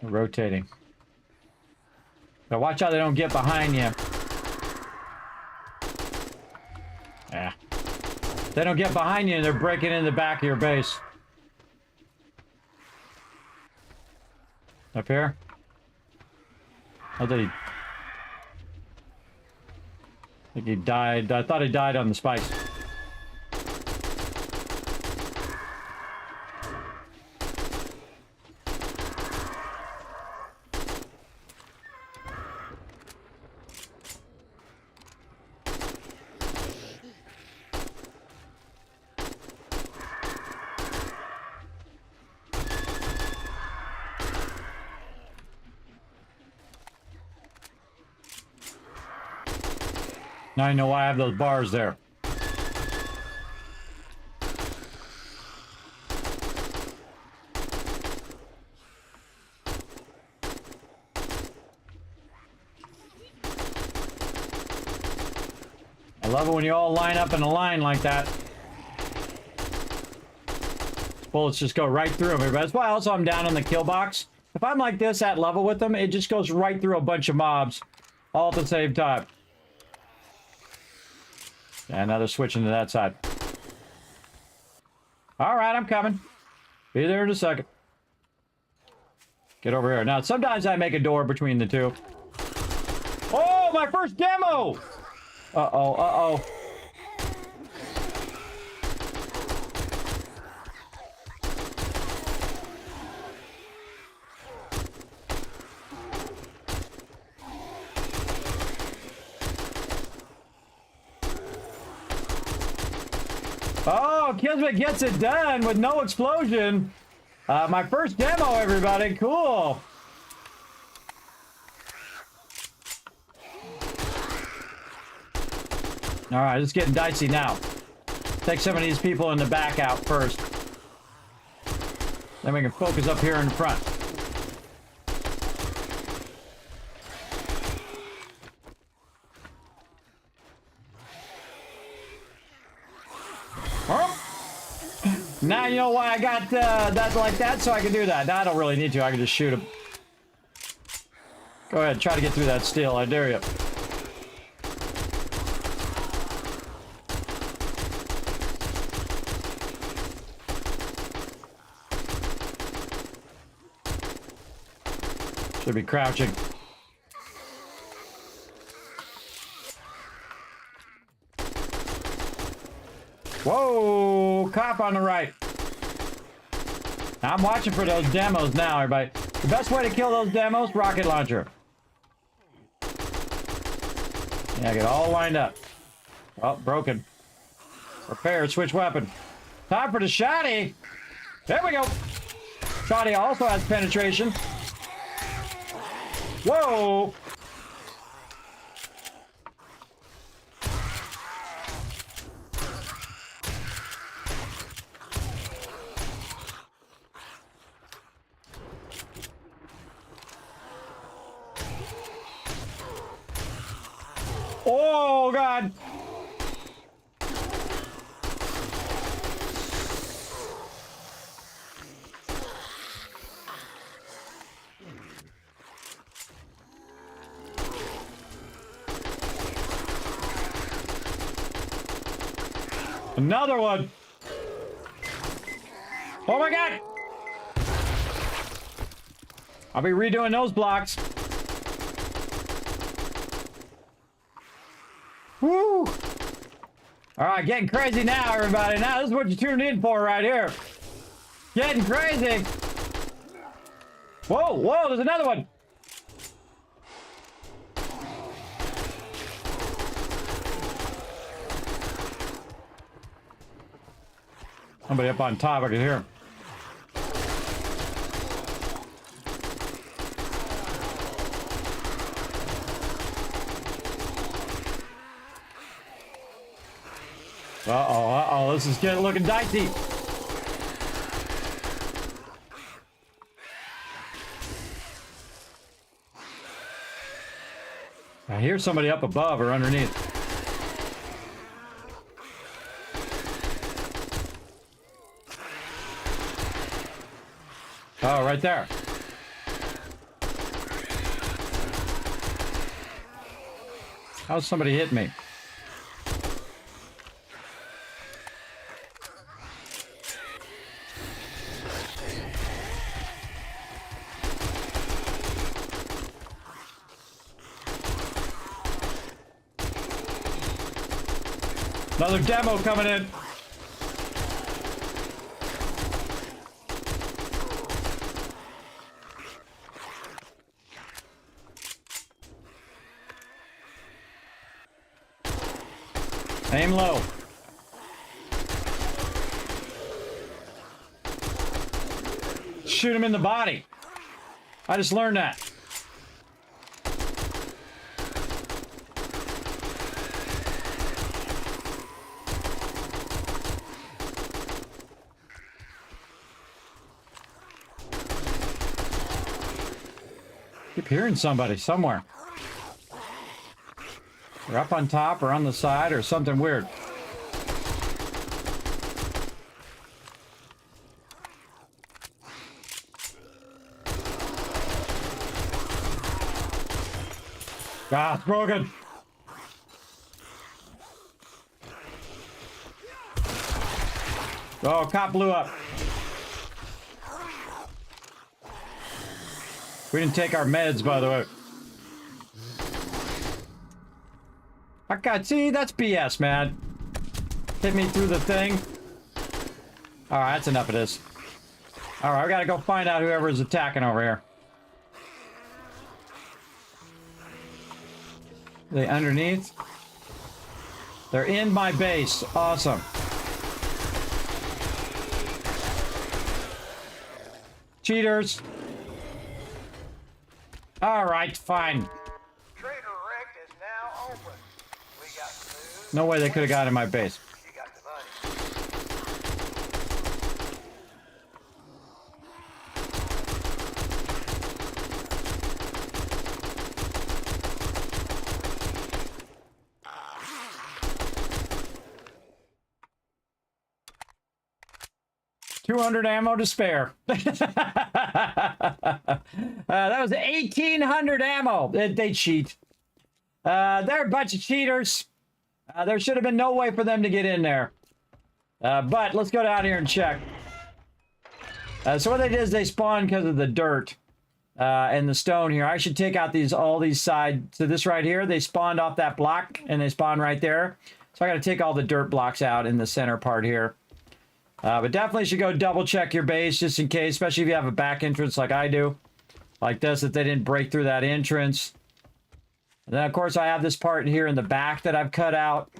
C: Rotating. Now watch out they don't get behind you. Yeah. They don't get behind you and they're breaking in the back of your base. Up here? Oh, did he? I think he died. I thought he died on the spikes. Now I know why I have those bars there. I love it when you all line up in a line like that. Bullets just go right through them. That's why also I'm down on the kill box. If I'm like this at level with them, it just goes right through a bunch of mobs all at the same time. And now they're switching to that side. All right, I'm coming. Be there in a second. Get over here. Now, sometimes I make a door between the two. Oh, my first demo! Uh-oh, uh-oh. Oh, Kismet gets it done with no explosion. My first demo, everybody. Cool. All right, it's getting dicey now. Take some of these people in the back out first. Then we can focus up here in front. Now you know why I got that like that, so I can do that. Now I don't really need to. I can just shoot him. Go ahead, try to get through that steel. I dare you. Should be crouching. Whoa, cop on the right. I'm watching for those demos now, everybody. The best way to kill those demos, rocket launcher. Yeah, get all lined up. Oh, broken. Repair, switch weapon. Time for the shotty. There we go. Shotty also has penetration. Whoa. Oh, God. Another one. Oh, my God. I'll be redoing those blocks. Woo! All right, getting crazy now, everybody. Now, this is what you tuned in for right here. Getting crazy. Whoa, whoa, there's another one. Somebody up on top, I can hear him. Uh-oh, uh-oh, this is getting looking dicey. I hear somebody up above or underneath. Oh, right there. How's somebody hit me? Another demo coming in. Aim low. Shoot him in the body. I just learned that. Keep hearing somebody somewhere. They're up on top or on the side or something weird. Ah, it's broken. Oh, cop blew up. We didn't take our meds, by the way. I got, see, that's BS, man. Hit me through the thing. All right, that's enough of this. All right, I gotta go find out whoever is attacking over here. Are they underneath? They're in my base. Awesome. Cheaters. All right, fine.
G: Trader Wreck is now open. We got food.
C: No way they could have got in my base.
G: You got the money.
C: 200 ammo to spare. That was 1,800 ammo. They cheat. They're a bunch of cheaters. There should have been no way for them to get in there. But let's go down here and check. So what they did is they spawned because of the dirt and the stone here. I should take out all these sides. So this right here, they spawned off that block and they spawned right there. So I got to take all the dirt blocks out in the center part here. But definitely should go double check your base just in case, especially if you have a back entrance like I do. Like this, if they didn't break through that entrance. And then, of course, I have this part here in the back that I've cut out.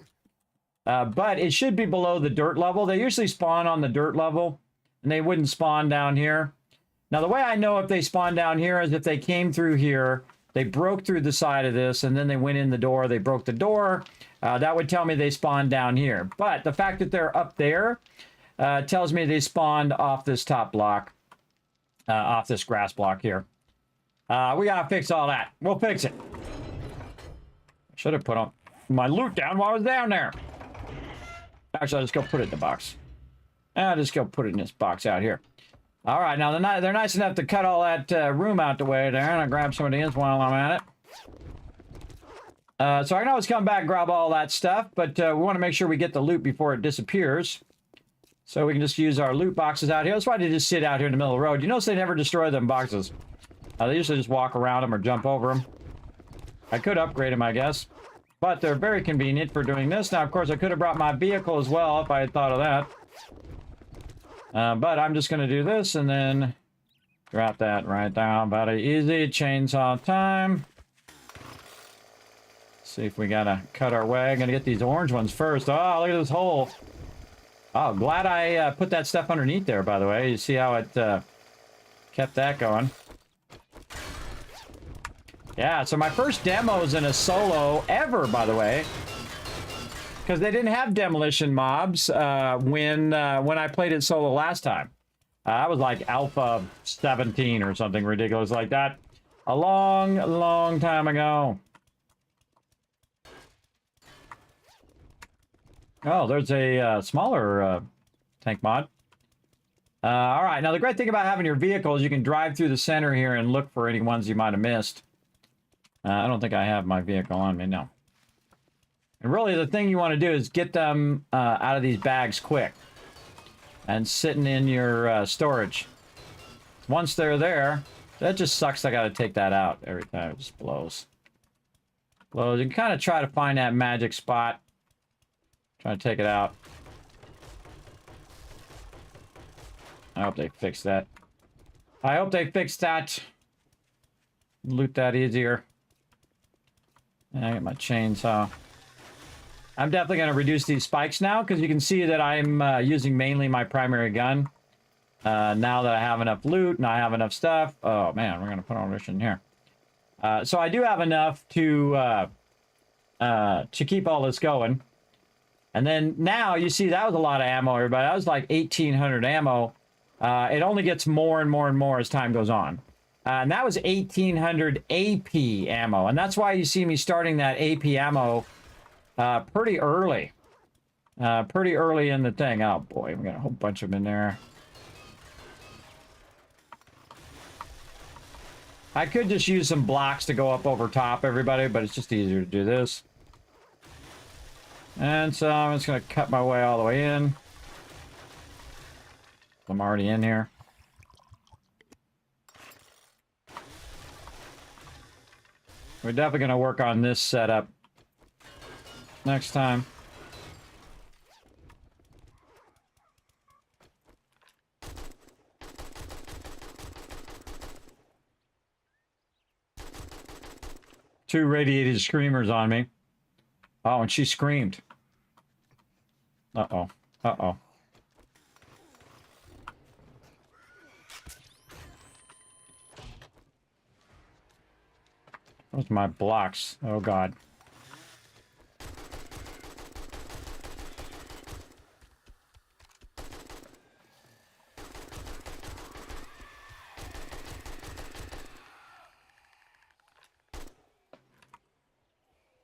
C: But it should be below the dirt level. They usually spawn on the dirt level, and they wouldn't spawn down here. Now, the way I know if they spawn down here is if they came through here, they broke through the side of this, and then they went in the door, they broke the door. That would tell me they spawned down here. But the fact that they're up there tells me they spawned off this top block, off this grass block here. We gotta fix all that. We'll fix it. Should have put my loot down while I was down there. Actually, I'll just go put it in the box. I'll just go put it in this box out here. All right, now they're nice enough to cut all that room out the way there, and I'll grab some of these while I'm at it. So I can always come back and grab all that stuff, but we want to make sure we get the loot before it disappears. So we can just use our loot boxes out here. That's why they just sit out here in the middle of the road. You notice they never destroy them boxes. They usually just walk around them or jump over them. I could upgrade them, I guess. But they're very convenient for doing this. Now, of course, I could have brought my vehicle as well if I had thought of that. But I'm just going to do this and then drop that right down. Very easy. Chainsaw time. See if we got to cut our way. I'm going to get these orange ones first. Oh, look at this hole. Oh, glad I put that stuff underneath there, by the way. You see how it kept that going. Yeah, so my first demos in a solo ever, by the way. Because they didn't have demolition mobs when I played it solo last time. I was like Alpha 17 or something ridiculous like that. A long, long time ago. Oh, there's a smaller tank mod. All right, now the great thing about having your vehicle is you can drive through the center here and look for any ones you might have missed. I don't think I have my vehicle on me, no. And really, the thing you want to do is get them out of these bags quick. And sitting in your storage. Once they're there, that just sucks. I got to take that out every time. It just blows. Blows. You can kind of try to find that magic spot. Trying to take it out. I hope they fix that. I hope they fix that. Loot that easier. I get my chainsaw. I'm definitely going to reduce these spikes now because you can see that I'm using mainly my primary gun. Now that I have enough loot and I have enough stuff. Oh man, we're going to put all this in here. So I do have enough to keep all this going. And then now you see that was a lot of ammo, everybody. That was like 1,800 ammo. It only gets more and more and more as time goes on. And that was 1,800 AP ammo. And that's why you see me starting that AP ammo pretty early. Pretty early in the thing. Oh boy, we got a whole bunch of them in there. I could just use some blocks to go up over top, everybody, but it's just easier to do this. And so I'm just going to cut my way all the way in. I'm already in here. We're definitely going to work on this setup next time. Two radiated screamers on me. Oh, and she screamed. Uh-oh. Uh-oh. Where's my blocks? Oh, God.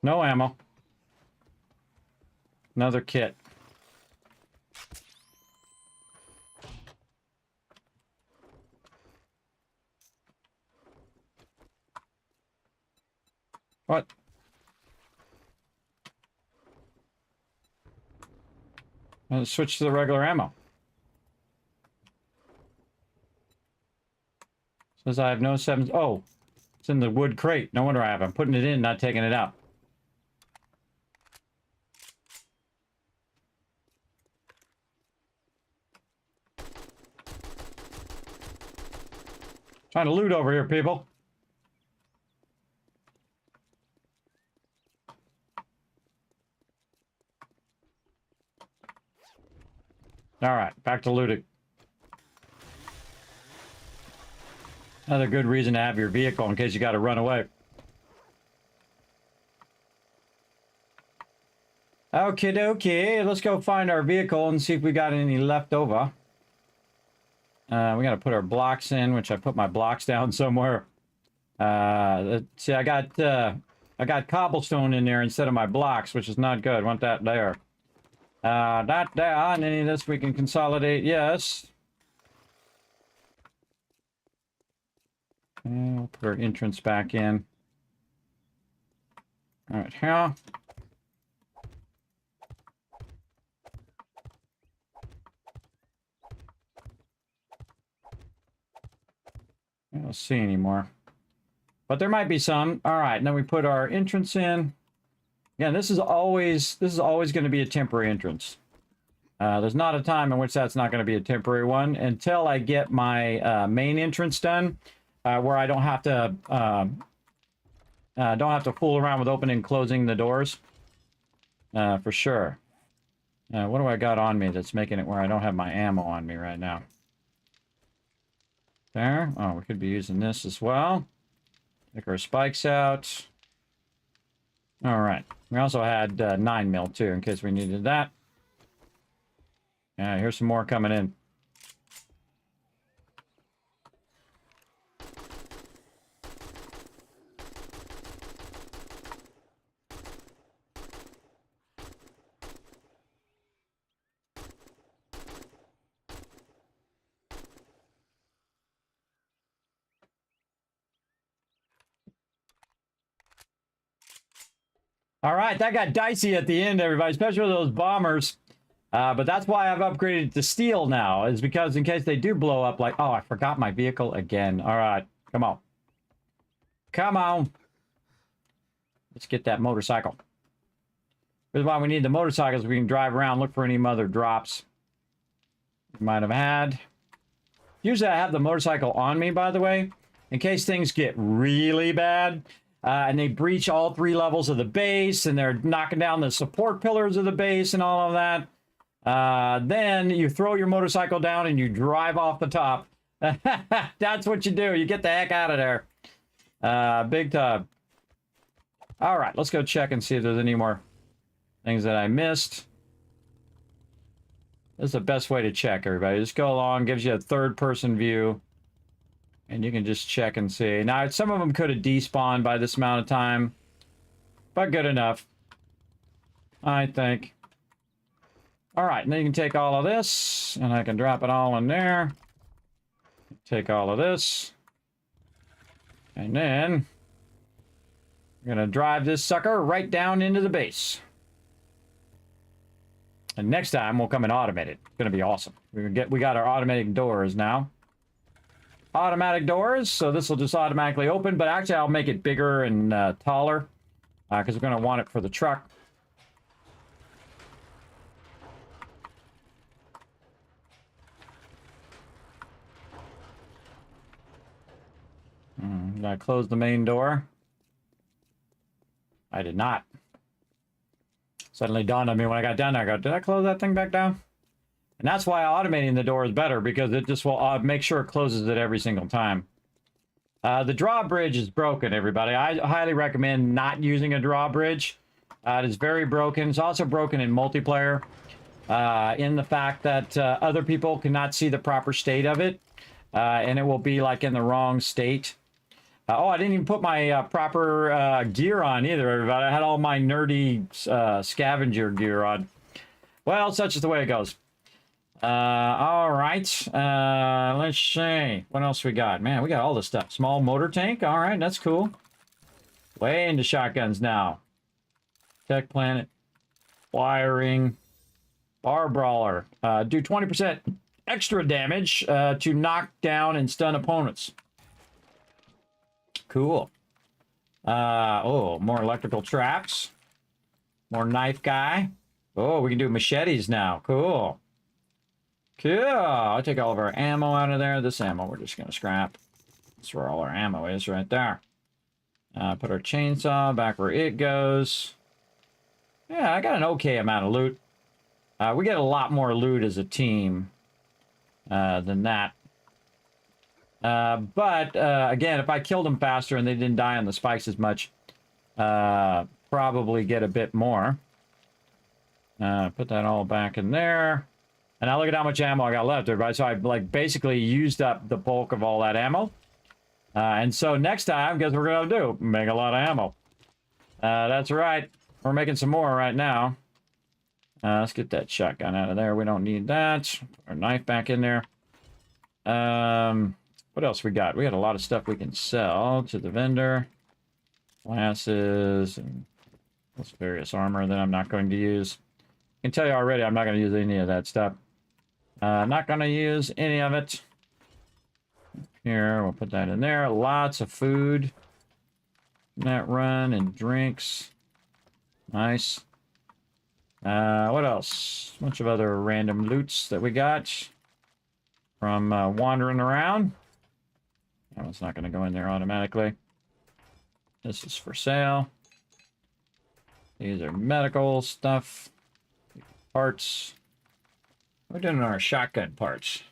C: No ammo. Another kit. What? Let's switch to the regular ammo. Says I have no sevens. Oh, it's in the wood crate. No wonder I have. I'm putting it in, not taking it out. Trying to loot over here, people. All right, back to looting. Another good reason to have your vehicle in case you got to run away. Okay, dokie. Let's go find our vehicle and see if we got any left over. We got to put our blocks in, which I put my blocks down somewhere. See, I got cobblestone in there instead of my blocks, which is not good. Want that there. That there. And any of this we can consolidate. Yes. And we'll put our entrance back in. All right, here. I don't see any more. But there might be some. All right, and then we put our entrance in. Again, this is always going to be a temporary entrance. There's not a time in which that's not going to be a temporary one until I get my main entrance done, where I don't have to fool around with opening and closing the doors. For sure. What do I got on me that's making it where I don't have my ammo on me right now? There. Oh, we could be using this as well. Take our spikes out. All right. We also had 9mm too, in case we needed that. Yeah, here's some more coming in. All right, that got dicey at the end, everybody, especially with those bombers. But that's why I've upgraded to steel now, is because in case they do blow up, like, oh, I forgot my vehicle again. All right, come on. Come on. Let's get that motorcycle. Here's why we need the motorcycles. We can drive around, look for any other drops we might have had. Usually I have the motorcycle on me, by the way, in case things get really bad. And they breach all 3 levels of the base, and they're knocking down the support pillars of the base and all of that. Then you throw your motorcycle down and you drive off the top. That's what you do. You get the heck out of there. Big time. All right, let's go check and see if there's any more things that I missed. This is the best way to check, everybody. Just go along, gives you a third-person view. And you can just check and see. Now, some of them could have despawned by this amount of time. But good enough, I think. All right, and then you can take all of this. And I can drop it all in there. Take all of this. And then we're going to drive this sucker right down into the base. And next time, we'll come and automate it. It's going to be awesome. We got our automatic doors now. Automatic doors, so this will just automatically open, but actually I'll make it bigger and taller because we're going to want it for the truck. Did I close the main door? I did not. Suddenly dawned on me when I got down there, I go, did I close that thing back down? And that's why automating the door is better, because it just will make sure it closes it every single time. The drawbridge is broken, everybody. I highly recommend not using a drawbridge. It is very broken. It's also broken in multiplayer in the fact that other people cannot see the proper state of it. And it will be like in the wrong state. Oh, I didn't even put my proper gear on either, everybody. I had all my nerdy scavenger gear on. Well, such is the way it goes. All right. Let's see. What else we got? Man, we got all this stuff. Small motor tank. All right, that's cool. Way into shotguns now. Tech planet. Wiring. Bar brawler. Do 20% extra damage to knock down and stun opponents. Cool. Oh, more electrical traps. More knife guy. Oh, we can do machetes now. Cool. Cool. I'll take all of our ammo out of there. This ammo we're just going to scrap. That's where all our ammo is right there. Put our chainsaw back where it goes. Yeah, I got an okay amount of loot. We get a lot more loot as a team than that. But again, if I killed them faster and they didn't die on the spikes as much, probably get a bit more. Put that all back in there. And now look at how much ammo I got left, everybody. So I like basically used up the bulk of all that ammo. And so next time, guess what we're gonna do? Make a lot of ammo. That's right. We're making some more right now. Let's get that shotgun out of there. We don't need that. Our knife back in there. What else we got? We got a lot of stuff we can sell to the vendor. Glasses and this various armor that I'm not going to use. I can tell you already, I'm not going to use any of that stuff. Not going to use any of it. Here, we'll put that in there. Lots of food. That run and drinks. Nice. What else? A bunch of other random loots that we got from wandering around. That one's not going to go in there automatically. This is for sale. These are medical stuff. Parts. We're doing our shotgun parts.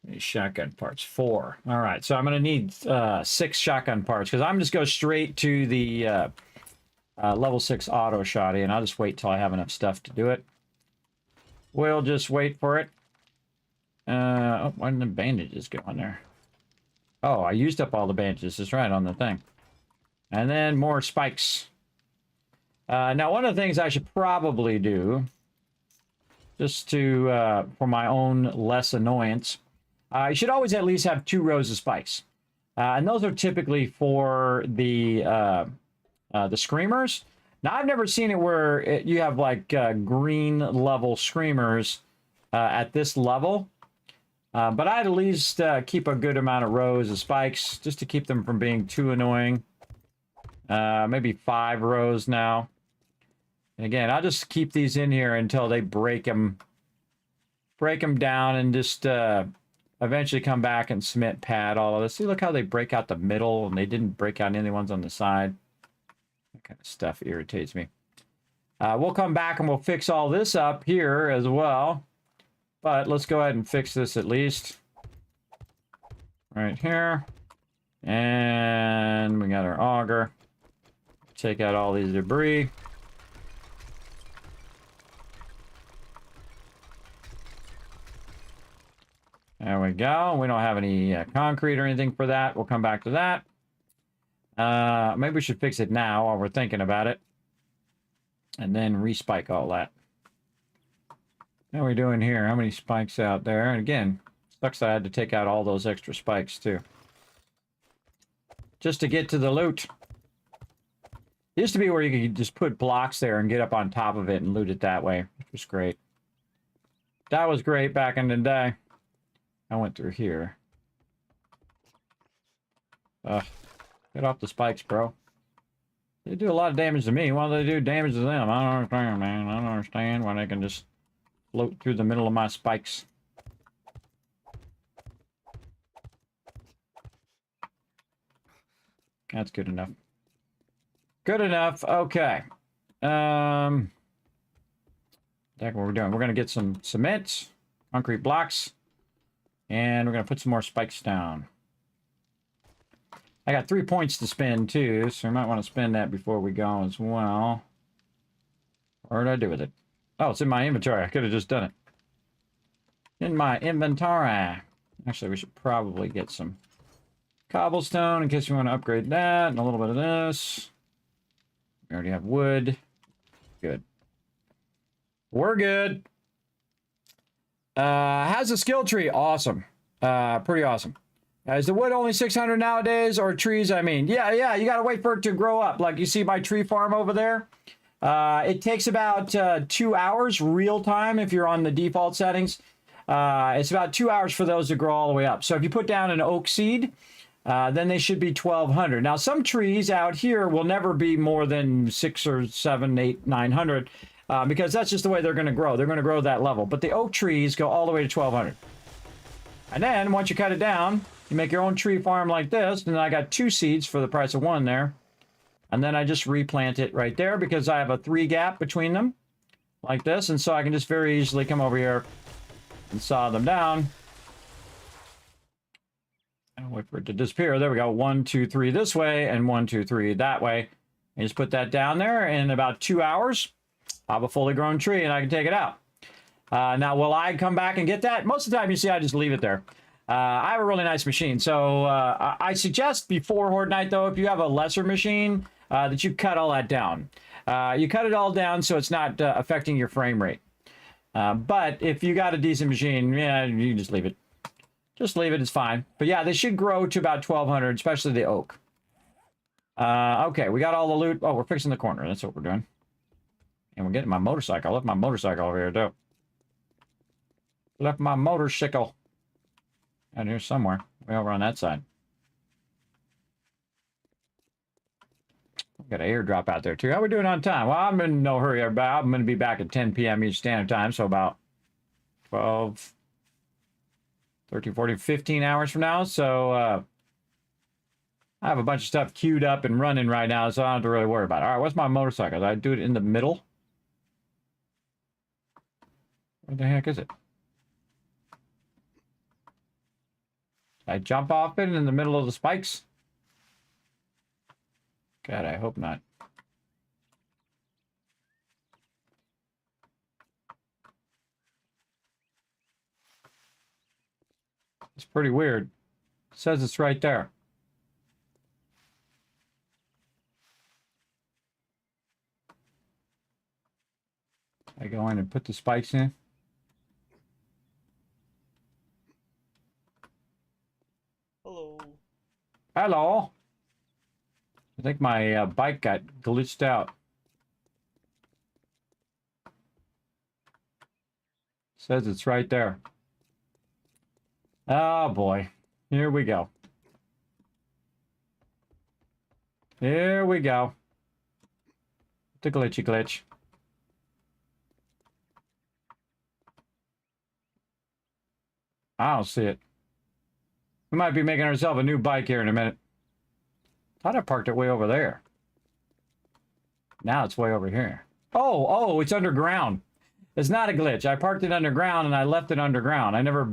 C: These shotgun parts. 4. All right, so I'm going to need 6 shotgun parts because I'm just go straight to the level 6 auto shotty, and I'll just wait till I have enough stuff to do it. We'll just wait for it. Oh, why didn't the bandages go on there? Oh, I used up all the bandages. That's right, on the thing. And then more spikes. Now, one of the things I should probably do, just to for my own less annoyance, you should always at least have 2 rows of spikes. And those are typically for the screamers. Now, I've never seen it where you have like green level screamers at this level. But I'd at least keep a good amount of rows of spikes just to keep them from being too annoying. Maybe 5 rows now. And again, I'll just keep these in here until they break them down and just eventually come back and cement pad all of this. See, look how they break out the middle and they didn't break out any ones on the side. That kind of stuff irritates me. We'll come back and we'll fix all this up here as well. But let's go ahead and fix this at least. Right here. And we got our auger. Take out all these debris. There we go. We don't have any concrete or anything for that. We'll come back to that. Maybe we should fix it now while we're thinking about it. And then respike all that. How are we doing here? How many spikes out there? And again, sucks that I had to take out all those extra spikes too. Just to get to the loot. It used to be where you could just put blocks there and get up on top of it and loot it that way, which was great. That was great back in the day. I went through here. Get off the spikes, bro. They do a lot of damage to me. Why do they do damage to them? I don't understand, man. I don't understand why they can just float through the middle of my spikes. That's good enough. Good enough. Okay. That's what we're doing. We're going to get some cement, concrete blocks, and we're going to put some more spikes down. I got 3 points to spend too, so we might want to spend that before we go as well. What did I do with it? Oh, it's in my inventory. I could have just done it. In my inventory. Actually, we should probably get some cobblestone in case we want to upgrade that, and a little bit of this. We already have wood. Good. We're good. How's the skill tree? Awesome. Pretty awesome. Is the wood only 600 nowadays, or trees? I mean, yeah, you got to wait for it to grow up. Like you see my tree farm over there. It takes about 2 hours real time if you're on the default settings. It's about 2 hours for those to grow all the way up. So if you put down an oak seed, then they should be 1,200. Now, some trees out here will never be more than 6 or 7, 8, 900 because that's just the way they're going to grow. They're going to grow that level. But the oak trees go all the way to 1,200. And then once you cut it down, you make your own tree farm like this. And then I got 2 seeds for the price of 1 there. And then I just replant it right there because I have a 3 gap between them. like this, and so I can just very easily come over here and saw them down. And wait for it to disappear. There we go. 1, 2, 3 this way, and 1, 2, 3 that way. And just put that down there. In about 2 hours, I have a fully grown tree, and I can take it out. Now, will I come back and get that? Most of the time, you see, I just leave it there. I have a really nice machine. So I suggest before Horde Night, though, if you have a lesser machine, that you cut all that down. You cut it all down so it's not affecting your frame rate. But if you got a decent machine, yeah, you can just leave it. Just leave it, it's fine. But yeah, they should grow to about 1,200, especially the oak. Okay, we got all the loot. Oh, we're fixing the corner. That's what we're doing. And we're getting my motorcycle. I left my motorcycle over here, too. Left my motorcycle out here somewhere. Way over on that side. Got an airdrop out there, too. How are we doing on time? Well, I'm in no hurry, everybody. I'm going to be back at 10 p.m. Eastern Standard Time, so about 12, 13, 14, 15 hours from now. So, I have a bunch of stuff queued up and running right now, so I don't have to really worry about it. All right, what's my motorcycle? Did I do it in the middle? Where the heck is it? Did I jump off it in the middle of the spikes? God, I hope not. It's pretty weird. It says it's right there. I go in and put the spikes in.
H: Hello.
C: Hello. I think my bike got glitched out. Says it's right there. Oh boy. Here we go. Here we go. The glitchy glitch. I don't see it. We might be making ourselves a new bike here in a minute. Thought I parked it way over there. Now it's way over here. Oh, it's underground. It's not a glitch. I parked it underground and I left it underground. I never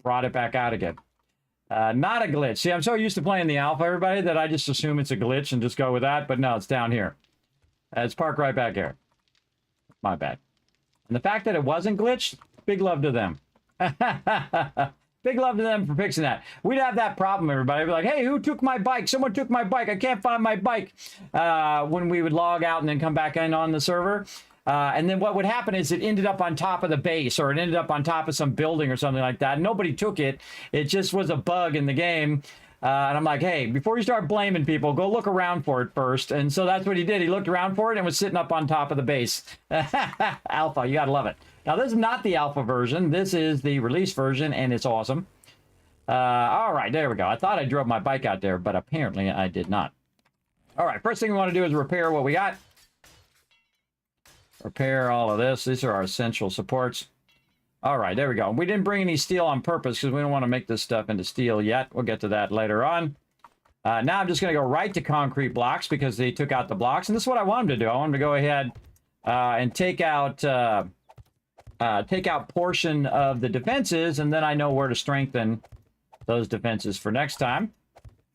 C: brought it back out again. Not a glitch. See, I'm so used to playing the alpha, everybody, that I just assume it's a glitch and just go with that. But no, it's down here. It's parked right back here. My bad. And the fact that it wasn't glitched, big love to them. Big love to them for fixing that. We'd have that problem, everybody. We'd be like, hey, who took my bike? Someone took my bike. I can't find my bike. When we would log out and then come back in on the server. And then what would happen is it ended up on top of the base or it ended up on top of some building or something like that. Nobody took it. It just was a bug in the game. And I'm like, hey, before you start blaming people, go look around for it first. And so that's what he did. He looked around for it and was sitting up on top of the base. Alpha, you got to love it. Now, this is not the alpha version. This is the release version, and it's awesome. All right, there we go. I thought I drove my bike out there, but apparently I did not. All right, first thing we want to do is repair what we got. Repair all of this. These are our essential supports. All right, there we go. We didn't bring any steel on purpose because we don't want to make this stuff into steel yet. We'll get to that later on. Now I'm just going to go right to concrete blocks because they took out the blocks. And this is what I want them to do. I want them to go ahead and take out portion of the defenses, and then I know where to strengthen those defenses for next time.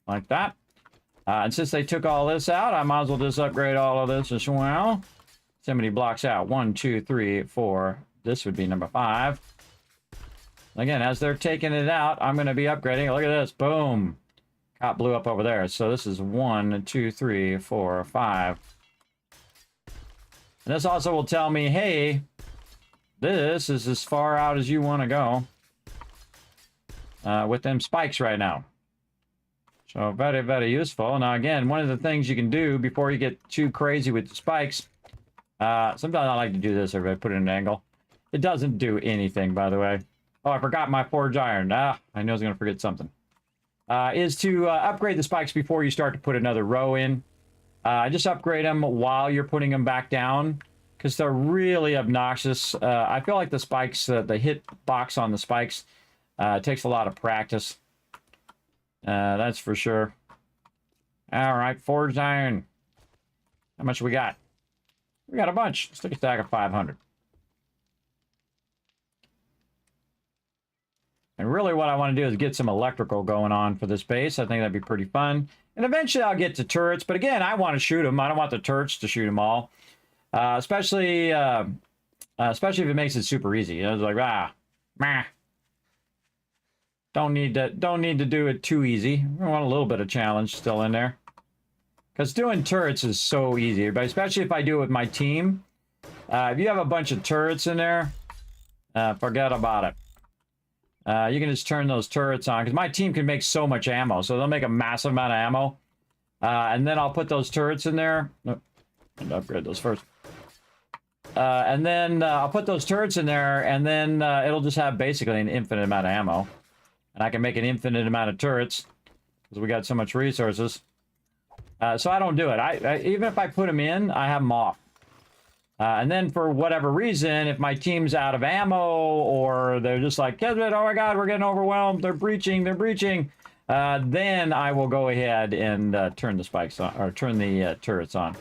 C: Like that. And since they took all this out, I might as well just upgrade all of this as well. So many blocks out. 1, 2, 3, 4. This would be number 5. Again, as they're taking it out, I'm going to be upgrading. Look at this. Boom. Cop blew up over there. So this is 1, 2, 3, 4, 5. And this also will tell me, hey, this is as far out as you want to go with them spikes right now. So very, very useful. Now, again, one of the things you can do before you get too crazy with the spikes, sometimes I like to do this, everybody, put it in an angle. It doesn't do anything, by the way. Oh, I forgot my forge iron. I knew I was going to forget something. Is to upgrade the spikes before you start to put another row in. Just upgrade them while you're putting them back down, because they're really obnoxious. I feel like the spikes, the hit box on the spikes, takes a lot of practice. That's for sure. All right, forged iron. How much we got? We got a bunch. Let's take a stack of 500. And really what I want to do is get some electrical going on for this base. I think that'd be pretty fun. And eventually I'll get to turrets. But again, I want to shoot them. I don't want the turrets to shoot them all. Especially if it makes it super easy. You know, it's like, meh. Don't need to do it too easy. I want a little bit of challenge still in there. Because doing turrets is so easy. But especially if I do it with my team. If you have a bunch of turrets in there, forget about it. You can just turn those turrets on. Because my team can make so much ammo. So they'll make a massive amount of ammo. And then I'll put those turrets in there. Nope. Upgrade those first. And then I'll put those turrets in there. And then it'll just have basically an infinite amount of ammo. And I can make an infinite amount of turrets. Because we got so much resources. So I don't do it. Even if I put them in, I have them off. And then for whatever reason, if my team's out of ammo or they're just like, Kismet, oh my God, we're getting overwhelmed. They're breaching. Then I will go ahead and turn the spikes on, or turn the turrets on.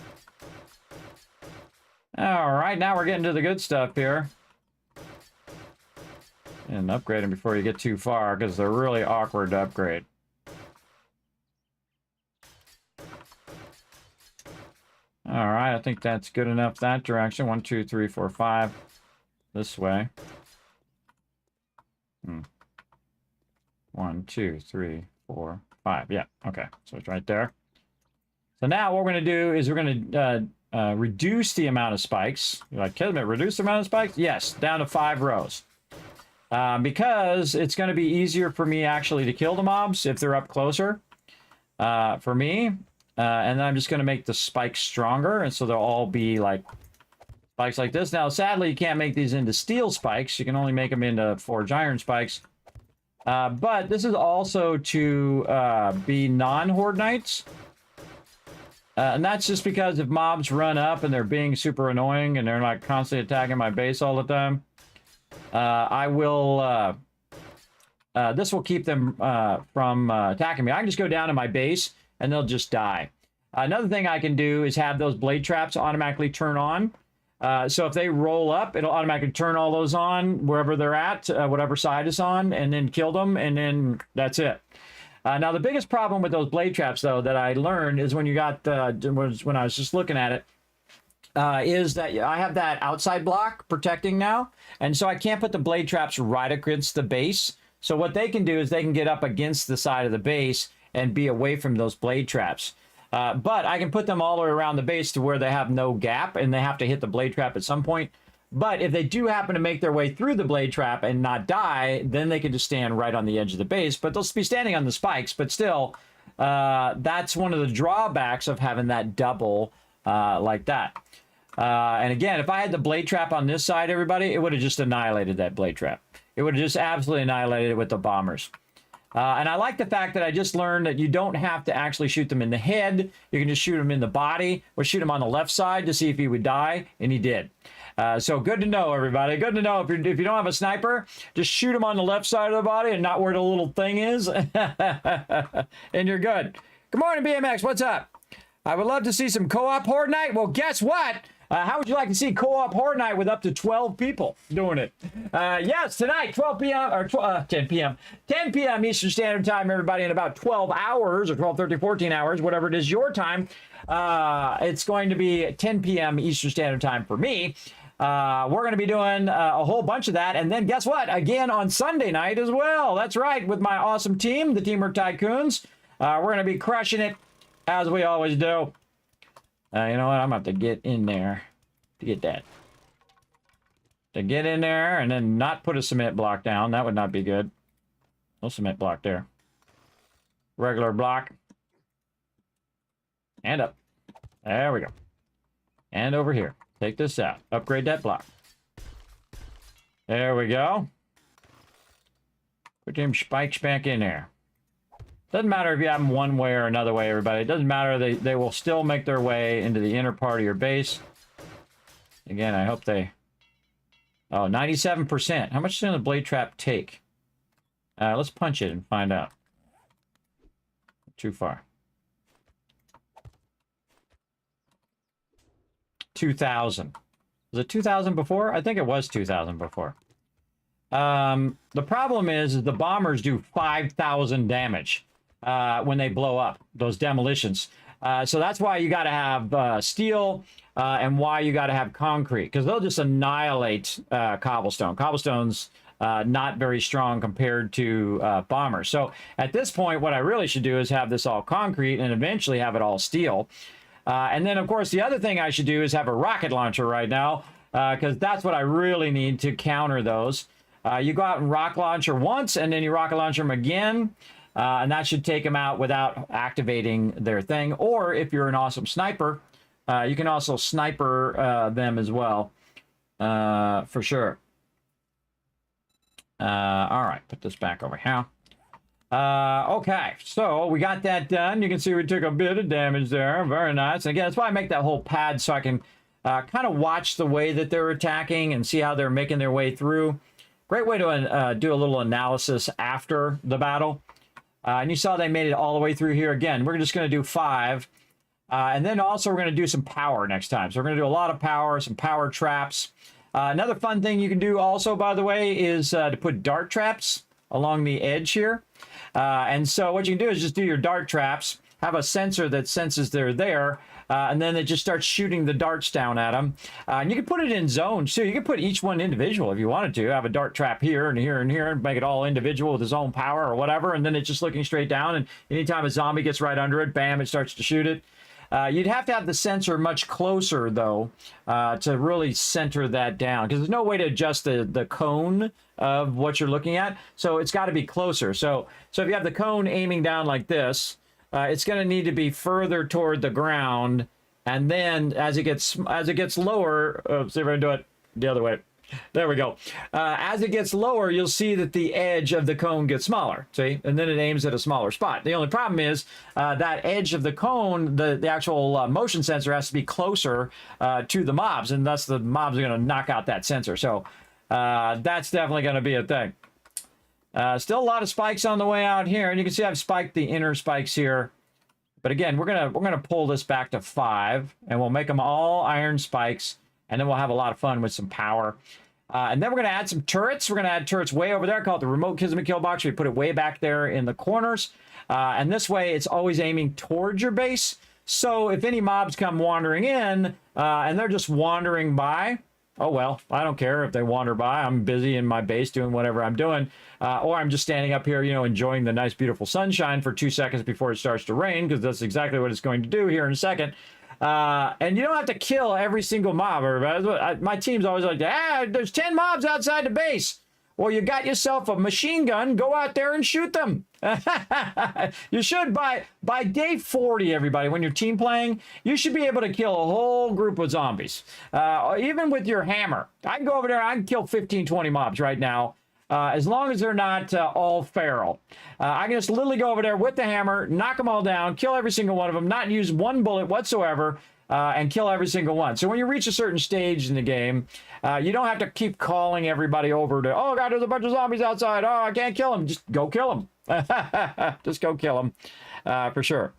C: All right, now we're getting to the good stuff here. And upgrade them before you get too far because they're really awkward to upgrade. All right, I think that's good enough that direction. 1, 2, 3, 4, 5. This way. 1, 2, 3, 4, 5. Yeah, okay. So it's right there. So now what we're going to do is we're going to reduce the amount of spikes. You're like, Kismet, reduce the amount of spikes? Yes, down to 5 rows. Because it's going to be easier for me actually to kill the mobs if they're up closer. For me. And then I'm just going to make the spikes stronger. And so they'll all be like spikes like this. Now, sadly, you can't make these into steel spikes. You can only make them into forged iron spikes. But this is also to be non-Horde Knights. And that's just because if mobs run up and they're being super annoying and they're like constantly attacking my base all the time, I will... this will keep them from attacking me. I can just go down to my base and they'll just die. Another thing I can do is have those blade traps automatically turn on. So if they roll up, it'll automatically turn all those on wherever they're at, whatever side is on, and then kill them, and then that's it. Now, the biggest problem with those blade traps, though, that I learned is when you got, when I was just looking at it, is that I have that outside block protecting now, and so I can't put the blade traps right against the base. So what they can do is they can get up against the side of the base and be away from those blade traps. But I can put them all the way around the base to where they have no gap and they have to hit the blade trap at some point. But if they do happen to make their way through the blade trap and not die, then they can just stand right on the edge of the base. But they'll be standing on the spikes. But still, that's one of the drawbacks of having that double like that. And again, if I had the blade trap on this side, everybody, it would have just annihilated that blade trap. It would have just absolutely annihilated it with the bombers. And I like the fact that I just learned that you don't have to actually shoot them in the head. You can just shoot them in the body or shoot him on the left side to see if he would die. And he did. So good to know, everybody. Good to know. If you don't have a sniper, just shoot him on the left side of the body and not where the little thing is. And you're good. Good morning, BMX. What's up? I would love to see some co-op Horde Night. Well, guess what? How would you like to see co-op Horde Night with up to 12 people doing it? Yes, tonight, 12 p.m. or 10 p.m. 10 p.m. Eastern Standard Time, everybody, in about 12 hours or 12, 13, 14 hours, whatever it is your time. It's going to be 10 p.m. Eastern Standard Time for me. We're going to be doing a whole bunch of that. And then guess what? Again on Sunday night as well. That's right. With my awesome team, the Teamwork Tycoons. We're going to be crushing it as we always do. You know what? I'm going to have to get in there to get that. To get in there and then not put a cement block down. That would not be good. No cement block there. Regular block. And up. There we go. And over here. Take this out. Upgrade that block. There we go. Put them spikes back in there. Doesn't matter if you have them one way or another way, everybody. It doesn't matter. They will still make their way into the inner part of your base. Again, I hope they... Oh, 97%. How much does the blade trap take? Let's punch it and find out. Too far. 2,000. Was it 2,000 before? I think it was 2,000 before. The problem is the bombers do 5,000 damage when they blow up, those demolitions. So that's why you got to have steel and why you got to have concrete, because they'll just annihilate cobblestone. Cobblestone's not very strong compared to bombers. So at this point, what I really should do is have this all concrete and eventually have it all steel. And then, of course, the other thing I should do is have a rocket launcher right now, because that's what I really need to counter those. You go out and rocket launcher once, and then you rocket launcher them again, and that should take them out without activating their thing. Or if you're an awesome sniper, you can also sniper them as well, for sure. All right, put this back over here. Okay, so we got that done. You can see we took a bit of damage there. Very nice. And again, that's why I make that whole pad so I can kind of watch the way that they're attacking and see how they're making their way through. Great way to do a little analysis after the battle. And you saw they made it all the way through here. Again, we're just going to do 5. And then also we're going to do some power next time. So we're going to do a lot of power, some power traps. Another fun thing you can do also, by the way, is to put dart traps along the edge here. And so what you can do is just do your dart traps, have a sensor that senses they're there, and then it just starts shooting the darts down at them. And you can put it in zones too. You can put each one individual if you wanted to. Have a dart trap here and here and here and make it all individual with its own power or whatever. And then it's just looking straight down. And anytime a zombie gets right under it, bam, it starts to shoot it. You'd have to have the sensor much closer, though, to really center that down, because there's no way to adjust the cone of what you're looking at. So it's got to be closer. So if you have the cone aiming down like this, it's going to need to be further toward the ground. And then as it gets lower, see if I can do it the other way. There we go. As it gets lower, you'll see that the edge of the cone gets smaller. See? And then it aims at a smaller spot. The only problem is that edge of the cone, the actual motion sensor has to be closer to the mobs, and thus the mobs are going to knock out that sensor. So that's definitely going to be a thing. Still a lot of spikes on the way out here, and you can see I've spiked the inner spikes here. But again, we're gonna pull this back to 5, and we'll make them all iron spikes, and then we'll have a lot of fun with some power. And then we're gonna add some turrets. We're gonna add turrets way over there, called the remote Kismet kill box. We put it way back there in the corners, and this way it's always aiming towards your base. So if any mobs come wandering in, and they're just wandering by, oh well, I don't care if they wander by. I'm busy in my base doing whatever I'm doing. Or I'm just standing up here, you know, enjoying the nice, beautiful sunshine for 2 seconds before it starts to rain, because that's exactly what it's going to do here in a second. And you don't have to kill every single mob. My team's always like, there's 10 mobs outside the base. Well, you got yourself a machine gun. Go out there and shoot them. You should, by day 40, everybody, when you're team playing, you should be able to kill a whole group of zombies. Even with your hammer. I can go over there, I can kill 15, 20 mobs right now. As long as they're not all feral. I can just literally go over there with the hammer, knock them all down, kill every single one of them, not use one bullet whatsoever, and kill every single one. So when you reach a certain stage in the game, you don't have to keep calling everybody over to, oh God, there's a bunch of zombies outside. Oh, I can't kill them. Just go kill them. Just go kill them, for sure.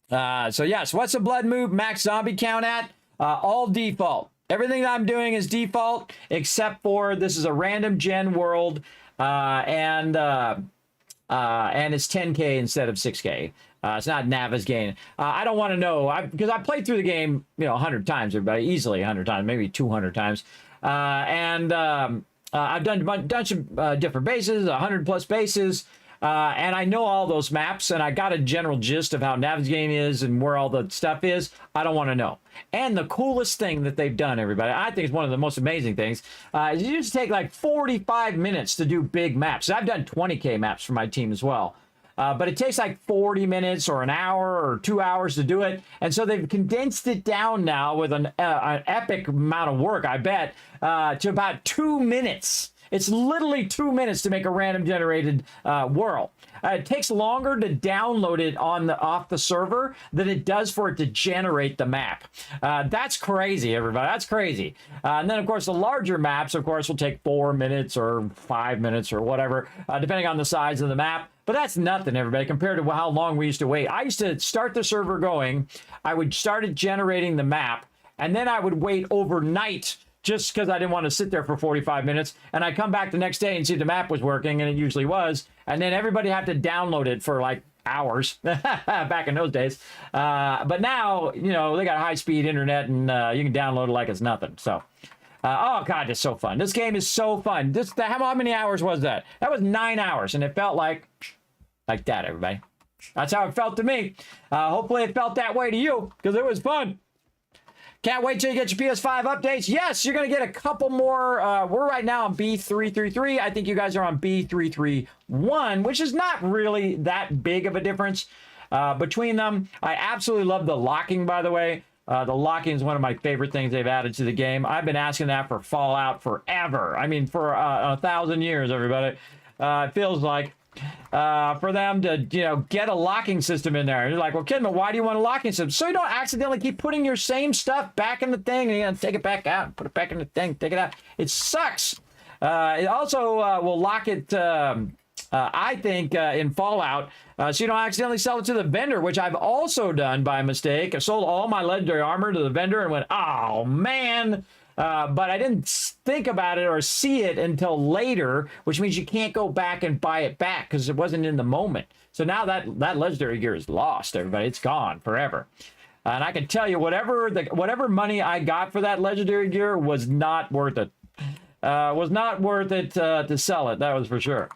C: So yes, what's the blood move max zombie count at? All default. Everything that I'm doing is default, except for this is a random gen world, and it's 10K instead of 6K. It's not Nava's gain. I don't want to know, because I played through the game, 100 times, everybody, easily 100 times, maybe 200 times. And I've done a bunch of different bases, 100 plus bases. And I know all those maps, and I got a general gist of how Nava's game is and where all the stuff is. I don't want to know. And the coolest thing that they've done, everybody, I think it's one of the most amazing things, is you just take like 45 minutes to do big maps. I've done 20K maps for my team as well. But it takes like 40 minutes or an hour or 2 hours to do it. And so they've condensed it down now with an epic amount of work, I bet, to about 2 minutes. It's literally 2 minutes to make a random generated world. It takes longer to download it off the server than it does for it to generate the map. That's crazy, everybody. That's crazy. And then, of course, the larger maps, of course, will take 4 minutes or 5 minutes or whatever, depending on the size of the map. But that's nothing, everybody, compared to how long we used to wait. I used to start the server going. I would start it generating the map, and then I would wait overnight just because I didn't want to sit there for 45 minutes. And I come back the next day and see the map was working, and it usually was. And then everybody had to download it for like hours back in those days. But now, you know, they got high-speed internet, and you can download it like it's nothing. So, oh, God, it's so fun. This game is so fun. How many hours was that? That was 9 hours, and it felt like that, everybody. That's how it felt to me. Hopefully it felt that way to you, because it was fun. Can't wait till you get your PS5 updates. Yes, you're going to get a couple more. We're right now on B333. I think you guys are on B331, which is not really that big of a difference between them. I absolutely love the locking, by the way. The locking is one of my favorite things they've added to the game. I've been asking that for Fallout forever. I mean, for 1,000 years, everybody. It feels like. For them to, you know, get a locking system in there. And you're like, well, Kismet, why do you want a locking system? So you don't accidentally keep putting your same stuff back in the thing, and you gotta take it back out, put it back in the thing, take it out. It sucks. It also will lock it, I think, in Fallout, so you don't accidentally sell it to the vendor, which I've also done by mistake. I sold all my legendary armor to the vendor and went, oh, man. But I didn't think about it or see it until later, which means you can't go back and buy it back because it wasn't in the moment. So now that legendary gear is lost, everybody. It's gone forever. And I can tell you, whatever money I got for that legendary gear was not worth it. Was not worth it to sell it. That was for sure.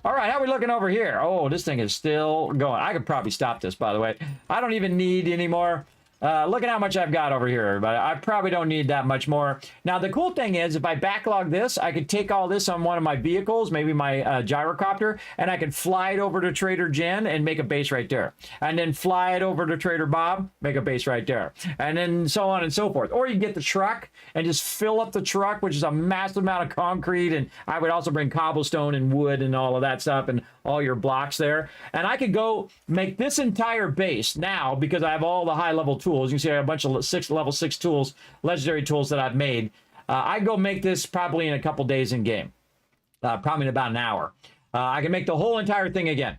C: All right, how are we looking over here? Oh, this thing is still going. I could probably stop this, by the way. I don't even need any more. Look at how much I've got over here, everybody. I probably don't need that much more. Now, the cool thing is, if I backlog this, I could take all this on one of my vehicles, maybe my gyrocopter, and I could fly it over to Trader Jen and make a base right there. And then fly it over to Trader Bob, make a base right there. And then so on and so forth. Or you can get the truck and just fill up the truck, which is a massive amount of concrete. And I would also bring cobblestone and wood and all of that stuff and all your blocks there. And I could go make this entire base now because I have all the high-level tools. You can see I have a bunch of level 6 tools, legendary tools that I've made. I go make this probably in a couple days in game, probably in about an hour. I can make the whole entire thing again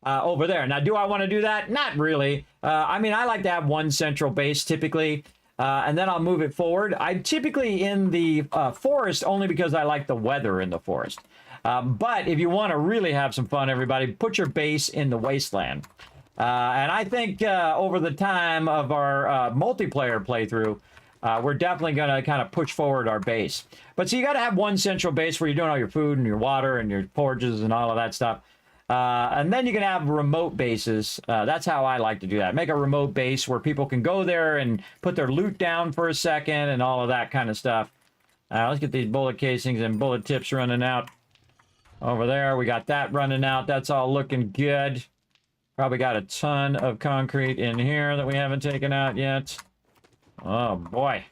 C: over there. Now, do I want to do that? Not really. I mean, I like to have one central base typically, and then I'll move it forward. I'm typically in the forest only because I like the weather in the forest. But if you want to really have some fun, everybody, put your base in the wasteland. And I think over the time of our multiplayer playthrough, we're definitely going to kind of push forward our base. But so you got to have one central base where you're doing all your food and your water and your porches and all of that stuff. And then you can have remote bases. That's how I like to do that. Make a remote base where people can go there and put their loot down for a second and all of that kind of stuff. Let's get these bullet casings and bullet tips running out. Over there, we got that running out. That's all looking good. Probably got a ton of concrete in here that we haven't taken out yet. Oh, boy.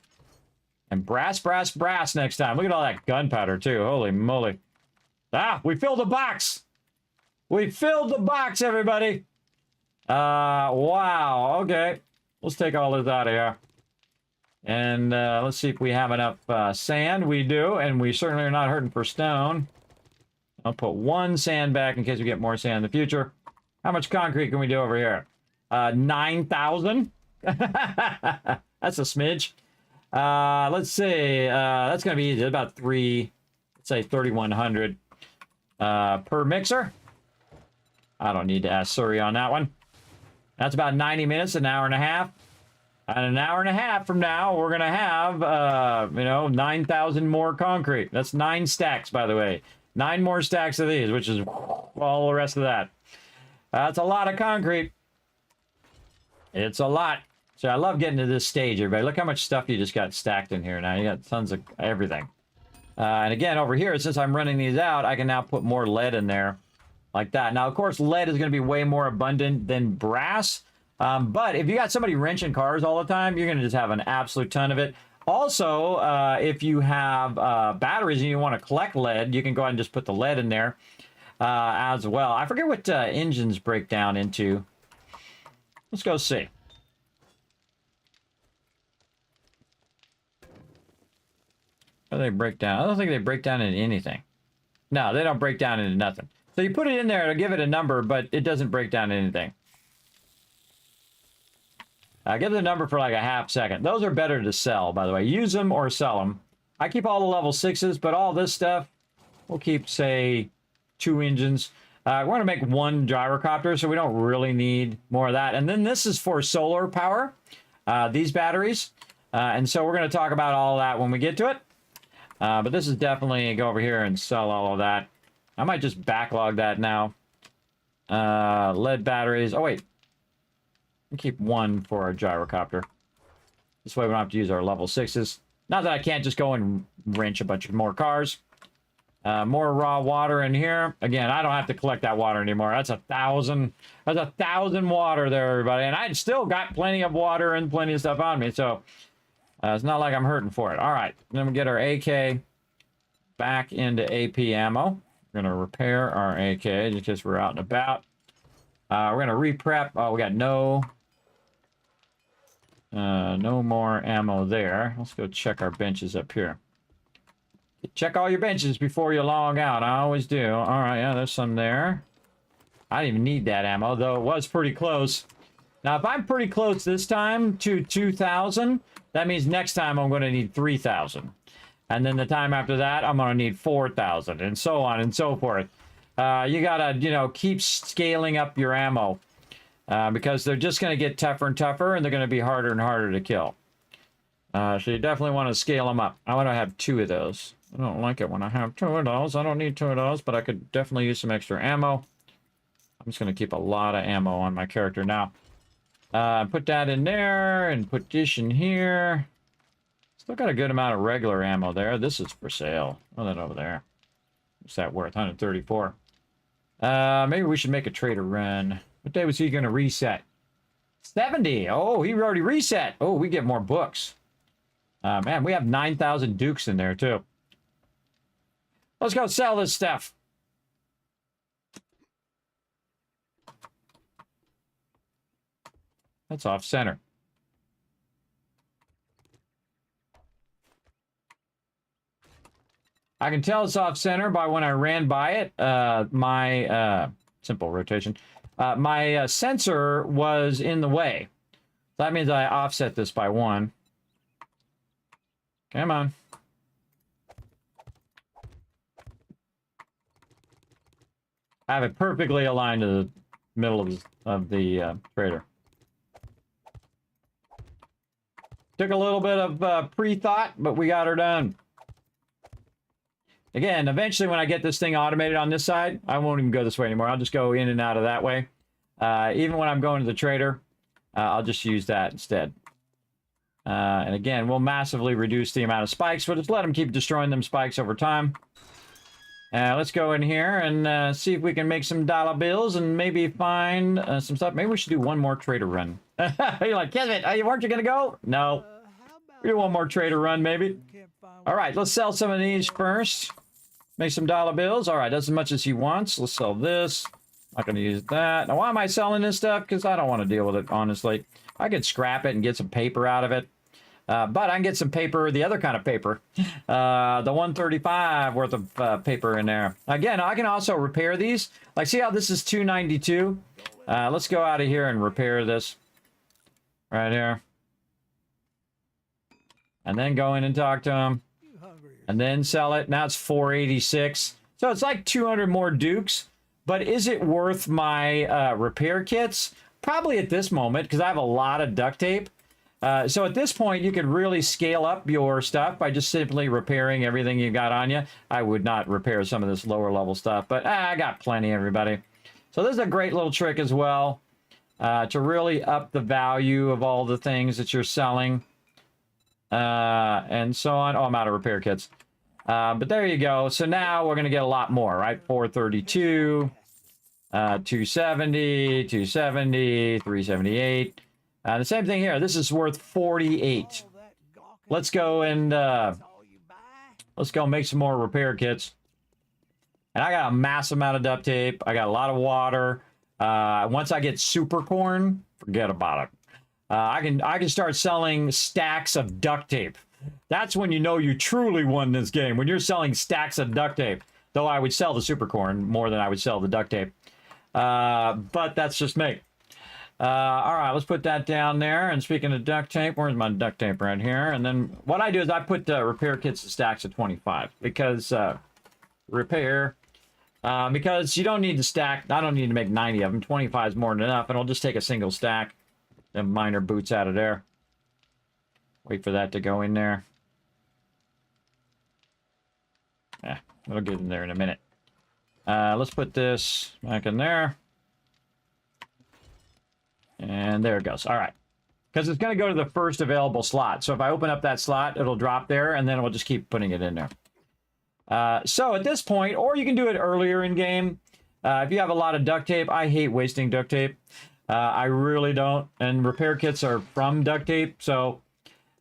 C: And brass, brass, brass next time. Look at all that gunpowder, too. Holy moly. Ah, we filled the box. We filled the box, everybody. Wow. Okay. Let's take all this out of here. And let's see if we have enough sand. We do, and we certainly are not hurting for stone. I'll put one sand back in case we get more sand in the future. How much concrete can we do over here? 9,000? That's a smidge. Let's see. That's going to be easy. About let's say 3,100 per mixer. I don't need to ask Suri on that one. That's about 90 minutes, an hour and a half. And an hour and a half from now, we're going to have, 9,000 more concrete. That's 9 stacks, by the way. 9 more stacks of these, which is all the rest of that. That's a lot of concrete. It's a lot. So I love getting to this stage, everybody. Look how much stuff you just got stacked in here now. You got tons of everything. And again, over here, since I'm running these out, I can now put more lead in there like that. Now, of course, lead is going to be way more abundant than brass. But if you got somebody wrenching cars all the time, you're going to just have an absolute ton of it. Also, if you have batteries and you want to collect lead, you can go ahead and just put the lead in there as well. I forget what engines break down into. Let's go see. How do they break down? I don't think they break down into anything. No, they don't break down into nothing. So you put it in there to give it a number, but it doesn't break down into anything. Give it a number for like a half second. Those are better to sell, by the way. Use them or sell them. I keep all the level 6s, but all this stuff, we'll keep, say, 2 engines. We're going to make 1 gyrocopter, so we don't really need more of that. And then this is for solar power, these batteries. And so we're going to talk about all that when we get to it. But this is definitely go over here and sell all of that. I might just backlog that now. Lead batteries. Oh, wait. We'll keep 1 for our gyrocopter. This way we don't have to use our level 6s. Not that I can't just go and wrench a bunch of more cars. More raw water in here. Again, I don't have to collect that water anymore. That's 1,000. That's 1,000 water there, everybody. And I still got plenty of water and plenty of stuff on me. So it's not like I'm hurting for it. All right. Then we get our AK back into AP ammo. We're going to repair our AK just because we're out and about. We're going to re-prep. Oh, we got no more ammo there. Let's go check our benches up here. Check all your benches before you log out. I always do. All right, yeah, there's some there. I didn't even need that ammo, though it was pretty close. Now, if I'm pretty close this time to 2,000, that means next time I'm going to need 3,000. And then the time after that, I'm going to need 4,000, and so on and so forth. You got to, you know, keep scaling up your ammo. Because they're just going to get tougher and tougher, and they're going to be harder and harder to kill. So you definitely want to scale them up. I want to have 2 of those. I don't like it when I have 2 of those. I don't need 2 of those, but I could definitely use some extra ammo. I'm just going to keep a lot of ammo on my character now. Put that in there, and put this in here. Still got a good amount of regular ammo there. This is for sale. Oh, that over there. What's that worth? 134. Maybe we should make a trader run. What day was he going to reset? 70. Oh, he already reset. Oh, we get more books. Man, we have 9,000 dukes in there, too. Let's go sell this stuff. That's off center. I can tell it's off center by when I ran by it. My simple rotation. My sensor was in the way. That means I offset this by 1. Come on. I have it perfectly aligned to the middle of the trader. Took a little bit of pre-thought, but we got her done. Again, eventually when I get this thing automated on this side, I won't even go this way anymore. I'll just go in and out of that way. Even when I'm going to the trader, I'll just use that instead. And again, we'll massively reduce the amount of spikes, but just let them keep destroying them spikes over time. Let's go in here and see if we can make some dollar bills and maybe find some stuff. Maybe we should do 1 more trader run. You're like, Kismet, weren't you going to go? No. We do 1 more trader run, maybe. All right, let's sell some of these first. Make some dollar bills. All right, that's as much as he wants. Let's sell this. Not going to use that. Now, why am I selling this stuff? Because I don't want to deal with it, honestly. I could scrap it and get some paper out of it. But I can get some paper, the other kind of paper. The 135 worth of paper in there. Again, I can also repair these. Like, see how this is 292? Let's go out of here and repair this. Right here. And then go in and talk to him. And then sell it. Now it's 486. So it's like 200 more dukes. But is it worth my repair kits? Probably at this moment, because I have a lot of duct tape. So at this point, you could really scale up your stuff by just simply repairing everything you got on you. I would not repair some of this lower level stuff, but I got plenty, everybody. So this is a great little trick as well to really up the value of all the things that you're selling. And so on. Oh, I'm out of repair kits. But there you go. So now we're going to get a lot more, right? 432, 270, 270, 378. The same thing here. This is worth 48. Let's go and let's go make some more repair kits. And I got a massive amount of duct tape. I got a lot of water. Once I get super corn, forget about it. I can start selling stacks of duct tape. That's when you know you truly won this game. When you're selling stacks of duct tape. Though I would sell the super corn more than I would sell the duct tape. But that's just me. All right, let's put that down there. And speaking of duct tape, where's my duct tape right here? And then what I do is I put repair kits to stacks of 25 because repair. Because you don't need to stack. I don't need to make 90 of them. 25 is more than enough, and I'll just take a single stack and minor boots out of there. Wait for that to go in there. Yeah, it'll get in there in a minute. Let's put this back in there. And there it goes. All right. Because it's going to go to the first available slot. So if I open up that slot, it'll drop there, and then we'll just keep putting it in there. So at this point, or you can do it earlier in game. If you have a lot of duct tape, I hate wasting duct tape. I really don't. And repair kits are from duct tape. So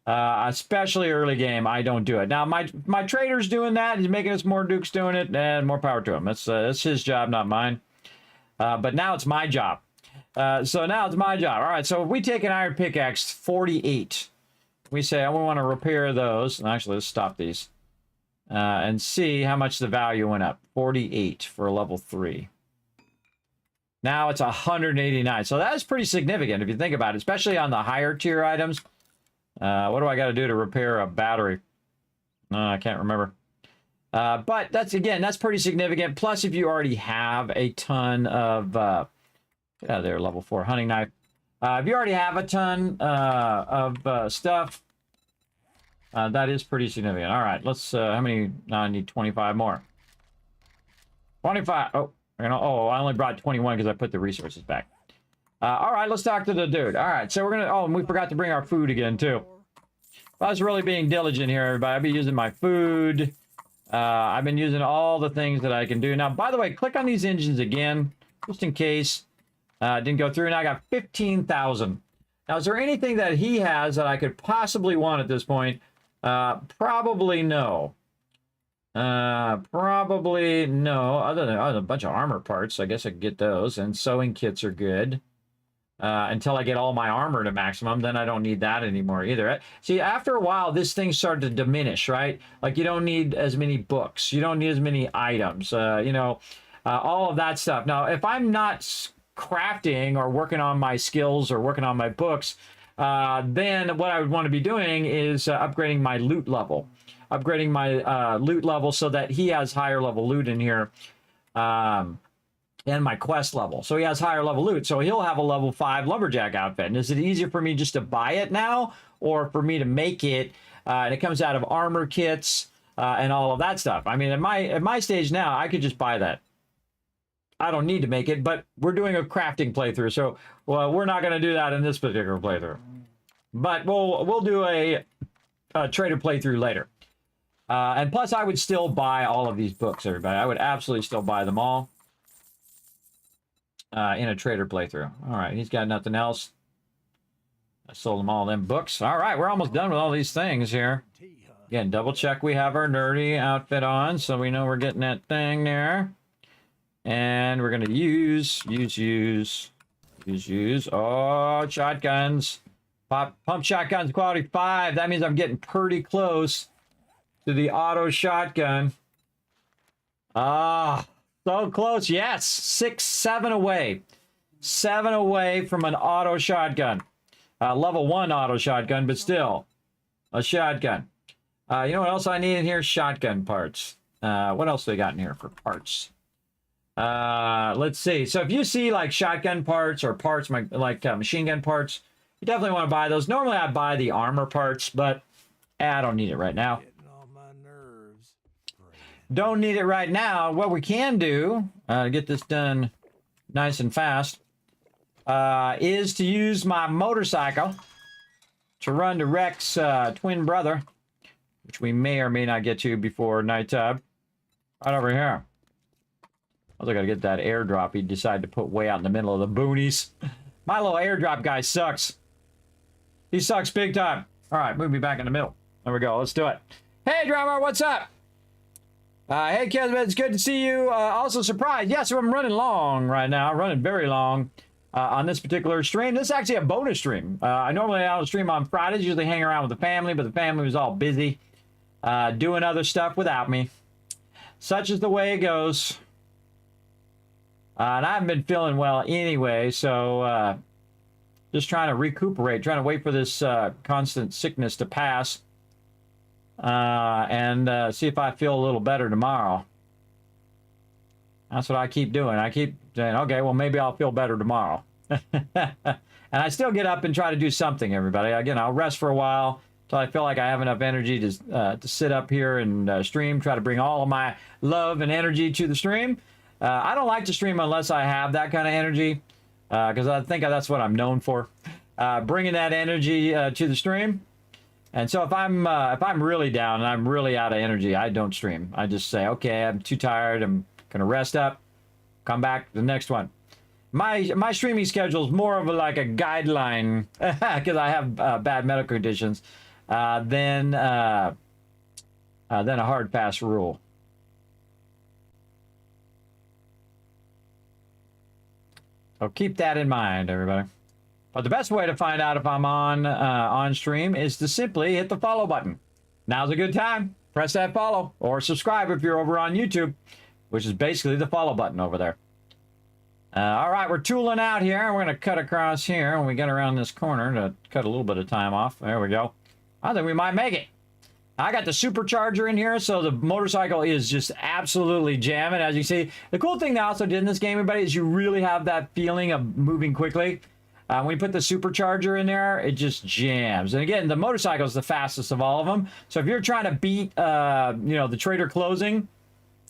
C: especially early game, I don't do it. Now, my trader's doing that. He's making us more dukes doing it, and more power to him. That's his job, not mine. But now it's my job. So now it's my job. All right, so if we take an iron pickaxe, 48. We say, I want to repair those. Actually, let's stop these. And see how much the value went up. 48 for a level 3. Now it's 189. So that is pretty significant if you think about it, especially on the higher tier items. What do I got to do to repair a battery? I can't remember. But that's pretty significant. Plus, if you already have a ton of... get out of there, level 4 hunting knife. If you already have a ton of stuff, that is pretty significant. All right, let's, how many? No, I need 25 more. 25. Oh, I only brought 21 because I put the resources back. All right, let's talk to the dude. All right, so we're going to, and we forgot to bring our food again, too. I was really being diligent here, everybody. I've been using my food. I've been using all the things that I can do. Now, by the way, click on these engines again, just in case. Didn't go through, and I got 15,000. Now, is there anything that he has that I could possibly want at this point? Probably no. Probably no. Other than a bunch of armor parts, I guess I could get those. And sewing kits are good. Until I get all my armor to maximum, then I don't need that anymore either. See, after a while, this thing started to diminish, right? Like, you don't need as many books. You don't need as many items. All of that stuff. Now, if I'm not crafting or working on my skills or working on my books, then what I would want to be doing is upgrading my loot level. Upgrading my loot level so that he has higher level loot in here. And my quest level. So he has higher level loot. So he'll have a level 5 lumberjack outfit. And is it easier for me just to buy it now or for me to make it? And it comes out of armor kits and all of that stuff. I mean, at my stage now, I could just buy that. I don't need to make it, but we're doing a crafting playthrough. So we're not going to do that in this particular playthrough. But we'll do a trader playthrough later. And plus, I would still buy all of these books, everybody. I would absolutely still buy them all. In a trader playthrough. All right, he's got nothing else. I sold him all them books. All right, we're almost done with all these things here. Again, double check we have our nerdy outfit on, so we know we're getting that thing there. And we're going to use. Oh, shotguns. Pump shotguns, quality 5. That means I'm getting pretty close to the auto shotgun. So close. Yes. 6, 7 away. 7 away from an auto shotgun. Level 1 auto shotgun, but still a shotgun. You know what else I need in here? Shotgun parts. What else do they got in here for parts? Let's see. So if you see like shotgun parts or parts like machine gun parts, you definitely want to buy those. Normally I buy the armor parts, but I don't need it right now. Don't need it right now. What we can do to get this done nice and fast is to use my motorcycle to run to Rex's twin brother, which we may or may not get to before nighttime. Right over here. Also got to get that airdrop he decided to put way out in the middle of the boonies. My little airdrop guy sucks. He sucks big time. All right, move me back in the middle. There we go. Let's do it. Hey, drummer, what's up? Hey, Kismet, it's good to see you. Also surprised. Yes, I'm running long right now. Running very long on this particular stream. This is actually a bonus stream. I normally don't stream on Fridays. Usually hang around with the family, but the family was all busy doing other stuff without me. Such is the way it goes. And I haven't been feeling well anyway, so Just trying to recuperate, trying to wait for this constant sickness to pass. And see if I feel a little better tomorrow. That's what I keep doing. I keep saying, okay, well, maybe I'll feel better tomorrow. And I still get up and try to do something, everybody. Again, I'll rest for a while until I feel like I have enough energy to sit up here and stream, try to bring all of my love and energy to the stream. I don't like to stream unless I have that kind of energy, because I think that's what I'm known for, bringing that energy to the stream. And so if I'm really down and I'm really out of energy, I don't stream. I just say, okay, I'm too tired. I'm gonna rest up, come back to the next one. My streaming schedule is more of like a guideline because I have bad medical conditions than a hard fast rule. So keep that in mind, everybody. But the best way to find out if I'm on stream is to simply hit the follow button. Now's a good time. Press that follow or subscribe if you're over on YouTube, which is basically the follow button over there. All right, we're tooling out here. We're going to cut across here when we get around this corner to cut a little bit of time off. There we go. I think we might make it. I got the supercharger in here, so the motorcycle is just absolutely jamming. As you see, the cool thing they also did in this game, everybody, is you really have that feeling of moving quickly. When you put the supercharger in there, it just jams. And again, the motorcycle is the fastest of all of them. So if you're trying to beat, the trader closing,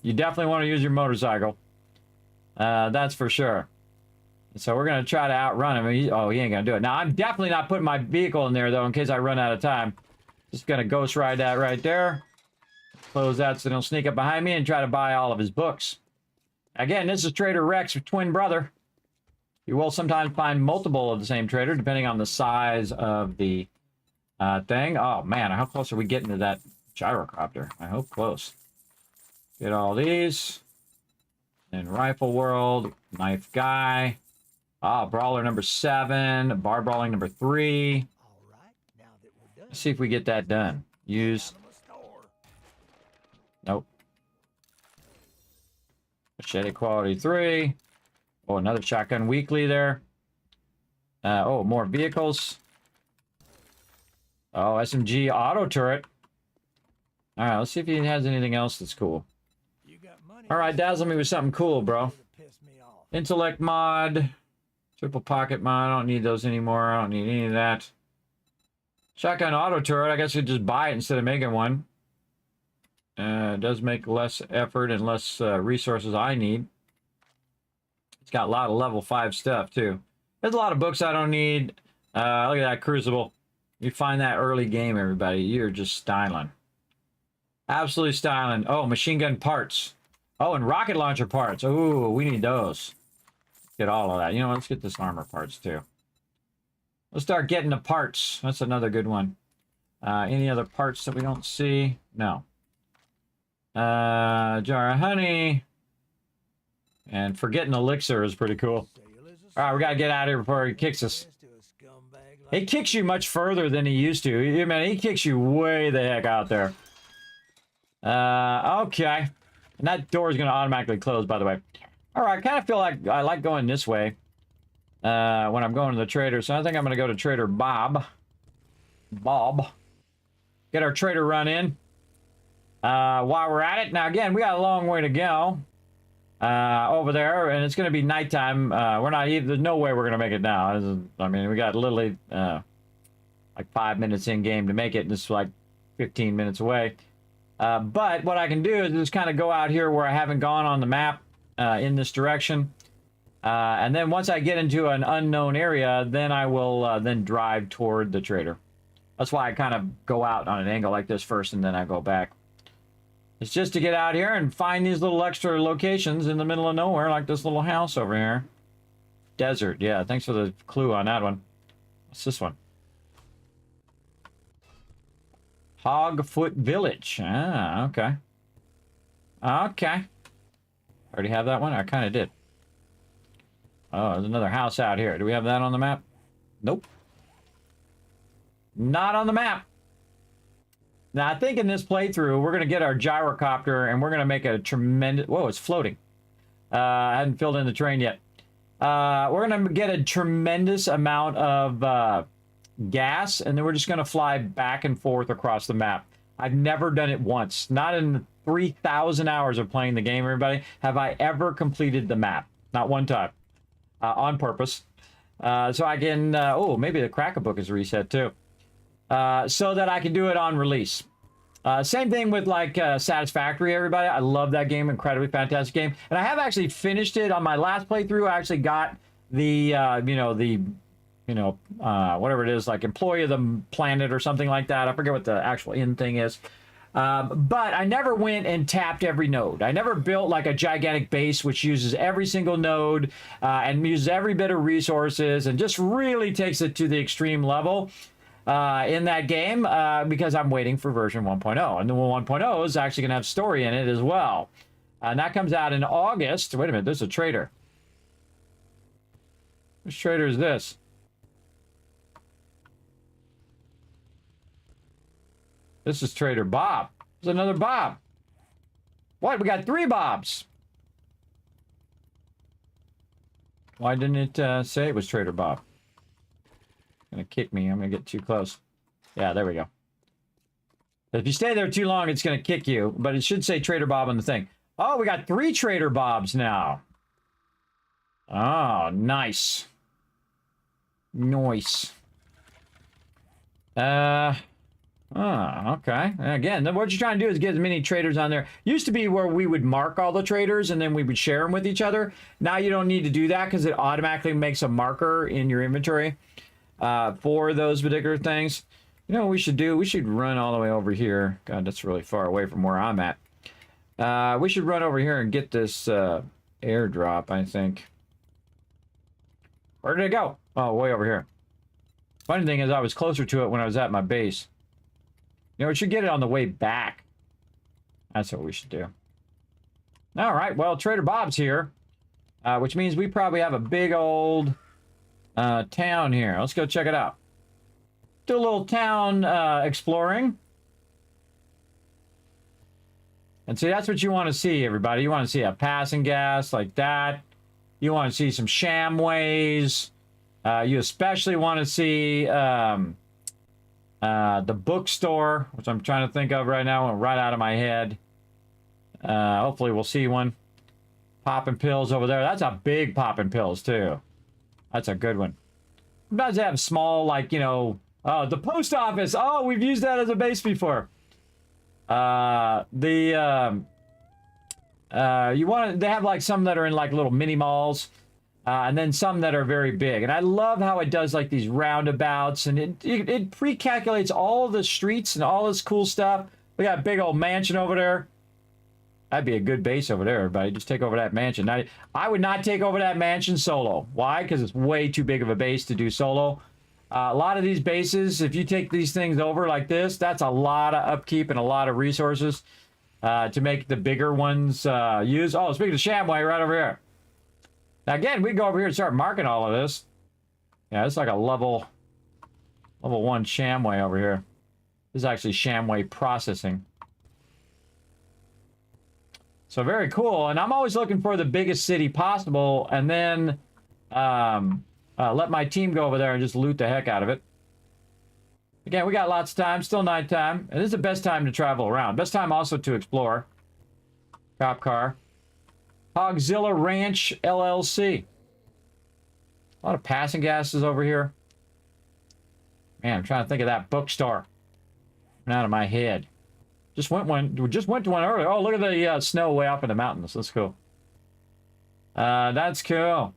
C: you definitely want to use your motorcycle. That's for sure. So we're going to try to outrun him. He ain't going to do it. Now, I'm definitely not putting my vehicle in there, though, in case I run out of time. Just going to ghost ride that right there. Close that so they'll sneak up behind me and try to buy all of his books. Again, this is Trader Rex's twin brother. You will sometimes find multiple of the same trader, depending on the size of the thing. Oh, man, how close are we getting to that gyrocopter? I hope close. Get all these. And Rifle World, Knife Guy. Brawler number 7, Bar Brawling number 3. Let's see if we get that done. Use. Nope. Machete quality 3. Oh, another shotgun weekly there. More vehicles. Oh, SMG auto turret. All right, let's see if he has anything else that's cool. All right, dazzle me with something cool, bro. Intellect mod. Triple pocket mod. I don't need those anymore. I don't need any of that. Shotgun auto turret. I guess you just buy it instead of making one. It does make less effort and less resources I need. It's got a lot of level 5 stuff, too. There's a lot of books I don't need. Look at that Crucible. You find that early game, everybody. You're just styling. Absolutely styling. Oh, machine gun parts. Oh, and rocket launcher parts. Ooh, we need those. Get all of that. You know, let's get this armor parts, too. Let's start getting the parts. That's another good one. Any other parts that we don't see? No. Jar of honey. And forgetting elixir is pretty cool. All right, we got to get out of here before he kicks us. He kicks you much further than he used to. Man, he kicks you way the heck out there. Okay. And that door is going to automatically close, by the way. All right, I kind of feel like I like going this way when I'm going to the trader. So I think I'm going to go to Trader Bob. Get our trader run in. While we're at it. Now, again, we got a long way to go over there, and it's going to be nighttime. There's no way we're going to make it now. I mean, we got literally like 5 minutes in game to make it, and it's like 15 minutes away. But what I can do is just kind of go out here where I haven't gone on the map in this direction. And then once I get into an unknown area, then I will then drive toward the trader. That's why I kind of go out on an angle like this first, and then I go back. It's just to get out here and find these little extra locations in the middle of nowhere, like this little house over here. Desert, yeah, thanks for the clue on that one. What's this one? Hogfoot Village. Ah, okay. Okay. Already have that one? I kind of did. Oh, there's another house out here. Do we have that on the map? Nope. Not on the map. Now, I think in this playthrough, we're going to get our gyrocopter, and we're going to make a tremendous... Whoa, it's floating. I hadn't filled in the train yet. We're going to get a tremendous amount of gas, and then we're just going to fly back and forth across the map. I've never done it once. Not in 3,000 hours of playing the game, everybody, have I ever completed the map. Not one time. On purpose. So I can... oh, maybe the Cracker book is reset, too. So that I can do it on release. Same thing with, like, Satisfactory, everybody. I love that game. Incredibly fantastic game. And I have actually finished it on my last playthrough. I actually got the, whatever it is, like Employee of the Planet or something like that. I forget what the actual end thing is. But I never went and tapped every node. I never built like a gigantic base which uses every single node and uses every bit of resources and just really takes it to the extreme level in that game because I'm waiting for version 1.0. And the 1.0 is actually going to have story in it as well. And that comes out in August. Wait a minute, there's a trader. Which trader is this? This is Trader Bob. There's another Bob. What? We got 3 Bobs. Why didn't it say it was Trader Bob? Gonna kick me. I'm gonna get too close. Yeah, there we go. If you stay there too long, it's gonna kick you. But it should say Trader Bob on the thing. Oh, we got 3 Trader Bobs now. Oh, nice. Nice. Oh, okay. Again, what you're trying to do is get as many traders on there. Used to be where we would mark all the traders and then we would share them with each other. Now you don't need to do that because it automatically makes a marker in your inventory for those particular things. You know what we should do? We should run all the way over here. God, that's really far away from where I'm at. We should run over here and get this airdrop, I think. Where did it go? Oh, way over here. Funny thing is I was closer to it when I was at my base. You know, we should get it on the way back. That's what we should do. All right, well, Trader Bob's here, which means we probably have a big old town here. Let's go check it out. Do a little town exploring. And see, that's what you want to see, everybody. You want to see a passing gas like that. You want to see some shamways. You especially want to see... the bookstore, which I'm trying to think of right now, went right out of my head. Hopefully we'll see one. Popping pills over there. That's a big popping pills, too. That's a good one. Sometimes they have small, like, you know... Oh, the post office! Oh, we've used that as a base before. They have, like, some that are in, like, little mini malls. And then some that are very big. And I love how it does like these roundabouts. And it pre-calculates all the streets and all this cool stuff. We got a big old mansion over there. That'd be a good base over there, everybody. Just take over that mansion. I would not take over that mansion solo. Why? Because it's way too big of a base to do solo. A lot of these bases, if you take these things over like this, that's a lot of upkeep and a lot of resources to make the bigger ones use. Oh, speaking of Shamway, right over here. Now, again, we can go over here and start marking all of this. Yeah, it's like a level 1 Shamway over here. This is actually Shamway processing. So very cool. And I'm always looking for the biggest city possible and then let my team go over there and just loot the heck out of it. Again, we got lots of time. Still nighttime. And this is the best time to travel around. Best time also to explore. Cop car. Hogzilla Ranch LLC. A lot of passing gases over here. Man, I'm trying to think of that bookstore. Went out of my head. We just went to one earlier. Oh, look at the snow way up in the mountains. That's cool. That's cool.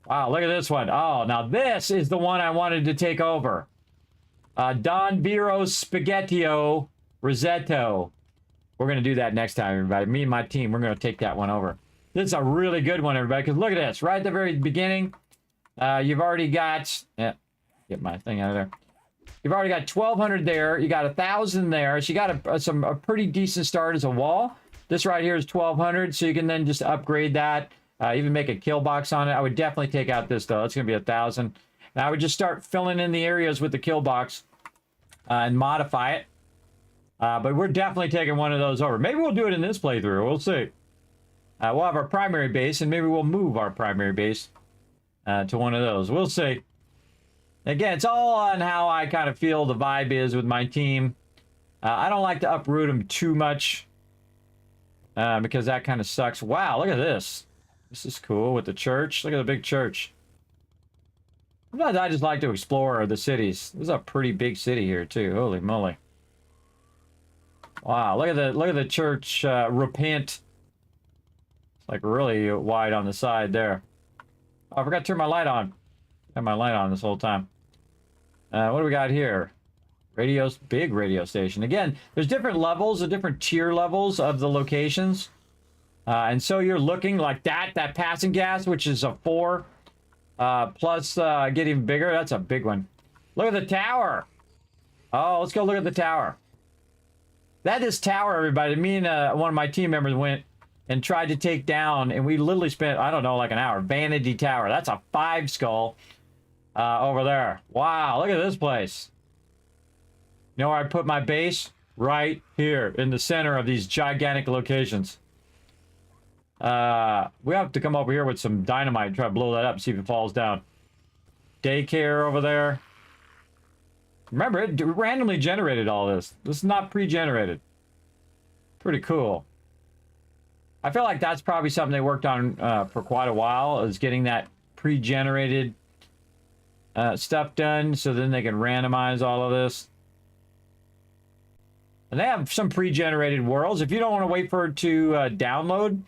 C: Wow, look at this one. Oh, now this is the one I wanted to take over. Don Viro's Spaghettio Rosetto. We're going to do that next time, everybody. Me and my team, we're going to take that one over. This is a really good one, everybody, because look at this. Right at the very beginning, you've already got... Yeah, get my thing out of there. You've already got 1,200 there. You got 1,000 there. So you got a pretty decent start as a wall. This right here is 1,200, so you can then just upgrade that. Even make a kill box on it. I would definitely take out this, though. It's going to be 1,000. Now I would just start filling in the areas with the kill box and modify it. But we're definitely taking one of those over. Maybe we'll do it in this playthrough. We'll see. We'll have our primary base, and maybe we'll move our primary base to one of those. We'll see. Again, it's all on how I kind of feel the vibe is with my team. I don't like to uproot them too much because that kind of sucks. Wow, look at this. This is cool with the church. Look at the big church. Sometimes I just like to explore the cities. This is a pretty big city here too. Holy moly! Wow, look at the church. Repent. It's like really wide on the side there. Oh, I forgot to turn my light on. Had my light on this whole time. What do we got here? Big radio station. Again, there's different levels, different tier levels of the locations. And so you're looking like that passing gas, which is a 4, plus getting bigger. That's a big one. Look at the tower. Oh, let's go look at the tower. That is tower, everybody. Me and one of my team members went and tried to take down, and we literally spent, I don't know, like an hour. Vanity Tower. That's a 5 skull over there. Wow, look at this place. You know where I put my base? Right here in the center of these gigantic locations. We have to come over here with some dynamite and try to blow that up and see if it falls down. Daycare over there. Remember, it randomly generated all this. This is not pre-generated. Pretty cool. I feel like that's probably something they worked on for quite a while, is getting that pre-generated stuff done so then they can randomize all of this. And they have some pre-generated worlds. If you don't want to wait for it to download,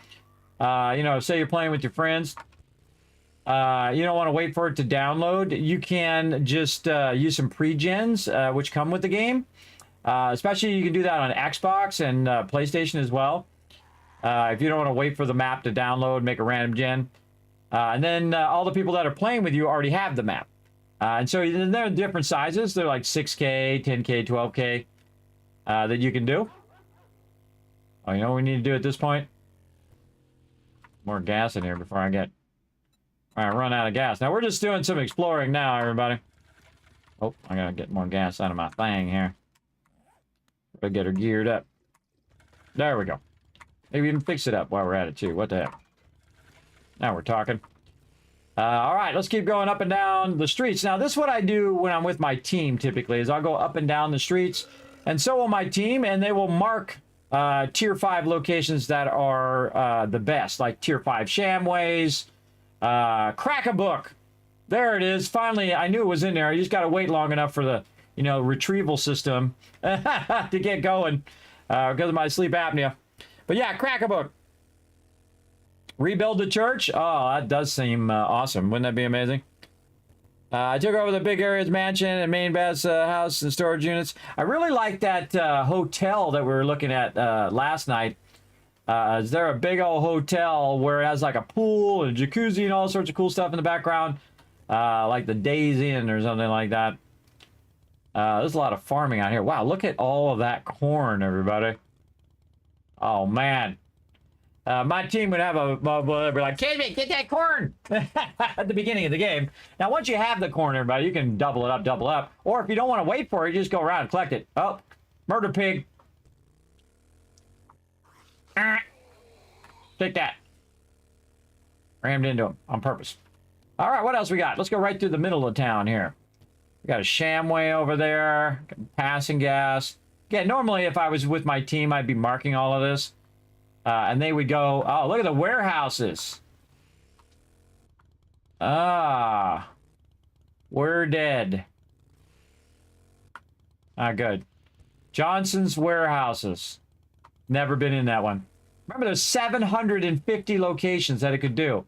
C: you know, say you're playing with your friends, you don't want to wait for it to download, you can just use some pre-gens, which come with the game. Especially you can do that on Xbox and PlayStation as well. If you don't want to wait for the map to download, make a random gen. And then all the people that are playing with you already have the map. And so they're different sizes. They're like 6K, 10K, 12K. That you can do. Oh, you know what we need to do at this point? More gas in here before I run out of gas. Now, we're just doing some exploring now, everybody. Oh, I gotta get more gas out of my thing here. Gotta get her geared up. There we go. Maybe even fix it up while we're at it, too. What the heck? Now we're talking. All right, let's keep going up and down the streets. Now, this is what I do when I'm with my team, typically, is I'll go up and down the streets. And so will my team, and they will mark tier 5 locations that are the best, like tier 5 Shamways, Crack-a-Book. There it is. Finally, I knew it was in there. You just got to wait long enough for the, you know, retrieval system to get going because of my sleep apnea. But yeah, Crack-a-Book. Rebuild the church. Oh, that does seem awesome. Wouldn't that be amazing? I took over the big areas mansion and main base house and storage units. I really like that hotel that we were looking at last night. Is there a big old hotel where it has like a pool and a jacuzzi and all sorts of cool stuff in the background? Like the Days Inn or something like that. There's a lot of farming out here. Wow, look at all of that corn, everybody. Oh, man. My team would have be like, Kismet, get that corn at the beginning of the game. Now, once you have the corn, everybody, you can double it up. Or if you don't want to wait for it, you just go around and collect it. Oh, murder pig. Take that. Rammed into him on purpose. All right, what else we got? Let's go right through the middle of town here. We got a Shamway over there, passing gas. Yeah, normally if I was with my team, I'd be marking all of this. And they would go, oh, look at the warehouses. Ah. We're dead. Ah, good. Johnson's warehouses. Never been in that one. Remember, there's 750 locations that it could do.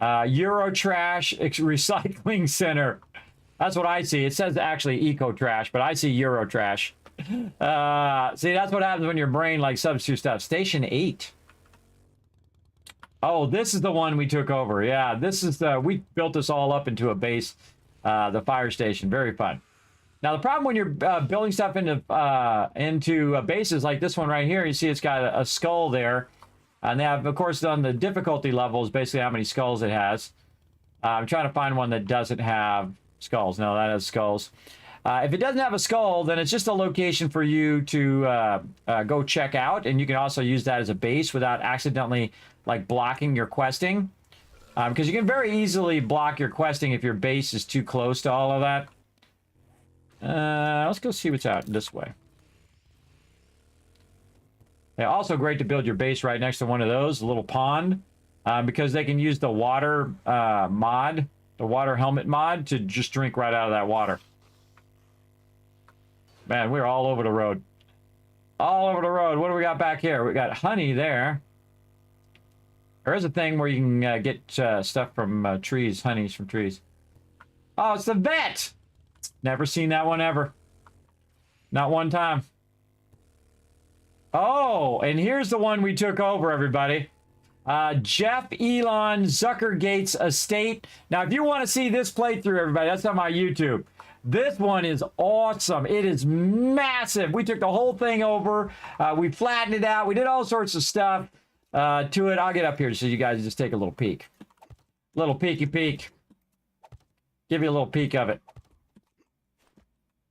C: Eurotrash Recycling Center. That's what I see. It says actually Eco-Trash, but I see Eurotrash. See, that's what happens when your brain like substitute stuff. Station 8. Oh, this is the one we took over. Yeah, this is the, we built this all up into a base, the fire station. Very fun. Now, the problem when you're building stuff into bases like this one right here, you see it's got a skull there. And they have, of course, done the difficulty levels, basically how many skulls it has. I'm trying to find one that doesn't have skulls. No, that has skulls. If it doesn't have a skull, then it's just a location for you to go check out. And you can also use that as a base without accidentally like blocking your questing. Because you can very easily block your questing if your base is too close to all of that. Let's go see what's out this way. Yeah, also great to build your base right next to one of those, a little pond, because they can use the water mod, the water helmet mod, to just drink right out of that water. Man, we're all over the road. All over the road. What do we got back here? We got honey there. There is a thing where you can get stuff from trees, honeys from trees. Oh, it's the vet! Never seen that one ever. Not one time. Oh, and here's the one we took over, everybody. Jeff Elon Zuckergate's estate. Now, if you want to see this playthrough, everybody, that's on my YouTube. This one is awesome. It is massive. We took the whole thing over. We flattened it out. We did all sorts of stuff to it. I'll get up here so you guys just take a little peek. Little peeky peek. Give you a little peek of it.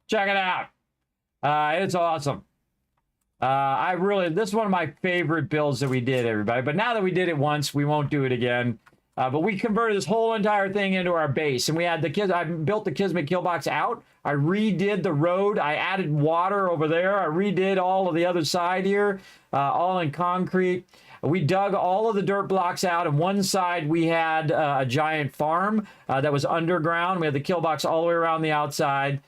C: Check it out. It's awesome. This is one of my favorite builds that we did, everybody. But now that we did it once, we won't do it again. But we converted this whole entire thing into our base. And we had I built the Kismet kill box out. I redid the road. I added water over there. I redid all of the other side here, all in concrete. We dug all of the dirt blocks out. On one side, we had a giant farm that was underground. We had the kill box all the way around the outside.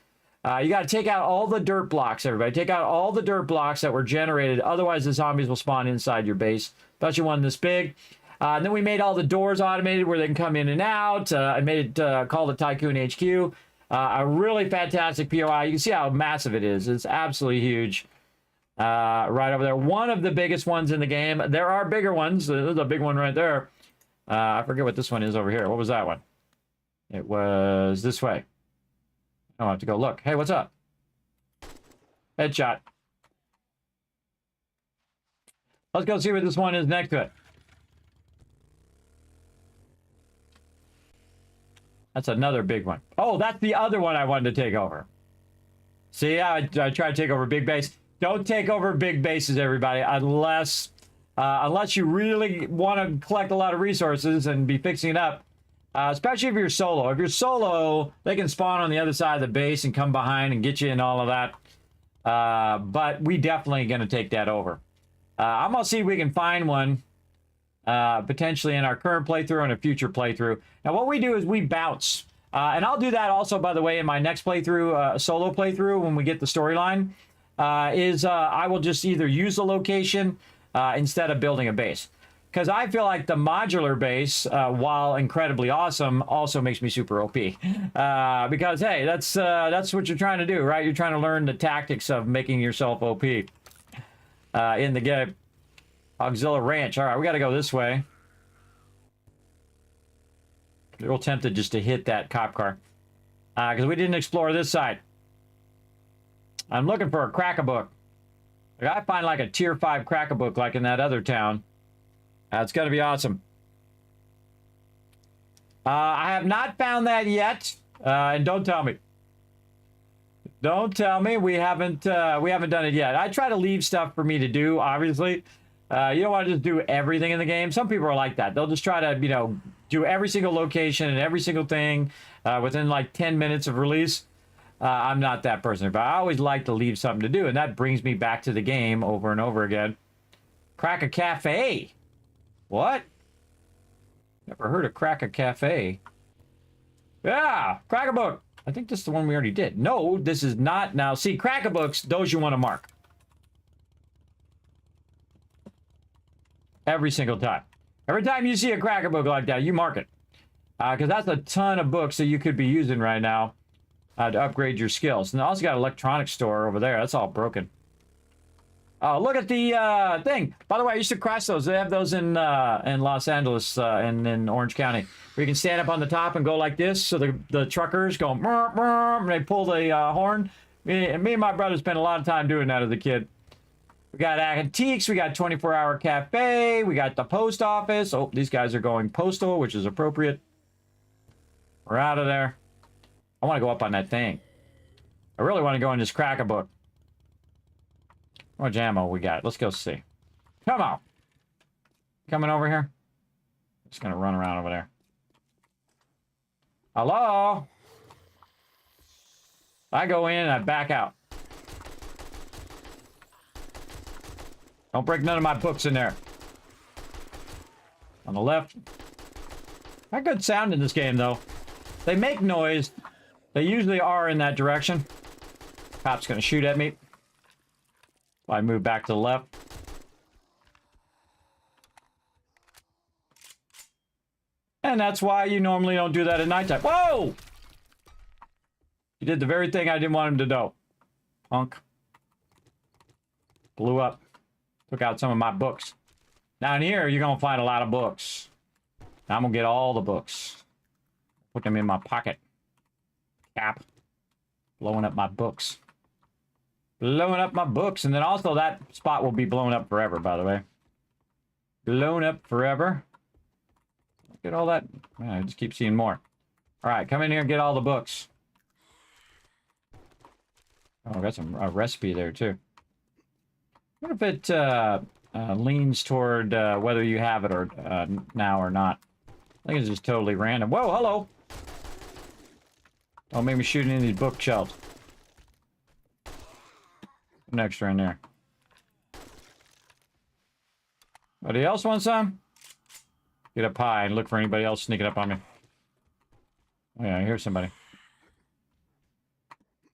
C: You got to take out all the dirt blocks, everybody. Take out all the dirt blocks that were generated. Otherwise, the zombies will spawn inside your base, especially one this big. And then we made all the doors automated where they can come in and out. I made it called it Tycoon HQ. A really fantastic POI. You can see how massive it is. It's absolutely huge. Right over there. One of the biggest ones in the game. There are bigger ones. There's a big one right there. I forget what this one is over here. What was that one? It was this way. I'll have to go look. Hey, what's up? Headshot. Let's go see what this one is next to it. That's another big one. Oh, that's the other one I wanted to take over. See, I try to take over big base. Don't take over big bases, everybody, unless you really want to collect a lot of resources and be fixing it up. Especially if you're solo. If you're solo, they can spawn on the other side of the base and come behind and get you in all of that. But we definitely going to take that over. I'm going to see if we can find one potentially in our current playthrough and a future playthrough. Now, what we do is we bounce. And I'll do that also, by the way, in my next playthrough, solo playthrough, when we get the storyline, I will just either use the location instead of building a base. Because I feel like the modular base, while incredibly awesome, also makes me super OP. Because, hey, that's what you're trying to do, right? You're trying to learn the tactics of making yourself OP in the game. Auxilla Ranch. All right, we got to go this way. A little tempted just to hit that cop car. Because we didn't explore this side. I'm looking for a crack-a-book. I gotta find like a tier 5 crack-a-book like in that other town. It's going to be awesome. I have not found that yet, and don't tell me. Don't tell me we haven't done it yet. I try to leave stuff for me to do. Obviously, you don't want to just do everything in the game. Some people are like that. They'll just try to do every single location and every single thing within like 10 minutes of release. I'm not that person, but I always like to leave something to do, and that brings me back to the game over and over again. Crack a cafe. What? Never heard of Crack a Cafe. Yeah, Crack-a-Book. I think this is the one we already did. No, this is not. Now, see, Crack-a-Books, those you want to mark. Every single time. Every time you see a Crack-a-Book like that, you mark it. Because that's a ton of books that you could be using right now to upgrade your skills. And I also got an electronics store over there. That's all broken. Oh, look at the thing. By the way, I used to crash those. They have those in Los Angeles and in Orange County. Where you can stand up on the top and go like this. So the truckers go, and they pull the horn. Me and my brother spent a lot of time doing that as a kid. We got antiques. We got 24-hour cafe. We got the post office. Oh, these guys are going postal, which is appropriate. We're out of there. I want to go up on that thing. I really want to go in this Crack-a-Book. How much ammo we got? Let's go see. Come on. Coming over here. Just going to run around over there. Hello? I go in and I back out. Don't break none of my books in there. On the left. Got good sound in this game, though. They make noise. They usually are in that direction. Cop's gonna shoot at me. So I move back to the left. And that's why you normally don't do that at nighttime. Whoa! He did the very thing I didn't want him to do. Punk. Blew up. Took out some of my books. Down here, you're gonna find a lot of books. I'm gonna get all the books. Put them in my pocket. Cap. Blowing up my books. Blowing up my books. And then also that spot will be blown up forever, by the way. Blown up forever. Look at all that. Man, I just keep seeing more. Alright, come in here and get all the books. Oh, I got some recipe there, too. What if it leans toward whether you have it or now or not? I think it's just totally random. Whoa, hello! Don't make me shoot any of these bookshelves. An extra in there. Anybody else want some? Get up high and look for anybody else sneaking up on me. Oh yeah, I hear somebody.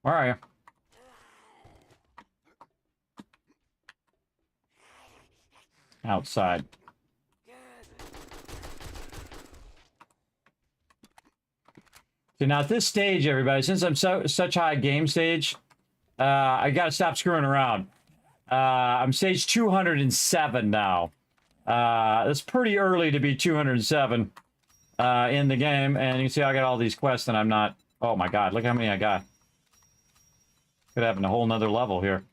C: Where are you? Outside. So now at this stage, everybody, since I'm such high game stage, I gotta stop screwing around. I'm stage 207 now. It's pretty early to be 207 in the game, and you can see I got all these quests and I'm not. Oh my god, look how many I got. Could have a whole nother level here.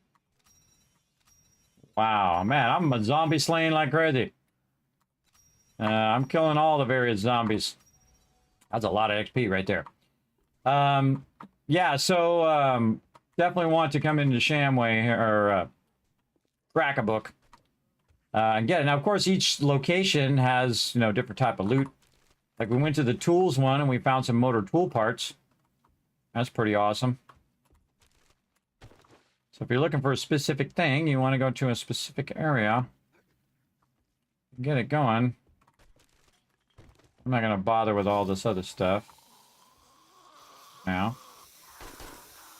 C: Wow, man, I'm a zombie slaying like crazy. I'm killing all the various zombies. That's a lot of XP right there. Yeah, so definitely want to come into Shamway here, or crack a book and get it. Now, of course, each location has, you know, different type of loot. Like we went to the tools one and we found some motor tool parts. That's pretty awesome. So if you're looking for a specific thing, you want to go to a specific area. Get it going. I'm not going to bother with all this other stuff. Now.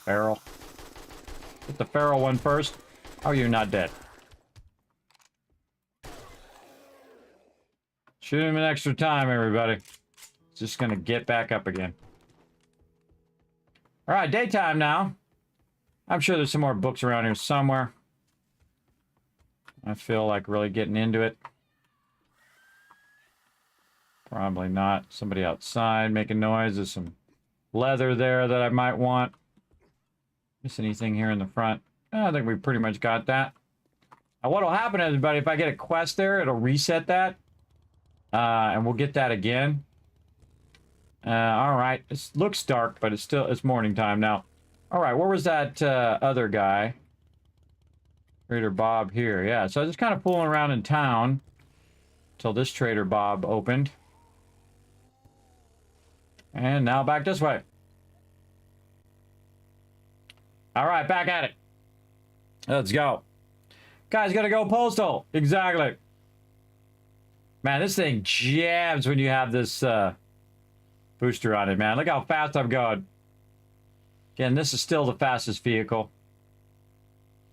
C: Feral. Get the feral one first. Oh, you're not dead. Shoot him an extra time, everybody. Just going to get back up again. Alright, daytime now. I'm sure there's some more books around here somewhere. I feel like really getting into it. Probably not. Somebody outside making noise. There's some leather there that I might want. Miss anything here in the front? I think we pretty much got that. Now what'll happen, everybody, if I get a quest there, it'll reset that. And we'll get that again. Alright. It looks dark, but it's morning time now. Alright, where was that other guy? Trader Bob here. Yeah, so I was just kind of fooling around in town until this Trader Bob opened. And now back this way. Alright, back at it. Let's go. Guys, gotta go postal. Exactly. Man, this thing jabs when you have this booster on it, man. Look how fast I'm going. Again, this is still the fastest vehicle.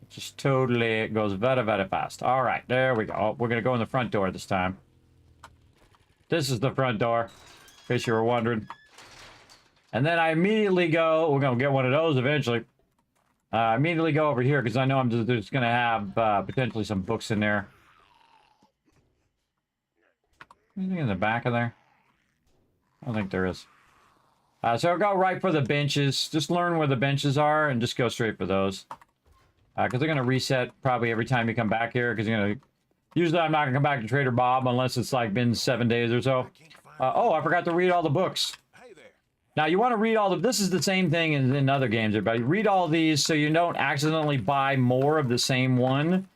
C: It just totally goes very, very fast. All right, there we go. Oh, we're going to go in the front door this time. This is the front door, in case you were wondering. And then I immediately go, we're going to get one of those eventually. Immediately go over here, because I know I'm just going to have potentially some books in there. Anything in the back of there? I don't think there is. So I'll go right for the benches. Just learn where the benches are and just go straight for those. Because they're going to reset probably every time you come back here. Because you're going to... Usually I'm not going to come back to Trader Bob unless it's like been 7 days or so. Oh, I forgot to read all the books.
E: Hey there.
C: Now you want to read all the... This is the same thing in other games, everybody. Read all these so you don't accidentally buy more of the same one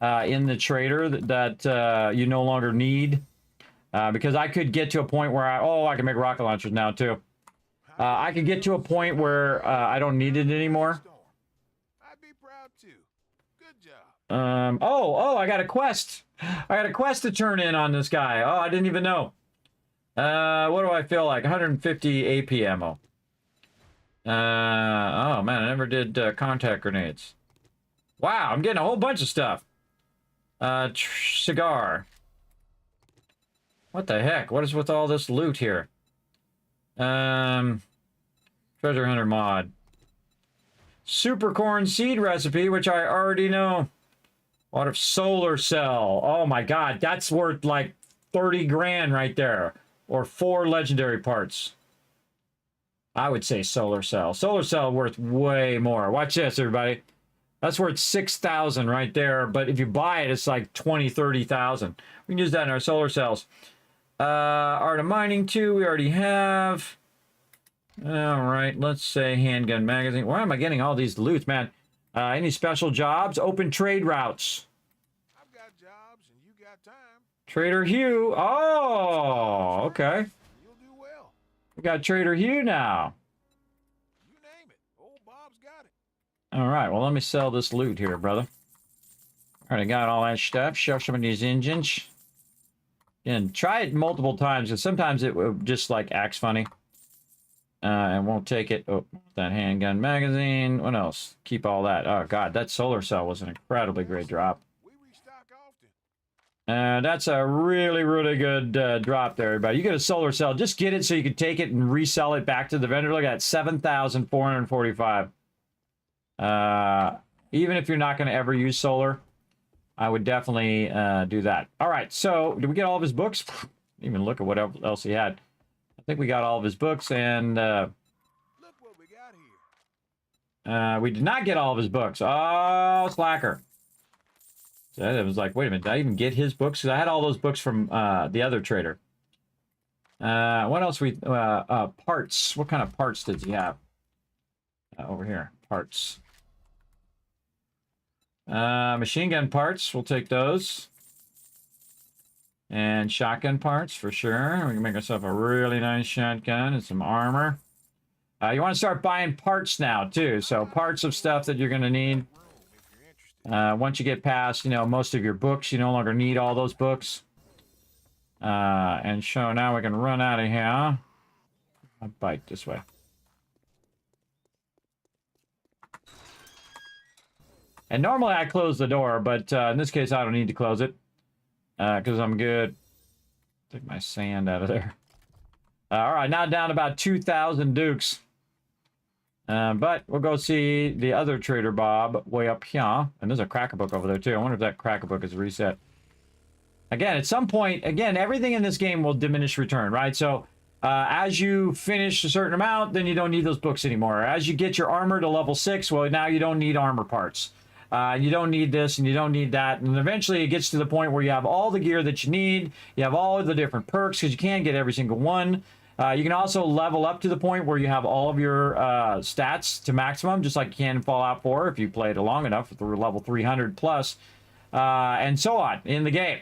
C: in the trader that you no longer need. Because I could get to a point where I can make rocket launchers now too. I could get to a point where I don't need it anymore.
E: I'd be proud too. Good job.
C: Oh, I got a quest. I got a quest to turn in on this guy. Oh, I didn't even know. What do I feel like? 150 AP ammo. Oh man, I never did contact grenades. Wow, I'm getting a whole bunch of stuff. Cigar. What the heck? What is with all this loot here? Treasure hunter mod. Super corn seed recipe, which I already know. What if solar cell? Oh my god, that's worth like 30 grand right there. Or 4 legendary parts. I would say solar cell. Solar cell worth way more. Watch this, everybody. That's worth 6,000 right there. But if you buy it, it's like 20, 30,000. We can use that in our solar cells. Art of mining 2, we already have. All right, let's say handgun magazine. Where am I getting all these loots, man? Any special jobs? Open trade routes.
E: I've got jobs and you got time.
C: Trader Hugh. Oh, okay.
E: You'll do well.
C: We got Trader Hugh now.
E: You name it. Old Bob's got it.
C: All right, well, let me sell this loot here, brother. All right, I got all that stuff. Shove some of these engines. And try it multiple times, because sometimes it just, like, acts funny. And won't take it. Oh, that handgun magazine. What else? Keep all that. Oh, God, that solar cell was an incredibly great drop.
E: We restock often.
C: That's a really, really good drop there, everybody. You get a solar cell. Just get it so you can take it and resell it back to the vendor. Look at that, 7,445. Even if you're not going to ever use solar, I would definitely do that. All right, so did we get all of his books? Didn't even look at what else he had. I think we got all of his books, and
E: look what we got here.
C: we did not get all of his books. Oh, slacker. So it was like, wait a minute, did I even get his books? Because I had all those books from the other trader. What else parts. What kind of parts did he have? Over here, parts. Machine gun parts, we'll take those. And shotgun parts, for sure. We can make ourselves a really nice shotgun and some armor. You want to start buying parts now, too. So parts of stuff that you're going to need. Once you get past, most of your books, you no longer need all those books. And so now we can run out of here. I'll bite this way. And normally I close the door, but in this case I don't need to close it. Because I'm good. Take my sand out of there. Alright, now down about 2,000 dukes. But we'll go see the other Trader Bob way up here. And there's a cracker book over there too. I wonder if that cracker book is reset. Again, at some point, everything in this game will diminish return, right? So as you finish a certain amount, then you don't need those books anymore. As you get your armor to level 6, well, now you don't need armor parts. You don't need this and you don't need that. And eventually it gets to the point where you have all the gear that you need. You have all of the different perks because you can't get every single one. You can also level up to the point where you have all of your stats to maximum, just like you can in Fallout 4 if you played it long enough with level 300 plus, and so on in the game.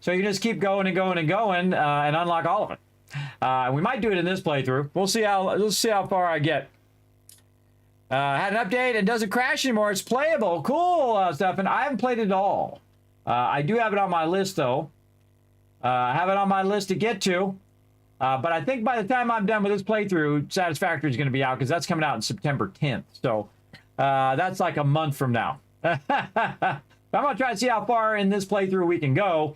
C: So you can just keep going and going and going and unlock all of it. We might do it in this playthrough. We'll see how far I get. Had an update. It doesn't crash anymore. It's playable. Cool stuff. And I haven't played it at all. I do have it on my list, though. I have it on my list to get to. But I think by the time I'm done with this playthrough, Satisfactory is going to be out because that's coming out on September 10th. So that's like a month from now. I'm going to try to see how far in this playthrough we can go.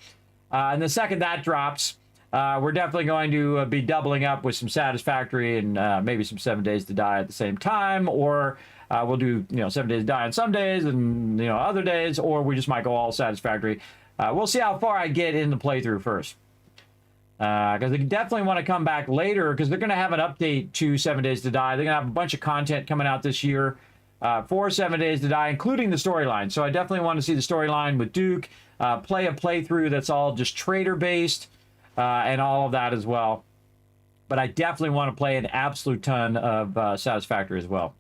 C: And the second that drops, we're definitely going to be doubling up with some Satisfactory and maybe some 7 Days to Die at the same time, or we'll do 7 Days to Die on some days and other days, or we just might go all Satisfactory. We'll see how far I get in the playthrough first, because they definitely want to come back later because they're going to have an update to 7 Days to Die. They're going to have a bunch of content coming out this year for 7 Days to Die, including the storyline. So I definitely want to see the storyline with Duke, play a playthrough that's all just trader based. And all of that as well. But I definitely want to play an absolute ton of Satisfactory as well.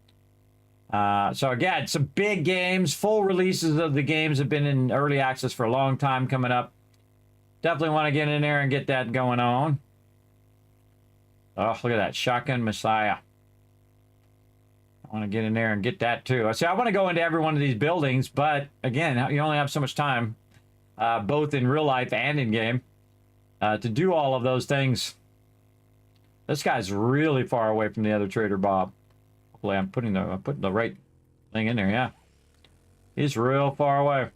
C: So again, some big games. Full releases of the games have been in early access for a long time coming up. Definitely want to get in there and get that going on. Oh, look at that. Shotgun Messiah. I want to get in there and get that too. See, I want to go into every one of these buildings, but again, you only have so much time, both in real life and in game, to do all of those things. This guy's really far away from the other Trader Bob. Hopefully, I'm putting the right thing in there. Yeah, he's real far away.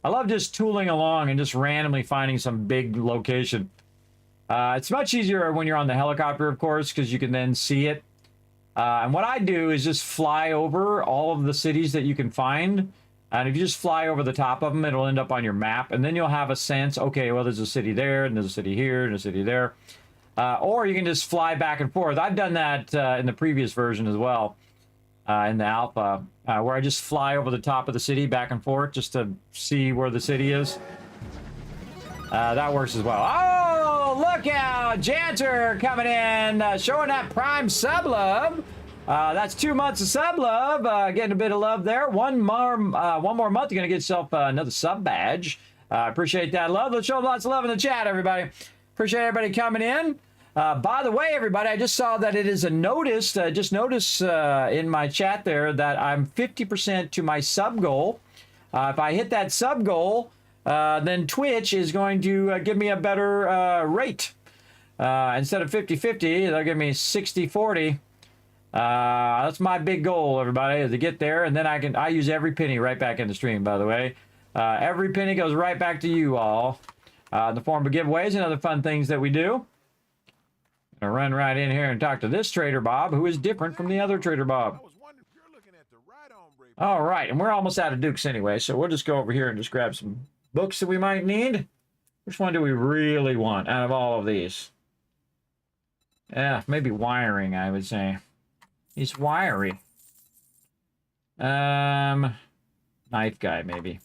C: I love just tooling along and just randomly finding some big location. It's much easier when you're on the helicopter, of course, because you can then see it. And what I do is just fly over all of the cities that you can find. And if you just fly over the top of them, it'll end up on your map. And then you'll have a sense, okay, well, there's a city there, and there's a city here, and a city there. Or you can just fly back and forth. I've done that in the previous version as well, in the alpha, where I just fly over the top of the city back and forth just to see where the city is. That works as well. Oh, look out! Janter coming in, showing that prime sub love. That's 2 months of sub love. Getting a bit of love there. One more month, you're gonna get yourself another sub badge. Appreciate that love. Let's show lots of love in the chat, everybody. Appreciate everybody coming in. By the way, everybody, I just saw that it is a notice. Just notice in my chat there that I'm 50% to my sub goal. If I hit that sub goal, then Twitch is going to give me a better rate. Instead of 50-50, they'll give me 60-40. That's my big goal, everybody, is to get there, and then I use every penny right back in the stream, by the way. Every penny goes right back to you all in the form of giveaways and other fun things that we do. Gonna run right in here and talk to this Trader Bob, who is different from the other Trader Bob. All right, and we're almost out of dukes anyway, so we'll just go over here and just grab some books that we might need. Which one do we really want out of all of these? Yeah, maybe wiring, I would say. He's wiry. Knife guy, maybe.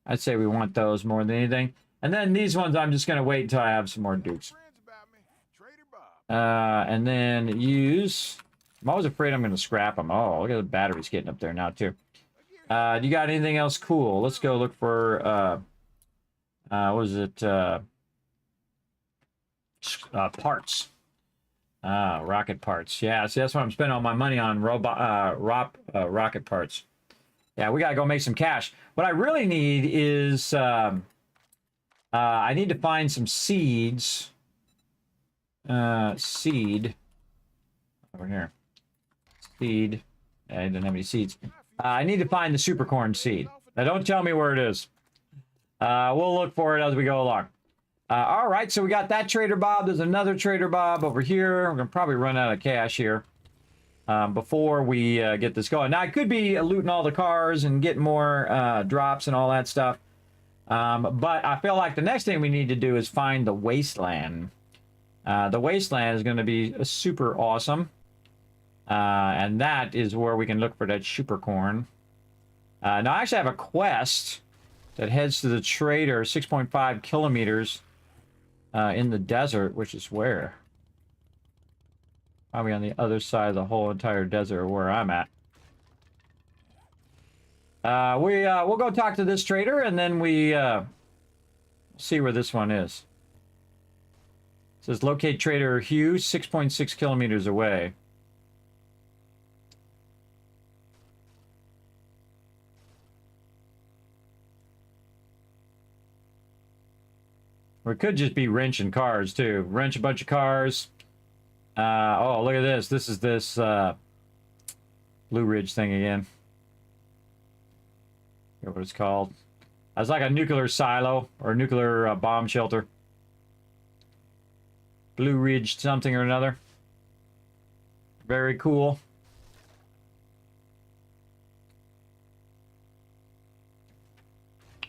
C: I'd say we want those more than anything. And then these ones, I'm just going to wait until I have some more dukes. And then use... I'm always afraid I'm going to scrap them. Oh, look at the batteries getting up there now, too. Do you got anything else cool? Let's go look for... what is it? Parts. Rocket parts. Yeah, see, that's what I'm spending all my money on, rocket parts. Yeah, we got to go make some cash. What I really need is... I need to find some seeds. Seed. Over here. Seed. I didn't have any seeds. I need to find the supercorn seed. Now, don't tell me where it is. We'll look for it as we go along. All right, so we got that Trader Bob. There's another Trader Bob over here. We're going to probably run out of cash here before we get this going. Now, I could be looting all the cars and getting more drops and all that stuff. But I feel like the next thing we need to do is find the wasteland. The wasteland is going to be super awesome. And that is where we can look for that supercorn. Now, I actually have a quest that heads to the trader 6.5 kilometers in the desert, which is where? Probably on the other side of the whole entire desert where I'm at. We'll go talk to this trader, and then we see where this one is. It says locate trader Hugh, 6.6 kilometers away. Or it could just be wrenching cars, too. Wrench a bunch of cars. Oh, look at this. This is this Blue Ridge thing again. I forget what it's called. It's like a nuclear silo or a nuclear bomb shelter. Blue Ridge something or another. Very cool.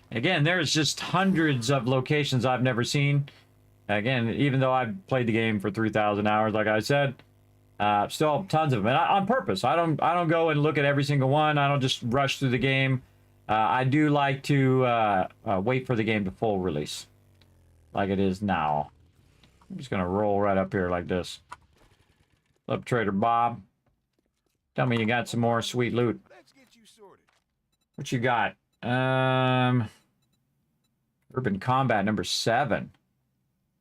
C: Again, there's just hundreds of locations I've never seen. Again, even though I've played the game for 3,000 hours, like I said, still tons of them. And on purpose, I don't go and look at every single one. I don't just rush through the game. I do like to wait for the game to full release, like it is now. I'm just gonna roll right up here like this. What's up, Trader Bob? Tell me you got some more sweet loot. What you got? Urban Combat number 7.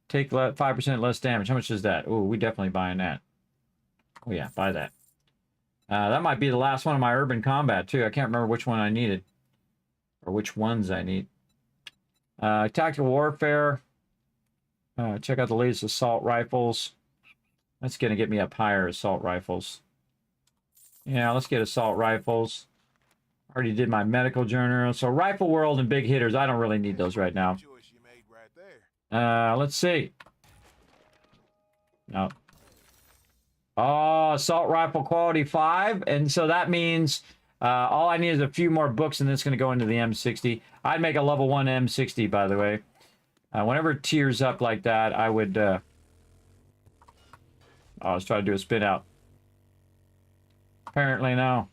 C: Take 5% less damage. How much is that? Oh, we definitely buying that. Oh yeah, buy that. That might be the last one of my urban combat too. I can't remember which one I needed. Or which ones I need. Tactical warfare. Check out the latest assault rifles. That's going to get me up higher, assault rifles. Yeah, let's get assault rifles. Already did my medical journal. So rifle world and big hitters. I don't really need those right now.
E: Choice you made right there.
C: Let's see. No. Oh, assault rifle quality 5. And so that means all I need is a few more books and it's going to go into the M60. I'd make a level 1 M60, by the way. Whenever it tiers up like that, I would... oh, let's try to do a spin out. Apparently, no.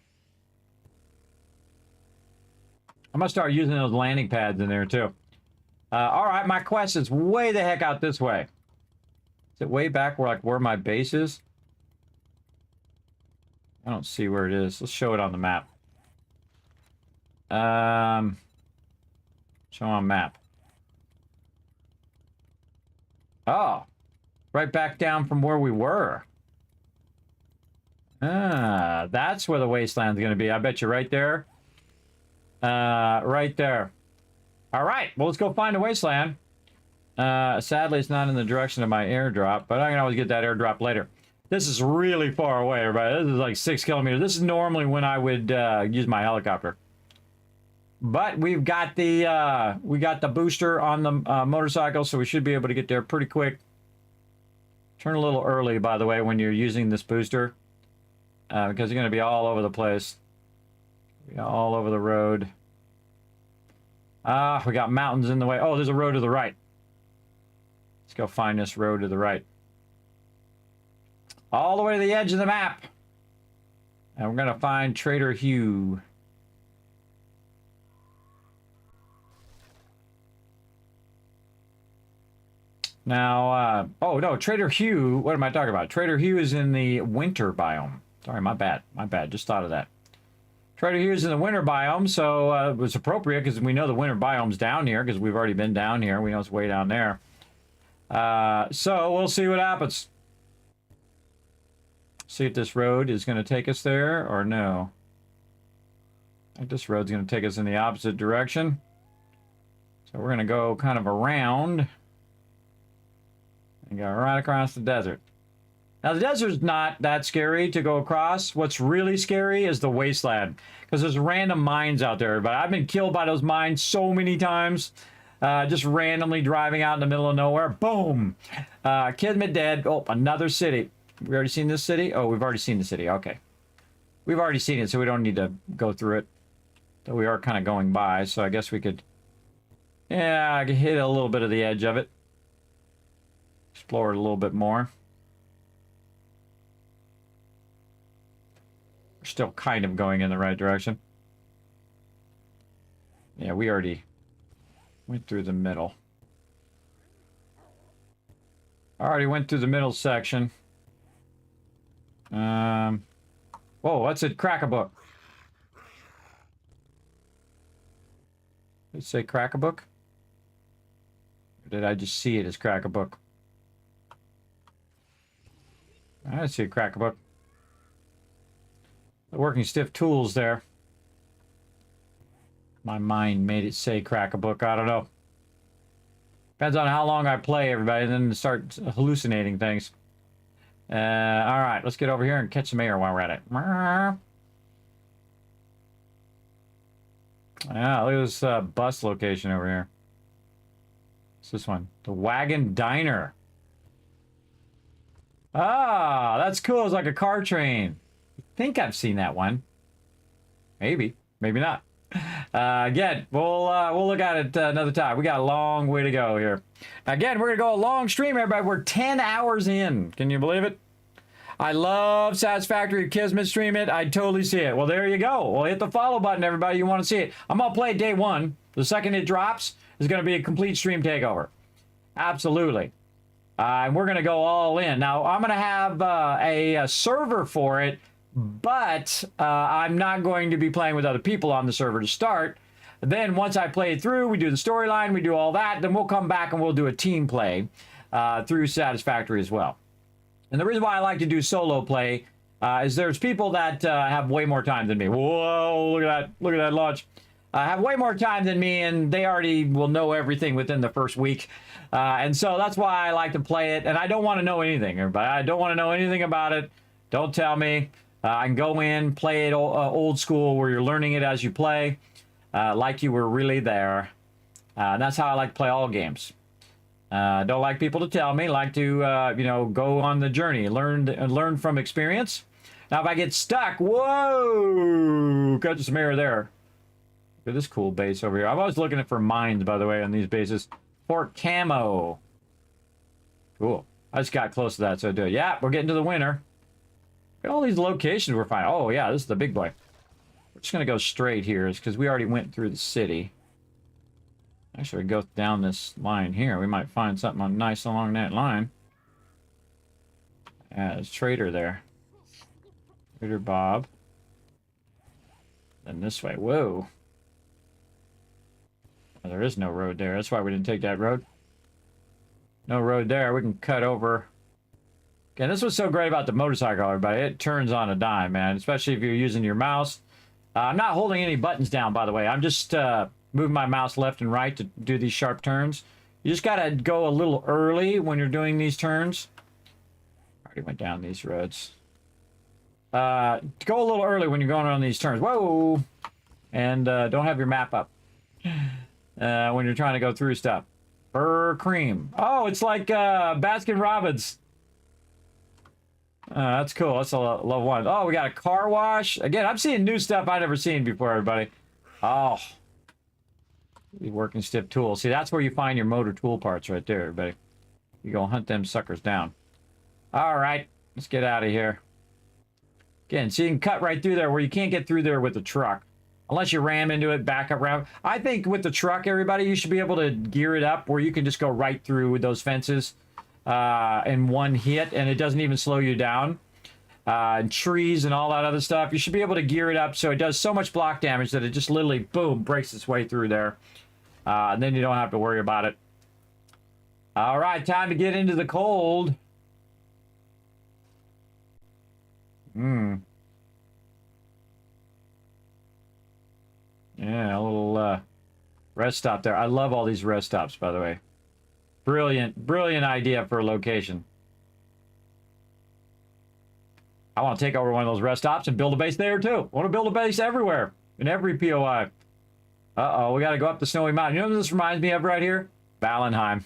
C: I'm going to start using those landing pads in there, too. All right, my quest is way the heck out this way. Is it way back where my base is? I don't see where it is. Let's show it on the map. Show on map. Oh, right back down from where we were. Ah, that's where the wasteland's going to be. I bet you right there. Right there. All right, well, let's go find a wasteland. Sadly, it's not in the direction of my airdrop, but I can always get that airdrop later. This is really far away, everybody. This is like 6 kilometers. This is normally when I would use my helicopter. But we've got the booster on the motorcycle, so we should be able to get there pretty quick. Turn a little early, by the way, when you're using this booster, because you're going to be all over the place. All over the road. Ah, we got mountains in the way. Oh, there's a road to the right. Let's go find this road to the right. All the way to the edge of the map. And we're going to find Trader Hugh. Now, oh no, Trader Hugh, what am I talking about? Trader Hugh is in the winter biome. Sorry, my bad, just thought of that. Trader Hugh is in the winter biome, so it was appropriate because we know the winter biome's down here because we've already been down here. We know it's way down there. So we'll see what happens. See if this road is going to take us there or no. I think this road's going to take us in the opposite direction. So we're going to go kind of around and go right across the desert. Now, the desert's not that scary to go across. What's really scary is the wasteland, because there's random mines out there. But I've been killed by those mines so many times, just randomly driving out in the middle of nowhere. Boom! Kismet dead. Oh, another city. We already seen this city? Oh, we've already seen the city. Okay. We've already seen it, so we don't need to go through it. Though we are kind of going by, so I guess we could... Yeah, I could hit a little bit of the edge of it. Explore it a little bit more. We're still kind of going in the right direction. Yeah, we already went through the middle. Already went through the middle section. Whoa, what's it? Crack a book. Did it say crack a book? Or did I just see it as crack a book? I see a crack a book. The working stiff tools there. My mind made it say crack a book. I don't know. Depends on how long I play, everybody, and then start hallucinating things. All right, let's get over here and catch some air while we're at it. Yeah, look at this bus location over here. What's this one? The Wagon Diner. Ah, that's cool. It's like a car train. I think I've seen that one. Maybe, maybe not. Again, we'll look at it another time. We got a long way to go here. Again, we're gonna go a long stream, everybody. We're 10 hours in. Can you believe it? I love Satisfactory Kismet stream it. I totally see it. Well, there you go. Well, hit the follow button, everybody. You want to see it? I'm gonna play day one. The second it drops is gonna be a complete stream takeover. Absolutely. And we're gonna go all in. Now, I'm gonna have a server for it. But I'm not going to be playing with other people on the server to start. Then once I play it through, we do the storyline, we do all that, then we'll come back and we'll do a team play through Satisfactory as well. And the reason why I like to do solo play is there's people that have way more time than me. Whoa, look at that launch. Have way more time than me, and they already will know everything within the first week. And so that's why I like to play it, and I don't want to know anything, everybody. I don't want to know anything about it. Don't tell me. I can go in, play it old school, where you're learning it as you play, like you were really there. And that's how I like to play all games. Don't like people to tell me. Like to, you know, go on the journey, learn from experience. Now, if I get stuck, whoa, got some air there. Look at this cool base over here. I'm always looking for mines, by the way, on these bases. Fort Camo. Cool. I just got close to that, so I do it. Yeah, we're getting to the winter. Look at all these locations we're finding. Oh, yeah, this is the big boy. We're just going to go straight here, because we already went through the city. Actually, go down this line here. We might find something nice along that line. Yeah, there's Trader there. Trader Bob. Then this way. Whoa. Oh, there is no road there. That's why we didn't take that road. No road there. We can cut over. Again, this was so great about the motorcycle, everybody. It turns on a dime, man. Especially if you're using your mouse. I'm not holding any buttons down, by the way. I'm just moving my mouse left and right to do these sharp turns. You just got to go a little early when you're doing these turns. I already went down these roads. Go a little early when you're going on these turns. Whoa! And don't have your map up when you're trying to go through stuff. Burr cream. Oh, it's like Baskin Robbins. That's cool. That's a level 1. Oh, we got a car wash. Again, I'm seeing new stuff I've never seen before, everybody. Oh. The working stiff tools. See, that's where you find your motor tool parts right there, everybody. You go hunt them suckers down. All right. Let's get out of here. Again, so you can cut right through there where you can't get through there with the truck. Unless you ram into it, back up, ram. I think with the truck, everybody, you should be able to gear it up where you can just go right through with those fences in one hit, and it doesn't even slow you down. And trees and all that other stuff. You should be able to gear it up so it does so much block damage that it just literally, boom, breaks its way through there. And then you don't have to worry about it. All right, time to get into the cold. Yeah, a little rest stop there. I love all these rest stops, by the way. Brilliant idea for a location. I want to take over one of those rest stops and build a base there, too. I want to build a base everywhere, in every POI. Uh-oh, we got to go up the snowy mountain. You know what this reminds me of right here? Valheim.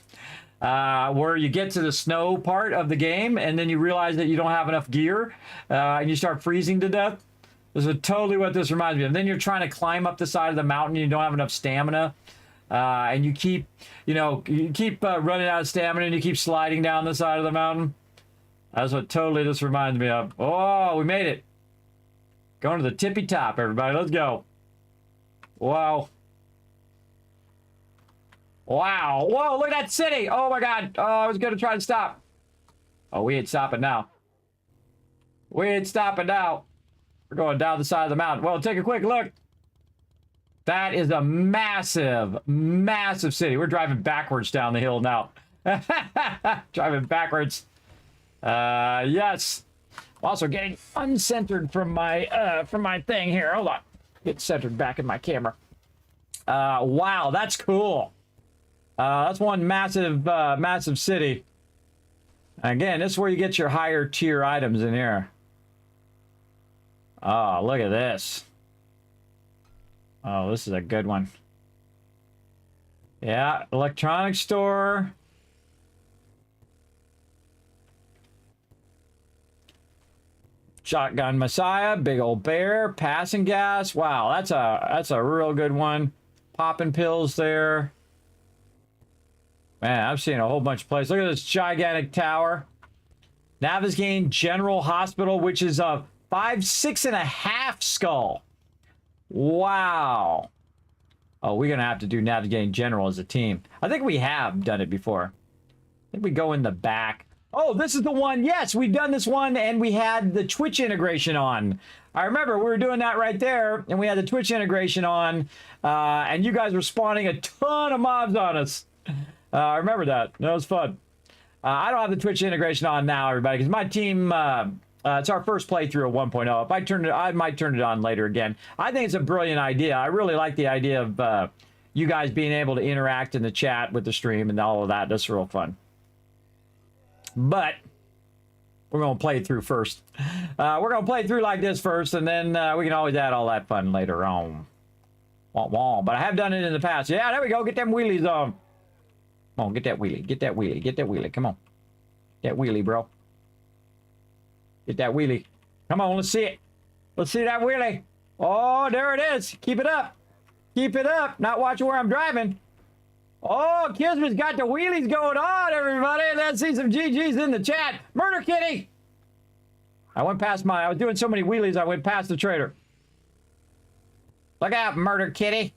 C: Where you get to the snow part of the game, and then you realize that you don't have enough gear, and you start freezing to death. This is totally what this reminds me of. And then you're trying to climb up the side of the mountain, and you don't have enough stamina. And you keep, running out of stamina, and you keep sliding down the side of the mountain. That's what totally this reminds me of. Oh, we made it. Going to the tippy top, everybody. Let's go. Wow. Wow. Whoa, look at that city. Oh, my God. Oh, I was going to try to stop. Oh, we ain't stopping now. We ain't stopping now. We're going down the side of the mountain. Well, take a quick look. That is a massive, massive city. We're driving backwards down the hill now. Driving backwards. Yes. I'm also getting uncentered from my thing here. Hold on. Get centered back in my camera. Wow, that's cool. That's one massive, massive city. Again, this is where you get your higher tier items in here. Oh, look at this. Oh, this is a good one. Yeah, electronics store. Shotgun Messiah, big old bear, passing gas. Wow, that's a real good one. Popping pills there. Man, I've seen a whole bunch of places. Look at this gigantic tower. Navisgane General Hospital, which is a 5.5 skull. Wow. Oh, we're going to have to do Navigating General as a team. I think we have done it before. I think we go in the back. Oh, this is the one. Yes, we've done this one, and we had the Twitch integration on. I remember we were doing that right there, and we had the Twitch integration on, and you guys were spawning a ton of mobs on us. I remember that. That was fun. I don't have the Twitch integration on now, everybody, because my team It's our first playthrough of 1.0. If I turn it, I might turn it on later again. I think it's a brilliant idea. I really like the idea of you guys being able to interact in the chat with the stream and all of that. That's real fun. But we're going to play through first. We're going to play through like this first, and then we can always add all that fun later on. Wah, wah. But I have done it in the past. Yeah, there we go. Get them wheelies on. Come on, get that wheelie. Get that wheelie. Get that wheelie. Come on. Get that wheelie, bro. Get that wheelie. Come on, let's see it. Let's see that wheelie. Oh, there it is. Keep it up. Keep it up. Not watching where I'm driving. Oh, Kismet's got the wheelies going on, everybody. Let's see some GGs in the chat. Murder Kitty. I was doing so many wheelies, I went past the trader. Look out, Murder Kitty.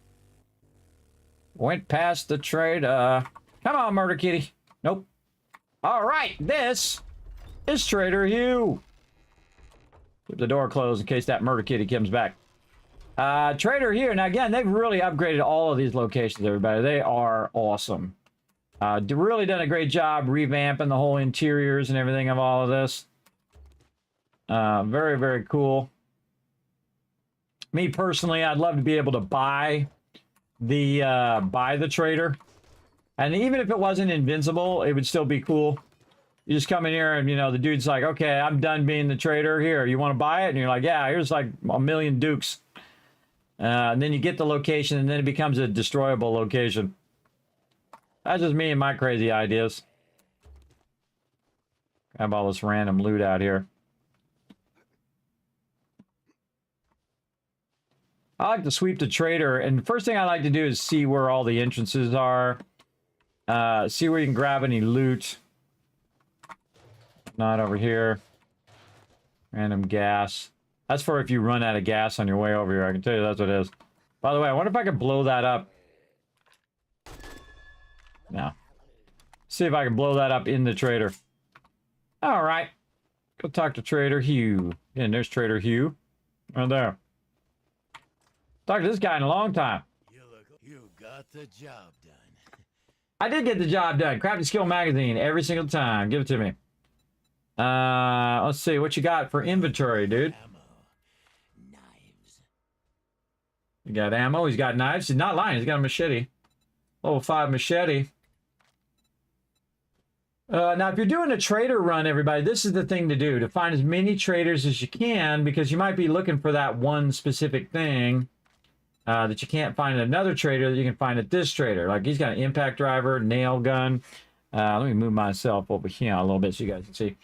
C: Went past the trader. Come on, Murder Kitty. Nope. All right, this is Trader Hugh. Keep the door closed in case that Murder Kitty comes back. Trader here. Now, again, they've really upgraded all of these locations, everybody. They are awesome. Really done a great job revamping the whole interiors and everything of all of this. Very, very cool. Me, personally, I'd love to be able to buy the trader. And even if it wasn't invincible, it would still be cool. You just come in here and, you know, the dude's like, okay, I'm done being the trader. Here, you want to buy it? And you're like, yeah, here's like 1,000,000 dukes. And then you get the location, and then it becomes a destroyable location. That's just me and my crazy ideas. Grab all this random loot out here. I like to sweep the trader, and the first thing I like to do is see where all the entrances are. See where you can grab any loot. Not over here. Random gas. That's for if you run out of gas on your way over here. I can tell you that's what it is. By the way, I wonder if I can blow that up. No. See if I can blow that up in the trader. All right. Go talk to Trader Hugh. And there's Trader Hugh. Right there. Talked to this guy in a long time.
D: You got the job done.
C: I did get the job done. Crafting Skill Magazine every single time. Give it to me. Let's see. What you got for inventory, dude? You got ammo. He's got knives. He's not lying. He's got a machete. Level 5 machete. Now, if you're doing a trader run, everybody, this is the thing to do. To find as many traders as you can, because you might be looking for that one specific thing that you can't find at another trader that you can find at this trader. Like, he's got an impact driver, nail gun. Let me move myself over here a little bit so you guys can see.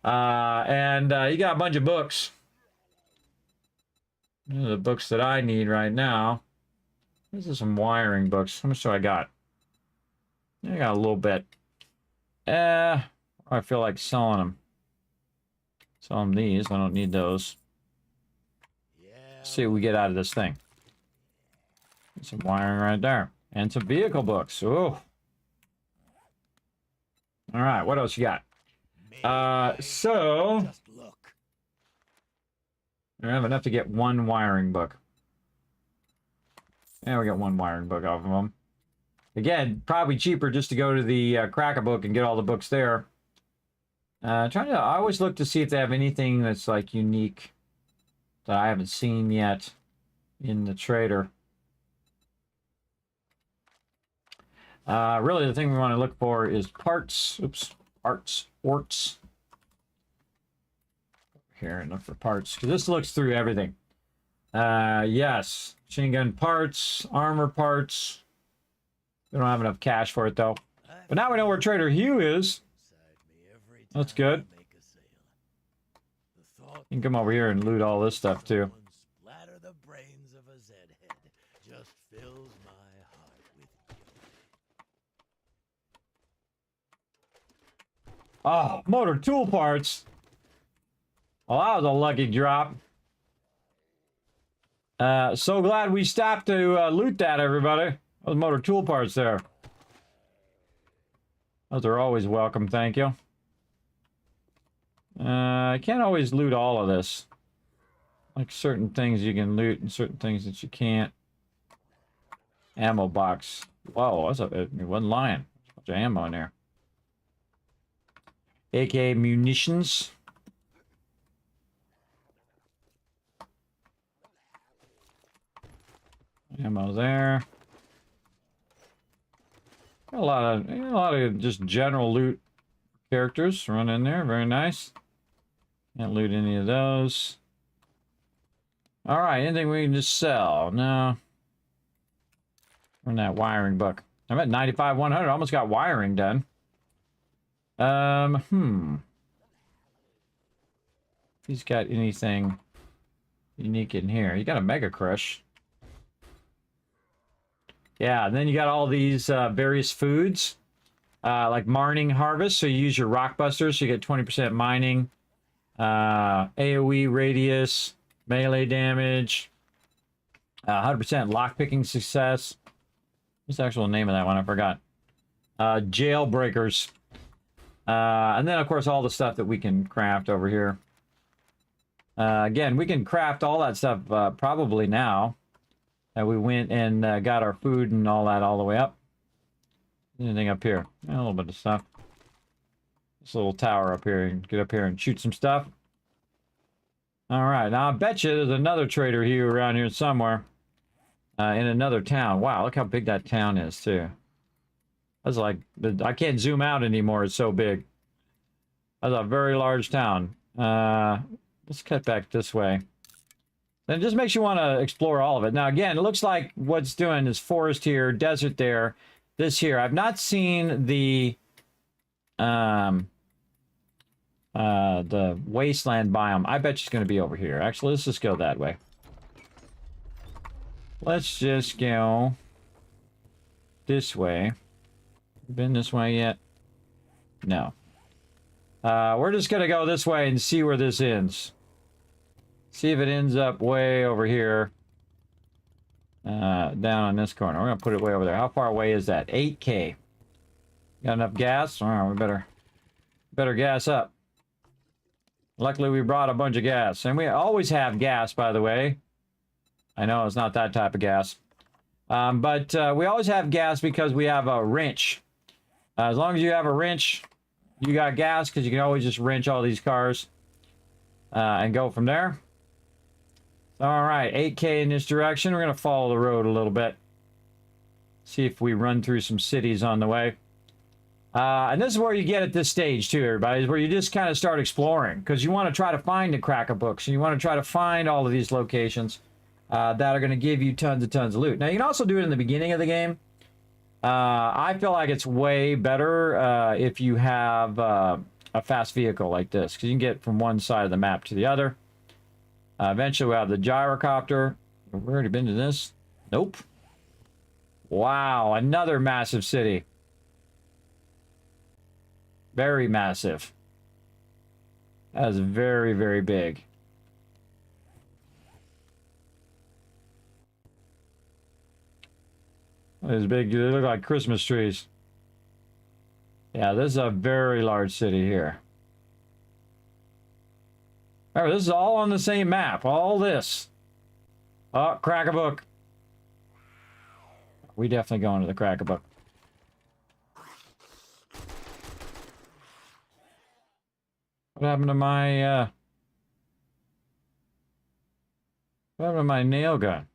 C: And you got a bunch of books. These are the books that I need right now. This is some wiring books. How much do I got? I got a little bit. I feel like selling them. Sell them these. I don't need those. Let's see what we get out of this thing. Some wiring right there. And some vehicle books. Ooh. All right. What else you got? So... I have enough to get one wiring book. Yeah, we got one wiring book off of them. Again, probably cheaper just to go to the Crack-A-Book and get all the books there. I always look to see if they have anything that's like unique that I haven't seen yet in the trader. Really, the thing we want to look for is parts. Oops, parts, orts. Here and look for parts, because this looks through everything. Yes, machine gun parts, armor parts. We don't have enough cash for it though. But now we know where Trader Hugh is. That's good. You can come over here and loot all this stuff too. Oh, motor tool parts. Well, that was a lucky drop. So glad we stopped to loot that, everybody. Those motor tool parts there. Those are always welcome, thank you. I can't always loot all of this. Like certain things you can loot and certain things that you can't. Ammo box. Whoa, it wasn't lying. There's a bunch of ammo in there. AK munitions. Ammo there. Got a lot of just general loot characters run in there. Very nice. Can't loot any of those. All right, anything we can just sell? No. Run that wiring book. I'm at 95,100. Almost got wiring done. If he's got anything unique in here. You got a Mega Crush. Yeah, and then you got all these various foods. Like Mining Harvest. So you use your Rock Busters. So you get 20% mining. AoE radius. Melee damage. 100% lockpicking success. What's the actual name of that one? I forgot. Jailbreakers. And then, of course, all the stuff that we can craft over here. Again, we can craft all that stuff probably now. We went and got our food and all that all the way up. Anything up here? Yeah, a little bit of stuff. This little tower up here. You can get up here and shoot some stuff. All right. Now, I bet you there's another trader here around here somewhere. In another town. Wow, look how big that town is, too. That's like... I can't zoom out anymore. It's so big. That's a very large town. Let's cut back this way. Then it just makes you want to explore all of it. Now, again, it looks like what's doing is forest here, desert there, this here. I've not seen the wasteland biome. I bet it's going to be over here. Actually, let's just go that way. Let's just go this way. Been this way yet? No. We're just going to go this way and see where this ends. See if it ends up way over here. Down on this corner. We're going to put it way over there. How far away is that? 8K. Got enough gas? All right, we better gas up. Luckily, we brought a bunch of gas. And we always have gas, by the way. I know it's not that type of gas. But we always have gas because we have a wrench. As long as you have a wrench, you got gas because you can always just wrench all these cars and go from there. All right, 8K in this direction. We're going to follow the road a little bit. See if we run through some cities on the way. And this is where you get at this stage, too, everybody, is where you just kind of start exploring. Because you want to try to find the cracker books. And you want to try to find all of these locations that are going to give you tons of loot. Now, you can also do it in the beginning of the game. I feel like it's way better if you have a fast vehicle like this. Because you can get from one side of the map to the other. Eventually, we'll have the gyrocopter. Have we already been to this? Nope. Wow, another massive city. Very massive. That is very, very big. These big, they look like Christmas trees. Yeah, this is a very large city here. Remember, this is all on the same map. All this. Oh, cracker book. We definitely going to the cracker book. What happened to my, what happened to my nail gun?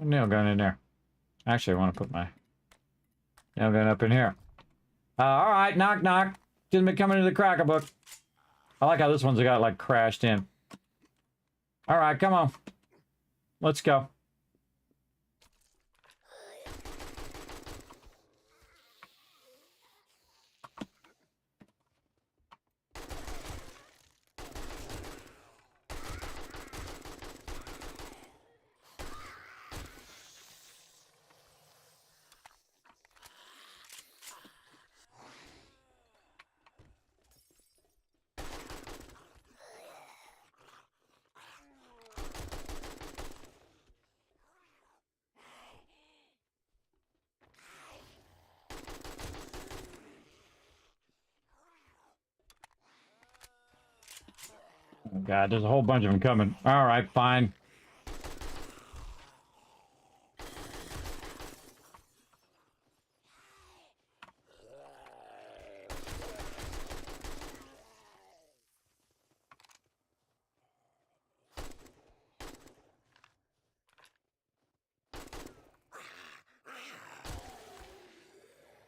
C: Nail gun in there. Actually, I want to put my nail gun up in here. All right, knock, knock. Kismet coming to the cracker book. I like how this one's got, like, crashed in. All right, come on. Let's go. Oh God, there's a whole bunch of them coming. All right, fine.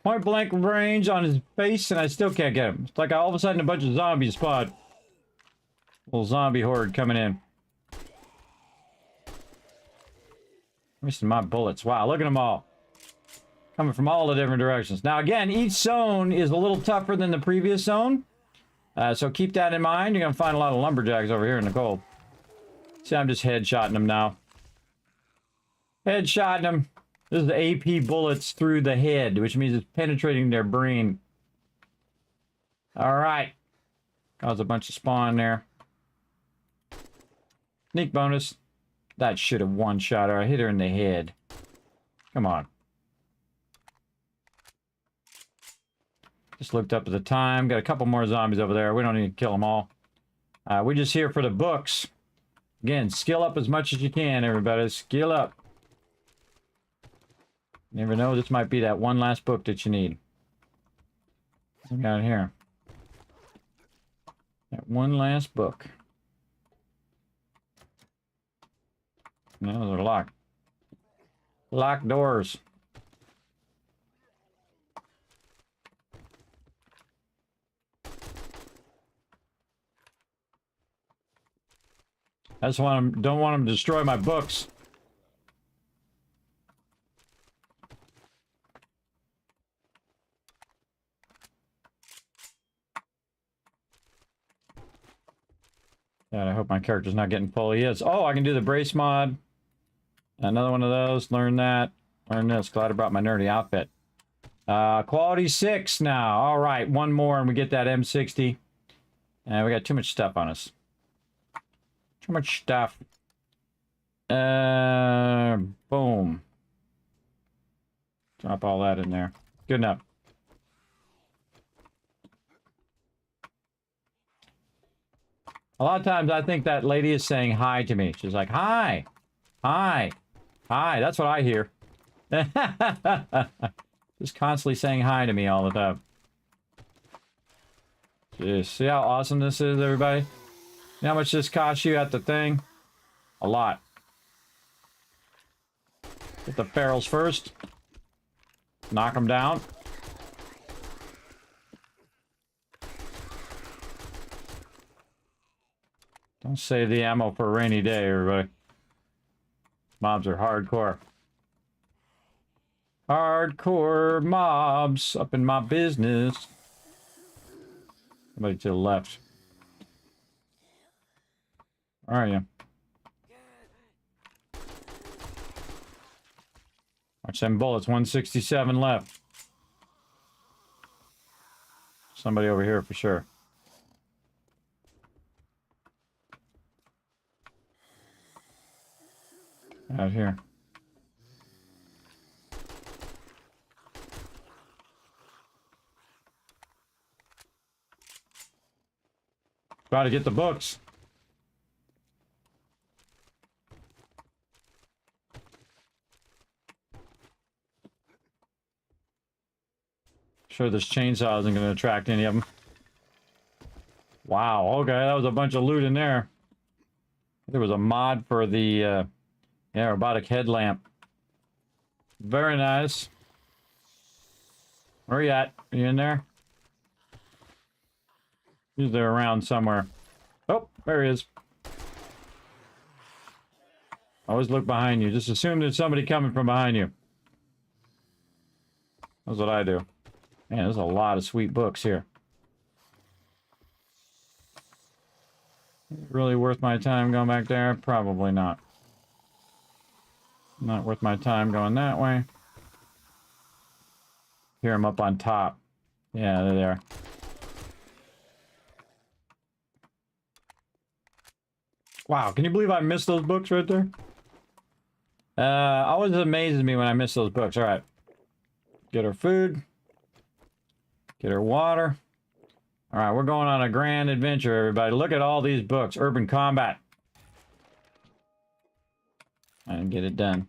C: Point blank range on his face, and I still can't get him. It's like all of a sudden a bunch of zombies spawned. Little zombie horde coming in. Missing my bullets. Wow, look at them all. Coming from all the different directions. Now again, each zone is a little tougher than the previous zone. So keep that in mind. You're going to find a lot of lumberjacks over here in the cold. See, I'm just headshotting them now. Headshotting them. This is the AP bullets through the head, which means it's penetrating their brain. Alright. Caused a bunch of spawn there. Sneak bonus. That should have one-shot her. I hit her in the head. Come on. Just looked up at the time. Got a couple more zombies over there. We don't need to kill them all. We're just here for the books. Again, skill up as much as you can, everybody. Skill up. Never know, this might be that one last book that you need. What we got here? That one last book. No, those are locked. Locked doors. I just don't want them to destroy my books. God, I hope my character's not getting full. He is. Oh, I can do the brace mod. Another one of those. Learn that. Learn this. Glad I brought my nerdy outfit. Quality 6 now. All right, one more and we get that M60. We got too much stuff on us. Too much stuff. Boom. Drop all that in there. Good enough. A lot of times I think that lady is saying hi to me. She's like, hi. Hi. Hi. That's what I hear. Just constantly saying hi to me all the time. Jeez. See how awesome this is, everybody? You know how much this costs you at the thing? A lot. Get the ferals first. Knock them down. Don't save the ammo for a rainy day, everybody. Mobs are hardcore. Hardcore mobs up in my business. Somebody to the left. Where are you? Watch them bullets. 167 left. Somebody over here for sure. Out here. Try to get the books. Sure, this chainsaw isn't going to attract any of them. Wow, okay, that was a bunch of loot in there. There was a mod for the robotic headlamp. Very nice. Where are you at? Are you in there? He's there around somewhere. Oh, there he is. Always look behind you. Just assume there's somebody coming from behind you. That's what I do. Man, there's a lot of sweet books here. Really worth my time going back there? Probably not. Not worth my time going that way. Hear them up on top. Yeah, they're there. Wow, can you believe I missed those books right there? Always amazes me when I miss those books. All right. Get her food. Get her water. All right, we're going on a grand adventure, everybody. Look at all these books. Urban Combat. And get it done.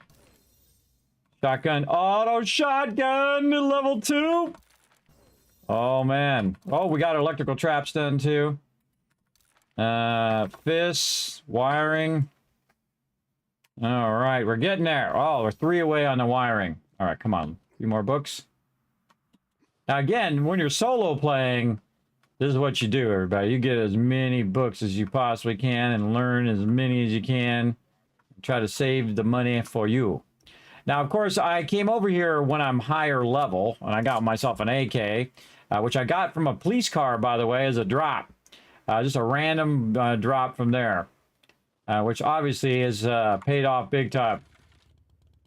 C: Shotgun. Auto shotgun level 2. Oh, man. Oh, we got electrical traps done, too. Fists. Wiring. All right, we're getting there. Oh, we're 3 away on the wiring. All right, come on. A few more books. Now again, when you're solo playing, this is what you do, everybody. You get as many books as you possibly can and learn as many as you can. Try to save the money for you. Now, of course, I came over here when I'm higher level, and I got myself an AK, which I got from a police car, by the way, as a drop. Just a random drop from there, which obviously is paid off big time.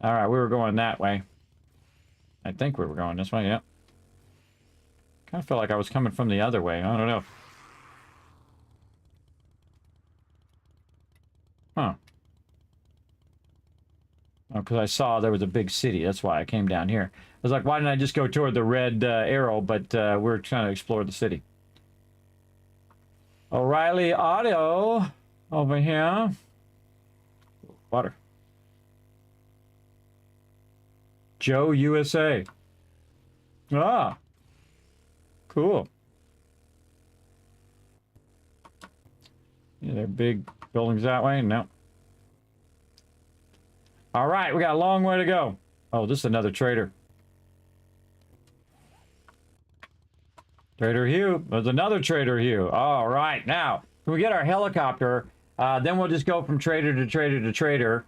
C: All right, we were going that way. I think we were going this way, yeah. Kind of felt like I was coming from the other way. I don't know. Huh. Oh, because I saw there was a big city. That's why I came down here. I was like, why didn't I just go toward the red arrow? But we're trying to explore the city. O'Reilly Auto over here. Water. Joe USA. Ah. Cool. Yeah, they're big buildings that way. No. All right, we got a long way to go. Oh, this is another trader. Trader Hugh. There's another Trader Hugh. All right, now, when we get our helicopter, then we'll just go from trader to trader to trader.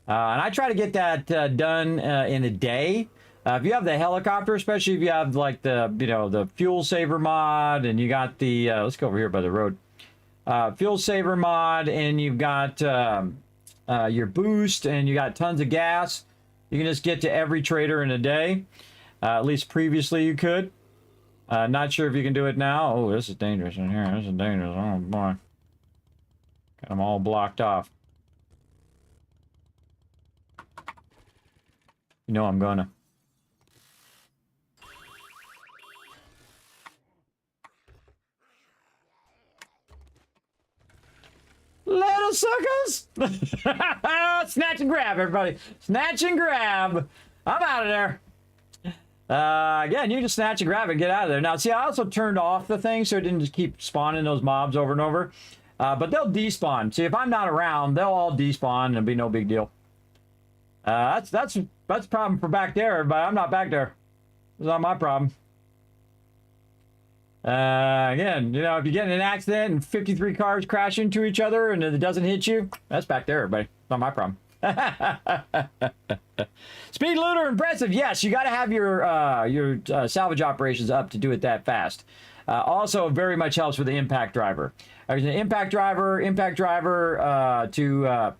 C: And I try to get that done in a day. If you have the helicopter, especially if you have like the, you know, the fuel saver mod, and you got the, let's go over here by the road. Fuel saver mod, and you've got your boost, and you got tons of gas. You can just get to every trader in a day. At least previously you could. Not sure if you can do it now. Oh, this is dangerous in here. This is dangerous. Oh boy. Got them all blocked off. You know I'm gonna. Little suckers! Snatch and grab, everybody. Snatch and grab. I'm out of there. Again, you just snatch and grab and get out of there. Now, see, I also turned off the thing so it didn't just keep spawning those mobs over and over. But they'll despawn. See, if I'm not around, they'll all despawn and it'll be no big deal. That's a problem for back there, everybody. I'm not back there. It's not my problem. Again, you know, if you get in an accident and 53 cars crash into each other and it doesn't hit you, that's back there, everybody. Not my problem. Speed looter impressive. Yes, you got to have your salvage operations up to do it that fast. Also, very much helps with the impact driver. There's an impact driver to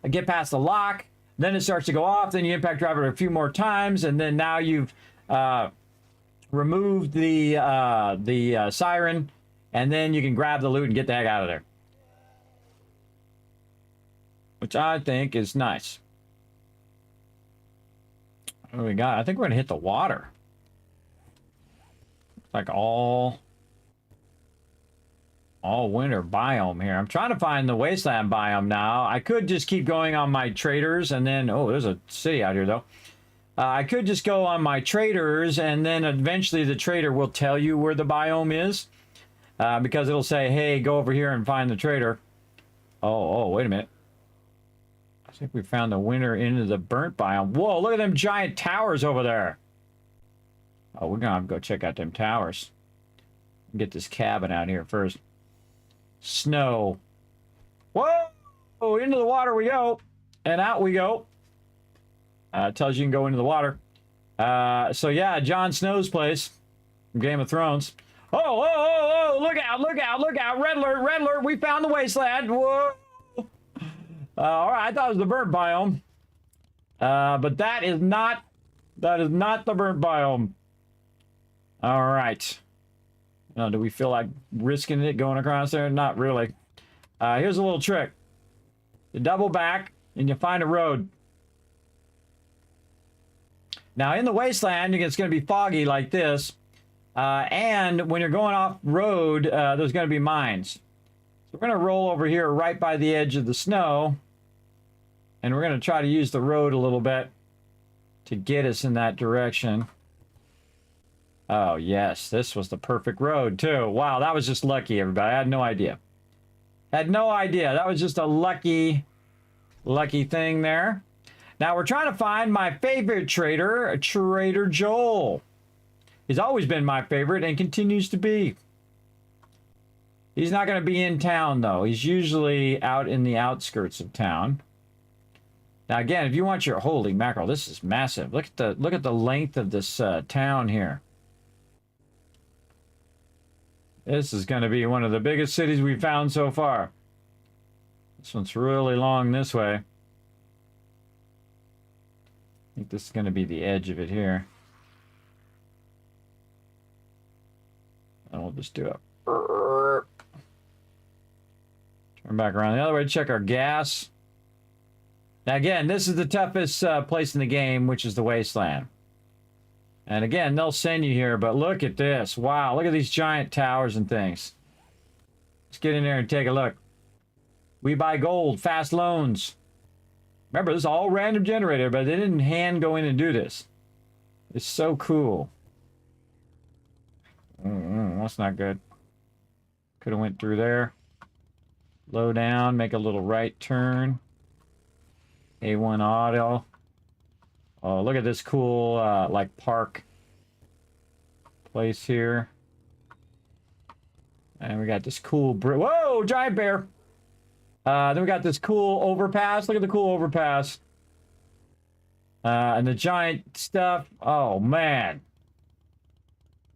C: get past the lock. Then it starts to go off. Then you impact driver a few more times, and then now you've removed the siren, and then you can grab the loot and get the heck out of there. Which I think is nice. What do we got? I think we're going to hit the water. Like all winter biome here. I'm trying to find the wasteland biome now. I could just keep going on my traders and then... Oh, there's a city out here, though. I could just go on my traders, and then eventually the trader will tell you where the biome is. Because it'll say, hey, go over here and find the trader. Oh, wait a minute. I think we found the winter into the burnt biome. Whoa, look at them giant towers over there. Oh, we're gonna have to go check out them towers. Get this cabin out here first. Snow. Whoa! Into the water we go. And out we go. It tells you can go into the water. So yeah, Jon Snow's place from Game of Thrones. Oh, look out, look out, look out. Red alert, red alert. We found the wasteland. Whoa. All right, I thought it was the burnt biome. But that is not the burnt biome. All right. Now, do we feel like risking it going across there? Not really. Here's a little trick. You double back and you find a road. Now, in the wasteland, it's going to be foggy like this. And when you're going off road, there's going to be mines. So we're going to roll over here right by the edge of the snow. And we're going to try to use the road a little bit to get us in that direction. Oh, yes. This was the perfect road, too. Wow, that was just lucky, everybody. I had no idea. Had no idea. That was just a lucky thing there. Now, we're trying to find my favorite trader, Trader Joel. He's always been my favorite and continues to be. He's not going to be in town, though. He's usually out in the outskirts of town. Now, again, if you want your... Holy mackerel, this is massive. Look at the length of this town here. This is going to be one of the biggest cities we've found so far. This one's really long this way. I think this is going to be the edge of it here. And we'll just do it. Turn back around the other way, check our gas. Now again, this is the toughest place in the game, which is the wasteland. And again, they'll send you here, but look at this. Wow, look at these giant towers and things. Let's get in there and take a look. We buy gold, fast loans. Remember, this is all random generated, but they didn't hand go in and do this. It's so cool. That's not good. Could have went through there. Low down, make a little right turn. A1 auto. Oh, look at this cool, like, park place here. And we got this cool... Whoa, giant bear! Then we got this cool overpass. Look at the cool overpass. And the giant stuff. Oh, man.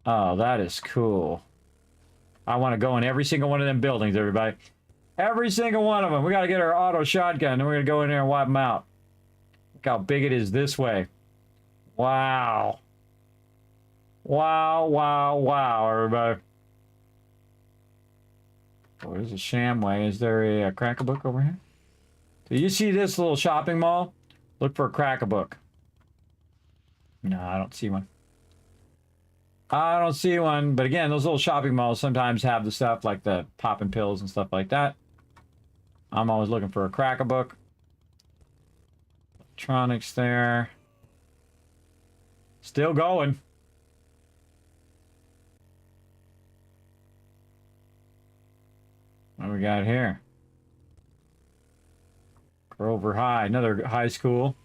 C: Oh, that is cool. I want to go in every single one of them buildings, everybody. Every single one of them. We got to get our auto shotgun, and we're going to go in there and wipe them out. Look how big it is this way. Wow. Wow, wow, wow, everybody. Oh, there's a Shamway. Is there a Crack-a-Book over here? Do you see this little shopping mall? Look for a Crack-a-Book. No, I don't see one. I don't see one. But again, those little shopping malls sometimes have the stuff like the popping pills and stuff like that. I'm always looking for a Crack-a-Book. Electronics there. Still going. What do we got here? Grover High, another high school.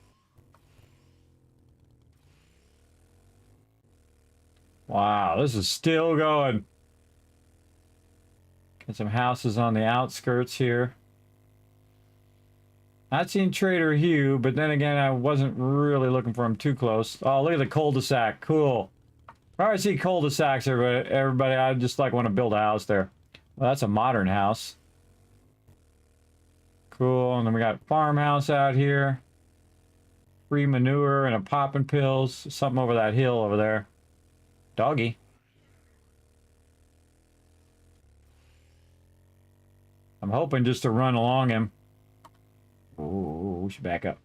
C: Wow, this is still going. Got some houses on the outskirts here. I'd seen Trader Hugh, but then again, I wasn't really looking for him too close. Oh, look at the cul-de-sac. Cool. Whenever I see cul-de-sacs, everybody, I just like want to build a house there. Well, that's a modern house. Cool. And then we got farmhouse out here. Free manure and a popping pills. Something over that hill over there. Doggy. I'm hoping just to run along him. Ooh, we should back up.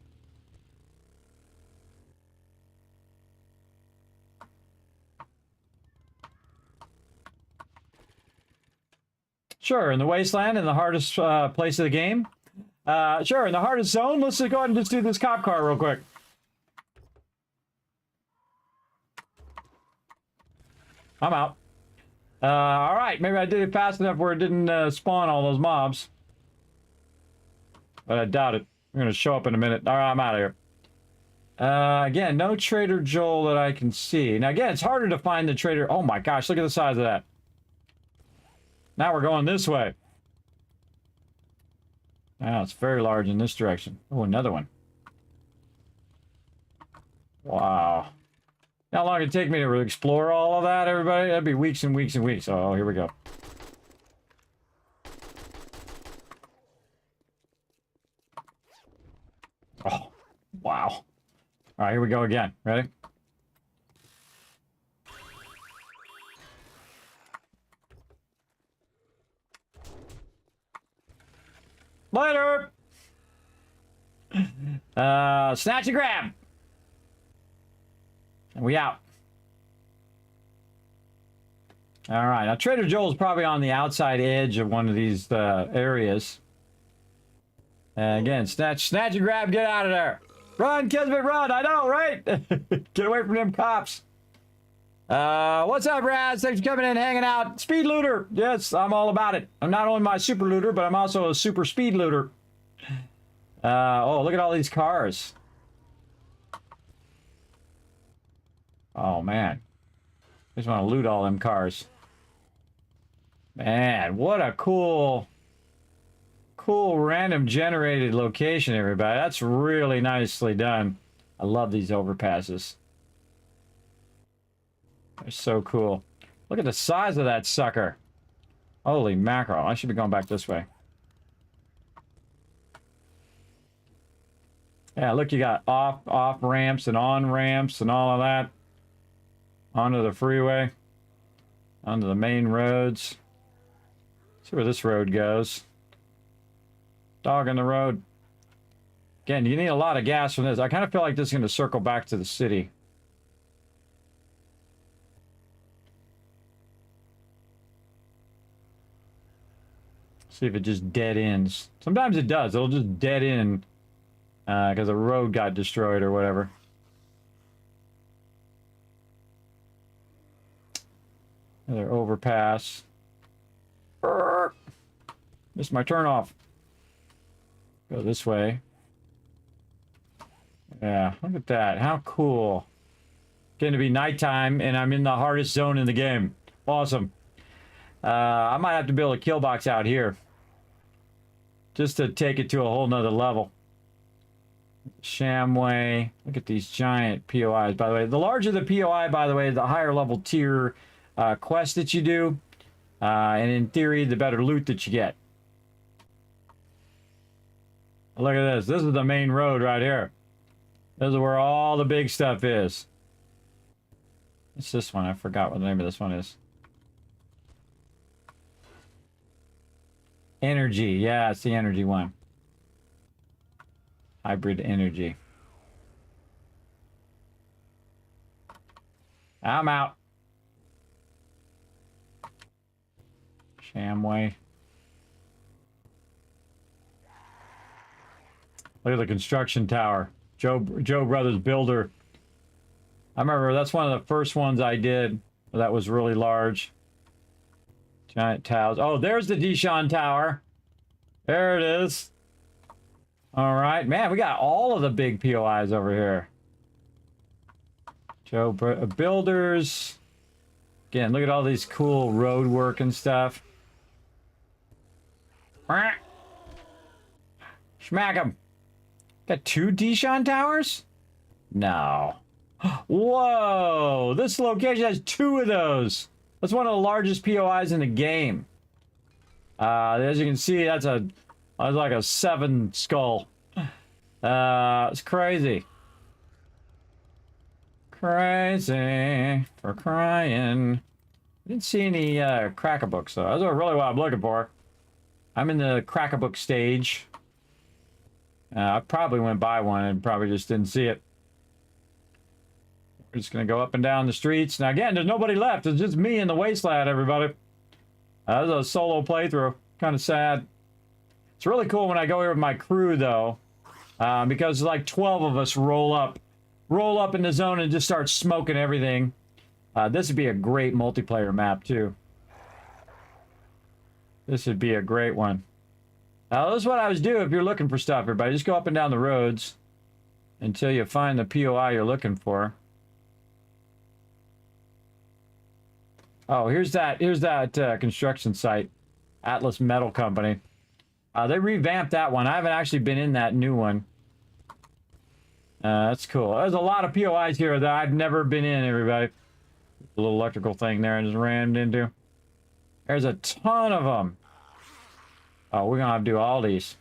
C: Sure, in the wasteland, in the hardest place of the game. Sure, in the hardest zone. Let's just go ahead and just do this cop car real quick. I'm out. All right, maybe I did it fast enough where it didn't spawn all those mobs. But I doubt it. I'm going to show up in a minute. All right, I'm out of here. Again, no Trader Joel that I can see. Now, again, it's harder to find the Trader... Oh, my gosh, look at the size of that. Now we're going this way. Wow, it's very large in this direction. Oh, another one. Wow. How long it'd take me to explore all of that, everybody? That'd be weeks and weeks and weeks. Oh, here we go. Oh, wow. All right, here we go again. Ready? Later! Snatch and grab! And we out. All right, now Trader Joel's probably on the outside edge of one of these areas. Again, snatch and grab, get out of there. Run, Kismet, run, I know, right? Get away from them cops. What's up, Raz? Thanks for coming in, hanging out. Speed looter. Yes, I'm all about it. I'm not only my super looter, but I'm also a super speed looter. Oh, look at all these cars. Oh, man. Just want to loot all them cars. Man, what a cool random generated location, everybody. That's really nicely done. I love these overpasses. They're so cool. Look at the size of that sucker. Holy mackerel. I should be going back this way. Yeah, look, you got off ramps and on ramps and all of that. Onto the freeway. Onto the main roads. See where this road goes. Dog in the road. Again, you need a lot of gas from this. I kind of feel like this is going to circle back to the city. See if it just dead ends. Sometimes it does. It'll just dead end because the road got destroyed or whatever. Another overpass. Missed my turn off. Go this way. Yeah, look at that. How cool. Getting to be nighttime and I'm in the hardest zone in the game. Awesome. I might have to build a kill box out here. Just to take it to a whole nother level. Shamway. Look at these giant POIs, by the way. The larger the POI, by the way, the higher level tier quest that you do. And in theory, the better loot that you get. Look at this. This is the main road right here. This is where all the big stuff is. It's this one. I forgot what the name of this one is. Energy. Yeah, it's the energy one. Hybrid energy. I'm out. Shamway. Look at the construction tower. Joe Brothers Builder. I remember that's one of the first ones I did that was really large. Giant towers. Oh, there's the Deshaun Tower. There it is. All right. Man, we got all of the big POIs over here. Joe Builders. Again, look at all these cool road work and stuff. Smack him. Got 2 Deshaun Towers? No. Whoa! This location has 2 of those. That's one of the largest POIs in the game. As you can see, that's like a 7 skull. It's crazy. Crazy for crying. I didn't see any crack-a-books though. That's really what I'm looking for. I'm in the crack-a-book stage. I probably went by one and probably just didn't see it. We're just gonna go up and down the streets. Now again, there's nobody left. It's just me in the wasteland, everybody. This is a solo playthrough. Kind of sad. It's really cool when I go here with my crew though, because like 12 of us roll up in the zone and just start smoking everything. This would be a great multiplayer map too. This would be a great one. This is what I was doing if you're looking for stuff, everybody. Just go up and down the roads until you find the POI you're looking for. Oh, here's that construction site, Atlas Metal Company. They revamped that one. I haven't actually been in that new one. That's cool. There's a lot of POIs here that I've never been in, everybody. A little electrical thing there I just rammed into. There's a ton of them. Oh, we're gonna have to do all these.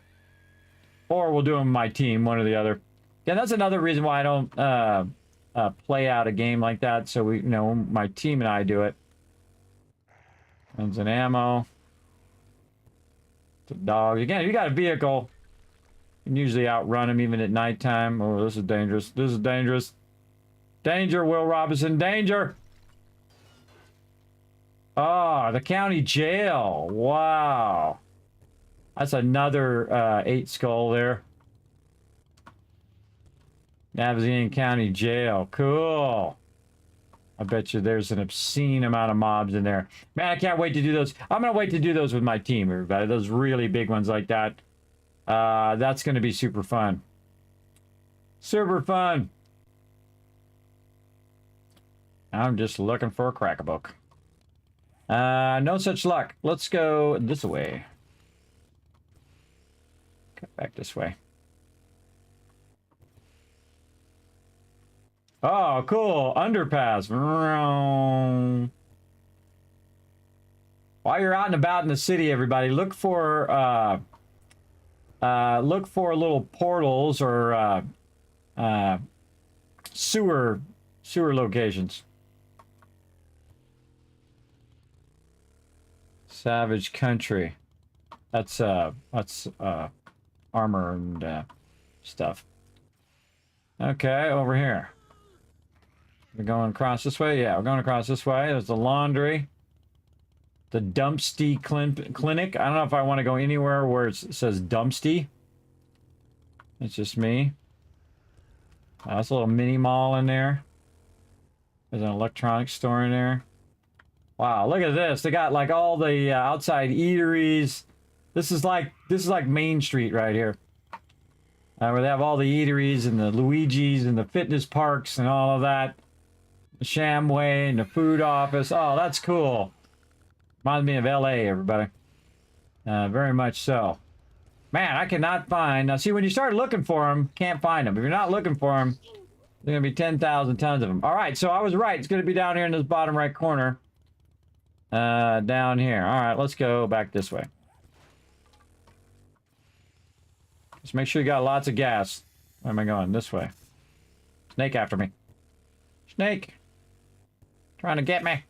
C: Or we'll do them my team, one or the other. Yeah, that's another reason why I don't play out a game like that. So we, my team and I do it. Guns and ammo. The dogs. Again, if you got a vehicle, you can usually outrun them even at nighttime. Oh, this is dangerous. This is dangerous. Danger, Will Robinson. Danger! Oh, the county jail. Wow. That's another 8 skull there. Navigation County Jail. Cool. I bet you there's an obscene amount of mobs in there. Man, I can't wait to do those. I'm going to wait to do those with my team, everybody. Those really big ones like that. That's going to be super fun. Super fun. I'm just looking for a crack-a-book. No such luck. Let's go this way. Cut back this way. Oh, cool. Underpass. While you're out and about in the city, everybody, look for little portals or sewer locations. Savage Country. That's armor and stuff. Okay, over here. We're going across this way? Yeah, we're going across this way. There's the laundry. The Dumpsty Clinic. I don't know if I want to go anywhere where it says Dumpsty. It's just me. That's a little mini mall in there. There's an electronics store in there. Wow, look at this. They got like all the outside eateries. This is like Main Street right here. Where they have all the eateries and the Luigi's and the fitness parks and all of that. The Shamway and the food office. Oh, that's cool. Reminds me of LA, everybody. Very much so. Man, I cannot find... Now, see, when you start looking for them, can't find them. If you're not looking for them, there's going to be 10,000 tons of them. All right, so I was right. It's going to be down here in this bottom right corner. Down here. All right, let's go back this way. Just make sure you got lots of gas. Where am I going? This way. Snake after me. Snake. Trying to get me.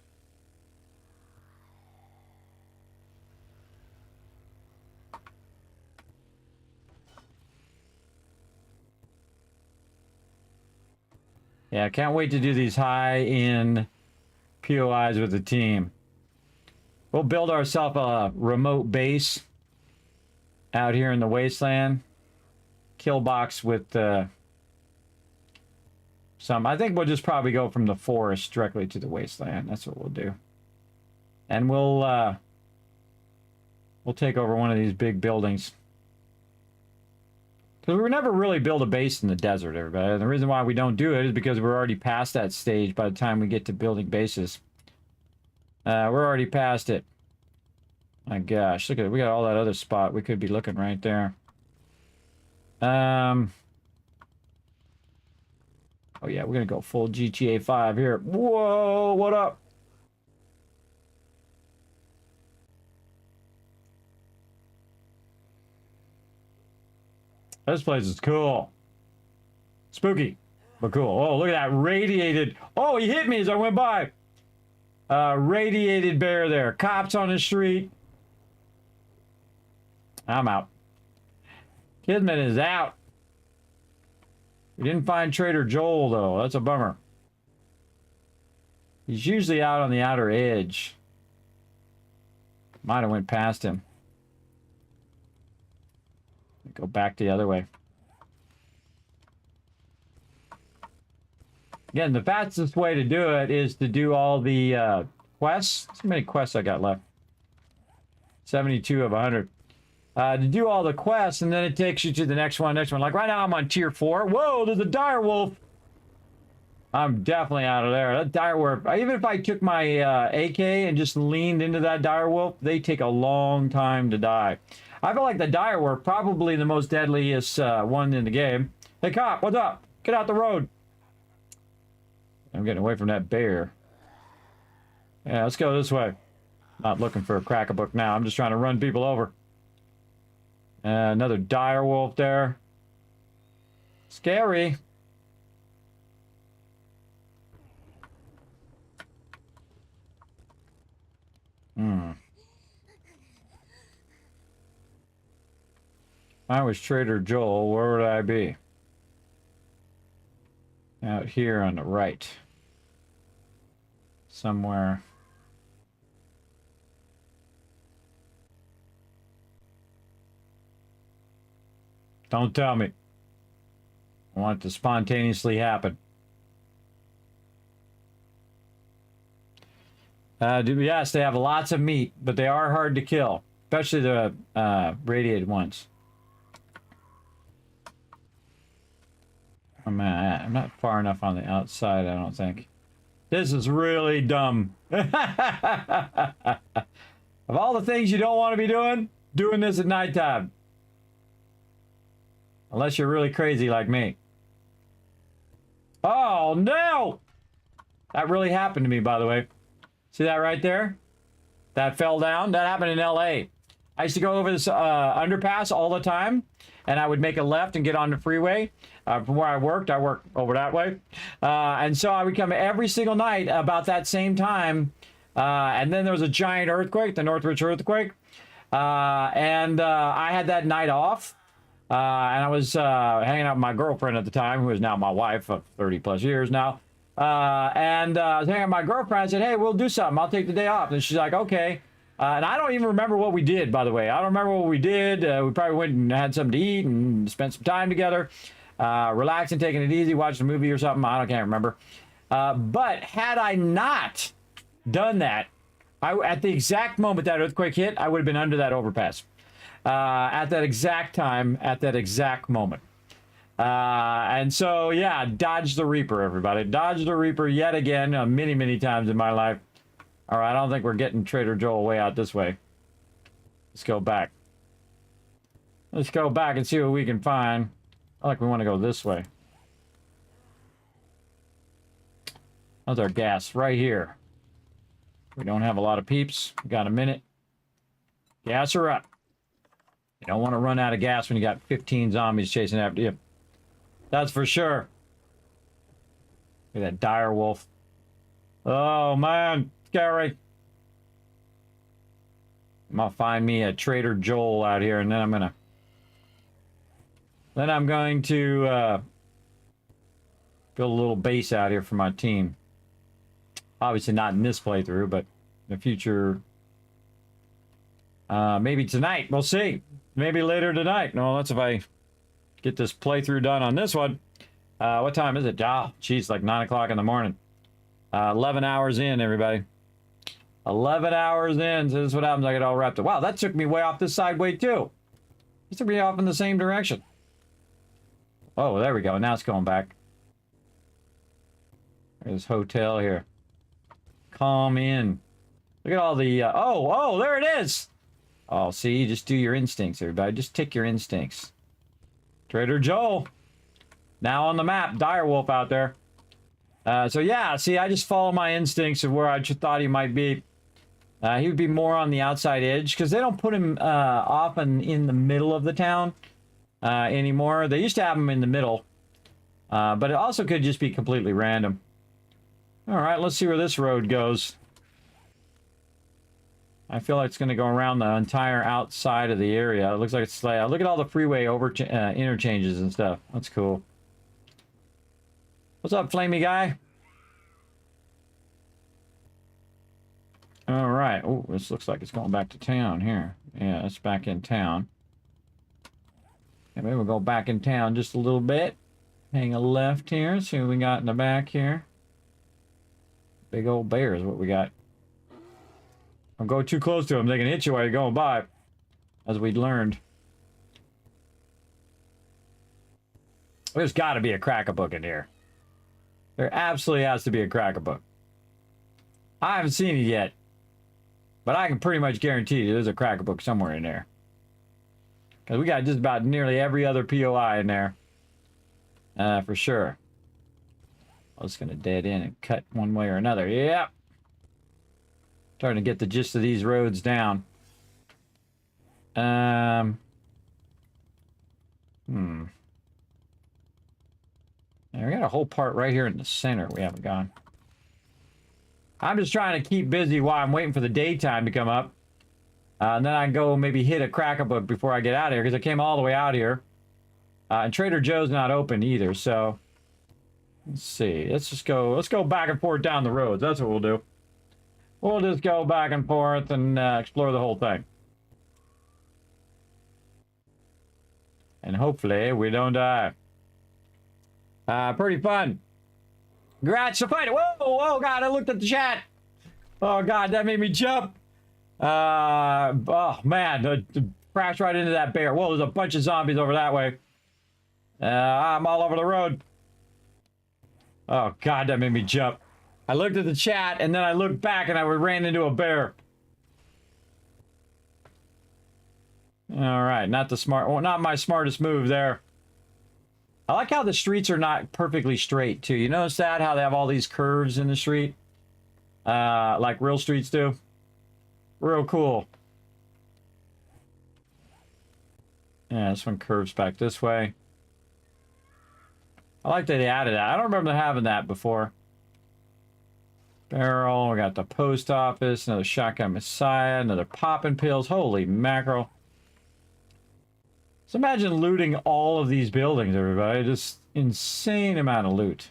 C: Yeah, I can't wait to do these high-end POIs with the team. We'll build ourselves a remote base out here in the wasteland. Kill box with some. I think we'll just probably go from the forest directly to the wasteland. That's what we'll do. And we'll take over one of these big buildings. Because we never really build a base in the desert, everybody. And the reason why we don't do it is because we're already past that stage by the time we get to building bases. We're already past it. My gosh, look at it. We got all that other spot. We could be looking right there. Oh yeah, we're gonna go full GTA 5 here. Whoa, what up? This place is cool. Spooky, but cool. Oh, look at that radiated. Oh, he hit me as I went by. Radiated bear there. Cops on the street. I'm out. Kismet is out. We didn't find Trader Joel, though. That's a bummer. He's usually out on the outer edge. Might have went past him. Go back the other way. Again, the fastest way to do it is to do all the quests. How many quests I got left? 72 of 100. To do all the quests, and then it takes you to the next one, Like right now I'm on tier 4. Whoa, there's a direwolf. I'm definitely out of there. That direwolf, even if I took my AK and just leaned into that direwolf, they take a long time to die. I feel like the direwolf probably the most deadliest one in the game. Hey cop, what's up? Get out the road. I'm getting away from that bear. Yeah, let's go this way. Not looking for a crack-a-book now. I'm just trying to run people over. Another direwolf there. Scary. If I was Trader Joel, where would I be? Out here on the right. Somewhere. Don't tell me. I want it to spontaneously happen. Yes, they have lots of meat, but they are hard to kill. Especially the radiated ones. I'm not far enough on the outside, I don't think. This is really dumb. Of all the things you don't want to be doing this at nighttime. Unless you're really crazy like me. Oh, no! That really happened to me, by the way. See that right there? That fell down. That happened in LA. I used to go over this underpass all the time, and I would make a left and get on the freeway. From where I worked over that way. And so I would come every single night about that same time. And then there was a giant earthquake, the Northridge earthquake. And I had that night off. And I was hanging out with my girlfriend at the time, who is now my wife of 30 plus years now. And I was hanging out with my girlfriend. I said, hey, we'll do something. I'll take the day off. And she's like, okay. And I don't even remember what we did, by the way. I don't remember what we did. We probably went and had something to eat and spent some time together. Relaxing, taking it easy, watching a movie or something. I can't remember. But had I not done that, at the exact moment that earthquake hit, I would have been under that overpass. At that exact time, at that exact moment. And so, yeah, dodge the Reaper, everybody. Dodge the Reaper yet again, many, many times in my life. All right, I don't think we're getting Trader Joel way out this way. Let's go back. Let's go back and see what we can find. I like we want to go this way. That's our gas right here. We don't have a lot of peeps. We got a minute. Gas her up. You don't want to run out of gas when you got 15 zombies chasing after you. That's for sure. Look at that dire wolf. Oh, man. Scary. I'm going to find me a Trader Joel out here, and then I'm going to build a little base out here for my team. Obviously not in this playthrough, but in the future. Maybe tonight. We'll see. Maybe later tonight. No, that's if I get this playthrough done on this one. What time is it? Oh, geez, like 9 o'clock in the morning. 11 hours in, everybody. 11 hours in. So this is what happens. I get all wrapped up. Wow, that took me way off this side way too. It took me off in the same direction. Oh, there we go. Now it's going back. There's hotel here. Calm in. Look at all the... oh, there it is. Oh, see? Just do your instincts, everybody. Just take your instincts. Trader Joel. Now on the map. Direwolf out there. So, yeah. See, I just follow my instincts of where I thought he might be. He would be more on the outside edge. Because they don't put him often in the middle of the town anymore. They used to have him in the middle. But it also could just be completely random. All right, let's see where this road goes. I feel like it's going to go around the entire outside of the area. It looks like it's like, look at all the freeway interchanges and stuff. That's cool. What's up, flamey guy? All right. Oh, this looks like it's going back to town here. Yeah, it's back in town. Yeah, maybe we'll go back in town just a little bit. Hang a left here. See what we got in the back here. Big old bear is what we got. Don't go too close to them. They can hit you while you're going by. As we'd learned. There's got to be a crack-a-book in here. There absolutely has to be a crack-a-book. I haven't seen it yet. But I can pretty much guarantee you there's a crack-a-book somewhere in there. Because we got just about nearly every other POI in there. For sure. I was going to dead in and cut one way or another. Yep. Starting to get the gist of these roads down. Yeah, we got a whole part right here in the center we haven't gone. I'm just trying to keep busy while I'm waiting for the daytime to come up. And then I can go maybe hit a crack-a-book before I get out of here, because I came all the way out here. And Trader Joe's not open either, so... Let's see. Let's go back and forth down the roads. That's what we'll do. We'll just go back and forth and explore the whole thing. And hopefully we don't die. Pretty fun. Congrats to fight it. Whoa, oh God, I looked at the chat. Oh God, that made me jump. Oh man, crashed right into that bear. Whoa, there's a bunch of zombies over that way. I'm all over the road. Oh God, that made me jump. I looked at the chat, and then I looked back, and I ran into a bear. All right, not the smart, well, not my smartest move there. I like how the streets are not perfectly straight, too. You notice that? How they have all these curves in the street? Like real streets do. Real cool. Yeah, this one curves back this way. I like that they added that. I don't remember having that before. Barrel, we got the post office, another shotgun messiah, another popping pills. Holy mackerel. So imagine looting all of these buildings, everybody. Just insane amount of loot.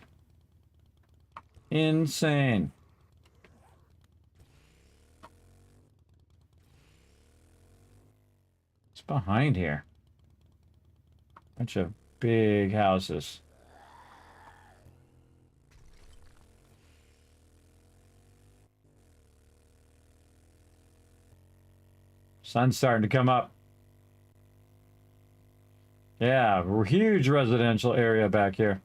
C: Insane. What's behind here? Bunch of big houses. Sun's starting to come up. Yeah, huge residential area back here.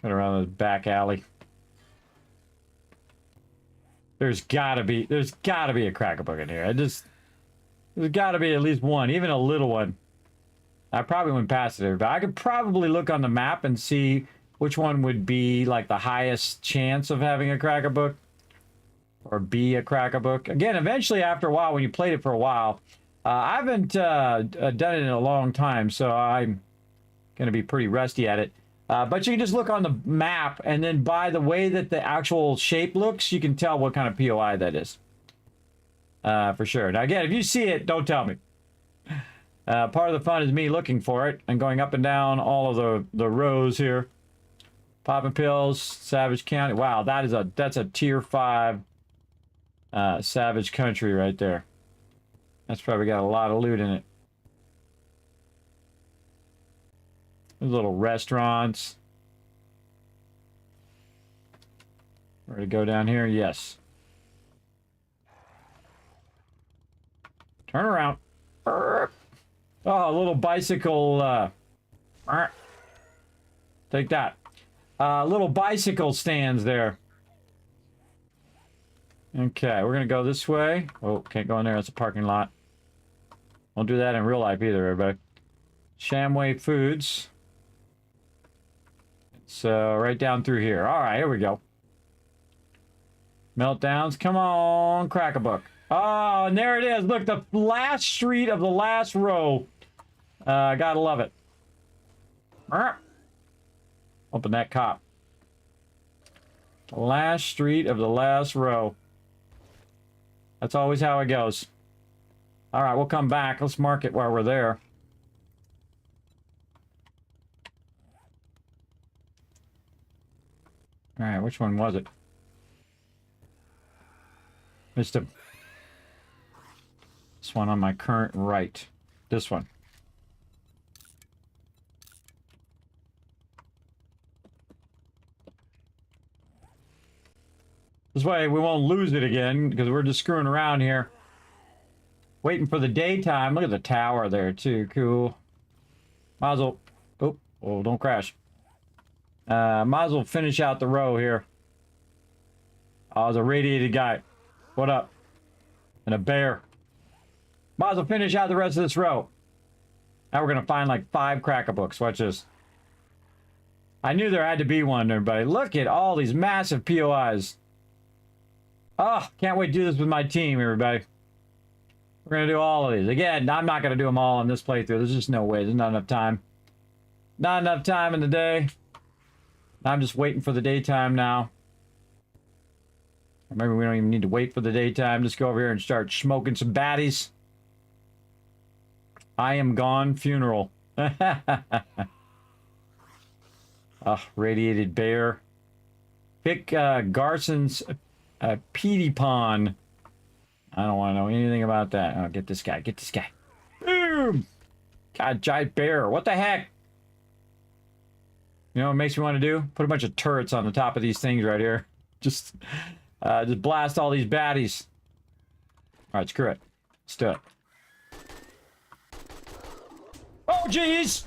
C: Cut around the back alley. There's gotta be a crack-a-book in here. There's gotta be at least one, even a little one. I probably went past it, but I could probably look on the map and see which one would be like the highest chance of having a crack-a-book or be a crack-a-book. Again, eventually after a while, when you played it for a while, I haven't done it in a long time, so I'm gonna be pretty rusty at it. But you can just look on the map, and then by the way that the actual shape looks, you can tell what kind of POI that is. For sure. Now, again, if you see it, don't tell me. Part of the fun is me looking for it and going up and down all of the rows here. Popping pills, Savage County. Wow, that's a tier 5 Savage Country right there. That's probably got a lot of loot in it. There's little restaurants. Ready to go down here? Yes. Turn around. Oh, a little bicycle. Take that. Little bicycle stands there. Okay, we're gonna go this way. Oh, can't go in there. That's a parking lot. Won't do that in real life either, everybody. Shamway Foods. So right down through here. All right, here we go. Meltdowns. Come on, crack-a-book. Oh, and there it is. Look, the last street of the last row. Gotta love it. Open that cop. The last street of the last row. That's always how it goes. All right, we'll come back. Let's mark it while we're there. All right, which one was it? Missed him. This one on my current right. This one. This way we won't lose it again, because we're just screwing around here. Waiting for the daytime. Look at the tower there, too. Cool. Might as well... Oh, don't crash. Might as well finish out the row here. Oh, there's a radiated guy. What up? And a bear. Might as well finish out the rest of this row. Now we're going to find like 5 crack-a-books. Watch this. I knew there had to be one, everybody. Look at all these massive POIs. Oh, can't wait to do this with my team, everybody. We're going to do all of these. Again, I'm not going to do them all in this playthrough. There's just no way. There's not enough time. Not enough time in the day. I'm just waiting for the daytime now. Or maybe we don't even need to wait for the daytime. Just go over here and start smoking some baddies. I am gone funeral. Oh, radiated bear. Pick Garson's Petey Pond. I don't want to know anything about that. Oh, get this guy. Get this guy. Boom! God, giant bear. What the heck? You know what it makes me want to do? Put a bunch of turrets on the top of these things right here. Just blast all these baddies. All right, screw it. Let's do it. Oh, Oh, jeez!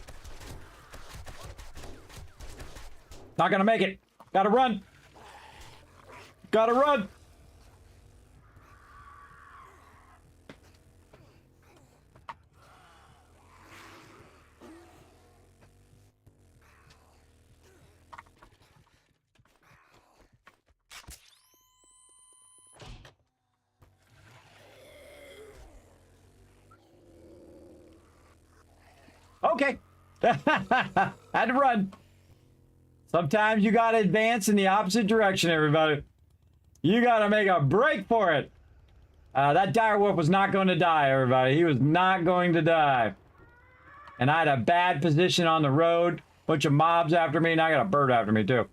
C: Not gonna make it. Gotta run. Gotta run. Okay. Had to run. Sometimes you gotta advance in the opposite direction, everybody. You gotta make a break for it. That direwolf was not going to die, everybody. He was not going to die. And I had a bad position on the road. Bunch of mobs after me, and I got a bird after me, too.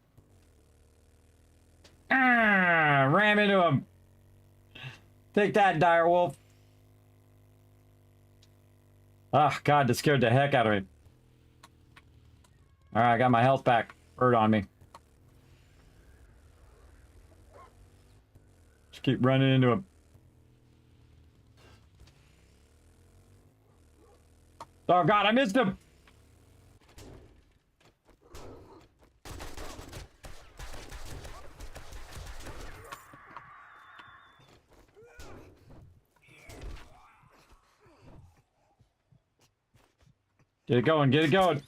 C: Ram into him. Take that, direwolf. Oh, God, that scared the heck out of me. All right, I got my health back. Bird on me. Just keep running into him. Oh, God, I missed him. Get it going, get it going.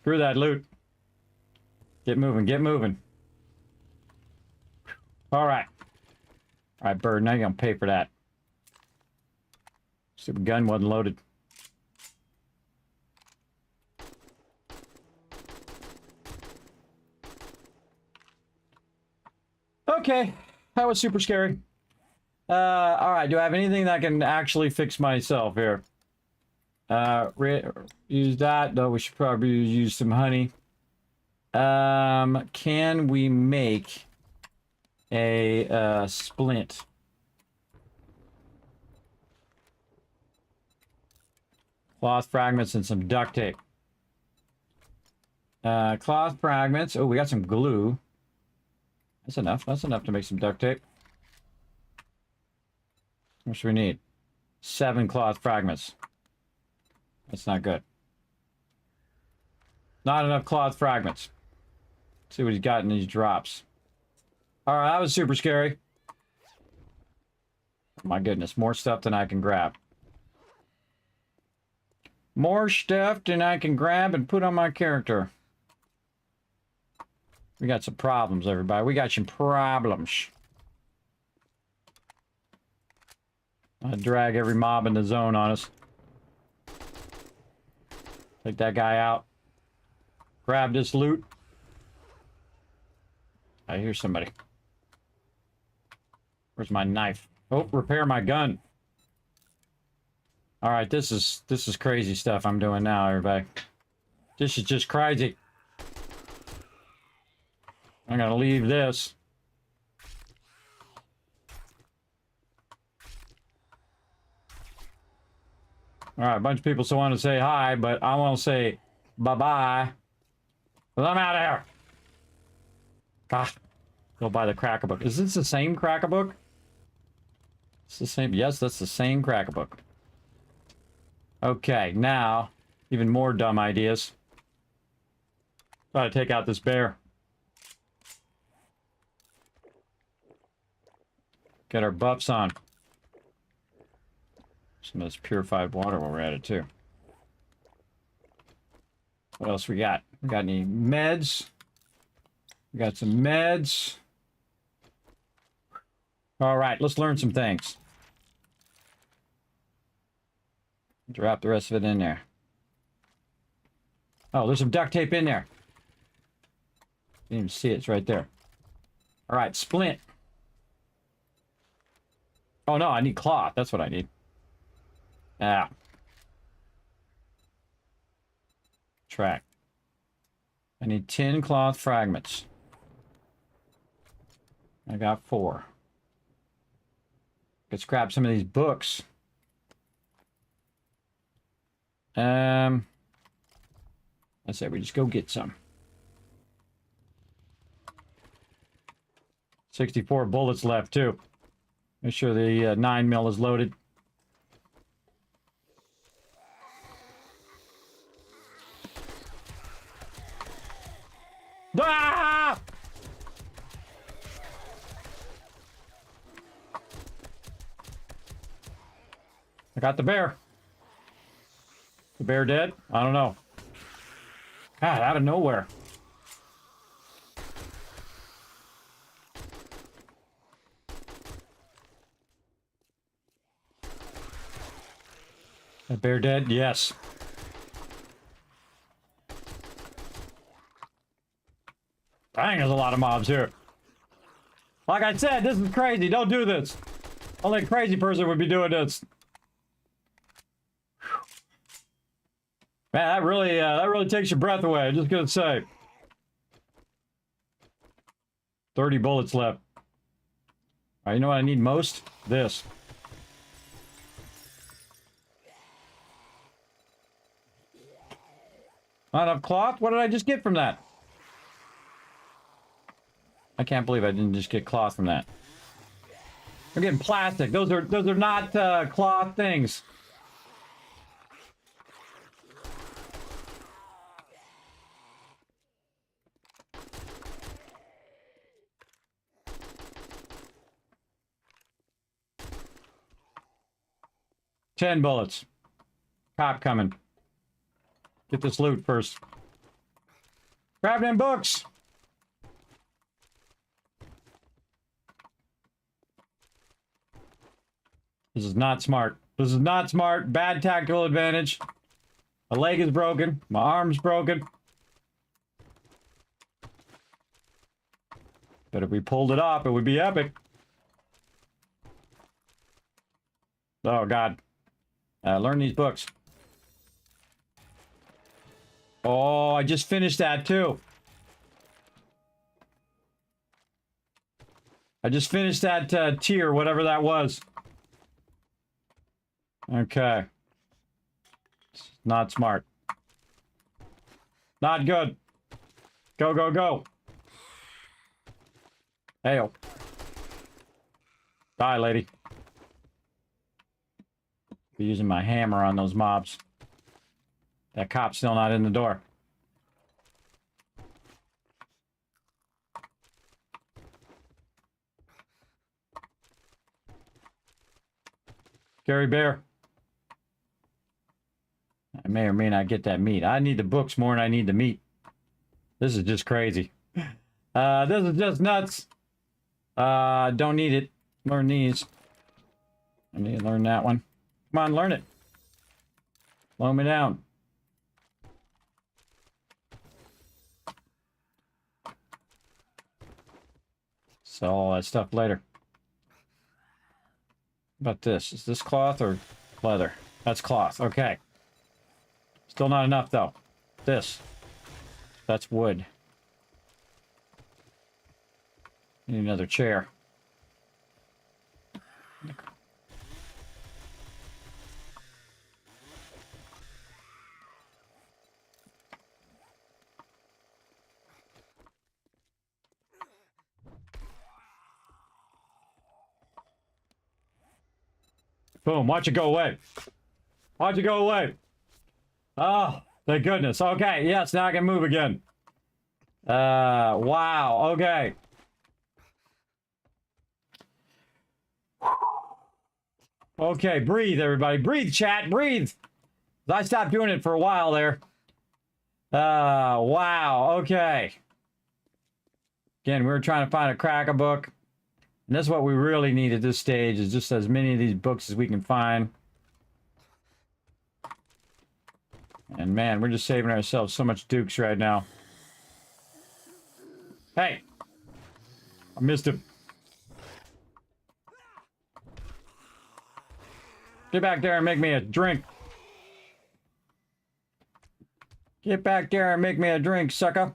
C: Screw that loot. Get moving, get moving. All right. All right, bird, now you're gonna pay for that. Stupid gun wasn't loaded. Okay, that was super scary. All right, do I have anything that can actually fix myself here? Use that. No, we should probably use some honey. Can we make a splint? Cloth fragments and some duct tape. Cloth fragments. Oh, we got some glue. That's enough. That's enough to make some duct tape. What should we need? 7 cloth fragments. That's not good. Not enough cloth fragments. Let's see what he's got in these drops. Alright, that was super scary. Oh my goodness, more stuff than I can grab. More stuff than I can grab and put on my character. We got some problems, everybody. We got some problems. I drag every mob in the zone on us. Take that guy out. Grab this loot. I hear somebody. Where's my knife? Oh, repair my gun. All right, this is crazy stuff I'm doing now, everybody. This is just crazy. I'm gonna leave this. All right, a bunch of people still want to say hi, but I want to say bye-bye. Well, I'm out of here. God, go buy the cracker book. Is this the same cracker book? It's the same. Yes, that's the same cracker book. Okay, now, even more dumb ideas. Try to take out this bear. Get our buffs on. Some of this purified water while we're at it, too. What else we got? We got any meds? We got some meds. All right, let's learn some things. Drop the rest of it in there. Oh, there's some duct tape in there. Didn't even see it. It's right there. All right, splint. Oh, no, I need cloth. That's what I need. Ah. Track. I need 10 cloth fragments. I got 4. Let's grab some of these books. I say we just go get some. 64 bullets left, too. Make sure the 9mm is loaded. got the bear. The bear dead? I don't know. God, out of nowhere. That bear dead? Yes. Dang, there's a lot of mobs here. Like I said, this is crazy. Don't do this. Only a crazy person would be doing this. Man, that really takes your breath away. I'm just gonna say. 30 bullets left. All right, you know what I need most? This. Not enough cloth? What did I just get from that? I can't believe I didn't just get cloth from that. I'm getting plastic. Those are not cloth things. Ten bullets. Cop coming. Get this loot first. Grab them books. This is not smart. This is not smart. Bad tactical advantage. My leg is broken. My arm's broken. But if we pulled it off, it would be epic. Oh, God. Learn these books. Oh, I just finished that, too. I just finished that tier, whatever that was. Okay. Not smart. Not good. Go, go, go. Hail. Die, lady. Be using my hammer on those mobs. That cop's still not in the door. Scary bear. I may or may not get that meat. I need the books more than I need the meat. This is just crazy. This is just nuts. Don't need it. Learn these. I need to learn that one. Come on, learn it. Slow me down. Sell all that stuff later. What about this? Is this cloth or leather? That's cloth. Okay. Still not enough, though. This. That's wood. Need another chair. Boom, watch it go away. Watch it go away. Oh, thank goodness. Okay, yes, now I can move again. Wow, okay. Okay, breathe, everybody. Breathe, chat, breathe. I stopped doing it for a while there. Wow, okay. Again, we were trying to find a cracker book. And that's what we really need at this stage, is just as many of these books as we can find. And man, we're just saving ourselves so much dukes right now. Hey! I missed him. Get back there and make me a drink. Get back there and make me a drink, sucker.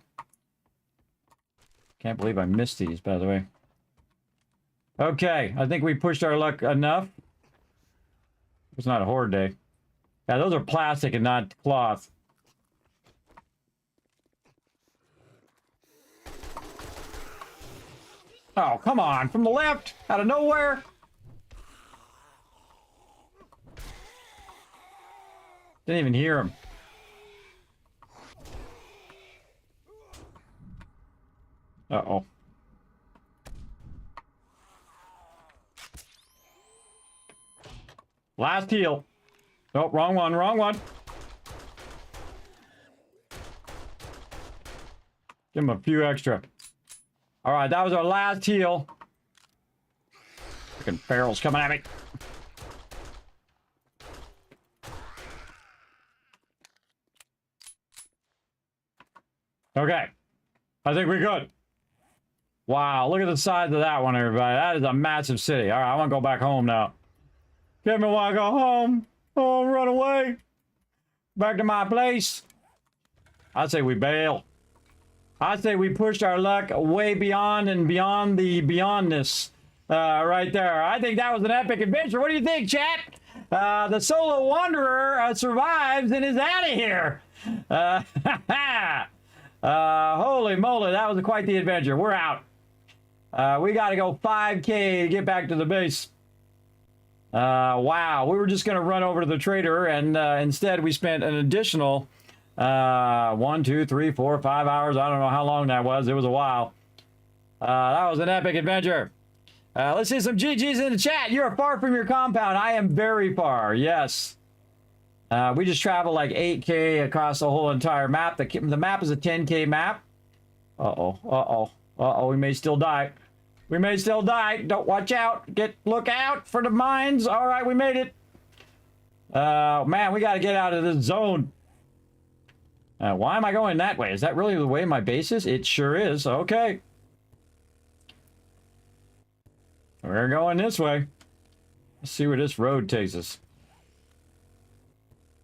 C: Can't believe I missed these, by the way. Okay, I think we pushed our luck enough. It's not a horde day. Yeah, those are plastic and not cloth. Oh, come on. From the left, out of nowhere. Didn't even hear him. Uh-oh. Last heal. Oh, wrong one, wrong one. Give him a few extra. All right, that was our last heal. Freaking barrels coming at me. Okay. I think we're good. Wow, look at the size of that one, everybody. That is a massive city. All right, I want to go back home now. Give me want to go home. Oh, run away. Back to my place. I say we bail. I say we pushed our luck way beyond and beyond the beyondness right there. I think that was an epic adventure. What do you think, chat? The solo wanderer survives and is out of here. Holy moly, that was quite the adventure. We're out. We got to go 5K to get back to the base. Wow, we were just going to run over to the trader, and instead we spent an additional 1, 2, 3, 4, 5 hours. I don't know how long that was. It was a while. That was an epic adventure. Let's see some GGs in the chat. You're far from your compound. I am very far. Yes. We just traveled like 8K across the whole entire map. The map is a 10K map. Uh-oh. Uh-oh. Uh-oh. We may still die. We may still die. Don't watch out. Look out for the mines. All right, we made it. Man, we got to get out of this zone. Why am I going that way? Is that really the way my base is? It sure is. Okay. We're going this way. Let's see where this road takes us.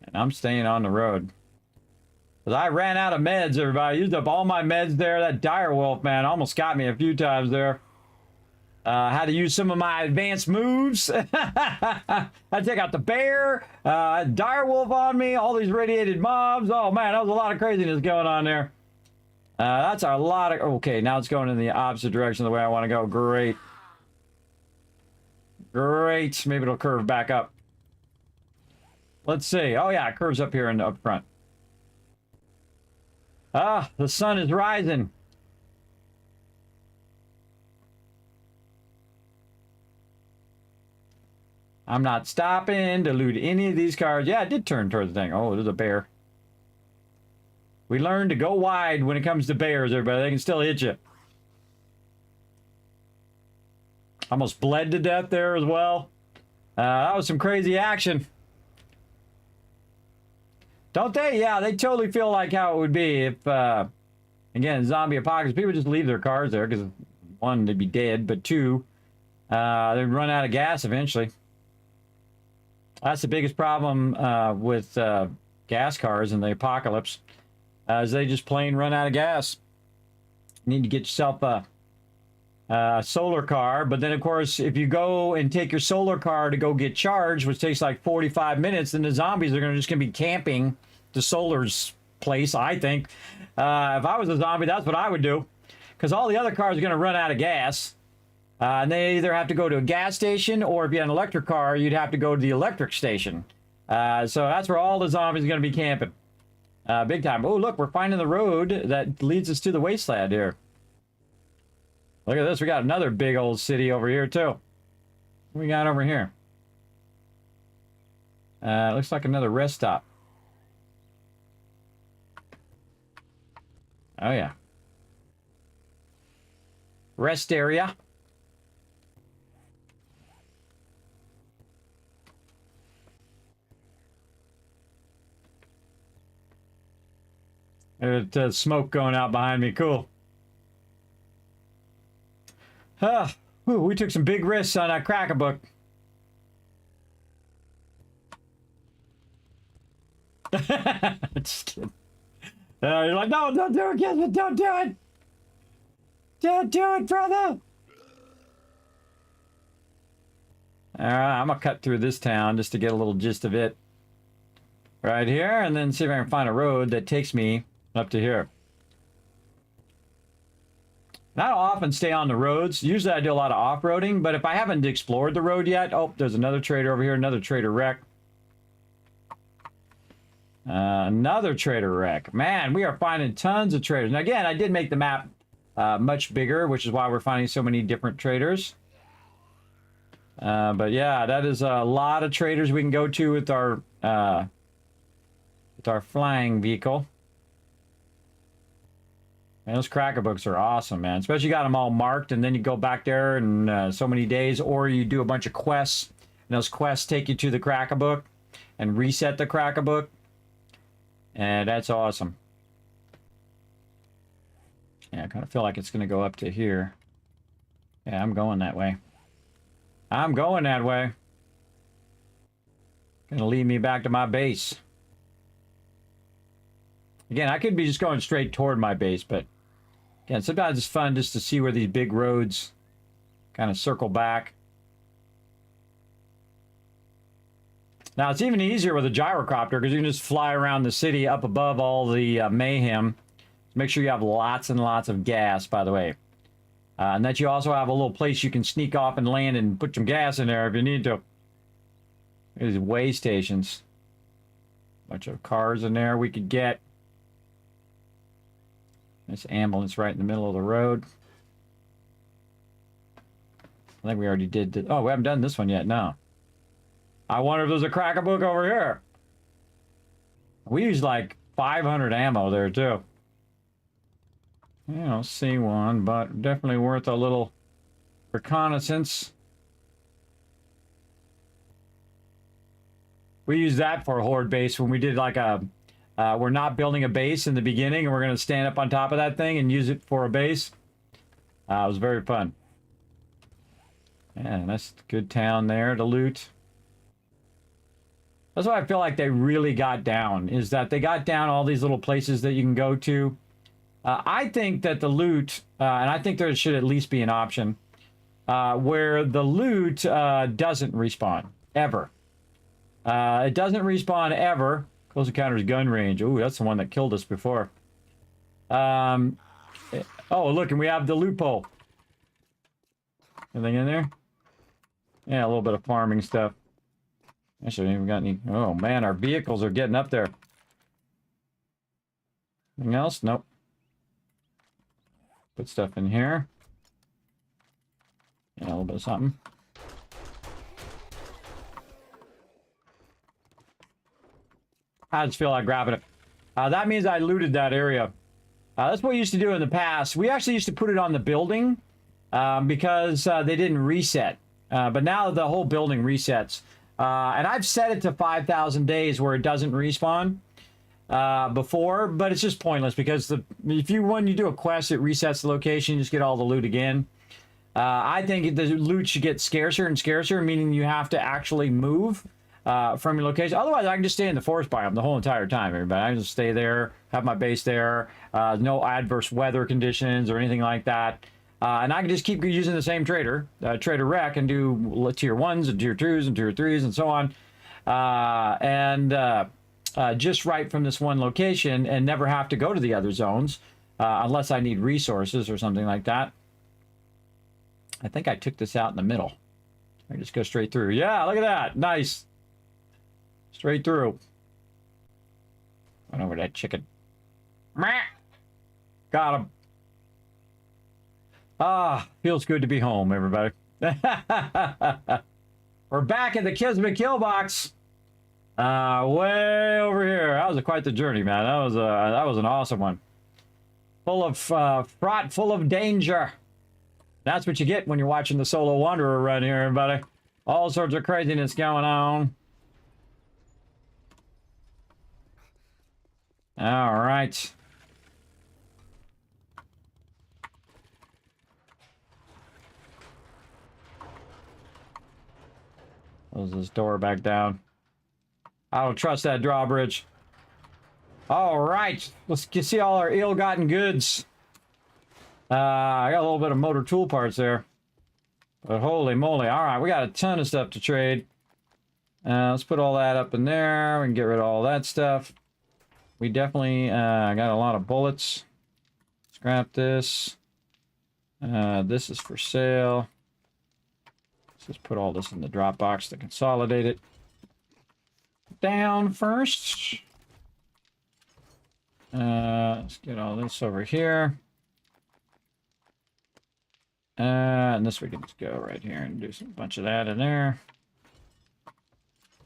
C: And I'm staying on the road. Because I ran out of meds, everybody. I used up all my meds there. That direwolf, man, almost got me a few times there. Had to use some of my advanced moves. I take out the bear, direwolf on me, all these radiated mobs. Oh man, that was a lot of craziness going on there. That's a lot of... Okay, now it's going in the opposite direction of the way I want to go. Great. Great. Maybe it'll curve back up. Let's see. Oh yeah, it curves up here and up front. Ah, the sun is rising. I'm not stopping to loot any of these cars. Yeah, I did turn towards the thing. Oh, there's a bear. We learned to go wide when it comes to bears, everybody. They can still hit you. Almost bled to death there as well. That was some crazy action. Don't they? Yeah, they totally feel like how it would be if, again, zombie apocalypse. People just leave their cars there because, one, they'd be dead, but two, they'd run out of gas eventually. That's the biggest problem with gas cars in the apocalypse, is they just plain run out of gas. You need to get yourself a solar car, but then of course if you go and take your solar car to go get charged, which takes like 45 minutes, then the zombies are just going to be camping the solar's place, I think. If I was a zombie, that's what I would do, because all the other cars are going to run out of gas. And they either have to go to a gas station, or if you had an electric car, you'd have to go to the electric station. So that's where all the zombies are going to be camping. Big time. Oh, look, we're finding the road that leads us to the wasteland here. Look at this. We got another big old city over here, too. What we got over here? Looks like another rest stop. Oh, yeah. Rest area. There's smoke going out behind me. Cool. We took some big risks on that crack-a-book. Just kidding. You're like, no, don't do it, Kismet. Don't do it. Don't do it, brother. All right, I'm going to cut through this town just to get a little gist of it. Right here, and then see if I can find a road that takes me up to here. And I don't often stay on the roads. Usually I do a lot of off-roading, but if I haven't explored the road yet... Oh, there's another trader over here, another trader wreck. Another trader wreck. Man, we are finding tons of traders. And again, I did make the map much bigger, which is why we're finding so many different traders. But yeah, that is a lot of traders we can go to with our flying vehicle. Man, those cracker books are awesome, man. Especially you got them all marked, and then you go back there in so many days, or you do a bunch of quests, and those quests take you to the cracker book and reset the cracker book. And that's awesome. Yeah, I kind of feel like it's going to go up to here. Yeah, I'm going that way. I'm going that way. Going to lead me back to my base. Again, I could be just going straight toward my base, but again, sometimes it's fun just to see where these big roads kind of circle back. Now, it's even easier with a gyrocopter because you can just fly around the city up above all the mayhem. Make sure you have lots and lots of gas, by the way. And that you also have a little place you can sneak off and land and put some gas in there if you need to. There's way stations. Bunch of cars in there we could get. This ambulance right in the middle of the road. I think we already did. Oh, we haven't done this one yet. No. I wonder if there's a cracker book over here. We use like 500 ammo there too. I don't see one, but definitely worth a little reconnaissance. We used that for a Horde base when we did like a... we're not building a base in the beginning, and we're going to stand up on top of that thing and use it for a base. It was very fun. Yeah, that's a good town there to loot. That's what I feel like they really got down, is that they got down all these little places that you can go to. I think that the loot, and I think there should at least be an option, where the loot doesn't respawn, ever. It doesn't respawn ever. Close encounters gun range. Ooh, that's the one that killed us before. Oh, look, and we have the loophole. Anything in there? Yeah, a little bit of farming stuff. Actually, we haven't got any... Oh, man, our vehicles are getting up there. Anything else? Nope. Put stuff in here. Yeah, a little bit of something. I just feel like grabbing it. That means I looted that area. That's what we used to do in the past. We actually used to put it on the building because they didn't reset. But now the whole building resets. And I've set it to 5,000 days where it doesn't respawn before, but it's just pointless because when you do a quest, it resets the location, you just get all the loot again. I think the loot should get scarcer and scarcer, meaning you have to actually move from your location. Otherwise, I can just stay in the forest biome the whole entire time, everybody. I can just stay there, have my base there, no adverse weather conditions or anything like that. And I can just keep using the same trader, Trader Rec, and do tier 1s and tier 2s and tier 3s and so on. Just right from this one location and never have to go to the other zones unless I need resources or something like that. I think I took this out in the middle. I just go straight through. Yeah, look at that. Nice. Straight through. Went over that chicken. Got him. Ah, feels good to be home, everybody. We're back in the Kismet kill box. Way over here. That was quite the journey, man. That was an awesome one. Full of fraught, full of danger. That's what you get when you're watching the Solo Wanderer run here, everybody. All sorts of craziness going on. All right. Close this door back down. I don't trust that drawbridge. All right. Let's see all our ill-gotten goods. I got a little bit of motor tool parts there. But holy moly. All right, we got a ton of stuff to trade. Let's put all that up in there. We can get rid of all that stuff. We definitely got a lot of bullets. Scrap this. This is for sale. Let's just put all this in the drop box to consolidate it. Down first. Let's get all this over here. And this we can just go right here and do some bunch of that in there.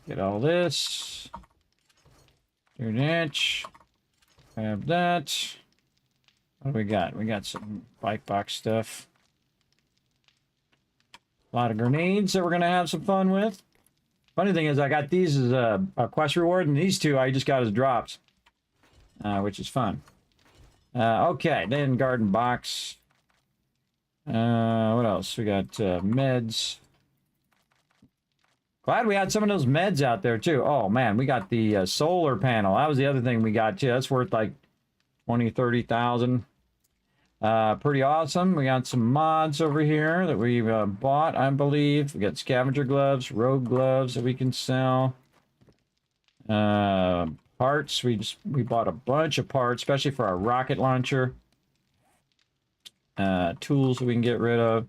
C: Get all this. Do an inch. Have that. What do we got? We got some bike box stuff. A lot of grenades that we're going to have some fun with. Funny thing is I got these as a quest reward, and these two I just got as drops. Which is fun. Okay, then garden box. What else? We got meds. Glad we had some of those meds out there too. Oh man, we got the solar panel. That was the other thing we got too. That's worth like 20, 30,000. Pretty awesome. We got some mods over here that we've bought, I believe. We got scavenger gloves, rogue gloves that we can sell. Parts. We bought a bunch of parts, especially for our rocket launcher. Tools that we can get rid of.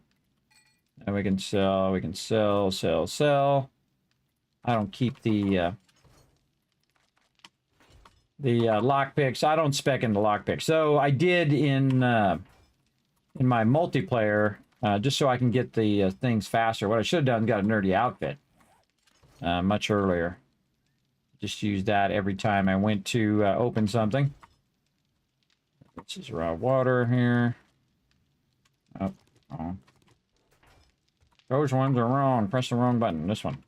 C: And we can sell. We can sell. I don't keep the lockpicks. I don't spec in the lockpicks. So I did in my multiplayer, just so I can get the things faster. What I should have done is got a nerdy outfit much earlier. Just used that every time I went to open something. This is raw water here. Oh, wrong. Those ones are wrong. Press the wrong button. This one.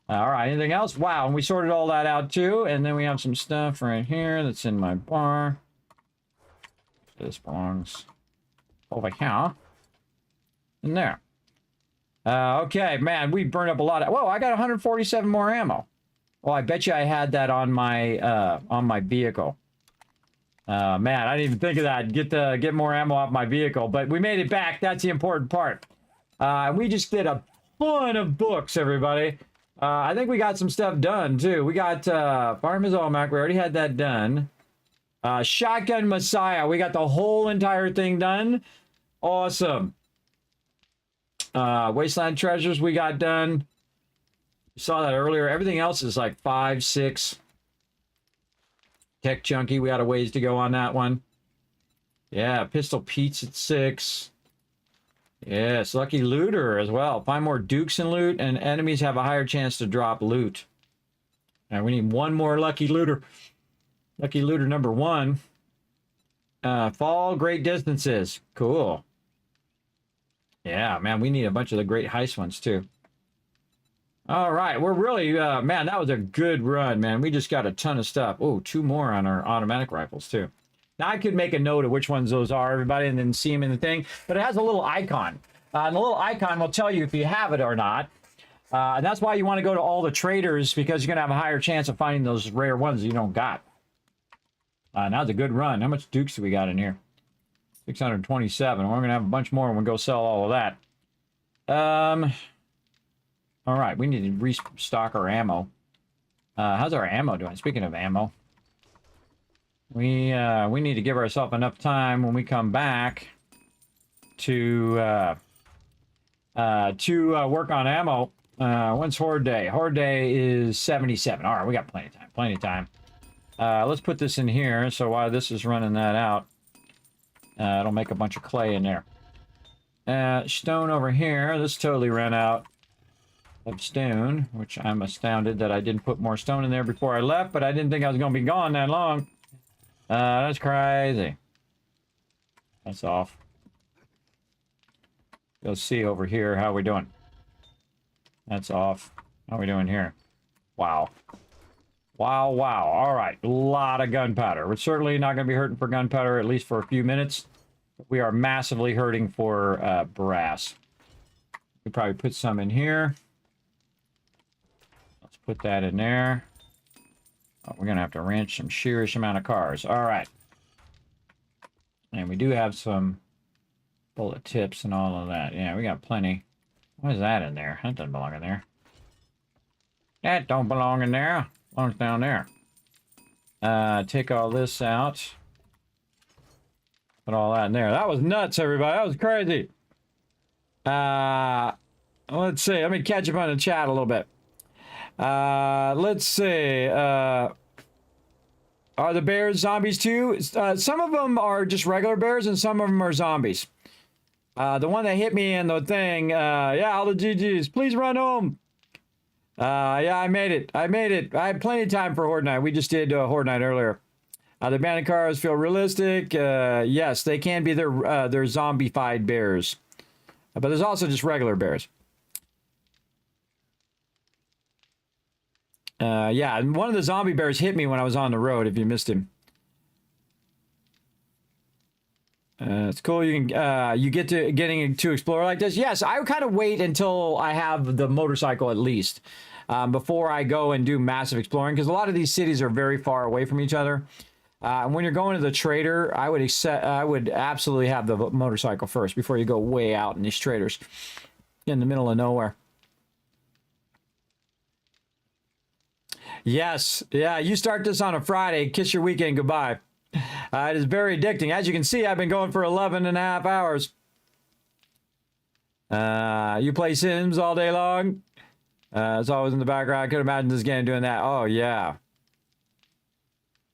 C: All right, anything else? Wow, and we sorted all that out too. And then we have some stuff right here that's in my bar. This belongs over here. In there. Okay, man, we burned up a lot of... Whoa, I got 147 more ammo. Well, I bet you I had that on my vehicle. Man, I didn't even think of that. Get more ammo off my vehicle. But we made it back. That's the important part. We just did a ton of books, everybody. I think we got some stuff done, too. We got Farmer's Almanac. We already had that done. Shotgun Messiah. We got the whole entire thing done. Awesome. Wasteland Treasures we got done. You saw that earlier. Everything else is like 5, 6. Tech Junkie. We got a ways to go on that one. Yeah, Pistol Pete's at 6. Yes, Lucky Looter as well. Find more Dukes and loot, and enemies have a higher chance to drop loot. And we need one more Lucky Looter. Lucky Looter number 1. Fall Great Distances. Cool. Yeah, man, we need a bunch of the great heist ones, too. All right, we're really, man, that was a good run, man. We just got a ton of stuff. Oh, 2 more on our automatic rifles, too. Now, I could make a note of which ones those are, everybody, and then see them in the thing. But it has a little icon. And the little icon will tell you if you have it or not. And that's why you want to go to all the traders, because you're going to have a higher chance of finding those rare ones that you don't got. Now it's a good run. How much Dukes do we got in here? 627. We're going to have a bunch more when we go sell all of that. All right, we need to restock our ammo. How's our ammo doing? Speaking of ammo. We need to give ourselves enough time when we come back to work on ammo. When's Horde Day? Horde Day is 77. All right, we got plenty of time. Plenty of time. Let's put this in here. So while this is running that out, it'll make a bunch of clay in there. Stone over here. This totally ran out of stone, which I'm astounded that I didn't put more stone in there before I left, but I didn't think I was going to be gone that long. That's crazy. That's off. Let's see over here how we're doing. That's off. How are we doing here? Wow. Wow, wow. All right. A lot of gunpowder. We're certainly not going to be hurting for gunpowder, at least for a few minutes. We are massively hurting for brass. We probably put some in here. Let's put that in there. Oh, we're going to have to wrench some sheerish amount of cars. All right. And we do have some bullet tips and all of that. Yeah, we got plenty. What is that in there? That doesn't belong in there. That don't belong in there. Belongs down there. Take all this out. Put all that in there. That was nuts, everybody. That was crazy. Let's see. Let me catch up on the chat a little bit. Let's see. Are the bears zombies too? Some of them are just regular bears and some of them are zombies. The one that hit me in the thing, yeah, all the GGs. Please run home. Yeah, I made it. I had plenty of time for Horde Night. We just did Horde Night earlier. The abandoned cars feel realistic. Yes, they can be. They're zombified bears. But there's also just regular bears. Yeah, and one of the zombie bears hit me when I was on the road, if you missed him. It's cool. You can you getting to explore like this. Yes, I would kind of wait until I have the motorcycle at least before I go and do massive exploring, because a lot of these cities are very far away from each other. And when you're going to the trader, I would absolutely have the motorcycle first before you go way out in these traders in the middle of nowhere. Yes, yeah. You start this on a Friday, kiss your weekend goodbye. It is very addicting. As you can see, I've been going for 11 and a half hours. You play Sims all day long? It's always in the background. I could imagine this game doing that. Oh, yeah.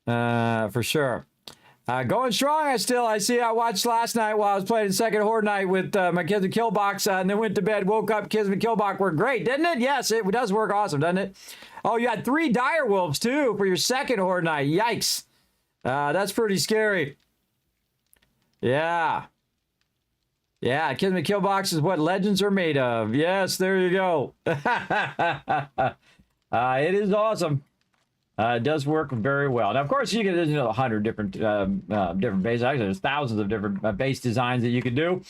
C: For sure. Going strong, I watched last night while I was playing second Horde Night with my Kismet Killbox, and then went to bed, woke up, Kismet Killbox worked great, didn't it? Yes, it does work awesome, doesn't it? Oh, you had 3 dire wolves, too, for your second Horde Night. Yikes. That's pretty scary. Yeah. Yeah, Kismet Killbox is what legends are made of. Yes, there you go. It is awesome. It does work very well. Now, of course, you can, there's 100 different different base. Actually, there's thousands of different base designs that you can do.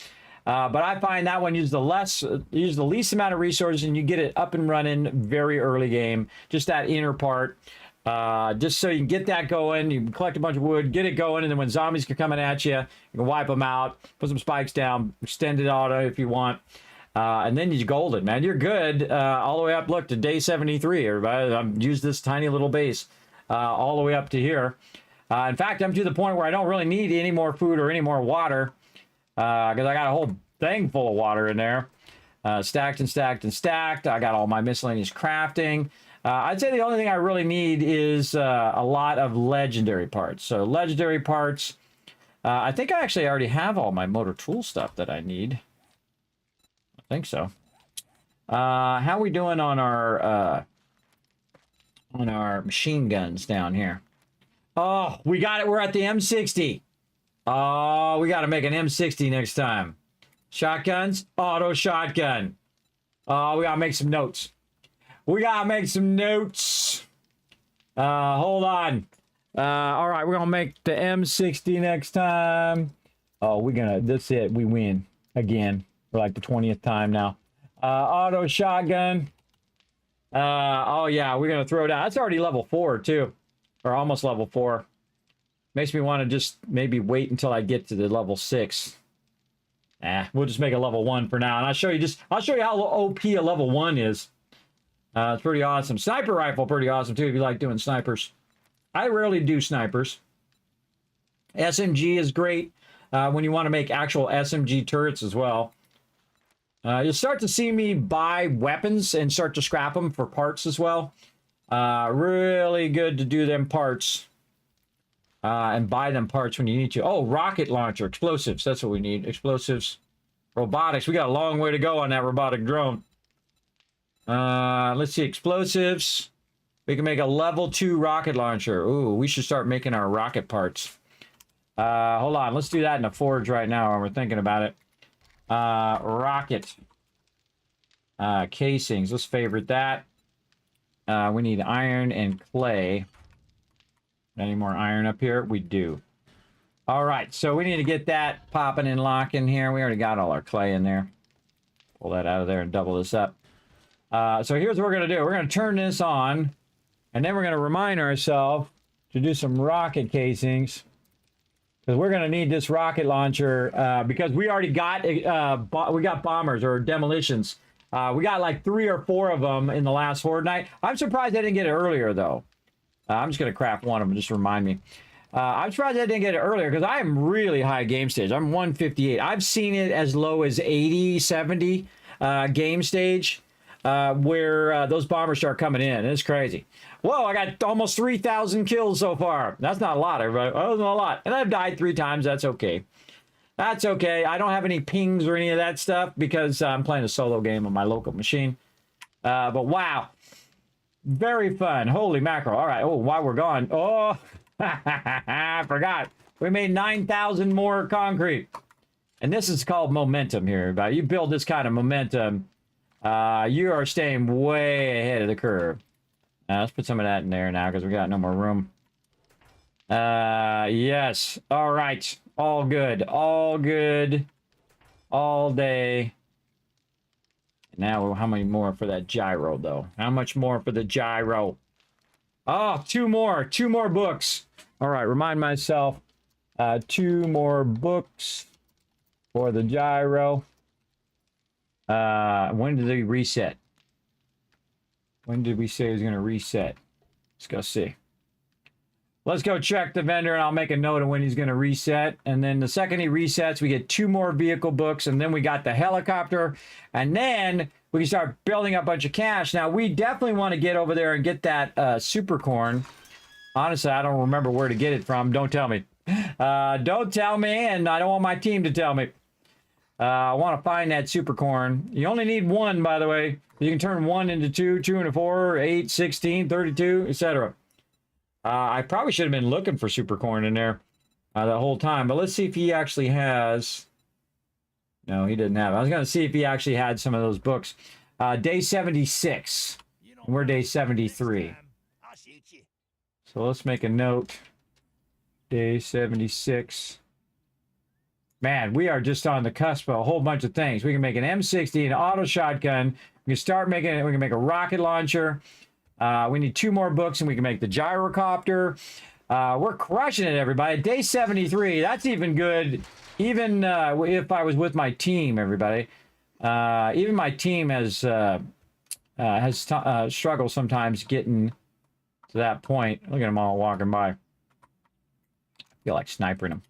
C: But I find that one uses the least amount of resources, and you get it up and running very early game. Just that inner part. Just so you can get that going, you can collect a bunch of wood, get it going, and then when zombies are coming at you, you can wipe them out, put some spikes down, extended auto if you want, and then you're golden, man. You're good all the way up, look, to day 73, everybody. I've used this tiny little base all the way up to here. In fact, I'm to the point where I don't really need any more food or any more water, because I got a whole thing full of water in there, stacked and stacked and stacked. I got all my miscellaneous crafting. I'd say the only thing I really need is a lot of legendary parts. So legendary parts, I think I actually already have all my motor tool stuff that I need. I think so. How are we doing on our machine guns down here? Oh, we got it. We're at the M60. Oh, we got to make an M60 next time. Shotguns, auto shotgun. Oh, we got to make some notes. We gotta make some notes. Hold on. All right, we're gonna make the M60 next time. Oh, that's it. We win again for like the 20th time now. Auto shotgun. Oh yeah, we're gonna throw down. That's already level 4 too, or almost level 4. Makes me want to just maybe wait until I get to the level 6. We'll just make a level 1 for now, and I'll show you how OP a level 1 is. It's pretty awesome. Sniper rifle, pretty awesome too if you like doing snipers. I rarely do snipers. SMG is great when you want to make actual SMG turrets as well. You'll start to see me buy weapons and start to scrap them for parts as well. Really good to do them parts and buy them parts when you need to. Oh, rocket launcher, explosives. That's what we need. Explosives. Robotics. We got a long way to go on that robotic drone. Let's see, explosives. We can make a level 2 rocket launcher. Ooh, we should start making our rocket parts. Hold on, let's do that in a forge right now while we're thinking about it. Rocket. Casings, let's favorite that. We need iron and clay. Any more iron up here? We do. All right, so we need to get that popping and locking here. We already got all our clay in there. Pull that out of there and double this up. So here's what we're going to do. We're going to turn this on, and then we're going to remind ourselves to do some rocket casings, because we're going to need this rocket launcher because we already got we got bombers or demolitions. We got like 3 or 4 of them in the last Horde Night. I'm surprised I didn't get it earlier, though. I'm just going to craft one of them just to remind me. I'm surprised I didn't get it earlier because I am really high game stage. I'm 158. I've seen it as low as 80, 70 game stage. Where those bombers start coming in. It's crazy. Whoa, I got almost 3,000 kills so far. That's not a lot, everybody. That wasn't a lot. And I've died 3 times. That's okay. That's okay. I don't have any pings or any of that stuff because I'm playing a solo game on my local machine. But wow. Very fun. Holy mackerel. All right. Oh, while we're gone. Oh, I forgot. We made 9,000 more concrete. And this is called momentum here, everybody. You build this kind of momentum, you are staying way ahead of the curve. Let's put some of that in there now because we got no more room. Yes. All right. All good. All good. All day. Now, how many more for that gyro, though? How much more for the gyro? Oh, two more. Two more books. All right. Remind myself. 2 more books for the gyro. When did they reset? When did we say it was going to reset? Let's go see. Let's go check the vendor, and I'll make a note of when he's going to reset. And then the second he resets, we get 2 more vehicle books, and then we got the helicopter. And then we can start building up a bunch of cash. Now, we definitely want to get over there and get that super corn. Honestly, I don't remember where to get it from. Don't tell me. Don't tell me, and I don't want my team to tell me. I want to find that super corn. You only need 1, by the way. You can turn 1 into 2, 2 into 4, 8, 16, 32, etc. I probably should have been looking for super corn in there the whole time. But let's see if he actually has... No, he didn't have it. I was going to see if he actually had some of those books. Day 76. And we're day 73. So let's make a note. Day 76. Man, we are just on the cusp of a whole bunch of things. We can make an M60, an auto shotgun. We can start making it. We can make a rocket launcher. We need 2 more books, and we can make the gyrocopter. We're crushing it, everybody. Day 73. That's even good. Even if I was with my team, everybody. Even my team has struggled sometimes getting to that point. Look at them all walking by. I feel like snipering them.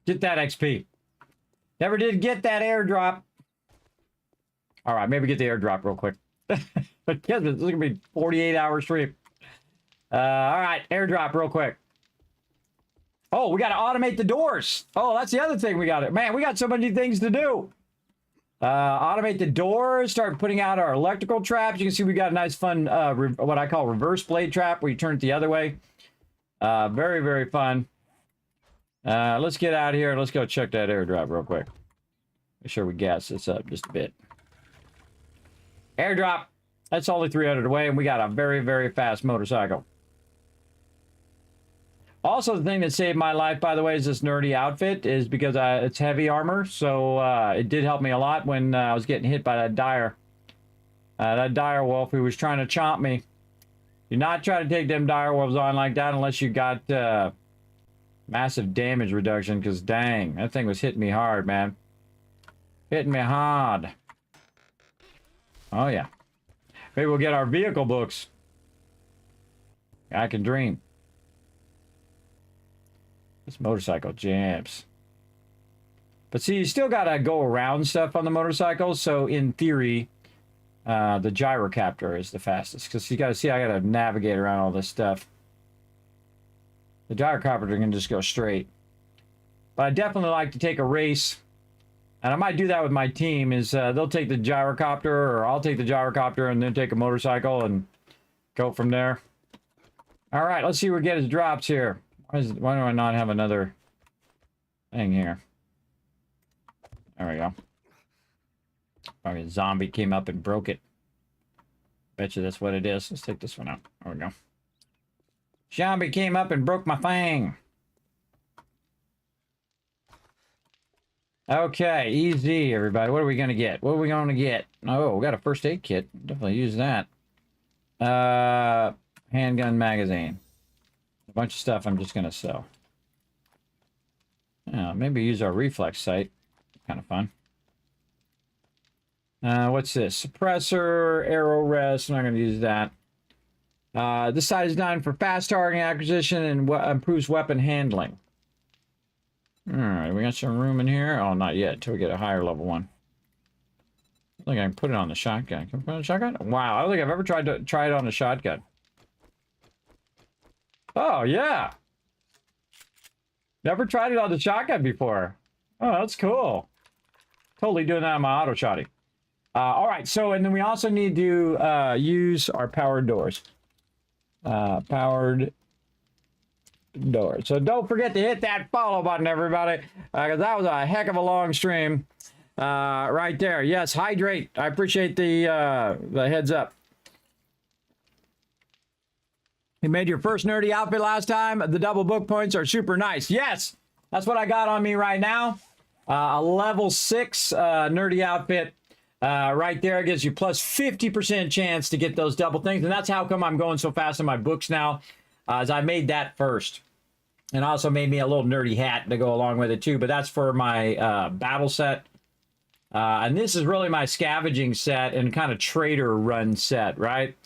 C: Get that XP. Never did get that airdrop. All right, maybe get the airdrop real quick. But Kismet, this is going to be 48-hour stream. All right, airdrop real quick. Oh, we got to automate the doors. Oh, that's the other thing we got. Man, we got so many things to do. Automate the doors, start putting out our electrical traps. You can see we got a nice fun, what I call reverse blade trap, where you turn it the other way. Very, very fun. Let's get out of here. Let's go check that airdrop real quick. Make sure we gas this up just a bit. Airdrop. That's only 300 away, and we got a very, very fast motorcycle. Also, the thing that saved my life, by the way, is this nerdy outfit, is because it's heavy armor, so it did help me a lot when I was getting hit by that dire wolf who was trying to chomp me. Do not try to take them dire wolves on like that unless you got massive damage reduction, because dang, that thing was hitting me hard, man. Hitting me hard. Oh, yeah. Maybe we'll get our vehicle books. I can dream. This motorcycle jams. But see, you still gotta go around stuff on the motorcycle, so in theory, the gyrocopter is the fastest, because you gotta see, I gotta navigate around all this stuff. The gyrocopter can just go straight. But I definitely like to take a race, and I might do that with my team, is they'll take the gyrocopter, or I'll take the gyrocopter and then take a motorcycle and go from there. All right, let's see where we get his drops here. Why do I not have another thing here? There we go. Okay, zombie came up and broke it. Bet you that's what it is. Let's take this one out. There we go. Zombie came up and broke my thing. Okay, easy, everybody. What are we going to get? What are we going to get? Oh, we got a first aid kit. Definitely use that. Handgun magazine. A bunch of stuff I'm just going to sell. Maybe use our reflex sight. Kind of fun. What's this? Suppressor, arrow rest. I'm not going to use that. This side is designed for fast targeting acquisition and improves weapon handling. Alright, we got some room in here. Oh, not yet, until we get a higher level one. I think I can put it on the shotgun. Can I put it on the shotgun? Wow, I don't think I've ever tried to try it on the shotgun. Oh, yeah. Never tried it on the shotgun before. Oh, that's cool. Totally doing that on my auto shotty. Alright, so, and then we also need to use our powered doors. Powered doors. So don't forget to hit that follow button, everybody, because that was a heck of a long stream. Right there. Yes, hydrate. I appreciate the heads up. You made your first nerdy outfit last time. The double book points are super nice. Yes, that's what I got on me right now. A level 6 nerdy outfit. Right there gives you plus 50% chance to get those double things. And that's how come I'm going so fast in my books now, as I made that first. And also made me a little nerdy hat to go along with it too. But that's for my battle set. And this is really my scavenging set and kind of trader run set, right?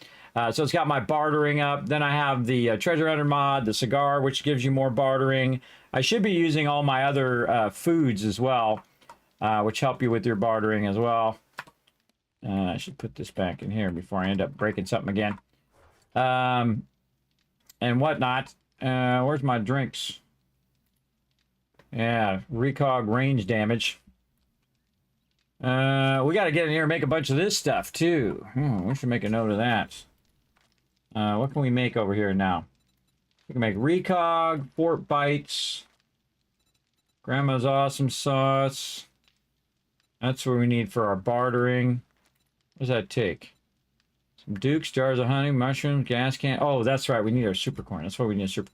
C: So it's got my bartering up. Then I have the treasure hunter mod, the cigar, which gives you more bartering. I should be using all my other foods as well, which help you with your bartering as well. I should put this back in here before I end up breaking something again. And whatnot. Where's my drinks? Yeah, recog range damage. We got to get in here and make a bunch of this stuff too. We should make a note of that. What can we make over here now? We can make recog, fort bites, grandma's awesome sauce. That's what we need for our bartering. What does that take? Some dukes, jars of honey, mushrooms, gas can. Oh, that's right. We need our super corn. That's why we need super.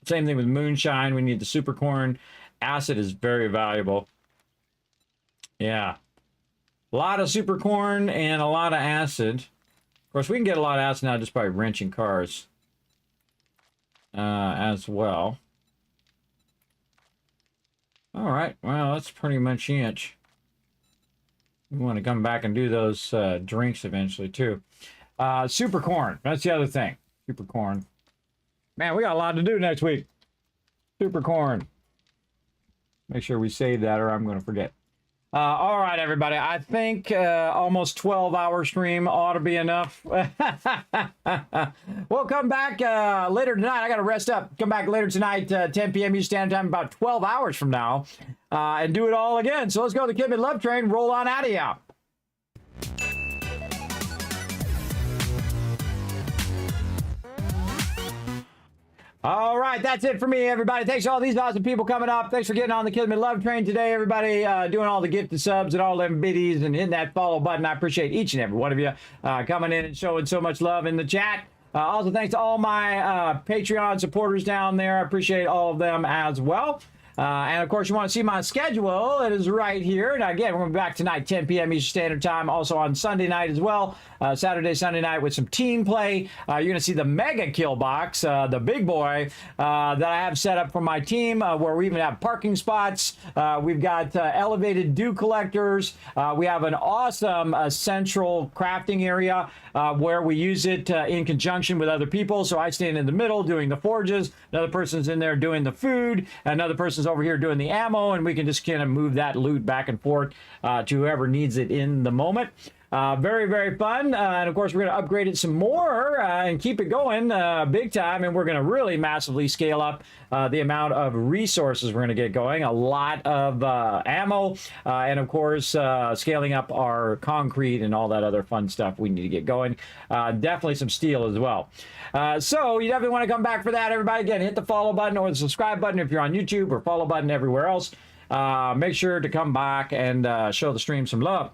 C: Same thing with moonshine. We need the super corn. Acid is very valuable. Yeah. A lot of super corn and a lot of acid. Of course, we can get a lot of acid now just by wrenching cars. As well. All right. Well, that's pretty much it. We want to come back and do those drinks eventually, too. Super corn. That's the other thing. Super corn. Man, we got a lot to do next week. Super corn. Make sure we save that or I'm going to forget. All right, everybody. I think almost 12-hour stream ought to be enough. We'll come back later tonight. I got to rest up. Come back later tonight, 10 p.m. Eastern Standard Time, about 12 hours from now, and do it all again. So let's go to the Kismet Love Train. Roll on out of here. All right, that's it for me, everybody. Thanks to all these awesome people coming up. Thanks for getting on the Kismet Love Train today, everybody. Doing all the gifted subs and all them biddies and hitting that follow button. I appreciate each and every one of you coming in and showing so much love in the chat. Also, thanks to all my Patreon supporters down there. I appreciate all of them as well. And of course, you want to see my schedule. It is right here. And again, we're going to be back tonight, 10 p.m. Eastern Standard Time. Also on Sunday night as well. Saturday, Sunday night with some team play. You're going to see the mega kill box, the big boy that I have set up for my team, where we even have parking spots. We've got elevated dew collectors. We have an awesome central crafting area where we use it in conjunction with other people. So I stand in the middle doing the forges. Another person's in there doing the food. Another person's over here doing the ammo. And we can just kind of move that loot back and forth to whoever needs it in the moment. Very, very fun. And of course, we're going to upgrade it some more and keep it going big time. And we're going to really massively scale up the amount of resources we're going to get going. A lot of ammo. And of course, scaling up our concrete and all that other fun stuff we need to get going. Definitely some steel as well. So you definitely want to come back for that, everybody. Again, hit the follow button or the subscribe button if you're on YouTube, or follow button everywhere else. Make sure to come back and show the stream some love.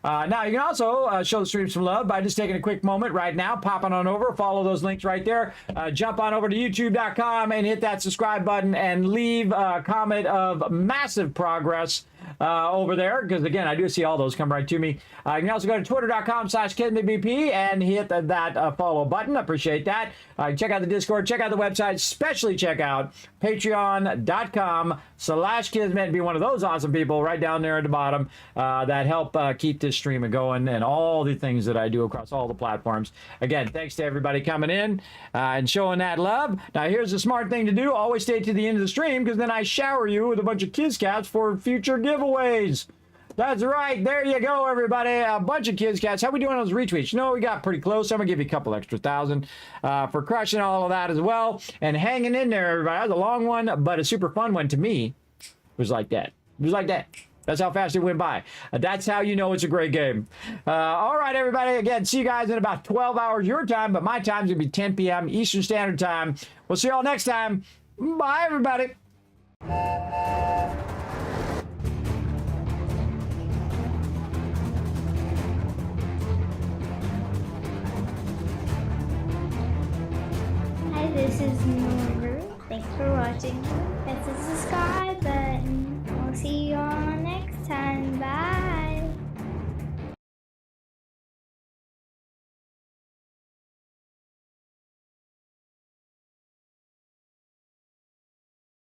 C: Now, you can also show the stream some love by just taking a quick moment right now, popping on over, follow those links right there, jump on over to youtube.com and hit that subscribe button and leave a comment of massive progress over there, because again, I do see all those come right to me. You can also go to twitter.com/KismetBP and hit that follow button. I appreciate that. Check out the Discord, check out the website, especially check out patreon.com/Kismet. Be one of those awesome people right down there at the bottom that help keep this stream going and all the things that I do across all the platforms. Again, thanks to everybody coming in and showing that love. Now, here's the smart thing to do. Always stay to the end of the stream, because then I shower you with a bunch of Kiz Cats for future giveaways. That's right. There you go, everybody. A bunch of Kiz Cats. How we doing on those retweets? You know, we got pretty close. I'm going to give you a couple extra thousand for crushing all of that as well. And hanging in there, everybody. That was a long one, but a super fun one to me. It was like that. It was like that. That's how fast it went by. That's how you know it's a great game. All right, everybody. Again, see you guys in about 12 hours your time, but my time's going to be 10 p.m. Eastern Standard Time. We'll see you all next time. Bye, everybody.
I: Hi, this is Noru. Thanks for watching. Hit the subscribe button. I'll see you on